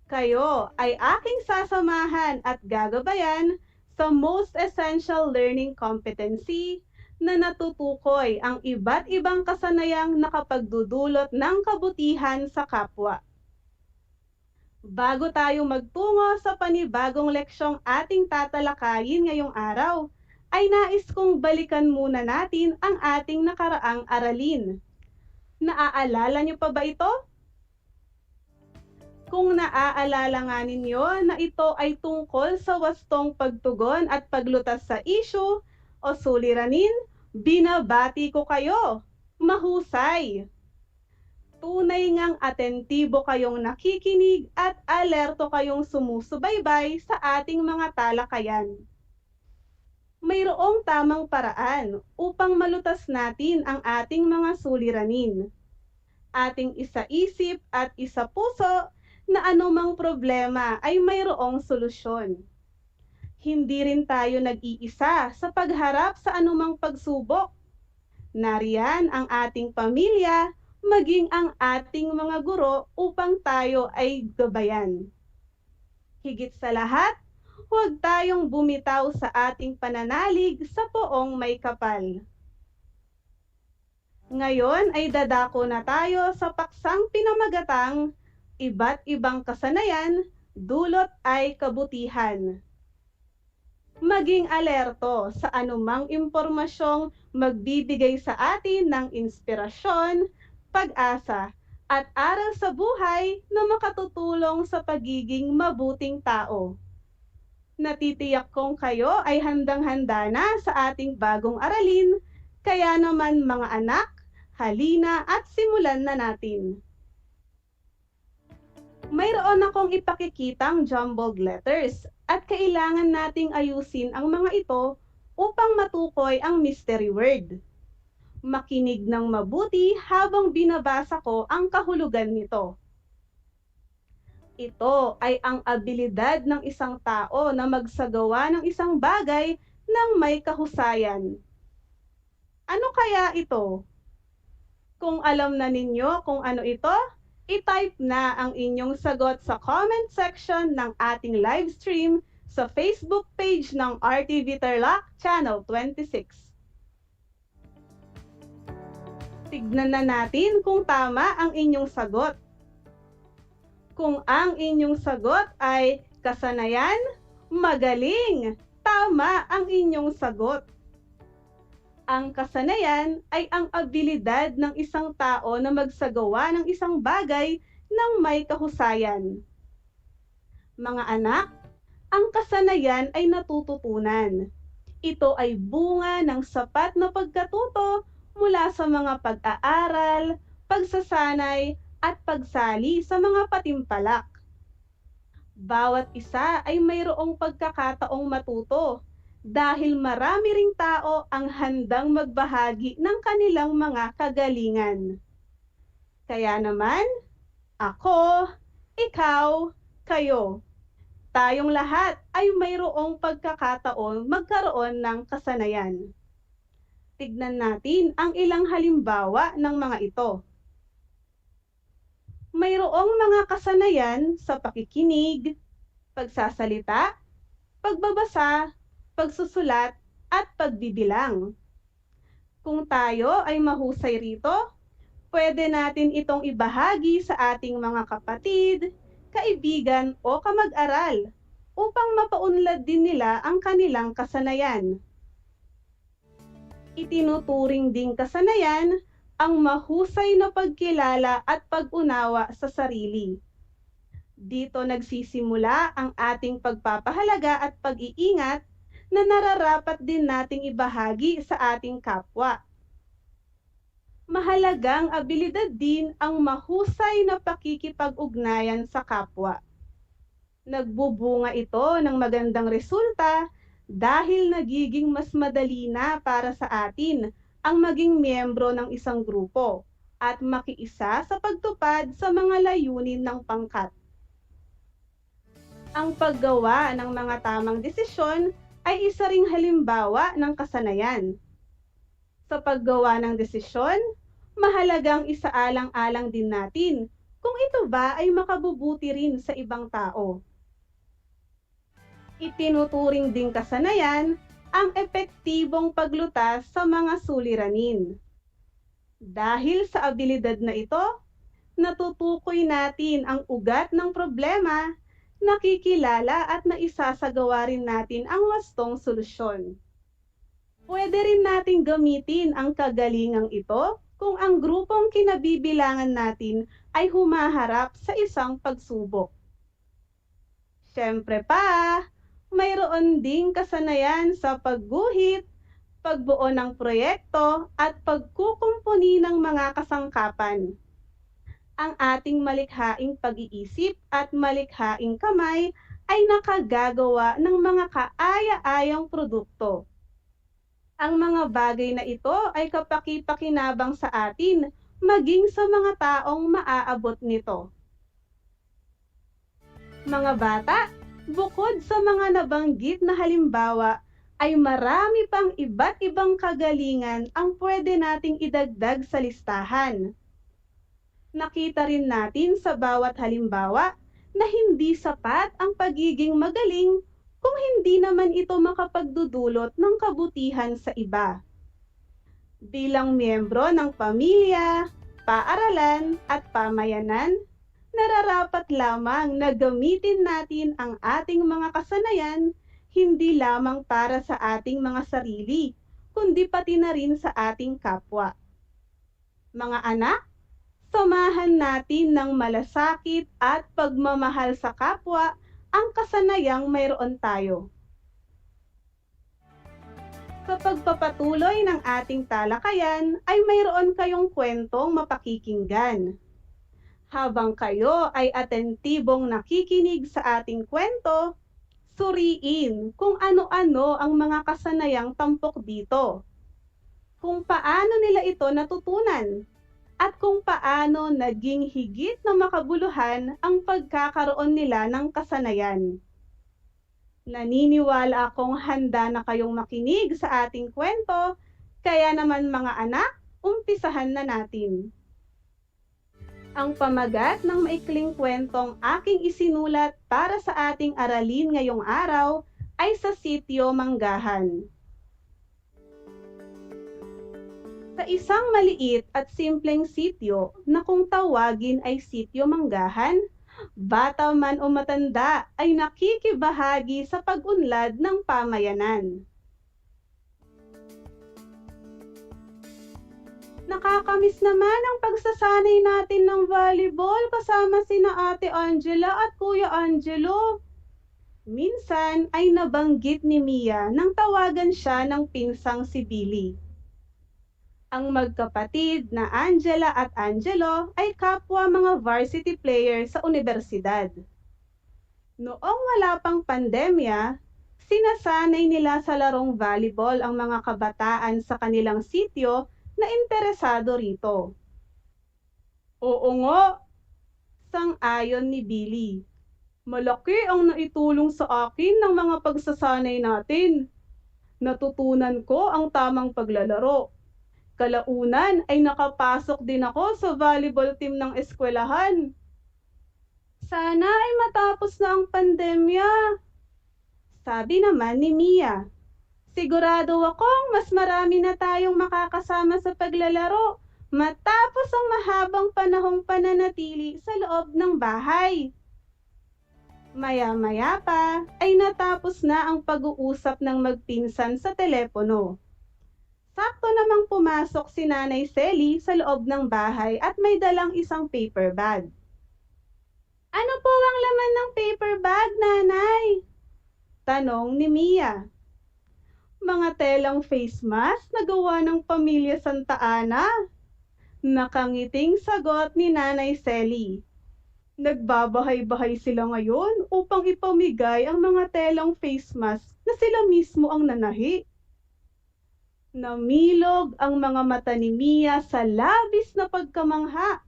Kayo ay aking sasamahan at gagabayan sa Most Essential Learning Competency na natutukoy ang iba't ibang kasanayang nakapagdudulot ng kabutihan sa kapwa. Bago tayo magtungo sa panibagong leksyong ating tatalakayin ngayong araw, ay nais kong balikan muna natin ang ating nakaraang aralin. Naaalala niyo pa ba ito? Kung naaalala nga ninyo na ito ay tungkol sa wastong pagtugon at paglutas sa issue o suliranin, binabati ko kayo. Mahusay! Tunay ngang atentibo kayong nakikinig at alerto kayong sumusubaybay sa ating mga talakayan. Mayroong tamang paraan upang malutas natin ang ating mga suliranin. Ating isaisip at isapuso na anumang problema ay mayroong solusyon. Hindi rin tayo nag-iisa sa pagharap sa anumang pagsubok. Nariyan ang ating pamilya, maging ang ating mga guro upang tayo ay gabayan. Higit sa lahat, huwag tayong bumitaw sa ating pananalig sa poong may kapal. Ngayon ay dadako na tayo sa paksang pinamagatang iba't ibang kasanayan, dulot ay kabutihan. Maging alerto sa anumang impormasyong magbibigay sa atin ng inspirasyon, pag-asa, at aral sa buhay na makatutulong sa pagiging mabuting tao. Natitiyak kong kayo ay handang-handa na sa ating bagong aralin, kaya naman mga anak, halina at simulan na natin. Mayroon akong ipakikitang jumbled letters at kailangan nating ayusin ang mga ito upang matukoy ang mystery word. Makinig ng mabuti habang binabasa ko ang kahulugan nito. Ito ay ang abilidad ng isang tao na magsagawa ng isang bagay ng may kahusayan. Ano kaya ito? Kung alam na ninyo kung ano ito, i-type na ang inyong sagot sa comment section ng ating live stream sa Facebook page ng RTV Tarlac, Channel 26. Tignan na natin kung tama ang inyong sagot. Kung ang inyong sagot ay Kasanayan? Magaling! Tama ang inyong sagot. Ang kasanayan ay ang abilidad ng isang tao na magsagawa ng isang bagay ng may kahusayan. Mga anak, ang kasanayan ay natututunan. Ito ay bunga ng sapat na pagkatuto mula sa mga pag-aaral, pagsasanay, at pagsali sa mga patimpalak. Bawat isa ay mayroong pagkakataong matuto dahil marami ring tao ang handang magbahagi ng kanilang mga kagalingan. Kaya naman, ako, ikaw, kayo, tayong lahat ay mayroong pagkakataon magkaroon ng kasanayan. Tignan natin ang ilang halimbawa ng mga ito. Mayroong mga kasanayan sa pakikinig, pagsasalita, pagbabasa, pagsusulat, at pagbibilang. Kung tayo ay mahusay rito, pwede natin itong ibahagi sa ating mga kapatid, kaibigan o kamag-aral upang mapaunlad din nila ang kanilang kasanayan. Itinuturing ding kasanayan ang mahusay na pagkilala at pag-unawa sa sarili. Dito nagsisimula ang ating pagpapahalaga at pag-iingat na nararapat din nating ibahagi sa ating kapwa. Mahalagang abilidad din ang mahusay na pakikipag-ugnayan sa kapwa. Nagbubunga ito ng magandang resulta dahil nagiging mas madali na para sa atin ang maging miyembro ng isang grupo at makiisa sa pagtupad sa mga layunin ng pangkat. Ang paggawa ng mga tamang desisyon ay isa ring halimbawa ng kasanayan. Sa paggawa ng desisyon, mahalagang isaalang-alang din natin kung ito ba ay makabubuti rin sa ibang tao. Itinuturing ding kasanayan ang epektibong paglutas sa mga suliranin. Dahil sa abilidad na ito, natutukoy natin ang ugat ng problema, nakikilala at naisasagawa rin natin ang wastong solusyon. Pwede rin nating gamitin ang kagalingang ito kung ang grupong kinabibilangan natin ay humaharap sa isang pagsubok. Siyempre pa, mayroon ding kasanayan sa pagguhit, pagbuo ng proyekto at pagkukumpuni ng mga kasangkapan. Ang ating malikhaing pag-iisip at malikhaing kamay ay nakagagawa ng mga kaaya-ayang produkto. Ang mga bagay na ito ay kapaki-pakinabang sa atin maging sa mga taong maaabot nito. Mga bata, bukod sa mga nabanggit na halimbawa, ay marami pang iba't ibang kagalingan ang pwede nating idagdag sa listahan. Nakita rin natin sa bawat halimbawa na hindi sapat ang pagiging magaling kung hindi naman ito makapagdudulot ng kabutihan sa iba. Bilang miyembro ng pamilya, paaralan at pamayanan, nararapat lamang na gamitin natin ang ating mga kasanayan hindi lamang para sa ating mga sarili, kundi pati na rin sa ating kapwa. Mga anak, samahan natin ng malasakit at pagmamahal sa kapwa ang kasanayang mayroon tayo. Sa pagpapatuloy ng ating talakayan ay mayroon kayong kwentong mapakikinggan. Habang kayo ay atentibong nakikinig sa ating kwento, suriin kung ano-ano ang mga kasanayang tampok dito, kung paano nila ito natutunan, at kung paano naging higit na makabuluhan ang pagkakaroon nila ng kasanayan. Naniniwala akong handa na kayong makinig sa ating kwento, kaya naman mga anak, umpisahan na natin. Ang pamagat ng maikling kwentong aking isinulat para sa ating aralin ngayong araw ay sa sitio Manggahan. Sa isang maliit at simpleng sitio na kung tawagin ay sitio Manggahan, Bata man o matanda ay nakikibahagi sa pag-unlad ng pamayanan. Nakakamiss naman ang pagsasanay natin ng volleyball kasama sina Ate Angela at Kuya Angelo. Minsan ay nabanggit ni Mia nang tawagan siya ng pinsang si Billy. Ang magkapatid na Angela at Angelo ay kapwa mga varsity player sa universidad. Noong wala pang pandemya, sinasanay nila sa larong volleyball ang mga kabataan sa kanilang sityo na interesado rito. Oo nga, sang-ayon ni Billy. Malaki ang naitulong sa akin ng mga pagsasanay natin. Natutunan ko ang tamang paglalaro. Kalaunan ay nakapasok din ako sa volleyball team ng eskwelahan. Sana ay matapos na ang pandemya. Sabi naman ni Mia. Sigurado akong mas marami na tayong makakasama sa paglalaro matapos ang mahabang panahong pananatili sa loob ng bahay. Maya-maya pa ay natapos na ang pag-uusap ng magpinsan sa telepono. Sakto namang pumasok si Nanay Selly sa loob ng bahay at may dalang isang paper bag. Ano po ang laman ng paper bag, Nanay? Tanong ni Mia. Mga telang face mask na gawa ng pamilya Santa Ana. Nakangiting sagot ni Nanay Selly. Nagbabahay-bahay sila ngayon upang ipamigay ang mga telang face mask na sila mismo ang nanahi. Namilog ang mga mata ni Mia sa labis na pagkamangha.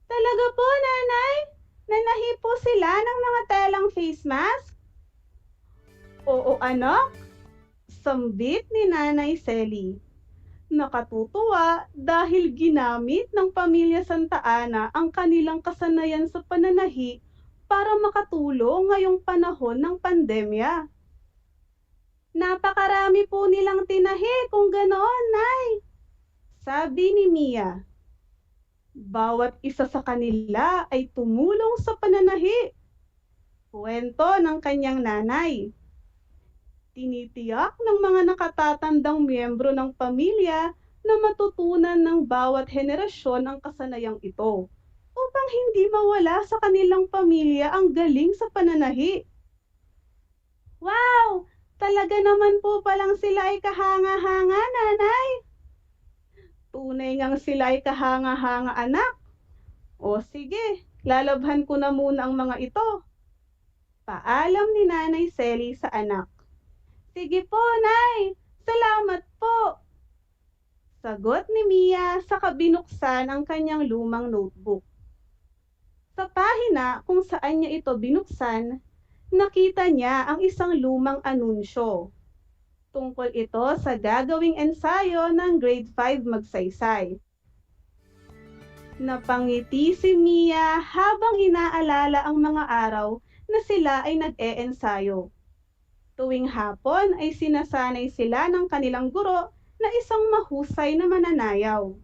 Talaga po, Nanay? Nanahi po sila ng mga telang face mask? Oo, anak. Sambit ni Nanay Selly. Nakatutuwa dahil ginamit ng pamilya Santa Ana ang kanilang kasanayan sa pananahi para makatulong ngayong panahon ng pandemya. Napakarami po nilang tinahi kung ganoon, Nay. Sabi ni Mia. Bawat isa sa kanila ay tumulong sa pananahi. Kwento ng kanyang nanay. Tinitiyak ng mga nakatatandang miyembro ng pamilya na matutunan ng bawat henerasyon ang kasanayang ito upang hindi mawala sa kanilang pamilya ang galing sa pananahi. Wow! Talaga naman po palang sila ay kahanga-hanga, Nanay. Tunay ngang sila ay kahanga-hanga, anak. O sige, lalabhan ko na muna ang mga ito. Paalam ni Nanay Selly sa anak. Sige po, Nay. Salamat po. Sagot ni Mia sa kabinuksan ang kanyang lumang notebook. Sa pahina kung saan niya ito binuksan, nakita niya ang isang lumang anunsyo. Tungkol ito sa gagawing ensayo ng grade 5 magsaysay. Napangiti si Mia habang inaalala ang mga araw na sila ay nag-e-ensayo. Tuwing hapon ay sinasanay sila ng kanilang guro na isang mahusay na mananayaw.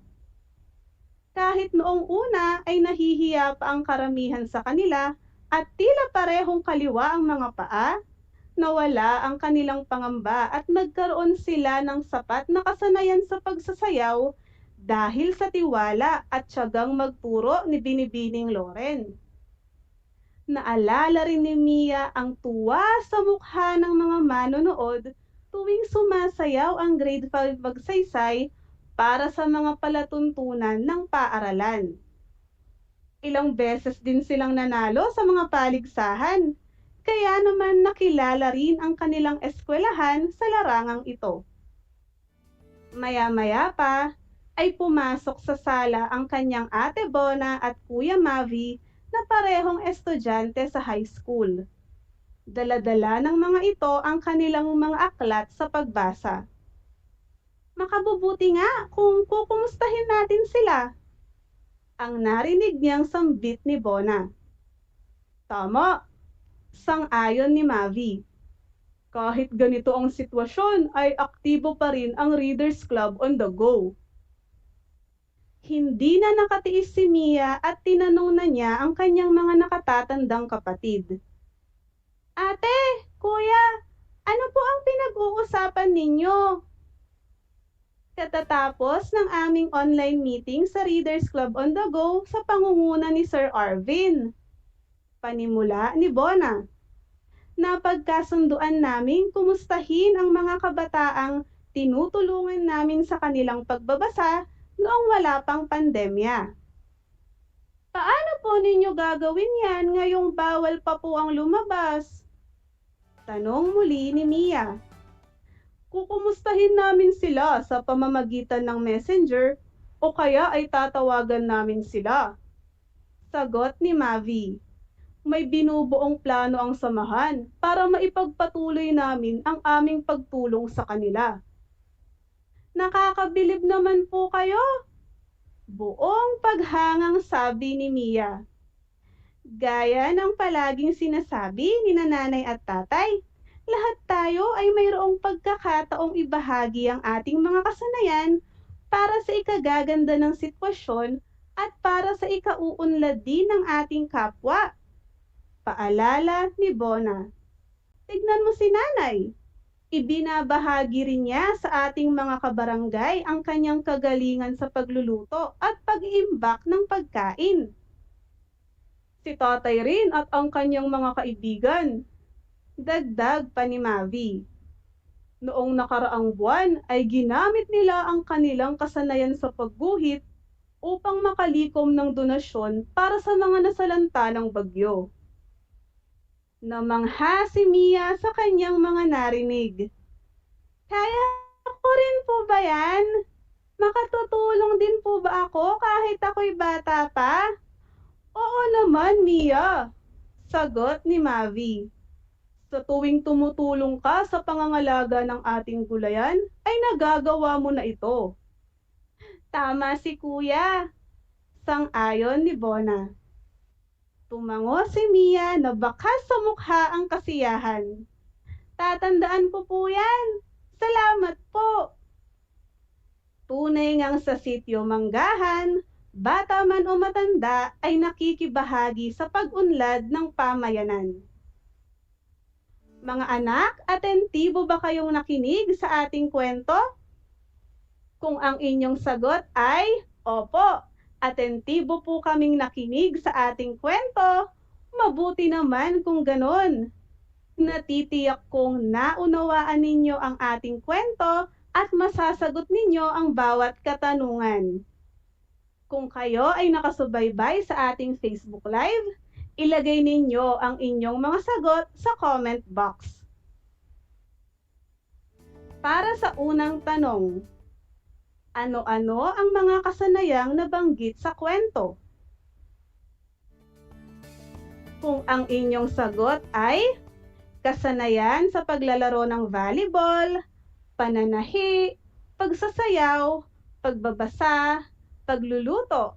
Kahit noong una ay nahihiya pa ang karamihan sa kanila at tila parehong kaliwa ang mga paa, nawala ang kanilang pangamba at nagkaroon sila ng sapat na kasanayan sa pagsasayaw dahil sa tiwala at tiyagang magturo ni Binibining Loren. Naalala rin ni Mia ang tuwa sa mukha ng mga manonood tuwing sumasayaw ang grade 5 magsaysay para sa mga palatuntunan ng paaralan. Ilang beses din silang nanalo sa mga paligsahan, kaya naman nakilala rin ang kanilang eskwelahan sa larangang ito. Maya-maya pa ay pumasok sa sala ang kanyang Ate Bona at Kuya Mavi na parehong estudyante sa high school. Dala-dala ng mga ito ang kanilang mga aklat sa pagbasa. Makabubuti nga kung kukumustahin natin sila. Ang narinig niyang sambit ni Bona. Tama, sang-ayon ni Mavi. Kahit ganito ang sitwasyon ay aktibo pa rin ang Readers Club on the go. Hindi na nakatiis si Mia at tinanong na niya ang kanyang mga nakatatandang kapatid. Ate, kuya, ano po ang pinag-uusapan ninyo? Katatapos ng aming online meeting sa Readers Club on the Go sa pangunguna ni Sir Arvin. Panimula ni Bona. Napagkasunduan naming kumustahin ang mga kabataang tinutulungan namin sa kanilang pagbabasa noong wala pang pandemya. Paano po ninyo gagawin yan ngayong bawal pa po ang lumabas? Tanong muli ni Mia. Kukumustahin namin sila sa pamamagitan ng messenger o kaya ay tatawagan namin sila. Sagot ni Mavi. May binubuong plano ang samahan para maipagpatuloy namin ang aming pagtulong sa kanila. Nakakabilib naman po kayo. Buong paghangang sabi ni Mia. Gaya ng palaging sinasabi ni nanay at tatay, lahat tayo ay mayroong pagkakataong ibahagi ang ating mga kasanayan para sa ikagaganda ng sitwasyon at para sa ikauunlad din ng ating kapwa. Paalala ni Bona. Tignan mo si nanay. Ibinabahagi rin niya sa ating mga kabarangay ang kanyang kagalingan sa pagluluto at pag-iimbak ng pagkain. Si tatay rin at ang kanyang mga kaibigan. Dagdag pa ni Mavi. Noong nakaraang buwan ay ginamit nila ang kanilang kasanayan sa pagguhit upang makalikom ng donasyon para sa mga nasalanta ng bagyo. Namangha si Mia sa kanyang mga narinig. Kaya ko rin po ba yan? Makatutulong din po ba ako kahit ako'y bata pa? Oo naman, Mia. Sagot ni Mavi. Sa tuwing tumutulong ka sa pangangalaga ng ating gulayan, ay nagagawa mo na ito. Tama si Kuya. Sang-ayon ni Bona. Tumango si Mia na bakas sa mukha ang kasiyahan. Tatandaan ko po yan. Salamat po. Tunay ngang sa sitio Manggahan, bata man o matanda ay nakikibahagi sa pag-unlad ng pamayanan. Mga anak, atentibo ba kayong nakinig sa ating kwento? Kung ang inyong sagot ay opo, atentibo po kaming nakinig sa ating kwento, mabuti naman kung ganon. Natitiyak kong naunawaan ninyo ang ating kwento at masasagot ninyo ang bawat katanungan. Kung kayo ay nakasubaybay sa ating Facebook Live, ilagay ninyo ang inyong mga sagot sa comment box. Para sa unang tanong, ano-ano ang mga kasanayang nabanggit sa kwento? Kung ang inyong sagot ay kasanayan sa paglalaro ng volleyball, pananahi, pagsasayaw, pagbabasa, pagluluto,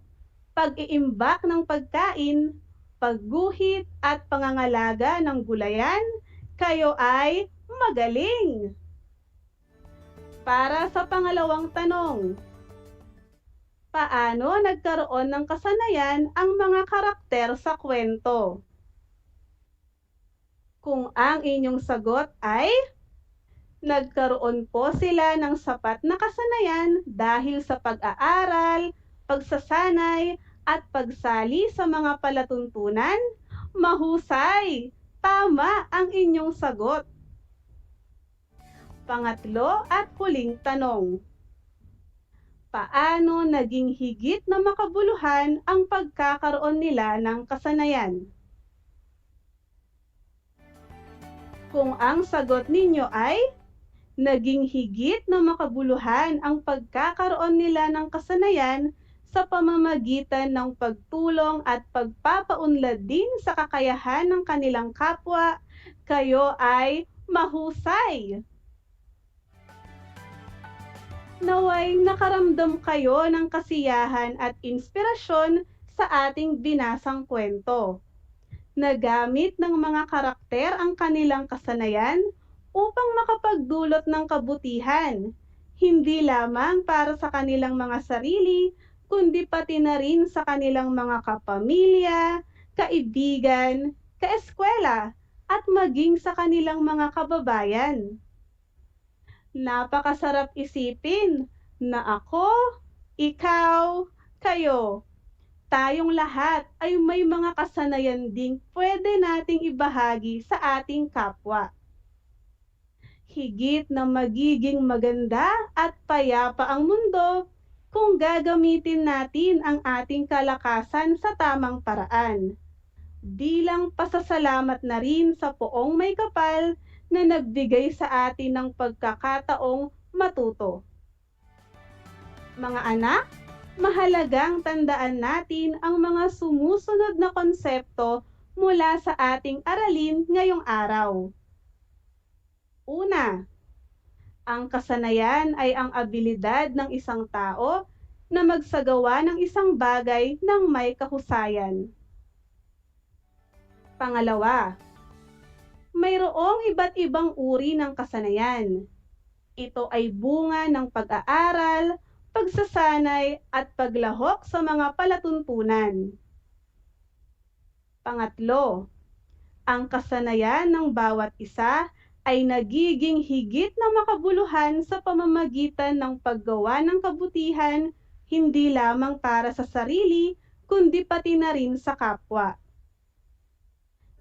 pag-iimbak ng pagkain, pagguhit at pangangalaga ng gulayan, kayo ay magaling! Para sa pangalawang tanong, paano nagkaroon ng kasanayan ang mga karakter sa kwento? Kung ang inyong sagot ay nagkaroon po sila ng sapat na kasanayan dahil sa pag-aaral, pagsasanay, at pagsali sa mga palatuntunan, mahusay! Tama ang inyong sagot. Pangatlo at huling tanong. Paano naging higit na makabuluhan ang pagkakaroon nila ng kasanayan? Kung ang sagot ninyo ay naging higit na makabuluhan ang pagkakaroon nila ng kasanayan sa pamamagitan ng pagtulong at pagpapaunlad din sa kakayahan ng kanilang kapwa, kayo ay mahusay! Naway nakaramdam kayo ng kasiyahan at inspirasyon sa ating binasang kwento. Nagamit ng mga karakter ang kanilang kasanayan upang makapagdulot ng kabutihan, hindi lamang para sa kanilang mga sarili, kundi pati na rin sa kanilang mga kapamilya, kaibigan, kaeskwela, at maging sa kanilang mga kababayan. Napakasarap isipin na ako, ikaw, kayo, tayong lahat ay may mga kasanayan ding pwede nating ibahagi sa ating kapwa. Higit na magiging maganda at payapa ang mundo kung gagamitin natin ang ating kalakasan sa tamang paraan. Bilang pasasalamat na rin sa Poong May Kapal na nagbigay sa atin ng pagkakataong matuto. Mga anak, mahalagang tandaan natin ang mga sumusunod na konsepto mula sa ating aralin ngayong araw. Una, ang kasanayan ay ang abilidad ng isang tao na magsagawa ng isang bagay ng may kahusayan. Pangalawa, mayroong iba't ibang uri ng kasanayan. Ito ay bunga ng pag-aaral, pagsasanay at paglahok sa mga palatuntunan. Pangatlo, ang kasanayan ng bawat isa ay nagiging higit na makabuluhan sa pamamagitan ng paggawa ng kabutihan, hindi lamang para sa sarili, kundi pati na rin sa kapwa.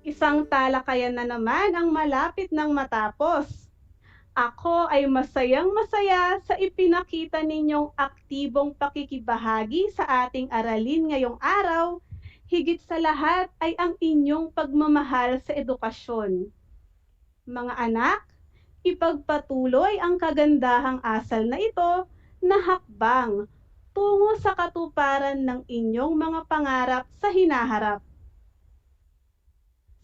Isang talakayan na naman ang malapit ng matapos. Ako ay masayang-masaya sa ipinakita ninyong aktibong pakikibahagi sa ating aralin ngayong araw. Higit sa lahat ay ang inyong pagmamahal sa edukasyon. Mga anak, ipagpatuloy ang kagandahang asal na ito na hakbang tungo sa katuparan ng inyong mga pangarap sa hinaharap.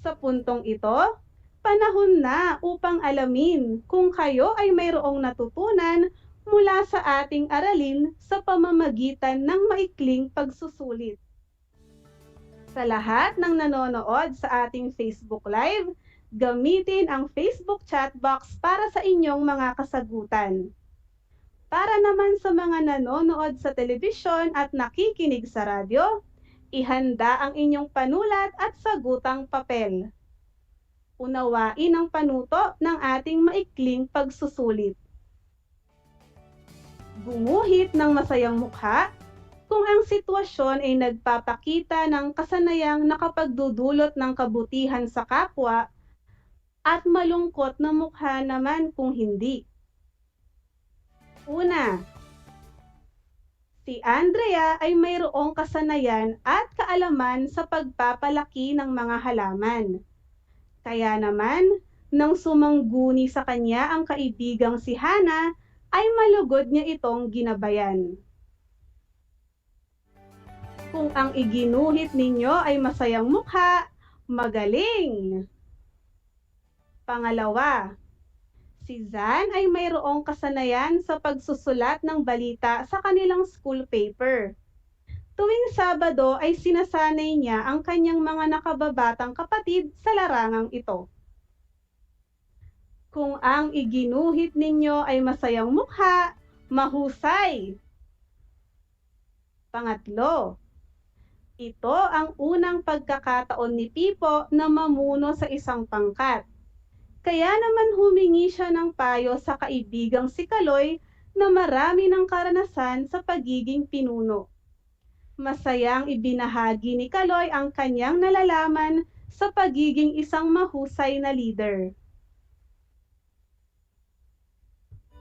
Sa puntong ito, panahon na upang alamin kung kayo ay mayroong natutunan mula sa ating aralin sa pamamagitan ng maikling pagsusulit. Sa lahat ng nanonood sa ating Facebook Live, gamitin ang Facebook chat box para sa inyong mga kasagutan. Para naman sa mga nanonood sa telebisyon at nakikinig sa radyo, ihanda ang inyong panulat at sagutang papel. Unawain ang panuto ng ating maikling pagsusulit. Gumuhit ng masayang mukha kung ang sitwasyon ay nagpapakita ng kasanayang nakapagdudulot ng kabutihan sa kapwa at malungkot na mukha naman kung hindi. Una, si Andrea ay mayroong kasanayan at kaalaman sa pagpapalaki ng mga halaman. Kaya naman, nang sumangguni sa kanya ang kaibigang si Hana, ay malugod niya itong ginabayan. Kung ang iginuhit ninyo ay masayang mukha, magaling! Pangalawa, si Zan ay mayroong kasanayan sa pagsusulat ng balita sa kanilang school paper. Tuwing Sabado ay sinasanay niya ang kanyang mga nakababatang kapatid sa larangang ito. Kung ang iginuhit ninyo ay masayang mukha, mahusay! Pangatlo, ito ang unang pagkakataon ni Pipo na mamuno sa isang pangkat. Kaya naman humingi siya ng payo sa kaibigang si Kaloy na marami ng karanasan sa pagiging pinuno. Masayang ibinahagi ni Kaloy ang kanyang nalalaman sa pagiging isang mahusay na leader.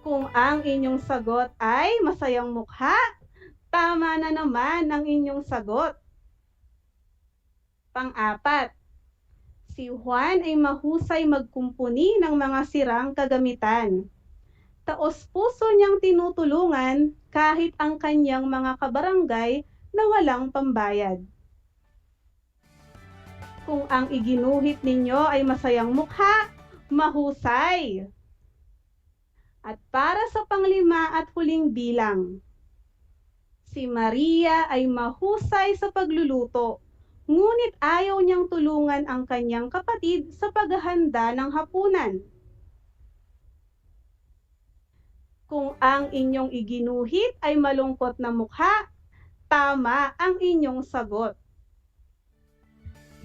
Kung ang inyong sagot ay masayang mukha, tama na naman ang inyong sagot. Pang-apat, si Juan ay mahusay magkumpuni ng mga sirang kagamitan. Taos-puso niyang tinutulungan kahit ang kanyang mga kabarangay na walang pambayad. Kung ang iginuhit ninyo ay masayang mukha, mahusay! At para sa panglima at huling bilang, si Maria ay mahusay sa pagluluto, ngunit ayaw niyang tulungan ang kanyang kapatid sa paghahanda ng hapunan. Kung ang inyong iginuhit ay malungkot na mukha, tama ang inyong sagot.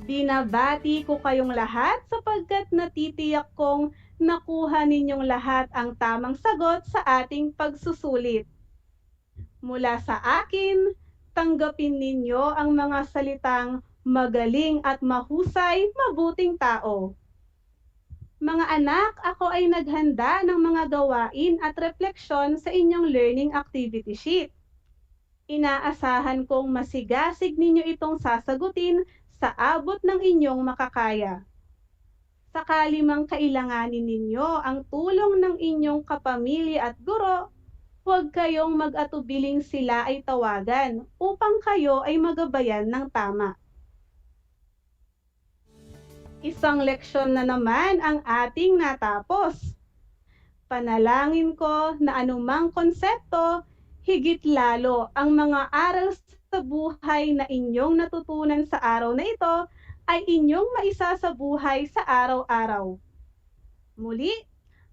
Binabati ko kayong lahat sapagkat natitiyak kong nakuha ninyong lahat ang tamang sagot sa ating pagsusulit. Mula sa akin, tanggapin ninyo ang mga salitang magaling at mahusay, mabuting tao. Mga anak, ako ay naghanda ng mga gawain at refleksyon sa inyong learning activity sheet. Inaasahan kong masigasig ninyo itong sasagutin sa abot ng inyong makakaya. Sakali mang kailanganin ninyo ang tulong ng inyong kapamilya at guro, huwag kayong mag-atubiling sila ay tawagan upang kayo ay magabayan ng tama. Isang leksyon na naman ang ating natapos. Panalangin ko na anumang konsepto, higit lalo ang mga aral sa buhay na inyong natutunan sa araw na ito ay inyong maisasabuhay sa araw-araw. Muli,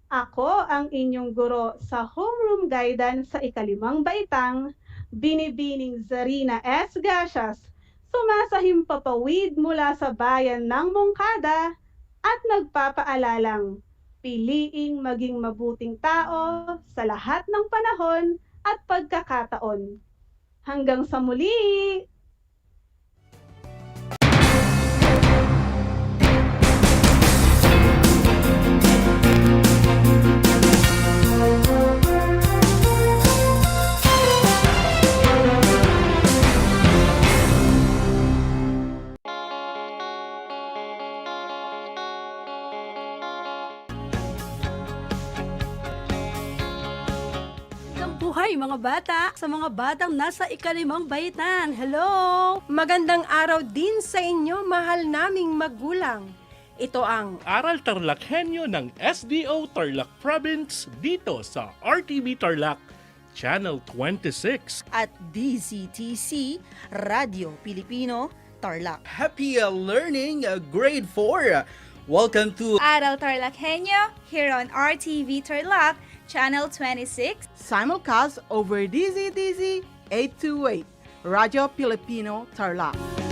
ako ang inyong guro sa homeroom guidance sa ikalimang baitang, Binibining Zarina S. Gasias, sumasahimpapawid mula sa bayan ng Mongkada at nagpapaalalang, piliing maging mabuting tao sa lahat ng panahon at pagkakataon. Hanggang sa muli! Buhay mga bata, sa mga batang nasa ikalimang baitan. Hello! Magandang araw din sa inyo, mahal naming magulang. Ito ang Aral TarlakHenyo ng SDO Tarlac Province dito sa RTV Tarlac, Channel 26. At DZTC, Radio Pilipino, Tarlac. Happy learning, grade 4. Welcome to Aral TarlakHenyo here on RTV Tarlac, Channel 26. Simulcast over DZDZ 828, Radio Filipino Tarlac.